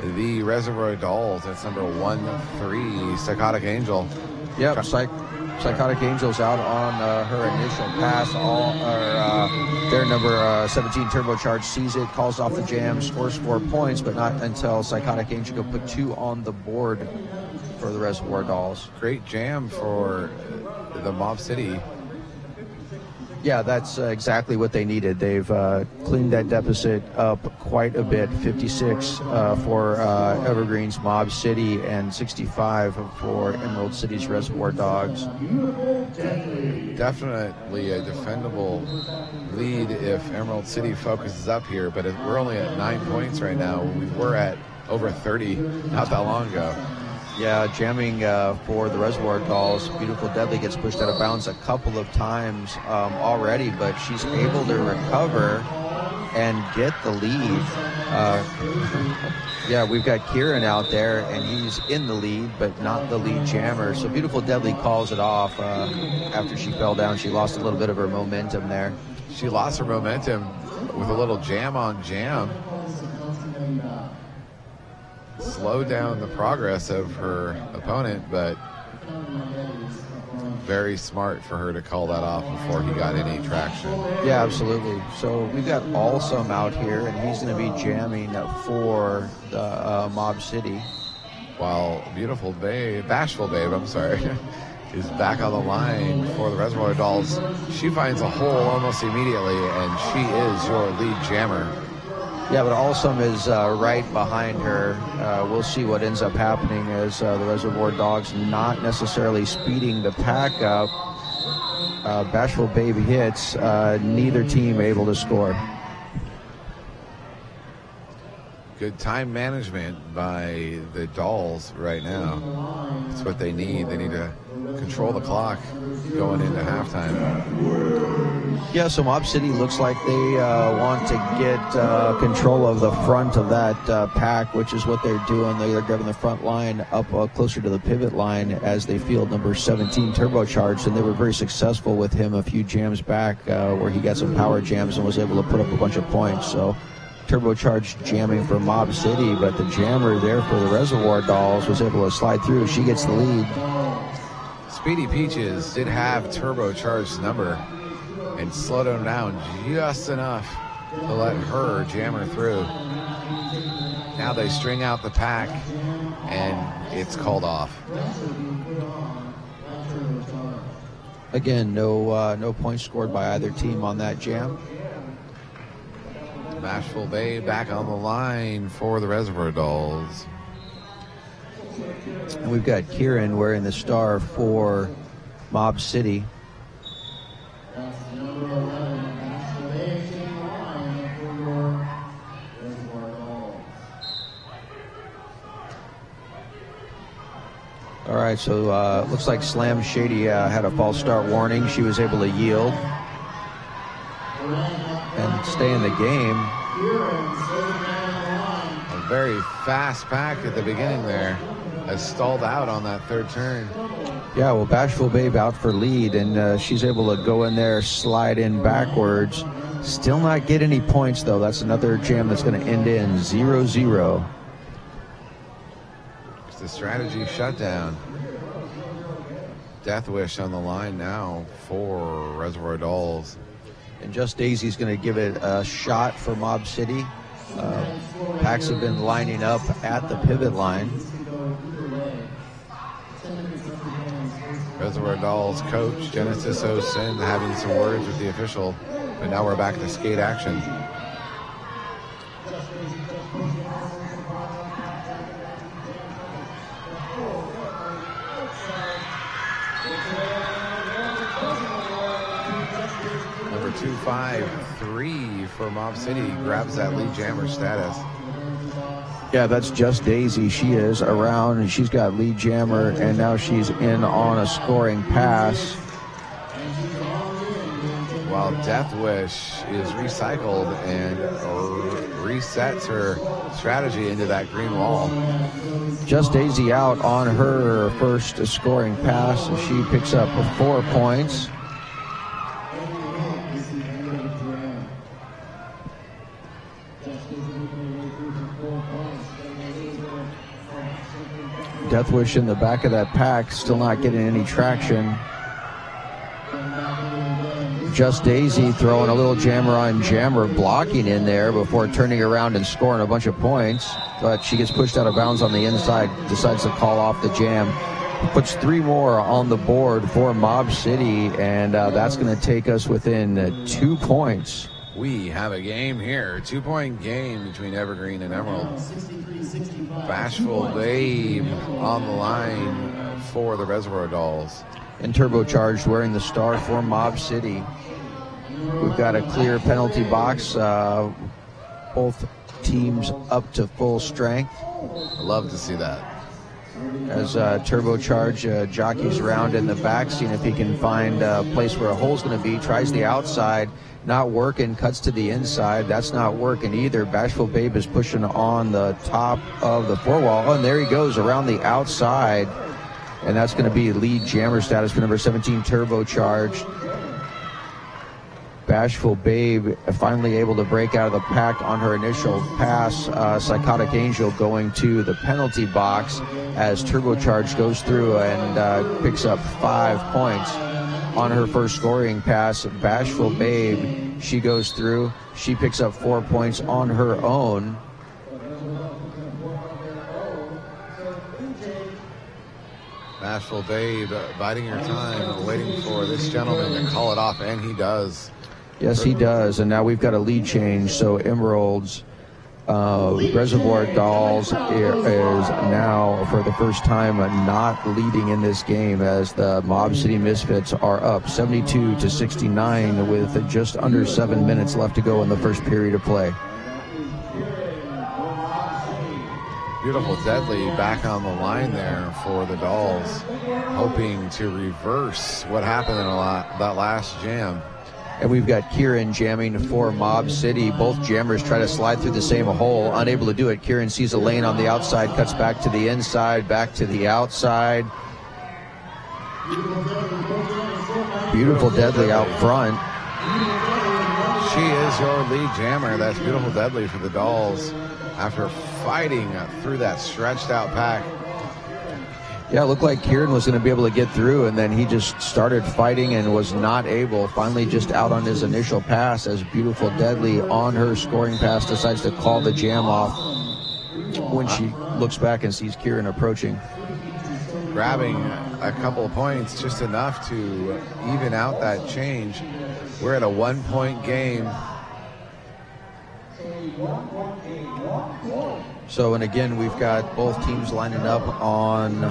Speaker 17: the Reservoir Dolls. That's number 1-3, Psychotic Angel.
Speaker 18: Yep, Psychotic Angel's out on her initial pass. Their number 17 Turbocharged sees it, calls off the jam, scores 4 points, but not until Psychotic Angel could put 2 on the board for the Reservoir Dolls.
Speaker 17: Great jam for the Mob City.
Speaker 18: Yeah, that's exactly what they needed. They've cleaned that deficit up quite a bit. 56 for Evergreen's Mob City and 65 for Emerald City's Reservoir Dogs.
Speaker 17: Definitely a defendable lead if Emerald City focuses up here, but we're only at 9 points right now. We were at over 30 not that long ago.
Speaker 18: Yeah, jamming for the Reservoir Dolls. Beautiful Deadly gets pushed out of bounds a couple of times already, but she's able to recover and get the lead. Yeah, we've got Kieran out there, and he's in the lead, but not the lead jammer. So Beautiful Deadly calls it off after she fell down. She lost a little bit of her momentum there.
Speaker 17: She lost her momentum with a little jam on jam. Slowed down the progress of her opponent, but Very smart for her to call that off before he got any traction.
Speaker 18: Yeah, absolutely. So we've got Alsum out here, and he's going to be jamming for the Mob City.
Speaker 17: While Bashful Babe, is back on the line for the Reservoir Dolls. She finds a hole almost immediately, and she is your lead jammer.
Speaker 18: Yeah, but Alsum is right behind her. We'll see what ends up happening as the Reservoir Dogs not necessarily speeding the pack up. Bashful Babe hits, neither team able to score.
Speaker 17: Good time management by the Dolls right now. That's what they need. They need to control the clock going into halftime.
Speaker 18: Yeah, so Mob City looks like they want to get control of the front of that pack, which is what they're doing. They're grabbing the front line up closer to the pivot line as they field number 17 Turbocharged, and they were very successful with him a few jams back where he got some power jams and was able to put up a bunch of points. So Turbocharged jamming for Mob City, but the jammer there for the Reservoir Dolls was able to slide through. She gets the lead.
Speaker 17: Speedy Peaches did have Turbocharged's number and slowed him down just enough to let her jam her through. Now they string out the pack, and it's called off.
Speaker 18: Again, no points scored by either team on that jam.
Speaker 17: Bashful Babe back on the line for the Reservoir Dolls.
Speaker 18: And we've got Kieran wearing the star for Mob City. All right, so looks like Slam Shady had a false start warning. She was able to yield and stay in the game.
Speaker 17: A very fast pack at the beginning there. Has stalled out on that third turn.
Speaker 18: Yeah, well, Bashful Babe out for lead, and she's able to go in there, slide in backwards. Still not get any points, though. That's another jam that's going to end in 0-0.
Speaker 17: It's the strategy shutdown. Death Wish on the line now for Reservoir Dolls.
Speaker 18: And Just Daisy's going to give it a shot for Mob City. Packs have been lining up at the pivot line.
Speaker 17: Reservoir Dolls coach Genesis O'Sin having some words with the official, but now we're back to skate action. Number 253 for Mob City grabs that lead jammer status.
Speaker 18: Yeah, that's Just Daisy. She is around, and she's got lead jammer, and now she's in on a scoring pass.
Speaker 17: While Death Wish is recycled and resets her strategy into that green wall.
Speaker 18: Just Daisy out on her first scoring pass, and she picks up 4 points. Deathwish in the back of that pack, still not getting any traction. Just Daisy throwing a little jammer on jammer, blocking in there before turning around and scoring a bunch of points. But she gets pushed out of bounds on the inside, decides to call off the jam. Puts 3 more on the board for Mob City, and that's going to take us within 2 points.
Speaker 17: We have a game here, 2-point game between Evergreen and Emerald. Bashful Babe on the line for the Reservoir Dolls.
Speaker 18: And Turbocharged wearing the star for Mob City. We've got a clear penalty box. Both teams up to full strength.
Speaker 17: I love to see that.
Speaker 18: As Turbocharge jockeys around in the back, seeing if he can find a place where a hole's going to be. Tries the outside. Not working, cuts to the inside. That's not working either. Bashful Babe is pushing on the top of the floor wall. Oh, and there he goes around the outside. And that's going to be lead jammer status for number 17, Turbocharged. Bashful Babe finally able to break out of the pack on her initial pass. Psychotic Angel going to the penalty box as Turbocharged goes through and picks up 5 points on her first scoring pass. Bashful Babe, she goes through. She picks up 4 points on her own.
Speaker 17: Bashful Babe biding her time, waiting for this gentleman to call it off, and he does.
Speaker 18: Yes, he does. And now we've got a lead change. So Emeralds, Reservoir Dolls is now, for the first time, not leading in this game, as the Mob City Misfits are up 72-69 with just under 7 minutes left to go in the first period of play.
Speaker 17: Beautiful Deadly back on the line there for the Dolls, hoping to reverse what happened in that last jam.
Speaker 18: And we've got Kieran jamming for Mob City. Both jammers try to slide through the same hole, unable to do it. Kieran sees a lane on the outside, cuts back to the inside, back to the outside. Beautiful Deadly out front.
Speaker 17: She is your lead jammer. That's Beautiful Deadly for the Dolls after fighting through that stretched out pack.
Speaker 18: Yeah, it looked like Kieran was going to be able to get through, and then he just started fighting and was not able. Finally just out on his initial pass, as Beautiful Deadly on her scoring pass decides to call the jam off when she looks back and sees Kieran approaching.
Speaker 17: Grabbing a couple of points, just enough to even out that change. We're at a 1-point game.
Speaker 18: So, and again, we've got both teams lining up on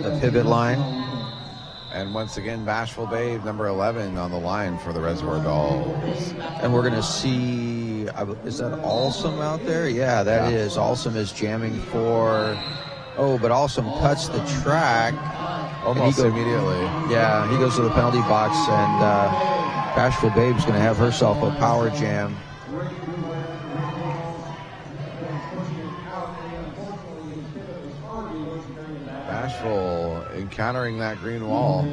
Speaker 18: the pivot line.
Speaker 17: And once again, Bashful Babe, number 11, on the line for the Reservoir Dolls.
Speaker 18: And we're going to see, is that Awesome out there? Yeah, that is. Awesome is jamming for, but Awesome cuts the track.
Speaker 17: Almost immediately.
Speaker 18: Yeah, he goes to the penalty box, and Bashful Babe's going to have herself a power jam.
Speaker 17: Bashful encountering that green wall.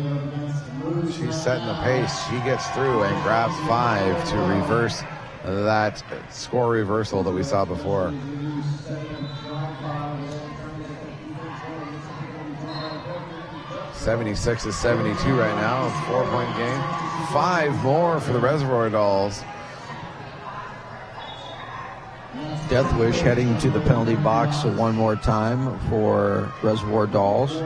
Speaker 17: She's setting the pace. She gets through and grabs 5 to reverse that score reversal that we saw before. (76-72) right now, 4-point game. 5 more for the Reservoir Dolls.
Speaker 18: Death Wish heading to the penalty box one more time for Reservoir Dolls.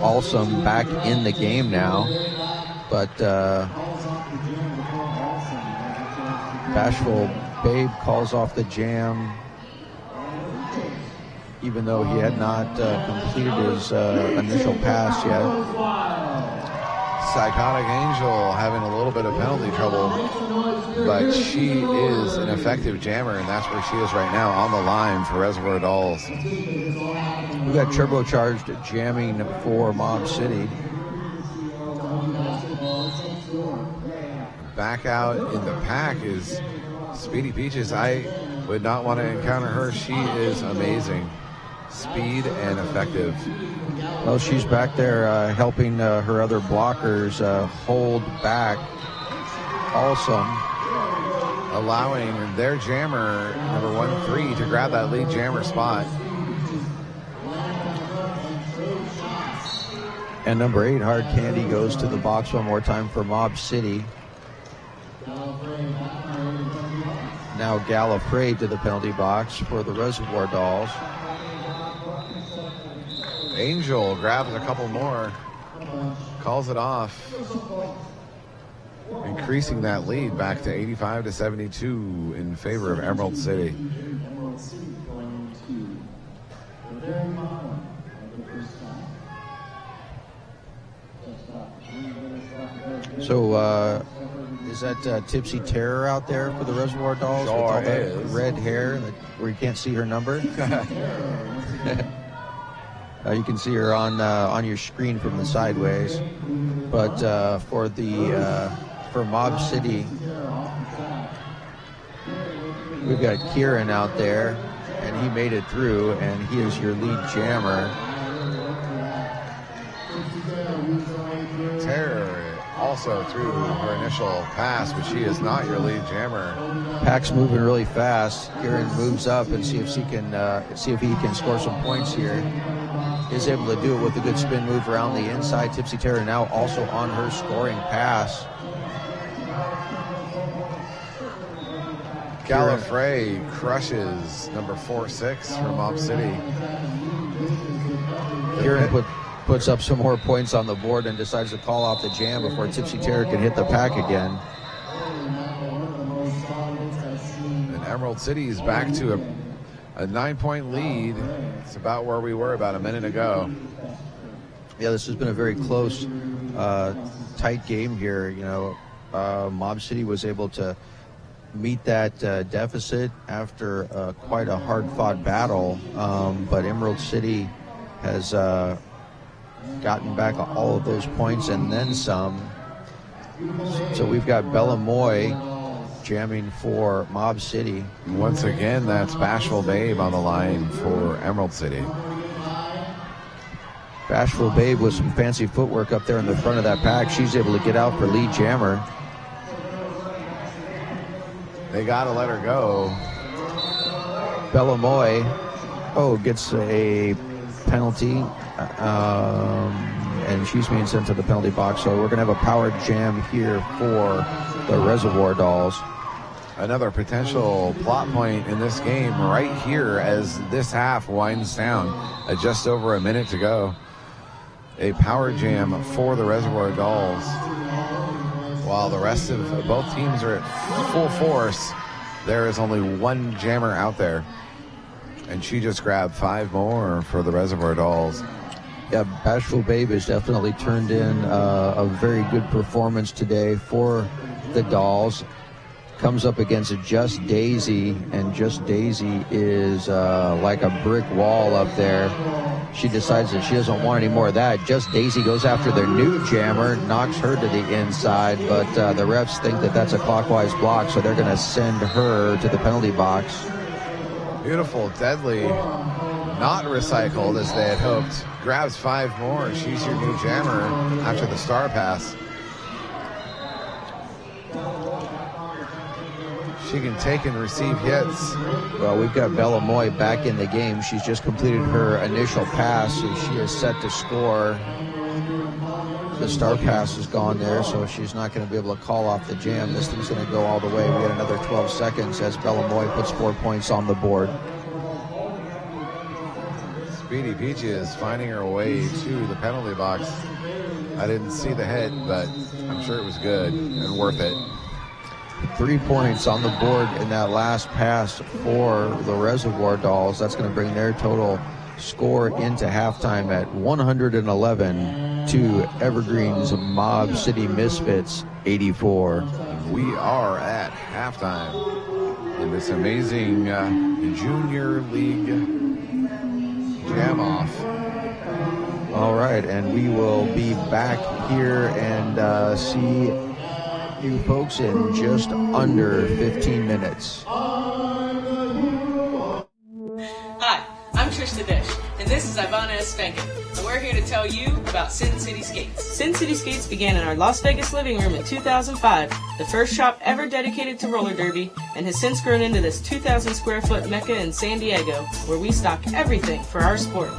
Speaker 18: Awesome back in the game now, but Bashful Babe calls off the jam, even though he had not completed his initial pass yet.
Speaker 17: Psychotic Angel having a little bit of penalty trouble, but she is an effective jammer, and that's where she is right now, on the line for Reservoir Dolls.
Speaker 18: We got Turbocharged jamming for Mob City.
Speaker 17: Back out in the pack is Speedy Peaches. I would not want to encounter her. She is amazing. Speed and effective.
Speaker 18: Well, she's back there helping her other blockers hold back. Awesome.
Speaker 17: Allowing their jammer, number 1-3, to grab that lead jammer spot.
Speaker 18: And number 8, Hard Candy, goes to the box one more time for Mob City. Now Gallifrey to the penalty box for the Reservoir Dolls.
Speaker 17: Angel grabs a couple more, calls it off, increasing that lead back to 85-72 in favor of Emerald City.
Speaker 18: So, is that Tipsy Terror out there for the Reservoir Dolls?
Speaker 17: Sure
Speaker 18: with all that
Speaker 17: is.
Speaker 18: red hair where you can't see her number? You can see her on your screen from the sideways. But for Mob City, we've got Kieran out there, and he made it through, and he is your lead jammer.
Speaker 17: Terror also through her initial pass, but she is not your lead jammer.
Speaker 18: Pack's moving really fast. Kieran moves up and see if he can score some points here. Is able to do it with a good spin move around the inside. Tipsy Terror now also on her scoring pass.
Speaker 17: Gallifrey crushes number 4-6 from Mob City.
Speaker 18: Kieran puts up some more points on the board and decides to call off the jam before Tipsy Terror can hit the pack again.
Speaker 17: And Emerald City is back to a 9-point lead. It's about where we were about a minute ago.
Speaker 18: Yeah, this has been a very close, tight game here. You know, Mob City was able to meet that deficit after quite a hard-fought battle, but Emerald City has gotten back all of those points and then some. So we've got Bella Moy jamming for Mob City.
Speaker 17: Once again, that's Bashful Babe on the line for Emerald City.
Speaker 18: Bashful Babe with some fancy footwork up there in the front of that pack. She's able to get out for lead jammer.
Speaker 17: They got to let her go.
Speaker 18: Bella Moy, gets a penalty, and she's being sent to the penalty box. So we're going to have a power jam here for the Reservoir Dolls.
Speaker 17: Another potential plot point in this game right here as this half winds down. Just over a minute to go. A power jam for the Reservoir Dolls. While the rest of both teams are at full force, there is only one jammer out there. And she just grabbed 5 more for the Reservoir Dolls.
Speaker 18: Yeah, Bashful Babe has definitely turned in a very good performance today for the Dolls. Comes up against Just Daisy, and Just Daisy is like a brick wall up there. She decides that she doesn't want any more of that. Just Daisy goes after their new jammer, knocks her to the inside, but the refs think that that's a clockwise block, so they're going to send her to the penalty box.
Speaker 17: Beautiful, deadly, not recycled as they had hoped. Grabs 5 more. She's your new jammer after the star pass. She can take and receive hits.
Speaker 18: Well, we've got Bella Moy back in the game. She's just completed her initial pass, so she is set to score. The star pass is gone there, so she's not going to be able to call off the jam. This thing's going to go all the way. We got another 12 seconds as Bella Moy puts 4 points on the board.
Speaker 17: Speedy Peaches finding her way to the penalty box. I didn't see the hit, but I'm sure it was good and worth it.
Speaker 18: 3 points on the board in that last pass for the Reservoir Dolls. That's going to bring their total score into halftime at 111 to Evergreen's Mob City Misfits 84.
Speaker 17: We are at halftime in this amazing Junior League jam-off.
Speaker 18: All right, and we will be back here and see you folks in just under 15 minutes.
Speaker 6: Hi, I'm Trish the Dish, and this is Ivana S. Spankin, and we're here to tell you about Sin City Skates. Sin City Skates began in our Las Vegas living room in 2005, the first shop ever dedicated to roller derby, and has since grown into this 2,000 square foot mecca in San Diego, where we stock everything for our sport.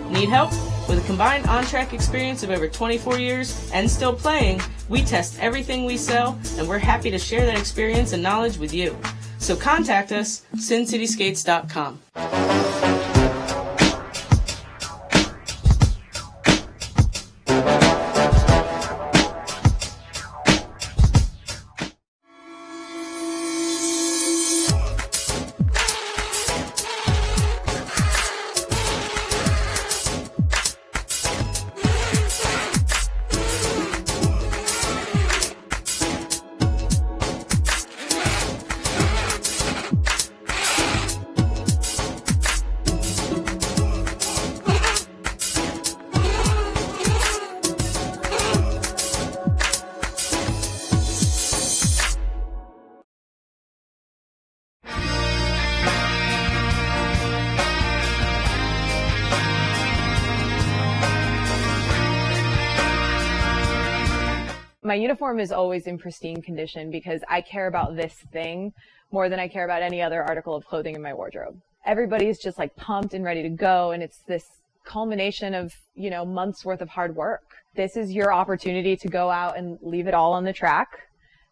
Speaker 6: Need help? With a combined on-track experience of over 24 years and still playing, we test everything we sell, and we're happy to share that experience and knowledge with you. So contact us, sincityskates.com.
Speaker 7: My uniform is always in pristine condition because I care about this thing more than I care about any other article of clothing in my wardrobe. Everybody's just like pumped and ready to go, and it's this culmination of, months worth of hard work. This is your opportunity to go out and leave it all on the track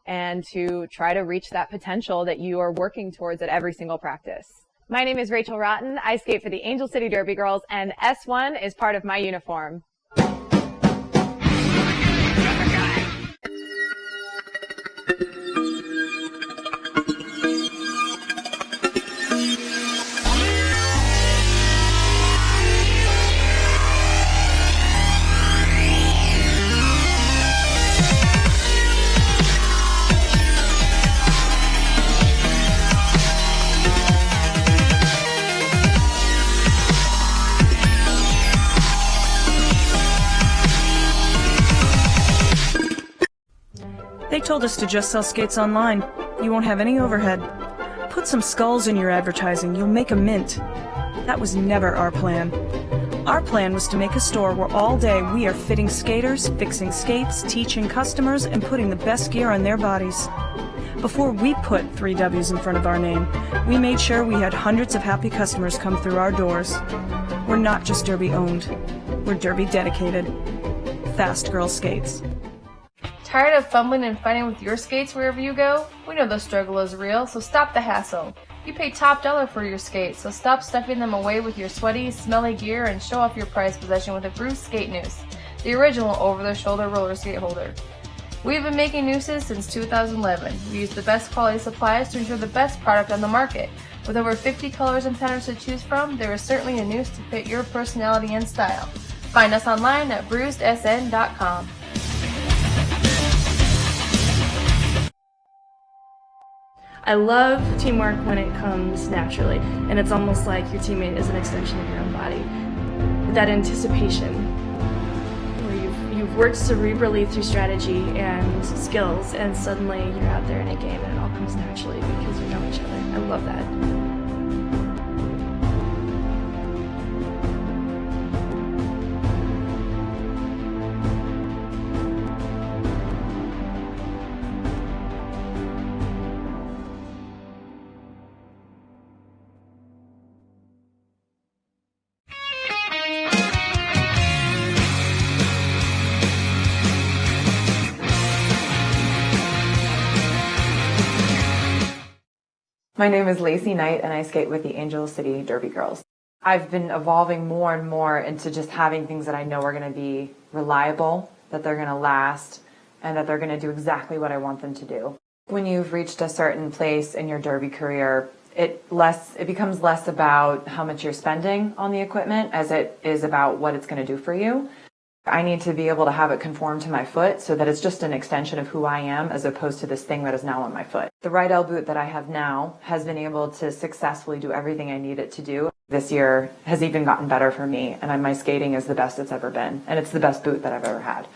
Speaker 7: and to try to reach that potential that you are working towards at every single practice. My name is Rachel Rotten. I skate for the Angel City Derby Girls, and S1 is part of my uniform.
Speaker 8: They told us to just sell skates online. You won't have any overhead. Put some skulls in your advertising. You'll make a mint. That was never our plan. Our plan was to make a store where all day we are fitting skaters, fixing skates, teaching customers, and putting the best gear on their bodies. Before we put 3 W's in front of our name, we made sure we had hundreds of happy customers come through our doors. We're not just Derby owned. We're Derby dedicated. Fast Girl Skates.
Speaker 9: Tired of fumbling and fighting with your skates wherever you go? We know the struggle is real, so stop the hassle. You pay top dollar for your skates, so stop stuffing them away with your sweaty, smelly gear and show off your prized possession with a Bruce skate noose, the original over-the-shoulder roller skate holder. We've been making nooses since 2011. We use the best quality supplies to ensure the best product on the market. With over 50 colors and patterns to choose from, there is certainly a noose to fit your personality and style. Find us online at bruisedsn.com.
Speaker 10: I love teamwork when it comes naturally, and it's almost like your teammate is an extension of your own body. That anticipation, where you've worked cerebrally through strategy and skills, and suddenly you're out there in a game and it all comes naturally because you know each other. I love that.
Speaker 11: My name is Lacey Knight, and I skate with the Angel City Derby Girls. I've been evolving more and more into just having things that I know are going to be reliable, that they're going to last, and that they're going to do exactly what I want them to do. When you've reached a certain place in your derby career, it becomes less about how much you're spending on the equipment as it is about what it's going to do for you. I need to be able to have it conform to my foot so that it's just an extension of who I am as opposed to this thing that is now on my foot. The right L boot that I have now has been able to successfully do everything I need it to do. This year has even gotten better for me, and my skating is the best it's ever been, and it's the best boot that I've ever had.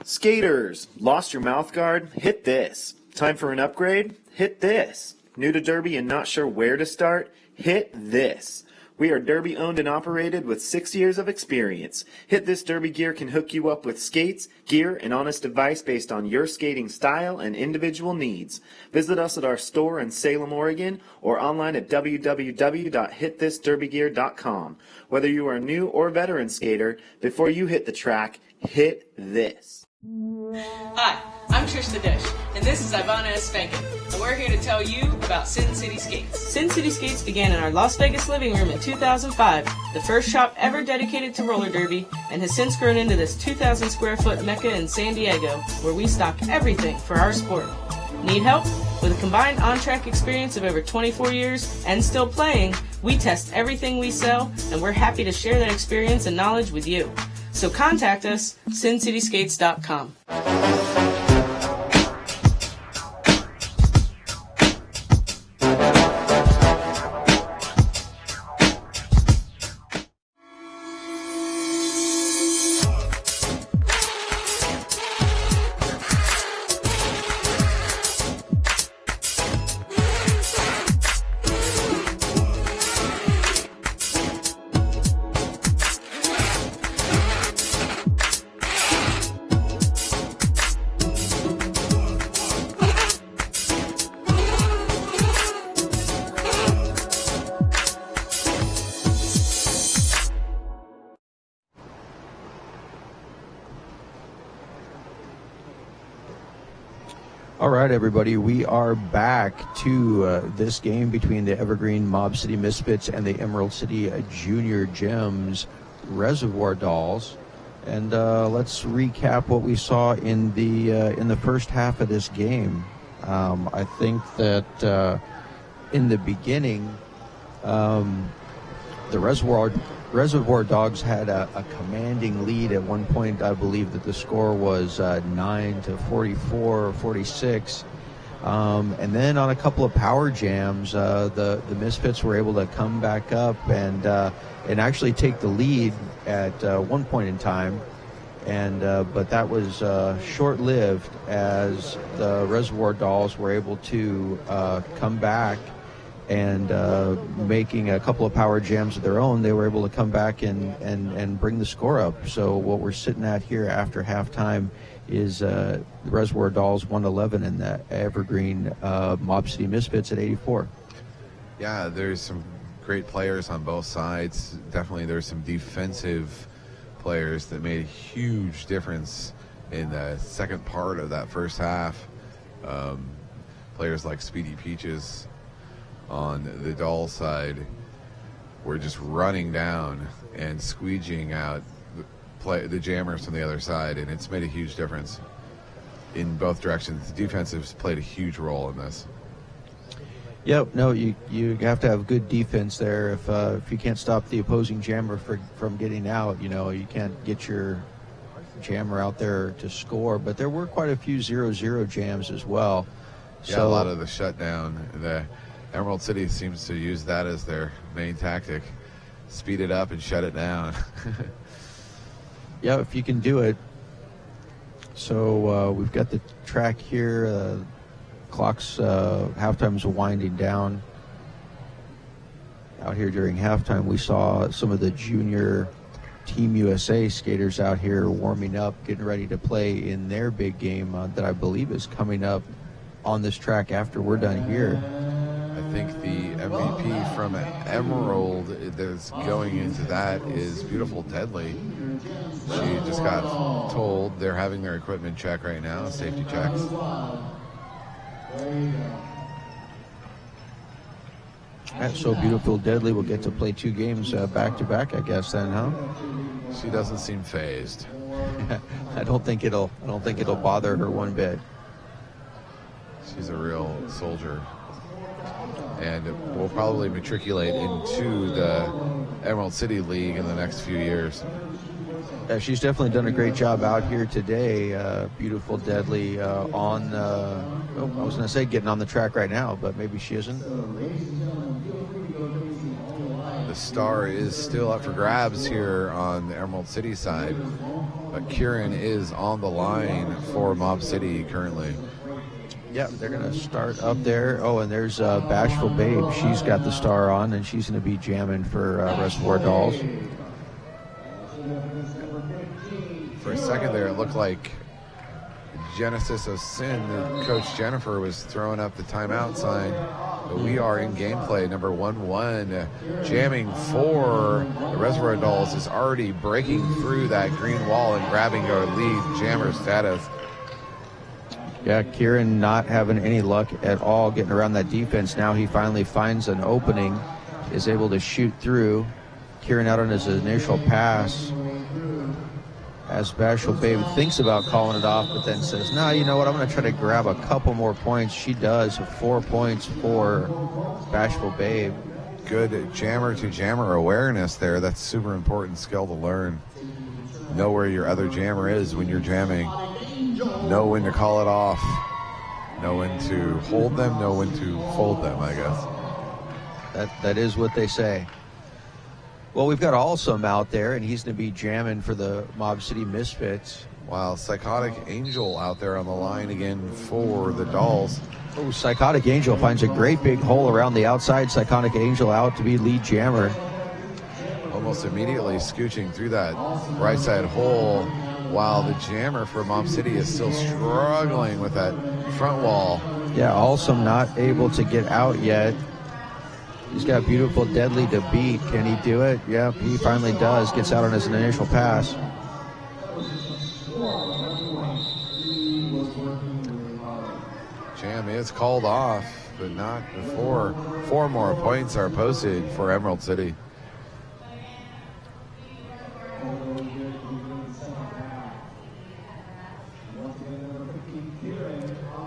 Speaker 5: Skaters, lost your mouth guard? Hit this. Time for an upgrade? Hit this. New to Derby and not sure where to start? Hit this. We are Derby owned and operated with 6 years of experience. Hit This Derby Gear can hook you up with skates, gear, and honest advice based on your skating style and individual needs. Visit us at our store in Salem, Oregon, or online at www.hitthisderbygear.com. Whether you are a new or veteran skater, before you hit the track, hit this.
Speaker 6: Hi, I'm Trish the Dish, and this is Ivana S. Spankin, and we're here to tell you about Sin City Skates. Sin City Skates began in our Las Vegas living room in 2005, the first shop ever dedicated to roller derby, and has since grown into this 2,000 square foot mecca in San Diego, where we stock everything for our sport. Need help? With a combined on-track experience of over 24 years and still playing, we test everything we sell, and we're happy to share that experience and knowledge with you. So contact us, SinCitySkates.com.
Speaker 18: All right, everybody, we are back to this game between the Evergreen Mob City Misfits and the Emerald City Junior Gems Reservoir Dolls. And let's recap what we saw in the first half of this game. I think that in the beginning, the Reservoir Dogs had a commanding lead. At one point, I believe that the score was 9-44 or 46. And then on a couple of power jams, the Misfits were able to come back up and actually take the lead at one point in time. But that was short-lived, as the Reservoir Dolls were able to come back. And making a couple of power jams of their own, they were able to come back and bring the score up. So what we're sitting at here after halftime is the Reservoir Dolls 111 and the Evergreen Mob City Misfits at 84.
Speaker 17: Yeah, there's some great players on both sides. Definitely there's some defensive players that made a huge difference in the second part of that first half. Players like Speedy Peaches on the doll side were just running down and squeegeeing out the jammers from the other side, and it's made a huge difference in both directions. The defensives played a huge role in this.
Speaker 18: Yep, no, you have to have good defense there. If you can't stop the opposing jammer from getting out, you can't get your jammer out there to score. But there were quite a few 0-0 jams as well.
Speaker 17: Yeah, so a lot of the shutdown. The Emerald City seems to use that as their main tactic. Speed it up and shut it down.
Speaker 18: Yeah, if you can do it. So we've got the track here. Clock's halftime's winding down. Out here during halftime, we saw some of the junior Team USA skaters out here warming up, getting ready to play in their big game that I believe is coming up on this track after we're done here.
Speaker 17: I think the MVP from Emerald that's going into that is Beautiful Deadly. She just got told they're having their equipment check right now, safety checks.
Speaker 18: So Beautiful Deadly will get to play 2 games back to back, I guess then, huh?
Speaker 17: She doesn't seem phased.
Speaker 18: I don't think it'll bother her one bit.
Speaker 17: She's a real soldier. And will probably matriculate into the Emerald City League in the next few years.
Speaker 18: She's definitely done a great job out here today. Beautiful Deadly on, I was going to say getting on the track right now, but maybe she isn't.
Speaker 17: The star is still up for grabs here on the Emerald City side, but Kieran is on the line for Mob City currently.
Speaker 18: Yeah, they're going to start up there. Oh, and there's Bashful Babe. She's got the star on, and she's going to be jamming for Reservoir Dolls.
Speaker 17: For a second there, it looked like Genesis of Sin, Coach Jennifer, was throwing up the timeout sign. But we are in gameplay. Number 1-1, jamming for the Reservoir Dolls, is already breaking through that green wall and grabbing our lead jammer status.
Speaker 18: Yeah, Kieran not having any luck at all getting around that defense. Now he finally finds an opening, is able to shoot through. Kieran out on his initial pass. as Bashful Babe thinks about calling it off, but then says, no, you know what, I'm going to try to grab a couple more points. She does. 4 points for Bashful Babe.
Speaker 17: Good jammer to jammer awareness there. That's super important skill to learn. Know where your other jammer is when you're jamming. Know when to call it off. Know when to hold them. Know when to fold them, I guess.
Speaker 18: That is what they say. Well, we've got Awesome out there, and he's going to be jamming for the Mob City Misfits.
Speaker 17: Wow, Psychotic Angel out there on the line again for the Dolls.
Speaker 18: Oh, Psychotic Angel finds a great big hole around the outside. Psychotic Angel out to be lead jammer.
Speaker 17: Almost immediately scooching through that right side hole, while the jammer for Mob City is still struggling with that front wall.
Speaker 18: Yeah, Awesome not able to get out yet. He's got Beautiful Deadly to beat. Can he do it? Yep, he finally does. Gets out on his initial pass.
Speaker 17: Jam is called off, but not before 4 more points are posted for Emerald City.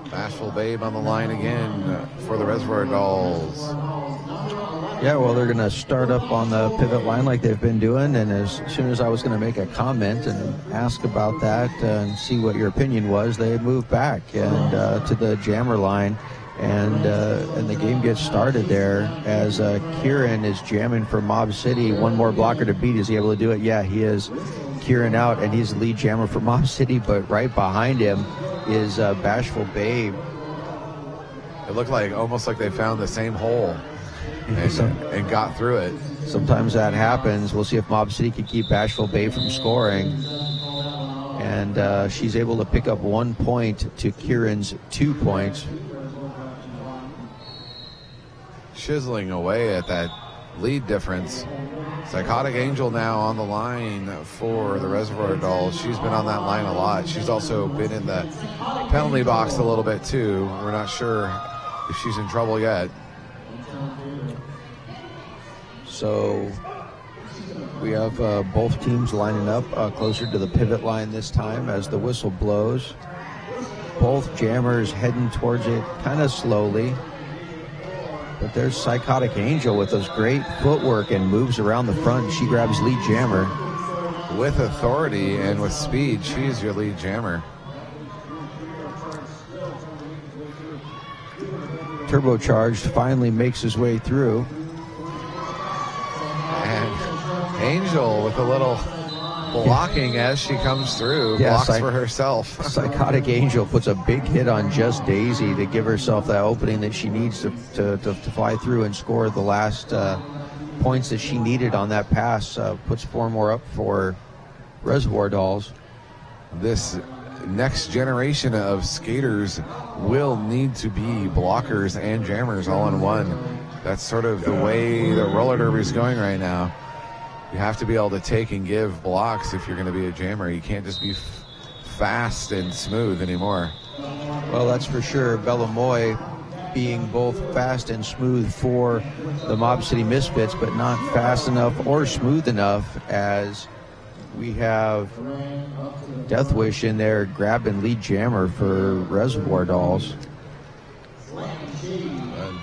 Speaker 17: Bashful Babe on the line again for the Reservoir Dolls.
Speaker 18: Yeah, well, they're going to start up on the pivot line like they've been doing, and as soon as I was going to make a comment and ask about that and see what your opinion was, they moved back and to the jammer line, and the game gets started there as Kieran is jamming for Mob City. One more blocker to beat. Is he able to do it? Yeah, he is. Kieran out, and he's the lead jammer for Mob City, but right behind him is Bashful Babe.
Speaker 17: It looked like almost like they found the same hole and got through it.
Speaker 18: Sometimes that happens. We'll see if Mob City can keep Bashful Babe from scoring. And she's able to pick up 1 point to Kieran's 2 points.
Speaker 17: Chiseling away at that lead difference. Psychotic Angel now on the line for the Reservoir Dolls. She's been on that line a lot. She's also been in the penalty box a little bit too. We're not sure if she's in trouble yet.
Speaker 18: So we have both teams lining up closer to the pivot line this time as the whistle blows. Both jammers heading towards it kind of slowly. But there's Psychotic Angel with those great footwork and moves around the front. She grabs lead jammer.
Speaker 17: With authority and with speed, she's your lead jammer.
Speaker 18: Turbocharged finally makes his way through.
Speaker 17: And Angel with a little blocking as she comes through, blocks for herself.
Speaker 18: Psychotic Angel puts a big hit on Just Daisy to give herself that opening that she needs to fly through and score the last points that she needed on that pass. Puts 4 more up for Reservoir Dolls.
Speaker 17: This next generation of skaters will need to be blockers and jammers all in one. That's sort of the way the roller derby is going right now. You have to be able to take and give blocks if you're going to be a jammer. You can't just be fast and smooth anymore.
Speaker 18: Well, that's for sure. Bella Moy being both fast and smooth for the Mob City Misfits, but not fast enough or smooth enough as we have Death Wish in there grabbing lead jammer for Reservoir Dolls.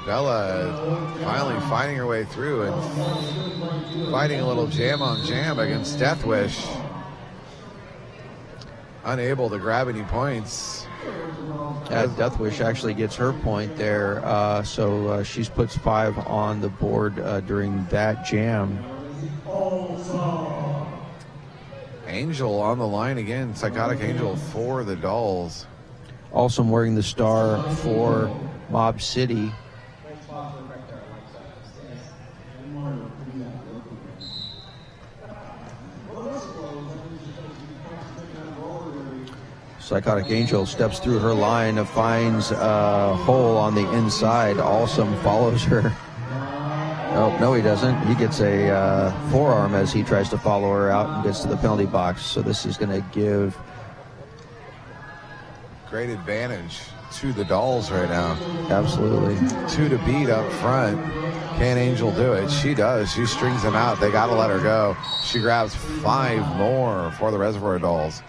Speaker 17: Bella finally finding her way through and fighting a little jam on jam against Death Wish. Unable to grab any points.
Speaker 18: Death Wish actually gets her point there, so she puts 5 on the board during that jam.
Speaker 17: Angel on the line again, Psychotic Angel for the Dolls.
Speaker 18: Also wearing the star for Mob City. Psychotic Angel steps through her line, finds a hole on the inside. Awesome follows her. Oh, no, he doesn't. He gets a forearm as he tries to follow her out and gets to the penalty box. So this is going to give
Speaker 17: great advantage to the Dolls right now.
Speaker 18: Absolutely.
Speaker 17: 2 to beat up front. Can Angel do it? She does. She strings them out. They got to let her go. She grabs 5 more for the Reservoir Dolls.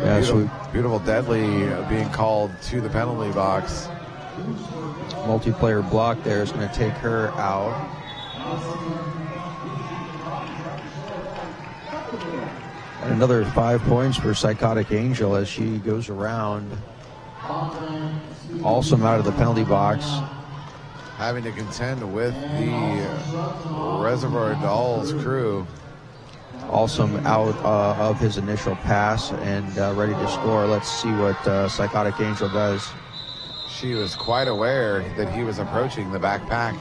Speaker 18: Yeah,
Speaker 17: beautiful Deadly being called to the penalty box.
Speaker 18: Multiplayer block there is going to take her out. And another 5 points for Psychotic Angel as she goes around. Awesome out of the penalty box.
Speaker 17: Having to contend with the Reservoir Dolls crew.
Speaker 18: Awesome out of his initial pass and ready to score. Let's see what Psychotic Angel does.
Speaker 17: She was quite aware that he was approaching the backpack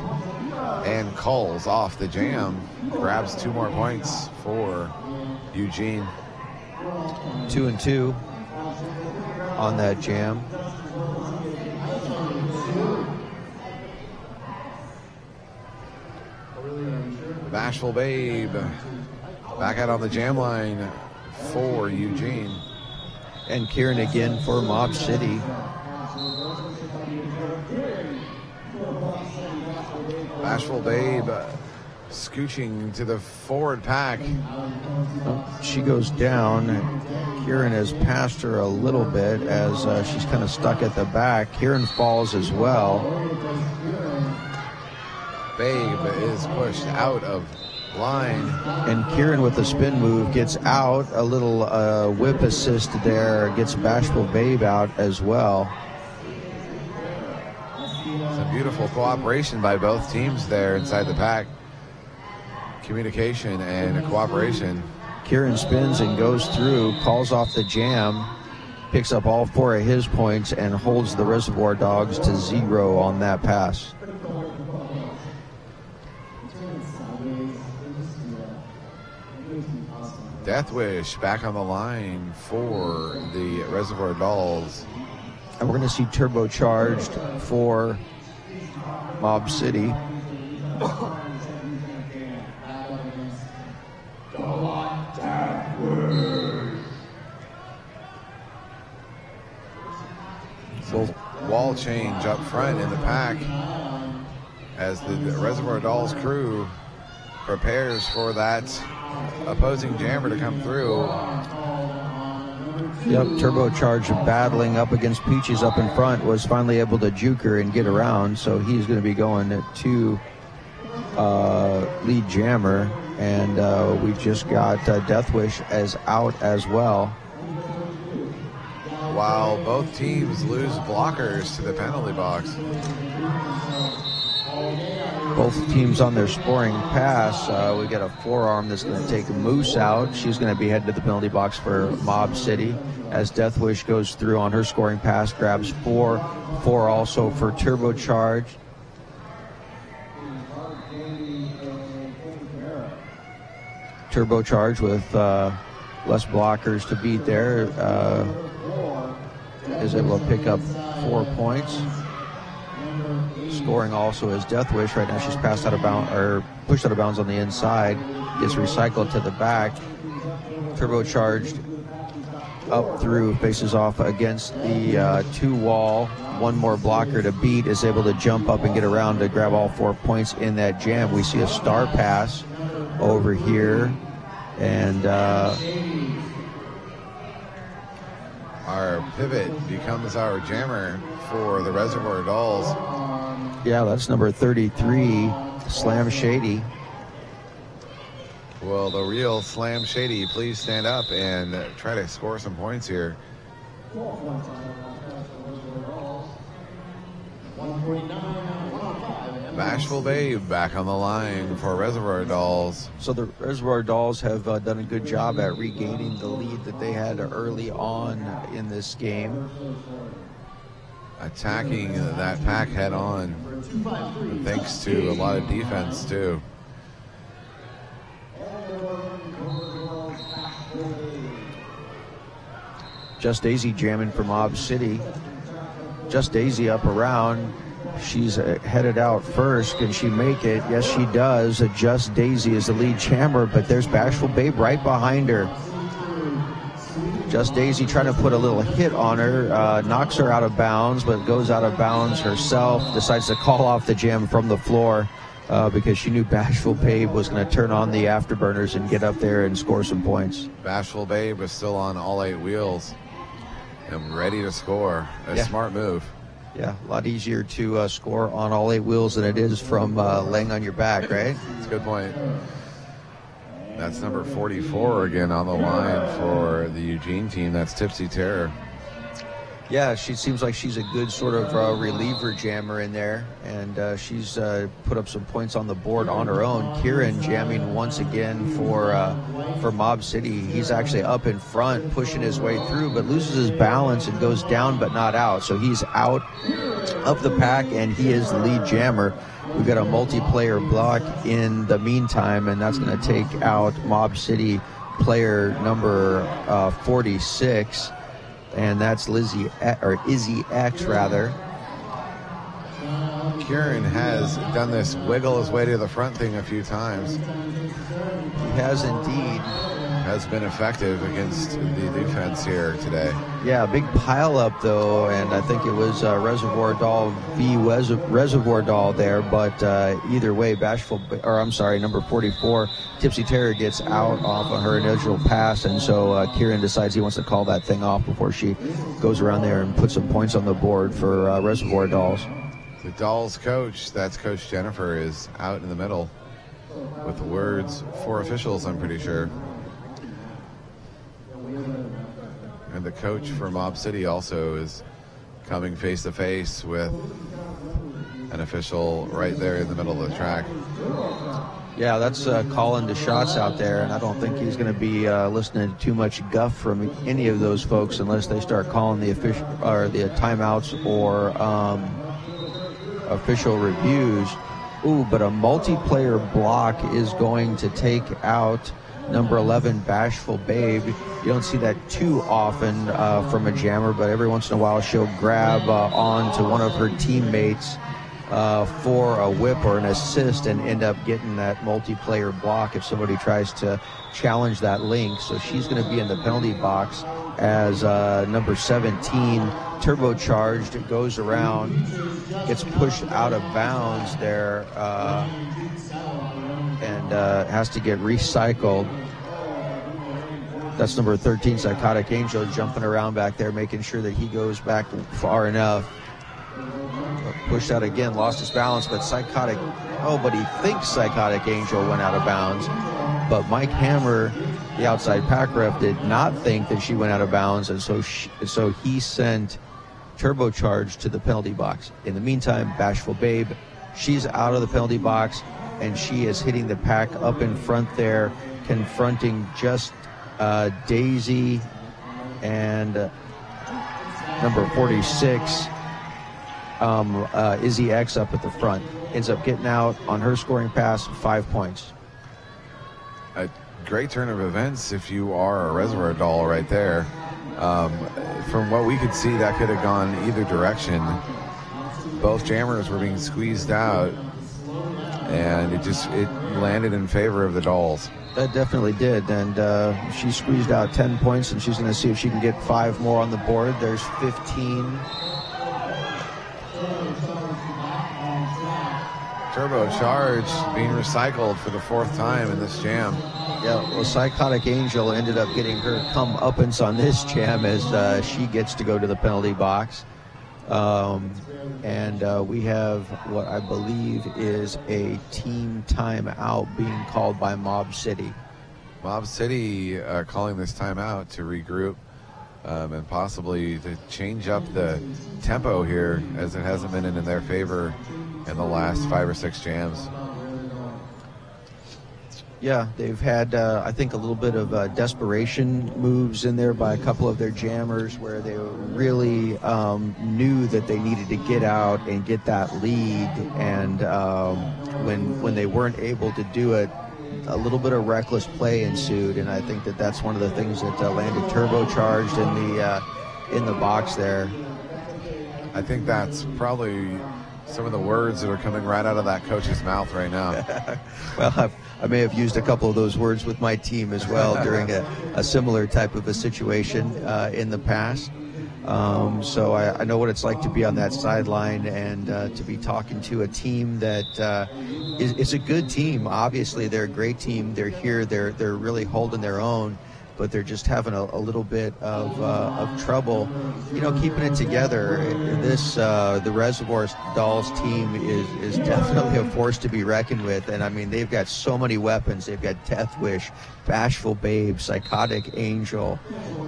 Speaker 17: and calls off the jam. Grabs 2 more points for Eugene.
Speaker 18: 2 and 2 on that jam.
Speaker 17: Bashful Babe back out on the jam line for Eugene.
Speaker 18: And Kieran again for Mob City.
Speaker 17: Bashful Babe scooching to the forward pack.
Speaker 18: She goes down. Kieran has passed her a little bit as she's kind of stuck at the back. Kieran falls as well.
Speaker 17: Babe is pushed out of line.
Speaker 18: And Kieran with the spin move gets out. A little whip assist there. Gets Bashful Babe out as well.
Speaker 17: Some beautiful cooperation by both teams there inside the pack. Communication and cooperation.
Speaker 18: Kieran spins and goes through, calls off the jam, picks up all 4 of his points, and holds the Reservoir Dogs to 0 on that pass.
Speaker 17: Death Wish back on the line for the Reservoir Dolls.
Speaker 18: And we're going to see turbocharged for Mob City.
Speaker 17: So wall change up front in the pack as the Reservoir Dolls crew prepares for that opposing jammer to come through.
Speaker 18: Yep, Turbocharge battling up against Peaches up in front, was finally able to juke her and get around, so he's going to be going to lead jammer, and we've just got Death Wish as out as well.
Speaker 17: While both teams lose blockers to the penalty box.
Speaker 18: Both teams on their scoring pass. We got a forearm that's going to take Moose out. She's going to be headed to the penalty box for Mob City as Death Wish goes through on her scoring pass, grabs 4 also for Turbocharge. Turbocharge with less blockers to beat there is able to pick up 4 points. Scoring also is Death Wish. Right now she's passed out of bounds, or pushed out of bounds on the inside. Gets recycled to the back. Turbocharged up through, faces off against the 2-wall. 1 more blocker to beat, is able to jump up and get around to grab all 4 points in that jam. We see a star pass over here, and
Speaker 17: our pivot becomes our jammer for the Reservoir Dolls.
Speaker 18: Yeah, that's number 33, Slam Shady.
Speaker 17: Will the real Slam Shady please stand up and try to score some points here? Bashful Babe back on the line for Reservoir Dolls.
Speaker 18: So the Reservoir Dolls have done a good job at regaining the lead that they had early on in this game.
Speaker 17: Attacking that pack head on, thanks to a lot of defense too.
Speaker 18: Just Daisy jamming for Mob City. Just Daisy up around. She's headed out first. Can she make it? Yes, she does. Just Daisy is the lead jammer, but there's Bashful Babe right behind her. Just Daisy trying to put a little hit on her, knocks her out of bounds, but goes out of bounds herself, decides to call off the jam from the floor because she knew Bashful Babe was going to turn on the afterburners and get up there and score some points.
Speaker 17: Bashful Babe is still on all 8 wheels and ready to score. A smart move.
Speaker 18: Yeah, a lot easier to score on all 8 wheels than it is from laying on your back, right?
Speaker 17: That's a good point. That's number 44 again on the line for the Eugene team. That's Tipsy Terror.
Speaker 18: Yeah, she seems like she's a good sort of reliever jammer in there, and she's put up some points on the board on her own. Kieran jamming once again for Mob City. He's actually up in front, pushing his way through, but loses his balance and goes down but not out. So he's out of the pack, and he is the lead jammer. We've got a multiplayer block in the meantime, and that's going to take out Mob City player number 46. And that's Izzy X rather.
Speaker 17: Kieran has done this wiggle his way to the front thing a few times.
Speaker 18: He has indeed.
Speaker 17: Has been effective against the defense here today.
Speaker 18: Yeah, big pile up though, and I think it was Reservoir Doll v. Reservoir Doll there, but either way, number 44, Tipsy Terror gets out off of her initial pass, and so Kieran decides he wants to call that thing off before she goes around there and puts some points on the board for Reservoir Dolls.
Speaker 17: The Dolls coach, that's Coach Jennifer, is out in the middle with the words for officials, I'm pretty sure. And the coach for Mob City also is coming face to face with an official right there in the middle of the track.
Speaker 18: Yeah, that's calling the shots out there, and I don't think he's going to be listening to too much guff from any of those folks unless they start calling the official or the timeouts or official reviews. Ooh, but a multiplayer block is going to take out number 11, Bashful Babe. You don't see that too often from a jammer, but every once in a while she'll grab on to one of her teammates for a whip or an assist and end up getting that multiplayer block if somebody tries to challenge that link. So she's going to be in the penalty box as number 17, turbocharged, goes around, gets pushed out of bounds there, and has to get recycled. That's number 13, Psychotic Angel, jumping around back there, making sure that he goes back far enough. Pushed out again, lost his balance, but but he thinks Psychotic Angel went out of bounds. But Mike Hammer, the outside pack ref, did not think that she went out of bounds, and so he sent Turbocharged to the penalty box. In the meantime, Bashful Babe, she's out of the penalty box, and she is hitting the pack up in front there, confronting just Daisy and number 46, Izzy X up at the front. Ends up getting out on her scoring pass, 5 points.
Speaker 17: A great turn of events if you are a Reservoir Doll right there. From what we could see, that could have gone either direction. Both jammers were being squeezed out, and it landed in favor of the Dolls.
Speaker 18: That definitely did, and she squeezed out 10 points, and she's going to see if she can get 5 more on the board. There's 15.
Speaker 17: Turbocharged being recycled for the 4th time in this jam.
Speaker 18: Yeah, well, Psychotic Angel ended up getting her comeuppance on this jam as she gets to go to the penalty box. And we have what I believe is a team timeout being called by Mob City.
Speaker 17: Mob City calling this timeout to regroup and possibly to change up the tempo here, as it hasn't been in their favor in the last 5 or 6 jams.
Speaker 18: Yeah, they've had, I think, a little bit of desperation moves in there by a couple of their jammers where they really knew that they needed to get out and get that lead. And when they weren't able to do it, a little bit of reckless play ensued. And I think that that's one of the things that landed Turbocharged in the box there.
Speaker 17: I think that's probably Some of the words that are coming right out of that coach's mouth right now.
Speaker 18: Well, I may have used a couple of those words with my team as well during a similar type of a situation in the past. So I know what it's like to be on that sideline and to be talking to a team that is a good team. Obviously, they're a great team. They're here. They're really holding their own, but they're just having a little bit of trouble, keeping it together. The Reservoir Dolls team is definitely a force to be reckoned with. And I mean, they've got so many weapons. They've got Death Wish, Bashful Babe, Psychotic Angel,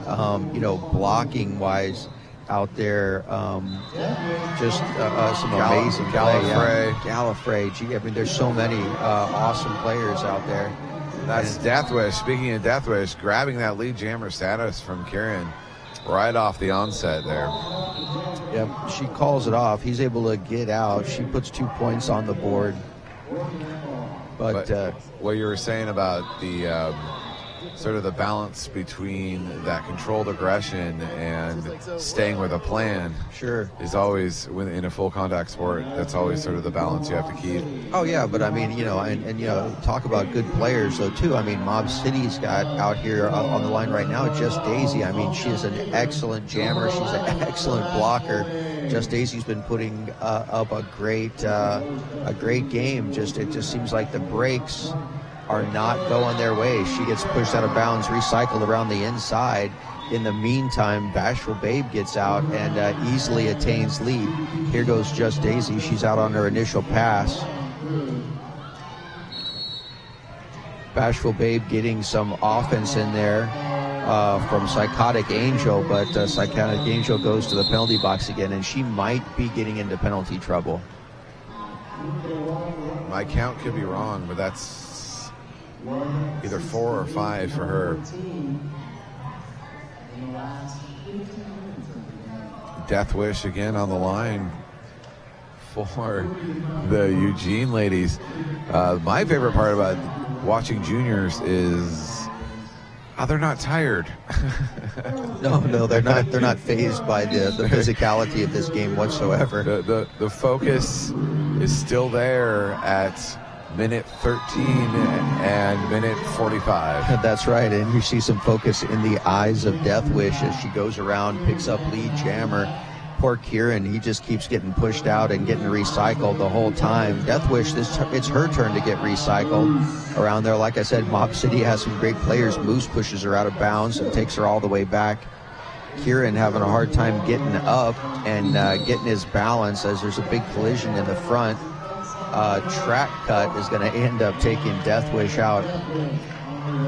Speaker 18: blocking wise out there, just some amazing Gallifrey. Gee, I mean, there's so many awesome players out there.
Speaker 17: That's Death Wish. Speaking of Death Wish, grabbing that lead jammer status from Kieran right off the onset there.
Speaker 18: Yep, she calls it off. He's able to get out. She puts 2 points on the board. But
Speaker 17: what you were saying about the sort of the balance between that controlled aggression and staying with a plan,
Speaker 18: sure,
Speaker 17: is always, in a full contact sport, that's always sort of the balance you have to keep.
Speaker 18: Oh yeah, but I mean, and talk about good players though too. I mean, Mob City's got out here on the line right now Just Daisy. I mean, she is an excellent jammer. She's an excellent blocker. Just Daisy's been putting up a great game. It just seems like the breaks are not going their way. She gets pushed out of bounds, recycled around the inside. In the meantime, Bashful Babe gets out and easily attains lead. Here goes Just Daisy. She's out on her initial pass. Bashful Babe getting some offense in there from Psychotic Angel, but Psychotic Angel goes to the penalty box again, and she might be getting into penalty trouble.
Speaker 17: My count could be wrong, but that's either 4 or 5 for her. Death Wish again on the line for the Eugene ladies. My favorite part about watching juniors is they're not tired.
Speaker 18: No, they're not. They're not fazed by the physicality of this game whatsoever.
Speaker 17: The focus is still there at minute 13 and minute 45.
Speaker 18: That's right, and you see some focus in the eyes of Death Wish as she goes around, picks up lead jammer. Poor Kieran, he just keeps getting pushed out and getting recycled the whole time. Death Wish, it's her turn to get recycled around there. Like I said, Mob City has some great players. Moose pushes her out of bounds and takes her all the way back. Kieran having a hard time getting up and getting his balance as there's a big collision in the front. Track cut is going to end up taking Death Wish out,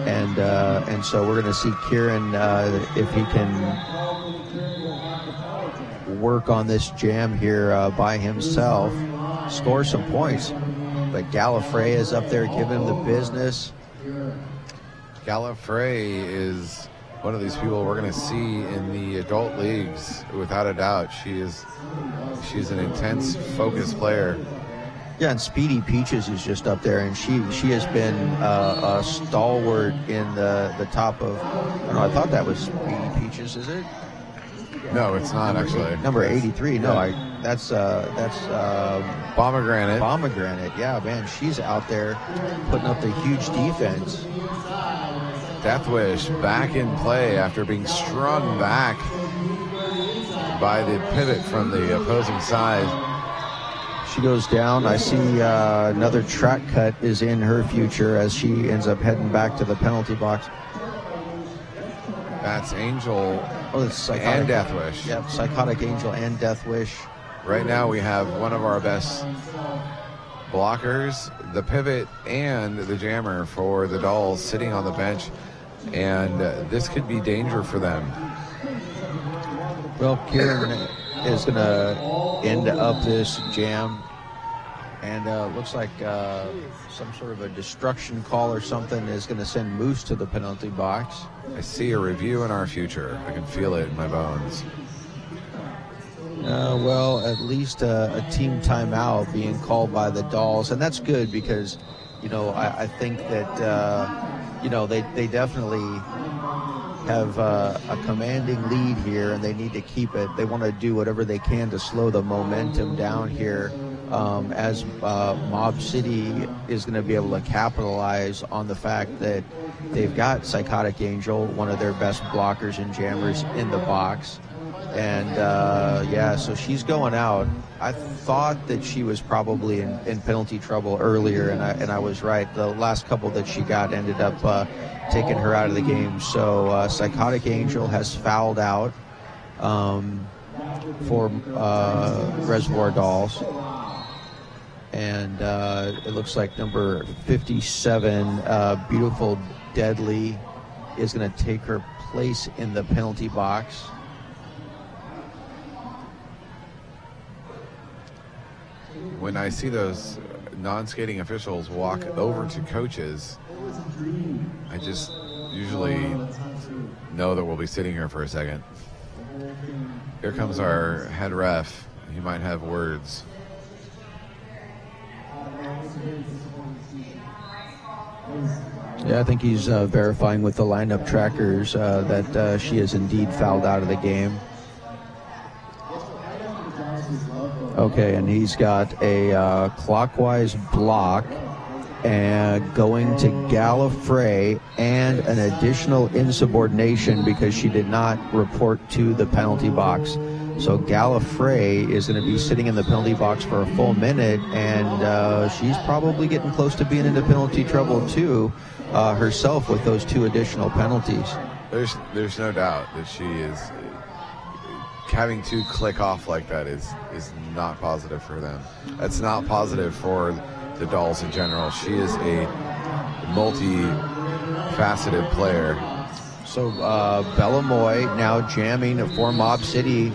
Speaker 18: and so we're going to see Kieran if he can work on this jam here by himself, score some points. But Gallifrey is up there giving him the business.
Speaker 17: Gallifrey is one of these people we're going to see in the adult leagues without a doubt. She's an intense, focused player.
Speaker 18: Yeah, and Speedy Peaches is just up there, and she has been a stalwart in the top of. I thought that was Speedy Peaches. Is it?
Speaker 17: No, it's not actually.
Speaker 18: Number 83. No, that's
Speaker 17: Pomegranate.
Speaker 18: Pomegranate. Yeah, man, she's out there putting up the huge defense.
Speaker 17: Death Wish back in play after being strung back by the pivot from the opposing side.
Speaker 18: She goes down. I see another track cut is in her future as she ends up heading back to the penalty box.
Speaker 17: That's Angel
Speaker 18: and
Speaker 17: Death Wish.
Speaker 18: Yep, Psychotic Angel and Death Wish.
Speaker 17: Right now we have one of our best blockers, the pivot and the jammer for the Dolls sitting on the bench, and this could be danger for them.
Speaker 18: Well, Kieran is going to end up this jam, and looks like some sort of a destruction call or something is going to send Moose to the penalty box.
Speaker 17: I see a review in our future. I can feel it in my bones.
Speaker 18: Well, at least a team timeout being called by the Dolls, and that's good because, I think that, they definitely have a commanding lead here, and they need to keep it. They want to do whatever they can to slow the momentum down here as Mob City is going to be able to capitalize on the fact that they've got Psychotic Angel, one of their best blockers and jammers, in the box. And so she's going out. I thought that she was probably in penalty trouble earlier, and I was right. The last couple that she got ended up taking her out of the game. So Psychotic Angel has fouled out for Reservoir Dolls. And it looks like number 57, Beautiful Deadly, is going to take her place in the penalty box.
Speaker 17: When I see those non-skating officials walk over to coaches, I just usually know that we'll be sitting here for a second. Here comes our head ref. He might have words.
Speaker 18: Yeah, I think he's verifying with the lineup trackers that she is indeed fouled out of the game. Okay, and he's got a clockwise block and going to Gallifrey and an additional insubordination because she did not report to the penalty box. So Gallifrey is going to be sitting in the penalty box for a full minute, and she's probably getting close to being into penalty trouble too herself with those 2 additional penalties.
Speaker 17: There's no doubt that she is having to click off like that is not positive for them. That's not positive for the Dolls in general. She is a multi-faceted player.
Speaker 18: So Bella Moy now jamming for Mob City,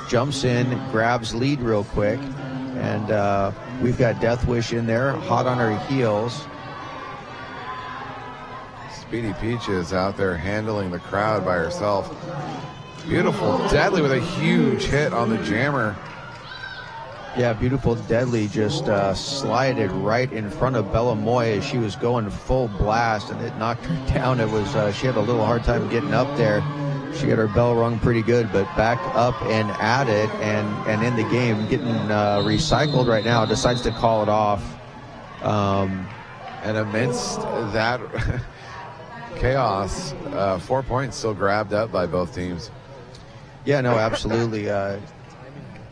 Speaker 18: jumps in, grabs lead real quick, and we've got Death Wish in there, hot on her heels.
Speaker 17: Speedy Peach is out there handling the crowd by herself. Beautiful Deadly with a huge hit on the jammer.
Speaker 18: Yeah, Beautiful Deadly just slided right in front of Bella Moy as she was going full blast, and it knocked her down. It was she had a little hard time getting up there. She had her bell rung pretty good, but back up and at it, and in the game, getting recycled right now, decides to call it off.
Speaker 17: And amidst that chaos, 4 points still grabbed up by both teams.
Speaker 18: Yeah, no, absolutely.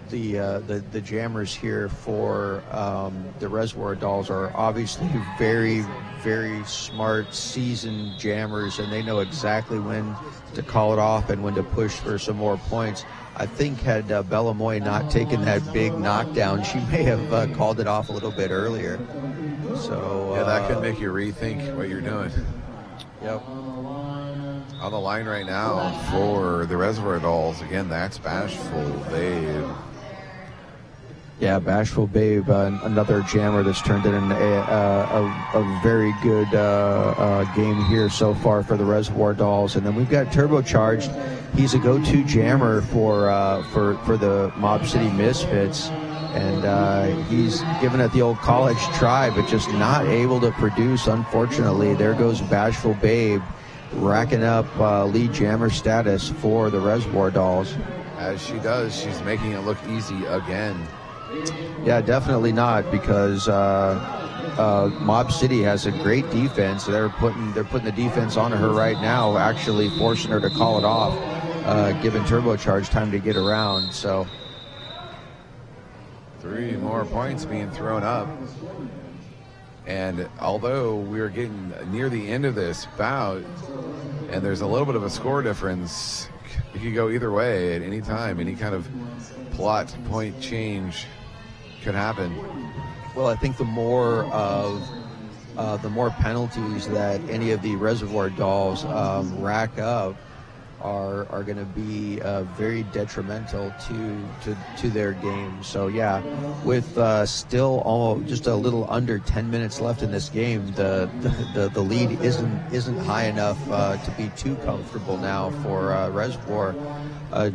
Speaker 18: The jammers here for the Reservoir Dolls are obviously very, very smart, seasoned jammers, and they know exactly when to call it off and when to push for some more points. I think had Bella Moy not taken that big knockdown, she may have called it off a little bit earlier. So
Speaker 17: yeah, that could make you rethink what you're doing.
Speaker 18: Yep.
Speaker 17: On the line right now for the Reservoir Dolls, again, that's Bashful Babe.
Speaker 18: Yeah, Bashful Babe, another jammer that's turned in a very good game here so far for the Reservoir Dolls. And then we've got Turbocharged. He's a go-to jammer for the Mob City Misfits. And he's given it the old college try, but just not able to produce, unfortunately. There goes Bashful Babe, racking up lead jammer status for the Reservoir Dolls.
Speaker 17: As she does, she's making it look easy again.
Speaker 18: Yeah, definitely not, because Mob City has a great defense. They're putting the defense on her right now, actually forcing her to call it off, giving Turbocharge time to get around. So
Speaker 17: 3 more points being thrown up. And although we're getting near the end of this bout, and there's a little bit of a score difference, it could go either way at any time. Any kind of plot point change could happen.
Speaker 18: Well, I think the more penalties that any of the Reservoir Dolls rack up are going to be very detrimental to their game. So yeah, with still almost just a little under 10 minutes left in this game, the lead isn't high enough to be too comfortable now for Reservoir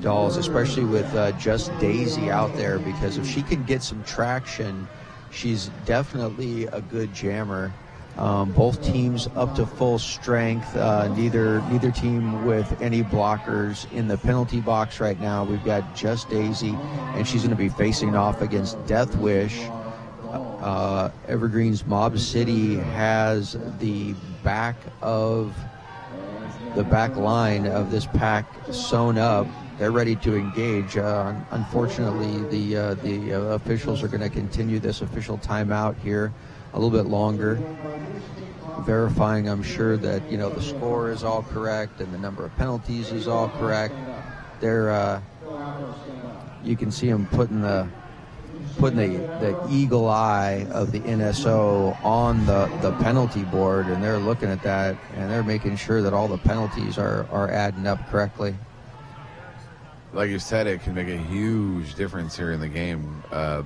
Speaker 18: Dolls, especially with Just Daisy out there, because if she can get some traction, she's definitely a good jammer. Both teams up to full strength. Neither team with any blockers in the penalty box right now. We've got Just Daisy, and she's going to be facing off against Death Wish Evergreen's Mob City has the back line of this pack sewn up. They're ready to engage. Unfortunately, the officials are going to continue this official timeout here a little bit longer, verifying, I'm sure, that the score is all correct and the number of penalties is all correct. They're you can see them putting the eagle eye of the NSO on the penalty board, and they're looking at that and they're making sure that all the penalties are adding up correctly.
Speaker 17: Like you said, it can make a huge difference here in the game. The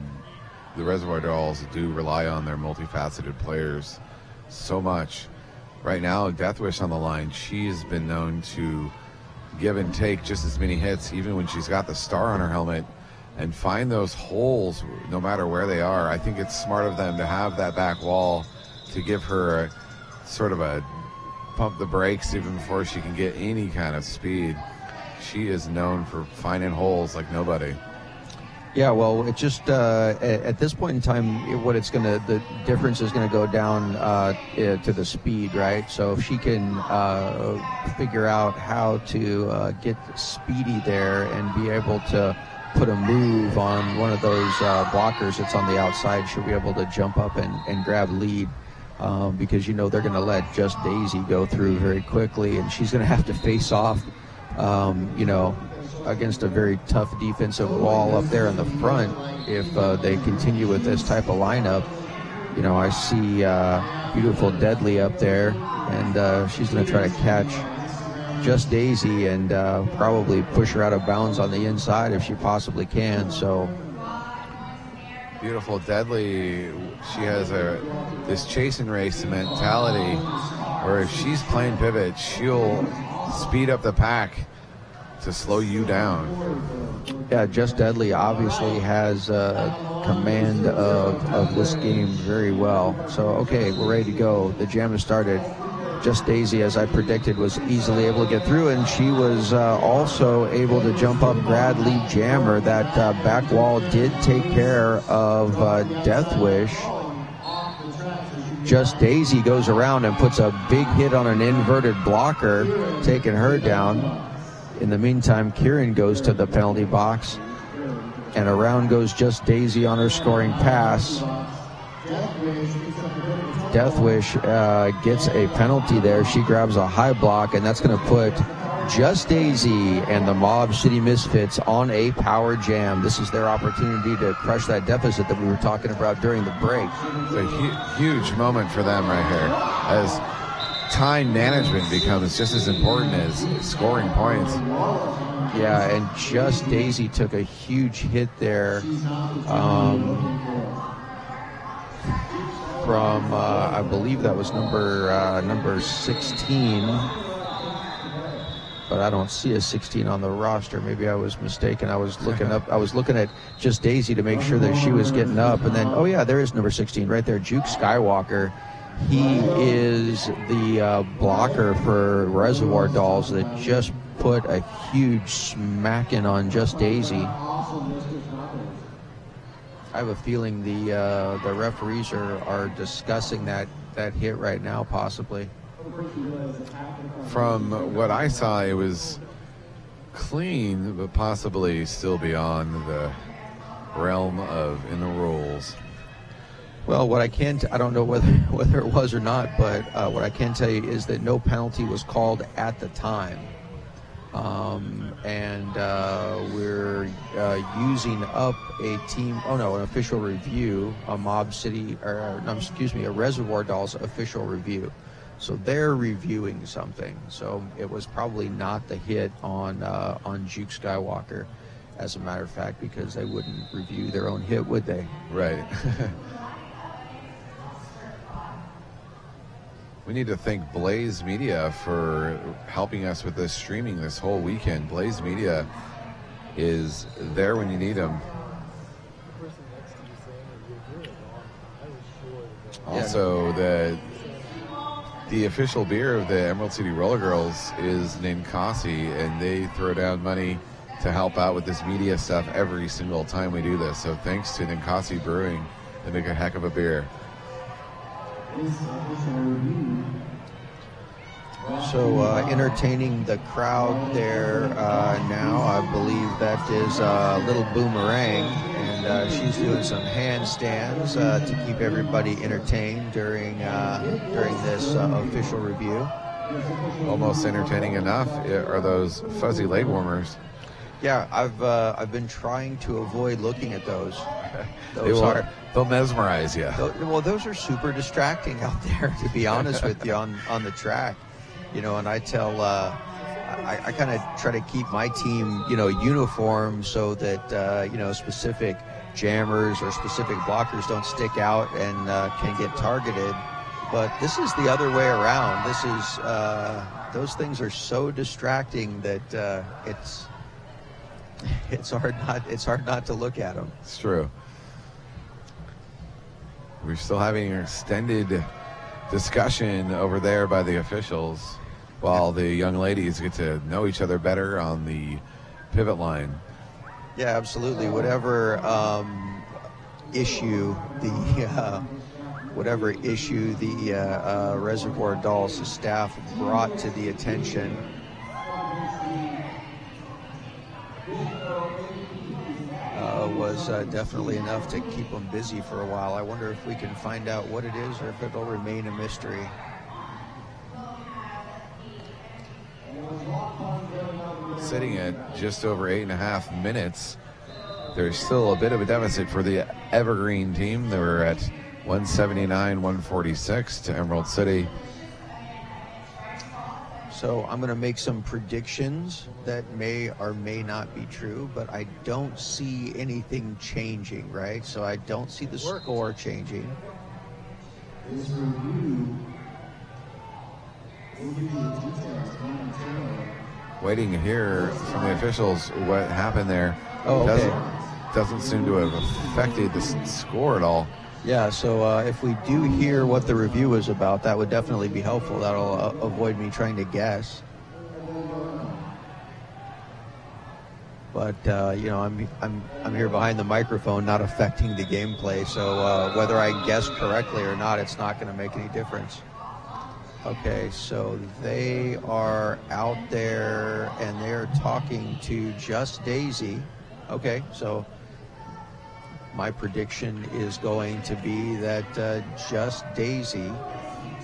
Speaker 17: Reservoir Dolls do rely on their multifaceted players so much. Right now, Deathwish on the line, she's been known to give and take just as many hits, even when she's got the star on her helmet, and find those holes no matter where they are. I think it's smart of them to have that back wall to give her sort of a pump the brakes even before she can get any kind of speed. She is known for finding holes like nobody.
Speaker 18: Yeah, well, it just at this point in time, the difference is going to go down to the speed, right? So if she can figure out how to get speedy there and be able to put a move on one of those blockers that's on the outside, she'll be able to jump up and grab lead. Because they're going to let Just Daisy go through very quickly, and she's going to have to face off against a very tough defensive wall up there in the front if they continue with this type of lineup. I see beautiful Deadly up there, and she's going to try to catch Just Daisy and probably push her out of bounds on the inside if she possibly can. So
Speaker 17: beautiful Deadly, she has this chase and race mentality where if she's playing pivot, she'll speed up the pack to slow you down.
Speaker 18: Yeah, Just Deadly obviously has command of this game very well. So, okay, we're ready to go. The jam has started. Just Daisy, as I predicted, was easily able to get through, and she was also able to jump up, grab lead jammer. That back wall did take care of Deathwish. Just Daisy goes around and puts a big hit on an inverted blocker, taking her down. In the meantime, Kieran goes to the penalty box, and around goes Just Daisy on her scoring pass. Deathwish gets a penalty there. She grabs a high block, and that's going to put Just Daisy and the Mob City Misfits on a power jam. This is their opportunity to crush that deficit that we were talking about during the break.
Speaker 17: It's a huge moment for them right here, as time management becomes just as important as scoring points.
Speaker 18: Yeah, and Just Daisy took a huge hit there from I believe that was number 16, but I don't see a 16 on the roster. Maybe I was mistaken. I was looking at Just Daisy to make sure that she was getting up, and then oh yeah, there is number 16 right there, Juke Skywalker. He is the blocker for Reservoir Dolls that just put a huge smacking on Just Daisy. I have a feeling the referees are discussing that hit right now, possibly.
Speaker 17: From what I saw, it was clean, but possibly still beyond the realm of in the rules.
Speaker 18: Well, what I don't know whether it was or not, but what I can tell you is that no penalty was called at the time. And we're using up an official review, a Reservoir Dolls official review. So they're reviewing something. So it was probably not the hit on Juke Skywalker, as a matter of fact, because they wouldn't review their own hit, would they?
Speaker 17: Right. We need to thank Blaze Media for helping us with this streaming this whole weekend. Blaze Media is there when you need them. Also, the official beer of the Emerald City Roller Girls is Ninkasi, and they throw down money to help out with this media stuff every single time we do this. So thanks to Ninkasi Brewing They make a heck of a beer.
Speaker 18: So entertaining the crowd there now, I believe that is Little Boomerang, and she's doing some handstands to keep everybody entertained during this official review.
Speaker 17: Almost entertaining enough are those fuzzy leg warmers.
Speaker 18: Yeah, I've been trying to avoid looking at those.
Speaker 17: They'll mesmerize you.
Speaker 18: Well, those are super distracting out there, to be honest with you, on the track. You know, and I tell, I kind of try to keep my team, uniform so that, specific jammers or specific blockers don't stick out and can get targeted. But this is the other way around. This is, those things are so distracting that it's hard not to look at them.
Speaker 17: It's true. We're still having an extended discussion over there by the officials while the young ladies get to know each other better on the pivot line.
Speaker 18: Yeah, absolutely. Whatever issue the Reservoir Dogs staff brought to the attention was definitely enough to keep them busy for a while. I wonder if we can find out what it is or if it'll remain a mystery.
Speaker 17: Sitting at just over 8.5 minutes. There's still a bit of a deficit for the Evergreen team. They were at 179-146 to Emerald City.
Speaker 18: So I'm going to make some predictions that may or may not be true, but I don't see anything changing, right? So I don't see the score changing.
Speaker 17: Waiting to hear from the officials what happened there.
Speaker 18: Oh, okay.
Speaker 17: Doesn't seem to have affected the score at all.
Speaker 18: Yeah, so if we do hear what the review is about, that would definitely be helpful. That'll avoid me trying to guess. But I'm here behind the microphone, not affecting the gameplay. So whether I guess correctly or not, it's not going to make any difference. Okay, so they are out there and they're talking to Just Daisy. Okay, so my prediction is going to be that Just Daisy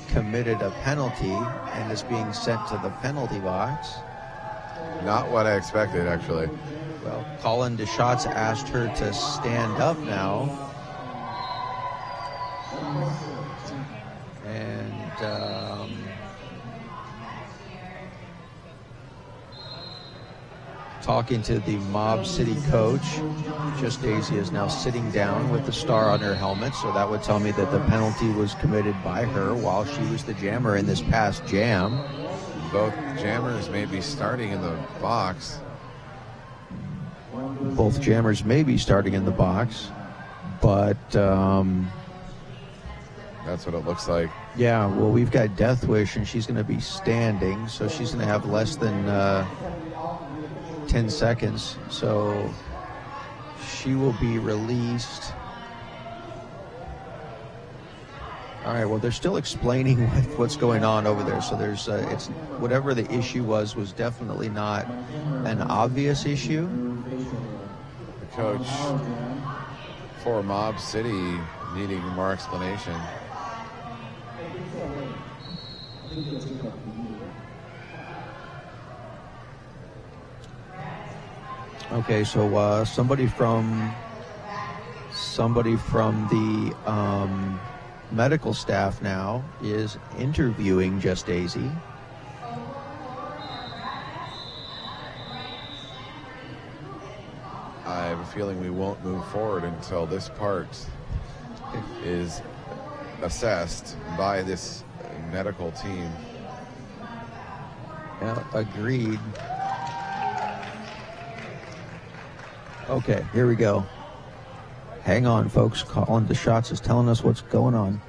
Speaker 18: committed a penalty and is being sent to the penalty box.
Speaker 17: Not what I expected, actually.
Speaker 18: Well, Colin DeShots asked her to stand up now. And talking to the Mob City coach, Just Daisy is now sitting down with the star on her helmet, so that would tell me that the penalty was committed by her while she was the jammer in this past jam.
Speaker 17: Both jammers may be starting in the box.
Speaker 18: Both jammers may be starting in the box, but
Speaker 17: that's what it looks like.
Speaker 18: Yeah, well, we've got Death Wish, and she's going to be standing, so she's going to have less than 10 seconds, so she will be released. All right, well, they're still explaining what's going on over there, so there's it's whatever the issue was definitely not an obvious issue.
Speaker 17: The coach for Mob City needing more explanation.
Speaker 18: Okay, so somebody from the medical staff now is interviewing Just Daisy.
Speaker 17: I have a feeling we won't move forward until this part is assessed by this medical team.
Speaker 18: Yeah, agreed. Okay, here we go. Hang on, folks. Colin DeShots is telling us what's going on.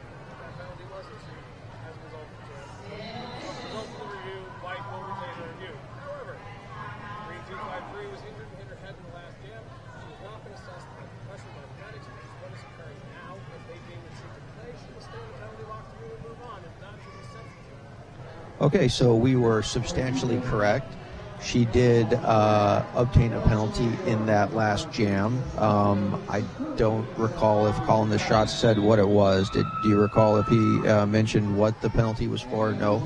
Speaker 18: Okay, so we were substantially correct. She did obtain a penalty in that last jam. I don't recall if calling the shots said what it was. Do you recall if he mentioned what the penalty was for? No.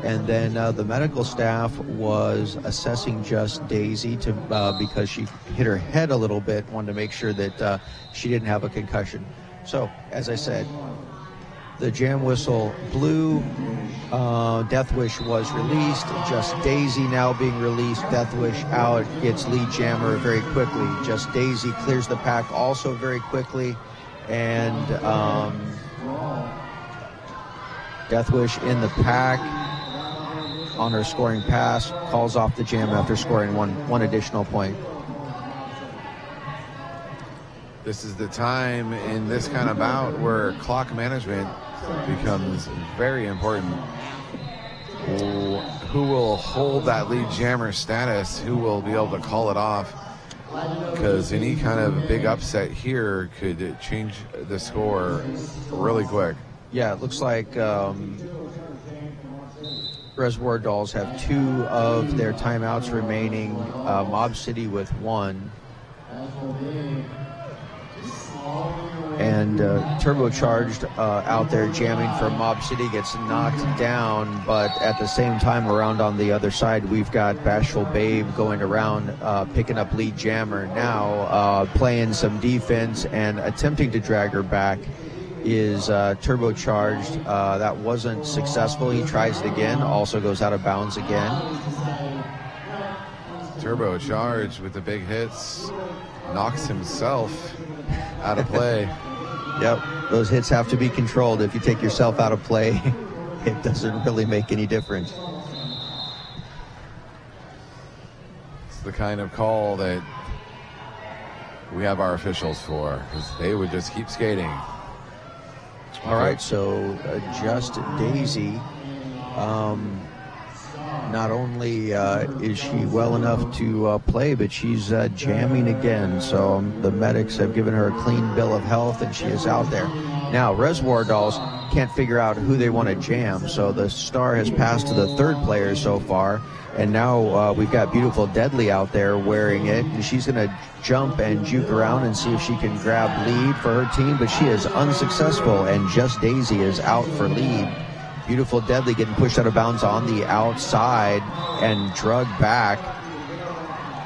Speaker 18: And then the medical staff was assessing just Daisy because she hit her head a little bit, wanted to make sure that she didn't have a concussion. So, as I said, the jam whistle blew. Death Wish was released. Just Daisy now being released. Death Wish out, gets lead jammer very quickly. Just Daisy clears the pack also very quickly. And Death Wish in the pack on her scoring pass, calls off the jam after scoring one additional point.
Speaker 17: This is the time in this kind of bout where clock management becomes very important. Who will hold that lead jammer status? Who will be able to call it off? Because any kind of big upset here could change the score really quick.
Speaker 18: Yeah, it looks like Reservoir Dolls have 2 of their timeouts remaining. Mob City with 1. And Turbocharged out there jamming for Mob City gets knocked down, but at the same time around on the other side we've got Bashful Babe going around picking up lead jammer now, playing some defense and attempting to drag her back is Turbocharged. That wasn't successful. He tries it again, also goes out of bounds again.
Speaker 17: Turbocharged with the big hits, knocks himself out of play.
Speaker 18: Yep, those hits have to be controlled. If you take yourself out of play, it doesn't really make any difference.
Speaker 17: It's the kind of call that we have our officials for, because they would just keep skating.
Speaker 18: All right, so just Daisy. Not only is she well enough to play, but she's jamming again. So the medics have given her a clean bill of health, and she is out there. Now, Reservoir Dolls can't figure out who they want to jam. So the star has passed to the 3rd player so far. And now we've got Beautiful Deadly out there wearing it. And she's going to jump and juke around and see if she can grab lead for her team. But she is unsuccessful, and Just Daisy is out for lead. Beautiful Deadly getting pushed out of bounds on the outside and drugged back.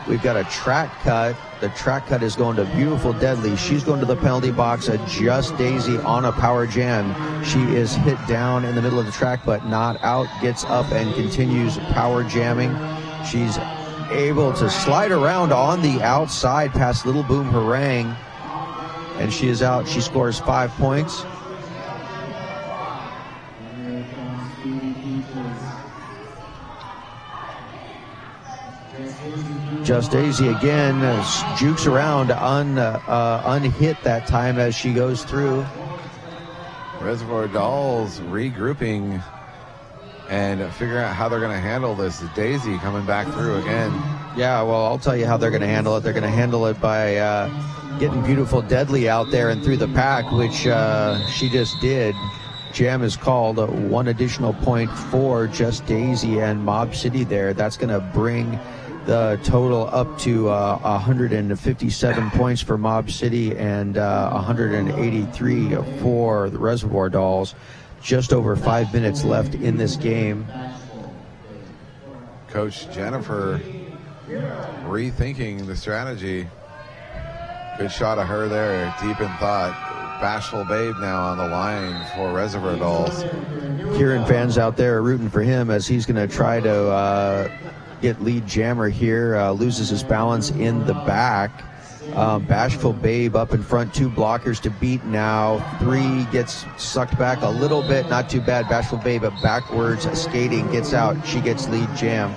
Speaker 18: We've got a track cut. The track cut is going to Beautiful Deadly. She's going to the penalty box. Just Daisy on a power jam. She is hit down in the middle of the track, but not out. Gets up and continues power jamming. She's able to slide around on the outside past Little Boom Harangue. And she is out. She scores 5 points. Just Daisy again jukes around, unhit that time as she goes through.
Speaker 17: Reservoir Dolls regrouping and figuring out how they're going to handle this. Daisy coming back through again.
Speaker 18: Yeah, well, I'll tell you how they're going to handle it. They're going to handle it by getting Beautiful Deadly out there and through the pack, which she just did. Jam is called. 1 additional point for Just Daisy and Mob City there. That's going to bring the total up to 157 points for Mob City and 183 for the Reservoir Dolls. Just over 5 minutes left in this game.
Speaker 17: Coach Jennifer rethinking the strategy. Good shot of her there, deep in thought. Bashful Babe now on the line for Reservoir Dolls.
Speaker 18: Kieran fans out there are rooting for him as he's going to try to get lead jammer here. Loses his balance in the back. Bashful Babe up in front, 2 blockers to beat now. 3 gets sucked back a little bit, not too bad. Bashful Babe backwards skating, gets out. She gets lead jam.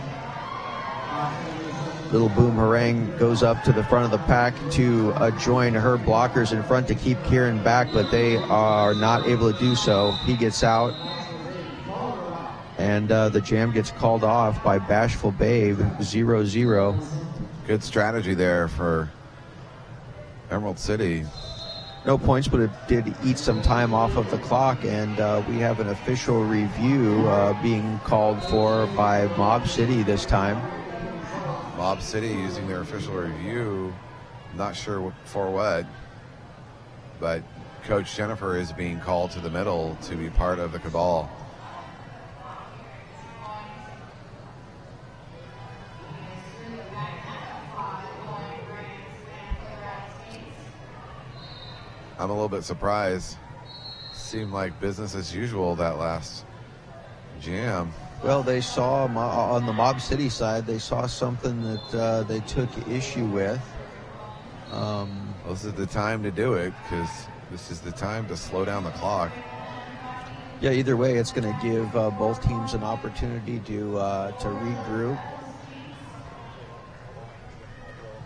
Speaker 18: Little Boom Harangue goes up to the front of the pack to join her blockers in front to keep Kieran back, but they are not able to do so. He gets out, and the jam gets called off by Bashful Babe, 0-0.
Speaker 17: Good strategy there for Emerald City.
Speaker 18: No points, but it did eat some time off of the clock, and we have an official review being called for by Mob City this time.
Speaker 17: Mob City using their official review, not sure for what, but Coach Jennifer is being called to the middle to be part of the cabal. I'm a little bit surprised. Seemed like business as usual that last jam.
Speaker 18: Well, they saw on the Mob City side, they saw something that they took issue with.
Speaker 17: Well, this is the time to do it, because this is the time to slow down the clock.
Speaker 18: Yeah, either way, it's going to give both teams an opportunity to regroup.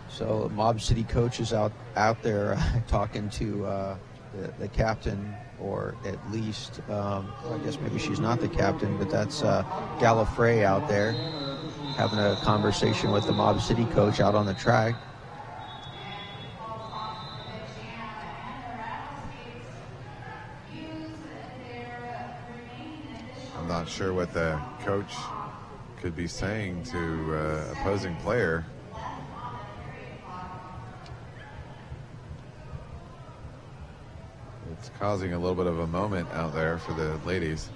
Speaker 18: So Mob City coach is out there talking to the captain, or at least, I guess maybe she's not the captain, but that's Gallifrey out there having a conversation with the Mob City coach out on the track.
Speaker 17: I'm not sure what the coach could be saying to opposing player. It's causing a little bit of a moment out there for the ladies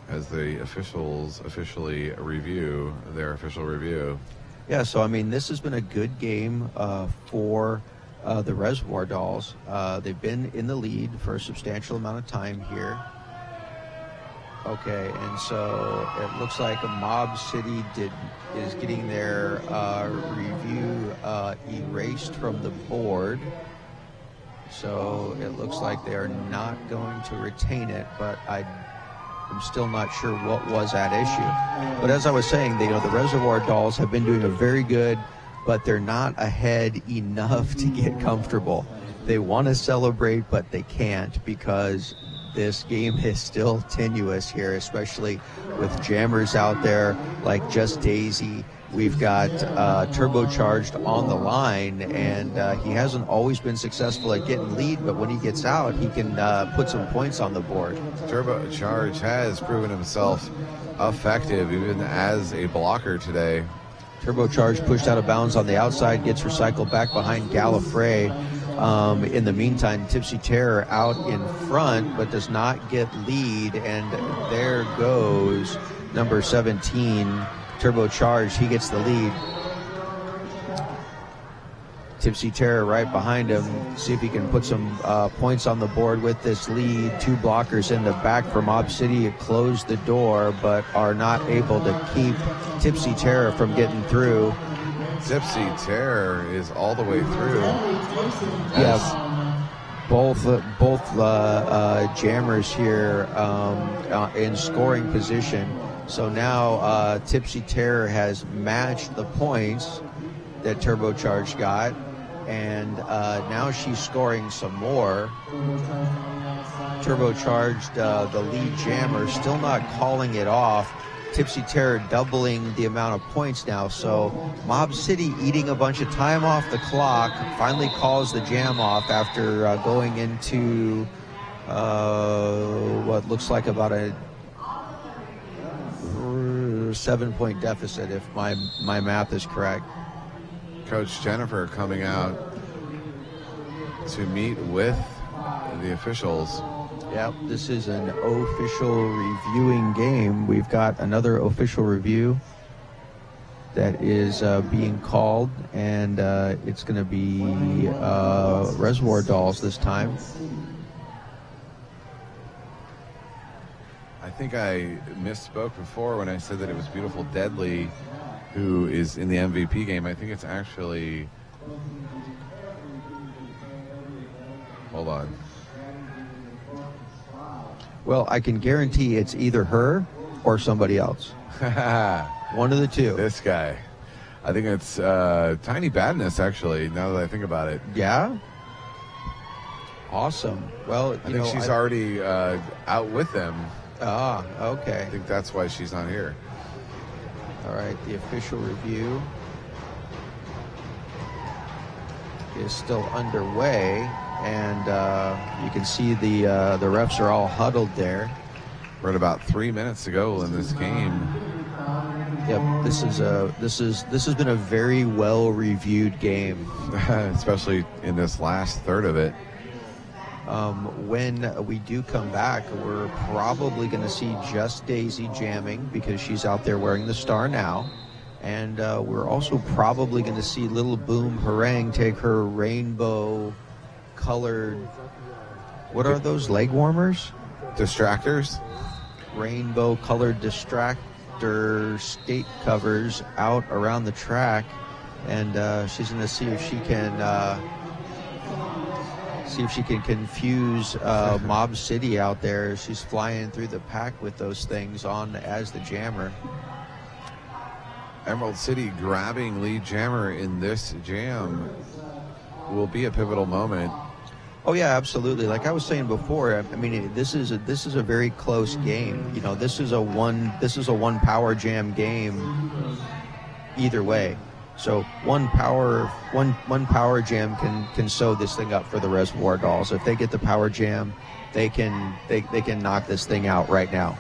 Speaker 17: as the officials officially review their official review.
Speaker 18: Yeah, so I mean, this has been a good game for the Reservoir Dolls. They've been in the lead for a substantial amount of time here. Okay, and so it looks like a Mob City is getting their review erased from the board. So it looks like they are not going to retain it, but I'm still not sure what was at issue. But as I was saying, the Reservoir Dolls have been doing a very good, but they're not ahead enough to get comfortable. They want to celebrate, but they can't, because this game is still tenuous here, especially with jammers out there like Just Daisy. We've got Turbocharged on the line, and he hasn't always been successful at getting lead, but when he gets out, he can put some points on the board.
Speaker 17: Turbocharged has proven himself effective even as a blocker today.
Speaker 18: Turbocharged pushed out of bounds on the outside, gets recycled back behind Gallifrey. In the meantime, Tipsy Terror out in front, but does not get lead, and there goes number 17, Turbocharged. He gets the lead. Tipsy Terror right behind him. See if he can put some points on the board with this lead. Two blockers in the back for Mob City close the door, but are not able to keep Tipsy Terror from getting through.
Speaker 17: Tipsy Terror is all the way through.
Speaker 18: Yes, both jammers here in scoring position. So now Tipsy Terror has matched the points that Turbocharged got, and now she's scoring some more. Turbocharged, the lead jammer, still not calling it off. Tipsy Terror doubling the amount of points now. So Mob City eating a bunch of time off the clock, finally calls the jam off after going into what looks like about a 7-point deficit, if my math is correct.
Speaker 17: Coach Jennifer coming out to meet with the officials.
Speaker 18: Yep, this is an official reviewing game. We've got another official review that is being called, and it's going to be Reservoir Dolls this time.
Speaker 17: I think I misspoke before when I said that it was Beautiful Deadly who is in the MVP game. I think it's actually... Hold on.
Speaker 18: Well, I can guarantee it's either her or somebody else. One of the two.
Speaker 17: This guy. I think it's Tiny Badness, actually, now that I think about it.
Speaker 18: Yeah? Awesome. Well,
Speaker 17: I think she's already out with them.
Speaker 18: Ah, okay.
Speaker 17: I think that's why she's not here.
Speaker 18: All right, the official review is still underway, and you can see the refs are all huddled there.
Speaker 17: We're at about 3 minutes to go in this game.
Speaker 18: Yep, this has been a very well reviewed game,
Speaker 17: especially in this last third of it.
Speaker 18: When we do come back, we're probably going to see just Daisy jamming because she's out there wearing the star now. And we're also probably going to see Little Boom Harangue take her rainbow colored, what are those, leg warmers?
Speaker 17: Distractors?
Speaker 18: Rainbow colored distractor skate covers out around the track. And she's going to see if she can confuse Mob City out there. She's flying through the pack with those things on as the jammer.
Speaker 17: Emerald City grabbing lead jammer in this jam will be a pivotal moment.
Speaker 18: Oh yeah, absolutely. Like I was saying before, I mean, this is a very close game. You know, this is a one power jam game either way. So one power jam can sew this thing up for the Reservoir Dolls. If they get the power jam, they can knock this thing out right now.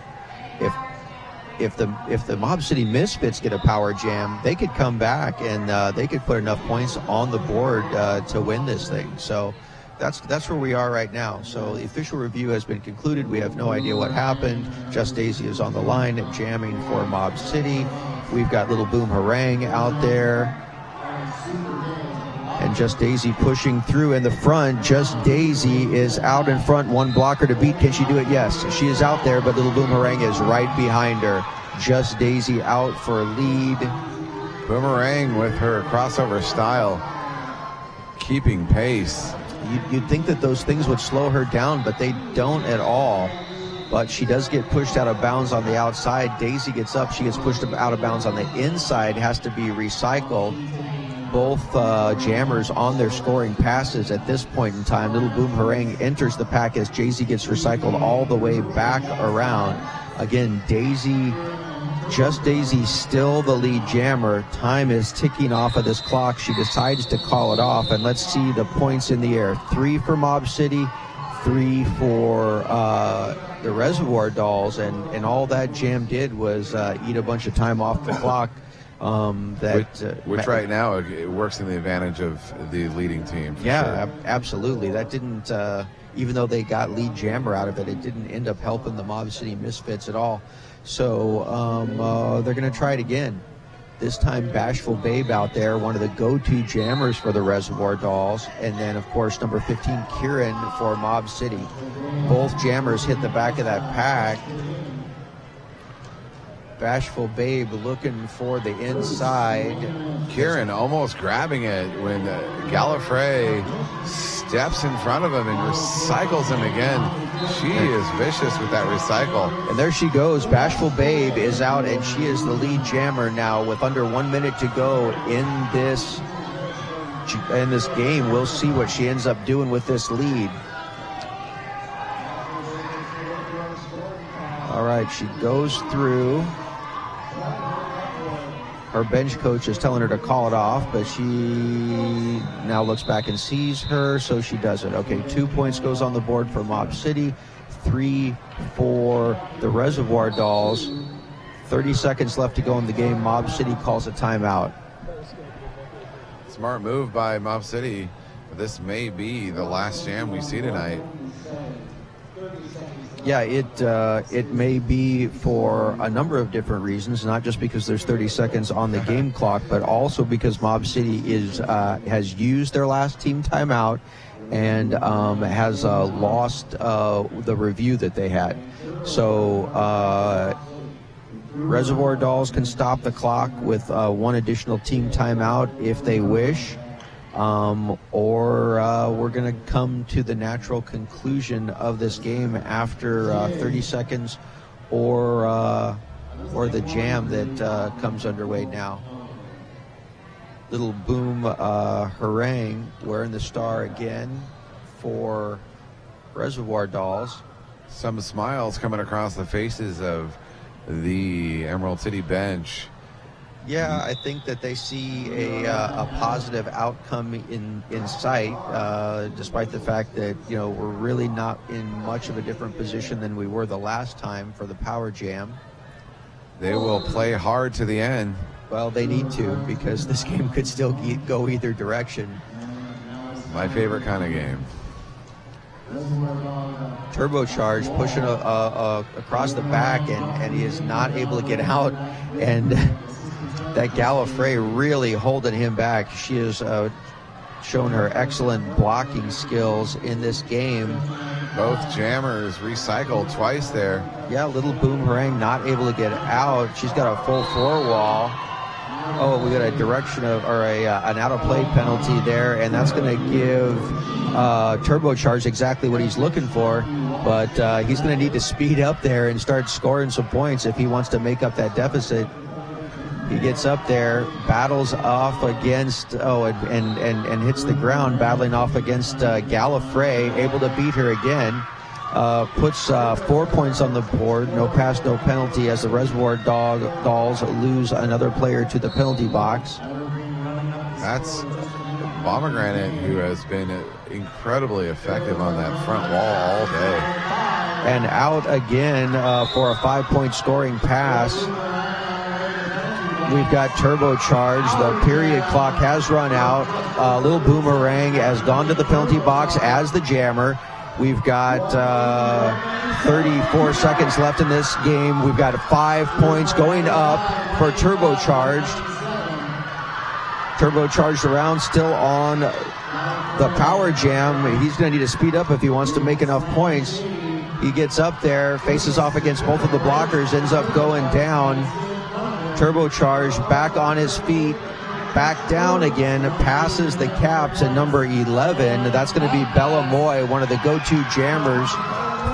Speaker 18: If the Mob City Misfits get a power jam, they could come back and they could put enough points on the board to win this thing. So that's where we are right now. So the official review has been concluded. We have no idea what happened. Just Daisy is on the line jamming for Mob City. We've got Little Boom Harangue out there. And Just Daisy pushing through in the front. Just Daisy is out in front. One blocker to beat. Can she do it? Yes. She is out there, but Little Boom Harangue is right behind her. Just Daisy out for a lead.
Speaker 17: Boomerang with her crossover style, keeping pace.
Speaker 18: You'd think that those things would slow her down, but they don't at all. But she does get pushed out of bounds on the outside. Daisy gets up. She gets pushed out of bounds on the inside. Has to be recycled. Both jammers on their scoring passes at this point in time. Little Boom Harangue enters the pack as Daisy gets recycled all the way back around. Again, Just Daisy still the lead jammer. Time is ticking off of this clock. She decides to call it off, and let's see the points in the air. 3 for Mob City, 3 for the Reservoir Dolls, and all that jam did was eat a bunch of time off the clock.
Speaker 17: Which right now it works in the advantage of the leading team.
Speaker 18: Yeah, sure. Absolutely. That didn't, even though they got lead jammer out of it, it didn't end up helping the Mob City Misfits at all. So they're going to try it again. This time Bashful Babe out there, one of the go-to jammers for the Reservoir Dolls. And then, of course, number 15, Kieran for Mob City. Both jammers hit the back of that pack. Bashful Babe looking for the inside.
Speaker 17: Kieran almost grabbing it when Gallifrey steps in front of him and recycles him again. She is vicious with that recycle.
Speaker 18: And there she goes. Bashful Babe is out, and she is the lead jammer now with under 1 minute to go in this game. We'll see what she ends up doing with this lead. All right, she goes through. Her bench coach is telling her to call it off, but she now looks back and sees her, so she does it. Okay, 2 points goes on the board for Mob City, 3 for the Reservoir Dolls. 30 seconds left to go in the game. Mob City calls a timeout.
Speaker 17: Smart move by Mob City. This may be the last jam we see tonight.
Speaker 18: Yeah, it may be for a number of different reasons, not just because there's 30 seconds on the game clock, but also because Mob City has used their last team timeout and has lost the review that they had. So Reservoir Dolls can stop the clock with one additional team timeout if they wish. Or we're going to come to the natural conclusion of this game after 30 seconds or the jam that comes underway now. Little Boom Harangue wearing the star again for Reservoir Dolls.
Speaker 17: Some smiles coming across the faces of the Emerald City bench
Speaker 18: Yeah, I think that they see a positive outcome in sight, despite the fact that, you know, we're really not in much of a different position than we were the last time for the Power Jam.
Speaker 17: They will play hard to the end.
Speaker 18: Well, they need to, because this game could still go either direction.
Speaker 17: My favorite kind of game.
Speaker 18: Turbocharged, pushing across the back, and he is not able to get out, and that Gallifrey really holding him back. She has shown her excellent blocking skills in this game.
Speaker 17: Both jammers recycled twice there.
Speaker 18: Yeah, little boomerang not able to get out. She's got a full floor wall. Oh, we got a direction of, or an out of play penalty there, and that's going to give Turbocharged exactly what he's looking for. But he's going to need to speed up there and start scoring some points if he wants to make up that deficit. He gets up there, battles off against, and hits the ground, battling off against Gallifrey, able to beat her again. Puts 4 points on the board, no pass, no penalty, as the Reservoir Dolls lose another player to the penalty box.
Speaker 17: That's Pomegranate, who has been incredibly effective on that front wall all day.
Speaker 18: And out again for a 5-point scoring pass. We've got Turbocharged. The period clock has run out. Little Boomerang has gone to the penalty box as the jammer. We've got 34 seconds left in this game. We've got 5 points going up for Turbocharged. Turbocharged around, still on the Power Jam. He's going to need to speed up if he wants to make enough points. He gets up there, faces off against both of the blockers, ends up going down. Turbocharged back on his feet, back down again, passes the caps at number 11. That's going to be Bella Moy, one of the go-to jammers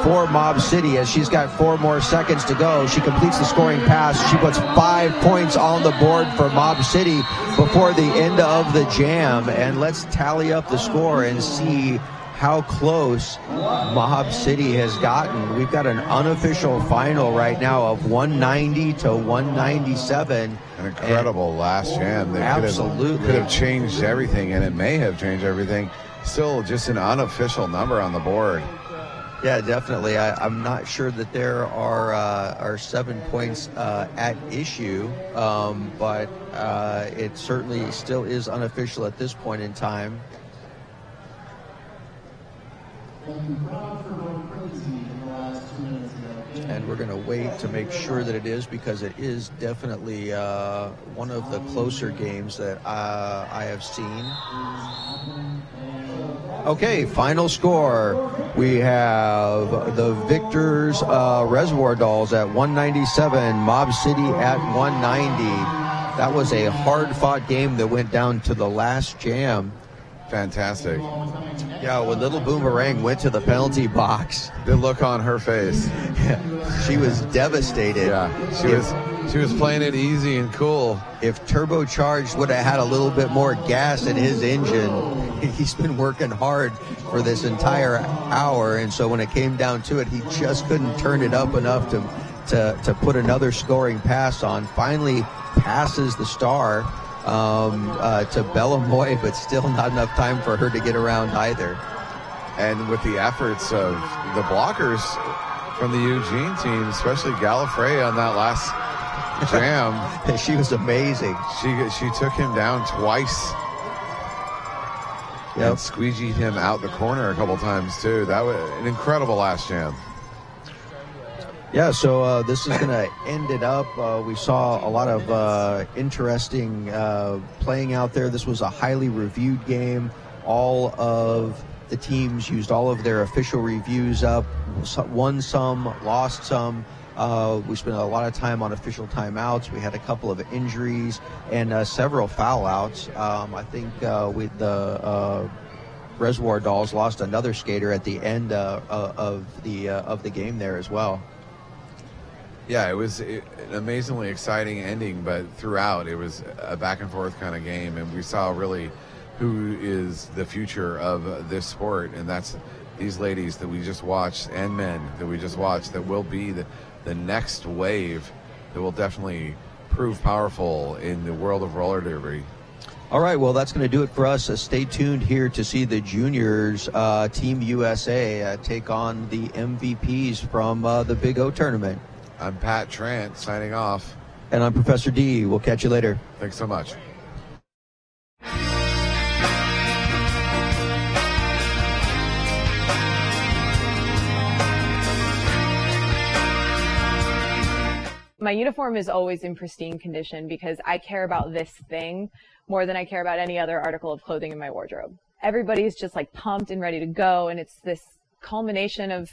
Speaker 18: for Mob City, as she's got 4 more seconds to go. She completes the scoring pass. She puts 5 points on the board for Mob City before the end of the jam. And let's tally up the score and see how close Mob City has gotten. We've got an unofficial final right now of 190 to 197.
Speaker 17: An incredible last jam. They could have changed everything, and it may have changed everything. Still just an unofficial number on the board.
Speaker 18: Yeah, definitely. I'm not sure that there are 7 points at issue, but it certainly still is unofficial at this point in time. And we're going to wait to make sure that it is, because it is definitely one of the closer games that I have seen. Okay, final score. We have the victors, Reservoir Dolls at 197, Mob City at 190. That was a hard-fought game that went down to the last jam.
Speaker 17: Fantastic.
Speaker 18: Yeah, when Little Boomerang went to the penalty box,
Speaker 17: the look on her face.
Speaker 18: She was devastated.
Speaker 17: Yeah, she was playing it easy and cool.
Speaker 18: If Turbocharged would have had a little bit more gas in his engine, he's been working hard for this entire hour, and so when it came down to it, he just couldn't turn it up enough to put another scoring pass on. Finally passes the star to Bella Moy, but still not enough time for her to get around either.
Speaker 17: And with the efforts of the blockers from the Eugene team, especially Gallifrey on that last jam.
Speaker 18: She was amazing.
Speaker 17: She took him down twice.
Speaker 18: Yep.
Speaker 17: And squeegeed him out the corner a couple times too. That was an incredible last jam.
Speaker 18: Yeah, so this is going to end it up. We saw a lot of interesting playing out there. This was a highly reviewed game. All of the teams used all of their official reviews up, won some, lost some. We spent a lot of time on official timeouts. We had a couple of injuries and several foul outs. I think the Reservoir Dolls lost another skater at the end of the game there as well.
Speaker 17: Yeah, it was an amazingly exciting ending, but throughout it was a back and forth kind of game, and we saw really who is the future of this sport, and that's these ladies that we just watched and men that we just watched that will be the next wave that will definitely prove powerful in the world of roller derby.
Speaker 18: All right, well, that's going to do it for us. Stay tuned here to see the juniors, Team USA, take on the MVPs from the Big O tournament.
Speaker 17: I'm Pat Trant, signing off.
Speaker 18: And I'm Professor D. We'll catch you later.
Speaker 17: Thanks so much.
Speaker 7: My uniform is always in pristine condition because I care about this thing more than I care about any other article of clothing in my wardrobe. Everybody's just like pumped and ready to go, and it's this culmination of,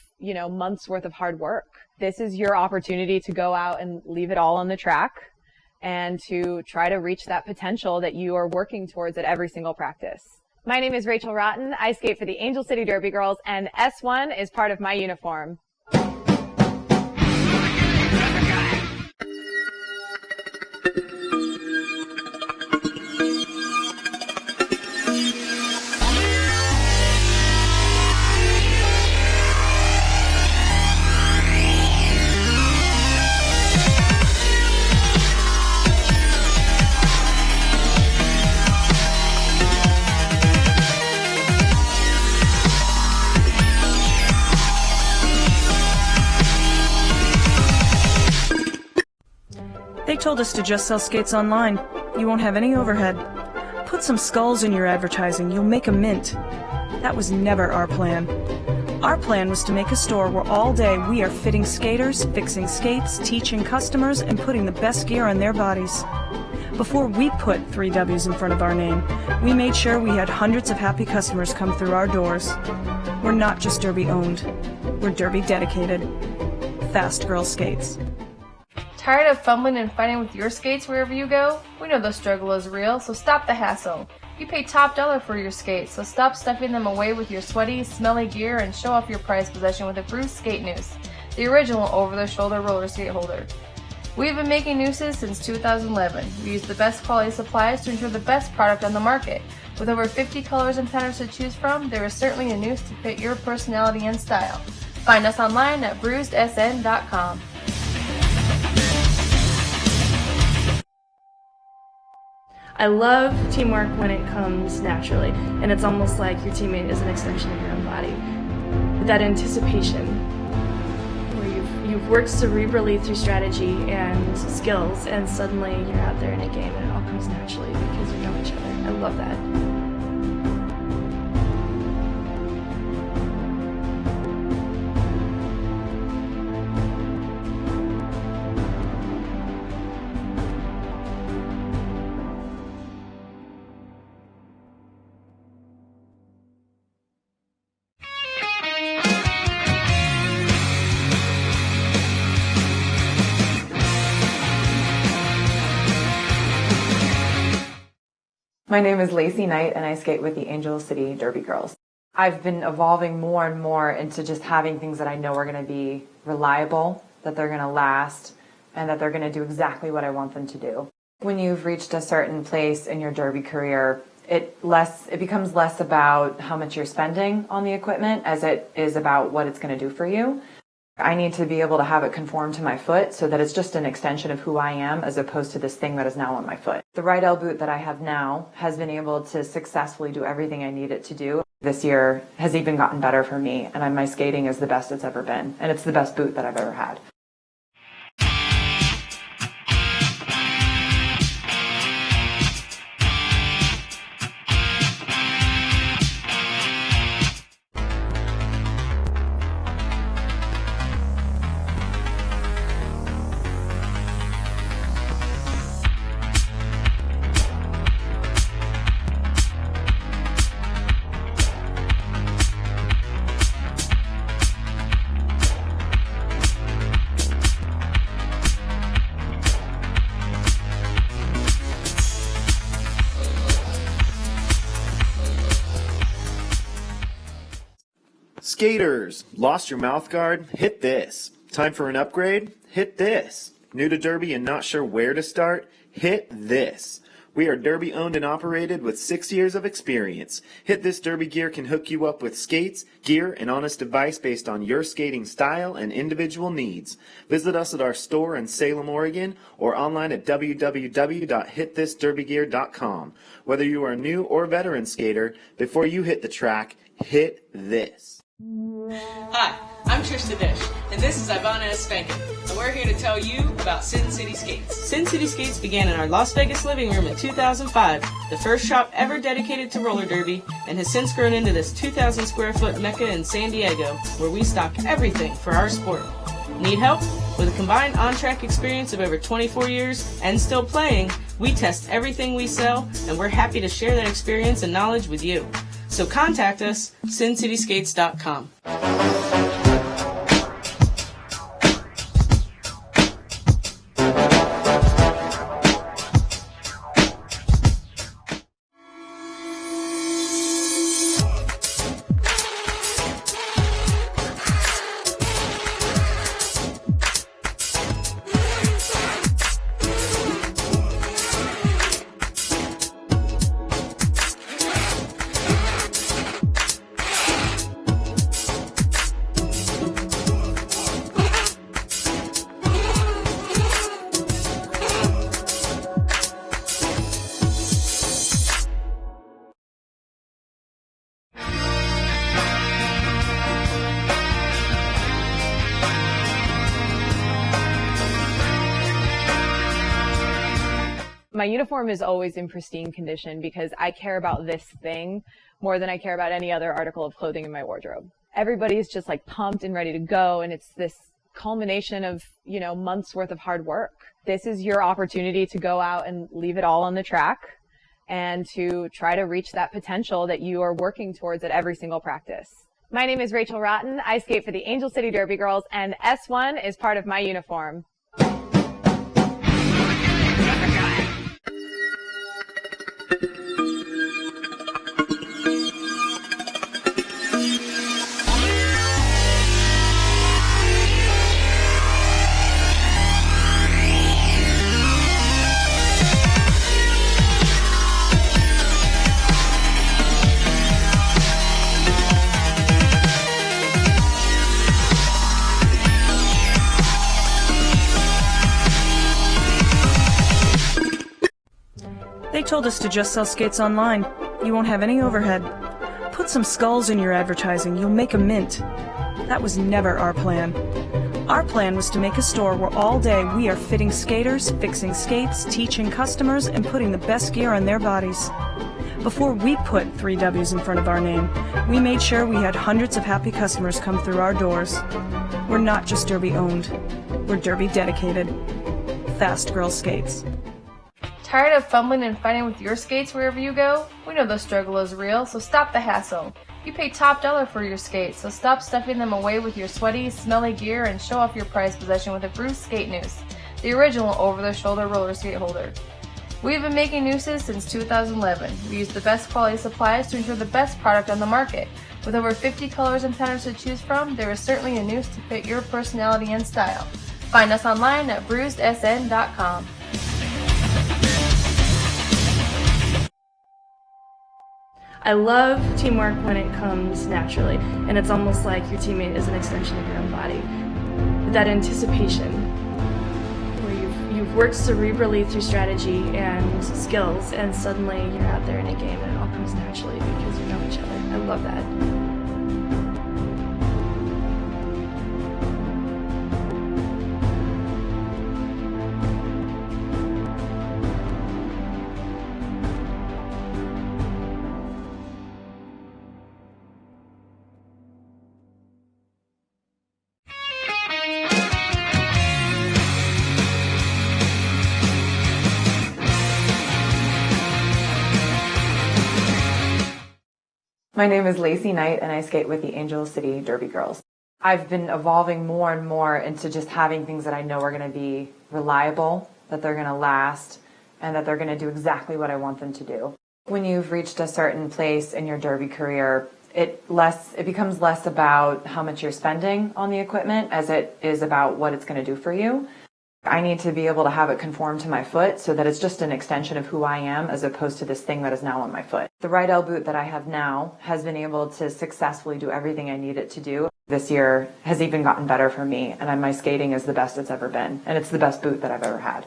Speaker 7: months worth of hard work. This is your opportunity to go out and leave it all on the track and to try to reach that potential that you are working towards at every single practice. My name is Rachel Rotten. I skate for the Angel City Derby Girls, and S1 is part of my uniform.
Speaker 8: They told us to just sell skates online. You won't have any overhead. Put some skulls in your advertising. You'll make a mint. That was never our plan. Our plan was to make a store where all day we are fitting skaters, fixing skates, teaching customers, and putting the best gear on their bodies. Before we put 3 W's in front of our name, we made sure we had hundreds of happy customers come through our doors. We're not just Derby owned. We're Derby dedicated. Fast Girl Skates.
Speaker 9: Tired of fumbling and fighting with your skates wherever you go? We know the struggle is real, so stop the hassle. You pay top dollar for your skates, so stop stuffing them away with your sweaty, smelly gear and show off your prized possession with a Bruce Skate Noose, the original over-the-shoulder roller skate holder. We've been making nooses since 2011. We use the best quality supplies to ensure the best product on the market. With over 50 colors and patterns to choose from, there is certainly a noose to fit your personality and style. Find us online at bruisedsn.com.
Speaker 10: I love teamwork when it comes naturally, and it's almost like your teammate is an extension of your own body. That anticipation, where you've worked cerebrally through strategy and skills, and suddenly you're out there in a game and it all comes naturally because you know each other. I love that.
Speaker 11: My name is Lacey Knight, and I skate with the Angel City Derby Girls. I've been evolving more and more into just having things that I know are going to be reliable, that they're going to last, and that they're going to do exactly what I want them to do. When you've reached a certain place in your derby career, it becomes less about how much you're spending on the equipment as it is about what it's going to do for you. I need to be able to have it conform to my foot so that it's just an extension of who I am as opposed to this thing that is now on my foot. The right L boot that I have now has been able to successfully do everything I need it to do. This year has even gotten better for me, and my skating is the best it's ever been, and it's the best boot that I've ever had.
Speaker 5: Skaters, lost your mouth guard? Hit this. Time for an upgrade? Hit this. New to Derby and not sure where to start? Hit this. We are Derby owned and operated with 6 years of experience. Hit This Derby Gear can hook you up with skates, gear, and honest advice based on your skating style and individual needs. Visit us at our store in Salem, Oregon, or online at www.hitthisderbygear.com. Whether you are a new or veteran skater, before you hit the track, hit this.
Speaker 6: Hi, I'm Trish the Dish, and this is Ivana Spankin, and we're here to tell you about Sin City Skates. Sin City Skates began in our Las Vegas living room in 2005, the first shop ever dedicated to roller derby, and has since grown into this 2,000 square foot mecca in San Diego, where we stock everything for our sport. Need help? With a combined on-track experience of over 24 years and still playing, we test everything we sell, and we're happy to share that experience and knowledge with you. So contact us, sincityskates.com.
Speaker 7: My uniform is always in pristine condition because I care about this thing more than I care about any other article of clothing in my wardrobe. Everybody's just like pumped and ready to go, and it's this culmination of, months worth of hard work. This is your opportunity to go out and leave it all on the track and to try to reach that potential that you are working towards at every single practice. My name is Rachel Rotten. I skate for the Angel City Derby Girls, and S1 is part of my uniform.
Speaker 8: They told us to just sell skates online. You won't have any overhead. Put some skulls in your advertising. You'll make a mint. That was never our plan. Our plan was to make a store where all day we are fitting skaters, fixing skates, teaching customers, and putting the best gear on their bodies. Before we put 3 W's in front of our name, we made sure we had hundreds of happy customers come through our doors. We're not just Derby owned. We're Derby dedicated. Fast Girl Skates.
Speaker 9: Tired of fumbling and fighting with your skates wherever you go? We know the struggle is real, so stop the hassle. You pay top dollar for your skates, so stop stuffing them away with your sweaty, smelly gear and show off your prized possession with a Bruce skate noose, the original over-the-shoulder roller skate holder. We've been making nooses since 2011. We use the best quality supplies to ensure the best product on the market. With over 50 colors and patterns to choose from, there is certainly a noose to fit your personality and style. Find us online at bruisedsn.com.
Speaker 10: I love teamwork when it comes naturally, and it's almost like your teammate is an extension of your own body. That anticipation, where you've worked cerebrally through strategy and skills, and suddenly you're out there in a game and it all comes naturally because you know each other. I love that.
Speaker 11: My name is Lacey Knight, and I skate with the Angel City Derby Girls. I've been evolving more and more into just having things that I know are going to be reliable, that they're going to last, and that they're going to do exactly what I want them to do. When you've reached a certain place in your derby career, it becomes less about how much you're spending on the equipment as it is about what it's going to do for you. I need to be able to have it conform to my foot so that it's just an extension of who I am as opposed to this thing that is now on my foot. The right elbow boot that I have now has been able to successfully do everything I need it to do. This year has even gotten better for me, and my skating is the best it's ever been, and it's the best boot that I've ever had.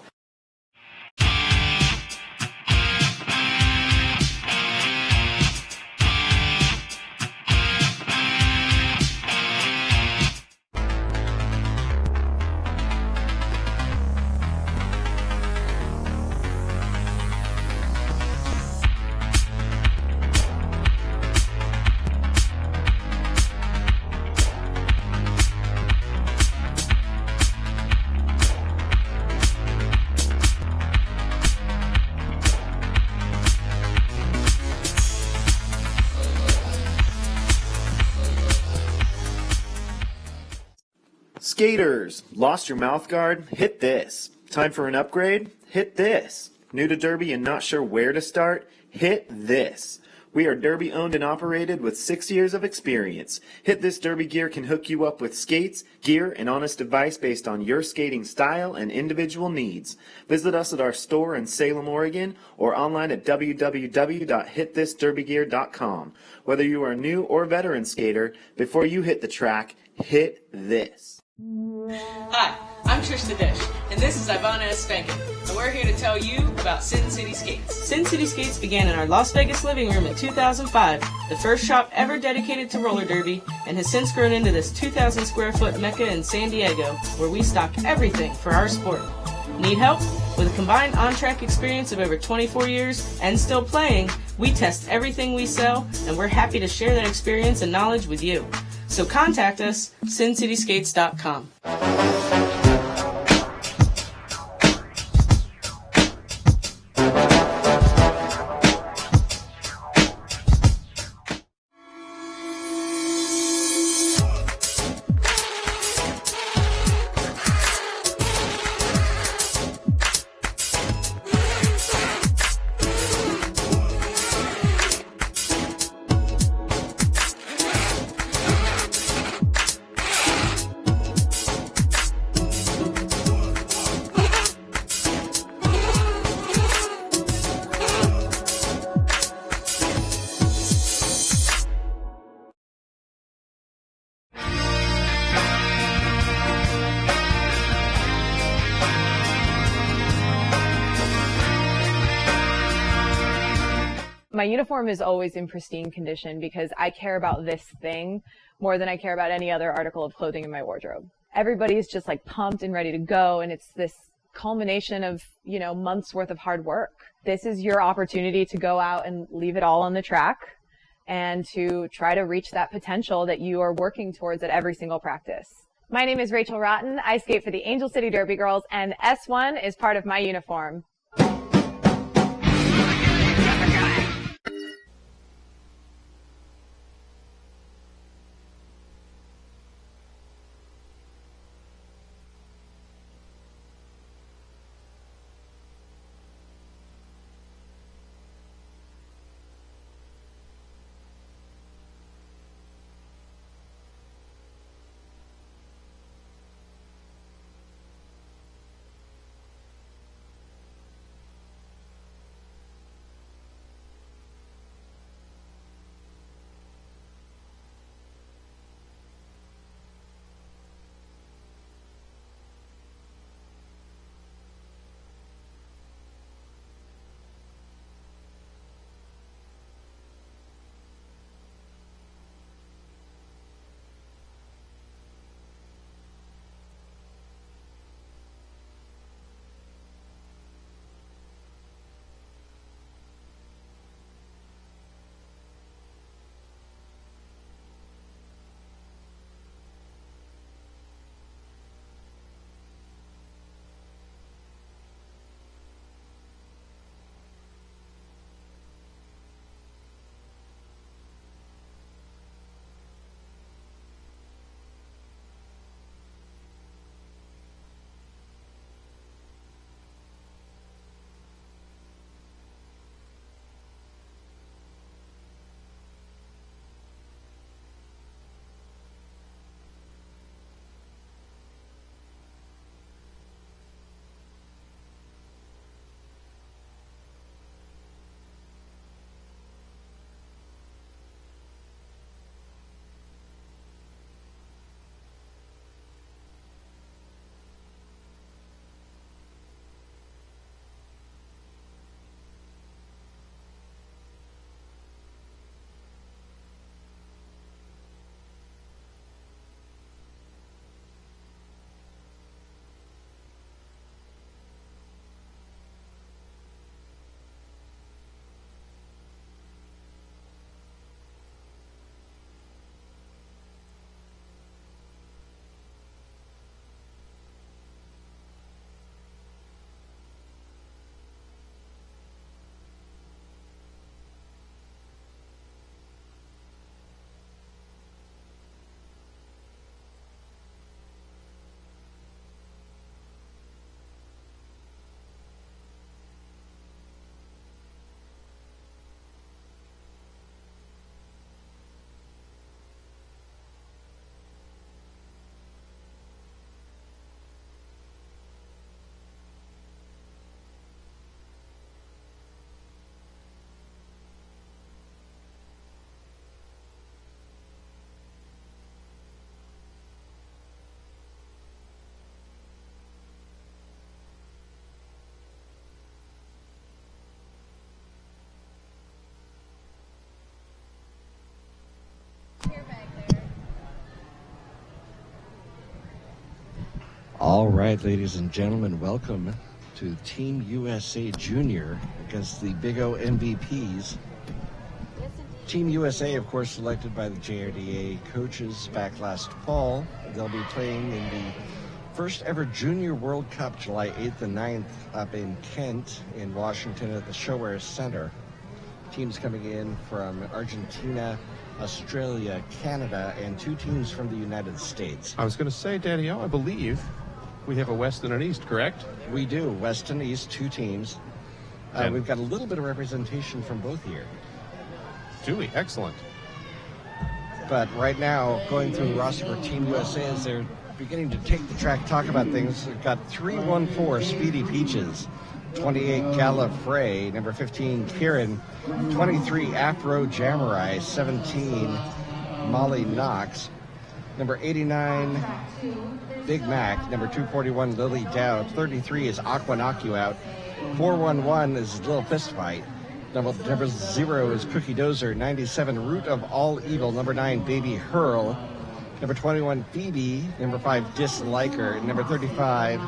Speaker 5: Skaters, lost your mouth guard? Hit this. Time for an upgrade? Hit this. New to Derby and not sure where to start? Hit this. We are Derby owned and operated with 6 years of experience. Hit This Derby Gear can hook you up with skates, gear, and honest advice based on your skating style and individual needs. Visit us at our store in Salem, Oregon, or online at www.hitthisderbygear.com. Whether you are a new or veteran skater, before you hit the track, hit this.
Speaker 6: Hi, I'm Trish the Dish, and this is Ivana S. Spankin, and we're here to tell you about Sin City Skates. Sin City Skates began in our Las Vegas living room in 2005, the first shop ever dedicated to roller derby, and has since grown into this 2,000 square foot mecca in San Diego, where we stock everything for our sport. Need help? With a combined on-track experience of over 24 years and still playing, we test everything we sell, and we're happy to share that experience and knowledge with you. So contact us, sincityskates.com.
Speaker 7: My uniform is always in pristine condition because I care about this thing more than I care about any other article of clothing in my wardrobe. Everybody's just like pumped and ready to go, and it's this culmination of, months worth of hard work. This is your opportunity to go out and leave it all on the track and to try to reach that potential that you are working towards at every single practice. My name is Rachel Rotten. I skate for the Angel City Derby Girls, and S1 is part of my uniform.
Speaker 19: All right, ladies and gentlemen, welcome to Team USA Junior against the Big O MVPs. Team USA, of course, selected by the JRDA coaches back last fall. They'll be playing in the first ever Junior World Cup, July 8th and 9th, up in Kent, in Washington at the ShoWare Center. Teams coming in from Argentina, Australia, Canada, and 2 teams from the United States.
Speaker 20: I was going to say, Danielle, I believe we have a West and an East, correct?
Speaker 19: We do. West and East, 2 teams. We've got a little bit of representation from both here.
Speaker 20: Do we? Excellent.
Speaker 19: But right now, going through the roster for Team USA as they're beginning to take the track, talk about things. We've got 314 Speedy Peaches, 28 Gala Frey, number 15 Kieran, 23 Afro Jamurai, 17 Molly Knox, number 89 Big Mac, number 241 Lily Dowd, 33 is Aqua Knock You Out, 411 is Little Fist Fight. Number 0 is Cookie Dozer. 97, Root of All Evil. Number 9, Baby Hurl. Number 21, Phoebe. Number 5, Disliker. Number 35,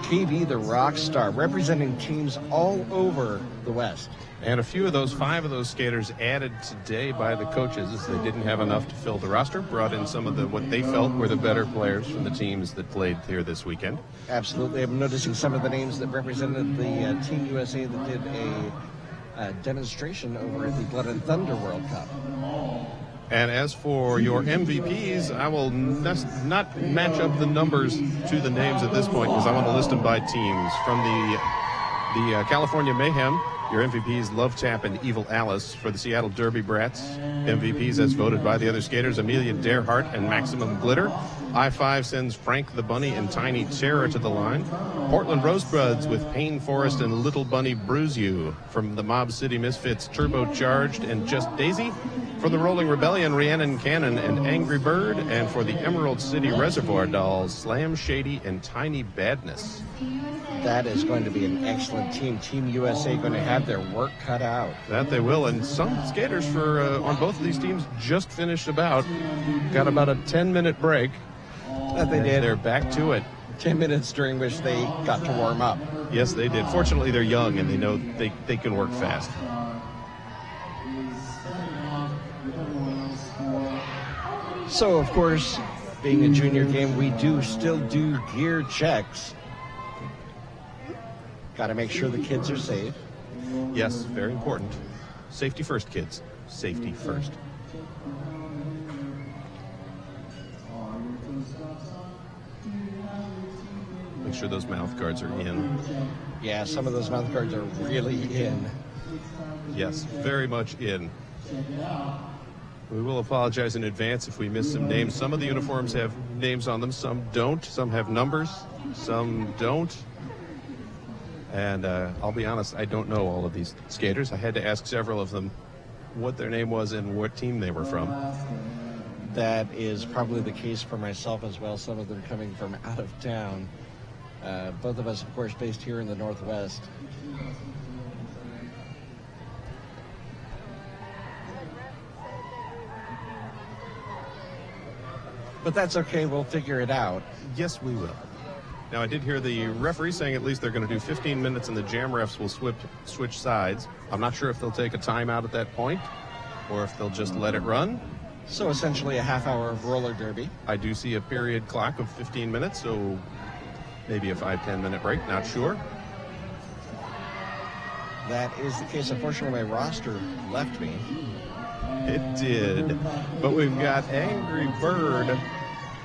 Speaker 19: KB the Rockstar, representing teams all over the West.
Speaker 20: And a few of those, 5 of those skaters added today by the coaches as they didn't have enough to fill the roster, brought in some of the what they felt were the better players from the teams that played here this weekend.
Speaker 19: Absolutely. I'm noticing some of the names that represented the Team USA that did a demonstration over at the Blood and Thunder World Cup.
Speaker 20: And as for your MVPs, I will not match up the numbers to the names at this point because I want to list them by teams. From the California Mayhem, your MVPs, Love Tap and Evil Alice. For the Seattle Derby Brats, MVPs as voted by the other skaters, Amelia Darehart and Maximum Glitter. I-5 sends Frank the Bunny and Tiny Terror to the line. Portland Rosebuds with Pain Forest and Little Bunny Bruise You. From the Mob City Misfits, Turbocharged and Just Daisy. For the Rolling Rebellion, Rhiannon Cannon and Angry Bird. And for the Emerald City Reservoir Dolls, Slam Shady and Tiny Badness.
Speaker 19: That is going to be an excellent team. Team USA going to have their work cut out.
Speaker 20: That they will. And some skaters for on both of these teams just finished got about a 10-minute break.
Speaker 19: That they did.
Speaker 20: They're back to it.
Speaker 19: 10 minutes during which they got to warm up.
Speaker 20: Yes, they did. Fortunately, they're young and they know they can work fast.
Speaker 19: So, of course, being a junior game, we still do gear checks. Got to make sure the kids are safe.
Speaker 20: Yes, very important. Safety first, kids. Safety first. Make sure those mouth guards are in.
Speaker 19: Yeah, some of those mouth guards are really in.
Speaker 20: Yes, very much in. We will apologize in advance if we miss some names. Some of the uniforms have names on them, some don't. Some have numbers, some don't. And I'll be honest, I don't know all of these skaters. I had to ask several of them what their name was and what team they were from.
Speaker 19: That is probably the case for myself as well. Some of them coming from out of town. Both of us, of course, based here in the Northwest. But that's okay. We'll figure it out.
Speaker 20: Yes, we will. Now, I did hear the referee saying at least they're going to do 15 minutes and the jam refs will switch sides. I'm not sure if they'll take a timeout at that point or if they'll just let it run.
Speaker 19: So essentially a half hour of roller derby.
Speaker 20: I do see a period clock of 15 minutes, so maybe a 5-10 minute break, not sure.
Speaker 19: That is the case. Unfortunately, my roster left me.
Speaker 20: It did. But we've got Angry Bird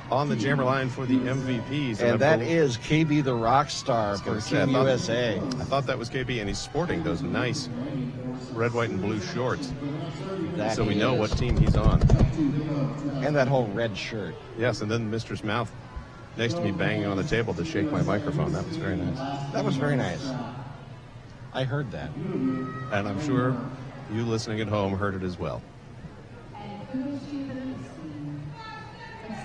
Speaker 20: on the jammer line for the MVPs.
Speaker 19: And that is KB the Rockstar for Team USA.
Speaker 20: I thought that was KB, and he's sporting those nice red, white, and blue shorts. So we know what team he's on.
Speaker 19: And that whole red shirt.
Speaker 20: Yes, and then Mistress Mouth next to me banging on the table to shake my microphone. That was very nice.
Speaker 19: That was very nice. I heard that.
Speaker 20: And I'm sure you listening at home heard it as well.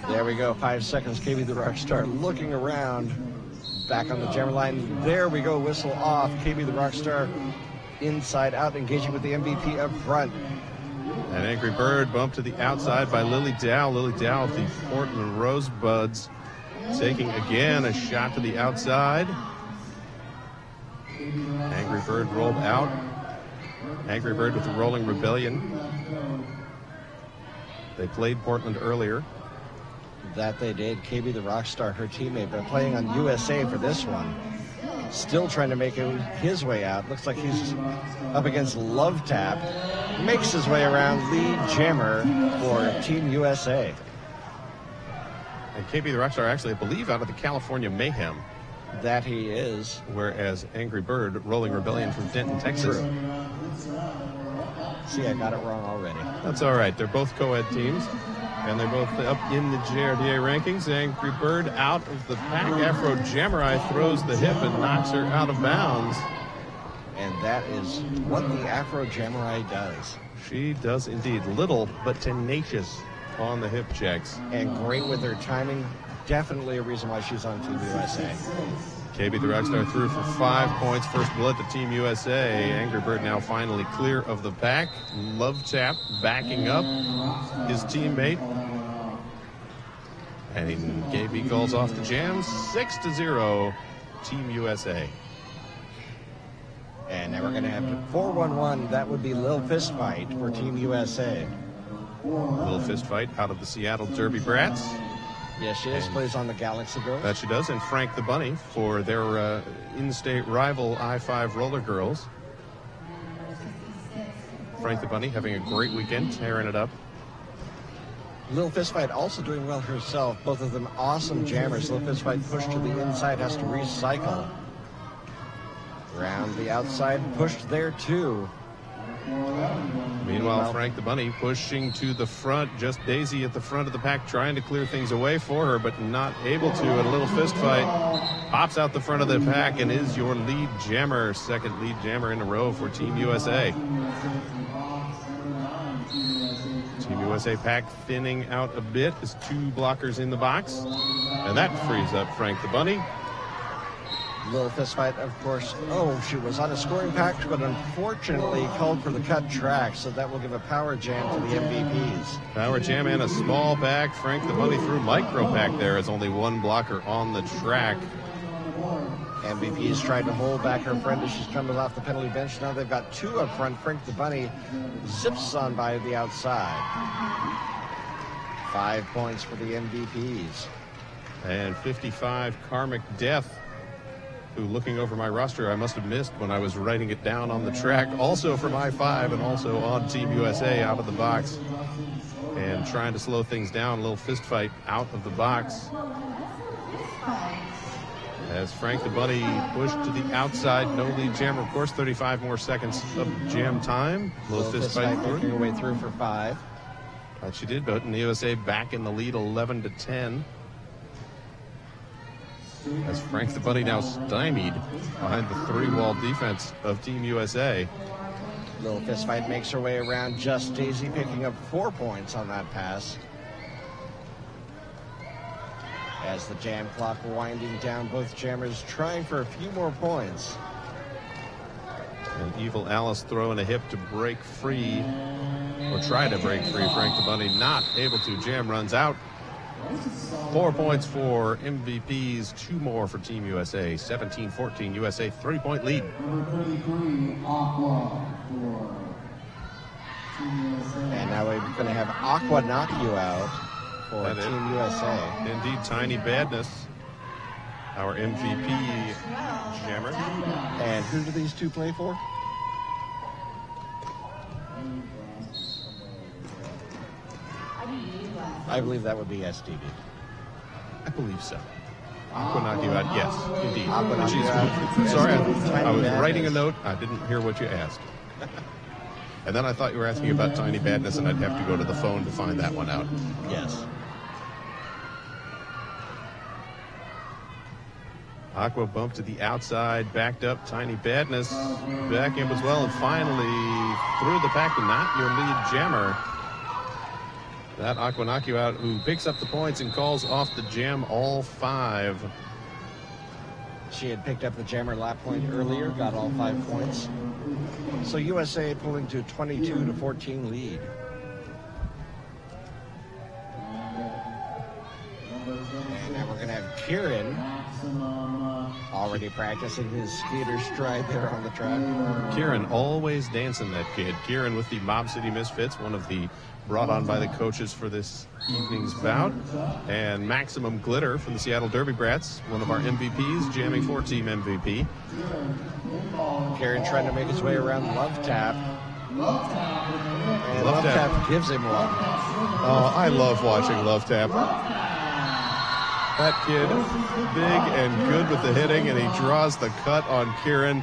Speaker 19: There we go, 5 seconds, KB the Rockstar looking around, back on the jammer line. There we go, whistle off, KB the Rockstar inside out, engaging with the MVP up front.
Speaker 20: An Angry Bird bumped to the outside by Lily Dow. Lily Dow with the Portland Rosebuds. taking again a shot to the outside. Angry Bird rolled out. Angry Bird with the Rolling Rebellion. They played Portland earlier.
Speaker 19: That they did. KB the Rockstar, her teammate, but playing on USA for this one. Still trying to make his way out. Looks like he's up against Love Tap. Makes his way around. Lead jammer for Team USA.
Speaker 20: And KB the Rockstar actually, I believe, out of the California Mayhem.
Speaker 19: That he is.
Speaker 20: Whereas Angry Bird, Rolling Rebellion from Denton, Texas.
Speaker 19: True. See, I got it wrong already.
Speaker 20: That's all right. They're both co-ed teams. And they're both up in the JRDA rankings. Angry Bird out of the pack. Afro Jammerai throws the hip and knocks her out of bounds.
Speaker 19: And that is what the Afro Jammerai does.
Speaker 20: She does indeed. Little but tenacious on the hip checks.
Speaker 19: And great with her timing. Definitely a reason why she's on Team USA.
Speaker 20: KB the Rockstar threw for 5 points. First blood to Team USA. Angry Bird now finally clear of the pack. Love Tap backing up his teammate. And KB calls off the jam. 6-0, Team USA.
Speaker 19: And now we're going to have 4-1-1. That would be Lil Fist Fight for Team USA.
Speaker 20: Lil Fist Fight out of the Seattle Derby Brats.
Speaker 19: Yes, she is. Plays on the Galaxy Girls.
Speaker 20: That she does. And Frank the Bunny for their in-state rival I-5 Roller Girls. Frank the Bunny having a great weekend, tearing it up.
Speaker 19: Lil Fist Fight also doing well herself. Both of them awesome jammers. Lil Fist Fight pushed to the inside, has to recycle. Round the outside, pushed there too.
Speaker 20: Meanwhile, Frank the Bunny pushing to the front. Just Daisy at the front of the pack trying to clear things away for her, but not able to. And a Little Fist Fight pops out the front of the pack and is your lead jammer. Second lead jammer in a row for Team USA. Team USA pack thinning out a bit. There's 2 blockers in the box. And that frees up Frank the Bunny.
Speaker 19: Little Fist Fight, of course. Oh, she was on a scoring pack, but unfortunately called for the cut track, so that will give a power jam to the MVPs.
Speaker 20: Power jam and a small pack. Frank the Bunny through micro pack there as only 1 blocker on the track.
Speaker 19: MVPs tried to hold back her friend as she's coming off the penalty bench. Now they've got 2 up front. Frank the Bunny zips on by the outside. 5 points for the MVPs.
Speaker 20: And 55, Karmic Death, who, looking over my roster, I must have missed when I was writing it down on the track. Also from I-5 and also on Team USA out of the box. And trying to slow things down. A little fist fight out of the box. As Frank the Bunny pushed to the outside. No lead jammer, of course. 35 more seconds of jam time. Little fist fight
Speaker 19: working her way through for 5.
Speaker 20: That she did, but in the USA back in the lead 11-10. As Frank the Bunny now stymied behind the 3-wall defense of Team USA.
Speaker 19: Little Fist Fight makes her way around. Just Daisy picking up 4 points on that pass. As the jam clock winding down, both jammers trying for a few more points.
Speaker 20: And Evil Alice throwing a hip to break free, or try to break free. Frank the Bunny not able to. Jam runs out. 4 points for MVPs, 2 more for Team USA. 17-14, USA 3-point lead.
Speaker 19: And now we're going to have Aqua knock you out for
Speaker 20: That
Speaker 19: Team USA.
Speaker 20: Indeed, Tiny Badness, our MVP jammer.
Speaker 19: And who do these 2 play for? I believe that would be SDD.
Speaker 20: I believe so. Aqua knock you out, yes, indeed.
Speaker 19: Aqua knock you out.
Speaker 20: Sorry, I was writing a note. I didn't hear what you asked. And then I thought you were asking about Tiny Badness, and I'd have to go to the phone to find that one out.
Speaker 19: Yes.
Speaker 20: Aqua bumped to the outside, backed up. Tiny Badness back in as well, and finally through the pack to not your lead jammer. That Aqua knock you out, who picks up the points and calls off the jam all 5.
Speaker 19: She had picked up the jammer lap point earlier, got all 5 points. So USA pulling to 22-14 lead. And now we're going to have Kieran already practicing his skater stride there on the track.
Speaker 20: Kieran always dancing, that kid. Kieran with the Mob City Misfits, one of the brought on by the coaches for this evening's bout. And Maximum Glitter from the Seattle Derby Brats, one of our MVPs, jamming for Team MVP.
Speaker 19: Kieran trying to make his way around Love Tap. And Love Tap gives him one.
Speaker 20: Oh, I love watching Love Tap. That kid, big and good with the hitting, and he draws the cut on Kieran.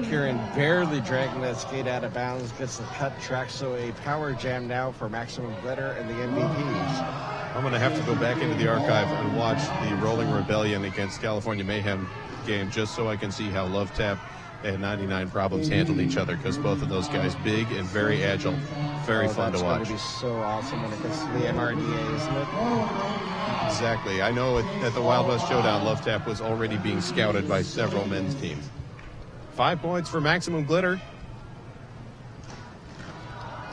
Speaker 19: Kieran barely dragging that skate out of bounds, gets the cut track, so a power jam now for Maximum Glitter and the MVPs.
Speaker 20: I'm going to have to go back into the archive and watch the Rolling Rebellion against California Mayhem game just so I can see how Love Tap and 99 Problems handled each other, because both of those guys big and very agile. Very fun to watch.
Speaker 19: That's going to be so awesome when it gets to the MRDA, isn't it?
Speaker 20: Exactly. I know at the Wild West Showdown, Love Tap was already being scouted by several men's teams. 5 points for Maximum Glitter.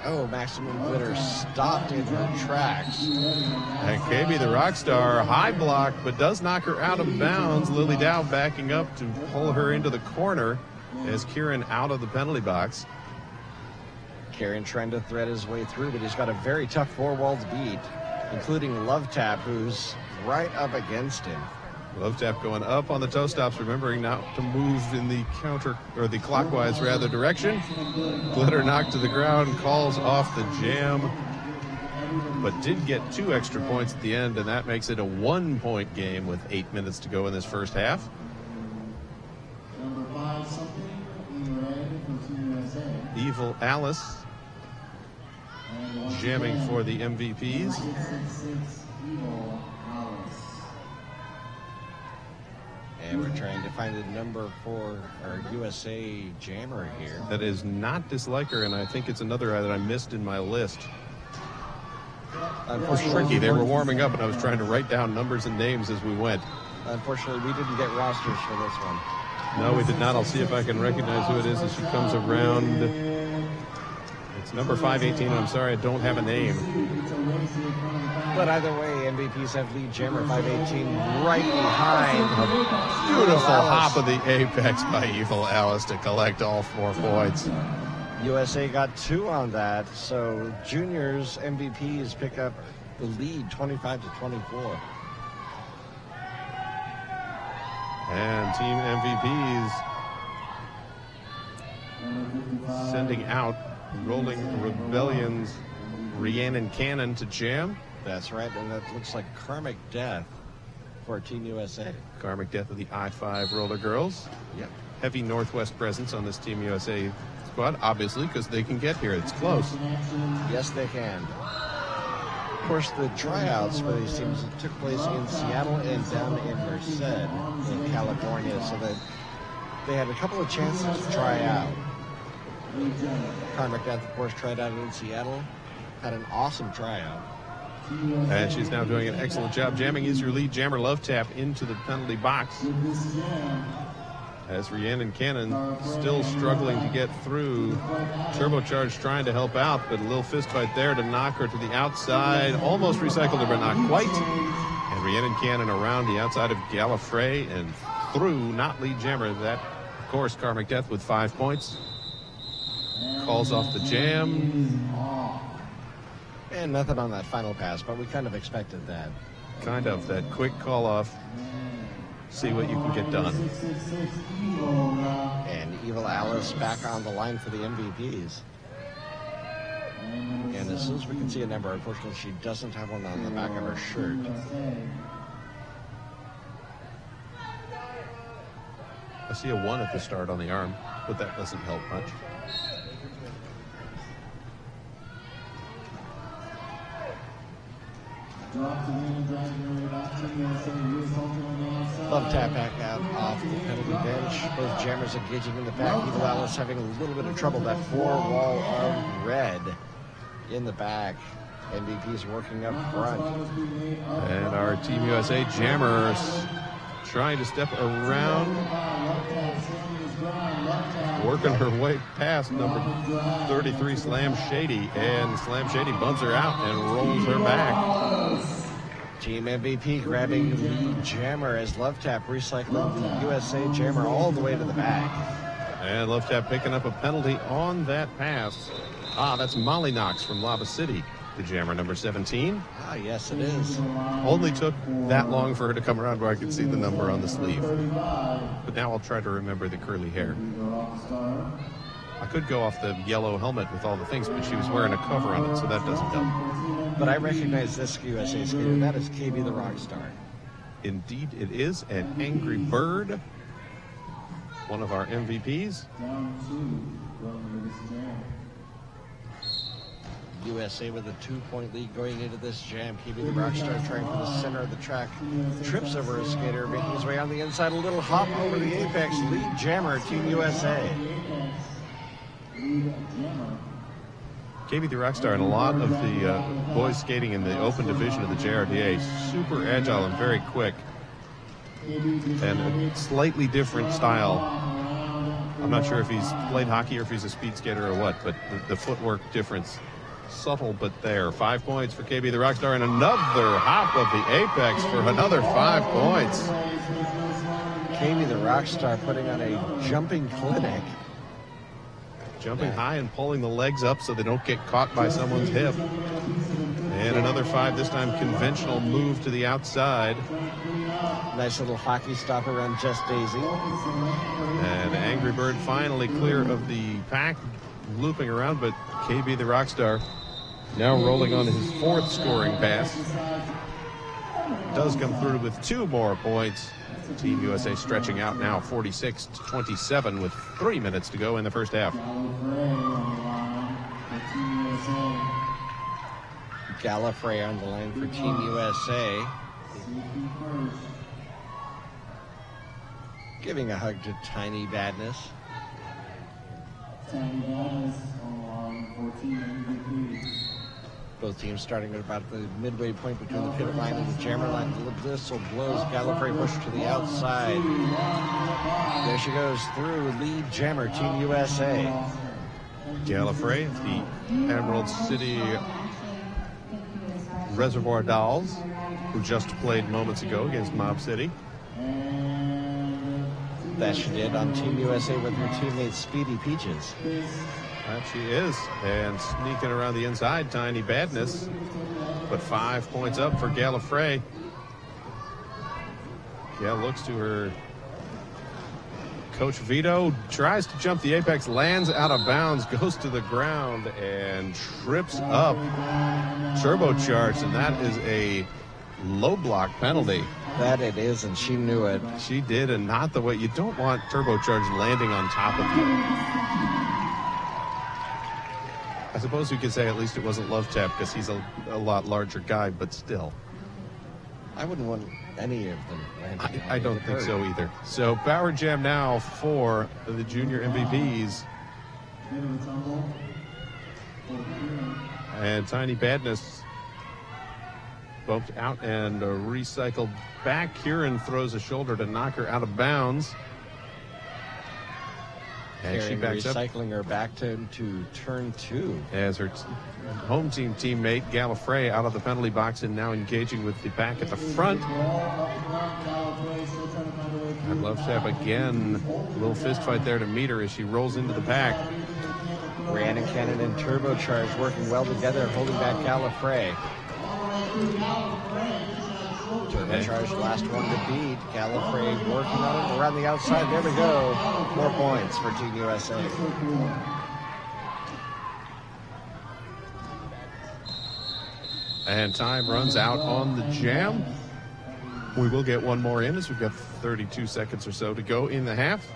Speaker 19: Oh, Maximum Glitter stopped in her tracks.
Speaker 20: And KB the Rockstar, high block, but does knock her out of bounds. Lily Dow backing up to pull her into the corner as Kieran out of the penalty box.
Speaker 19: Kieran trying to thread his way through, but he's got a very tough four-walled beat, including Love Tap, who's right up against him.
Speaker 20: Love Tap going up on the toe stops, remembering not to move in the counter, or the clockwise rather, direction. Glitter knocked to the ground, calls off the jam, but did get 2 extra points at the end, and that makes it a 1-point game with 8 minutes to go in this first half. Evil Alice jamming for the MVPs.
Speaker 19: And we're trying to find a number for our USA jammer here.
Speaker 20: That is not Disliker, and I think it's another that I missed in my list. It was tricky. They were warming up, and I was trying to write down numbers and names as we went.
Speaker 19: Unfortunately, we didn't get rosters for this one.
Speaker 20: No, we did not. I'll see if I can recognize who it is as she comes around. It's number 518. I'm sorry, I don't have a name.
Speaker 19: But either way, MVPs have lead jammer 518 right behind.
Speaker 20: Beautiful hop of the apex by Evil Alice to collect all 4 points.
Speaker 19: USA got 2 on that, so juniors MVPs pick up the lead 25-24.
Speaker 20: And Team MVPs sending out Rolling Rebellion's Rhiannon Cannon to jam.
Speaker 19: That's right, and that looks like Karmic Death for Team USA.
Speaker 20: Karmic Death of the I-5 Roller Girls.
Speaker 19: Yep.
Speaker 20: Heavy Northwest presence on this Team USA squad, obviously, because they can get here. It's close.
Speaker 19: Yes, they can. Of course, the tryouts for these teams took place in Seattle and down in Merced in California, so that they had a couple of chances to try out. Karmic Death, of course, tried out in Seattle, had an awesome tryout.
Speaker 20: And she's now doing an excellent job jamming. Is your lead jammer Love Tap into the penalty box. As Rhiannon Cannon still struggling to get through. Turbocharged trying to help out, but a little fist fight there to knock her to the outside. Almost recycled her, but not quite. And Rhiannon Cannon around the outside of Gallifrey and through, not lead jammer. That, of course, Karmic Death with 5 points. Calls off the jam.
Speaker 19: And nothing on that final pass, but we kind of expected that.
Speaker 20: Kind of, that quick call off. See what you can get done.
Speaker 19: And Evil Alice back on the line for the MVPs. And as soon as we can see a number, unfortunately she doesn't have one on the back of her shirt.
Speaker 20: I see a 1 at the start on the arm, but that doesn't help much.
Speaker 19: Love Tap back out off the penalty bench. Both jammers engaging in the back. Evil Alice having a little bit of trouble. That 4-wall of red in the back. MVP's working up front.
Speaker 20: And our Team USA jammers trying to step around. Working her way past number 33, Slam Shady. And Slam Shady bumps her out and rolls her back.
Speaker 19: Team MVP grabbing lead jammer as Love Tap recycling the USA jammer all the way to the back.
Speaker 20: And Love Tap picking up a penalty on that pass. That's Molly Knox from Lava City, the jammer number 17.
Speaker 19: Yes, it is.
Speaker 20: Only took that long for her to come around where I could see the number on the sleeve. But now I'll try to remember the curly hair. I could go off the yellow helmet with all the things, but she was wearing a cover on it, so that doesn't help.
Speaker 19: But I recognize this USA skater. That is KB the Rockstar.
Speaker 20: Indeed it is, an Angry Bird, one of our MVPs.
Speaker 19: USA with a 2-point lead going into this jam. KB the Rockstar trying from the center of the track. Trips over a skater, making his way on the inside. A little hop over the apex. Lead jammer, Team USA.
Speaker 20: KB the Rockstar and a lot of the boys skating in the open division of the JRDA, super agile and very quick. And a slightly different style. I'm not sure if he's played hockey or if he's a speed skater or what, but the footwork difference, subtle but there. 5 points for KB the Rockstar and another hop of the apex for another 5 points.
Speaker 19: KB the Rockstar putting on a jumping clinic.
Speaker 20: Jumping high and pulling the legs up so they don't get caught by someone's hip. And another 5, this time conventional move to the outside.
Speaker 19: Nice little hockey stop around Just Daisy.
Speaker 20: And Angry Bird finally clear of the pack, looping around, but KB the Rockstar now rolling on his 4th scoring pass. Does come through with 2 more points. Team USA stretching out now 46-27 with 3 minutes to go in the first half.
Speaker 19: Gallifrey on the line for Team USA. Giving a hug to Tiny Badness. Both teams starting at about the midway point between the pivot line and the jammer line. The whistle blows. Gallifrey pushed to the outside. There she goes through. Lead jammer, Team USA.
Speaker 20: Gallifrey, the Emerald City Reservoir Dolls, who just played moments ago against Mob City.
Speaker 19: That she did on Team USA with her teammate Speedy Peaches.
Speaker 20: That she is. And sneaking around the inside, Tiny Badness. But 5 points up for Gallifrey. Yeah, looks to her coach Vito, tries to jump the apex, lands out of bounds, goes to the ground, and trips up. Turbocharged, and that is a low block penalty.
Speaker 19: That it is, and she knew it.
Speaker 20: She did, and not the way. You don't want turbocharged landing on top of you. I suppose you could say at least it wasn't Love Tap because he's a lot larger guy, but still.
Speaker 19: I wouldn't want any of them landing.
Speaker 20: I don't think so either. So Power Jam now for the junior MVPs. And Tiny Badness bumped out and recycled back. Kieran throws a shoulder to knock her out of bounds. And she backs
Speaker 19: recycling her back to turn 2.
Speaker 20: As her home team teammate Gallifrey out of the penalty box and now engaging with the back at the front. And Love Tap again. A little fist fight there to meet her as she rolls into the pack.
Speaker 19: Rhiannon Cannon and Turbocharge working well together, holding back Gallifrey. Turbocharge, last one to beat. Gallifrey working on it around the outside. There we go. 4 points for Team USA.
Speaker 20: And time runs out on the jam. We will get one more in as we've got 32 seconds or so to go in the half.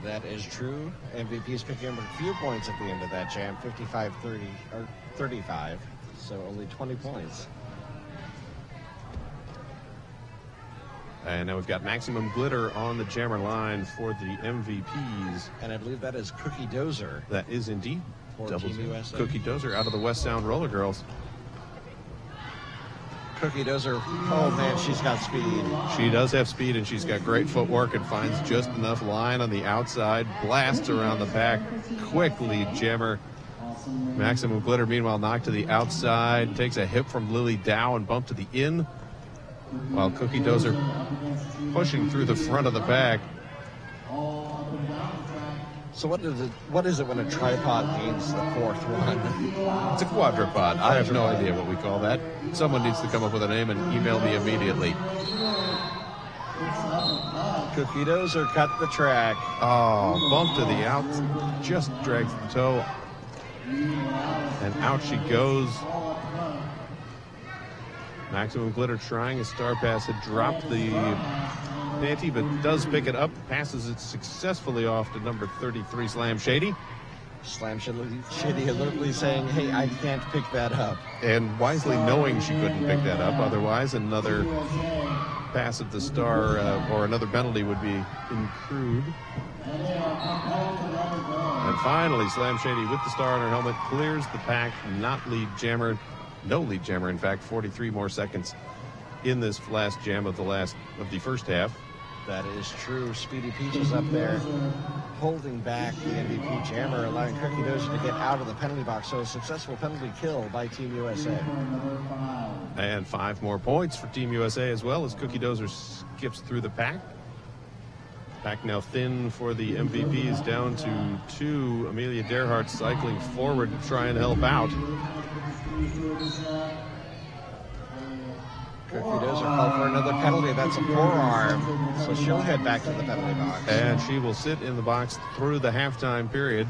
Speaker 19: That is true. MVP's picking up a few points at the end of that jam. 55-30 or 35. So only 20 points.
Speaker 20: And now we've got Maximum Glitter on the jammer line for the MVPs.
Speaker 19: And I believe that is Cookie Dozer.
Speaker 20: That is indeed.
Speaker 19: For Team USA.
Speaker 20: Cookie Dozer out of the West Sound Roller Girls.
Speaker 19: Cookie Dozer, oh man, she's got speed.
Speaker 20: She does have speed, and she's got great footwork and finds just enough line on the outside. Blasts around the back. Quick lead jammer. Maximum Glitter, meanwhile, knocked to the outside, takes a hip from Lily Dow and bumped to the in, while Cookie Dozer pushing through the front of the pack.
Speaker 19: So what is it when a tripod gains the fourth one?
Speaker 20: It's a quadrupod. I have no idea what we call that. Someone needs to come up with a name and email me immediately.
Speaker 19: Cookie Dozer cut the track.
Speaker 20: Oh, bump to the out, just drags the toe. And out she goes. Maximum Glitter trying a star pass. Had dropped the panty, but does pick it up. Passes it successfully off to number 33, Slam Shady.
Speaker 19: Slam Shady alertly saying, hey, I can't pick that up.
Speaker 20: And wisely knowing she couldn't pick that up. Otherwise, another pass at the star or another penalty would be accrued. And finally, Slam Shady with the star on her helmet clears the pack. Not lead jammer. No lead jammer, in fact. 43 more seconds in this last jam of the first half.
Speaker 19: That is true. Speedy Peach is up there holding back the MVP jammer, allowing Cookie Dozer to get out of the penalty box. So a successful penalty kill by Team USA.
Speaker 20: And 5 more points for Team USA as well as Cookie Dozer skips through the pack. Pack now thin for the MVPs, down to 2. Amelia Derhart cycling forward to try and help out.
Speaker 19: Cookie Dozer called for another penalty. That's a forearm. So she'll head back to the penalty box.
Speaker 20: And she will sit in the box through the halftime period,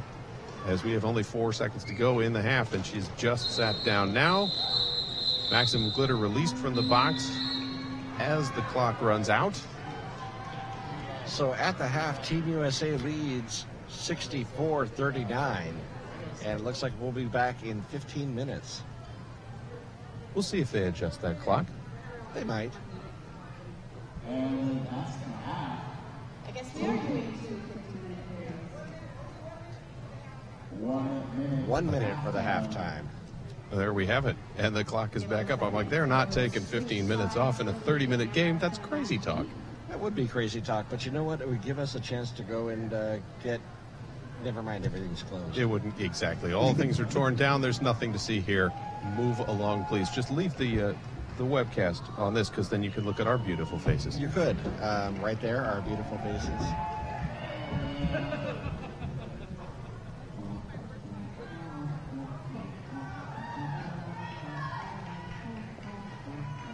Speaker 20: as we have only 4 seconds to go in the half, and she's just sat down now. Maximum Glitter released from the box as the clock runs out.
Speaker 19: So at the half, Team USA leads 64-39. And it looks like we'll be back in 15 minutes.
Speaker 20: We'll see if they adjust that clock.
Speaker 19: They might.
Speaker 14: I guess we are doing
Speaker 19: 1 minute for the halftime.
Speaker 20: There we have it. And the clock is back up. I'm like, they're not taking 15 minutes off in a 30-minute game. That's crazy talk.
Speaker 19: That would be crazy talk. But you know what? It would give us a chance to go and get... Never mind, everything's closed.
Speaker 20: It wouldn't, exactly. All things are torn down. There's nothing to see here. Move along, please. Just leave the webcast on this, because then you can look at our beautiful faces.
Speaker 19: You could. Right there, our beautiful faces.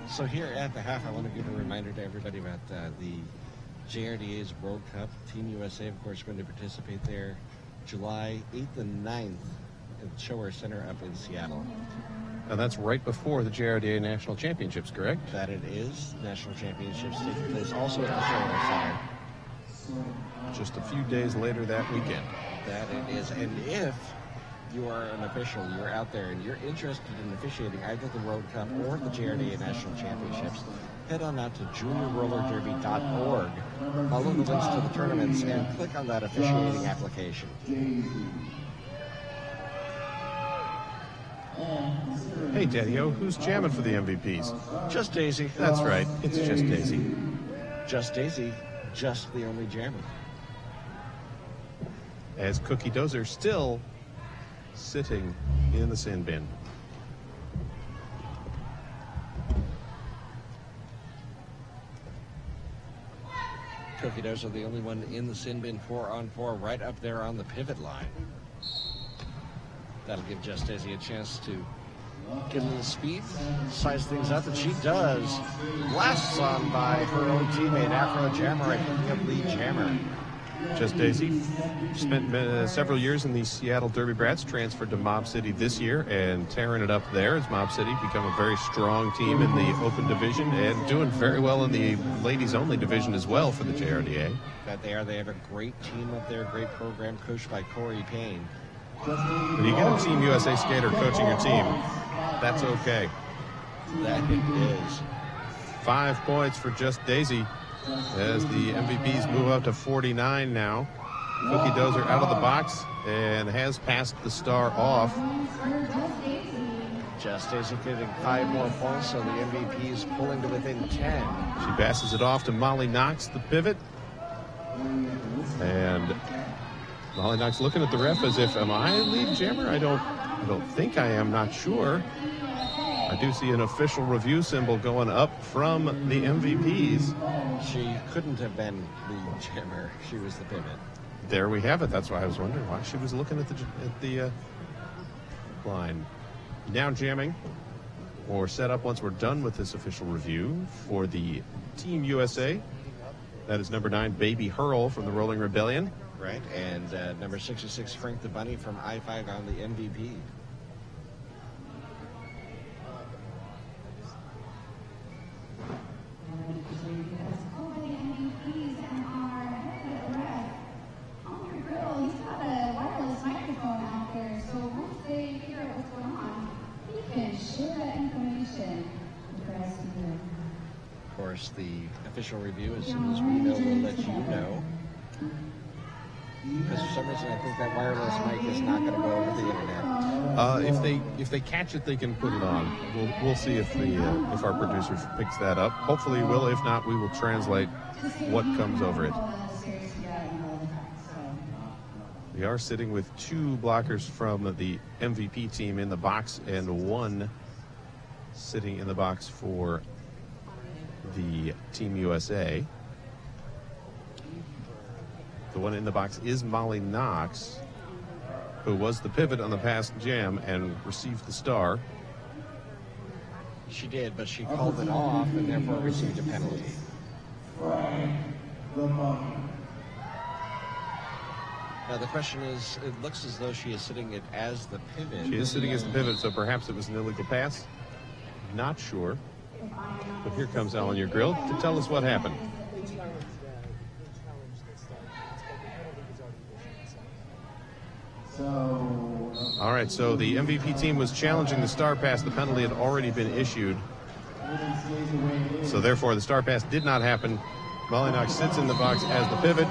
Speaker 19: So here at the half, I want to give a reminder to everybody about the JRDA's World Cup. Team USA, of course, going to participate there July 8th and 9th at the Shower Center up in Seattle.
Speaker 20: And that's right before the JRDA National Championships, correct?
Speaker 19: That it is. National Championships taking place also at the Shower Center.
Speaker 20: Just a few days later that weekend.
Speaker 19: That it is. And if you are an official, you're out there, and you're interested in officiating either the World Cup or the JRDA National Championships, head on out to juniorrollerderby.org, follow the links to the tournaments, and click on that officiating application.
Speaker 20: Hey, Daddy-O, who's jamming for the MVPs?
Speaker 19: Just Daisy.
Speaker 20: That's right. It's just Daisy.
Speaker 19: Just Daisy. Just the only jammer.
Speaker 20: As Cookie Dozer still sitting in the sin bin.
Speaker 19: Cookie Dozer, the only one in the sin bin 4-on-4, right up there on the pivot line. That'll give Just Daisy a chance to get a little speed, size things up, and she does. Blasts on by her own teammate, Afro Jammer, I think of lead jammer.
Speaker 20: Just Daisy spent several years in the Seattle Derby Brats, transferred to Mob City this year and tearing it up there as Mob City become a very strong team in the open division and doing very well in the ladies only division as well for the JRDA.
Speaker 19: That they are. They have a great team up there, great program coached by Corey Payne.
Speaker 20: When you get a Team USA skater coaching your team, that's okay.
Speaker 19: That it is.
Speaker 20: 5 points for Just Daisy as the MVPs move up to 49 now. Cookie Dozer out of the box and has passed the star off.
Speaker 19: Just Daisy getting 5 more points, so the MVP is pulling to within 10.
Speaker 20: She passes it off to Molly Knox, the pivot. And Molly Knox looking at the ref as if, am I lead jammer? I don't think I am, not sure. I do see an official review symbol going up from the MVPs.
Speaker 19: She couldn't have been lead jammer. She was the pivot.
Speaker 20: There we have it. That's why I was wondering why she was looking at the line. Now jamming or set up once we're done with this official review for the Team USA. That is number 9, Baby Hurl from the Rolling Rebellion.
Speaker 19: Right, and number 66, Frank the Bunny from I-5 on the MVP. Of course, the official review, as soon as we know, we'll let you know. Because for some reason, I think that wireless mic is not going to go over the internet.
Speaker 20: If they catch it, they can put it on. We'll see if our producer picks that up. Hopefully, he will. If not, we will translate what comes over it. We are sitting with 2 blockers from the MVP team in the box and 1 sitting in the box for the Team USA. The one in the box is Molly Knox, who was the pivot on the past jam and received the star.
Speaker 19: She did, but she called it off and therefore received a penalty. Now the question is, it looks as though she is sitting it as the pivot.
Speaker 20: She is sitting as the pivot, so perhaps it was an illegal pass. Not sure. But here comes Alan Your Grill to tell us what happened. All right, so the MVP team was challenging the star pass. The penalty had already been issued. So therefore, the star pass did not happen. Molly Knox sits in the box as the pivot.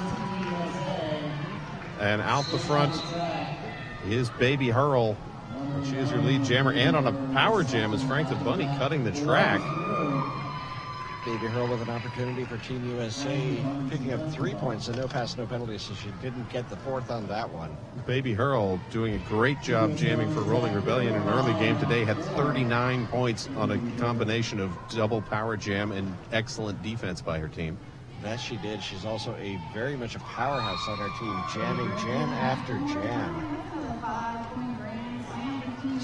Speaker 20: And out the front is Baby Hurl. She is your lead jammer. And on a power jam is Frank the Bunny cutting the track.
Speaker 19: Baby Hurl with an opportunity for Team USA, picking up 3 points and no pass, no penalty, so she didn't get the 4th on that one.
Speaker 20: Baby Hurl doing a great job jamming for Rolling Rebellion in an early game today. Had 39 points on a combination of double power jam and excellent defense by her team.
Speaker 19: That she did. She's also very much a powerhouse on our team, jamming jam after jam.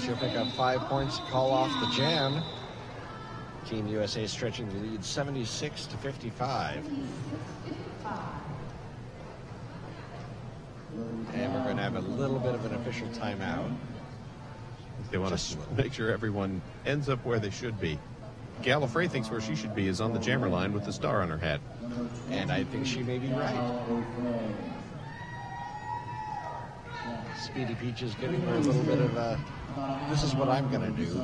Speaker 19: She'll pick up 5 points to call off the jam. Team USA stretching the lead 76-55. And we're going to have a little bit of an official timeout.
Speaker 20: They want to make sure everyone ends up where they should be. Gallifrey thinks where she should be is on the jammer line with the star on her hat.
Speaker 19: And I think she may be right. Speedy Peach is giving her a little bit of a, this is what I'm going to do.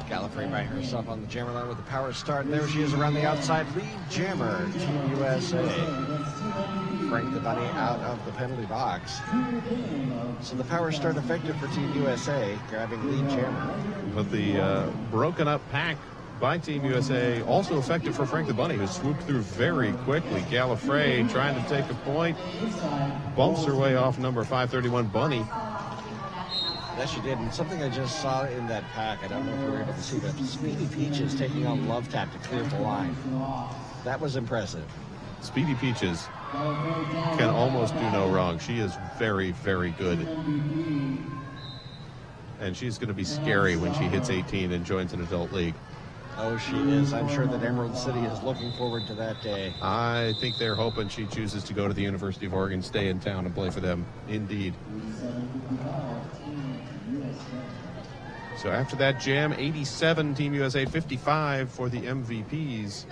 Speaker 19: Gallifrey by herself on the jammer line with a power start. There she is around the outside. Lead jammer, Team USA. Frank the Bunny out of the penalty box. So the power start effective for Team USA, grabbing lead jammer.
Speaker 20: But the broken up pack by Team USA also effective for Frank the Bunny, who swooped through very quickly. Gallifrey trying to take a point, bumps her way off number 531 Bunny.
Speaker 19: That she did, and something I just saw in that pack, I don't know if we were able to see, but Speedy Peaches taking on Love Tap to clear the line. That was impressive.
Speaker 20: Speedy Peaches can almost do no wrong. She is very, very good. And she's going to be scary when she hits 18 and joins an adult league.
Speaker 19: Oh, she is. I'm sure that Emerald City is looking forward to that day.
Speaker 20: I think they're hoping she chooses to go to the University of Oregon, stay in town, and play for them. Indeed. So after that jam, 87, Team USA 55 for the MVPs.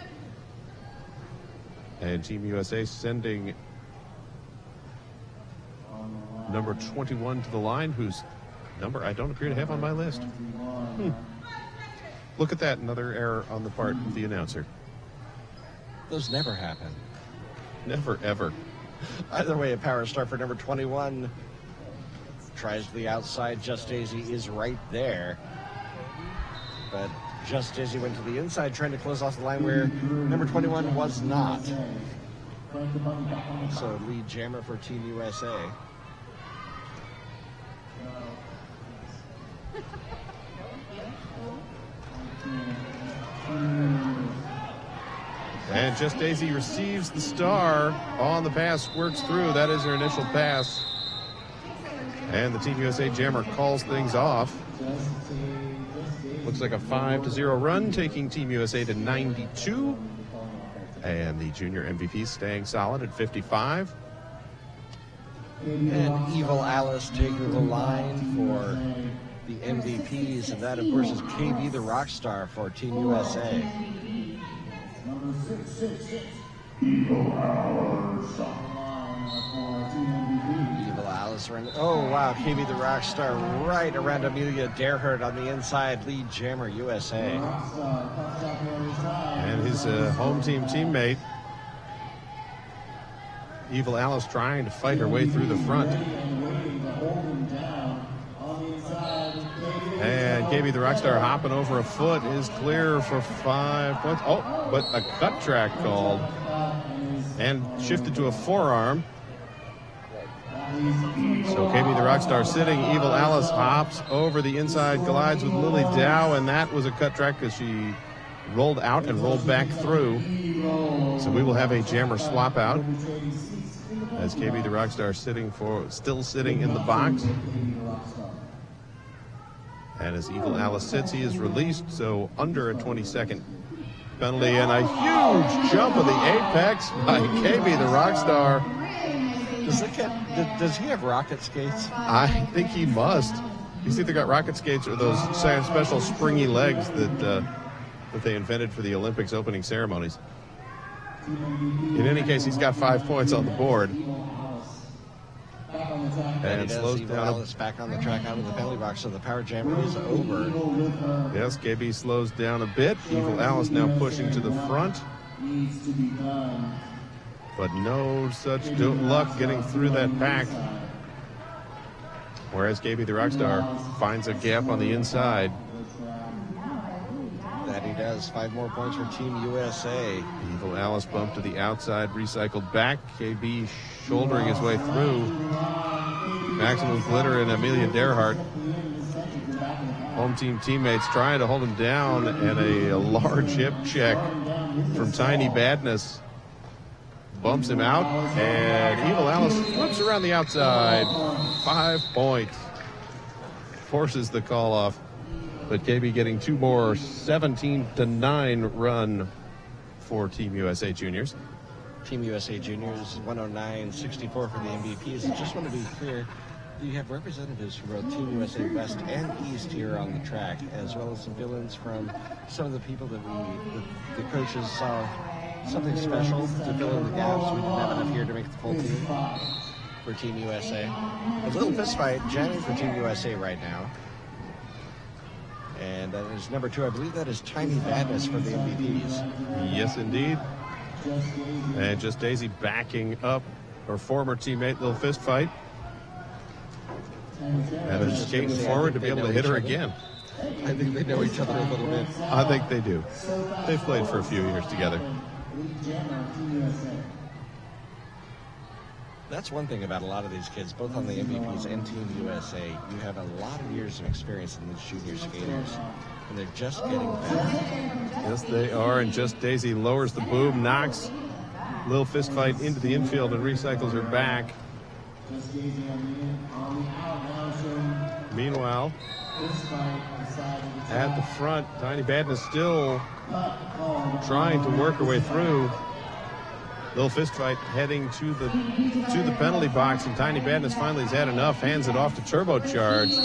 Speaker 20: And Team USA sending number 21 to the line, whose number I don't appear to have on my list. Look at that, another error on the part of the announcer.
Speaker 19: Those never happen.
Speaker 20: Never, ever.
Speaker 19: Either way, a power start for number 21. Tries the outside. Just Daisy is right there. But Just Daisy went to the inside, trying to close off the line where number 21 was not. So lead jammer for Team USA.
Speaker 20: And Just Daisy receives the star on the pass, works through. That is her initial pass. And the Team USA jammer calls things off. Looks like a 5-0 run, taking Team USA to 92. And the junior MVP staying solid at 55.
Speaker 19: And Evil Alice taking the line for the MVPs. And that, of course, is KB the Rockstar for Team USA. Evil Alice running. Oh, wow. KB the Rockstar right around Amelia Derhart on the inside. Lead jammer USA.
Speaker 20: And his home team teammate, Evil Alice, trying to fight her way through the front. And KB the Rockstar hopping over a foot is clear for 5 points. Oh, but a cut track called and shifted to a forearm. So KB the Rockstar sitting. Evil Alice hops over the inside, collides with Lily Dow, and that was a cut track because she rolled out and rolled back through. So we will have a jammer swap out as KB the Rockstar still sitting in the box. And as Evil Alice sits, he is released, so under a 20-second penalty, and a huge jump of the apex by KB the Rockstar.
Speaker 19: Does he have rocket skates?
Speaker 20: I think he must. He's either got rocket skates or those special springy legs that they invented for the Olympics opening ceremonies. In any case, he's got 5 points on the board. And slows down.
Speaker 19: Alice back on the track out of the penalty box, so the power jammer is over.
Speaker 20: Yes, KB slows down a bit. Evil Alice now pushing to the front. But no such luck getting through that pack. Whereas KB the Rockstar finds a gap on the inside.
Speaker 19: That he does. 5 more points for Team USA.
Speaker 20: Evil Alice bumped to the outside, recycled back. KB shouldering his way through. Maximum Glitter and Amelia Derhart. Home team teammates trying to hold him down, and a large hip check from Tiny Badness bumps him out, and Evil Alice flips around the outside. 5 points. Forces the call off. But KB getting 2 more, 17-9 run for Team USA Juniors.
Speaker 19: Team USA Juniors 109-64 for the MVPs. And just want to be clear, you have representatives from both Team USA West and East here on the track, as well as some villains from some of the people that the coaches saw something special to fill in the gaps. We didn't have enough here to make the full team for Team USA. A little fist fight jamming for Team USA right now. And that is number 2. I believe that is Tiny Badness for the MVPs.
Speaker 20: Yes, indeed. And Just Daisy backing up her former teammate. Little fist fight. And they're skating forward to be able to hit her again.
Speaker 19: I think they know each other a little bit.
Speaker 20: I think they do. They've played for a few years together.
Speaker 19: That's one thing about a lot of these kids, both on the MVPs and Team USA. You have a lot of years of experience in these junior skaters, and they're just getting better.
Speaker 20: Yes, they are, and Just Daisy lowers the boom, knocks Little fist fight into the infield and recycles her back. Meanwhile, at the front, Tiny Badness still trying to work her way through. Little fist fight heading to the penalty box, and Tiny Badness finally has had enough, hands it off to Turbocharge.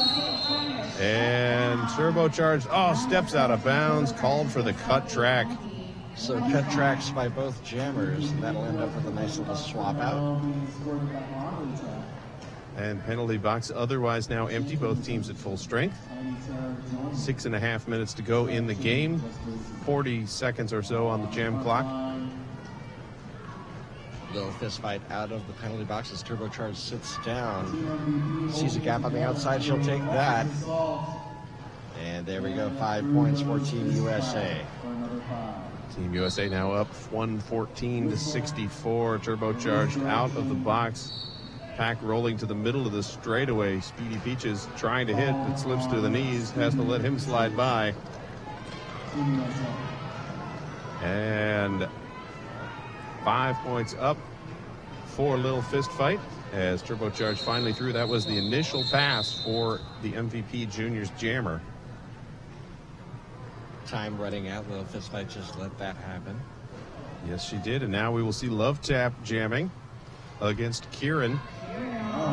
Speaker 20: And Turbocharge, steps out of bounds, called for the cut track.
Speaker 19: So cut tracks by both jammers, and that'll end up with a nice little swap out.
Speaker 20: And penalty box otherwise now empty, both teams at full strength. 6.5 minutes to go in the game. 40 seconds or so on the jam clock.
Speaker 19: Little fist fight out of the penalty box as Turbocharge sits down. Sees a gap on the outside, she'll take that. And there we go, 5 points for Team USA.
Speaker 20: Team USA now up 114-64. Turbocharged out of the box. Pack rolling to the middle of the straightaway. Speedy Peaches trying to hit, but slips to the knees. Has to let him slide by. And 5 points up for Lil Fist Fight as Turbocharged finally threw. That was the initial pass for the MVP Juniors Jammer.
Speaker 19: Time running out. Lil Fist Fight just let that happen.
Speaker 20: Yes, she did. And now we will see Love Tap jamming against Kieran.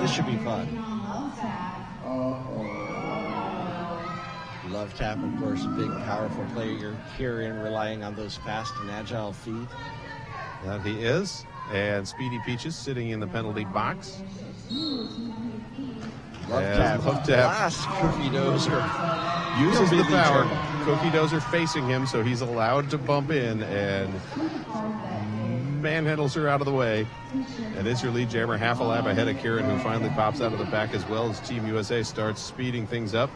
Speaker 19: This should be fun. Love Tap, of course, a big, powerful player. Kieran relying on those fast and agile feet.
Speaker 20: That he is. And Speedy Peaches sitting in the penalty box.
Speaker 19: Love Tap. Last Cookie Dozer.
Speaker 20: Uses the power. Cookie Dozer facing him, so he's allowed to bump in and manhandles her out of the way. And it's your lead jammer, half a lap ahead of Kieran, who finally pops out of the back as well as Team USA starts speeding things up.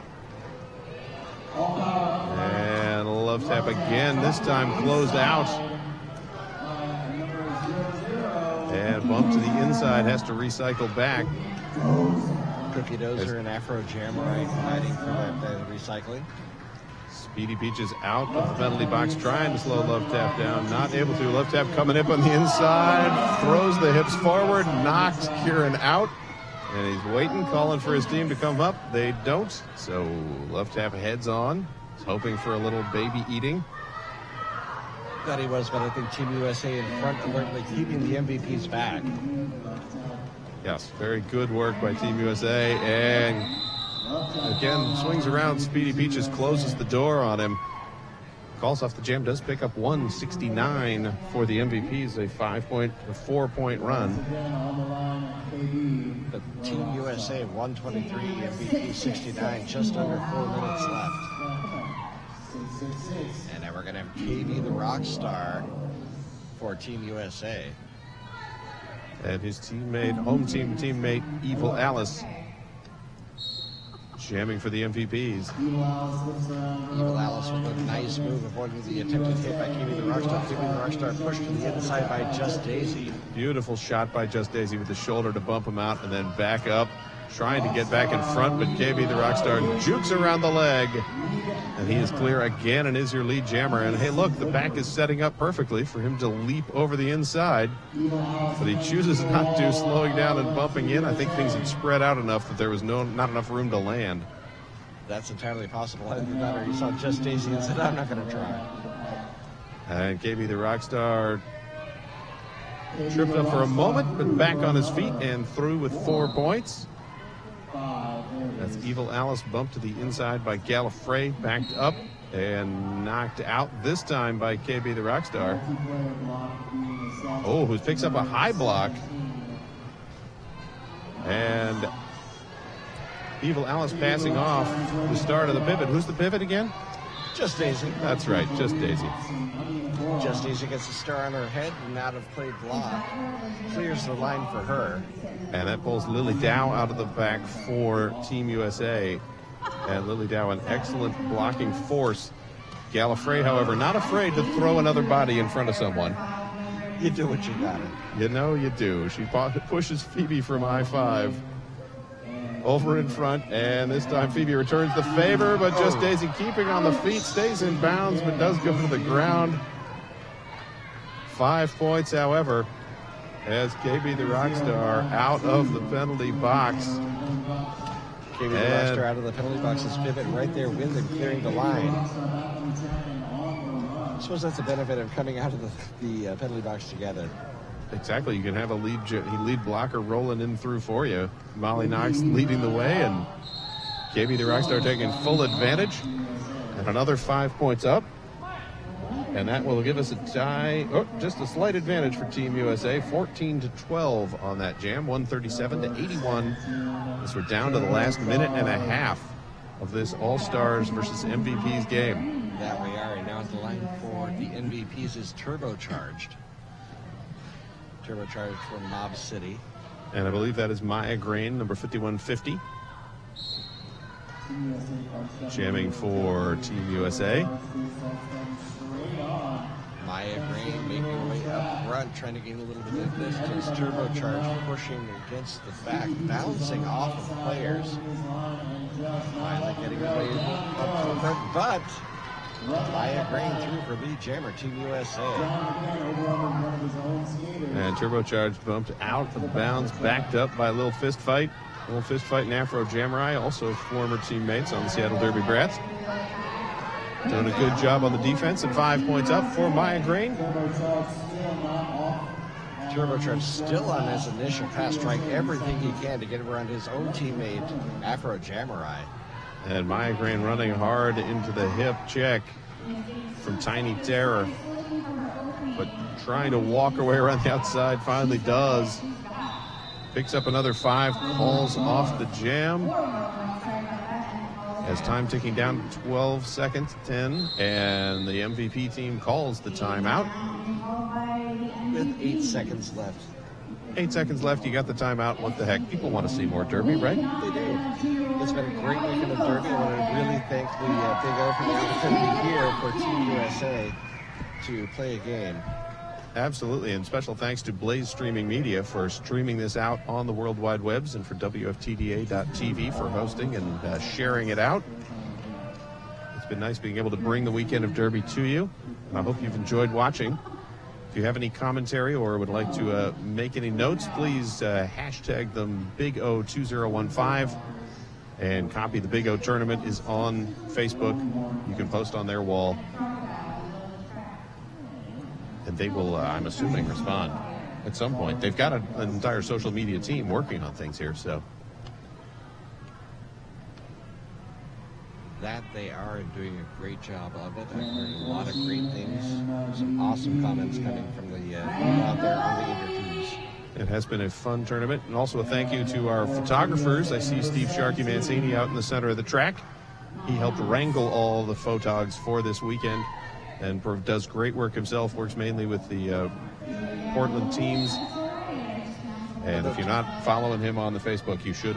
Speaker 20: And Love Tap again, this time closed out. And bump to the inside, has to recycle back.
Speaker 19: Cookie Dozer and Afro Jammer fighting for that recycling.
Speaker 20: Speedy Peaches out of the penalty box, trying to slow Love Tap down. Not able to. Love Tap coming up on the inside. Throws the hips forward. Knocks Kieran out. And he's waiting, calling for his team to come up. They don't. So Love Tap heads on. He's hoping for a little baby eating.
Speaker 19: Thought he was, but I think Team USA in front, alertly keeping the MVPs back.
Speaker 20: Yes, very good work by Team USA. And again, swings around. Speedy Peaches closes the door on him. Calls off the jam. Does pick up 169 for the MVPs, a 4-point run.
Speaker 19: But Team USA 123, MVP 69, just under 4 minutes left. And now we're going to have KB the Rockstar for Team USA.
Speaker 20: And his teammate, home team teammate, Evil Alice, jamming for the MVPs.
Speaker 19: Evil Alice with a nice move, avoiding the attempted hit by KB the Rockstar. KB the Rockstar pushed to the inside by Just Daisy.
Speaker 20: Beautiful shot by Just Daisy with the shoulder to bump him out and then back up. Trying to get back in front, but KB the Rockstar jukes around the leg. And he is clear again and is your lead jammer. And hey, look, the back is setting up perfectly for him to leap over the inside. But he chooses not to, slowing down and bumping in. I think things had spread out enough that there was not enough room to land.
Speaker 19: That's entirely possible. Either that or he saw Just Daisy and said, I'm not going to try.
Speaker 20: And KB the Rockstar tripped up for a moment, but back on his feet and through with 4 points. That's Evil Alice bumped to the inside by Gallifrey, backed up and knocked out this time by KB the Rockstar. Oh, who picks up a high block. And Evil Alice passing off the start of the pivot. Who's the pivot again?
Speaker 19: Just Daisy.
Speaker 20: That's right, Just Daisy.
Speaker 19: Just Daisy gets a star on her head and out of play block. Clears the line for her.
Speaker 20: And that pulls Lily Dow out of the back for Team USA. And Lily Dow, an excellent blocking force. Gallifrey, however, not afraid to throw another body in front of someone.
Speaker 19: You do what you got.
Speaker 20: You know you do. She pushes Phoebe from I-5 over in front, and this time Phoebe returns the favor, but Just Daisy keeping on the feet, stays in bounds, but does go to the ground. 5 points, however, as KB the Rockstar out of the penalty box.
Speaker 19: KB the Rockstar out of the penalty box is pivot right there with him, clearing the line. I suppose that's the benefit of coming out of the penalty box together.
Speaker 20: Exactly, you can have a lead blocker rolling in through for you. Molly Knox leading the way, and KB the Rockstar taking full advantage. And another 5 points up. And that will give us a tie, just a slight advantage for Team USA, 14-12 on that jam, 137-81. As we're down to the last minute and a half of this All-Stars versus MVPs game.
Speaker 19: That we are, and now the line for the MVPs is Turbocharged. Turbocharged from Mob City.
Speaker 20: And I believe that is Maya Grain, number 5150. Jamming for Team USA.
Speaker 19: Maya Grain making her way up front, trying to gain a little bit of distance. Turbocharge pushing against the back, bouncing off of players. Finally getting away up to the front, but Maya Grain through for lead jammer, Team USA.
Speaker 20: And Turbocharge bumped out of bounds, backed up by a little fist fight. A little fist fight in Afro Jamurai, also former teammates on the Seattle Derby Brats. Doing a good job on the defense, and 5 points up for Maya Grain.
Speaker 19: Turbocharge still on his initial pass, trying everything he can to get around his own teammate, Afro Jamurai.
Speaker 20: And Maya Grain running hard into the hip check from Tiny Terror. But trying to walk her way around the outside, finally does. Picks up another 5, calls off the jam. As time ticking down to 12 seconds, 10, and the MVP team calls the timeout.
Speaker 19: With 8 seconds left.
Speaker 20: 8 seconds left, you got the timeout. What the heck? People want to see more Derby, right?
Speaker 19: They do. It's been a great weekend of Derby. I want to really thank the Big O for the opportunity here for Team USA to play a game.
Speaker 20: Absolutely, and special thanks to Blaze Streaming Media for streaming this out on the World Wide Webs, and for WFTDA.tv for hosting and sharing it out. It's been nice being able to bring the weekend of Derby to you, and I hope you've enjoyed watching. If you have any commentary or would like to make any notes, please hashtag them Big O 2015, and copy the Big O tournament is on Facebook. You can post on their wall. And they will, I'm assuming, respond at some point. They've got an entire social media team working on things here, so.
Speaker 19: That they are doing a great job of it. I've heard a lot of great things. Some awesome comments coming from the out there on the interviews.
Speaker 20: It has been a fun tournament. And also a thank you to our photographers. I see Steve Sharkey Mancini out in the center of the track. He helped wrangle all the photogs for this weekend, and does great work himself, works mainly with the Portland teams. And if you're not following him on the Facebook, you should,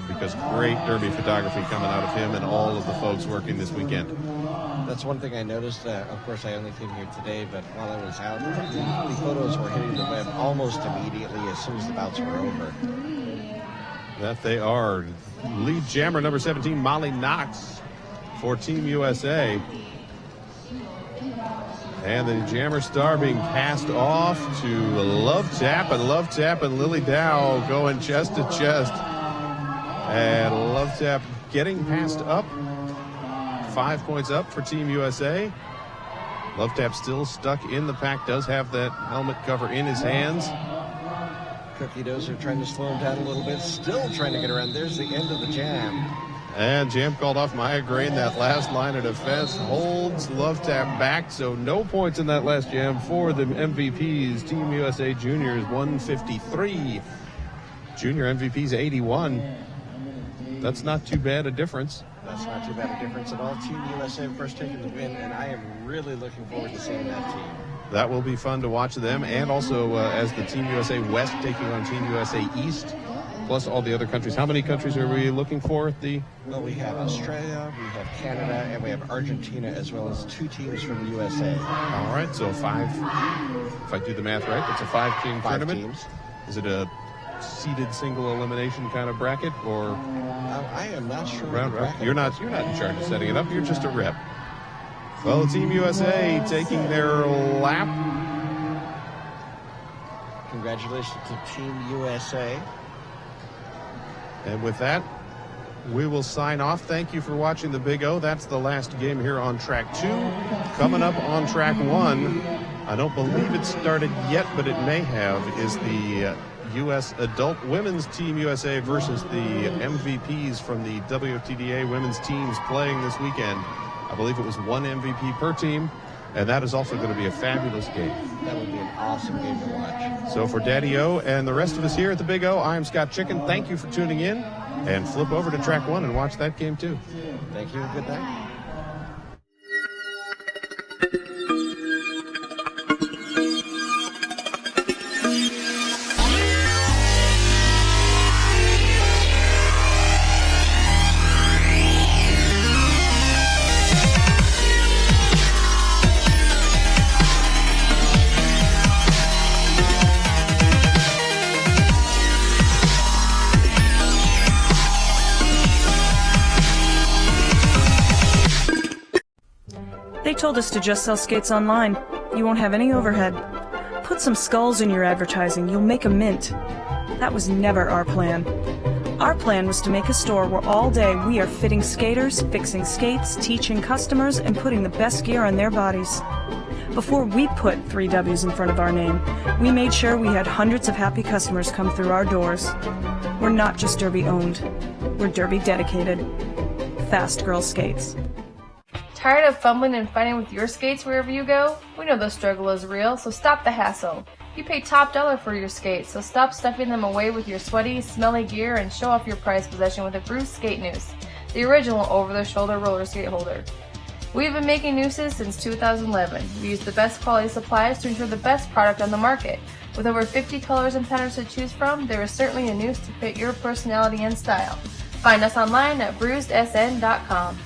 Speaker 20: because great Derby photography coming out of him and all of the folks working this weekend.
Speaker 19: That's one thing I noticed. Of course, I only came here today, but while I was out, the photos were hitting the web almost immediately as soon as the bouts were over.
Speaker 20: That they are. Lead jammer number 17, Molly Knox, for Team USA. And the jammer star being passed off to Love Tap, and Lily Dow going chest to chest. And Love Tap getting passed up. 5 points up for Team USA. Love Tap still stuck in the pack, does have that helmet cover in his hands.
Speaker 19: Cookie Dozer trying to slow him down a little bit, still trying to get around. There's the end of the jam.
Speaker 20: And jam called off Maya Grain. That last line of defense holds Love Tap back, so no points in that last jam for the MVPs. Team USA Juniors 153. Junior MVPs 81. That's not too bad a difference.
Speaker 19: That's not too bad a difference at all. Team USA, of course, taking the win, and I am really looking forward to seeing that team.
Speaker 20: That will be fun to watch them, and also as the Team USA West taking on Team USA East, plus all the other countries. How many countries are we looking for at the?
Speaker 19: Well, we have Australia, we have Canada, and we have Argentina, as well as 2 teams from the USA.
Speaker 20: All right, so 5. If I do the math right, it's a 5-team tournament.
Speaker 19: Teams.
Speaker 20: Is it a seeded single elimination kind of bracket, or?
Speaker 19: I am not sure.
Speaker 20: You're not in charge of setting it up. You're just a rep. Well, Team USA taking their lap.
Speaker 19: Congratulations to Team USA.
Speaker 20: And with that, we will sign off. Thank you for watching the Big O. That's the last game here on track 2. Coming up on track 1, I don't believe it started yet, but it may have, is the U.S. Adult Women's Team USA versus the MVPs from the WFTDA women's teams playing this weekend. I believe it was 1 MVP per team, and that is also going to be a fabulous game.
Speaker 19: That would be an awesome game to watch.
Speaker 20: So for Daddy O and the rest of us here at the Big O, I'm Scott Chicken. Thank you for tuning in, and flip over to track 1 and watch that game too.
Speaker 19: Thank you, and good night.
Speaker 8: They told us to just sell skates online. You won't have any overhead. Put some skulls in your advertising. You'll make a mint. That was never our plan. Our plan was to make a store where all day we are fitting skaters, fixing skates, teaching customers, and putting the best gear on their bodies. Before we put 3 W's in front of our name, we made sure we had hundreds of happy customers come through our doors. We're not just Derby owned. We're Derby dedicated. Fast Girl Skates.
Speaker 9: Tired of fumbling and fighting with your skates wherever you go? We know the struggle is real, so stop the hassle. You pay top dollar for your skates, so stop stuffing them away with your sweaty, smelly gear and show off your prized possession with a Bruce Skate Noose, the original over-the-shoulder roller skate holder. We've been making nooses since 2011. We use the best quality supplies to ensure the best product on the market. With over 50 colors and patterns to choose from, there is certainly a noose to fit your personality and style. Find us online at bruisedsn.com.